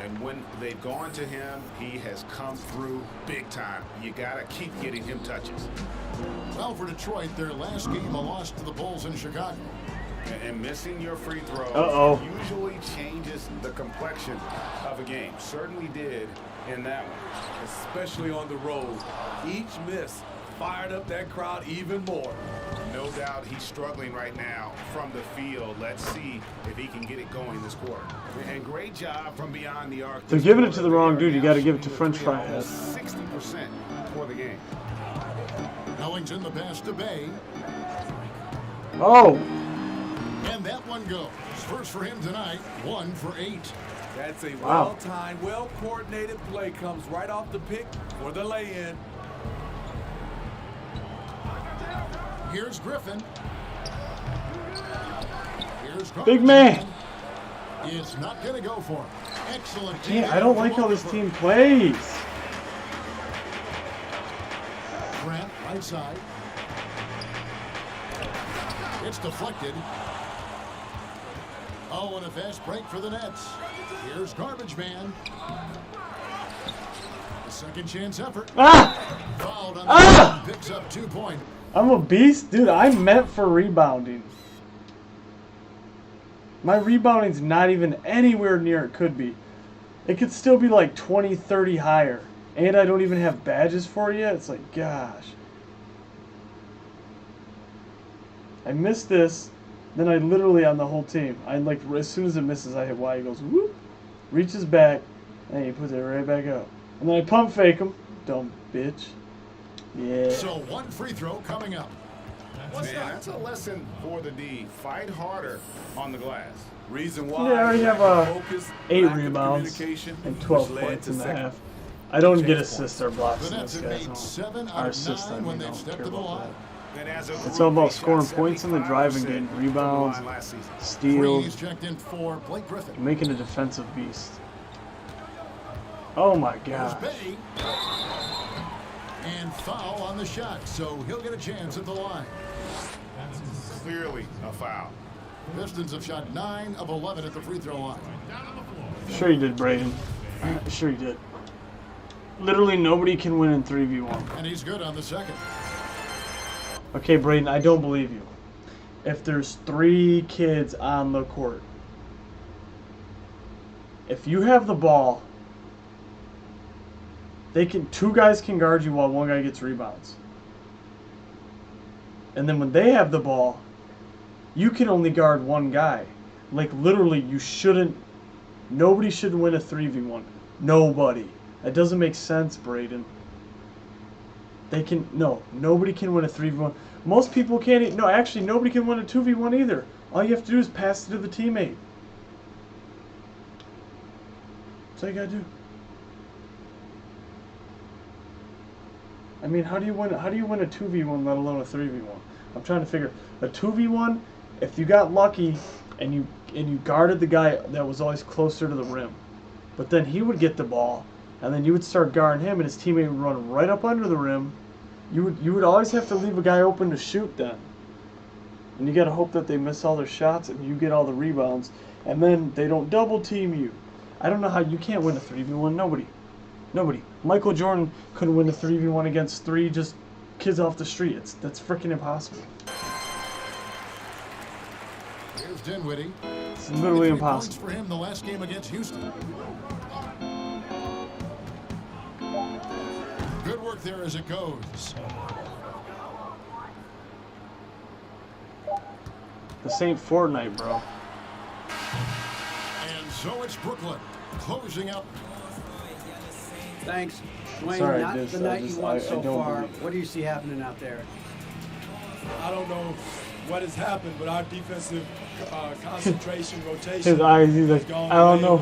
And when they've gone to him, he has come through big time. You got to keep getting him touches. Well, for Detroit, their last game, a loss to the Bulls in Chicago. And missing your free throws usually changes the complexion of a game. Certainly did in that one. Especially on the road. Each miss fired up that crowd even more. No doubt he's struggling right now from the field. Let's see if he can get it going this quarter. And great job from beyond the arc. They're giving it to the wrong dude. You got to give it to French Fry Head. 60% for the game. Ellington the pass to Bay. Oh. And that one goes. First for him tonight, 1 for 8. That's a Wow. well-timed, well-coordinated play. Comes right off the pick for the lay-in. Here's Griffin. Here's Big man. It's not going to go for him. Excellent. Yeah, I don't like how this team plays. Grant, right side. It's deflected. Oh, and a fast break for the Nets. Here's Garbage Man. A second chance effort. Fouled on the picks up 2 points. I'm a beast? Dude, I'm meant for rebounding. My rebounding's not even anywhere near it could be. It could still be like 20, 30 higher. And I don't even have badges for it yet. It's like, gosh. I missed this. Then I literally on the whole team. I like as soon as it misses, I hit Y. He goes whoop, reaches back, and he puts it right back up. And then I pump fake him. Dumb bitch. Yeah. So 1 free throw coming up. Man, that's a lesson for the D. Fight harder on the glass. Reason Yeah, why I already have focus, 8 lack of rebounds communication, and 12 which led points to in the second. half. I don't get assists or blocks The in Nets this, have guys. made 7 Our out of assists, 9 I when mean, I they've don't stepped care to the about line. And as a It's group, all about they scoring shot points in the driving 75% game, from the rebounds, line last season. steals, He's checked in for Blake Griffin. making a defensive beast. Oh my Here's god. Bay. And foul on the shot, so he'll get a chance at the line. Clearly a foul. Pistons have shot 9 of 11 at the free throw line. Sure you did, Braden. Sure you did. Literally nobody can win in 3v1. And he's good on the second. Okay, Braden, I don't believe you. If there's 3 kids on the court, if you have the ball, they can 2 guys can guard you while 1 guy gets rebounds. And then when they have the ball, you can only guard 1 guy. Like literally, you shouldn't. Nobody should win a 3v1. Nobody. That doesn't make sense, Braden. They can nobody can win a 3v1. Most people can't. No, actually, nobody can win a 2v1 either. All you have to do is pass it to the teammate. That's all you gotta do. I mean, how do you win a 2v1, let alone a 3v1? I'm trying to figure. A 2v1, if you got lucky and you guarded the guy that was always closer to the rim, but then he would get the ball, and then you would start guarding him, and his teammate would run right up under the rim. You would always have to leave a guy open to shoot then. And you gotta hope that they miss all their shots and you get all the rebounds, and then they don't double team you. I don't know how you can't win a 3v1. Nobody. Michael Jordan couldn't win a 3v1 against 3 just kids off the street. That's freaking impossible. Here's Dinwiddie. It's literally impossible. Points for him the last game against Houston. Good work there as it goes. This ain't Fortnite, bro. And so it's Brooklyn closing up. Thanks. Dwayne, Sorry, not the night you want so far. What do you see happening out there? I don't know what has happened, but our defensive concentration, rotation. His eyes, he's like, I don't know.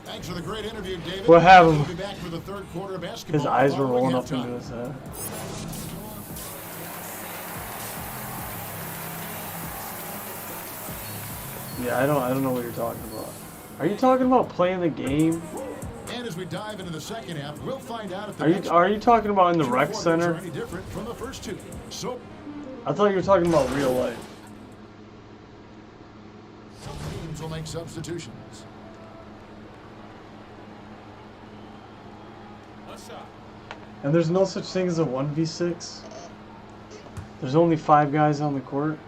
Thanks for the great interview, David. What happened? We'll be back for the third quarter of basketball. His eyes were rolling up into his head. Yeah, I don't know what you're talking about. Are you talking about playing the game? And as we dive into the second half, we'll find out if the Are you talking about in the rec center? are any different from the first two. So I thought you were talking about real life. some teams will make substitutions. And there's no such thing as a 1v6. There's only 5 guys on the court.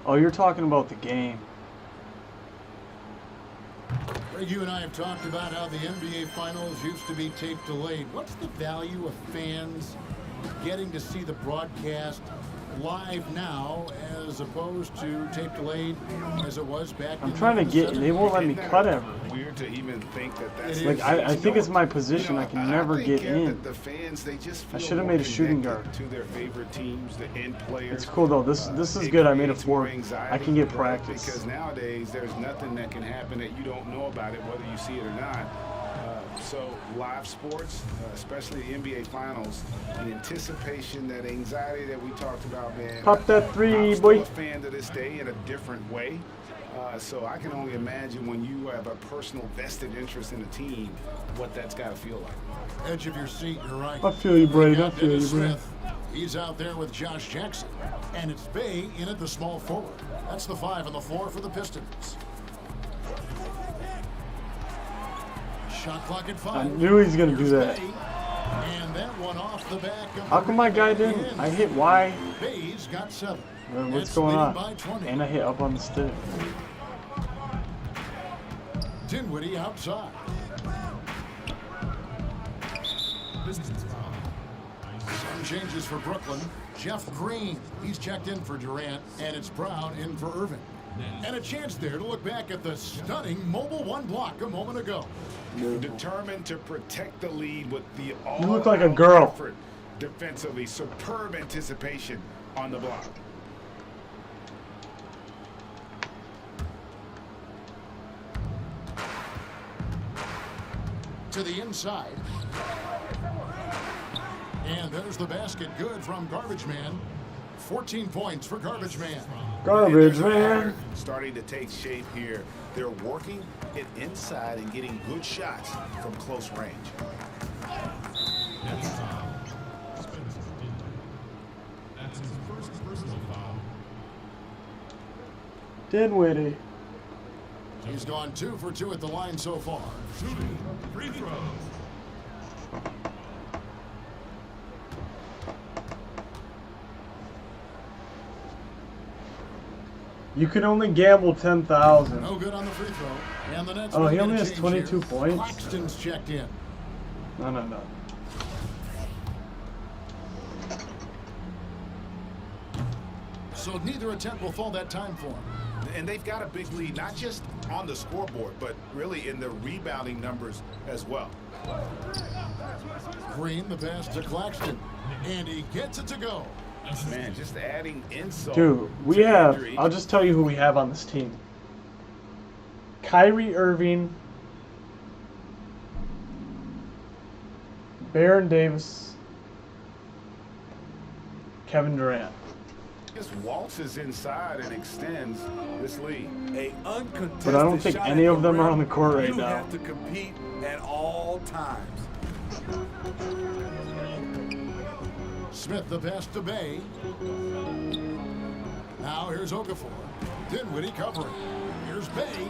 Oh, you're talking about the game. Greg, you and I have talked about how the NBA Finals used to be tape delayed. What's the value of fans getting to see the broadcast live now as opposed to tape delayed as it was back I'm trying to get, they won't let me cut everything. Weird to even think that that's like I think it's my position. I can never get in. The fans, they just I should have made a shooting guard. To their favorite teams, the end players. It's cool though. This is good. I made it for. I can get practice. Because nowadays there's nothing that can happen that you don't know about it, whether you see it or not. So live sports, especially the NBA Finals, the anticipation, that anxiety that we talked about, man. Pop that 3, I'm still boy. a fan to this day in a different way. So I can only imagine when you have a personal vested interest in a team, what that's got to feel like. Edge of your seat, you're right. I feel you, Braden. I feel you, Braden. He's out there with Josh Jackson. And it's Bay in at the small forward. That's the 5 on the floor for the Pistons. Shot clock at 5. I knew he was gonna do that. And that one off the back of How come my guy didn't? I hit Y. Bay's got 7. What's going on? And I hit up on the stick. Dinwiddie outside. Some changes for Brooklyn. Jeff Green, he's checked in for Durant, and it's Brown in for Irving. And a chance there to look back at the stunning mobile 1 block a moment ago. Determined to protect the lead with the all You look like a girl. effort defensively. Superb anticipation on the block. To the inside. And there's the basket, good from Garbage Man. 14 points for Garbage Man. Garbage Man. Starting to take shape here. They're working it inside and getting good shots from close range. That's his first personal foul. Dinwiddie. He's gone 2 for 2 at the line so far. Shooting free throws. You can only gamble 10,000. No good on the free throw. And the Nets Oh, he making only a has change 22 here. points? Claxton's checked in. No. so neither attempt will fall that time for him. And they've got a big lead, not just on the scoreboard, but really in the rebounding numbers as well. Green, the pass to Claxton, and he gets it to go. Man, just adding insult. Dude, we have, I'll just tell you who we have on this team. Kyrie Irving, Baron Davis, Kevin Durant. Just waltzes inside and extends this lead. But I don't think any of them are on the court right you now. have to compete at all times. Smith the pass to Bay. Now here's Okafor. Dinwiddie covering. Here's Bay.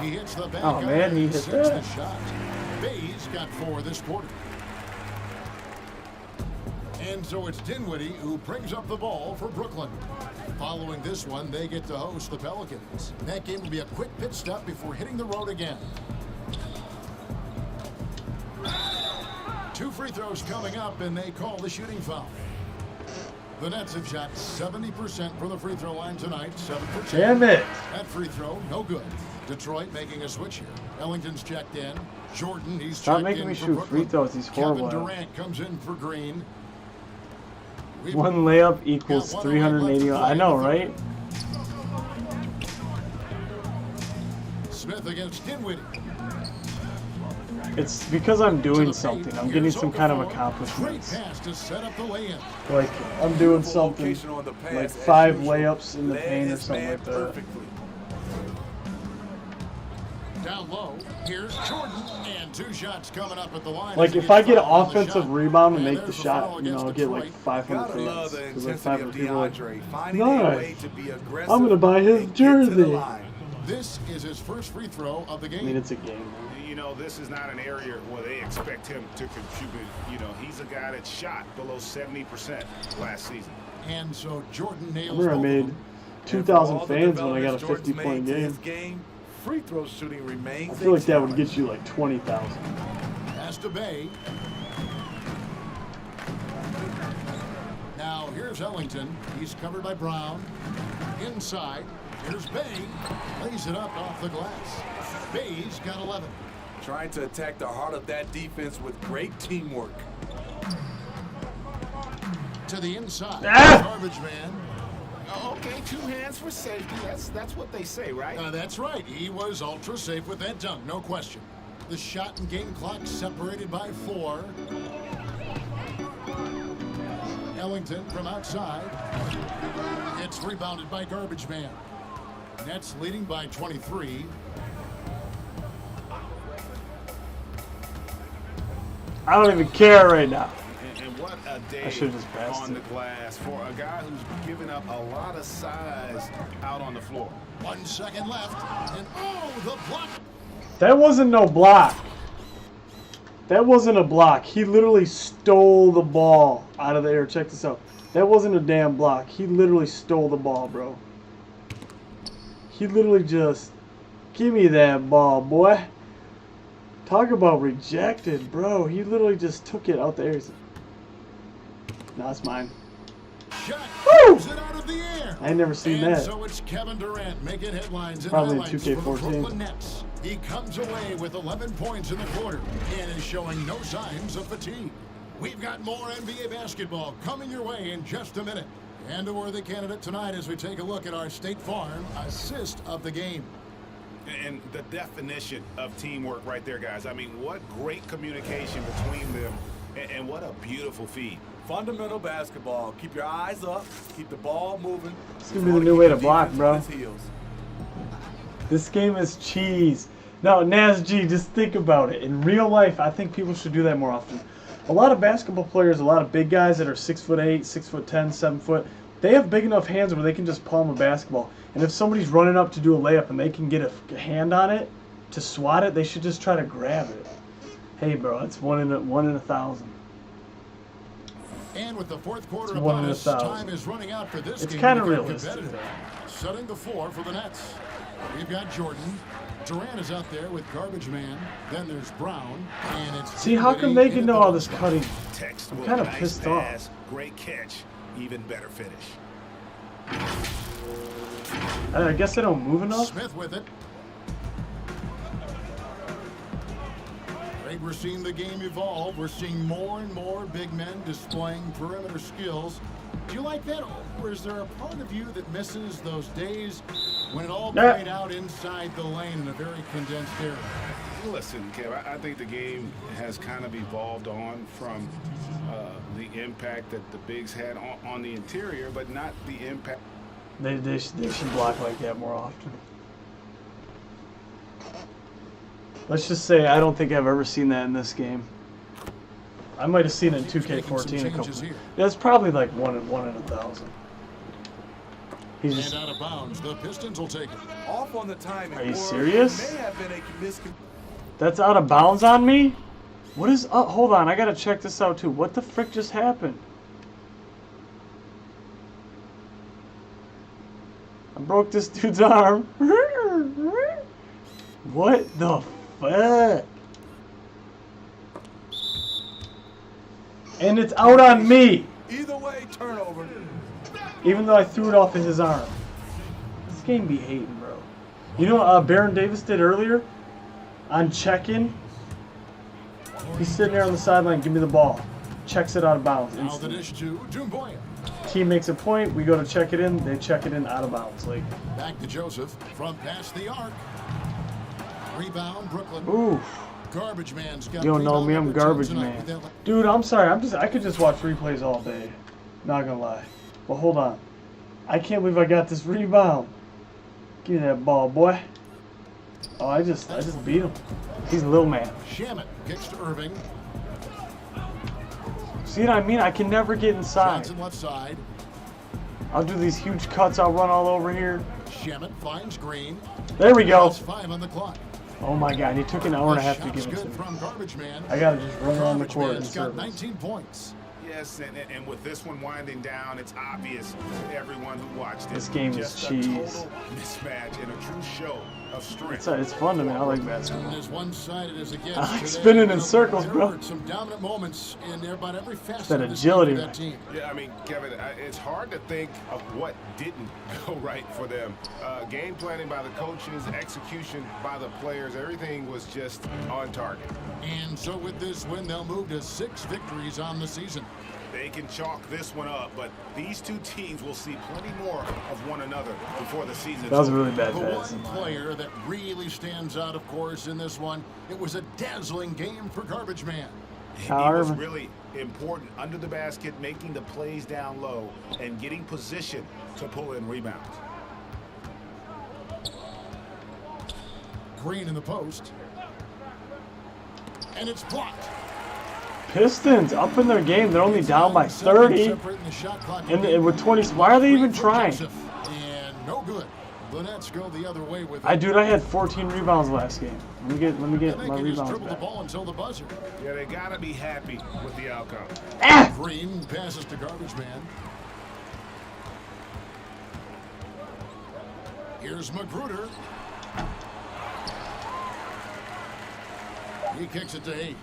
He hits the back. Oh man, he hit sinks that. the shot. Bay's got 4 this quarter. And so it's Dinwiddie who brings up the ball for Brooklyn. Following this one, they get to host the Pelicans. That game will be a quick pit stop before hitting the road again. 2 free throws coming up, and they call the shooting foul. The Nets have shot 70% from the free throw line tonight, 7%. Damn it. That free throw, no good. Detroit making a switch here. Ellington's checked in. Jordan, he's Stop checked making in me for shoot Brooklyn. free throws. He's horrible. Kevin Durant comes in for Green. One layup equals 380. I know, right? Smith against Dinwiddie. It's because I'm doing something. I'm getting some kind of accomplishments. Pass to set up the lay-in. Like, I'm doing something, like 5 layups in the paint or something like that. Down low, here's Jordan, and 2 shots coming up at the line. Like, if I get an offensive rebound and make the shot, you know, I'll get like 500 fans. Because like 500 people are like, nice, I'm going to buy his jersey. This is his first free throw of the game. I mean, it's a game. You know, this is not an area where they expect him to contribute. You know, he's a guy that shot below 70% last season. And so Jordan I nails remember I both of made them. 2,000 fans when I got a 50-point game. Free throw shooting remains. I feel like that would get you like 20,000. Pass to Bay. Now here's Ellington. He's covered by Brown. Inside, here's Bay. Lays it up off the glass. Bay's got 11. Trying to attack the heart of that defense with great teamwork. To the inside. Garbage man. Okay, 2 hands for safety. That's what they say, right? That's right. He was ultra safe with that dunk, no question. The shot and game clock separated by 4. Ellington from outside. It's rebounded by Garbage Man. Nets leading by 23. I don't even care right now. And what a day I should have just passed on it. the glass for a guy who's given up a lot of size out on the floor. 1 second left, and oh, the block. That wasn't no block. That wasn't a block. He literally stole the ball out of the air. Check this out. That wasn't a damn block. He literally stole the ball, bro. He literally just... Give me that ball, boy. Talk about rejected, bro. He literally just took it out the air. No, it's mine. Shot Woo! it out of the air. I ain't never seen And that. so it's Kevin Durant making headlines and Probably in highlights for the 2K14. Brooklyn Nets. He comes away with 11 points in the quarter and is showing no signs of fatigue. We've got more NBA basketball coming your way in just a minute. And a worthy candidate tonight as we take a look at our State Farm assist of the game. And the definition of teamwork right there, guys. I mean, what great communication between them, and what a beautiful feed. Fundamental basketball. Keep your eyes up. Keep the ball moving. It's gonna be the new way to block, bro. This game is cheese. No, Nas G, just think about it. In real life, I think people should do that more often. A lot of basketball players, a lot of big guys that are 6'8", 6'10", 7 foot, they have big enough hands where they can just palm a basketball. And if somebody's running up to do a layup and they can get a hand on it to swat it, they should just try to grab it. Hey, bro, it's one in a 1,000. And with the fourth quarter It's 1 upon in us, 1,000. time is running out for this It's game. kind of to get realistic. competitive. Setting the floor for the Nets. We've got Jordan. Durant is out there with Garbage Man. Then there's Brown. And it's See, how come they can know all this cutting? I'm Textbook, kind of nice pissed pass, off. great catch, even better finish. I guess they don't move enough. Smith with it. Great, we're seeing the game evolve. We're seeing more and more big men displaying perimeter skills. Do you like that, or is there a part of you that misses those days when it all played out inside the lane in a very condensed area? Listen, Kev, I think the game has kind of evolved on from the impact that the bigs had on the interior, but not the impact. They should block like that more often. Let's just say I don't think I've ever seen that in this game. I might have seen it in 2K14 a couple. That's probably like one in 1,000. He's just out of bounds. The Pistons will take it. Off on the timing. Are you serious? May have been a That's out of bounds on me? What is up? Hold on, I gotta check this out too. What the frick just happened? I broke this dude's arm. What the fuck? And it's out on me. Either way, turnover. Even though I threw it off of his arm. This game be hating, bro. You know what Baron Davis did earlier? On check-in, he's sitting there on the sideline, give me the ball. Checks it out of bounds instantly. Team makes a point, we go to check it in, they check it in out of bounds. Like, back to Joseph from past the arc. Rebound, Brooklyn. Ooh. Garbage man's got. You don't know me, I'm garbage man. Dude, I'm sorry, I could just watch replays all day. Not gonna lie. But hold on. I can't believe I got this rebound. Give me that ball, boy. Oh, I just beat him. He's a little man. Shamet kicks to Irving. See what I mean? I can never get inside. Johnson left side. I'll do these huge cuts. I'll run all over here. Shamet finds Green. There we go. That's 5 on the clock. Oh my God! And he took an hour and a half to give it to me. I gotta just run around the court and got 19 points. Yes, and with this one winding down, it's obvious to everyone who watched it. This game is cheese. A total mismatch and a true show of strength. It's fun to me. I like basketball. As one-sided as it gets I like today, spinning in circles, bro. Some dominant moments in there about every facet that of agility that team. Yeah, I mean, Kevin, it's hard to think of what didn't go right for them. Game planning by the coaches, execution by the players, everything was just on target. And so with this win, they'll move to 6 victories on the season. They can chalk this one up, but these two teams will see plenty more of one another before the season. That was a really bad The pass. one player that really stands out, of course, in this one, it was a dazzling game for Garbage Man. He was really important under the basket, making the plays down low and getting position to pull in rebounds. Green in the post. And it's blocked. Pistons up in their game. They're only down by 30. And with 20, why are they even trying? And no good. The Nets go the other way with Dude, I had 14 rebounds last game. Let me get my rebounds back. the ball until the buzzer. Yeah, they gotta be happy with the outcome. Green passes to Garbage Man. Here's Magruder. He kicks it to Hayes.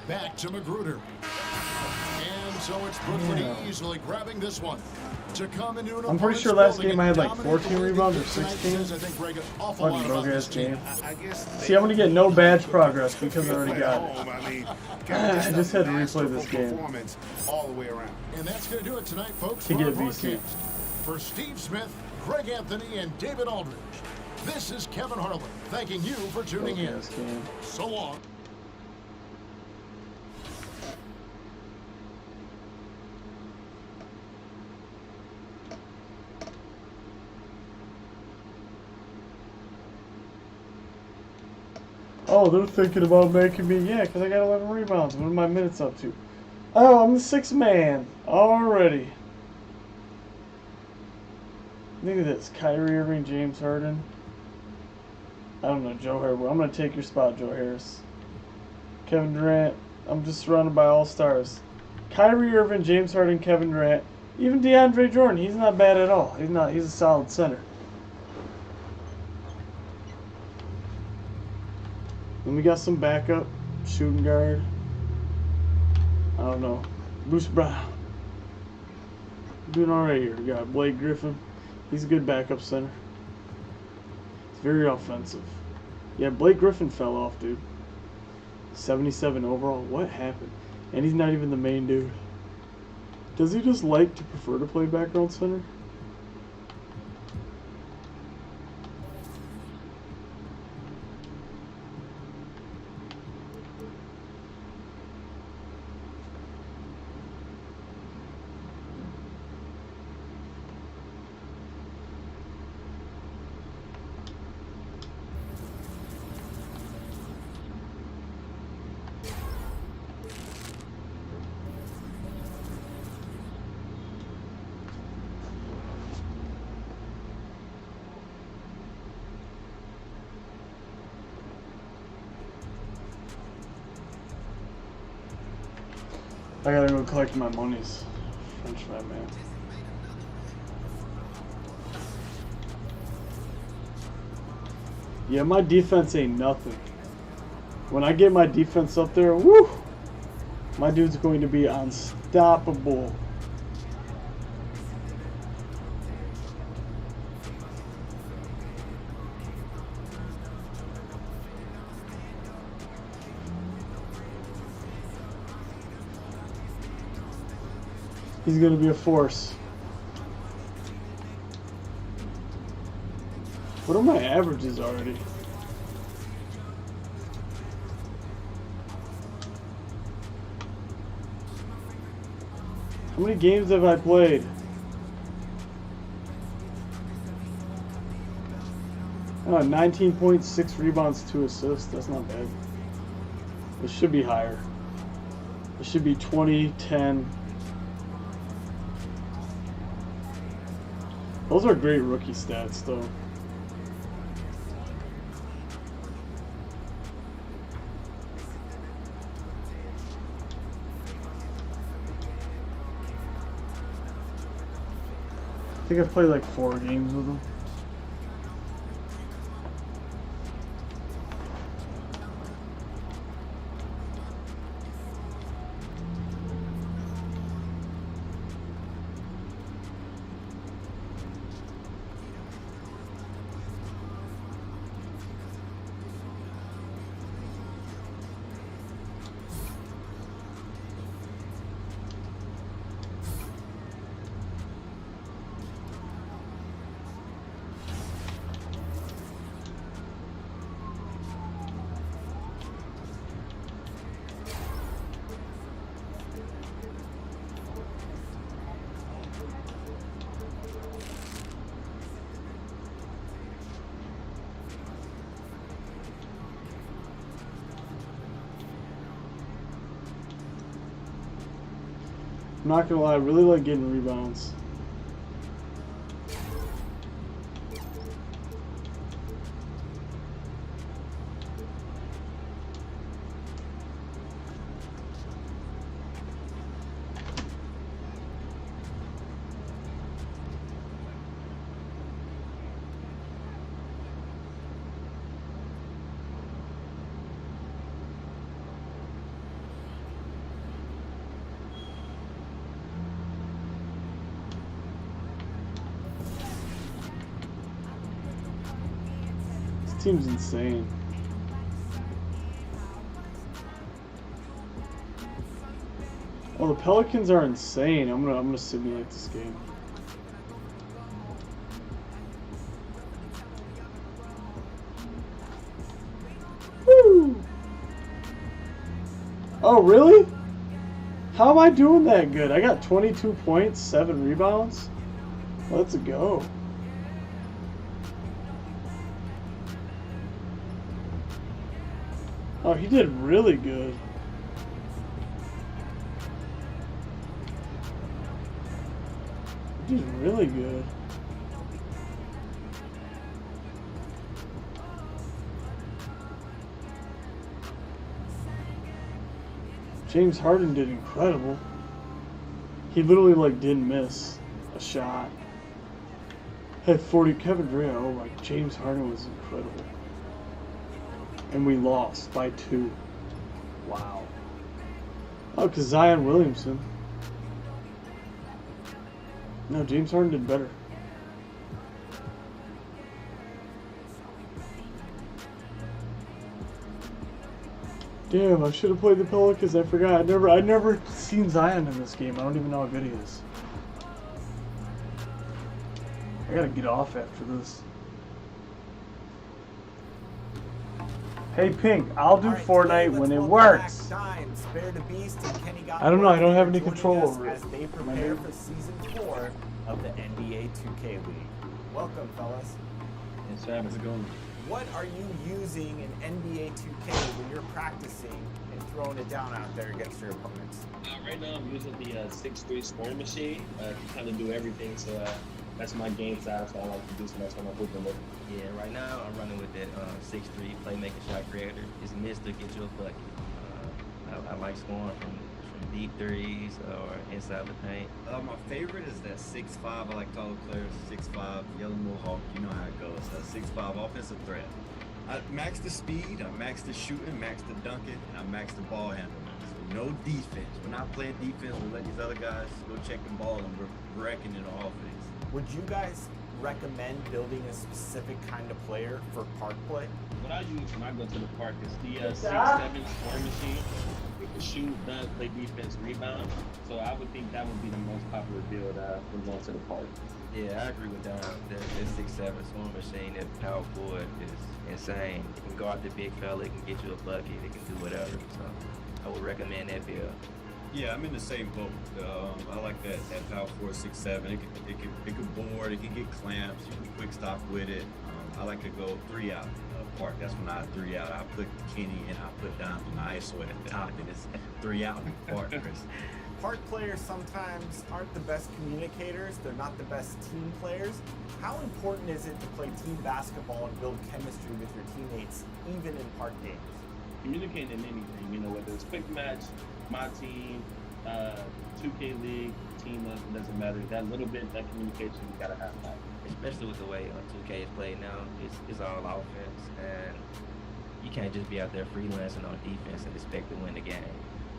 Back to Magruder. And so it's Brooklyn easily grabbing this one. To come into an I'm pretty sure last game I had like 14 rebounds or 16. Fucking broke ass game. See, I'm gonna get no badge progress because I already got it. I just had to replay this game all the way around. And that's gonna do it tonight, folks. to get VC. For Steve Smith, Greg Anthony, and David Aldridge, this is Kevin Harlan thanking you for tuning in. So long. Oh, they're thinking about making me, yeah, because I got 11 rebounds. What are my minutes up to? Oh, I'm the 6th man already. Look at this. Kyrie Irving, James Harden. I don't know, Joe Harris. I'm going to take your spot, Joe Harris. Kevin Durant. I'm just surrounded by all-stars. Kyrie Irving, James Harden, Kevin Durant. Even DeAndre Jordan. He's not bad at all. He's a solid center. Then we got some backup, shooting guard. I don't know. Bruce Brown. Doing alright here. We got Blake Griffin. He's a good backup center. It's very offensive. Yeah, Blake Griffin fell off, dude. 77 overall. What happened? And he's not even the main dude. Does he just like to prefer to play background center? I gotta go collect my monies. French fry, man. Yeah, my defense ain't nothing. When I get my defense up there, woo! My dude's going to be unstoppable. He's going to be a force. What are my averages already? How many games have I played? Oh, 19.6 rebounds, 2 assists. That's not bad. It should be higher. It should be 20, 10. Those are great rookie stats, though. I think I've played like 4 games with them. I'm not gonna lie, I really like getting rebounds. Team's insane. Oh, the Pelicans are insane. I'm gonna simulate this game. Woo! Oh, really? How am I doing that good? I got 22 points, 7 rebounds. Let's go. Oh, he did really good. He did really good. James Harden did incredible. He literally like didn't miss a shot. Had 40. Kevin Durant. Oh my! James Harden was incredible. And we lost by 2. Wow. Oh, because Zion Williamson. No, James Harden did better. Damn, I should have played the Pelicans. I forgot. I never seen Zion in this game. I don't even know how good he is. I gotta get off after this. Hey Pink, I'll do Fortnite when it works. I don't know. I don't have any control over it. As they prepare for Season 4 of the NBA 2K League. Welcome, fellas. Yes, sir. How's it going? What are you using in NBA 2K when you're practicing and throwing it down out there against your opponents? Right now, I'm using the 6'3" scoring machine to kind of do everything. So that's my game style. That's what I like to do. So that's what I'm hooping with. Yeah, right now I'm running with that 6'3" playmaker shot creator. It's missed to get you a bucket. I like scoring from deep threes or inside the paint. My favorite is that 6'5". I like taller players. 6'5", yellow mohawk. You know how it goes. 6'5" offensive threat. I max the speed. I max the shooting. Max the dunking. And I max the ball handling. So no defense. We're not playing defense. We'll let these other guys go check the ball, and we're wrecking it on offense. Would you guys recommend building a specific kind of player for park play? What I use when I go to the park is the 6'7" scoring machine. It can shoot, dunk, play defense, rebound. So I would think that would be the most popular build when going to the park. Yeah, I agree with that. That 6'7" scoring machine, that power forward is insane. It can guard the big fella. It can get you a bucket. It can do whatever. So I would recommend that build. Yeah, I'm in the same boat. I like that power forward 6'7". It can board. It can get clamps. You can quick stop with it. I like to go 3 out park. That's when I 3 out. I put Kenny and I put Don in the ISO at the top, and it's 3 out in the park, Chris. Park players sometimes aren't the best communicators. They're not the best team players. How important is it to play team basketball and build chemistry with your teammates, even in park games? Communicating in anything, whether it's quick match, my team, 2K League, team up, it doesn't matter. That little bit, that communication, you gotta have that. Especially with the way 2K is played now, it's all offense, and you can't just be out there freelancing on defense and expect to win the game.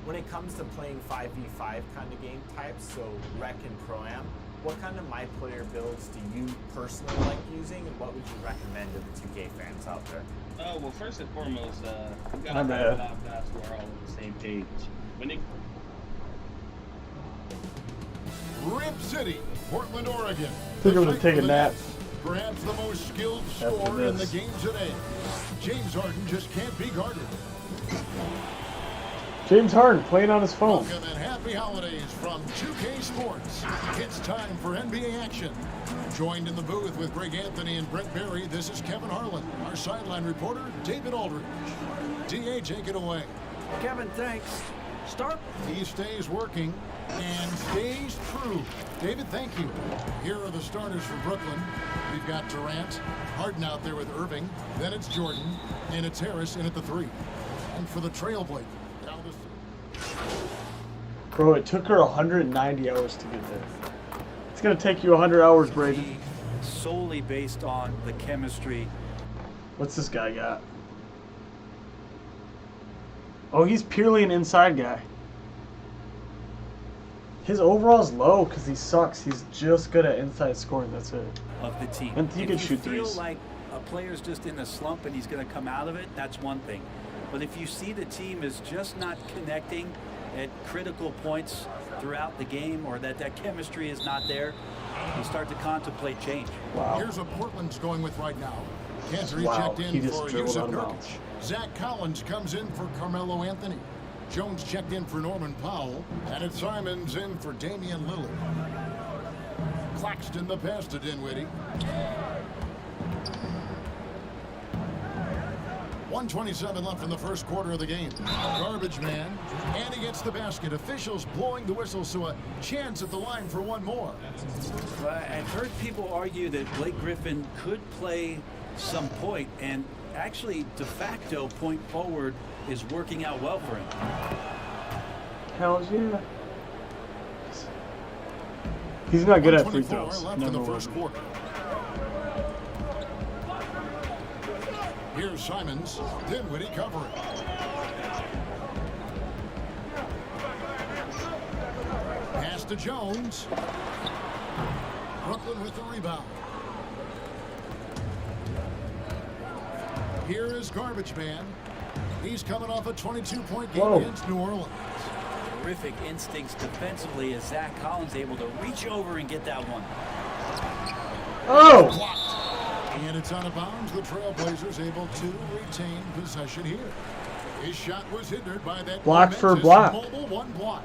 When it comes to playing 5v5 kind of game types, so Rec and Pro-Am, what kind of My Player builds do you personally like using, and what would you recommend to the 2K fans out there? Well, first and foremost, we gotta have a lot of guys who are all on the same page. When it Rip City, Portland, Oregon. I think I'm gonna take a nap. Perhaps the most skilled scorer in the game today. James Harden just can't be guarded. James Harden playing on his phone. Welcome and happy holidays from 2K Sports. It's time for NBA action. Joined in the booth with Greg Anthony and Brent Barry, this is Kevin Harlan. Our sideline reporter, David Aldridge. DA, take it away. Kevin, thanks. Start. He stays working and stays true. David, thank you. Here are the starters for Brooklyn. We've got Durant, Harden out there with Irving. Then it's Jordan, and it's Harris in at the 3. And for the Trailblazers. Bro, it took her 190 hours to get there. It's gonna take you 100 hours, Braden. Solely based on the chemistry. What's this guy got? Oh, he's purely an inside guy. His overall's low because he sucks. He's just good at inside scoring. That's it. Of the team. And he can shoot threes. If you feel threes. like a player's just in a slump and he's going to come out of it, that's one thing. But if you see the team is just not connecting at critical points throughout the game, or that chemistry is not there, you start to contemplate change. Wow. Here's what Portland's going with right now. Kanter Wow, checked he in just for dribbled Yusuf out of Nurkic. bounds. Zach Collins comes in for Carmelo Anthony. Jones checked in for Norman Powell. And it's Simons in for Damian Lillard. Claxton the pass to Dinwiddie. 1:27 left in the first quarter of the game. Garbage man, and he gets the basket. Officials blowing the whistle, so a chance at the line for one more. I've heard people argue that Blake Griffin could play some point, and actually de facto point forward is working out well for him. Hell yeah. He's not good at free 1:24 throws. left in the first quarter. Here's Simons. Dinwiddie covering. Pass to Jones. Brooklyn with the rebound. Here is Garbage Man. He's coming off a 22-point game against New Orleans. Terrific instincts defensively as Zach Collins able to reach over and get that one. Oh! And it's out of bounds. The Trailblazers able to retain possession here. His shot was hindered by that block for block. Mobile one block.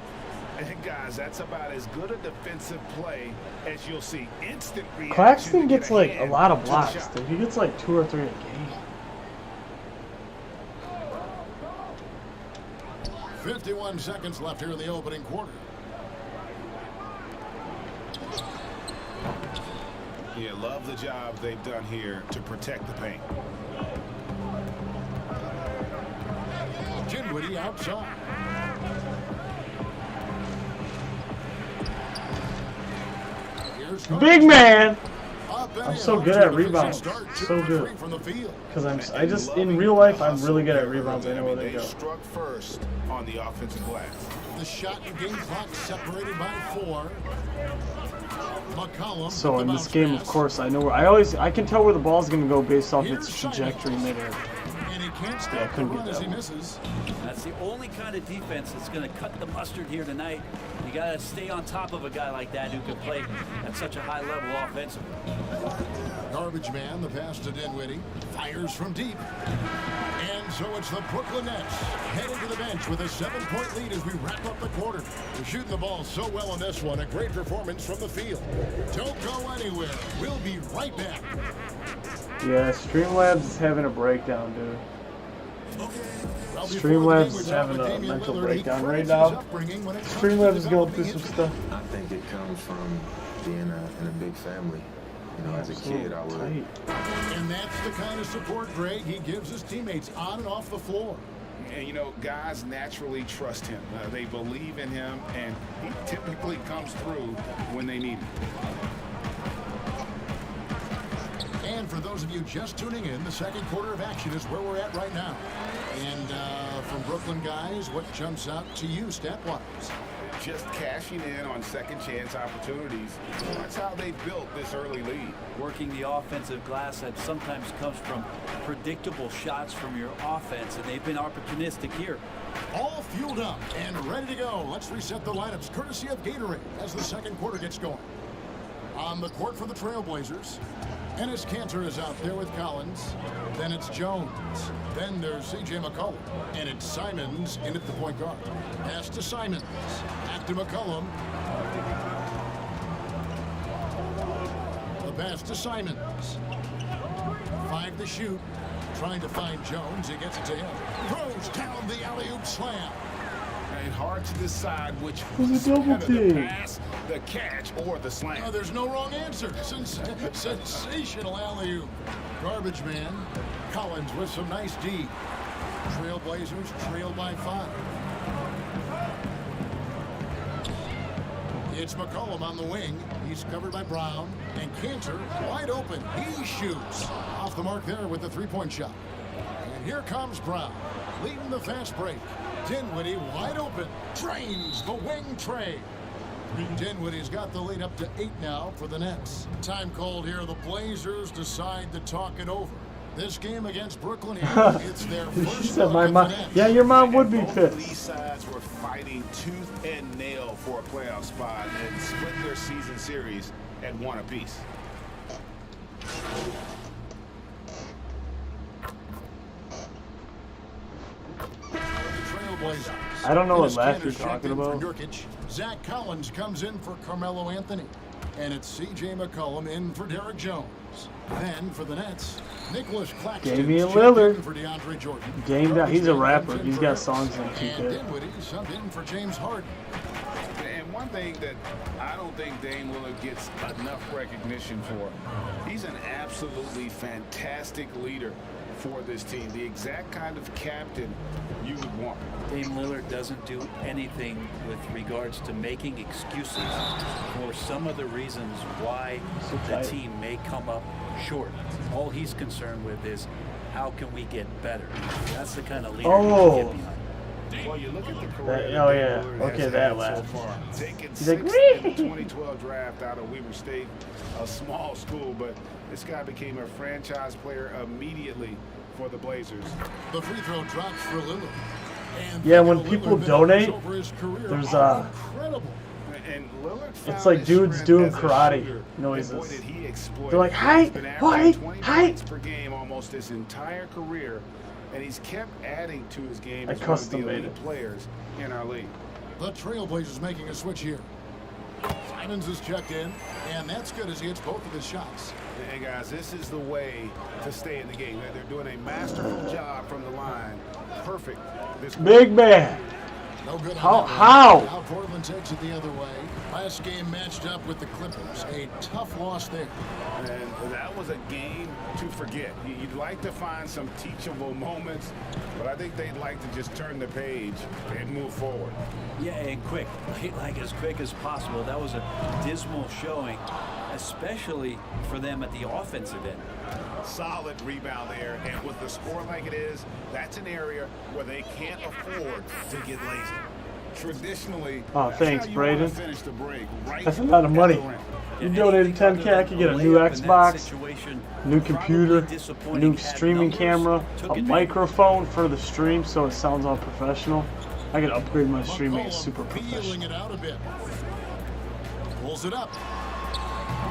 And guys, that's about as good a defensive play as you'll see. Instant reaction. Claxton gets like a lot of blocks, dude. He gets like 2 or 3 a game. 51 seconds left here in the opening quarter. Yeah, love the job they've done here to protect the paint. Dinwiddie outside. Big man. I'm so good at rebounds. So good. Because I just in real life I'm really good at rebounds. I know where they go. Struck first on the offensive glass. The shot and game clock separated by 4. McCollum. So in this game, of course, I know where I can tell where the ball's going to go based off its trajectory midair. And he can't stop I couldn't the get run as that he one. misses. That's the only kind of defense that's going to cut the mustard here tonight. You got to stay on top of a guy like that who can play at such a high level offensively. Garbage Man, the pass to Dinwiddie, fires from deep. And so it's the Brooklyn Nets heading to the bench with a 7-point lead as we wrap up the quarter. They're shooting the ball so well on this one. A great performance from the field. Don't go anywhere. We'll be right back. Yeah, Streamlabs is having a breakdown, dude. Streamlabs is having a mental breakdown right now. Streamlabs is going through some stuff. I think it comes from being in a big family. You know, as a kid, I would. And that's the kind of support, Greg, he gives his teammates on and off the floor. And, you know, guys naturally trust him. They believe in him, and he typically comes through when they need him. And for those of you just tuning in, the second quarter of action is where we're at right now. And from Brooklyn guys, what jumps out to you stat-wise? Just cashing in on second chance opportunities. That's how they built this early lead. Working the offensive glass that sometimes comes from predictable shots from your offense, and they've been opportunistic here. All fueled up and ready to go. Let's reset the lineups courtesy of Gatorade as the second quarter gets going. On the court for the Trailblazers, Enes Kanter is out there with Collins. Then it's Jones. Then there's C.J. McCollum. And it's Simons in at the point guard. Pass to Simons. Back to McCollum. The pass to Simons. 5 to shoot. Trying to find Jones. He gets it to him. Throws down the alley-oop slam. And hard to decide which was double the pass, the catch, or the slam. No, there's no wrong answer. Sensational alley-oop. Garbage Man. Collins with some nice D. Trailblazers trail by 5. It's McCollum on the wing. He's covered by Brown. And Kanter wide open. He shoots. Off the mark there with the three-point shot. And here comes Brown, leading the fast break. Dinwiddie wide open. Drains the wing trade. Dinwiddie's got the lead up to 8 now for the Nets. Time called here. The Blazers decide to talk it over. This game against Brooklyn, it's their first. She said my mom. Yeah, your mom would be pissed. These sides were fighting tooth and nail for a playoff spot and split their season series at 1 apiece. I don't know what laugh you're talking about. Zach Collins comes in for Carmelo Anthony. And it's C.J. McCollum in for Derek Jones. Then for the Nets, Nicholas Claxton Damian Lillard. for DeAndre Jordan. Game down. He's a rapper. He's got songs on And 2K. Dinwiddie subbed in for James Harden. And one thing that I don't think Dame Lillard gets enough recognition for, he's an absolutely fantastic leader for this team. The exact kind of captain you would want. Dame Lillard doesn't do anything with regards to making excuses for some of the reasons why the team may come up short. All he's concerned with is how can we get better. That's the kind of leader you can get behind. Well, you look at the career. Oh yeah, Lillard okay, has that had laugh. so far. Taken He's like, 6th in the 2012 draft out of Weber State, a small school, but this guy became a franchise player immediately for the Blazers. The free throw drops for Lillard. And Yeah, when people donate, there's incredible. And Lillard it's like dudes doing karate noises. They're like, height, height, height. Per game almost his entire career, and he's kept adding to his game I as one of the custom made elite it. players in our league. The Trailblazers making a switch here. Simons is checked in, and that's good as he hits both of his shots. Hey guys, this is the way to stay in the game. They're doing a masterful job from the line. Perfect. This Big man. No good. How? Now Portland takes it the other way. Last game matched up with the Clippers. A tough loss there. And that was a game to forget. You'd like to find some teachable moments, but I think they'd like to just turn the page and move forward. Yeah, and quick, like as quick as possible. That was a dismal showing, especially for them at the offensive end. Solid rebound there, and with the score like it is, that's an area where they can't afford to get lazy. Traditionally, Oh, thanks, Braden. finish the break right That's a lot of money. You donated 10K, I could get a new Xbox, new computer, a new streaming camera, a microphone for the stream so it sounds all professional. I could upgrade my streaming to super professional. Feeling it out a bit. Pulls it up.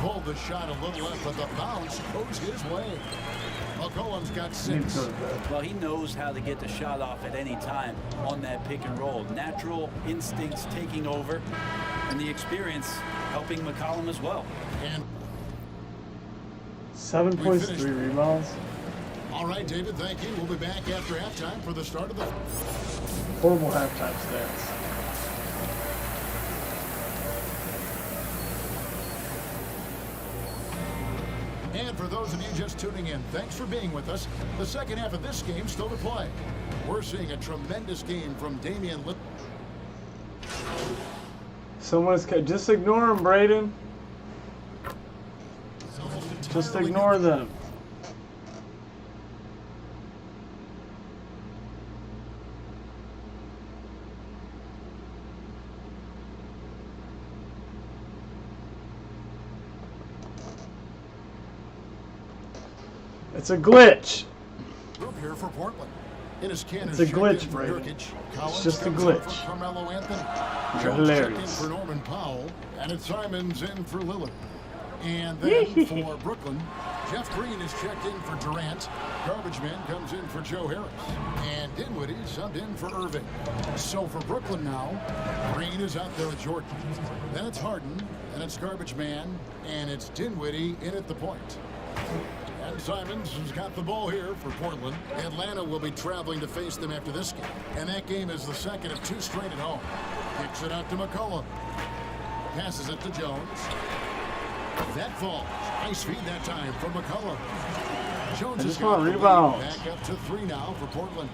Pulled the shot a little left, but the bounce goes his way. McCollum's got 6. Well, he knows how to get the shot off at any time on that pick and roll. Natural instincts taking over, and the experience helping McCollum as well. And 7 points, 3 rebounds. all right, David, thank you. We'll be back after halftime for the start of the Horrible halftime stats. And for those of you just tuning in, thanks for being with us. The second half of this game still to play. We're seeing a tremendous game from Damian Lillard. Someone's just ignore them, Braden. Just ignore them. It's a glitch. Group here for Portland. In his can It's a glitch, Brady. It's just a glitch. Carmelo Anthony. You're Jones checked in hilarious. for Norman Powell, and it's Simons in for Lillard. And then for Brooklyn, Jeff Green is checked in for Durant. Garbage Man comes in for Joe Harris. And Dinwiddie subbed in for Irving. So for Brooklyn now, Green is out there with Jordan. Then it's Harden, and it's Garbage Man, and it's Dinwiddie in at the point. And Simons has got the ball here for Portland. Atlanta will be traveling to face them after this game. And that game is the second of 2 straight at home. Kicks it out to McCollum. Passes it to Jones. That falls. Nice feed that time from McCollum. Jones I has just got want the rebounds. lead. Back up to 3 now for Portland.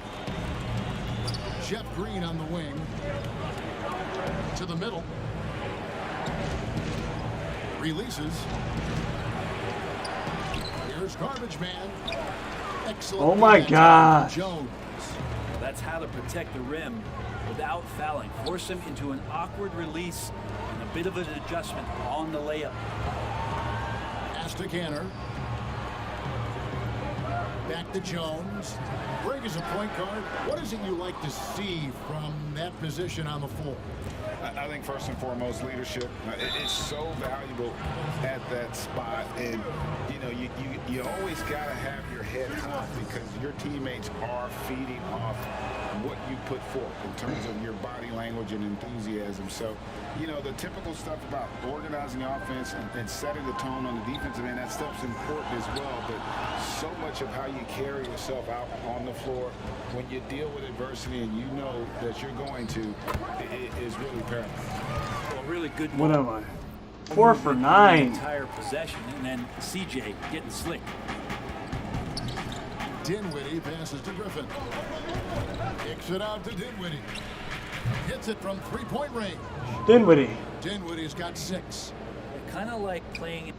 Jeff Green on the wing. To the middle. Releases. Here's Garbage Man. Excellent. Oh my gosh. Jones. That's how to protect the rim without fouling. Force him into an awkward release and a bit of an adjustment on the layup. Pass to Canner. Back to Jones. Greg is a point guard. What is it you like to see from that position on the floor? I think first and foremost, leadership. It's so valuable at that spot, and you know, you always got to have your head high because your teammates are feeding off what you put forth in terms of your body language and enthusiasm. So, you know, the typical stuff about organizing the offense and setting the tone on the defensive end, that stuff's important as well. But so much of how you carry yourself out on the floor when you deal with adversity and you know that you're going to, it is really paramount. Well, really good. What am I? 4 for 9. Entire possession, and then CJ getting slick. Dinwiddie passes to Griffin. Kicks it out to Dinwiddie. Hits it from 3-point range. Dinwiddie. Dinwiddie's got 6. Kind of like playing.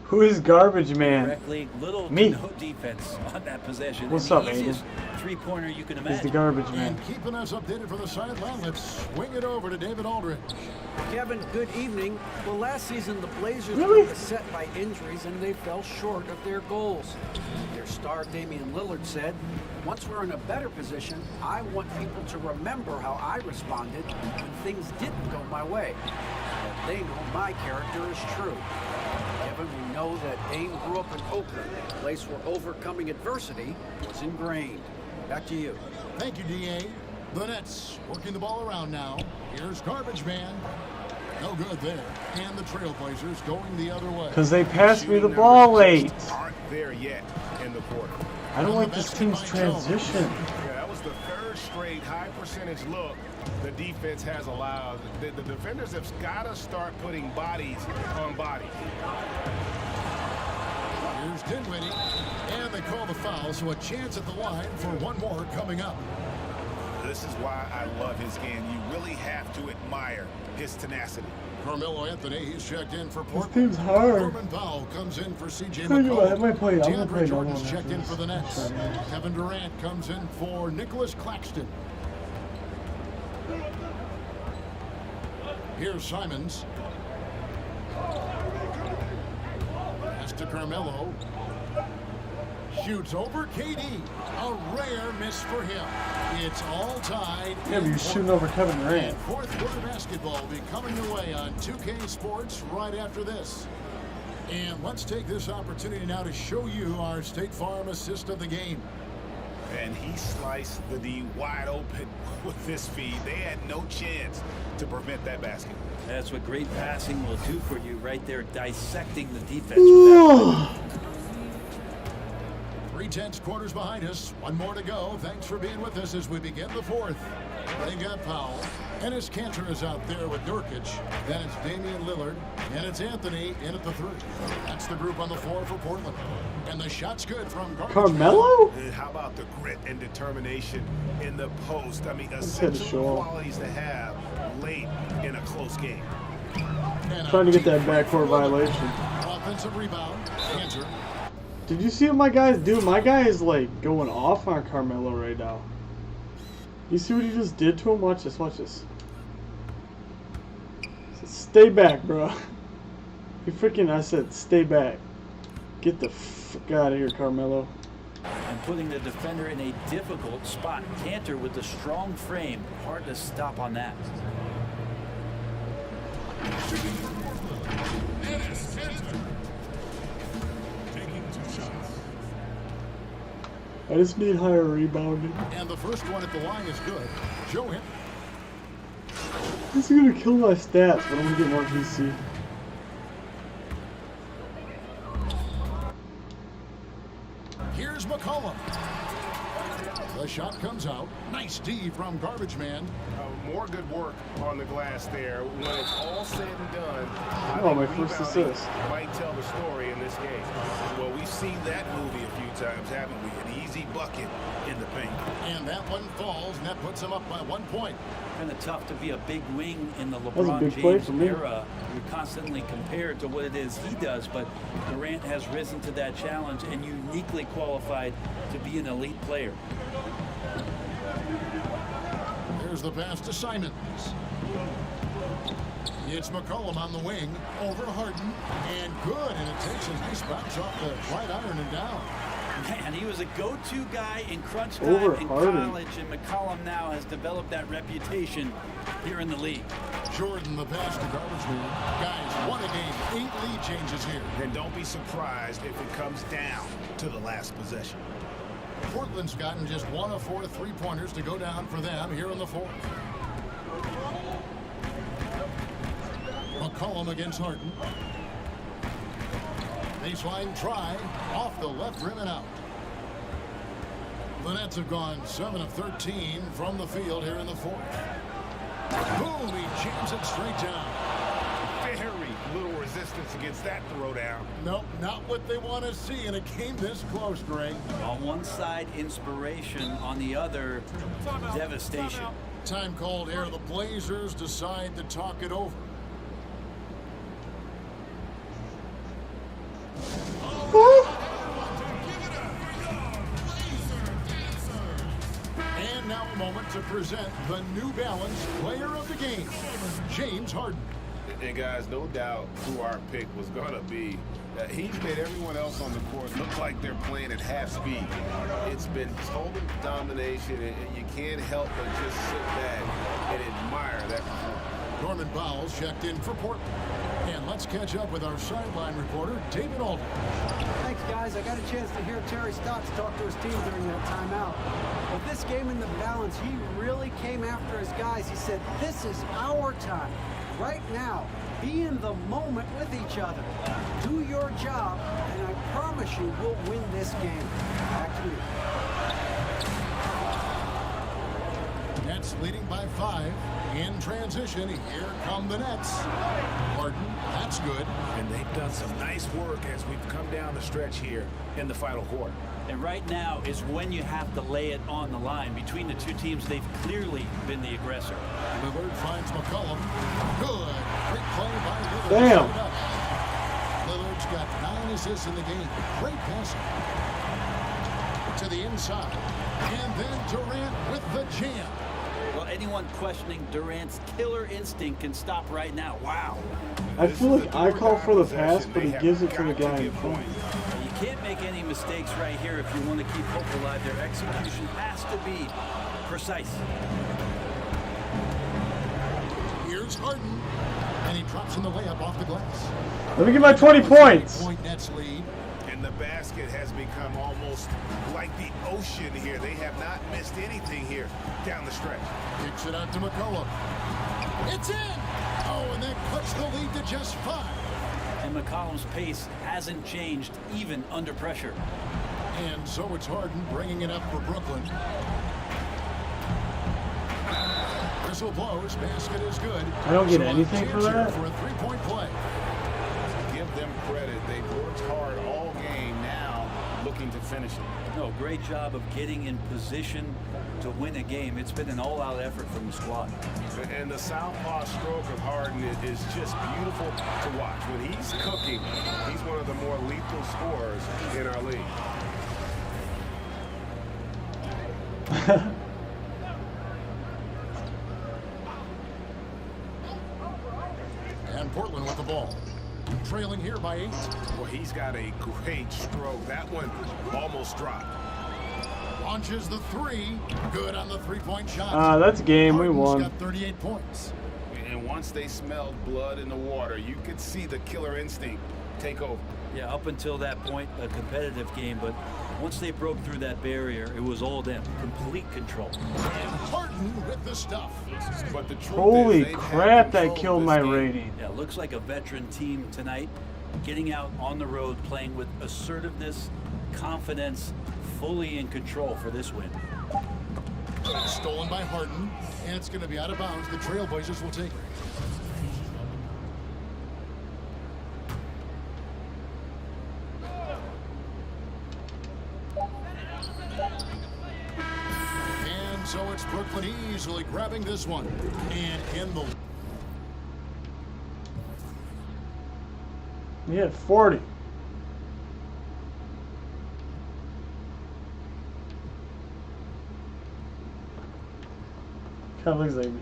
Who is Garbage Man? Directly, little Me. to no defense on that possession. What's And up, the Aiden? easiest three-pointer you can He's imagine. the Garbage Man. And keeping us updated from the sideline, let's swing it over to David Aldridge. Kevin, good evening. Well, last season the Blazers Really? were beset by injuries and they fell short of their goals. Their star Damian Lillard said, "Once we're in a better position, I want people to remember how I responded when things didn't go my way. That they know my character is true." Kevin, we know that Dame grew up in Oakland, a place where overcoming adversity was ingrained. Back to you. Thank you, D.A. The Nets working the ball around now. Here's Garbage Man. No good there. And the Trailblazers going the other way. Because they passed me the ball late. Aren't there yet in the quarter. I don't like this team's transition. Yeah, that was the third straight high percentage look the defense has allowed. The defenders have got to start putting bodies on bodies. Here's Dinwiddie. And they call the foul, so a chance at the line for one more coming up. This is why I love his game. You really have to admire his tenacity. Carmelo Anthony, he's checked in for This Portland. team's hard. Norman Powell comes in for C.J. I might play. I'm gonna McCollum. play DeAndre normal Jordan's checked in after for the this. Nets. Kevin Durant comes in for Nicholas Claxton. Here's Simons. Pass to Carmelo. Shoots over KD. A rare miss for him. It's all tied. Yeah, but you're shooting over Kevin Durant. Fourth quarter basketball will be coming your way on 2K Sports right after this. And let's take this opportunity now to show you our State Farm assist of the game. And he sliced the D wide open with this feed. They had no chance to prevent that basket. That's what great passing will do for you right there, dissecting the defense. With that 3/10 quarters behind us. One more to go. Thanks for being with us as we begin the fourth. They got Powell. Ennis Cantor is out there with Nurkic. Then it's Damian Lillard. And it's Anthony in at the 3. That's the group on the floor for Portland. And the shot's good from Carmelo? How about the grit and determination in the post? I mean, had to essential show off. qualities to have late in a close game. Trying to get that backcourt violation. Offensive rebound. Cantor. Did you see what my guy's doing? My guy is like going off on Carmelo right now. You see what he just did to him? Watch this, watch this. Stay back, bro. You freaking, I said stay back. Get the fuck out of here, Carmelo. and putting the defender in a difficult spot. Cantor with the strong frame, hard to stop on that. I just need higher rebounding. And the first one at the line is good. Joe him. This is gonna kill my stats, but I'm gonna get more PC. Here's McCollum. The shot comes out. Nice D from Garbage Man. More good work on the glass there. When it's all said and done, Oh, my first assist. might tell the story in this game. Well, we've seen that movie a few times, haven't we? An easy bucket in the paint. And that one falls, and that puts him up by 1 point. Kind of tough to be a big wing in the was a LeBron big play James for me. era. You're constantly compared to what it is he does, but Durant has risen to that challenge and uniquely qualified to be an elite player. Here's the pass to Simons. It's McCollum on the wing, over to Harden, and good, and it takes a nice bounce off the right iron and down. Man, he was a go-to guy in crunch time Over in Harden. college, and McCollum now has developed that reputation here in the league. Jordan, the pass to Garbage Man. Guys, what a game. 8 lead changes here. And don't be surprised if it comes down to the last possession. Portland's gotten just 1 of 4 3-pointers to go down for them here in the fourth. McCollum against Harden. Baseline try, off the left rim and out. The Nets have gone 7 of 13 from the field here in the fourth. Boom, he jams it straight down. Very little resistance against that throwdown. Nope, not what they want to see in a game this close, Greg. On one side, inspiration. On the other, devastation. Time called here. The Blazers decide to talk it over. to present the New Balance Player of the Game, James Harden. And guys, no doubt who our pick was going to be. He's made everyone else on the court look like they're playing at half speed. It's been total domination, and you can't help but just sit back and admire that performance. Norman Bowles checked in for Portland. And let's catch up with our sideline reporter, David Aldridge. Thanks, guys. I got a chance to hear Terry Stotts talk to his team during that timeout. But this game in the balance, he really came after his guys. He said, this is our time. Right now, be in the moment with each other. Do your job, and I promise you we'll win this game. Back to you. Nets leading by 5. In transition, here come the Nets. Harden, that's good. And they've done some nice work as we've come down the stretch here in the final quarter. And right now is when you have to lay it on the line. Between the two teams, they've clearly been the aggressor. Lillard finds McCollum. Good. Great play by Lillard. Damn. Lillard's got 9 assists in the game. Great passing. To the inside. And then Durant with the jam. Well, anyone questioning Durant's killer instinct can stop right now. Wow. I feel like I call for the pass, but he gives it to the guy in front. You can't make any mistakes right here if you want to keep hope alive. Their execution has to be precise. Here's Harden. And he drops in the layup off the glass. Let me get my 20 points. Point Nets lead. And the basket has become almost like the ocean here. They have not missed anything here down the stretch. Kicks it out to McCollum. It's in! Oh, and that cuts the lead to just 5. And McCollum's pace hasn't changed even under pressure. And so it's Harden bringing it up for Brooklyn. Whistle blows. Basket is good. I don't get anything for that? For a 3-point play. Give them credit. They've worked hard all game, now looking to finish it. No, great job of getting in position to win a game. It's been an all-out effort from the squad. And the southpaw stroke of Harden is just beautiful to watch. When he's cooking, he's one of the more lethal scorers in our league. And Portland with the ball. Trailing here by 8. Well, he's got a great stroke. That one almost dropped. Launches the 3. Good on the 3-point shot. That's game. We won. Got 38 points. And once they smelled blood in the water, you could see the killer instinct take over. Yeah, up until that point, a competitive game, but once they broke through that barrier, it was all them. Complete control. And Harden with the stuff. But the truth Holy is crap, that killed my rating. Yeah, looks like a veteran team tonight, getting out on the road, playing with assertiveness, confidence, fully in control for this win. Stolen by Harden, and it's going to be out of bounds. The Trailblazers will take it. And so it's Brooklyn easily grabbing this one. And in the... We had 40. Kind of looks like me.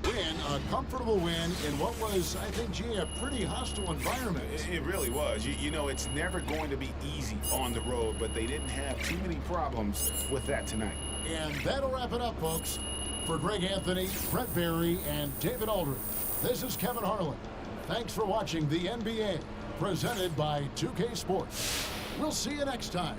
Win, a comfortable win in what was, I think, G, a pretty hostile environment. It really was. You know, it's never going to be easy on the road, but they didn't have too many problems with that tonight. And that'll wrap it up, folks. For Greg Anthony, Brett Barry, and David Aldridge, this is Kevin Harlan. Thanks for watching the NBA, presented by 2K Sports. We'll see you next time.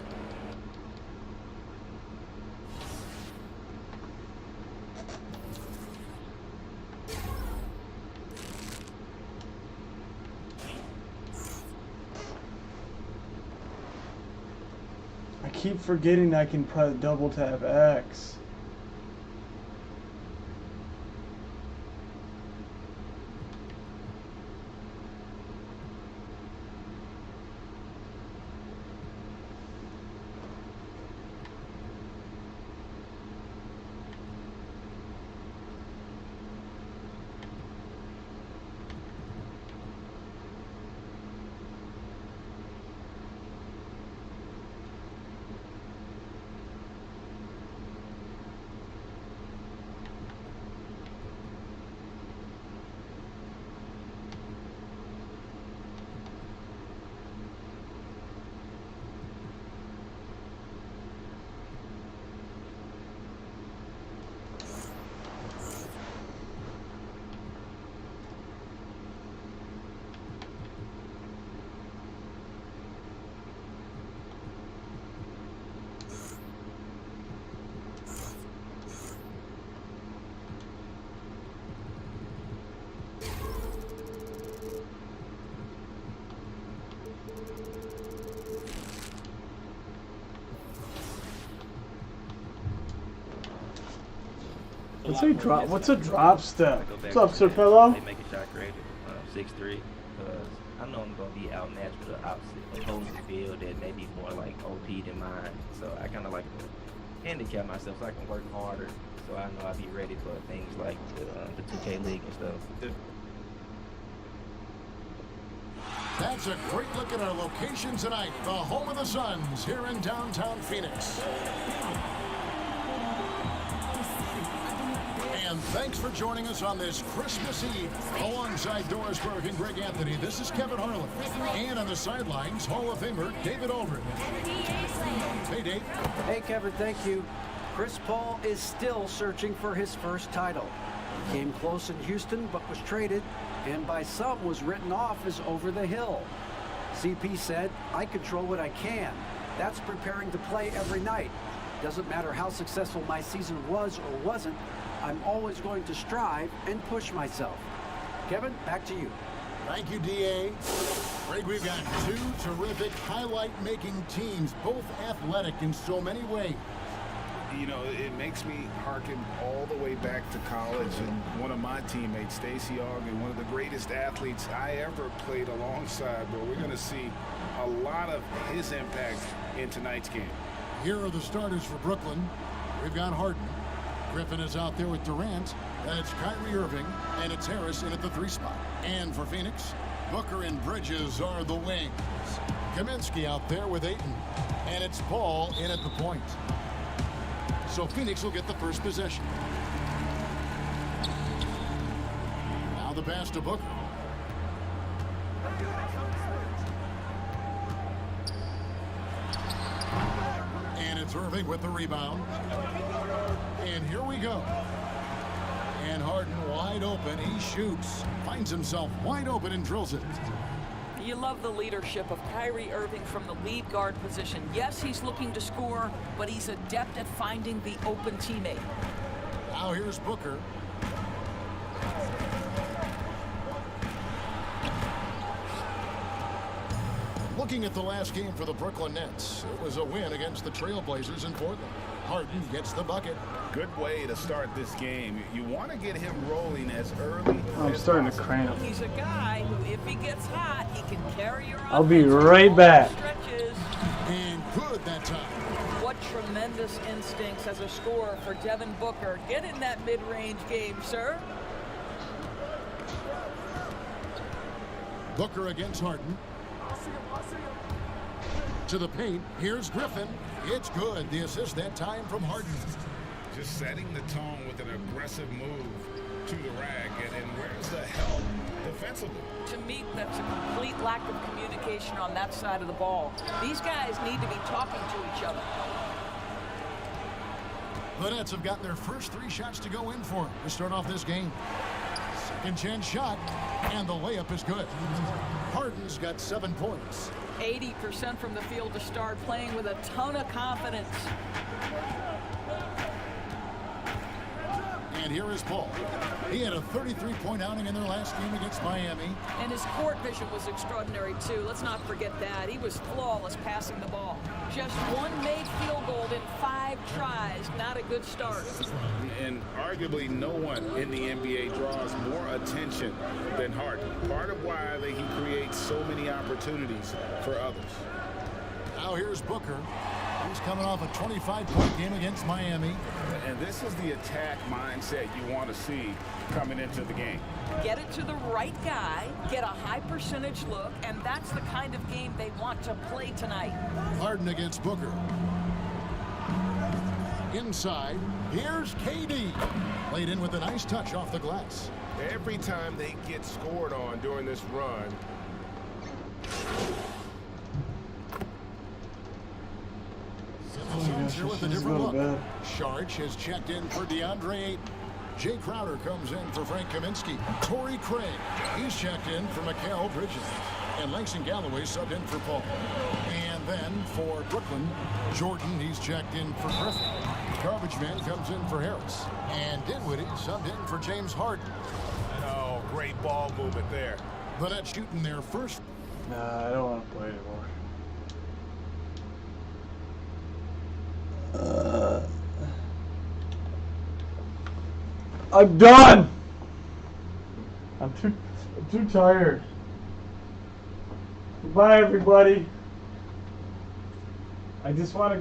I keep forgetting I can press double tap X. What's a drop step? Go back What's up, to Sir that. Pillow? They make a shot creative, 6'3", because I know I'm going to be outmatched with the opposing field that may be more like OP than mine. So I kind of like to handicap myself so I can work harder. So I know I'll be ready for things like the 2K League and stuff. That's a great look at our location tonight. The home of the Suns here in downtown Phoenix. And thanks for joining us on this Christmas Eve. Alongside Doris Burke and Greg Anthony, this is Kevin Harlan. And on the sidelines, Hall of Famer David Aldridge. Hey, Dave. Hey, Kevin, thank you. Chris Paul is still searching for his first title. He came close in Houston, but was traded, and by some was written off as over the hill. CP said, "I control what I can. That's preparing to play every night. Doesn't matter how successful my season was or wasn't, I'm always going to strive and push myself." Kevin, back to you. Thank you, D.A. Greg, we've got two terrific highlight-making teams, both athletic in so many ways. You know, it makes me hearken all the way back to college, and one of my teammates, Stacey Ogden, one of the greatest athletes I ever played alongside, where we're going to see a lot of his impact in tonight's game. Here are the starters for Brooklyn. We've got Harden. Griffin is out there with Durant. Then it's Kyrie Irving, and it's Harris in at the 3 spot. And for Phoenix, Booker and Bridges are the wings. Kaminsky out there with Ayton, and it's Paul in at the point. So Phoenix will get the first possession. Now the pass to Booker. And it's Irving with the rebound. And here we go. And Harden wide open. He shoots. Finds himself wide open and drills it. You love the leadership of Kyrie Irving from the lead guard position. Yes, he's looking to score, but he's adept at finding the open teammate. Now here's Booker. Looking at the last game for the Brooklyn Nets, it was a win against the Trailblazers in Portland. Harden gets the bucket. Good way to start this game. You want to get him rolling as early I'm as starting possible. to cramp. He's a guy who, if he gets hot, he can carry your I'll be offense right long back. stretches. And good that time. What tremendous instincts as a scorer for Devin Booker. Get in that mid-range game, sir. Booker against Harden. To the paint. Here's Griffin. It's good. The assist that time from Harden. Just setting the tone with an aggressive move to the rack. And where's the help defensively? To me, that's a complete lack of communication on that side of the ball. These guys need to be talking to each other. The Nets have gotten their first 3 shots to go in for them to start off this game. Second chance shot, and the layup is good. Harden's got 7 points. 80% from the field to start, playing with a ton of confidence. And here is Paul. He had a 33-point outing in their last game against Miami. And his court vision was extraordinary, too. Let's not forget that. He was flawless passing the ball. Just 1 made field goal in 5 tries. Not a good start. And arguably no one in the NBA draws more attention than Harden. Part of why he creates so many opportunities for others. Now here's Booker. He's coming off a 25-point game against Miami. And this is the attack mindset you want to see coming into the game. Get it to the right guy, get a high percentage look, and that's the kind of game they want to play tonight. Harden against Booker. Inside, here's KD. Laid in with a nice touch off the glass. Every time they get scored on during this run, Here with a different look. Sharch has checked in for DeAndre Ayton. Jay Crowder comes in for Frank Kaminsky. Torrey Craig, he's checked in for Mikal Bridges. And Langston Galloway subbed in for Paul. And then for Brooklyn, Jordan, he's checked in for Griffin. Garbage Man comes in for Harris. And Dinwiddie subbed in for James Harden. oh, great ball movement there. The Nets shooting their first. Nah, I don't want to play anymore. I'm done. I'm too tired. Goodbye, everybody. I just want to